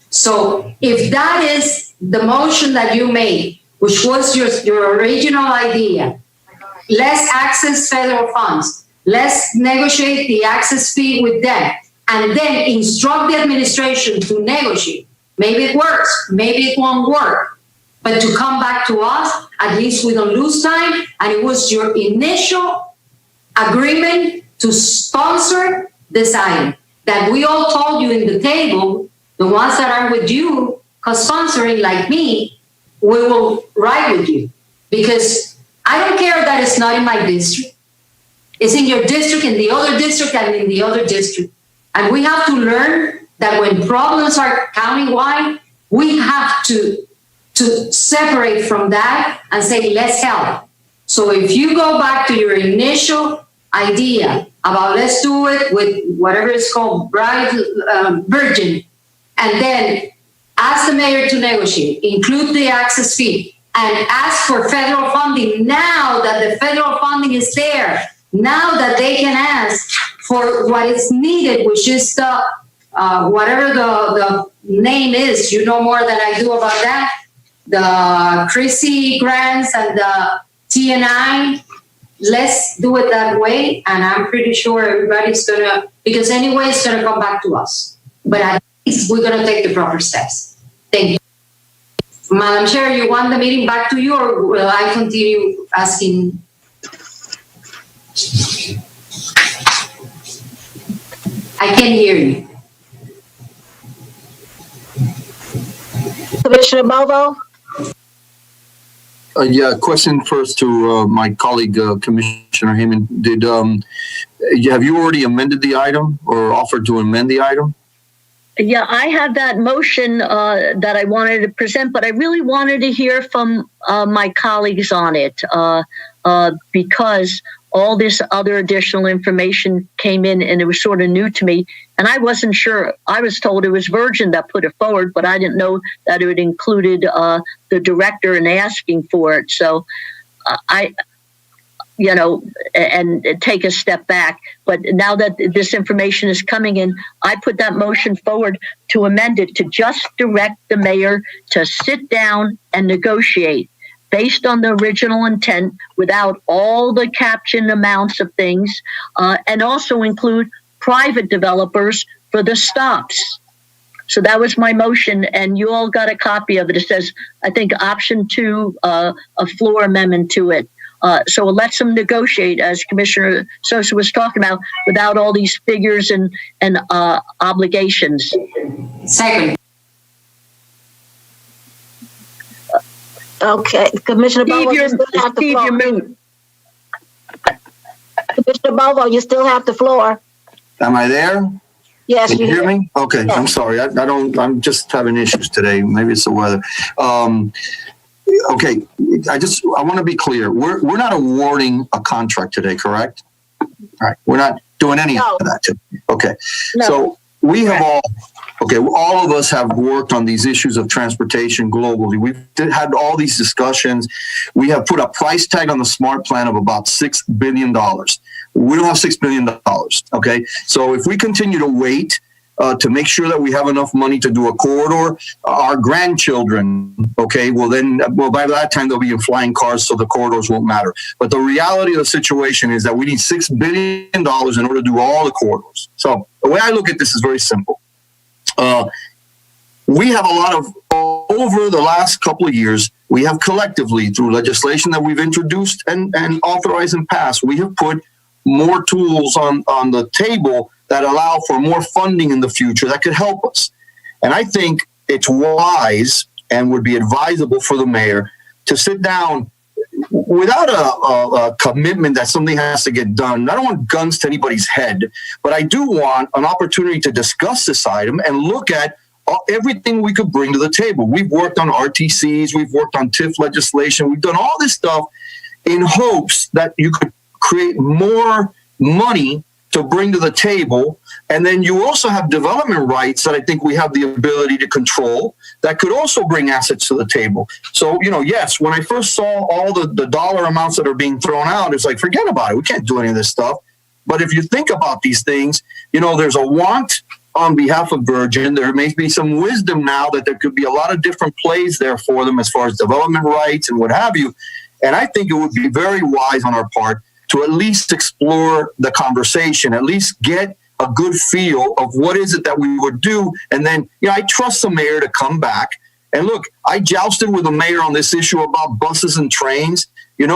So if that is the motion that you made, which was your original idea, let's access federal funds, let's negotiate the access fee with them, and then instruct the administration to negotiate. Maybe it works, maybe it won't work, but to come back to us, at least we don't lose time, and it was your initial agreement to sponsor this item that we all told you in the table, the ones that are with you, co-sponsoring like me, we will ride with you, because I don't care that it's not in my district. It's in your district, in the other district, and in the other district. And we have to learn that when problems are countywide, we have to separate from that and say, let's help. So if you go back to your initial idea about let's do it with whatever it's called, virgin, and then ask the mayor to negotiate, include the access fee, and ask for federal funding now that the federal funding is there, now that they can ask for what is needed, which is the whatever the name is, you know more than I do about that, the Chrissy grants and the TNI. Let's do it that way, and I'm pretty sure everybody's gonna, because anyway it's gonna come back to us, but at least we're gonna take the proper steps. Thank you. Madam Chair, you want the meeting back to you, or will I continue asking? I can't hear you. Commissioner Malvo? Yeah, question first to my colleague, Commissioner Heyman. Have you already amended the item or offered to amend the item? Yeah, I had that motion that I wanted to present, but I really wanted to hear from my colleagues on it because all this other additional information came in and it was sort of new to me. And I wasn't sure. I was told it was Virgin that put it forward, but I didn't know that it included the director in asking for it. So and take a step back. But now that this information is coming in, I put that motion forward to amend it to just direct the mayor to sit down and negotiate based on the original intent without all the caption amounts of things, and also include private developers for the stops. So that was my motion, and you all got a copy of it. It says, I think, option 2, a floor amendment to it. So it lets them negotiate, as Commissioner Sosa was talking about, without all these figures and obligations. Second. Okay, Commissioner Bovo, you still have the floor. Commissioner Bovo, you still have the floor. Am I there? Yes, Can you hear me? Okay, I'm sorry. I'm just having issues today. Maybe it's the weather. Okay, I want to be clear. We're not awarding a contract today, correct? All right, we're not doing any of that today. Okay, so we have all of us have worked on these issues of transportation globally. We've had all these discussions. We have put a price tag on the SMART plan of about $6 billion. We don't have $6 billion, okay? So if we continue to wait to make sure that we have enough money to do a corridor, our grandchildren, okay, well, by that time they'll be in flying cars, so the corridors won't matter. But the reality of the situation is that we need $6 billion in order to do all the corridors. So the way I look at this is very simple. We have a lot of, over the last couple of years, we have collectively, through legislation that we've introduced and authorized and passed, we have put more tools on the table that allow for more funding in the future that could help us. And I think it's wise and would be advisable for the mayor to sit down without a commitment that something has to get done. I don't want guns to anybody's head, but I do want an opportunity to discuss this item and look at everything we could bring to the table. We've worked on RTCs, we've worked on TIF legislation, we've done all this stuff in hopes that you could create more money to bring to the table. And then you also have development rights that I think we have the ability to control that could also bring assets to the table. So, yes, when I first saw all the dollar amounts that are being thrown out, it's like, forget about it. We can't do any of this stuff. But if you think about these things, there's a want on behalf of Virgin. There may be some wisdom now that there could be a lot of different plays there for them as far as development rights and what have you. And I think it would be very wise on our part to at least explore the conversation, at least get a good feel of what is it that we would do. And then, I trust the mayor to come back. And look, I jousted with the mayor on this issue about buses and trains, and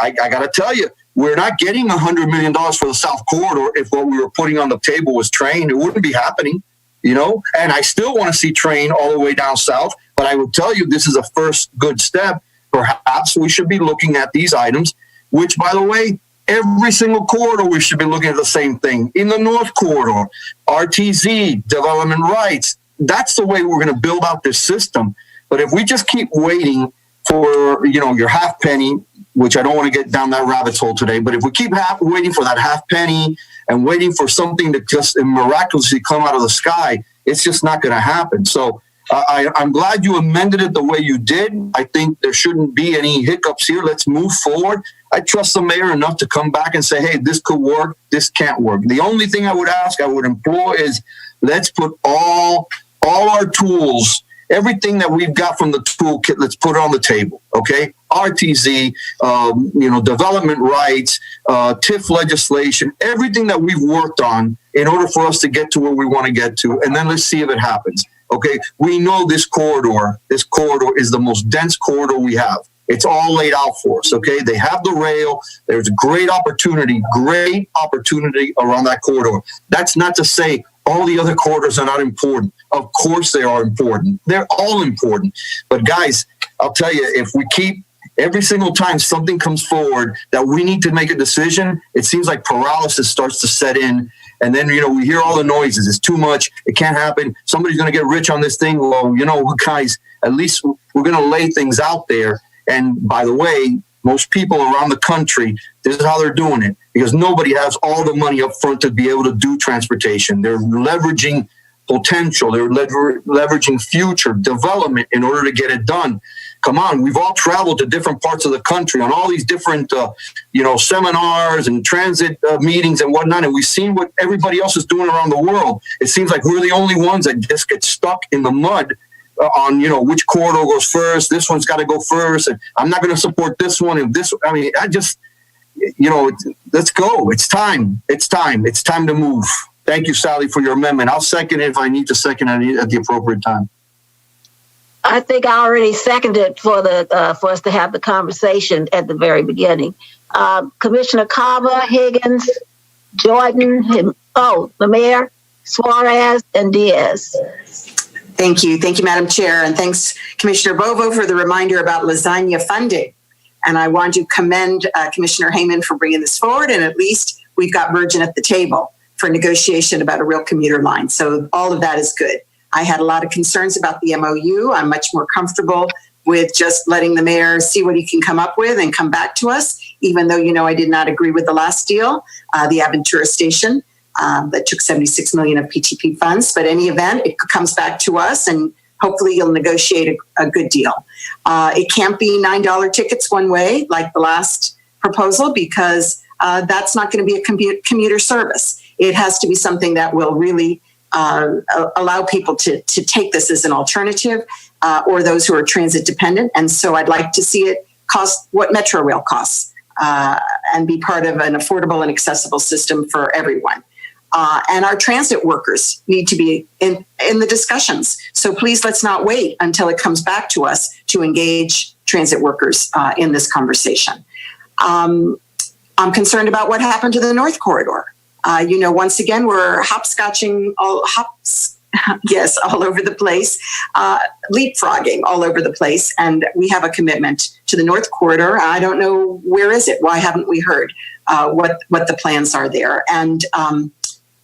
I got to tell you, we're not getting $100 million for the South Corridor if what we were putting on the table was train. It wouldn't be happening, and I still want to see train all the way down south. But I will tell you, this is a first good step. Perhaps we should be looking at these items, which, by the way, every single corridor, we should be looking at the same thing. In the North Corridor, RTZ, development rights, that's the way we're going to build out this system. But if we just keep waiting for, your half penny, which I don't want to get down that rabbit hole today, but if we keep waiting for that half penny and waiting for something to just miraculously come out of the sky, it's just not going to happen. So I'm glad you amended it the way you did. I think there shouldn't be any hiccups here. Let's move forward. I trust the mayor enough to come back and say, hey, this could work, this can't work. The only thing I would implore is let's put all our tools, everything that we've got from the toolkit, let's put it on the table, okay? RTZ, development rights, TIF legislation, everything that we've worked on in order for us to get to where we want to get to, and then let's see if it happens, okay? We know this corridor is the most dense corridor we have. It's all laid out for us, okay? They have the rail. There's great opportunity around that corridor. That's not to say all the other corridors are not important. Of course they are important. They're all important. But guys, I'll tell you, if we keep every single time something comes forward that we need to make a decision, it seems like paralysis starts to set in. And then, we hear all the noises. It's too much. It can't happen. Somebody's going to get rich on this thing. Well, guys, at least we're going to lay things out there. And by the way, most people around the country, this is how they're doing it, because nobody has all the money up front to be able to do transportation. They're leveraging potential. They're leveraging future development in order to get it done. Come on, we've all traveled to different parts of the country on all these different, seminars and transit meetings and whatnot, and we've seen what everybody else is doing around the world. It seems like we're the only ones that just get stuck in the mud on, which corridor goes first. This one's got to go first, and I'm not going to support this one. Let's go. It's time. It's time to move. Thank you, Sally, for your amendment. I'll second it if I need to second it at the appropriate time. I think I already seconded for for us to have the conversation at the very beginning. Commissioner Kava, Higgins, Jordan, the mayor, Suarez, and Diaz. Thank you. Thank you, Madam Chair. And thanks, Commissioner Bovo, for the reminder about lasagna funding. And I want to commend Commissioner Hayman for bringing this forward. And at least we've got Virgin at the table for negotiation about a real commuter line. So all of that is good. I had a lot of concerns about the MOU. I'm much more comfortable with just letting the mayor see what he can come up with and come back to us, even though, I did not agree with the last deal, the Aventura station. That took $76 million of PTP funds. But in any event, it comes back to us, and hopefully you'll negotiate a good deal. It can't be $9 tickets one way like the last proposal, because that's not going to be a commuter service. It has to be something that will really allow people to take this as an alternative, or those who are transit dependent. And so I'd like to see it cost what Metro Rail costs, and be part of an affordable and accessible system for everyone. And our transit workers need to be in the discussions. So please, let's not wait until it comes back to us to engage transit workers in this conversation. I'm concerned about what happened to the North Corridor. Once again, we're hopscotching all over the place, leapfrogging all over the place. And we have a commitment to the North Corridor. I don't know, where is it? Why haven't we heard what the plans are there? And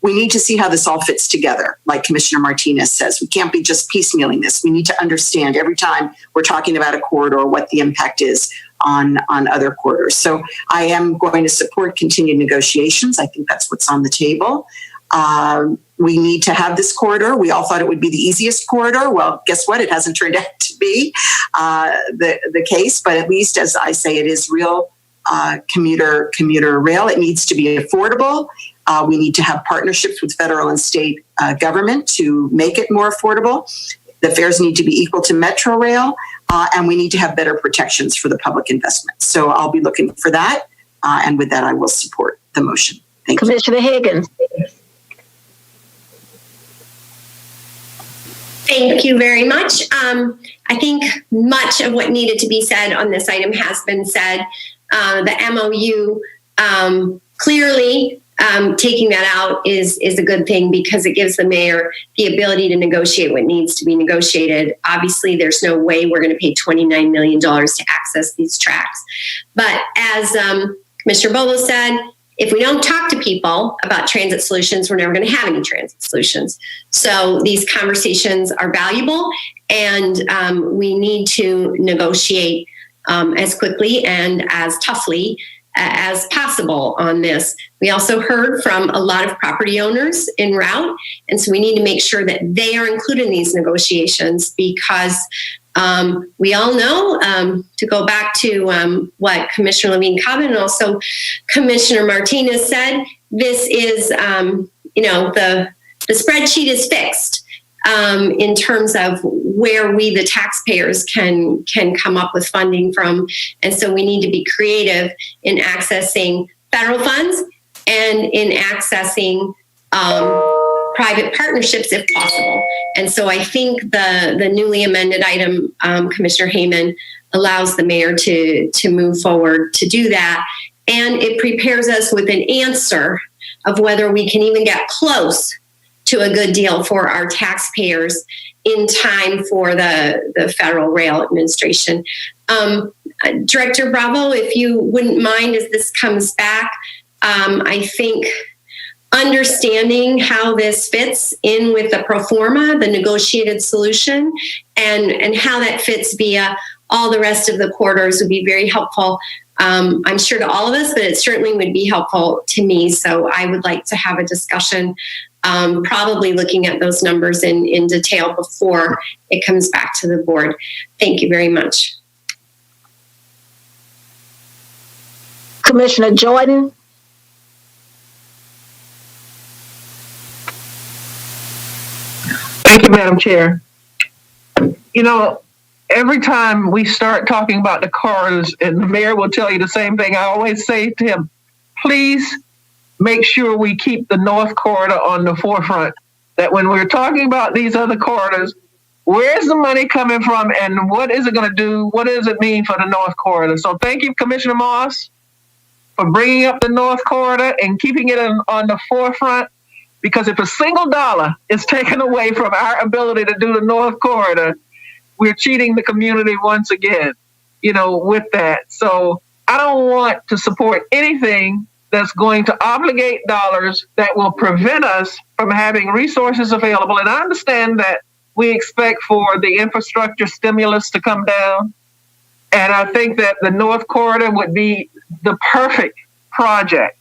we need to see how this all fits together. Like Commissioner Martinez says, we can't be just piecemealing this. We need to understand every time we're talking about a corridor, what the impact is on other corridors. So I am going to support continued negotiations. I think that's what's on the table. We need to have this corridor. We all thought it would be the easiest corridor. Well, guess what? It hasn't turned out to be the case, but at least, as I say, it is real commuter rail. It needs to be affordable. We need to have partnerships with federal and state government to make it more affordable. The fares need to be equal to Metro Rail, and we need to have better protections for the public investment. So I'll be looking for that, and with that, I will support the motion. Thank you. Commissioner Higgins. Thank you very much. I think much of what needed to be said on this item has been said. The MOU, clearly, taking that out is a good thing, because it gives the mayor the ability to negotiate what needs to be negotiated. Obviously, there's no way we're going to pay $29 million to access these tracks. But as Commissioner Bolo said, if we don't talk to people about transit solutions, we're never going to have any transit solutions. So these conversations are valuable, and we need to negotiate as quickly and as toughly as possible on this. We also heard from a lot of property owners en route, and so we need to make sure that they are included in these negotiations, because we all know, to go back to what Commissioner Levine-Cava and also Commissioner Martinez said, this is, the spreadsheet is fixed in terms of where we, the taxpayers, can come up with funding from. And so we need to be creative in accessing federal funds and in accessing private partnerships if possible. And so I think the newly amended item, Commissioner Hayman, allows the mayor to move forward to do that. And it prepares us with an answer of whether we can even get close to a good deal for our taxpayers in time for the Federal Rail Administration. Director Bravo, if you wouldn't mind, as this comes back, I think understanding how this fits in with the pro forma, the negotiated solution, and how that fits via all the rest of the corridors would be very helpful. I'm sure to all of us, but it certainly would be helpful to me. So I would like to have a discussion, probably looking at those numbers in detail before it comes back to the board. Thank you very much. Commissioner Jordan. Thank you, Madam Chair. Every time we start talking about the corridors, and the mayor will tell you the same thing, I always say to him, please make sure we keep the North Corridor on the forefront, that when we're talking about these other corridors, where's the money coming from, and what is it going to do? What does it mean for the North Corridor? So thank you, Commissioner Moss, for bringing up the North Corridor and keeping it on the forefront, because if a single dollar is taken away from our ability to do the North Corridor, we're cheating the community once again, with that. So I don't want to support anything that's going to obligate dollars that will prevent us from having resources available. And I understand that we expect for the infrastructure stimulus to come down. And I think that the North Corridor would be the perfect project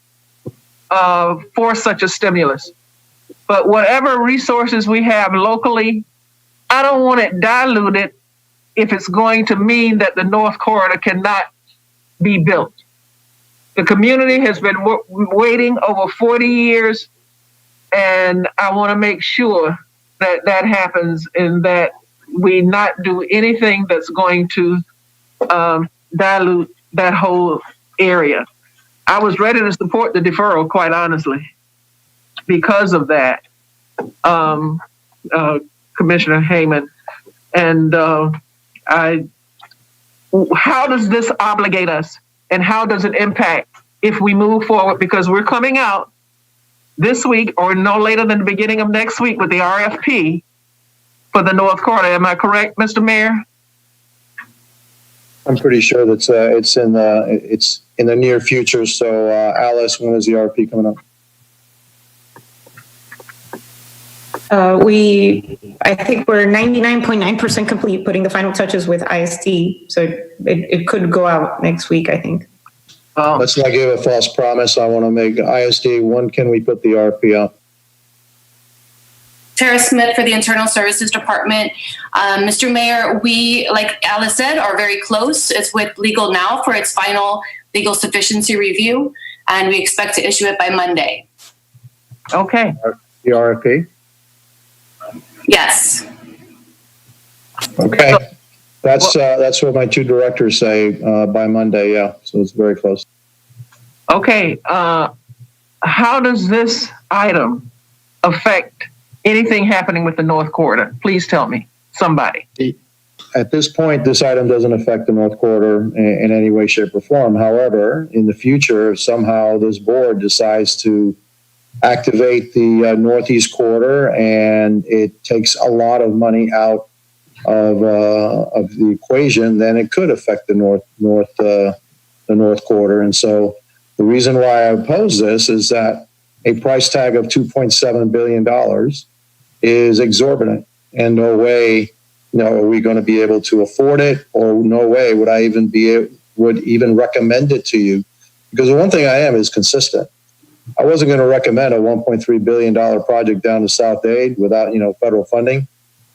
for such a stimulus. But whatever resources we have locally, I don't want it diluted if it's going to mean that the North Corridor cannot be built. The community has been waiting over 40 years, and I want to make sure that that happens and that we not do anything that's going to dilute that whole area. I was ready to support the deferral, quite honestly, because of that, Commissioner Heyman. And how does this obligate us, and how does it impact if we move forward? Because we're coming out this week or no later than the beginning of next week with the RFP for the North Corridor. Am I correct, Mr. Mayor? I'm pretty sure that it's in the near future. So, Alice, when is the RFP coming up? I think we're 99.9% complete putting the final touches with ISD. So it could go out next week, I think. Let's not give a false promise. I want to make ISD. When can we put the RFP out? Tara Smith for the Internal Services Department. Mr. Mayor, we, like Alice said, are very close. It's with legal now for its final legal sufficiency review, and we expect to issue it by Monday. Okay. The RFP? Yes. Okay. That's what my two directors say by Monday. Yeah. So it's very close. Okay. How does this item affect anything happening with the North Corridor? Please tell me, somebody. At this point, this item doesn't affect the North Corridor in any way, shape, or form. However, in the future, if somehow this board decides to activate the Northeast Corridor and it takes a lot of money out of the equation, then it could affect the North Corridor. And so the reason why I oppose this is that a price tag of $2.7 billion is exorbitant, and no way, are we going to be able to afford it, or no way would I would even recommend it to you. Because the one thing I am is consistent. I wasn't going to recommend a $1.3 billion project down to South Dade without, federal funding,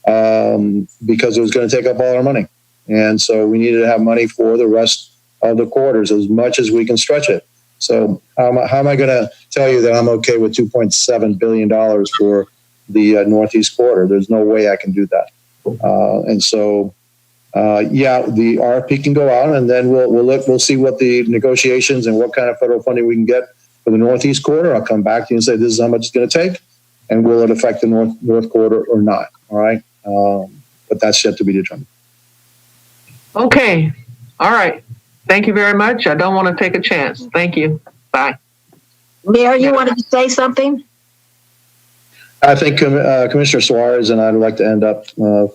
because it was going to take up all our money. And so we needed to have money for the rest of the quarters as much as we can stretch it. So how am I going to tell you that I'm okay with $2.7 billion for the Northeast Corridor? There's no way I can do that. And so, the RFP can go out, and then we'll see what the negotiations and what kind of federal funding we can get for the Northeast Corridor. I'll come back to you and say, this is how much it's going to take, and will it affect the North Corridor or not? All right. But that's yet to be determined. Okay. All right. Thank you very much. I don't want to take a chance. Thank you. Bye. Mayor, you wanted to say something? I think Commissioner Suarez and I'd like to end up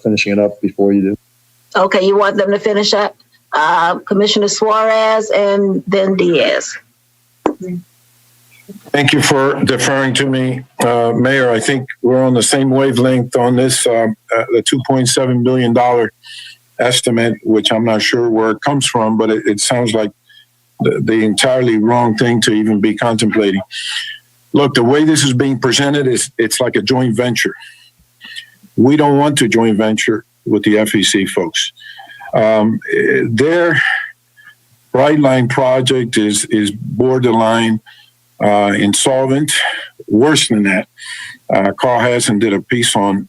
finishing it up before you do. Okay, you want them to finish up? Commissioner Suarez and then Diaz. Thank you for deferring to me. Mayor, I think we're on the same wavelength on this, the $2.7 billion estimate, which I'm not sure where it comes from, but it sounds like the entirely wrong thing to even be contemplating. Look, the way this is being presented it's like a joint venture. We don't want to joint venture with the FEC folks. Their Bright Line project is borderline insolvent. Worse than that, Carl Hassan did a piece on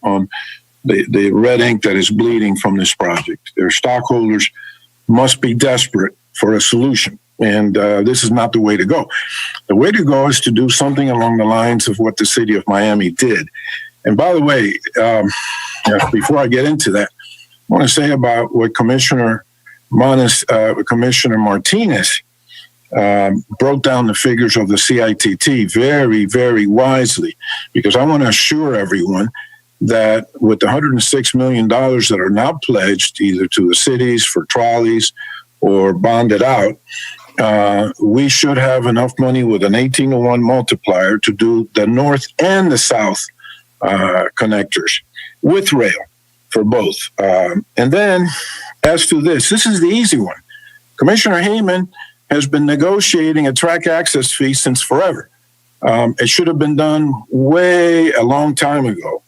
the red ink that is bleeding from this project. Their stockholders must be desperate for a solution. And this is not the way to go. The way to go is to do something along the lines of what the city of Miami did. And by the way, before I get into that, I want to say about what Commissioner Martinez broke down the figures of the CITT very, very wisely, because I want to assure everyone that with the $106 million that are now pledged either to the cities for trolleys or bonded out, we should have enough money with an 18-to-1 multiplier to do the north and the south connectors with rail for both. And then as to this is the easy one. Commissioner Heyman has been negotiating a track access fee since forever. It should have been done a long time ago.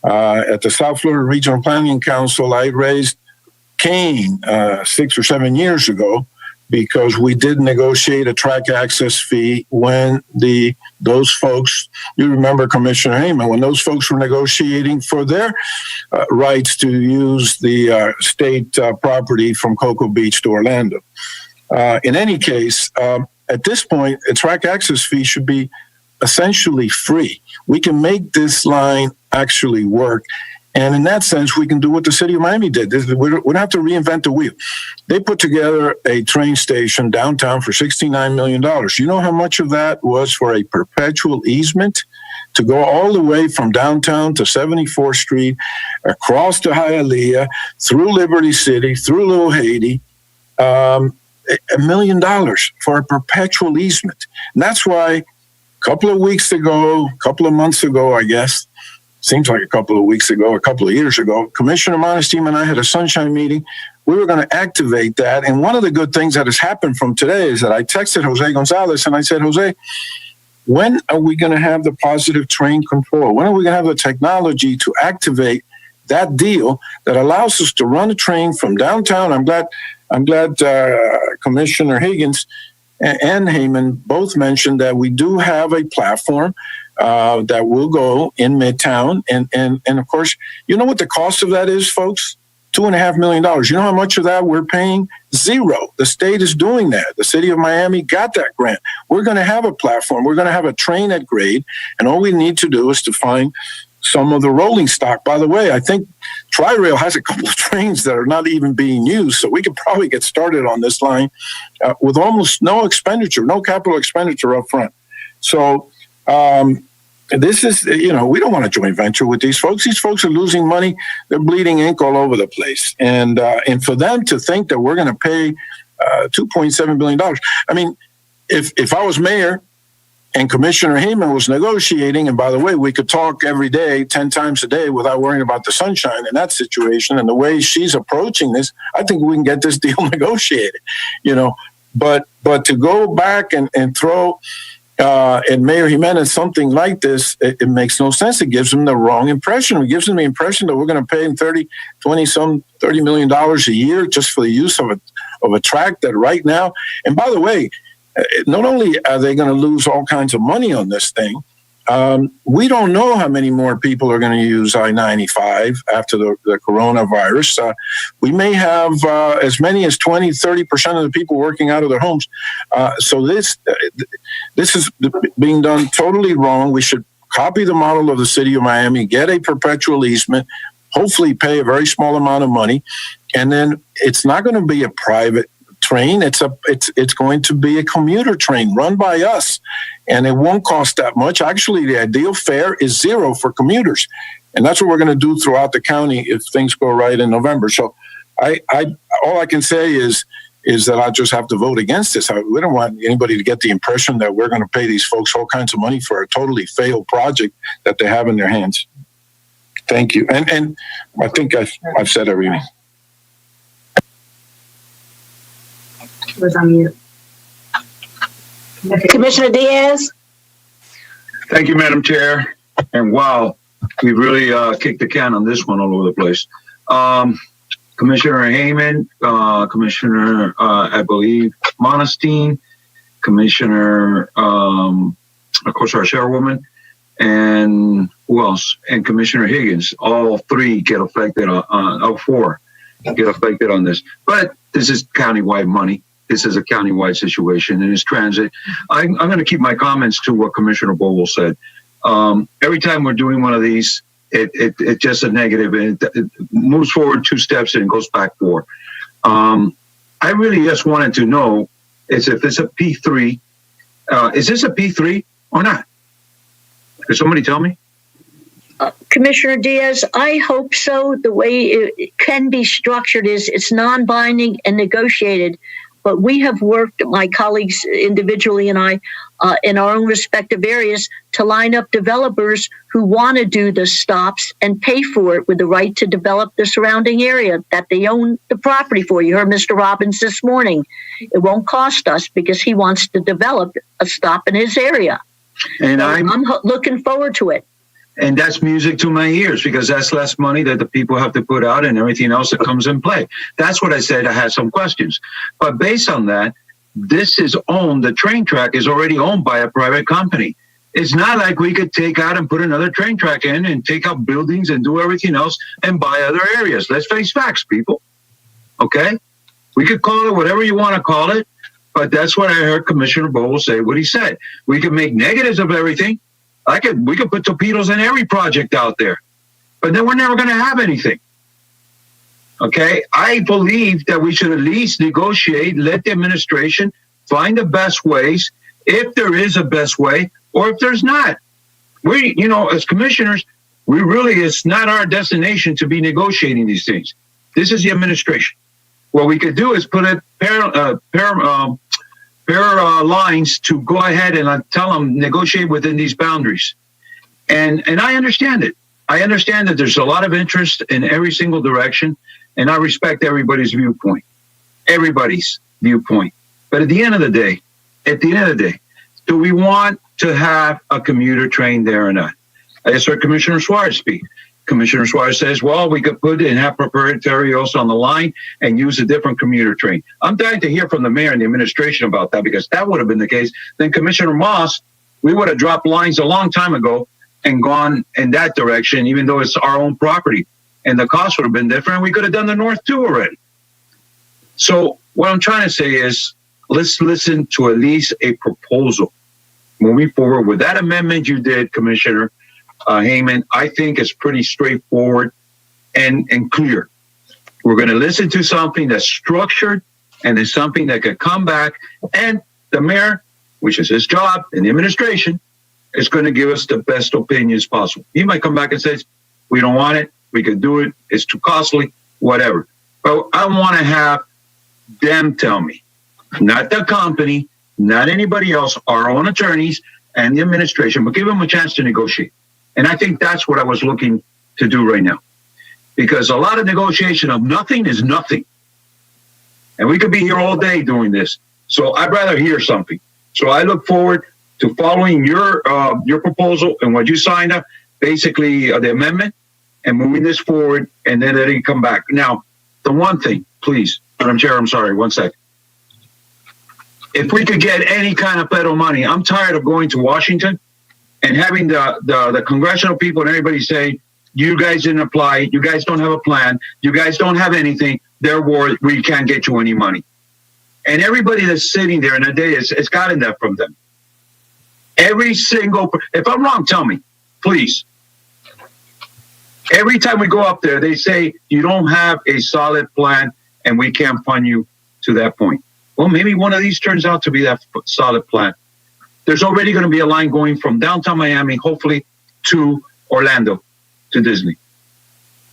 At the South Florida Regional Planning Council, I raised Cain 6 or 7 years ago because we did negotiate a track access fee when those folks, you remember Commissioner Heyman, when those folks were negotiating for their rights to use the state property from Cocoa Beach to Orlando. In any case, at this point, a track access fee should be essentially free. We can make this line actually work. And in that sense, we can do what the city of Miami did. We don't have to reinvent the wheel. They put together a train station downtown for $69 million. You know how much of that was for a perpetual easement to go all the way from downtown to 74th Street, across to Hialeah, through Liberty City, through Little Haiti, $1 million for a perpetual easement. And that's why a couple of months ago, I guess, seems like a couple of weeks ago, a couple of years ago, Commissioner Monesteem and I had a sunshine meeting. We were going to activate that. And one of the good things that has happened from today is that I texted Jose Gonzalez and I said, Jose, when are we going to have the positive train control? When are we going to have the technology to activate that deal that allows us to run a train from downtown? I'm glad Commissioner Higgins and Heyman both mentioned that we do have a platform that will go in Midtown. And of course, you know what the cost of that is, folks? $2.5 million. You know how much of that we're paying? Zero. The state is doing that. The city of Miami got that grant. We're going to have a platform. We're going to have a train at grade. And all we need to do is to find some of the rolling stock. By the way, I think Tri-Rail has a couple of trains that are not even being used. So we could probably get started on this line with almost no expenditure, no capital expenditure up front. So, this is, we don't want to joint venture with these folks. These folks are losing money. They're bleeding ink all over the place. And for them to think that we're going to pay $2.7 billion. I mean, if I was mayor and Commissioner Heyman was negotiating, and by the way, we could talk every day, 10 times a day without worrying about the sunshine in that situation and the way she's approaching this, I think we can get this deal negotiated, But to go back and throw and Mayor Jimenez something like this, it makes no sense. It gives them the wrong impression. It gives them the impression that we're going to pay them $30 million a year just for the use of a track that right now. And by the way, not only are they going to lose all kinds of money on this thing, we don't know how many more people are going to use I-95 after the coronavirus. We may have as many as 20-30% of the people working out of their homes. So this is being done totally wrong. We should copy the model of the city of Miami, get a perpetual easement, hopefully pay a very small amount of money, and then it's not going to be a private train. It's going to be a commuter train run by us, and it won't cost that much. Actually, the ideal fare is zero for commuters, and that's what we're going to do throughout the county if things go right in November. So, all I can say is that I just have to vote against this. We don't want anybody to get the impression that we're going to pay these folks all kinds of money for a totally failed project that they have in their hands. Thank you, and I think I've said everything. Was on mute. Commissioner Diaz? Thank you, Madam Chair. And wow, we really kicked the can on this one all over the place. Commissioner Heyman, Commissioner, I believe, Monesteem, Commissioner, of course, our chairwoman, and who else? And Commissioner Higgins. All three get affected on, four get affected on this. But this is countywide money. This is a countywide situation, and it's transit. I'm going to keep my comments to what Commissioner Bogle said. Every time we're doing one of these, it's just a negative, and it moves forward 2 steps and it goes back 4. I really just wanted to know is if it's a P3. Is this a P3 or not? Could somebody tell me? Commissioner Diaz, I hope so. The way it can be structured is it's non-binding and negotiated, but we have worked, my colleagues individually and I, in our own respective areas to line up developers who want to do the stops and pay for it with the right to develop the surrounding area that they own the property for. You heard Mr. Robbins this morning. It won't cost us because he wants to develop a stop in his area. And so I'm looking forward to it. And that's music to my ears because that's less money that the people have to put out and everything else that comes in play. That's what I said. I had some questions. But based on that, this is owned, the train track is already owned by a private company. It's not like we could take out and put another train track in and take out buildings and do everything else and buy other areas. Let's face facts, people. Okay? We could call it whatever you want to call it, but that's what I heard Commissioner Bowl say, what he said. We could make negatives of everything. We could put torpedoes in every project out there, but then we're never going to have anything. Okay, I believe that we should at least negotiate, let the administration find the best ways, if there is a best way, or if there's not. We, as commissioners, it's not our destination to be negotiating these things. This is the administration. What we could do is put a pair lines to go ahead and tell them negotiate within these boundaries. And I understand it. I understand that there's a lot of interest in every single direction, and I respect everybody's viewpoint. Everybody's viewpoint. But at the end of the day, do we want to have a commuter train there or not? I just heard Commissioner Suarez speak. Commissioner Suarez says, well, we could put and have proprietary also on the line and use a different commuter train. I'm dying to hear from the mayor and the administration about that, because that would have been the case. Then Commissioner Moss, we would have dropped lines a long time ago and gone in that direction, even though it's our own property. And the cost would have been different. We could have done the north too already. So what I'm trying to say is, let's listen to at least a proposal moving forward with that amendment you did, Commissioner Heyman. I think it's pretty straightforward and clear. We're going to listen to something that's structured and is something that could come back, and the mayor, which is his job, and the administration is going to give us the best opinions possible. He might come back and say, we don't want it, we could do it, it's too costly, whatever. But I want to have them tell me, not the company, not anybody else, our own attorneys and the administration, but give them a chance to negotiate. And I think that's what I was looking to do right now, because a lot of negotiation of nothing is nothing. And we could be here all day doing this. So I'd rather hear something. So I look forward to following your proposal and what you signed up, basically the amendment, and moving this forward, and then letting it come back. Now, the one thing, please, Madam Chair, I'm sorry, 1 second. If we could get any kind of federal money, I'm tired of going to Washington and having the congressional people and everybody say, you guys didn't apply, you guys don't have a plan, you guys don't have anything, therefore we can't get you any money. And everybody that's sitting there in a day has gotten that from them. Every single, if I'm wrong, tell me, please. Every time we go up there, they say, you don't have a solid plan and we can't fund you to that point. Well, maybe one of these turns out to be that solid plan. There's already going to be a line going from downtown Miami, hopefully, to Orlando, to Disney.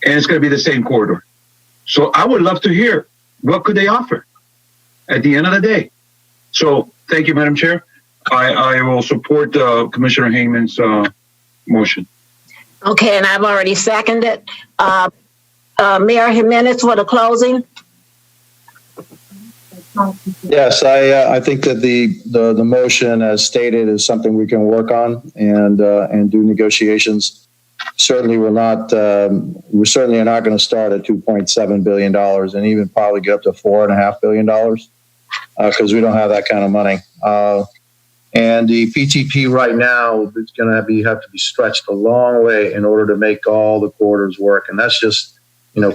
And it's going to be the same corridor. So I would love to hear, what could they offer at the end of the day? So thank you, Madam Chair. I will support Commissioner Heyman's motion. Okay, and I've already seconded. Mayor Jimenez for the closing. Yes, I think that the motion as stated is something we can work on and do negotiations. Certainly we're certainly are not going to start at $2.7 billion and even probably get up to $4.5 billion because we don't have that kind of money. And the PTP right now is going to have to be stretched a long way in order to make all the corridors work. And that's just,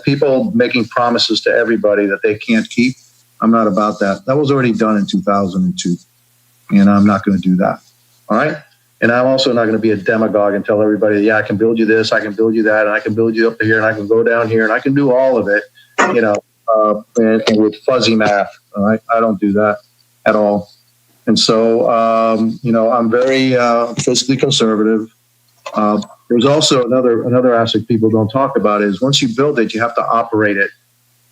people making promises to everybody that they can't keep. I'm not about that. That was already done in 2002, and I'm not going to do that. All right. And I'm also not going to be a demagogue and tell everybody, yeah, I can build you this, I can build you that, and I can build you up here, and I can go down here, and I can do all of it, and with fuzzy math. All right? I don't do that at all. And so, I'm very fiscally conservative. There's also another aspect people don't talk about is once you build it, you have to operate it.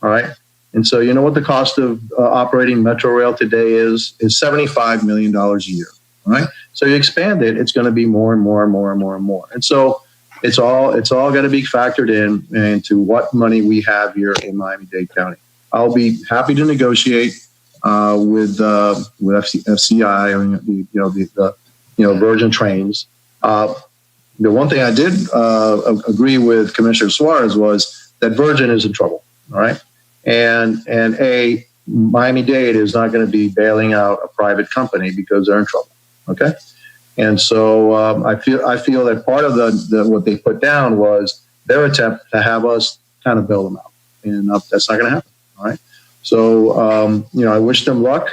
All right. And so, you know what the cost of operating Metro Rail today is $75 million a year. All right. So you expand it, it's going to be more and more and more and more and more. And so it's all going to be factored into what money we have here in Miami-Dade County. I'll be happy to negotiate with FCI, Virgin Trains. The one thing I did agree with Commissioner Suarez was that Virgin is in trouble. All right. And Miami-Dade is not going to be bailing out a private company because they're in trouble. Okay. And so I feel that part of what they put down was their attempt to have us kind of bail them out. And that's not going to happen. All right. So, I wish them luck.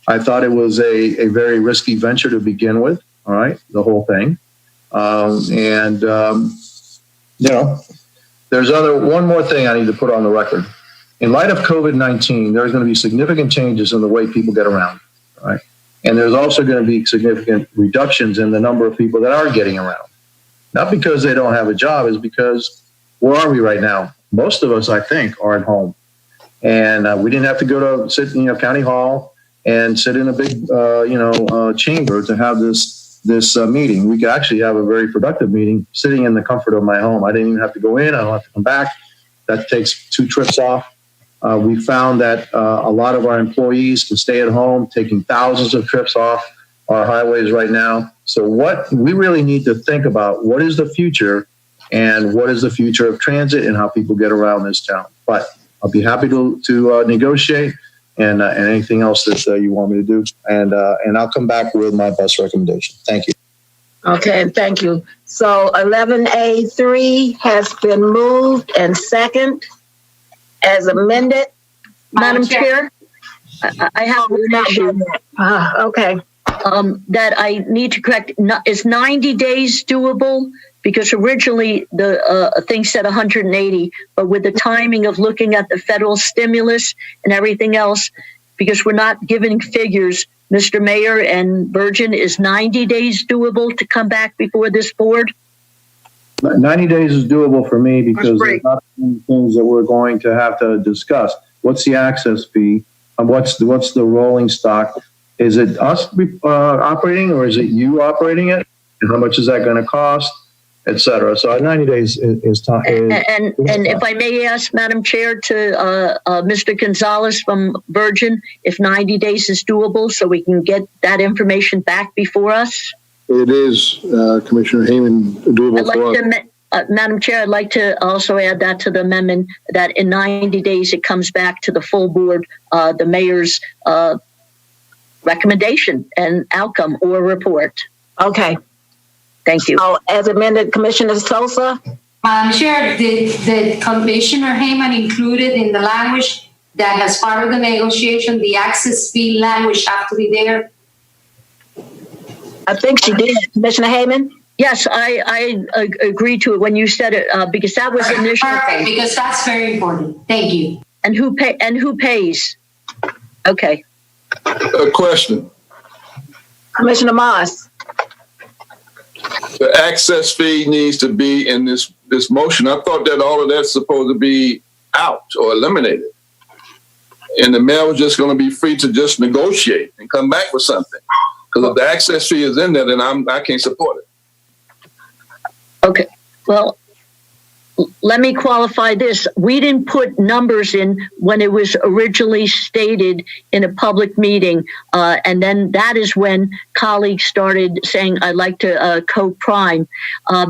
I thought it was a very risky venture to begin with. All right. The whole thing. There's one more thing I need to put on the record. In light of COVID-19, there's going to be significant changes in the way people get around, right? And there's also going to be significant reductions in the number of people that are getting around. Not because they don't have a job, is because where are we right now? Most of us, I think, are at home. And we didn't have to go to sit in county hall and sit in a big, chamber to have this meeting. We could actually have a very productive meeting sitting in the comfort of my home. I didn't even have to go in. I don't have to come back. That takes 2 trips off. We found that a lot of our employees can stay at home, taking thousands of trips off our highways right now. So what we really need to think about, what is the future and what is the future of transit and how people get around this town. But I'll be happy to negotiate and anything else that you want me to do. And I'll come back with my best recommendation. Thank you. Okay, thank you. So 11A3 has been moved and second as amended. Madam Chair, I have an issue. Okay. That I need to correct. Is 90 days doable? Because originally the thing said 180, but with the timing of looking at the federal stimulus and everything else, because we're not giving figures, Mr. Mayor and Virgin, is 90 days doable to come back before this board? 90 days is doable for me because there's not many things that we're going to have to discuss. What's the access fee? What's the rolling stock? Is it us operating or is it you operating it? And how much is that going to cost? Et cetera. So 90 days is time. And if I may ask, Madam Chair, to Mr. Gonzalez from Virgin, if 90 days is doable so we can get that information back before us? It is, Commissioner Heyman, doable for us. Madam Chair, I'd like to also add that to the amendment that in 90 days it comes back to the full board, the mayor's recommendation and outcome or report. Okay. Thank you. So, as amended, Commissioner Sosa? Madam Chair, the Commissioner Heyman included in the language that as part of the negotiation, the access fee language have to be there? I think she did. Commissioner Heyman? Yes, I agree to it when you said it because that was initial. Perfect, because that's very important. Thank you. And who pays? Okay. A question. Commissioner Moss? The access fee needs to be in this motion. I thought that all of that's supposed to be out or eliminated. And the mayor was just going to be free to just negotiate and come back with something. Because if the access fee is in there, then I can't support it. Okay. Well, let me qualify this. We didn't put numbers in when it was originally stated in a public meeting. And then that is when colleagues started saying, I'd like to co-prime,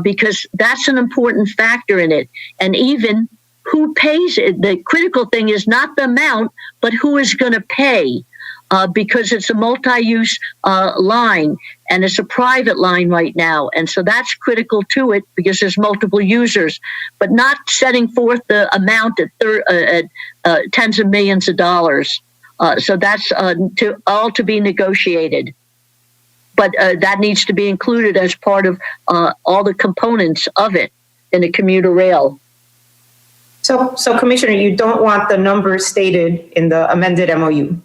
because that's an important factor in it. And even who pays it, the critical thing is not the amount, but who is going to pay. Because it's a multi-use line and it's a private line right now. And so that's critical to it because there's multiple users, but not setting forth the amount at tens of millions of dollars. So that's to be negotiated. but that needs to be included as part of all the components of it in a commuter rail. So Commissioner, you don't want the numbers stated in the amended MOU?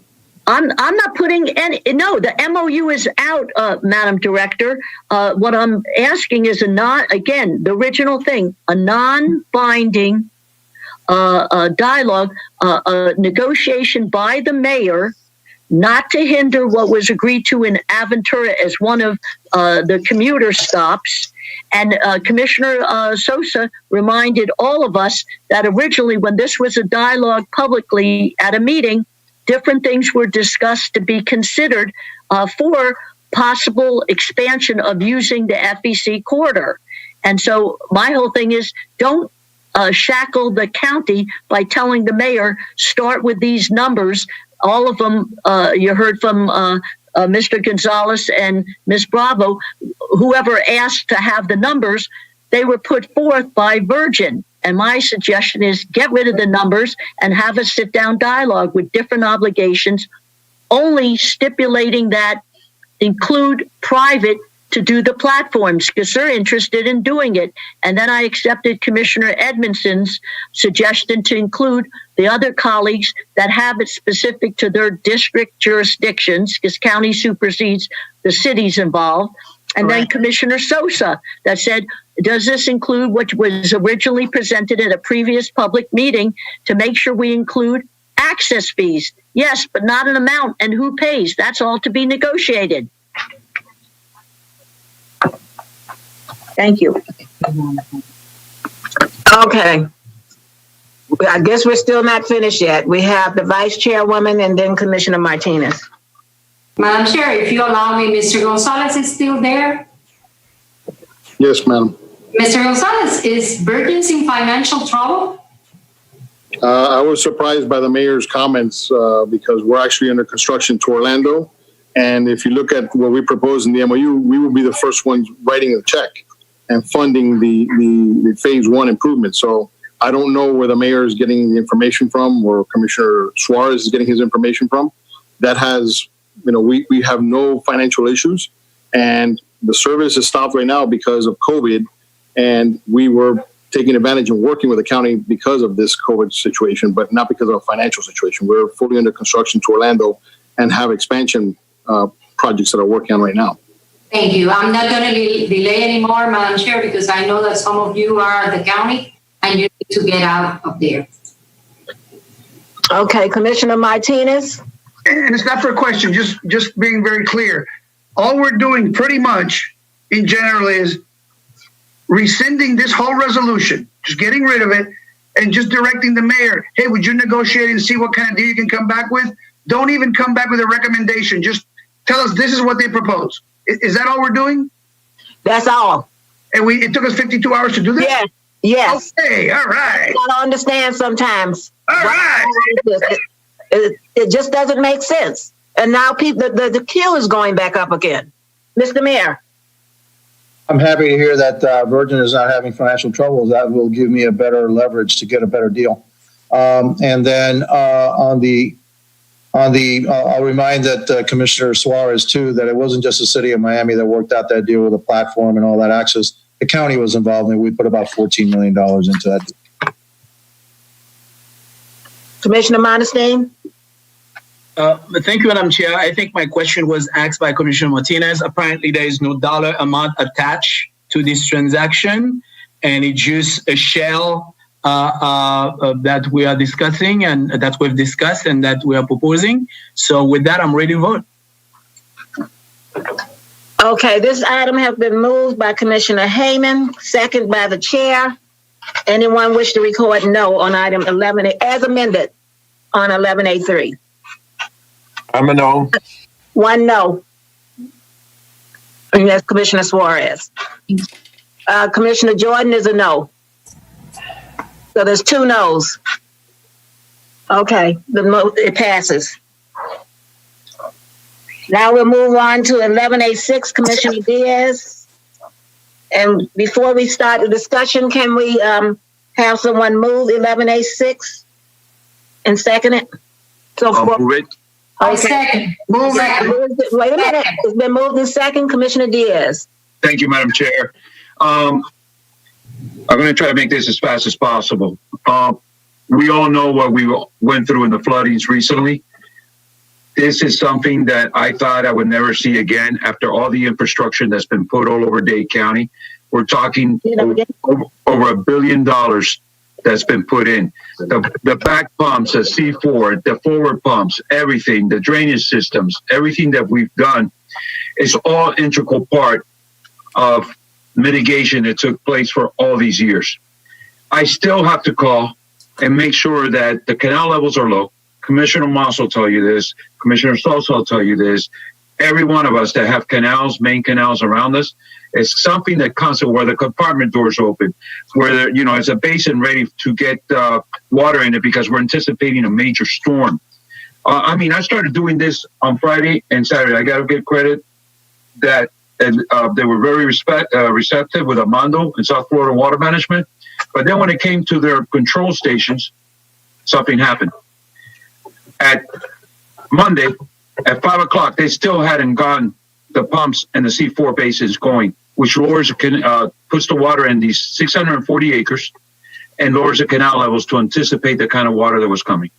I'm not putting any, no, the MOU is out, Madam Director. What I'm asking is again, the original thing, a non-binding dialogue, a negotiation by the mayor, not to hinder what was agreed to in Aventura as one of the commuter stops. And Commissioner Sosa reminded all of us that originally when this was a dialogue publicly at a meeting, different things were discussed to be considered for possible expansion of using the FEC corridor. And so my whole thing is don't shackle the county by telling the mayor, start with these numbers. All of them, you heard from Mr. Gonzalez and Ms. Bravo, whoever asked to have the numbers, they were put forth by Virgin. And my suggestion is get rid of the numbers and have a sit-down dialogue with different obligations, only stipulating that include private to do the platforms because they're interested in doing it. And then I accepted Commissioner Edmondson's suggestion to include the other colleagues that have it specific to their district jurisdictions because county supersedes the cities involved. And then Commissioner Sosa that said, does this include what was originally presented at a previous public meeting to make sure we include access fees? Yes, but not an amount and who pays. That's all to be negotiated. Thank you. Okay. I guess we're still not finished yet. We have the Vice Chairwoman and then Commissioner Martinez. Madam Chair, if you allow me, Mr. Gonzalez is still there. Yes, ma'am. Mr. Gonzalez, is Virgin's in financial trouble? I was surprised by the mayor's comments because we're actually under construction to Orlando. And if you look at what we proposed in the MOU, we will be the first ones writing the check and funding the phase one improvement. So I don't know where the mayor is getting the information from or Commissioner Suarez is getting his information from. That has, we have no financial issues and the service is stopped right now because of COVID. And we were taking advantage and working with the county because of this COVID situation, but not because of a financial situation. We're fully under construction to Orlando and have expansion projects that are working on right now. Thank you. I'm not going to delay anymore, Madam Chair, because I know that some of you are at the county and you need to get out of there. Okay, Commissioner Martinez. And it's not for a question, just being very clear. All we're doing pretty much in general is rescinding this whole resolution, just getting rid of it and just directing the mayor, hey, would you negotiate and see what kind of deal you can come back with? Don't even come back with a recommendation. Just tell us this is what they propose. Is that all we're doing? That's all. And it took us 52 hours to do that? Yes. Yes. Okay, all right. I don't understand sometimes. All right. It just doesn't make sense. And now the queue is going back up again. Mr. Mayor. I'm happy to hear that Virgin is not having financial troubles. That will give me a better leverage to get a better deal. And then I'll remind that Commissioner Suarez too that it wasn't just the city of Miami that worked out that deal with the platform and all that access. The county was involved, and we put about $14 million into that. Commissioner Monestein. Thank you, Madam Chair. I think my question was asked by Commissioner Martinez. Apparently, there is no dollar amount attached to this transaction, and it's just a shell that we are discussing and that we've discussed and that we are proposing. So with that, I'm ready to vote. Okay, this item has been moved by Commissioner Hayman, second by the chair. Anyone wish to record no on item 11 as amended on 11A3? I'm a no. One no. And that's Commissioner Suarez. Commissioner Jordan is a no. So there's two no's. Okay, it passes. Now we'll move on to 11A6, Commissioner Diaz. And before we start the discussion, can we have someone move 11A6 and second it? So I'll move it. I second. Move Second. Wait a minute. It's been moved in second. Commissioner Diaz. Thank you, Madam Chair. I'm going to try to make this as fast as possible. We all know what we went through in the floodings recently. This is something that I thought I would never see again after all the infrastructure that's been put all over Dade County. We're talking over $1 billion that's been put in. The back pumps, the C4, the forward pumps, everything, the drainage systems, everything that we've done is all integral part of mitigation that took place for all these years. I still have to call and make sure that the canal levels are low. Commissioner Moss will tell you this. Commissioner Sosa will tell you this. Every one of us that have canals, main canals around us, it's something that constantly where the compartment doors open, where it's a basin ready to get water in it because we're anticipating a major storm. I started doing this on Friday and Saturday. I got to give credit that they were very receptive with Armando and South Florida Water Management. But then when it came to their control stations, something happened. At Monday, at 5 o'clock, they still hadn't gotten the pumps and the C4 basins going, which lowers puts the water in these 640 acres and lowers the canal levels to anticipate the kind of water that was coming.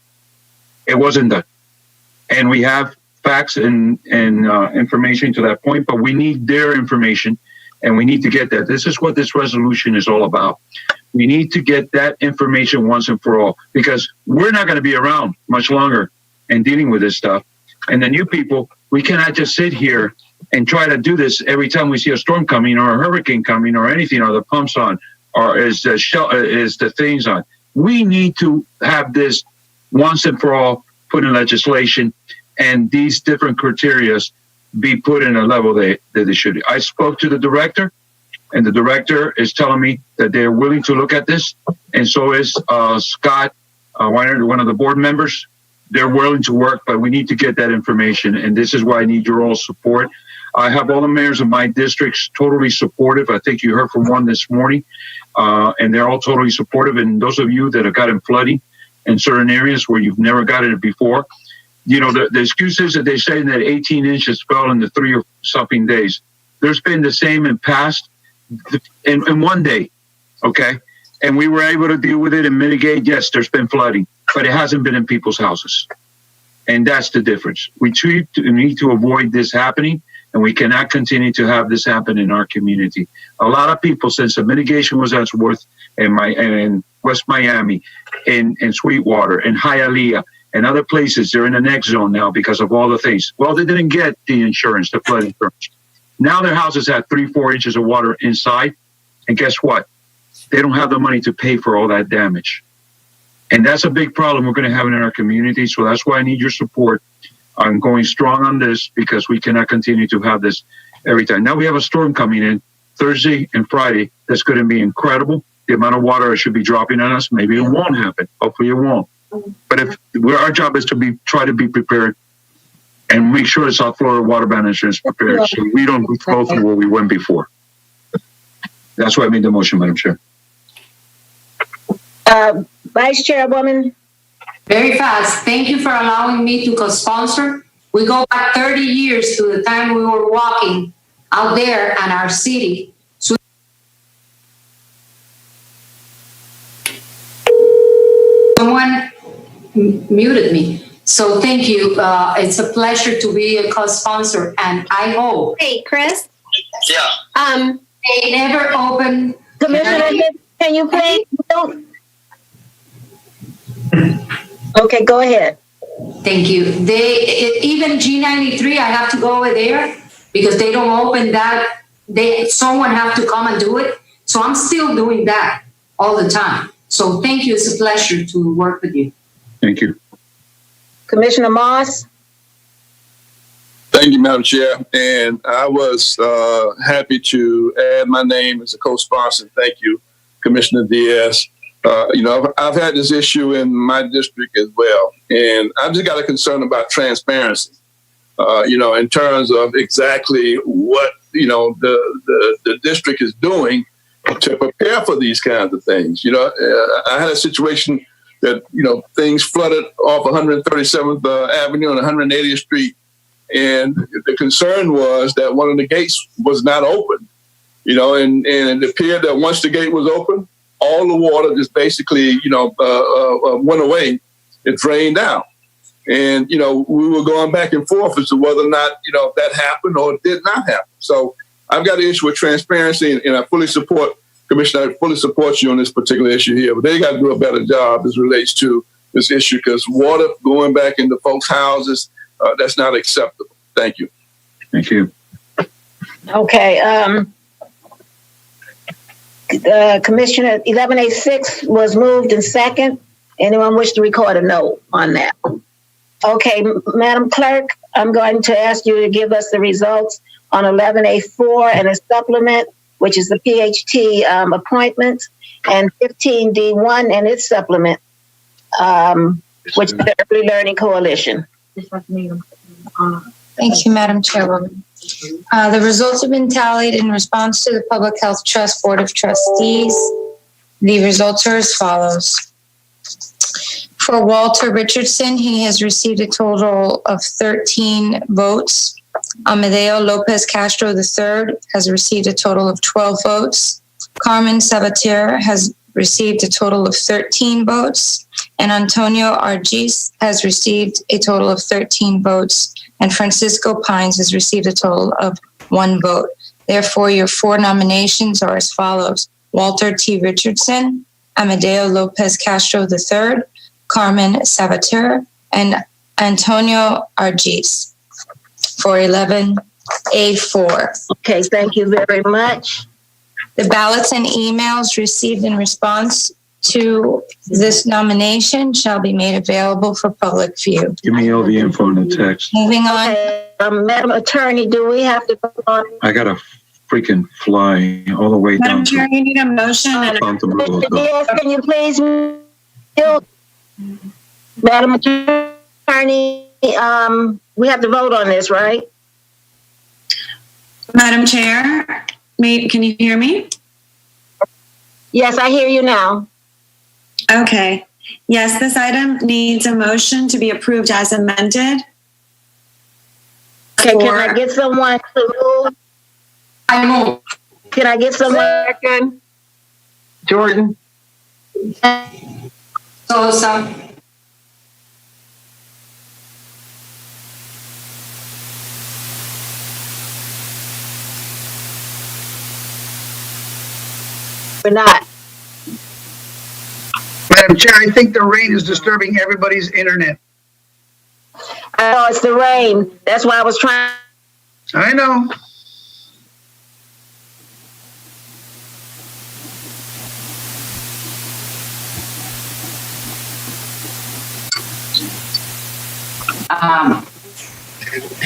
It wasn't done. And we have facts and information to that point, but we need their information and we need to get that. This is what this resolution is all about. We need to get that information once and for all, because we're not going to be around much longer and dealing with this stuff. And the new people, we cannot just sit here and try to do this every time we see a storm coming or a hurricane coming or anything, or the pumps on, or is the things on. We need to have this once and for all put in legislation, and these different criteria be put in a level that they should. I spoke to the director, and the director is telling me that they're willing to look at this, and so is Scott Weiner, one of the board members. They're willing to work, but we need to get that information, and this is why I need your all support. I have all the mayors of my districts totally supportive. I think you heard from one this morning, and they're all totally supportive. And those of you that have gotten flooding in certain areas where you've never gotten it before, the excuse is that they say that 18 inches fell in the 3 or something days. There's been the same in past in one day, okay? And we were able to deal with it and mitigate. Yes, there's been flooding, but it hasn't been in people's houses. And that's the difference. We need to avoid this happening, and we cannot continue to have this happen in our community. A lot of people, since the mitigation was at Worth and West Miami, in Sweetwater, and Hialeah, and other places, they're in the next zone now because of all the things. Well, they didn't get the insurance, the flood insurance. Now their houses have 3-4 inches of water inside, and guess what? They don't have the money to pay for all that damage. And that's a big problem we're going to have in our community. So that's why I need your support. I'm going strong on this because we cannot continue to have this every time. Now we have a storm coming in Thursday and Friday. That's going to be incredible. The amount of water should be dropping on us. Maybe it won't happen. Hopefully it won't. But our job is to try to be prepared and make sure the South Florida Water Management is prepared so we don't go through where we went before. That's why I made the motion, Madam Chair. Vice Chairwoman. Very fast. Thank you for allowing me to co-sponsor. We go back 30 years to the time we were walking out there in our city. Someone muted me. So thank you. It's a pleasure to be a co-sponsor, and I hope. Hey, Chris. Yeah. They never open. Commissioner, can you please? Okay, go ahead. Thank you. Even G93, I have to go over there because they don't open that. Someone have to come and do it. So I'm still doing that all the time. So thank you. It's a pleasure to work with you. Thank you. Commissioner Moss. Thank you, Madam Chair. And I was happy to add my name as a co-sponsor. Thank you, Commissioner Diaz. I've had this issue in my district as well, and I've just got a concern about transparency, in terms of exactly what, the district is doing to prepare for these kinds of things. I had a situation that, things flooded off 137th Avenue and 180th Street. And the concern was that one of the gates was not open, and it appeared that once the gate was open, all the water just basically, went away. It drained out. And, we were going back and forth as to whether or not, that happened or it did not happen. So I've got an issue with transparency, and I fully support, Commissioner, I fully support you on this particular issue here. But they got to do a better job as it relates to this issue, because water going back into folks' houses, that's not acceptable. Thank you. Thank you. Okay. Commissioner 1186 was moved and second. Anyone wish to record a no on that? Okay, Madam Clerk, I'm going to ask you to give us the results on 11A4 and a supplement, which is the PHT appointment, and 15D1 and its supplement, which is the Early Learning Coalition. Thank you, Madam Chairwoman. The results have been tallied in response to the Public Health Trust Board of Trustees. The results are as follows. For Walter Richardson, he has received a total of 13 votes. Amadeo Lopez Castro III has received a total of 12 votes. Carmen Sabatier has received a total of 13 votes. And Antonio Argis has received a total of 13 votes. And Francisco Pines has received a total of 1 vote. Therefore, your 4 nominations are as follows. Walter T. Richardson, Amadeo Lopez Castro III, Carmen Sabatier, and Antonio Argis for 11A4. Okay, thank you very much. The ballots and emails received in response to this nomination shall be made available for public view. Give me all the info in the text. Moving on. Okay, Madam Attorney, do we have to go on? I got to freaking fly all the way Madam down Chair, you need a motion. Yes, can you please, Madam Attorney, we have to vote on this, right? Madam Chair, can you hear me? Yes, I hear you now. Okay. Yes, this item needs a motion to be approved as amended. Okay, can I get someone to move? I move. Can I get someone? Second. Jordan. Sosa. We're not. Madam Chair, I think the rain is disturbing everybody's internet. I know it's the rain. That's why I was trying. I know.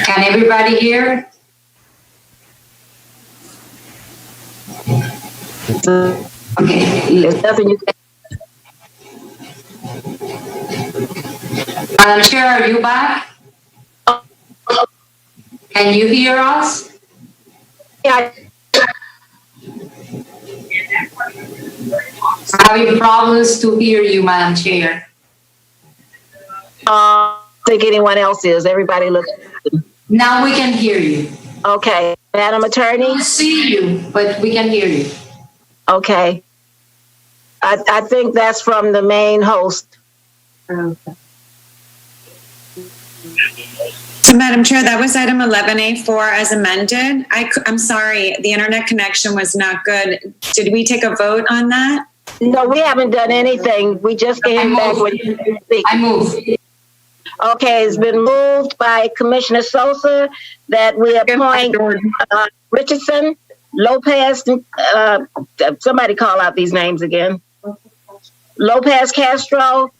Can everybody hear? Okay. There's nothing you can. Madam Chair, are you back? Can you hear us? Yeah. Having problems to hear you, Madam Chair. I think anyone else is. Everybody looks. Now we can hear you. Okay, Madam Attorney. We don't see you, but we can hear you. Okay. I think that's from the main host. Okay. So, Madam Chair, that was item 11A4 as amended. I'm sorry, the internet connection was not good. Did we take a vote on that? No, we haven't done anything. We just came back with. I move. Okay, it's been moved by Commissioner Sosa that we appoint Richardson, Lopez, somebody call out these names again. Lopez Castro,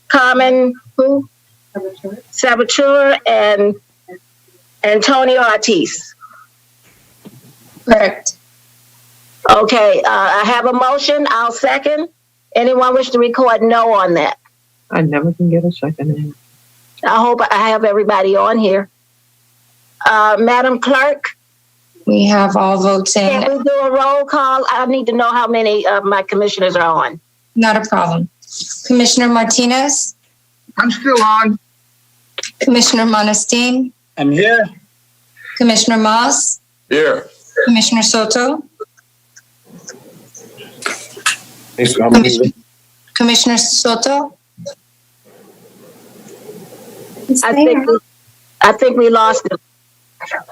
Carmen, who? Sabatier, and Antonio Artis. Correct. Okay, I have a motion. I'll second. Anyone wish to record no on that? I never can get a second in. I hope I have everybody on here. Madam Clerk? We have all votes in. Can we do a roll call? I need to know how many of my commissioners are on. Not a problem. Commissioner Martinez, I'm still on. Commissioner Monestine, I'm here. Commissioner Moss, Here. Commissioner Soto, Commissioner Soto. I think we lost him.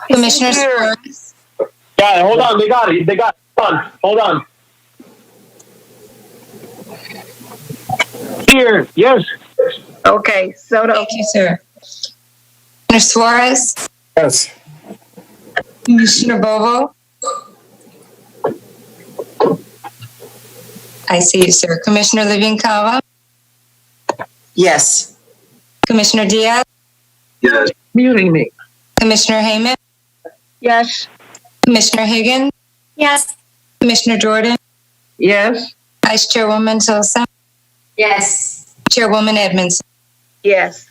Commissioner Suarez. Yeah, hold on. They got it. Hold on. Here. Yes. Okay, Soto. Thank you, sir. Commissioner Suarez. Yes. Commissioner Bovo. I see you, sir. Commissioner Levine Cava. Yes. Commissioner Diaz. Yes. Muting me. Commissioner Heyman. Yes. Commissioner Higgins. Yes. Commissioner Jordan. Yes. Vice Chairwoman Sosa. Yes. Chairwoman Edmondson. Yes.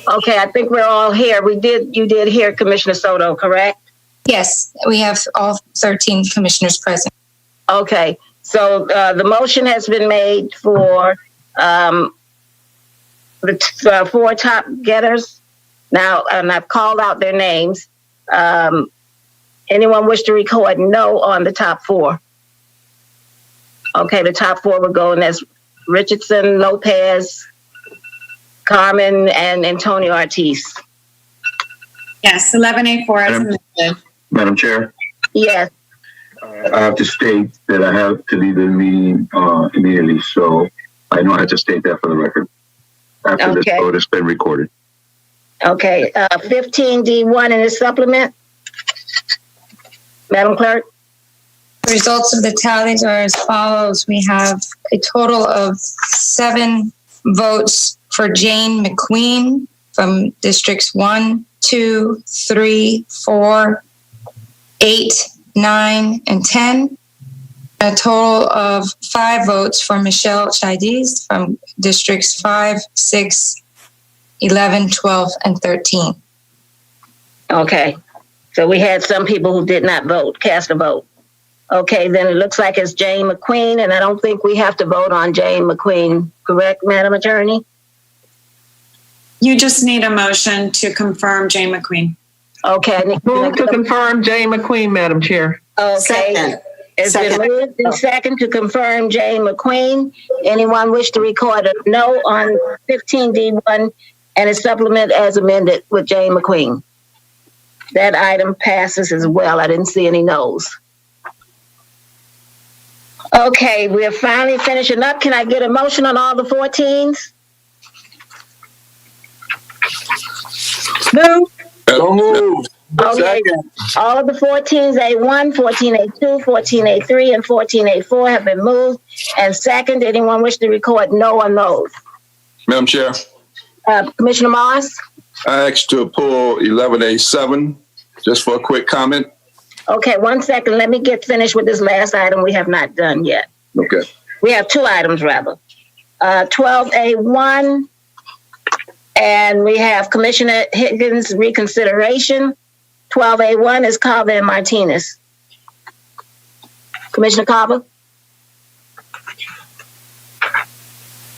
Okay, I think we're all here. You did hear Commissioner Soto, correct? Yes, we have all 13 commissioners present. Okay, so the motion has been made for the 4 top getters. Now, and I've called out their names. Anyone wish to record no on the top 4? Okay, the top 4 were going as Richardson, Lopez, Carmen, and Antonio Ortiz. Yes, 11A4 as amended. Madam Chair, Yes. I have to state that I have to leave the meeting immediately, so I know I have to state that for the record. After this Okay. vote has been recorded. Okay, 15D1 in the supplement. Madam Clerk? The results of the tallies are as follows. We have a total of 7 votes for Jane McQueen from districts 1, 2, 3, 4, 8, 9, and 10. A total of 5 votes for Michelle Chaides from districts 5, 6, 11, 12, and 13. Okay, so we had some people who did not vote, cast a vote. Okay, then it looks like it's Jane McQueen, and I don't think we have to vote on Jane McQueen, correct, Madam Attorney? You just need a motion to confirm Jane McQueen. Okay. Move to confirm Jane McQueen, Madam Chair. Okay. Second. It's Second. been moved and second to confirm Jane McQueen. Anyone wish to record a no on 15D1 and a supplement as amended with Jane McQueen? That item passes as well. I didn't see any no's. Okay, we're finally finishing up. Can I get a motion on all the 14s? Move. So moved. Okay, all of the 14s, A1, 14A2, 14A3, and 14A4 have been moved and second. Anyone wish to record no on those? Madam Chair, Commissioner Moss? I asked to pull 11A7 just for a quick comment. Okay, 1 second. Let me get finished with this last item we have not done yet. Okay. We have 2 items, rather. 12A1, and we have Commissioner Higgins reconsideration. 12A1 is Carver and Martinez. Commissioner Carver?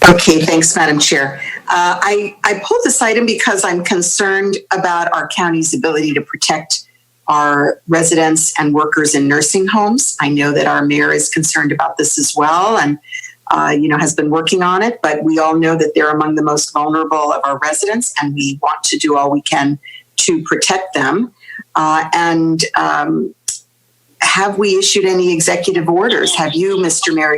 Okay, thanks, Madam Chair. I pulled this item because I'm concerned about our county's ability to protect our residents and workers in nursing homes. I know that our mayor is concerned about this as well and, has been working on it, but we all know that they're among the most vulnerable of our residents and we want to do all we can to protect them. Have we issued any executive orders? Have you, Mr. Mayor,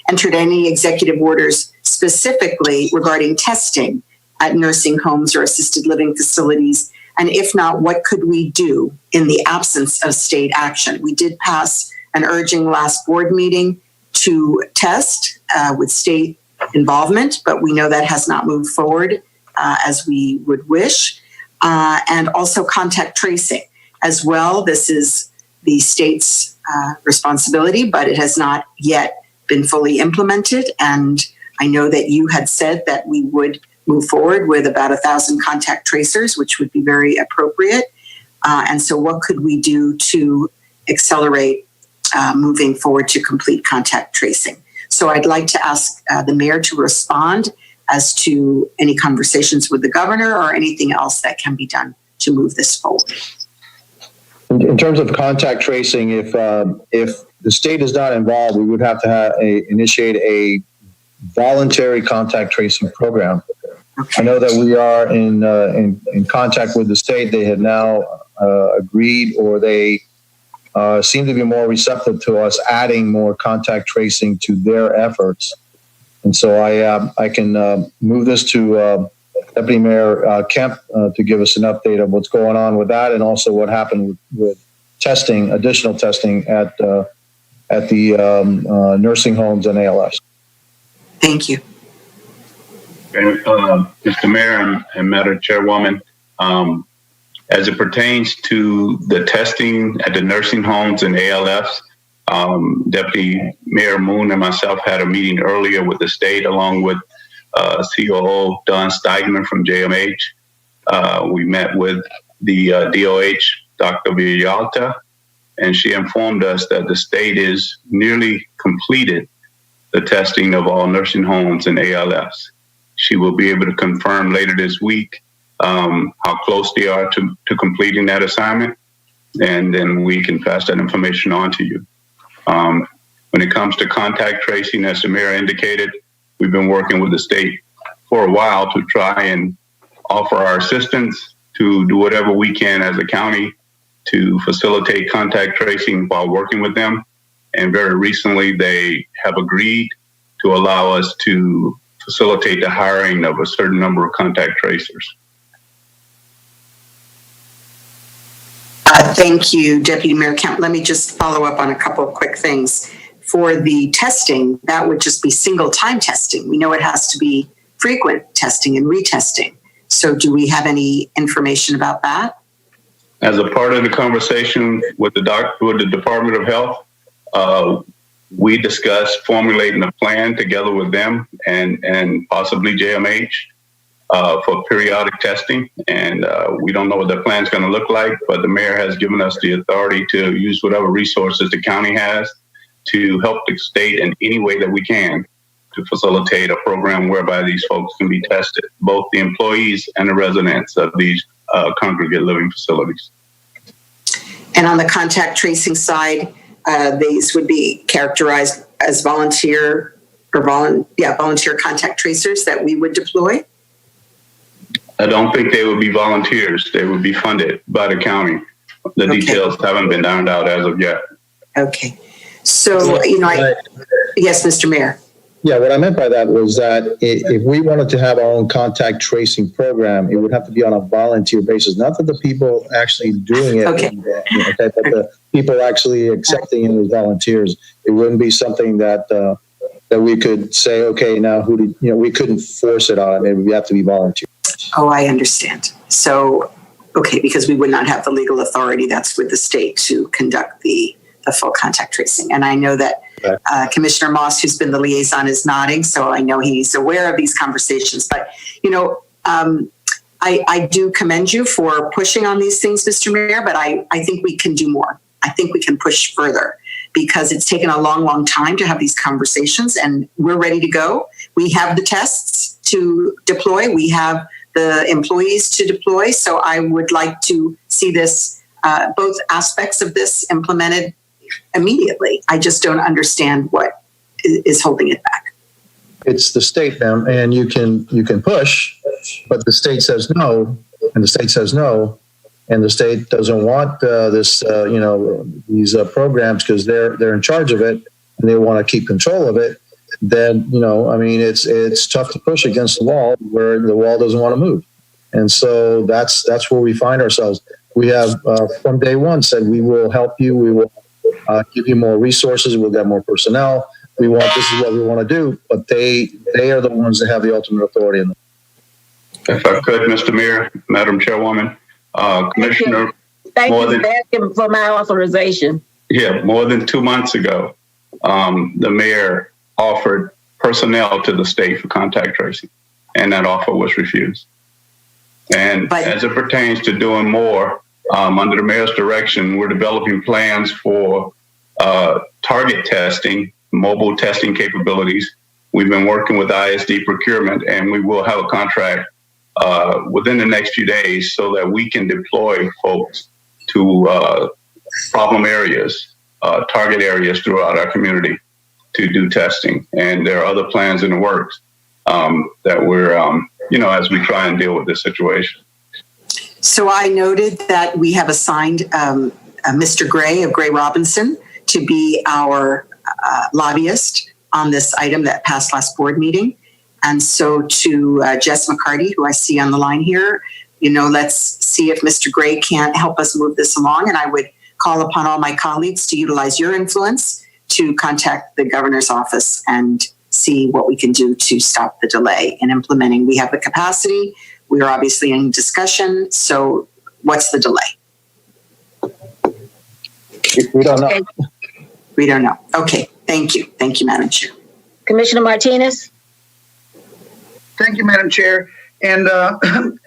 entered any executive orders specifically regarding testing at nursing homes or assisted living facilities? And if not, what could we do in the absence of state action? We did pass an urging last board meeting to test with state involvement, but we know that has not moved forward as we would wish. And also contact tracing as well. This is the state's responsibility, but it has not yet been fully implemented. And I know that you had said that we would move forward with about 1,000 contact tracers, which would be very appropriate. And so what could we do to accelerate moving forward to complete contact tracing? So I'd like to ask the mayor to respond as to any conversations with the governor or anything else that can be done to move this forward. In terms of contact tracing, if the state is not involved, we would have to initiate a voluntary contact tracing program. I know that we are in contact with the state. They have now agreed, or they seem to be more receptive to us adding more contact tracing to their efforts. And so I can move this to Deputy Mayor Kemp to give us an update of what's going on with that, and also what happened with testing, additional testing at the nursing homes and ALFs. Thank you. Okay, Mr. Mayor and Madam Chairwoman, as it pertains to the testing at the nursing homes and ALFs, Deputy Mayor Moon and myself had a meeting earlier with the state along with COO Don Steigman from JMH. We met with the DOH, Dr. Villalta, and she informed us that the state is nearly completed the testing of all nursing homes and ALFs. She will be able to confirm later this week how close they are to completing that assignment, and then we can pass that information on to you. When it comes to contact tracing, as the mayor indicated, we've been working with the state for a while to try and offer our assistance to do whatever we can as a county to facilitate contact tracing while working with them. And very recently, they have agreed to allow us to facilitate the hiring of a certain number of contact tracers. Thank you, Deputy Mayor Kemp. Let me just follow up on a couple of quick things. For the testing, that would just be single time testing. We know it has to be frequent testing and retesting. So do we have any information about that? As a part of the conversation with the Department of Health, we discussed formulating a plan together with them and possibly JMH for periodic testing. And we don't know what the plan is going to look like, but the mayor has given us the authority to use whatever resources the county has to help the state in any way that we can to facilitate a program whereby these folks can be tested, both the employees and the residents of these congregate living facilities. And on the contact tracing side, these would be characterized as volunteer contact tracers that we would deploy? I don't think they would be volunteers. They would be funded by the county. The details haven't been ironed out as of yet. Okay. So, yes, Mr. Mayor. Yeah, what I meant by that was that if we wanted to have our own contact tracing program, it would have to be on a volunteer basis. Not that the people actually doing it, but the people actually accepting it as volunteers. It wouldn't be something that that we could say, okay, now we couldn't force it on. It would have to be volunteer. Oh, I understand. So, okay, because we would not have the legal authority, that's with the state to conduct the full contact tracing. And I know that Commissioner Moss, who's been the liaison, is nodding, so I know he's aware of these conversations. But, I do commend you for pushing on these things, Mr. Mayor, but I think we can do more. I think we can push further because it's taken a long, long time to have these conversations, and we're ready to go. We have the tests to deploy. We have the employees to deploy. So I would like to see this, both aspects of this implemented immediately. I just don't understand what is holding it back. It's the state, ma'am, and you can push, but the state says no, and the state says no, and the state doesn't want these programs because they're in charge of it and they want to keep control of it. Then it's tough to push against the wall where the wall doesn't want to move, and so that's where we find ourselves. We have from day one said we will help you. We will give you more resources. We'll get more personnel. This is what we want to do, but they are the ones that have the ultimate authority. If I could, Mr. Mayor, Madam Chairwoman, Commissioner. Thank you for my authorization. Yeah, more than 2 months ago, the mayor offered personnel to the state for contact tracing, and that offer was refused. And as it pertains to doing more, under the mayor's direction, we're developing plans for target testing mobile testing capabilities. We've been working with ISD procurement, and we will have a contract within the next few days so that we can deploy folks to problem areas, target areas throughout our community to do testing. And there are other plans in the works that we're, as we try and deal with this situation. So I noted that we have assigned Mr. Gray of Gray Robinson to be our lobbyist on this item that passed last board meeting. And so to Jess McCarty, who I see on the line here, let's see if Mr. Gray can't help us move this along. And I would call upon all my colleagues to utilize your influence to contact the governor's office and see what we can do to stop the delay in implementing. We have the capacity. We are obviously in discussion. So what's the delay? We don't know. We don't know. Okay. Thank you. Thank you, Madam Chair. Commissioner Martinez? Thank you, Madam Chair. And I'm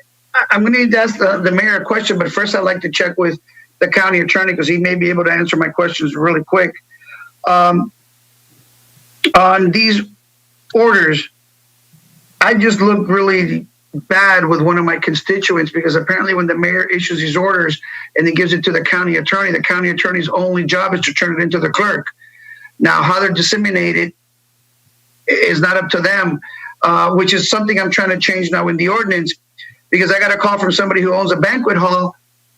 going to need to ask the mayor a question, but first I'd like to check with the county attorney because he may be able to answer my questions really quick. On these orders, I just look really bad with one of my constituents because apparently when the mayor issues these orders and he gives it to the county attorney's only job is to turn it into the clerk. Now, how they're disseminated is not up to them, which is something I'm trying to change now in the ordinance because I got a call from somebody who owns a banquet hall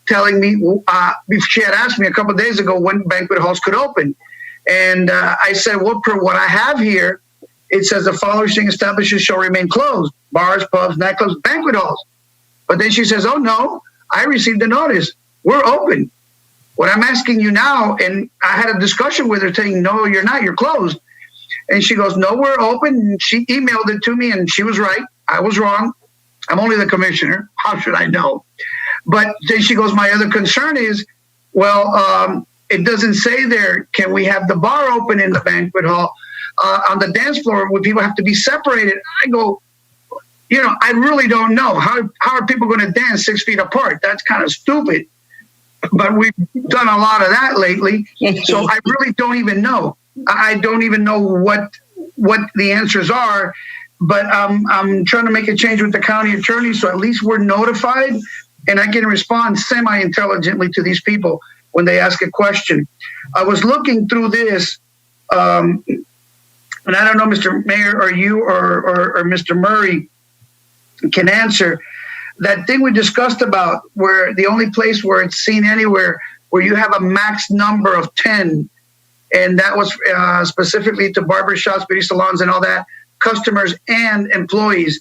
telling me, she had asked me a couple of days ago when banquet halls could open. And I said, well, per what I have here, it says the following establishments shall remain closed: bars, pubs, nightclubs, banquet halls. But then she says, oh, no, I received a notice. We're open. What I'm asking you now, and I had a discussion with her saying, no, you're not, you're closed. And she goes, no, we're open. And she emailed it to me, and she was right. I was wrong. I'm only the commissioner. How should I know? But then she goes, my other concern is, well, it doesn't say there, can we have the bar open in the banquet hall? On the dance floor, would people have to be separated? I go, I really don't know. How are people going to dance 6 feet apart? That's kind of stupid. But we've done a lot of that lately. So I really don't even know. I don't even know what the answers are. But I'm trying to make a change with the county attorney so at least we're notified and I can respond semi-intelligently to these people when they ask a question. I was looking through this, and I don't know, Mr. Mayor, or you or Mr. Murray can answer. That thing we discussed about where the only place where it's seen anywhere where you have a max number of 10, and that was specifically to barbershops, beauty salons, and all that, customers and employees.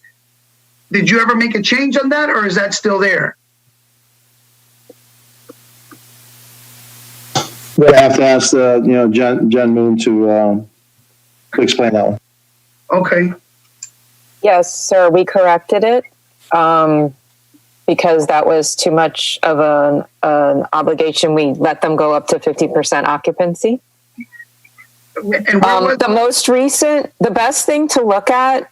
Did you ever make a change on that, or is that still there? We'll have to ask Jen Moon to explain that one. Okay. Yes, sir. We corrected it because that was too much of an obligation. We let them go up to 50% occupancy. The best thing to look at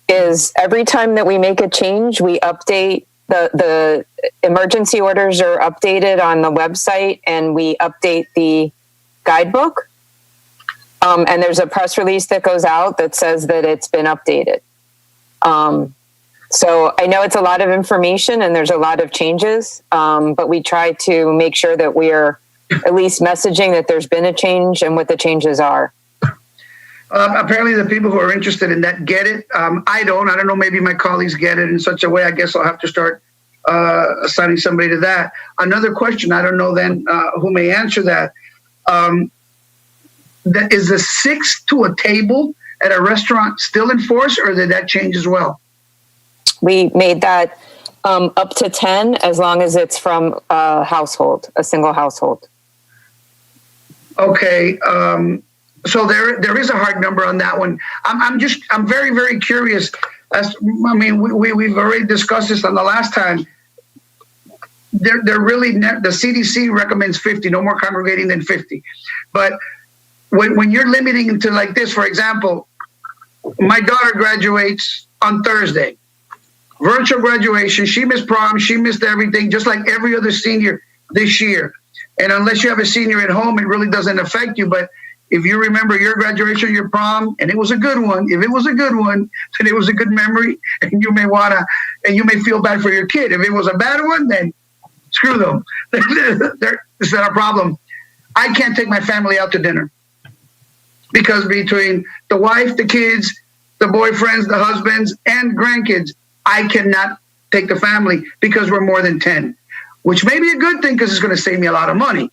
is every time that we make a change, we update the emergency orders are updated on the website, and we update the guidebook. And there's a press release that goes out that says that it's been updated. So I know it's a lot of information and there's a lot of changes, but we try to make sure that we are at least messaging that there's been a change and what the changes are. Apparently the people who are interested in that get it. I don't know, maybe my colleagues get it in such a way. I guess I'll have to start assigning somebody to that. Another question, I don't know then who may answer that. That is the 6 to a table at a restaurant still in force, or did that change as well? We made that up to 10 as long as it's from a single household. Okay. So there is a hard number on that one. I'm very, very curious. We've already discussed this on the last time. They're really, the CDC recommends 50, no more congregating than 50. But when you're limiting to like this, for example, my daughter graduates on Thursday. Virtual graduation. She missed prom. She missed everything, just like every other senior this year. And unless you have a senior at home, it really doesn't affect you. But if you remember your graduation, your prom, and it was a good one, if it was a good one, then it was a good memory, and you may feel bad for your kid. If it was a bad one, then screw them. It's not a problem. I can't take my family out to dinner because between the wife, the kids, the boyfriends, the husbands, and grandkids, I cannot take the family because we're more than 10, which may be a good thing because it's going to save me a lot of money.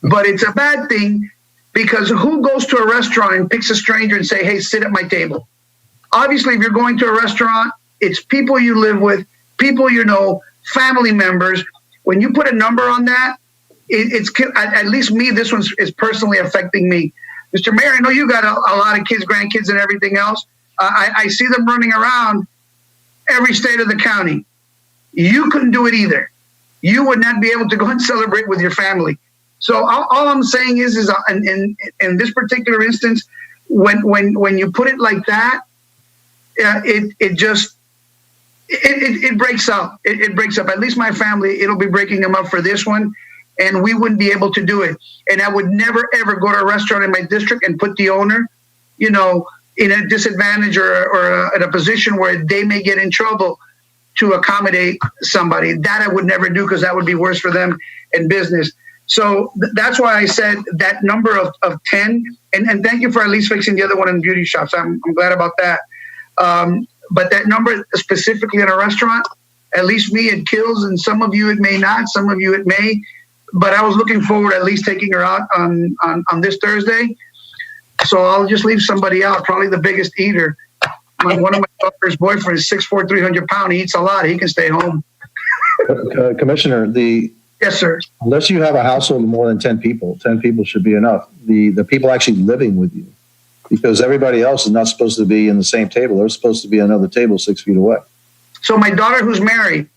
But it's a bad thing because who goes to a restaurant and picks a stranger and say, hey, sit at my table? Obviously, if you're going to a restaurant, it's people you live with, people you know, family members. When you put a number on that, it's at least me, this one is personally affecting me. Mr. Mayor, I know you got a lot of kids, grandkids, and everything else. I see them running around every state of the county. You couldn't do it either. You would not be able to go and celebrate with your family. So all I'm saying is in this particular instance, when you put it like that, it breaks up. It breaks up. At least my family, it'll be breaking them up for this one, and we wouldn't be able to do it. And I would never ever go to a restaurant in my district and put the owner, in a disadvantage or in a position where they may get in trouble to accommodate somebody. That I would never do because that would be worse for them in business. So that's why I said that number of 10. And thank you for at least fixing the other one in beauty shops. I'm glad about that. But that number specifically in a restaurant, at least me, it kills. And some of you, it may not. Some of you, it may. But I was looking forward at least taking her out on this Thursday. So I'll just leave somebody out, probably the biggest eater. One of my daughter's boyfriend is 6'4", 300 pounds. He eats a lot. He can stay home. Commissioner, yes, sir. Unless you have a household of more than 10 people should be enough. The people actually living with you, because everybody else is not supposed to be in the same table. They're supposed to be another table 6 feet away. So my daughter, who's married,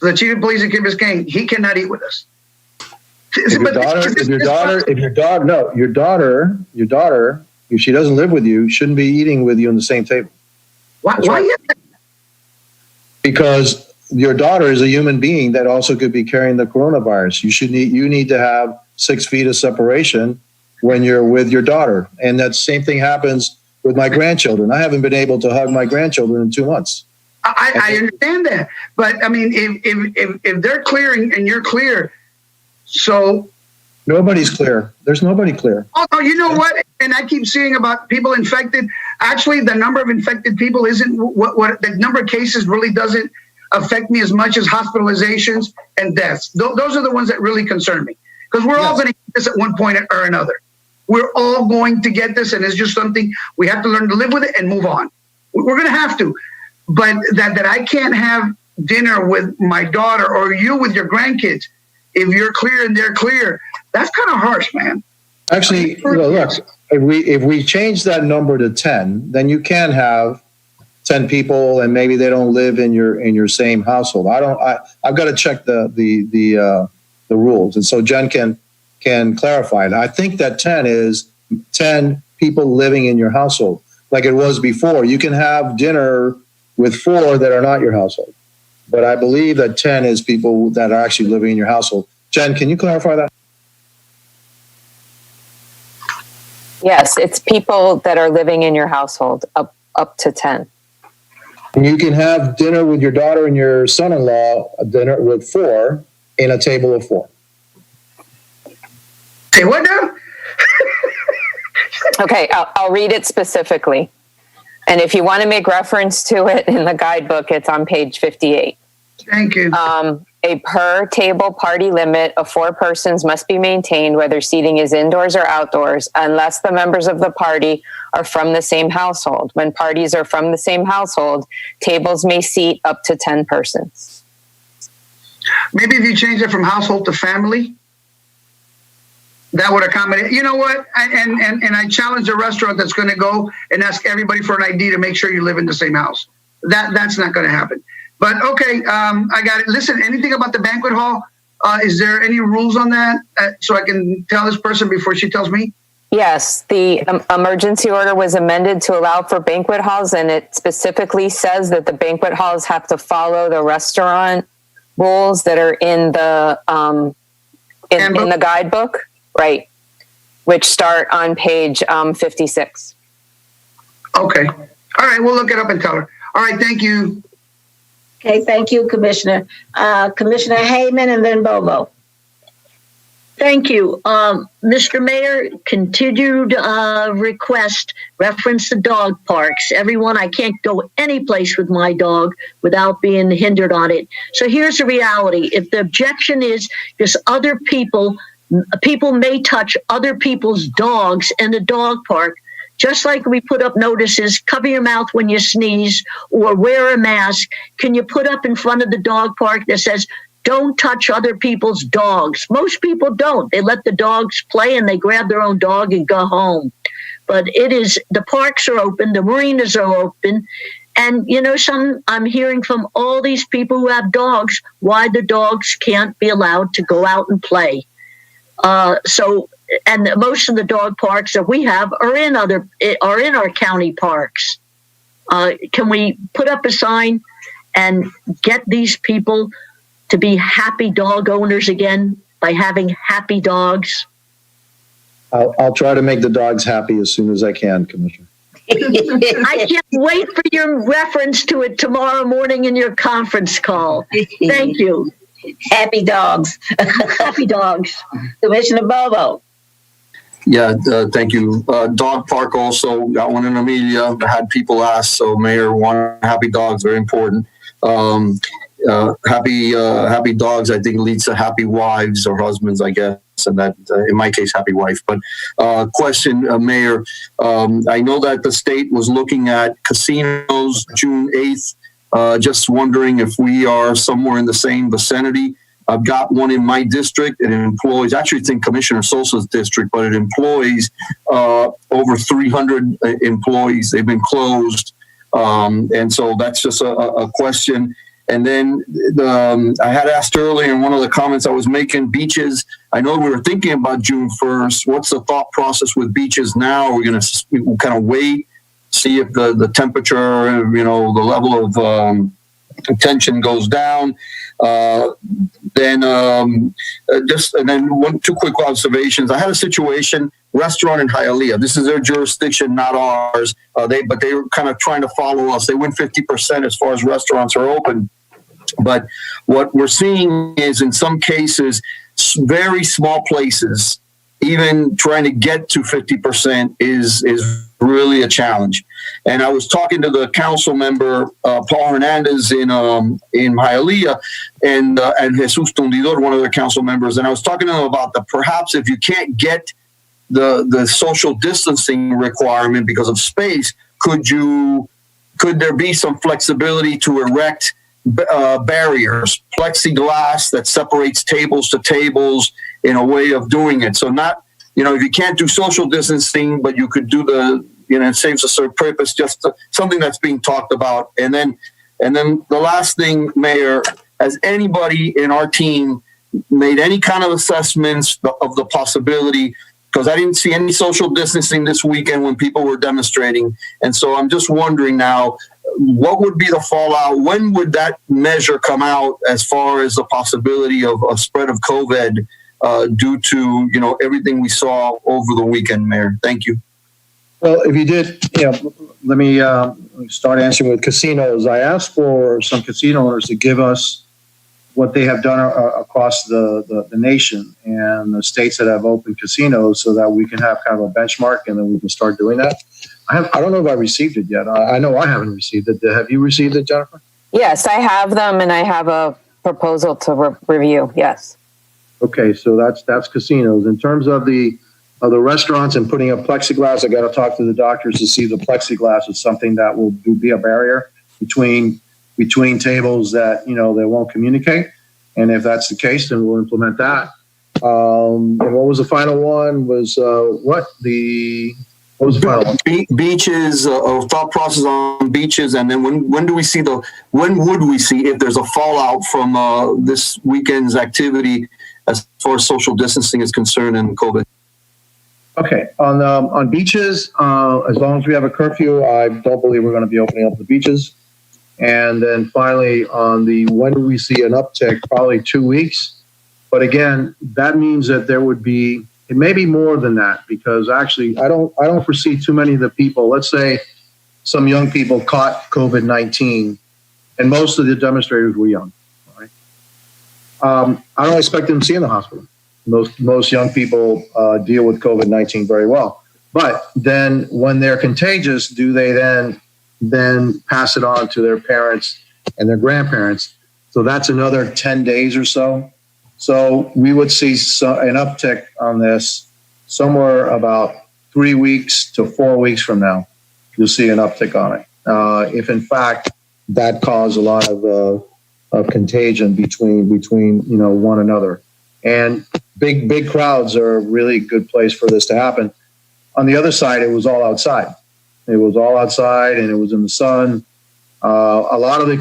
the chief of police in Key Biscayne, he cannot eat with us. Your daughter, if she doesn't live with you, shouldn't be eating with you on the same table. Why is that? Because your daughter is a human being that also could be carrying the coronavirus. You need to have 6 feet of separation when you're with your daughter. And that same thing happens with my grandchildren. I haven't been able to hug my grandchildren in 2 months. I understand that. But I mean, if they're clearing and you're clear, so nobody's clear. There's nobody clear. Oh, you know what? And I keep seeing about people infected. Actually, the number of infected people isn't what the number of cases really doesn't affect me as much as hospitalizations and deaths. Those are the ones that really concern me, because we're all going to get this at one point or another. We're all going to get this, and it's just something we have to learn to live with it and move on. We're going to have to. But that I can't have dinner with my daughter or you with your grandkids if you're clear and they're clear, that's kind of harsh, man. Actually, look, if we change that number to 10, then you can have 10 people, and maybe they don't live in your same household. I've got to check the rules, and so Jen can clarify it. I think that 10 is 10 people living in your household, like it was before. You can have dinner with 4 that are not your household, but I believe that 10 is people that are actually living in your household. Jen, can you clarify that? Yes, it's people that are living in your household, up to 10. And you can have dinner with your daughter and your son-in-law, a dinner with 4 in a table of 4. Say what now? Okay, I'll read it specifically. And if you want to make reference to it in the guidebook, it's on page 58. Thank you. A per table party limit of 4 persons must be maintained, whether seating is indoors or outdoors, unless the members of the party are from the same household. When parties are from the same household, tables may seat up to 10 persons. Maybe if you change it from household to family, that would accommodate. You know what? And I challenge a restaurant that's going to go and ask everybody for an ID to make sure you live in the same house. That's not going to happen. But okay, I got it. Listen, anything about the banquet hall? Is there any rules on that so I can tell this person before she tells me? Yes, the emergency order was amended to allow for banquet halls, and it specifically says that the banquet halls have to follow the restaurant rules that are in the in the guidebook. Right. which start on page 56. Okay. All right, we'll look it up and tell her. All right, thank you. Okay, thank you, Commissioner. Commissioner Hayman and then Bobo. Thank you. Mr. Mayor, continued request, reference the dog parks. Everyone, I can't go any place with my dog without being hindered on it. So here's the reality. If the objection is because other people may touch other people's dogs in the dog park, just like we put up notices, cover your mouth when you sneeze or wear a mask, can you put up in front of the dog park that says, don't touch other people's dogs? Most people don't. They let the dogs play and they grab their own dog and go home. But the parks are open, the marinas are open. And, I'm hearing from all these people who have dogs why the dogs can't be allowed to go out and play. And most of the dog parks that we have are in our county parks. Can we put up a sign and get these people to be happy dog owners again by having happy dogs? I'll try to make the dogs happy as soon as I can, Commissioner. I can't wait for your reference to it tomorrow morning in your conference call. Thank you. Happy dogs. Happy dogs. Commissioner Bobo. Yeah, thank you. Dog park also got one in Amelia. Had people ask, so Mayor, one, happy dogs, very important. Happy dogs, I think, leads to happy wives or husbands, I guess, and that, in my case, happy wife. But question, Mayor, I know that the state was looking at casinos June 8th. Just wondering if we are somewhere in the same vicinity. I've got one in my district. It employs, actually it's in Commissioner Sosa's district, but it employs over 300 employees. They've been closed. And so that's just a question. And then I had asked earlier in one of the comments I was making, beaches. I know we were thinking about June 1st. What's the thought process with beaches now? Are we going to kind of wait, see if the temperature, the level of tension goes down? Then two quick observations. I had a situation, restaurant in Hialeah. This is their jurisdiction, not ours. They were kind of trying to follow us. They went 50% as far as restaurants are open. But what we're seeing is in some cases, very small places, even trying to get to 50% is really a challenge. And I was talking to the council member, Paul Hernandez in Hialeah, and Jesus Tundidor, one of their council members. And I was talking to them about perhaps if you can't get the social distancing requirement because of space, could there be some flexibility to erect barriers, plexiglass that separates tables to tables in a way of doing it? So not, if you can't do social distancing, but you could do it saves a certain purpose, just something that's being talked about. And then the last thing, Mayor, has anybody in our team made any kind of assessments of the possibility? Because I didn't see any social distancing this weekend when people were demonstrating. And so I'm just wondering now, what would be the fallout? When would that measure come out as far as the possibility of a spread of COVID due to, everything we saw over the weekend, Mayor? Thank you. Well, if you did, let me start answering with casinos. I asked for some casino owners to give us what they have done across the nation and the states that have opened casinos so that we can have kind of a benchmark and then we can start doing that. I don't know if I received it yet. I know I haven't received it. Have you received it, Jennifer? Yes, I have them and I have a proposal to review. Yes. Okay, so that's casinos. In terms of the restaurants and putting up plexiglass, I got to talk to the doctors to see if the plexiglass is something that will be a barrier between tables that, they won't communicate. And if that's the case, then we'll implement that. And what was the final one? What was the final one? Beaches, thought process on beaches. And then when would we see if there's a fallout from this weekend's activity as far as social distancing is concerned and COVID? Okay, on beaches, as long as we have a curfew, I don't believe we're going to be opening up the beaches. And then finally, when do we see an uptick? Probably 2 weeks. But again, that means that there would be it may be more than that, because actually I don't foresee too many of the people. Let's say some young people caught COVID-19, and most of the demonstrators were young. Right? I don't expect them to see in the hospital. Most young people deal with COVID-19 very well. But then when they're contagious, do they then pass it on to their parents and their grandparents? So that's another 10 days or so. So we would see an uptick on this somewhere about 3 weeks to 4 weeks from now. You'll see an uptick on it. If in fact that caused a lot of contagion between one another. And big crowds are a really good place for this to happen. On the other side, it was all outside. It was all outside, and it was in the sun. A lot of the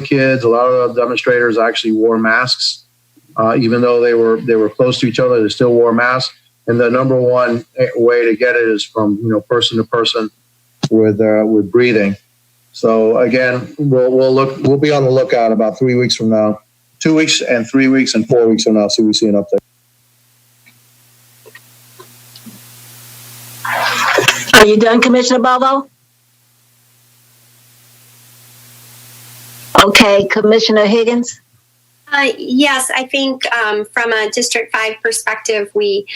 kids, a lot of the demonstrators actually wore masks, even though they were close to each other. They still wore masks. And the number one way to get it is from person to person with breathing. So again, we'll be on the lookout about 3 weeks from now, 2 weeks and 3 weeks and 4 weeks from now. So we see an uptick. Are you done, Commissioner Bovo? Okay, Commissioner Higgins? Yes, I think from a District 5 perspective, we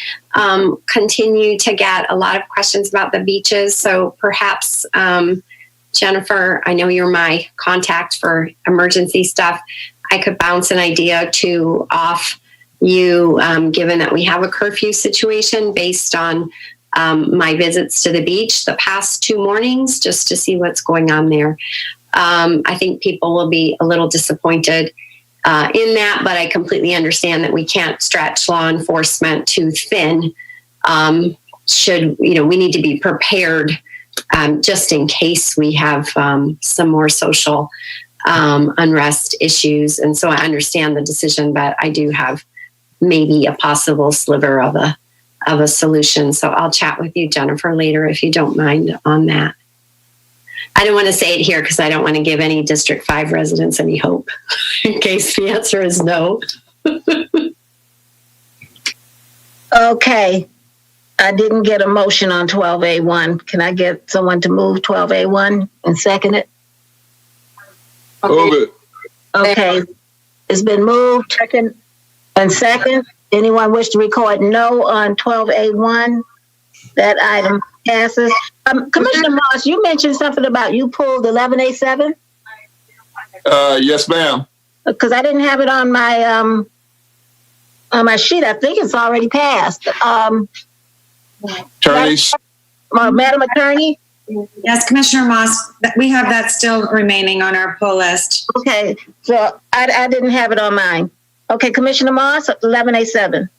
continue to get a lot of questions about the beaches. So perhaps, Jennifer, I know you're my contact for emergency stuff. I could bounce an idea off you, given that we have a curfew situation based on my visits to the beach the past 2 mornings, just to see what's going on there. I think people will be a little disappointed in that, but I completely understand that we can't stretch law enforcement too thin. We need to be prepared just in case we have some more social unrest issues. And so I understand the decision, but I do have maybe a possible sliver of a solution. So I'll chat with you, Jennifer, later if you don't mind on that. I don't want to say it here because I don't want to give any District 5 residents any hope in case the answer is no. Okay. I didn't get a motion on 12A1. Can I get someone to move 12A1 and second it? Move it. Okay. It's been moved. Second. And second. Anyone wish to record no on 12A1? That item passes. Commissioner Moss, you mentioned something about you pulled 11A7? Yes, ma'am. Because I didn't have it on my sheet. I think it's already passed. Attorneys. Madam Attorney? Yes, Commissioner Moss, we have that still remaining on our pull list. Okay, so I didn't have it on mine. Okay, Commissioner Moss, 11A7.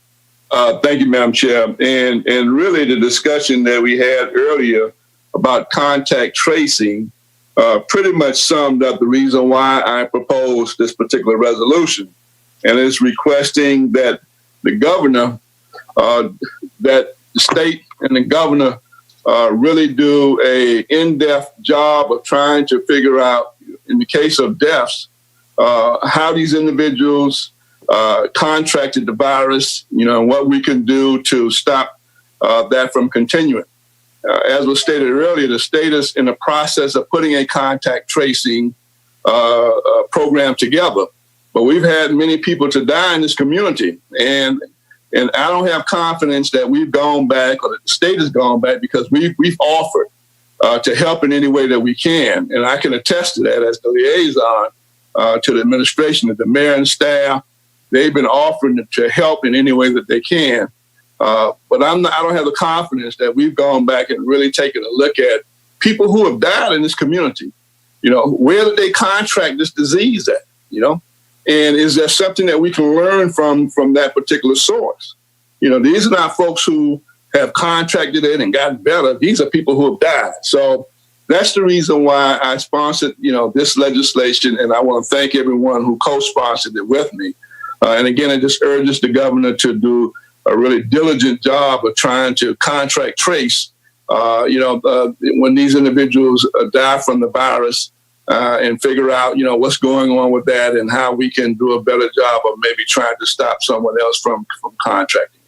Thank you, Madam Chair. And really the discussion that we had earlier about contact tracing pretty much summed up the reason why I proposed this particular resolution. And it's requesting that the governor, that the state and the governor really do a in-depth job of trying to figure out, in the case of deaths, how these individuals contracted the virus, and what we can do to stop that from continuing. As was stated earlier, the state is in the process of putting a contact tracing program together. But we've had many people to die in this community, and I don't have confidence that we've gone back, or the state has gone back, because we've offered to help in any way that we can. And I can attest to that as the liaison to the administration, that the mayor and staff, they've been offering to help in any way that they can. But I don't have the confidence that we've gone back and really taken a look at people who have died in this community. Where did they contract this disease at? And is there something that we can learn from that particular source? These are not folks who have contracted it and gotten better. These are people who have died. So that's the reason why I sponsored, this legislation. And I want to thank everyone who co-sponsored it with me. And again, it just urges the governor to do a really diligent job of trying to contract trace, when these individuals die from the virus, and figure out, what's going on with that and how we can do a better job of maybe trying to stop someone else from contracting.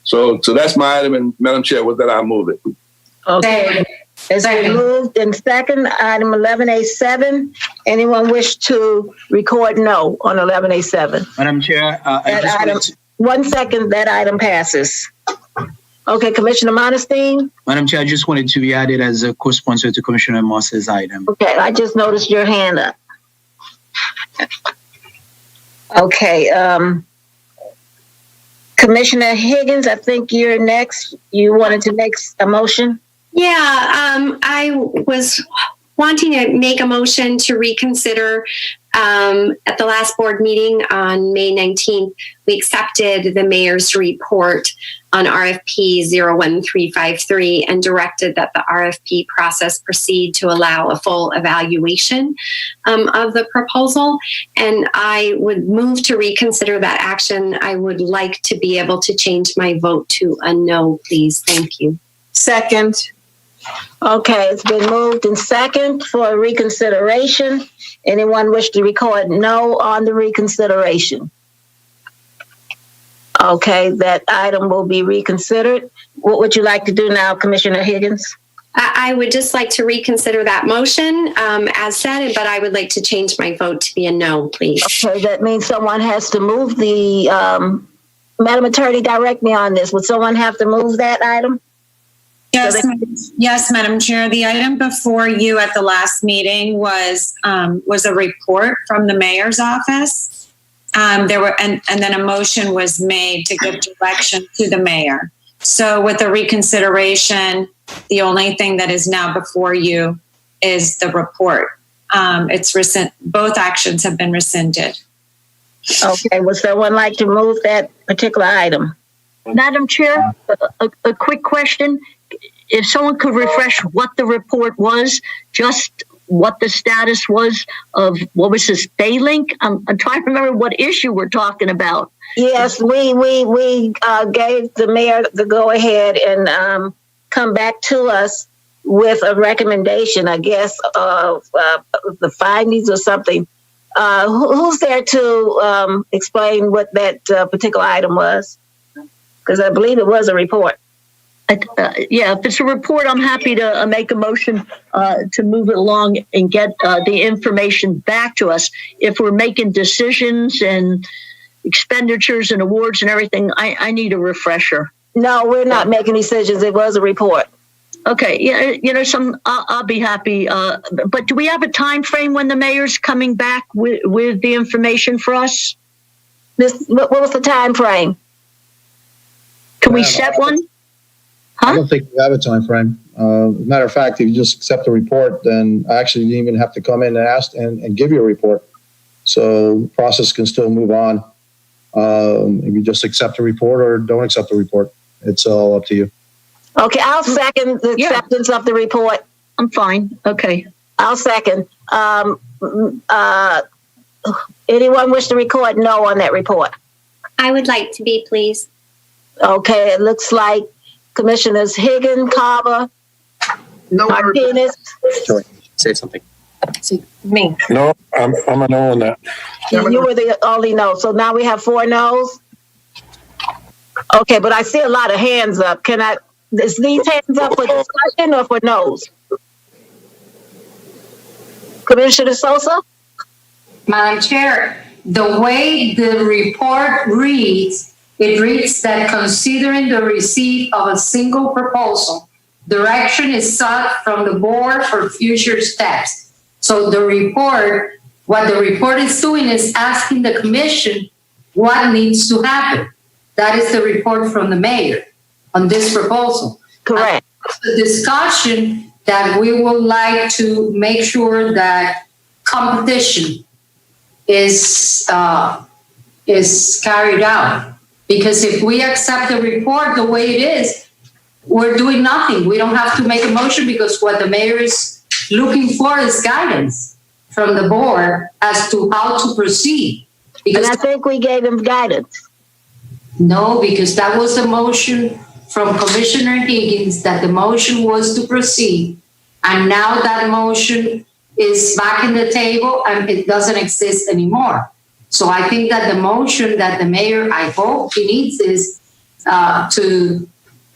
So that's my item, and Madam Chair, with that, I'll move it. Okay. It's been moved and second, item 11A7. Anyone wish to record no on 11A7? Madam Chair, I just wanted to, 1 second, that item passes. Okay, Commissioner Monestein? Madam Chair, I just wanted to be added as a co-sponsor to Commissioner Moss's item. Okay, I just noticed your hand up. Okay, Commissioner Higgins, I think you're next. You wanted to make a motion? Yeah, I was wanting to make a motion to reconsider. At the last board meeting on May 19th, we accepted the mayor's report on RFP 01353 and directed that the RFP process proceed to allow a full evaluation of the proposal. And I would move to reconsider that action. I would like to be able to change my vote to a no, please. Thank you. Second. Okay, it's been moved and second for reconsideration. Anyone wish to record no on the reconsideration? Okay, that item will be reconsidered. What would you like to do now, Commissioner Higgins? I would just like to reconsider that motion as said, but I would like to change my vote to be a no, please. Okay, that means someone has to move the, Madam Attorney, direct me on this. Would someone have to move that item? Yes, Madam Chair. The item before you at the last meeting was a report from the mayor's office. And then a motion was made to give direction to the mayor. So with the reconsideration, the only thing that is now before you is the report. Both actions have been rescinded. Okay, would someone like to move that particular item? Madam Chair, a quick question. If someone could refresh what the report was, just what the status was of, what was this, Baylink? I'm trying to remember what issue we're talking about. Yes, we gave the mayor the go-ahead and come back to us with a recommendation, I guess, of the findings or something. Who's there to explain what that particular item was? Because I believe it was a report. Yeah, if it's a report, I'm happy to make a motion to move it along and get the information back to us. If we're making decisions and expenditures and awards and everything, I need a refresher. No, we're not making decisions. It was a report. Okay, yeah, I'll be happy. But do we have a time frame when the mayor's coming back with the information for us? What was the time frame? Can we set one? I don't think we have a time frame. As a matter of fact, if you just accept the report, then I actually didn't even have to come in and ask and give you a report. So the process can still move on. If you just accept the report or don't accept the report, it's all up to you. Okay, I'll second the acceptance of the report. I'm fine. Okay. I'll second. Anyone wish to record no on that report? I would like to be, please. Okay, it looks like Commissioners Higgins, Carver, Martinez. Sorry, say something. Me. No, I'm a no on that. You were the only no. So now we have 4 no's. Okay, but I see a lot of hands up. Is these hands up for discussion or for no's? Commissioner Sosa? Madam Chair, the way the report reads, it reads that considering the receipt of a single proposal, direction is sought from the board for future steps. So the report, what the report is doing is asking the commission what needs to happen. That is the report from the mayor on this proposal. Correct. The discussion that we would like to make sure that competition is carried out. Because if we accept the report the way it is, we're doing nothing. We don't have to make a motion because what the mayor is looking for is guidance from the board as to how to proceed. Because and I think we gave him guidance. No, because that was a motion from Commissioner Higgins that the motion was to proceed. And now that motion is back in the table and it doesn't exist anymore. So I think that the motion that the mayor, I hope he needs is to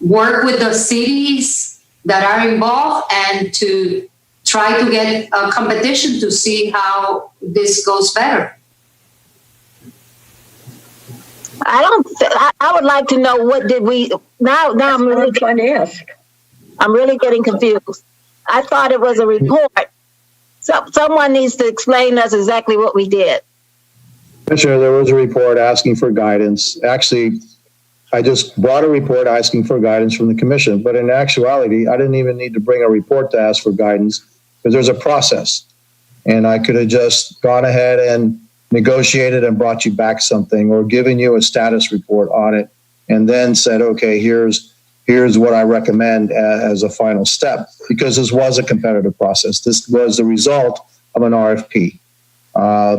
work with the cities that are involved and to try to get a competition to see how this goes better. I would like to know what did we, now I'm really trying to ask. I'm really getting confused. I thought it was a report. So someone needs to explain to us exactly what we did. Commissioner, there was a report asking for guidance. Actually, I just brought a report asking for guidance from the commission, but in actuality, I didn't even need to bring a report to ask for guidance because there's a process. And I could have just gone ahead and negotiated and brought you back something or given you a status report on it and then said, okay, here's what I recommend as a final step, because this was a competitive process. This was the result of an RFP.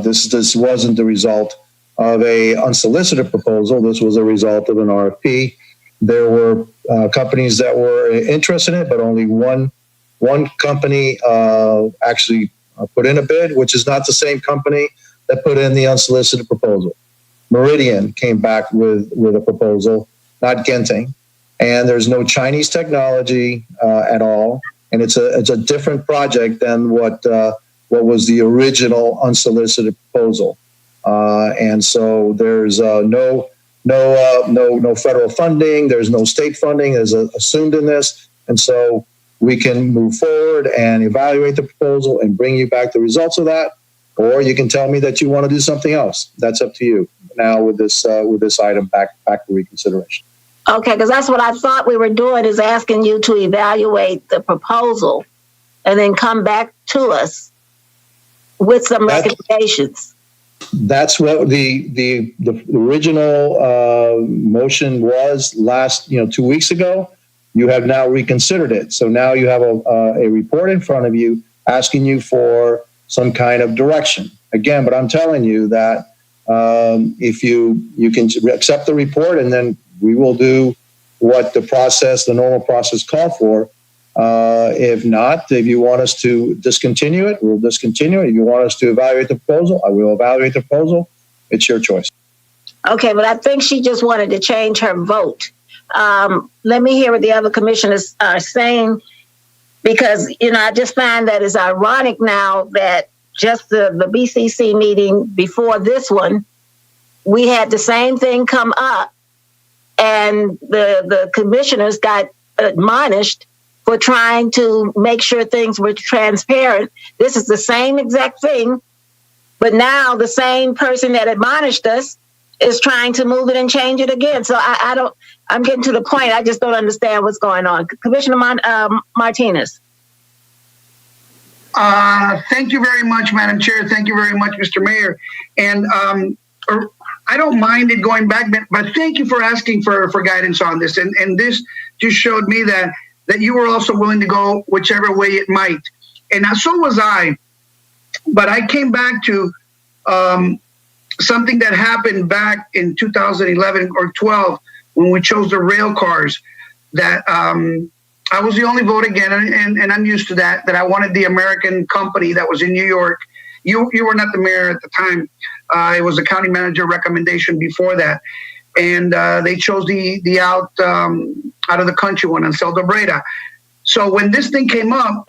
This wasn't the result of a unsolicited proposal. This was a result of an RFP. There were companies that were interested in it, but only one company actually put in a bid, which is not the same company that put in the unsolicited proposal. Meridian came back with a proposal, not Genting, and there's no Chinese technology at all, and it's a different project than what was the original unsolicited proposal. And so there's no federal funding, there's no state funding is assumed in this, and so we can move forward and evaluate the proposal and bring you back the results of that, or you can tell me that you want to do something else. That's up to you now with this item back for reconsideration. Okay, because that's what I thought we were doing, is asking you to evaluate the proposal and then come back to us with some recommendations. That's what the original motion was last 2 weeks ago. You have now reconsidered it. So now you have a report in front of you asking you for some kind of direction. Again, but I'm telling you that if you can accept the report, and then we will do what the normal process called for. If not, if you want us to discontinue it, we'll discontinue it. If you want us to evaluate the proposal, I will evaluate the proposal. It's your choice. Okay, but I think she just wanted to change her vote. Let me hear what the other commissioners are saying, because, I just find that it's ironic now that just the BCC meeting before this one, we had the same thing come up, and the commissioners got admonished for trying to make sure things were transparent. This is the same exact thing, but now the same person that admonished us is trying to move it and change it again. So I'm getting to the point. I just don't understand what's going on. Commissioner Martinez. Thank you very much, Madam Chair. Thank you very much, Mr. Mayor. And I don't mind it going back, but thank you for asking for guidance on this. And this just showed me that you were also willing to go whichever way it might. And so was I. But I came back to something that happened back in 2011 or 12 when we chose the rail cars, that I was the only vote again, and I'm used to that I wanted the American company that was in New York. You were not the mayor at the time. It was a county manager recommendation before that. And they chose the out of the country one, Anselmo Breda. So when this thing came up,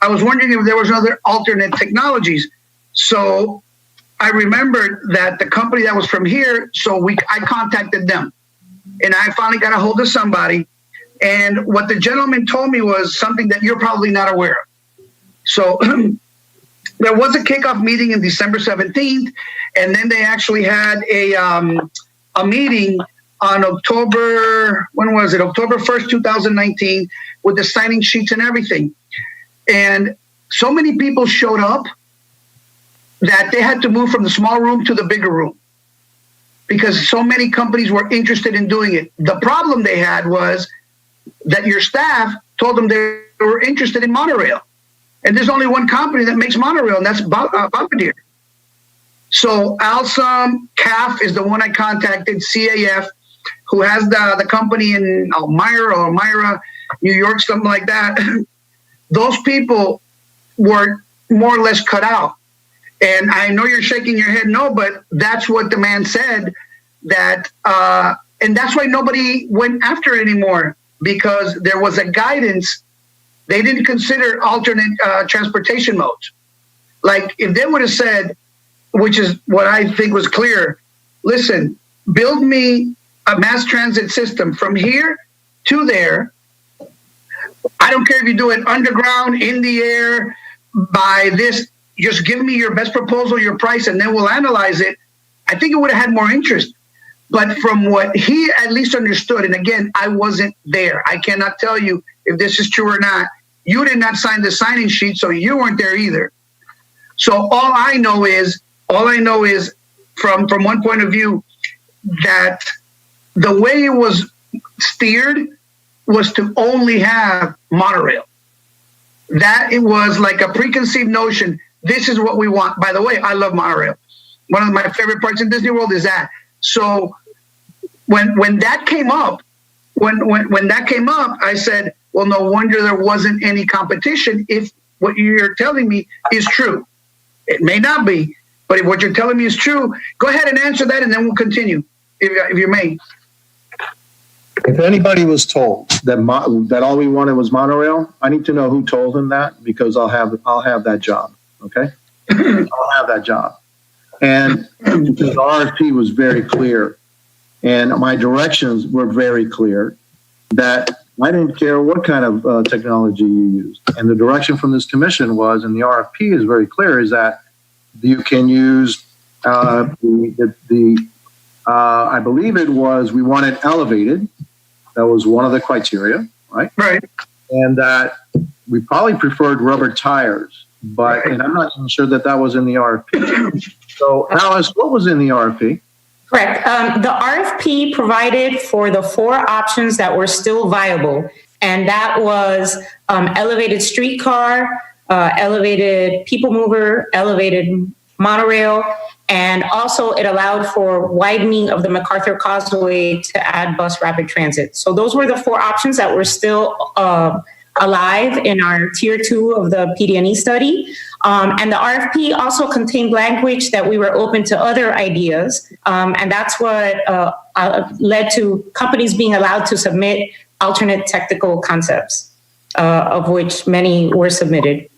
I was wondering if there was other alternate technologies. So I remembered that the company that was from here, I contacted them. And I finally got a hold of somebody. And what the gentleman told me was something that you're probably not aware of. So there was a kickoff meeting in December 17th, and then they actually had a meeting on October 1st, 2019, with the signing sheets and everything. And so many people showed up that they had to move from the small room to the bigger room because so many companies were interested in doing it. The problem they had was that your staff told them they were interested in monorail. And there's only one company that makes monorail, and that's Bombardier. So Alstom, CAF is the one I contacted, CAF, who has the company in Elmira, New York, something like that. Those people were more or less cut out. And I know you're shaking your head no, but that's what the man said, that And that's why nobody went after it anymore, because there was a guidance. They didn't consider alternate transportation modes. Like if they would have said, which is what I think was clear, listen, build me a mass transit system from here to there. I don't care if you do it underground, in the air, by this, just give me your best proposal, your price, and then we'll analyze it. I think it would have had more interest. But from what he at least understood, and again, I wasn't there. I cannot tell you if this is true or not. You did not sign the signing sheet, so you weren't there either. So all I know is from one point of view, that the way it was steered was to only have monorail. That it was like a preconceived notion. This is what we want. By the way, I love monorail. One of my favorite parts in Disney World is that. So when that came up, when that came up, I said, well, no wonder there wasn't any competition if what you're telling me is true. It may not be, but if what you're telling me is true, go ahead and answer that, and then we'll continue, if you may. If anybody was told that all we wanted was monorail, I need to know who told them that, because I'll have that job. Okay, I'll have that job. And because the RFP was very clear, and my directions were very clear, that I didn't care what kind of technology you used. And the direction from this commission was, and the RFP is very clear, is that you can use I believe it was, we wanted elevated. That was one of the criteria, right? Right. And that we probably preferred rubber tires, but, and I'm not even sure that was in the RFP. So Alice, what was in the RFP? Correct. The RFP provided for the 4 options that were still viable, and that was elevated streetcar, elevated people mover, elevated monorail, and also it allowed for widening of the MacArthur Causeway to add bus rapid transit. So those were the 4 options that were still alive in our tier 2 of the PD&E study. And the RFP also contained language that we were open to other ideas. And that's what led to companies being allowed to submit alternate technical concepts, of which many were submitted.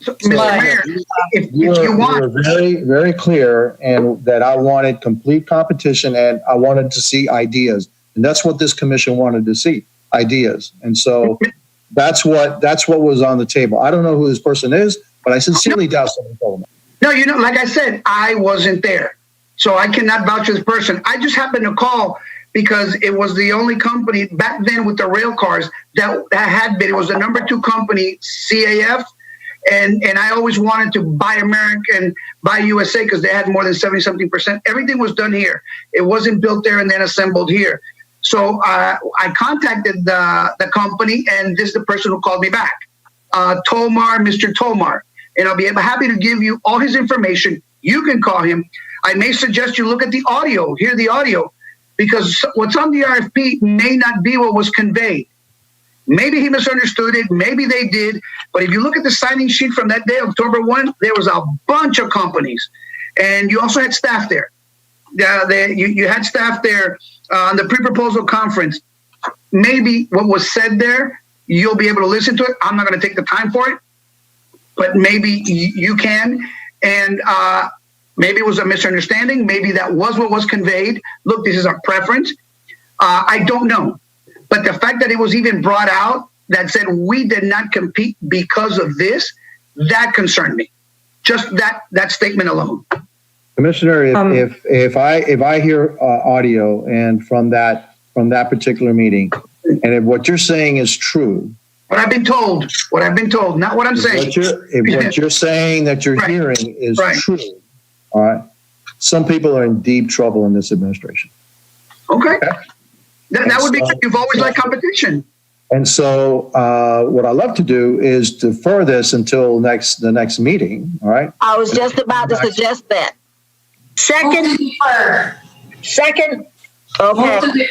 So, Mr. Mayor, if you want. You were very, very clear, and that I wanted complete competition, and I wanted to see ideas. And that's what this commission wanted to see, ideas. And so that's what was on the table. I don't know who this person is, but I sincerely doubt somebody told me. No, like I said, I wasn't there. So I cannot vouch for this person. I just happened to call because it was the only company back then with the rail cars that had been. It was the number 2 company, CAF. And I always wanted to buy American, buy USA, because they had more than 70-something%. Everything was done here. It wasn't built there and then assembled here. So I contacted the company, and this is the person who called me back, Mr. Tomar. And I'll be happy to give you all his information. You can call him. I may suggest you look at the audio, hear the audio, because what's on the RFP may not be what was conveyed. Maybe he misunderstood it. Maybe they did. But if you look at the signing sheet from that day, October 1, there was a bunch of companies. And you also had staff there. You had staff there on the pre-proposal conference. Maybe what was said there, you'll be able to listen to it. I'm not going to take the time for it, but maybe you can. And maybe it was a misunderstanding. Maybe that was what was conveyed. Look, this is our preference. I don't know. But the fact that it was even brought out that said we did not compete because of this, that concerned me. Just that statement alone. Commissioner, if I hear audio and from that particular meeting, and if what you're saying is true, what I've been told, not what I'm saying. If what you're saying that you're hearing is true, all right, some people are in deep trouble in this administration. Okay. That would be good. You've always liked competition. And so what I love to do is defer this until the next meeting. All right. I was just about to suggest that. Second. Okay.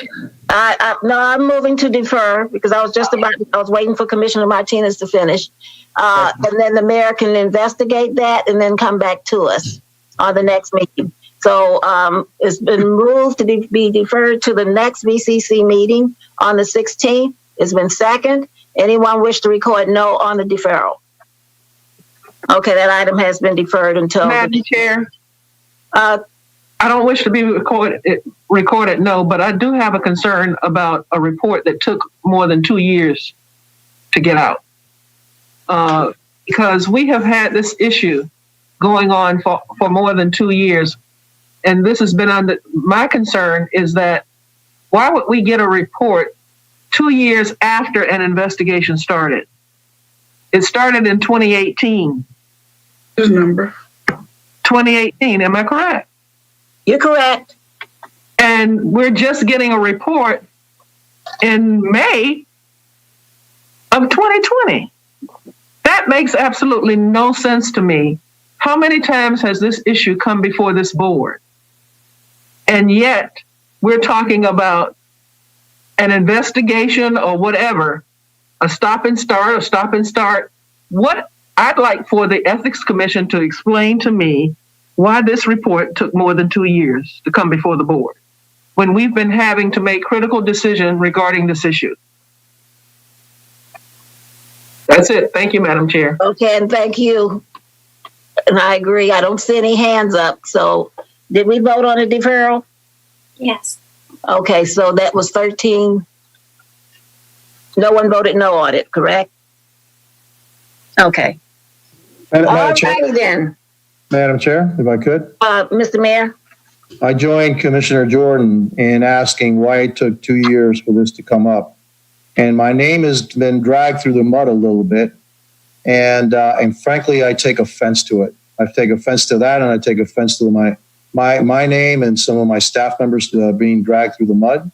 I'm moving to defer because I was waiting for Commissioner Martinez to finish. And then the mayor can investigate that and then come back to us on the next meeting. So it's been moved to be deferred to the next VCC meeting on the 16th. It's been seconded. Anyone wish to record no on the deferral? Okay, that item has been deferred until. Madam Chair, I don't wish to be recorded no, but I do have a concern about a report that took more than 2 years to get out. Because we have had this issue going on for more than 2 years. And this has been my concern is that why would we get a report 2 years after an investigation started? It started in 2018. His number. 2018, am I correct? You're correct. And we're just getting a report in May of 2020. That makes absolutely no sense to me. How many times has this issue come before this board? And yet we're talking about an investigation or whatever, a stop and start. What I'd like for the Ethics Commission to explain to me why this report took more than 2 years to come before the board when we've been having to make critical decisions regarding this issue. That's it. Thank you, Madam Chair. Okay, and thank you. And I agree. I don't see any hands up. So did we vote on a deferral? Yes. Okay, so that was 13. No one voted no on it, correct? Okay. Madam Chair, Alrighty then. Madam Chair, if I could, Mr. Mayor? I joined Commissioner Jordan in asking why it took 2 years for this to come up. And my name has been dragged through the mud a little bit. And frankly, I take offense to it. I take offense to that, and I take offense to my name and some of my staff members being dragged through the mud.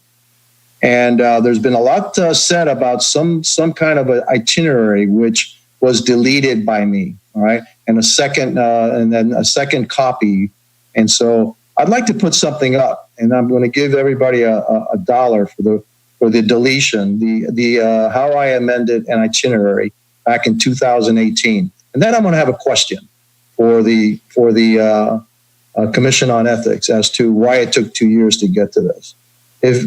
And there's been a lot said about some kind of an itinerary which was deleted by me. All right, and then a second copy. And so I'd like to put something up, and I'm going to give everybody a $1 for the deletion, the how I amended an itinerary back in 2018. And then I'm going to have a question for the Commission on Ethics as to why it took 2 years to get to this.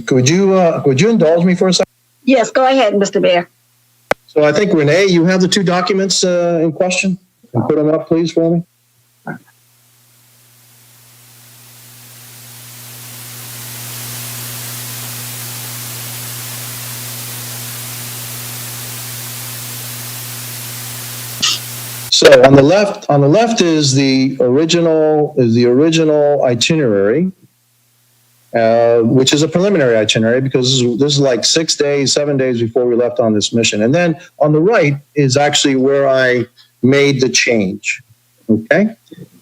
Could you indulge me for a second? Yes, go ahead, Mr. Mayor. So I think, Renee, you have the two documents in question. And put them up, please, for me. So on the left is the original itinerary, which is a preliminary itinerary because this is like 7 days before we left on this mission. And then on the right is actually where I made the change. Okay.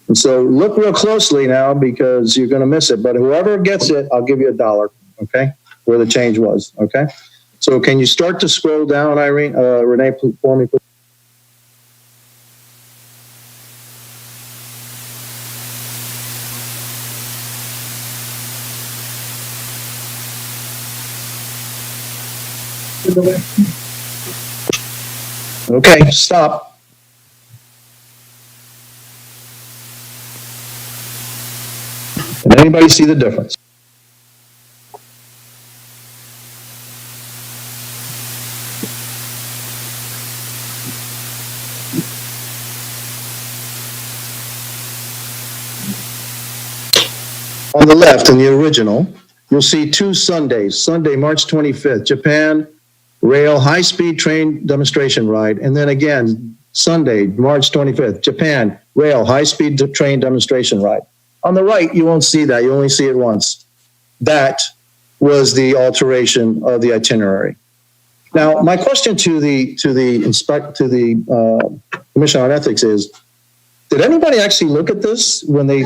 And so look real closely now because you're going to miss it. But whoever gets it, I'll give you $1. Okay. Where the change was. Okay. So can you start to scroll down, Renee, for me, please? Okay, stop. Can anybody see the difference? On the left, in the original, you'll see 2 Sundays. Sunday, March 25th, Japan Rail high-speed train demonstration ride. And then again, Sunday, March 25th, Japan Rail high-speed train demonstration ride. On the right, you won't see that. You only see it once. That was the alteration of the itinerary. Now, my question to the Commission on Ethics is, did anybody actually look at this when they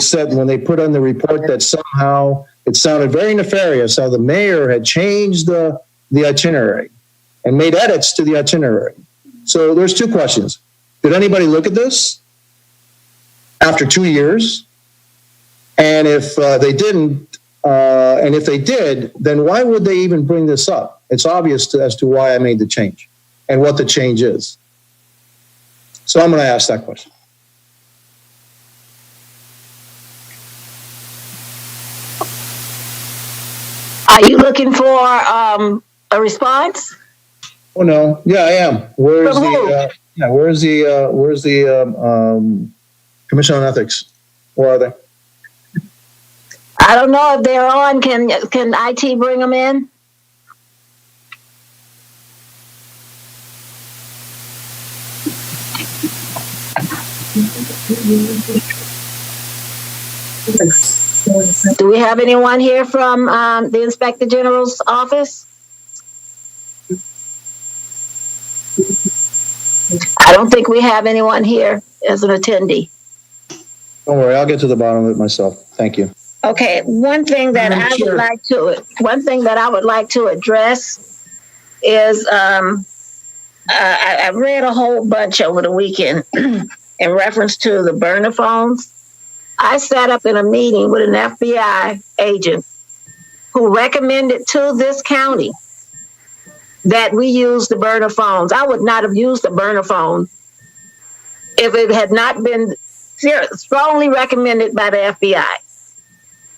put on the report that somehow it sounded very nefarious how the mayor had changed the itinerary and made edits to the itinerary? So there's 2 questions. Did anybody look at this after 2 years? And if they didn't, and if they did, then why would they even bring this up? It's obvious as to why I made the change and what the change is. So I'm going to ask that question. Are you looking for a response? Oh, no. Yeah, I am. Where's From who? where's the Commission on Ethics? Where are they? I don't know if they're on. Can IT bring them in? Do we have anyone here from the Inspector General's office? I don't think we have anyone here as an attendee. Don't worry, I'll get to the bottom of it myself. Thank you. Okay, one thing that I would like to address is I read a whole bunch over the weekend in reference to the burner phones. I sat up in a meeting with an FBI agent who recommended to this county that we use the burner phones. I would not have used the burner phone if it had not been strongly recommended by the FBI.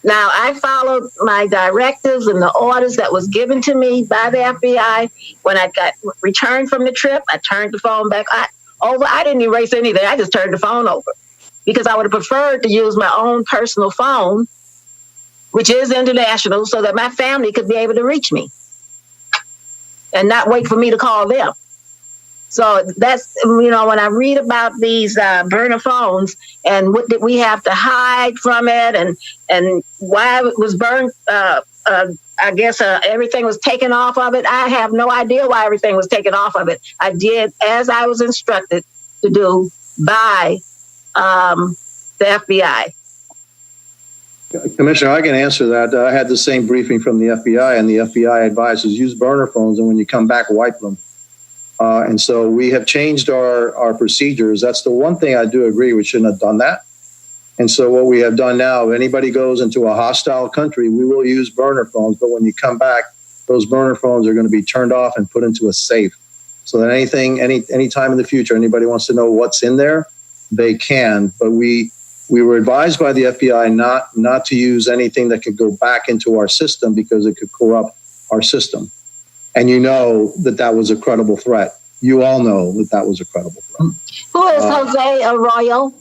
Now, I followed my directives and the orders that was given to me by the FBI. When I got returned from the trip, I turned the phone back over. I didn't erase anything. I just turned the phone over because I would have preferred to use my own personal phone, which is international, so that my family could be able to reach me and not wait for me to call them. So that's, when I read about these burner phones and what did we have to hide from it and why it was burned, I guess everything was taken off of it. I have no idea why everything was taken off of it. I did as I was instructed to do by the FBI. Commissioner, I can answer that. I had the same briefing from the FBI, and the FBI advises use burner phones, and when you come back, wipe them. And so we have changed our procedures. That's the one thing I do agree we shouldn't have done that. And so what we have done now, if anybody goes into a hostile country, we will use burner phones. But when you come back, those burner phones are going to be turned off and put into a safe. So that any time in the future, anybody wants to know what's in there, they can. But we were advised by the FBI not to use anything that could go back into our system because it could corrupt our system. And you know that was a credible threat. You all know that was a credible threat. Who is Jose Arroyo?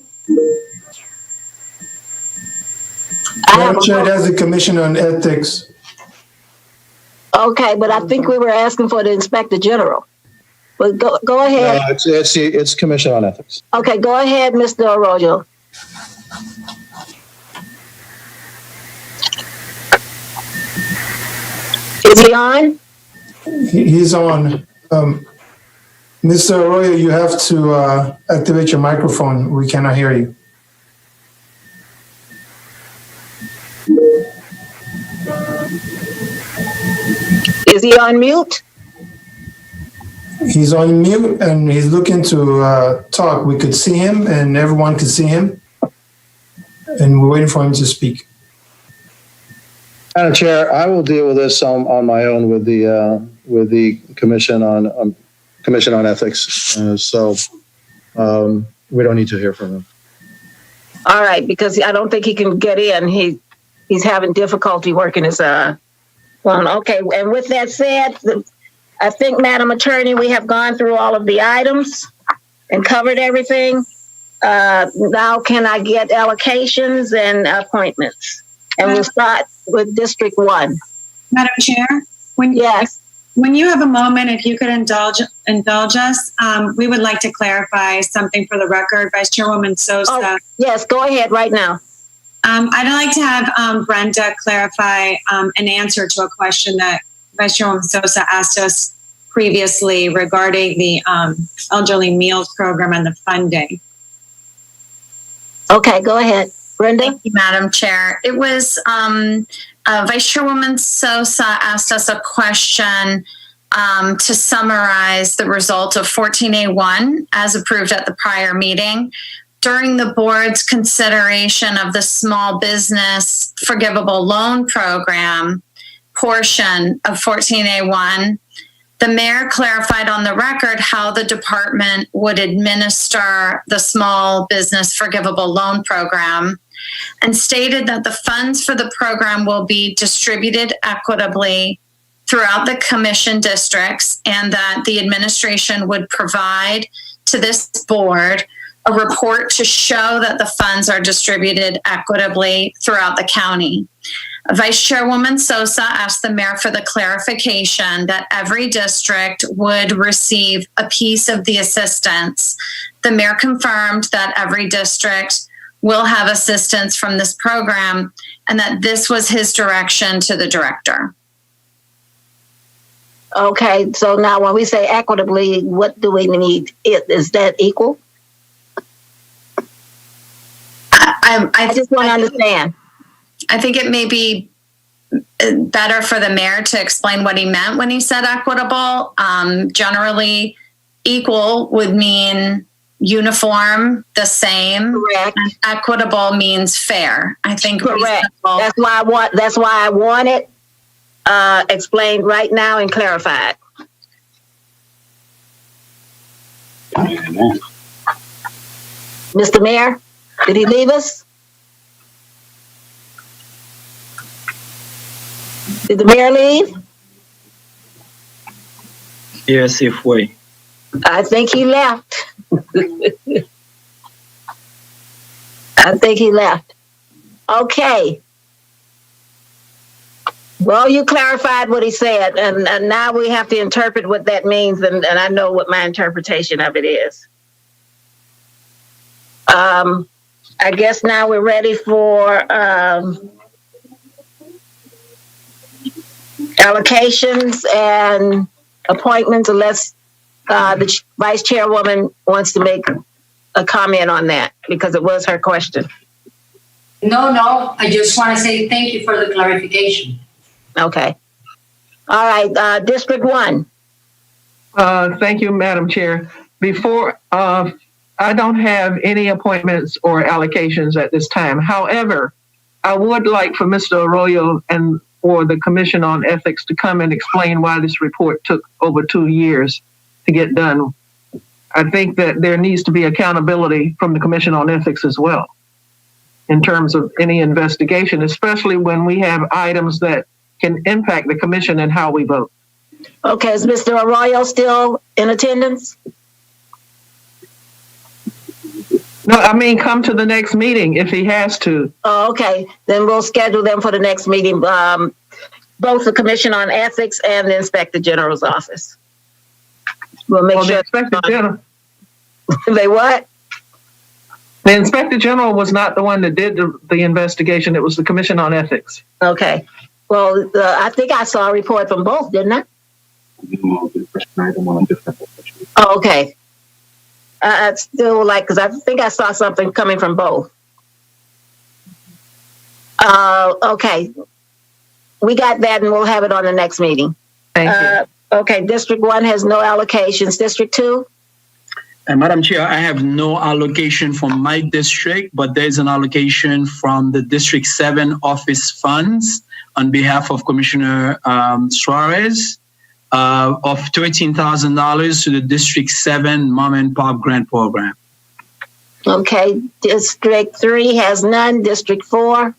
Madam Chair, that's the Commission on Ethics. Okay, but I think we were asking for the Inspector General. But go ahead. It's Commission on Ethics. Okay, go ahead, Mr. Arroyo. Is he on? He's on. Mr. Arroyo, you have to activate your microphone. We cannot hear you. Is he on mute? He's on mute and he's looking to talk. We could see him and everyone could see him. And we're waiting for him to speak. Madam Chair, I will deal with this on my own with the Commission on Ethics. So we don't need to hear from him. All right, because I don't think he can get in. He's having difficulty working his phone. Okay, and with that said, I think, Madam Attorney, we have gone through all of the items and covered everything. Now can I get allocations and appointments? And we'll start with District 1. Madam Chair, when you have a moment, if you could indulge us, we would like to clarify something for the record. Vice Chairwoman Sosa. Oh, yes, go ahead right now. I'd like to have Brenda clarify an answer to a question that Vice Chairwoman Sosa asked us previously regarding the elderly meals program and the funding. Okay, go ahead. Brenda? Thank you, Madam Chair. It was Vice Chairwoman Sosa asked us a question to summarize the result of 14A1 as approved at the prior meeting. During the board's consideration of the small business forgivable loan program portion of 14A1, the mayor clarified on the record how the department would administer the small business forgivable loan program. and stated that the funds for the program will be distributed equitably throughout the commission districts, and that the administration would provide to this board a report to show that the funds are distributed equitably throughout the county. Vice Chairwoman Sosa asked the mayor for the clarification that every district would receive a piece of the assistance. The mayor confirmed that every district will have assistance from this program and that this was his direction to the director. Okay, so now when we say equitably, what do we need? Is that equal? I just want to understand. I think it may be better for the mayor to explain what he meant when he said equitable. Generally, equal would mean uniform, the same. Correct. And equitable means fair. I think correct. Reasonable. That's why I want it explained right now and clarified. Mr. Mayor, did he leave us? Did the mayor leave? Yes, if we. I think he left. I think he left. Okay. Well, you clarified what he said, and now we have to interpret what that means, and I know what my interpretation of it is. I guess now we're ready for allocations and appointments, unless the vice chairwoman wants to make a comment on that, because it was her question. No, I just want to say thank you for the clarification. Okay. All right, District 1. Thank you, Madam Chair. Before, I don't have any appointments or allocations at this time. However, I would like for Mr. Arroyo and for the Commission on Ethics to come and explain why this report took over 2 years to get done. I think that there needs to be accountability from the Commission on Ethics as well in terms of any investigation, especially when we have items that can impact the commission and how we vote. Okay, is Mr. Arroyo still in attendance? No, I mean, come to the next meeting if he has to. Oh, okay. Then we'll schedule them for the next meeting, both the Commission on Ethics and the Inspector General's office. We'll make sure. The Inspector General. They what? The Inspector General was not the one that did the investigation. It was the Commission on Ethics. Okay. Well, I think I saw a report from both, didn't I? Oh, okay. I'd still like, because I think I saw something coming from both. Okay. We got that, and we'll have it on the next meeting. Thank you. Okay, District 1 has no allocations. District 2? Madam Chair, I have no allocation from my district, but there's an allocation from the District 7 office funds on behalf of Commissioner Suarez of $13,000 to the District 7 Mom and Pop Grant Program. Okay, District 3 has none. District 4?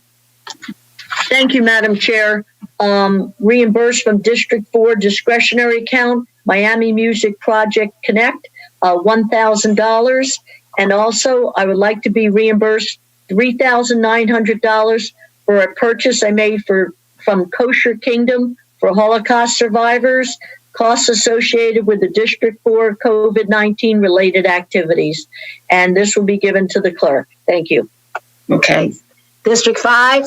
Thank you, Madam Chair. Reimbursed from District 4 discretionary account, Miami Music Project Connect, $1,000. And also, I would like to be reimbursed $3,900 for a purchase I made from Kosher Kingdom for Holocaust survivors, costs associated with the District 4 COVID-19 related activities. And this will be given to the clerk. Thank you. Okay. District 5?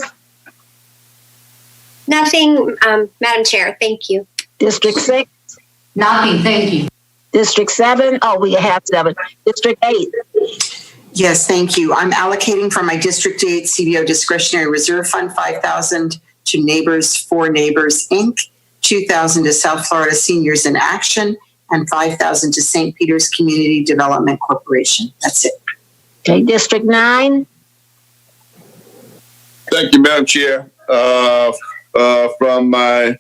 Nothing, Madam Chair. Thank you. District 6? Nothing, thank you. District 7? Oh, we have 7. District 8? Yes, thank you. I'm allocating from my District 8 CBO Discretionary Reserve Fund $5,000 to Neighbors for Neighbors, Inc., $2,000 to South Florida Seniors in Action, and $5,000 to St. Peter's Community Development Corporation. That's it. Okay, District 9? Thank you, Madam Chair. From my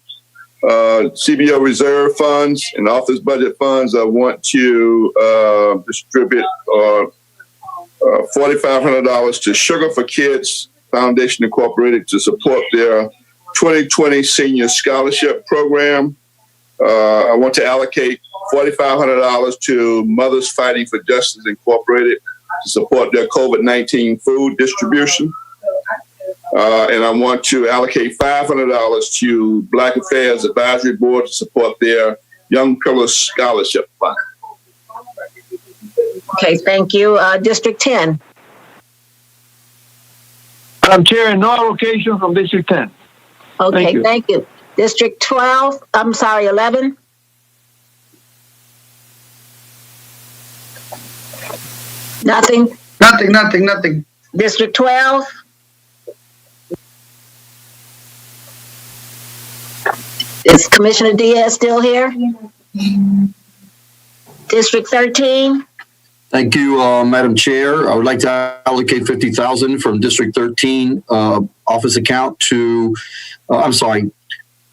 CBO reserve funds and office budget funds, I want to distribute or $4,500 to Sugar for Kids Foundation Incorporated to support their 2020 Senior Scholarship Program. I want to allocate $4,500 to Mothers Fighting for Justice Incorporated to support their COVID-19 food distribution. And I want to allocate $500 to Black Affairs Advisory Board to support their Young Pillars Scholarship Fund. Okay, thank you. District 10. Madam Chair, no allocation from District 10. Okay, thank you. District 12, 11. Nothing? Nothing. District 12? Is Commissioner Diaz still here? District 13? Thank you, Madam Chair. I would like to allocate $50,000 from District 13 office account to, I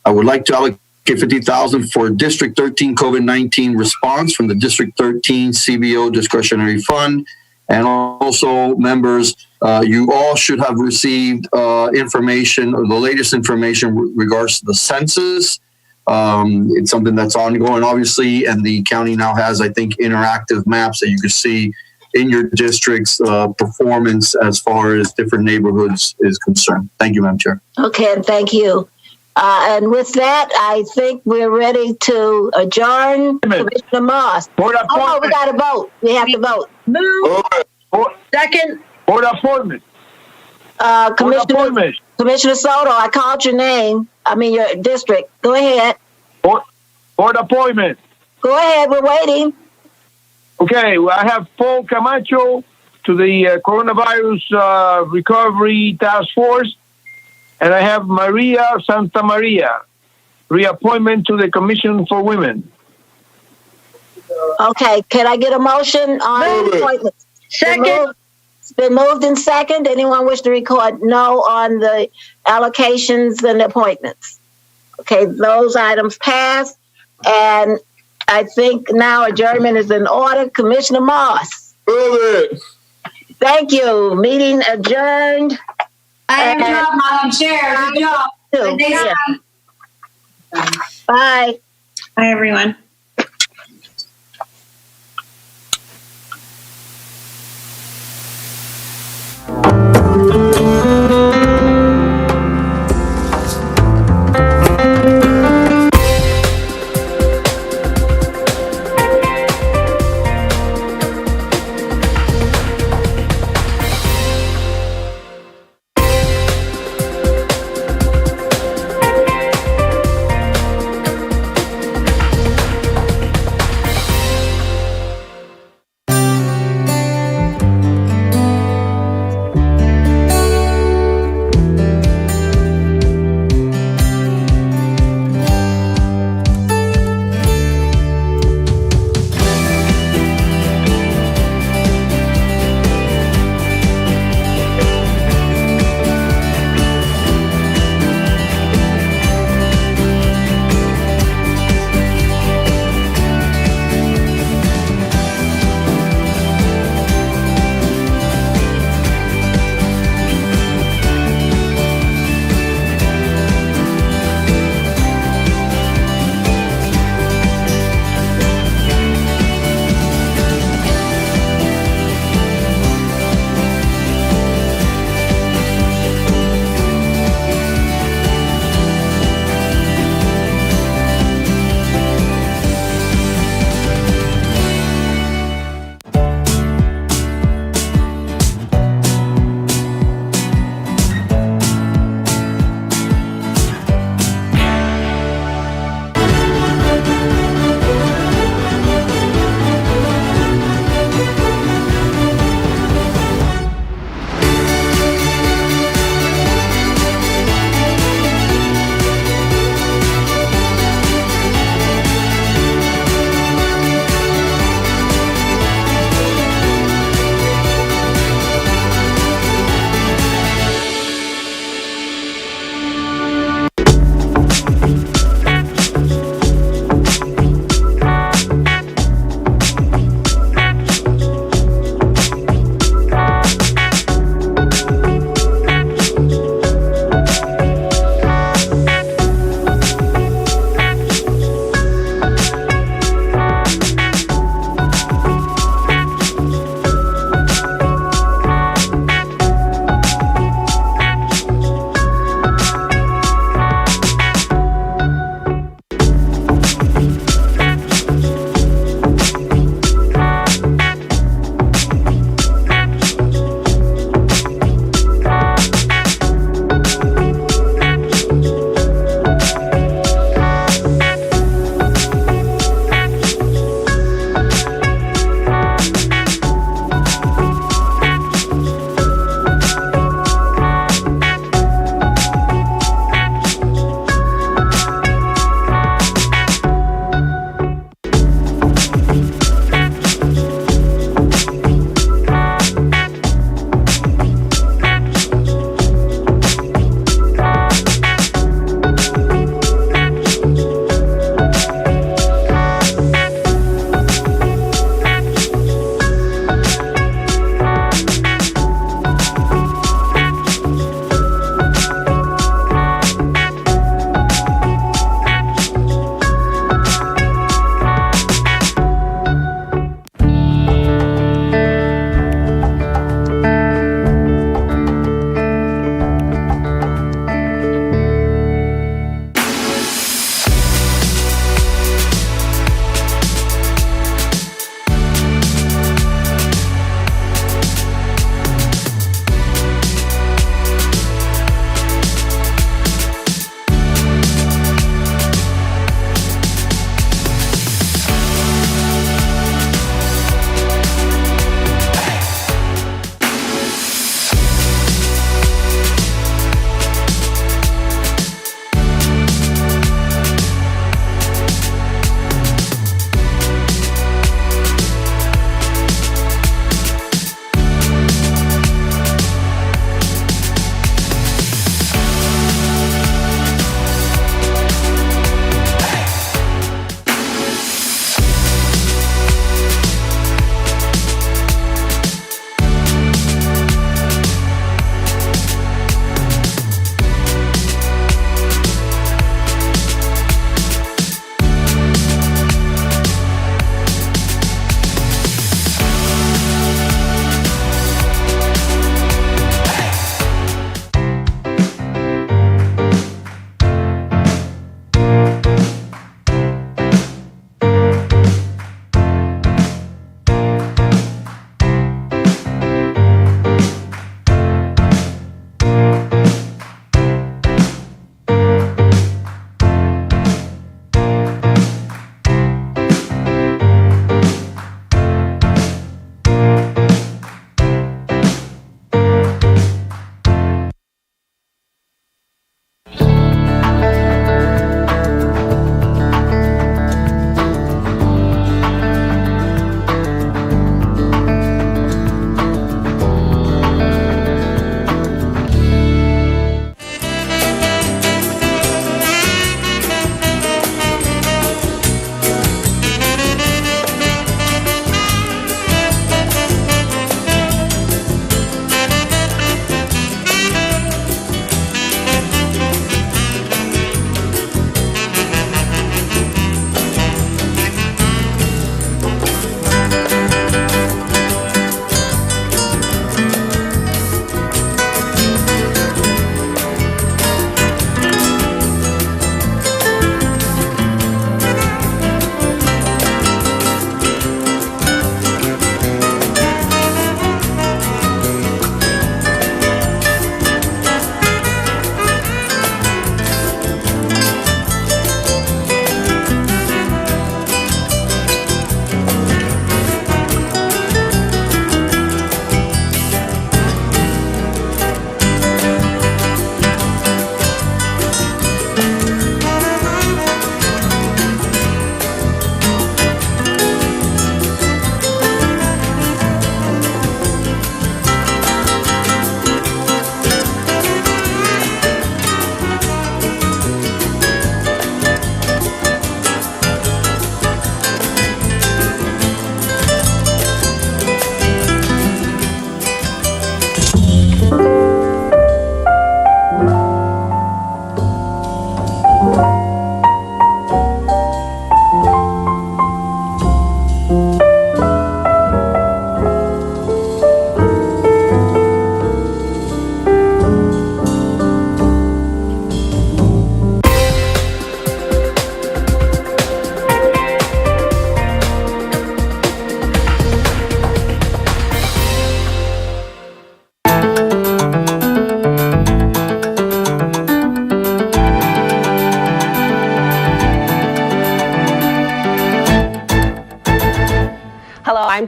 would like to allocate $50,000 for District 13 COVID-19 response from the District 13 CBO discretionary fund. And also, members, you all should have received information, or the latest information with regards to the census. It's something that's ongoing, obviously, and the county now has, I think, interactive maps that you can see in your district's performance as far as different neighborhoods is concerned. Thank you, Madam Chair. Okay, and thank you. And with that, I think we're ready to adjourn. Commissioner Moss. Oh, we got to vote. We have to vote. Move. Second. Board appointment. Commissioner Soto, I called your name. Your district. Go ahead. Board appointment. Go ahead. We're waiting. Okay, well, I have Paul Camacho to the Coronavirus Recovery Task Force, and I have Maria Santa Maria, reappointment to the Commission for Women. Okay, can I get a motion on appointments? Second. It's been moved and second. Anyone wish to record no on the allocations and appointments? Okay, those items pass. And I think now adjournment is in order. Commissioner Moss. Move it. Thank you. Meeting adjourned. Good job, Madam Chair. Good job. Yeah. Bye. Bye, everyone.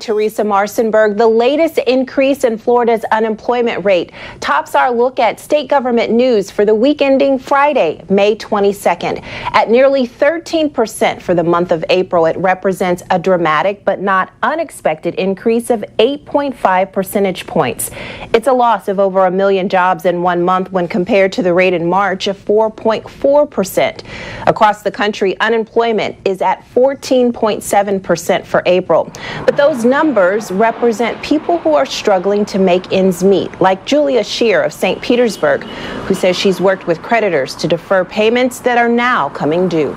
Teresa Marcinberg. The latest increase in Florida's unemployment rate tops our look at state government news for the week ending Friday, May 22nd. At nearly 13% for the month of April, it represents a dramatic but not unexpected increase of 8.5 percentage points. It's a loss of over 1 million jobs in 1 month when compared to the rate in March of 4.4%. Across the country, unemployment is at 14.7% for April. But those numbers represent people who are struggling to make ends meet, like Julia Shear of St. Petersburg, who says she's worked with creditors to defer payments that are now coming due.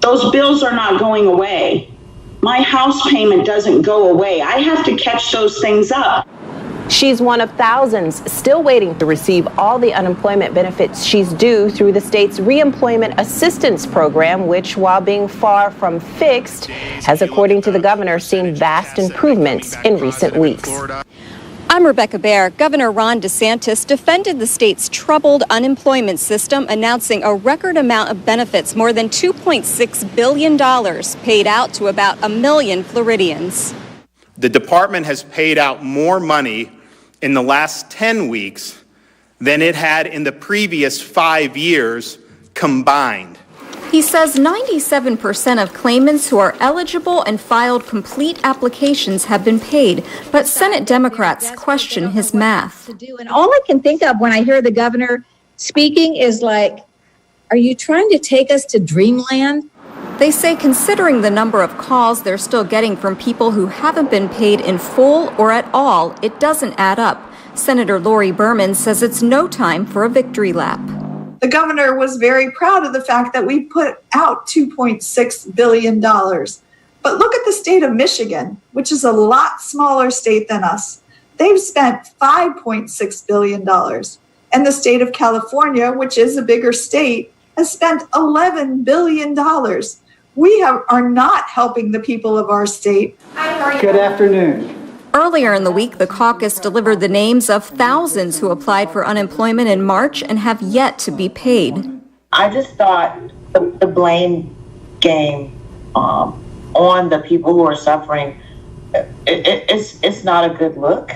Those bills are not going away. My house payment doesn't go away. I have to catch those things up. She's one of thousands still waiting to receive all the unemployment benefits she's due through the state's Reemployment Assistance Program, which, while being far from fixed, has, according to the governor, seen vast improvements in recent weeks. I'm Rebecca Baer. Governor Ron DeSantis defended the state's troubled unemployment system, announcing a record amount of benefits, more than $2.6 billion paid out to about 1 million Floridians. The department has paid out more money in the last 10 weeks than it had in the previous 5 years combined. He says 97% of claimants who are eligible and filed complete applications have been paid, but Senate Democrats question his math. And all I can think of when I hear the governor speaking is like, are you trying to take us to dreamland? They say considering the number of calls they're still getting from people who haven't been paid in full or at all, it doesn't add up. Senator Lori Berman says it's no time for a victory lap. The governor was very proud of the fact that we put out $2.6 billion. But look at the state of Michigan, which is a lot smaller state than us. They've spent $5.6 billion. And the state of California, which is a bigger state, has spent $11 billion. We are not helping the people of our state. Good afternoon. Earlier in the week, the caucus delivered the names of thousands who applied for unemployment in March and have yet to be paid. I just thought the blame game on the people who are suffering, it's not a good look.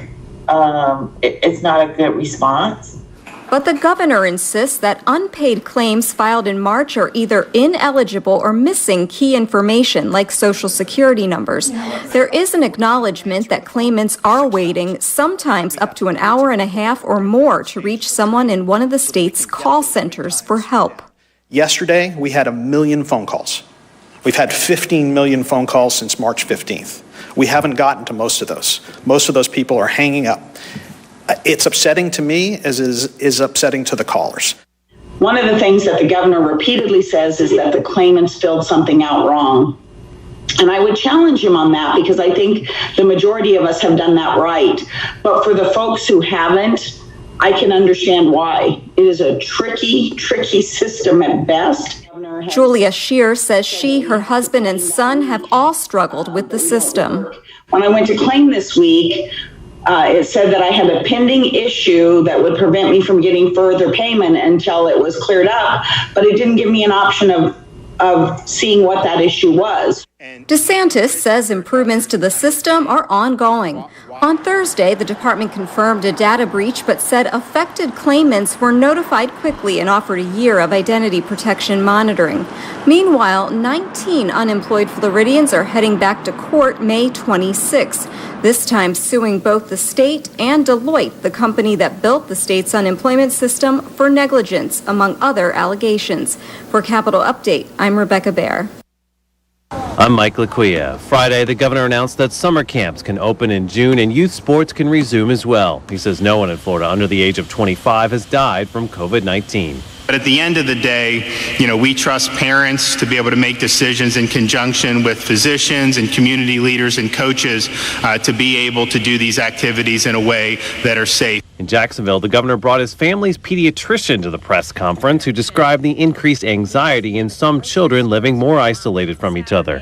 It's not a good response. But the governor insists that unpaid claims filed in March are either ineligible or missing key information like Social Security numbers. There is an acknowledgement that claimants are waiting, sometimes up to an hour and a half or more, to reach someone in one of the state's call centers for help. Yesterday, we had 1 million phone calls. We've had 15 million phone calls since March 15th. We haven't gotten to most of those. Most of those people are hanging up. It's upsetting to me as is upsetting to the callers. One of the things that the governor repeatedly says is that the claimants filled something out wrong. And I would challenge him on that because I think the majority of us have done that right. But for the folks who haven't, I can understand why. It is a tricky system at best. Julia Shear says she, her husband, and son have all struggled with the system. When I went to claim this week, it said that I had a pending issue that would prevent me from getting further payment until it was cleared up, but it didn't give me an option of seeing what that issue was. DeSantis says improvements to the system are ongoing. On Thursday, the department confirmed a data breach but said affected claimants were notified quickly and offered a year of identity protection monitoring. Meanwhile, 19 unemployed Floridians are heading back to court May 26, this time suing both the state and Deloitte, the company that built the state's unemployment system, for negligence, among other allegations. For Capitol Update, I'm Rebecca Baer. I'm Mike Laquia. Friday, the governor announced that summer camps can open in June and youth sports can resume as well. He says no one in Florida under the age of 25 has died from COVID-19. But at the end of the day, we trust parents to be able to make decisions in conjunction with physicians and community leaders and coaches to be able to do these activities in a way that are safe. In Jacksonville, the governor brought his family's pediatrician to the press conference, who described the increased anxiety in some children living more isolated from each other.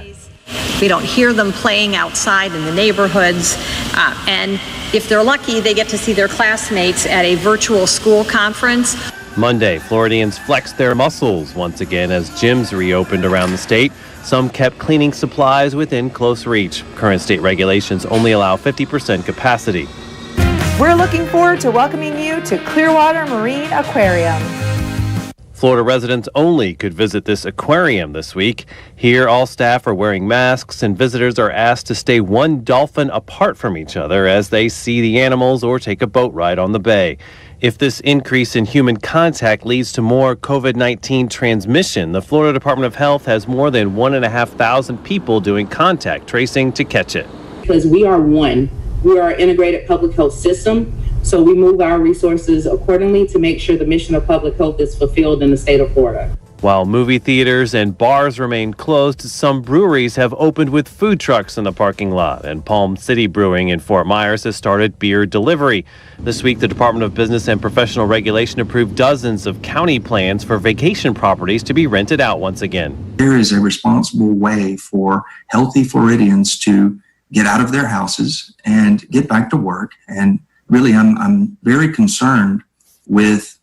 We don't hear them playing outside in the neighborhoods, and if they're lucky, they get to see their classmates at a virtual school conference. Monday, Floridians flexed their muscles once again as gyms reopened around the state. Some kept cleaning supplies within close reach. Current state regulations only allow 50% capacity. We're looking forward to welcoming you to Clearwater Marine Aquarium. Florida residents only could visit this aquarium this week. Here, all staff are wearing masks and visitors are asked to stay one dolphin apart from each other as they see the animals or take a boat ride on the bay. If this increase in human contact leads to more COVID-19 transmission, the Florida Department of Health has more than 1,500 people doing contact tracing to catch it. Because we are one. We are an integrated public health system, so we move our resources accordingly to make sure the mission of public health is fulfilled in the state of Florida. While movie theaters and bars remain closed, some breweries have opened with food trucks in the parking lot, and Palm City Brewing in Fort Myers has started beer delivery. This week, the Department of Business and Professional Regulation approved dozens of county plans for vacation properties to be rented out once again. There is a responsible way for healthy Floridians to get out of their houses and get back to work. And really, I'm very concerned with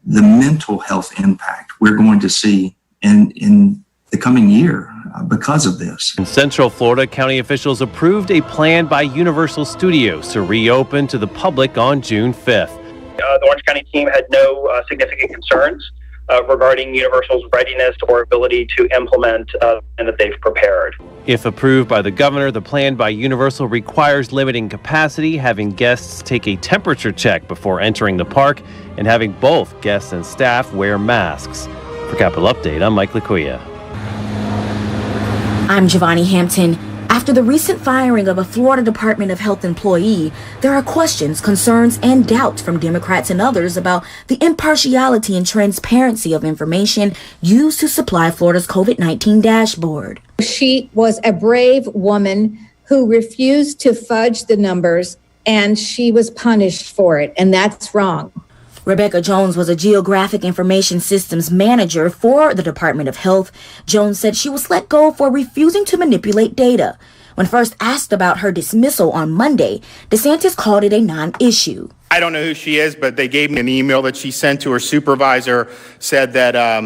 the mental health impact we're going to see in the coming year because of this. In Central Florida, county officials approved a plan by Universal Studios to reopen to the public on June 5th. The Orange County team had no significant concerns regarding Universal's readiness or ability to implement and that they've prepared. If approved by the governor, the plan by Universal requires limiting capacity, having guests take a temperature check before entering the park, and having both guests and staff wear masks. For Capital Update, I'm Mike Laquia. I'm Giovanni Hampton. After the recent firing of a Florida Department of Health employee, there are questions, concerns, and doubts from Democrats and others about the impartiality and transparency of information used to supply Florida's COVID-19 dashboard. She was a brave woman who refused to fudge the numbers, and she was punished for it, and that's wrong. Rebecca Jones was a geographic information systems manager for the Department of Health. Jones said she was let go for refusing to manipulate data. When first asked about her dismissal on Monday, DeSantis called it a non-issue. I don't know who she is, but they gave me an email that she sent to her supervisor, said that, I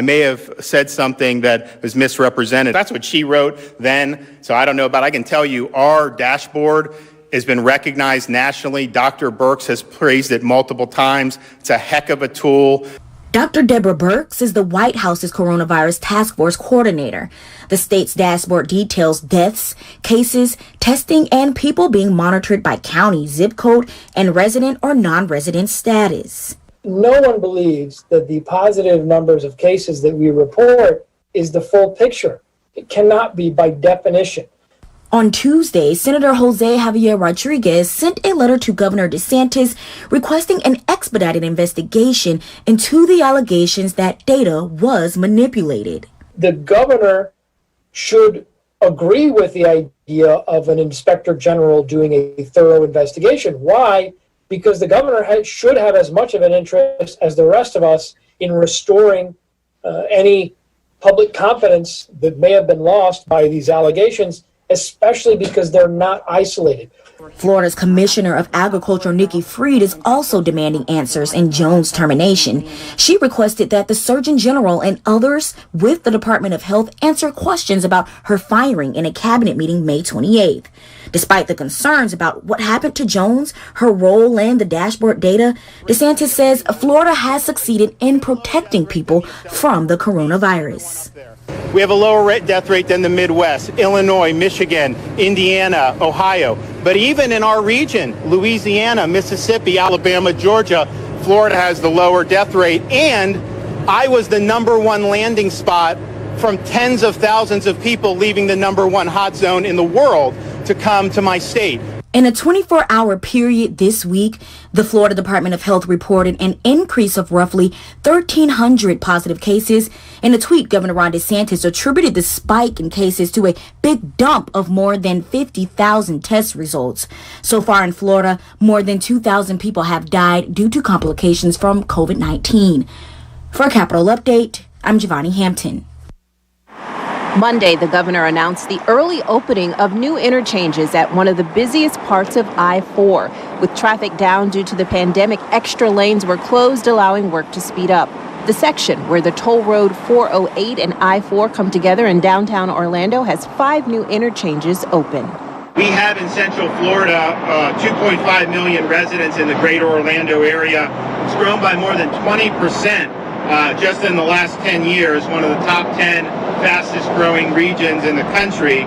may have said something that was misrepresented. That's what she wrote then. So I don't know about, I can tell you our dashboard has been recognized nationally. Dr. Birx has praised it multiple times. It's a heck of a tool. Dr. Deborah Birx is the White House's coronavirus task force coordinator. The state's dashboard details deaths, cases, testing, and people being monitored by county, zip code, and resident or non-resident status. No one believes that the positive numbers of cases that we report is the full picture. It cannot be by definition. On Tuesday, Senator Jose Javier Rodriguez sent a letter to Governor DeSantis requesting an expedited investigation into the allegations that data was manipulated. The governor should agree with the idea of an inspector general doing a thorough investigation. Why? Because the governor should have as much of an interest as the rest of us in restoring any public confidence that may have been lost by these allegations, especially because they're not isolated. Florida's Commissioner of Agriculture, Nikki Fried, is also demanding answers in Jones' termination. She requested that the Surgeon General and others with the Department of Health answer questions about her firing in a cabinet meeting May 28th. Despite the concerns about what happened to Jones, her role in the dashboard data, DeSantis says Florida has succeeded in protecting people from the coronavirus. We have a lower death rate than the Midwest, Illinois, Michigan, Indiana, Ohio. But even in our region, Louisiana, Mississippi, Alabama, Georgia, Florida has the lower death rate. And I was the #1 landing spot from tens of thousands of people leaving the #1 hot zone in the world to come to my state. In a 24-hour period this week, the Florida Department of Health reported an increase of roughly 1,300 positive cases. In a tweet, Governor Ron DeSantis attributed the spike in cases to a big dump of more than 50,000 test results. So far in Florida, more than 2,000 people have died due to complications from COVID-19. For a Capital Update, I'm Giovanni Hampton. Monday, the governor announced the early opening of new interchanges at one of the busiest parts of I-4. With traffic down due to the pandemic, extra lanes were closed, allowing work to speed up. The section where the toll road 408 and I-4 come together in downtown Orlando has 5 new interchanges open. We have in Central Florida 2.5 million residents in the greater Orlando area. It's grown by more than 20% just in the last 10 years, one of the top 10 fastest growing regions in the country.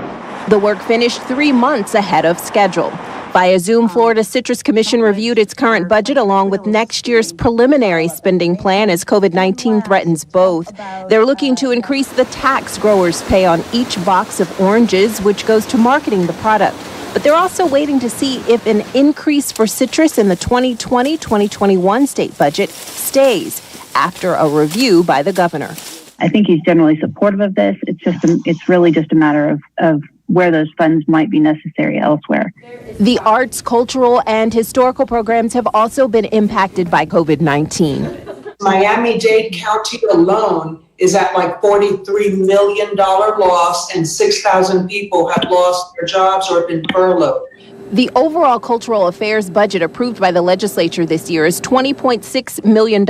The work finished 3 months ahead of schedule. Via Zoom, Florida's Citrus Commission reviewed its current budget along with next year's preliminary spending plan as COVID-19 threatens both. They're looking to increase the tax growers pay on each box of oranges, which goes to marketing the product. But they're also waiting to see if an increase for citrus in the 2020-2021 state budget stays after a review by the governor. I think he's generally supportive of this. It's really just a matter of where those funds might be necessary elsewhere. The arts, cultural, and historical programs have also been impacted by COVID-19. Miami-Dade County alone is at like $43 million loss, and 6,000 people have lost their jobs or have been furloughed. The overall cultural affairs budget approved by the legislature this year is $20.6 million,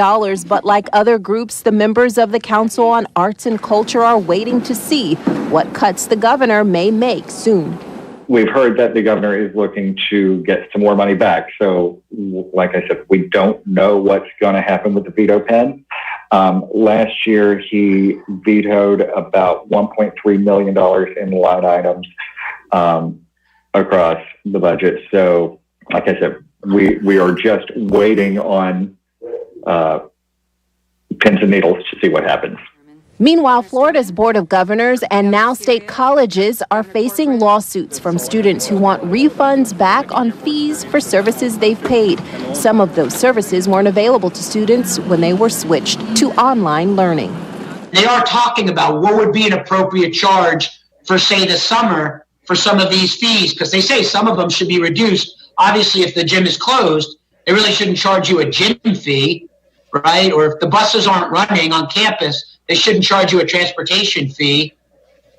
but like other groups, the members of the Council on Arts and Culture are waiting to see what cuts the governor may make soon. We've heard that the governor is looking to get some more money back. So, like I said, we don't know what's going to happen with the veto pen. Last year, he vetoed about $1.3 million in line items across the budget. So, like I said, we are just waiting on pins and needles to see what happens. Meanwhile, Florida's Board of Governors and now state colleges are facing lawsuits from students who want refunds back on fees for services they've paid. Some of those services weren't available to students when they were switched to online learning. They are talking about what would be an appropriate charge for, say, the summer for some of these fees, because they say some of them should be reduced. Obviously, if the gym is closed, they really shouldn't charge you a gym fee, right? Or if the buses aren't running on campus, they shouldn't charge you a transportation fee.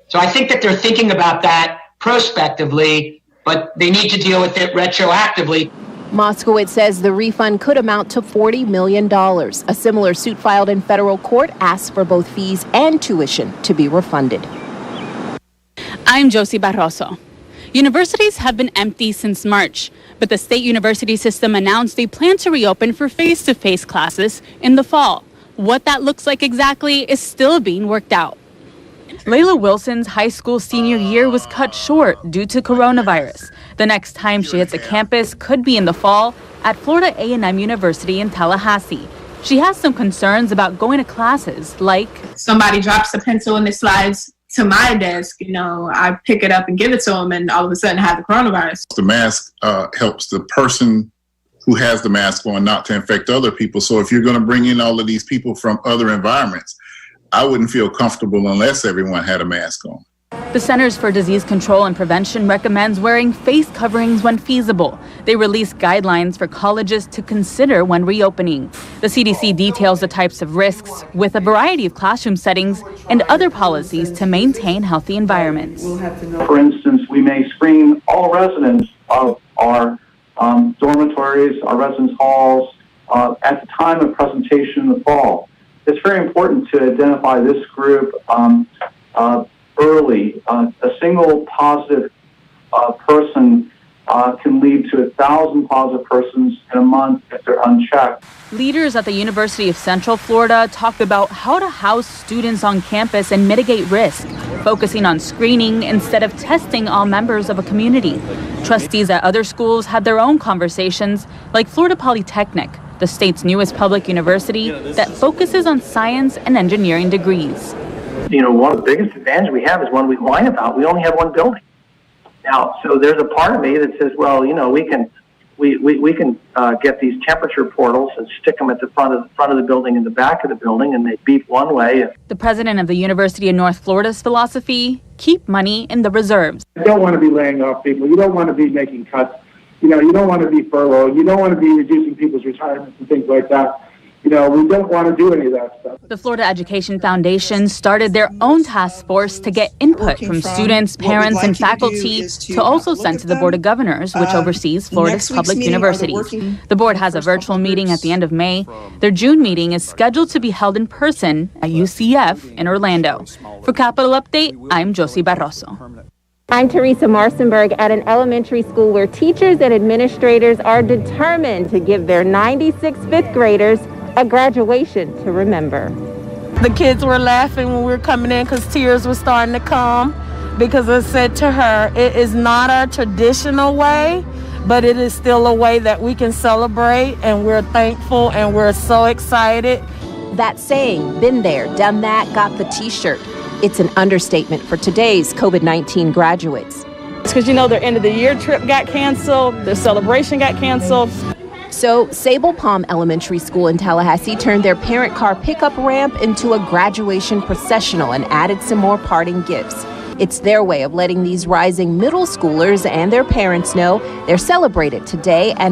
So I think that they're thinking about that prospectively, but they need to deal with it retroactively. Moskowitz says the refund could amount to $40 million. A similar suit filed in federal court asks for both fees and tuition to be refunded. I'm Josie Barroso. Universities have been empty since March, but the state university system announced they plan to reopen for face-to-face classes in the fall. What that looks like exactly is still being worked out. Layla Wilson's high school senior year was cut short due to coronavirus. The next time she hits a campus could be in the fall at Florida A&M University in Tallahassee. She has some concerns about going to classes like somebody drops a pencil and it slides to my desk, I pick it up and give it to them, and all of a sudden have the coronavirus. The mask helps the person who has the mask on not to infect other people. So if you're going to bring in all of these people from other environments, I wouldn't feel comfortable unless everyone had a mask on. The Centers for Disease Control and Prevention recommends wearing face coverings when feasible. They release guidelines for colleges to consider when reopening. The CDC details the types of risks with a variety of classroom settings and other policies to maintain healthy environments. For instance, we may screen all residents of our dormitories, our residence halls, at the time of presentation in the fall. It's very important to identify this group early. A single positive person can lead to 1,000 positive persons in a month if they're unchecked. Leaders at the University of Central Florida talked about how to house students on campus and mitigate risk, focusing on screening instead of testing all members of a community. Trustees at other schools had their own conversations, like Florida Polytechnic, the state's newest public university that focuses on science and engineering degrees. One of the biggest advantages we have is one we whine about. We only have one building. Now, so there's a part of me that says, well, we can get these temperature portals and stick them at the front of the building and the back of the building, and they beep one way. The president of the University of North Florida's philosophy: keep money in the reserves. You don't want to be laying off people. You don't want to be making cuts. You don't want to be furloughed. You don't want to be reducing people's retirements and things like that. we don't want to do any of that stuff. The Florida Education Foundation started their own task force to get input from students, parents, and faculty to also send to the Board of Governors, which oversees Florida's public universities. The board has a virtual meeting at the end of May. Their June meeting is scheduled to be held in person at UCF in Orlando. For Capital Update, I'm Josie Barroso. I'm Teresa Marsenberg at an elementary school where teachers and administrators are determined to give their 96 fifth graders a graduation to remember. The kids were laughing when we were coming in because tears were starting to come, because I said to her, it is not our traditional way, but it is still a way that we can celebrate, and we're thankful and we're so excited. That saying, been there, done that, got the t-shirt. It's an understatement for today's COVID-19 graduates. It's because, their end of the year trip got canceled, their celebration got canceled. So Sable Palm Elementary School in Tallahassee turned their parent car pickup ramp into a graduation processional and added some more parting gifts. It's their way of letting these rising middle schoolers and their parents know they're celebrated today and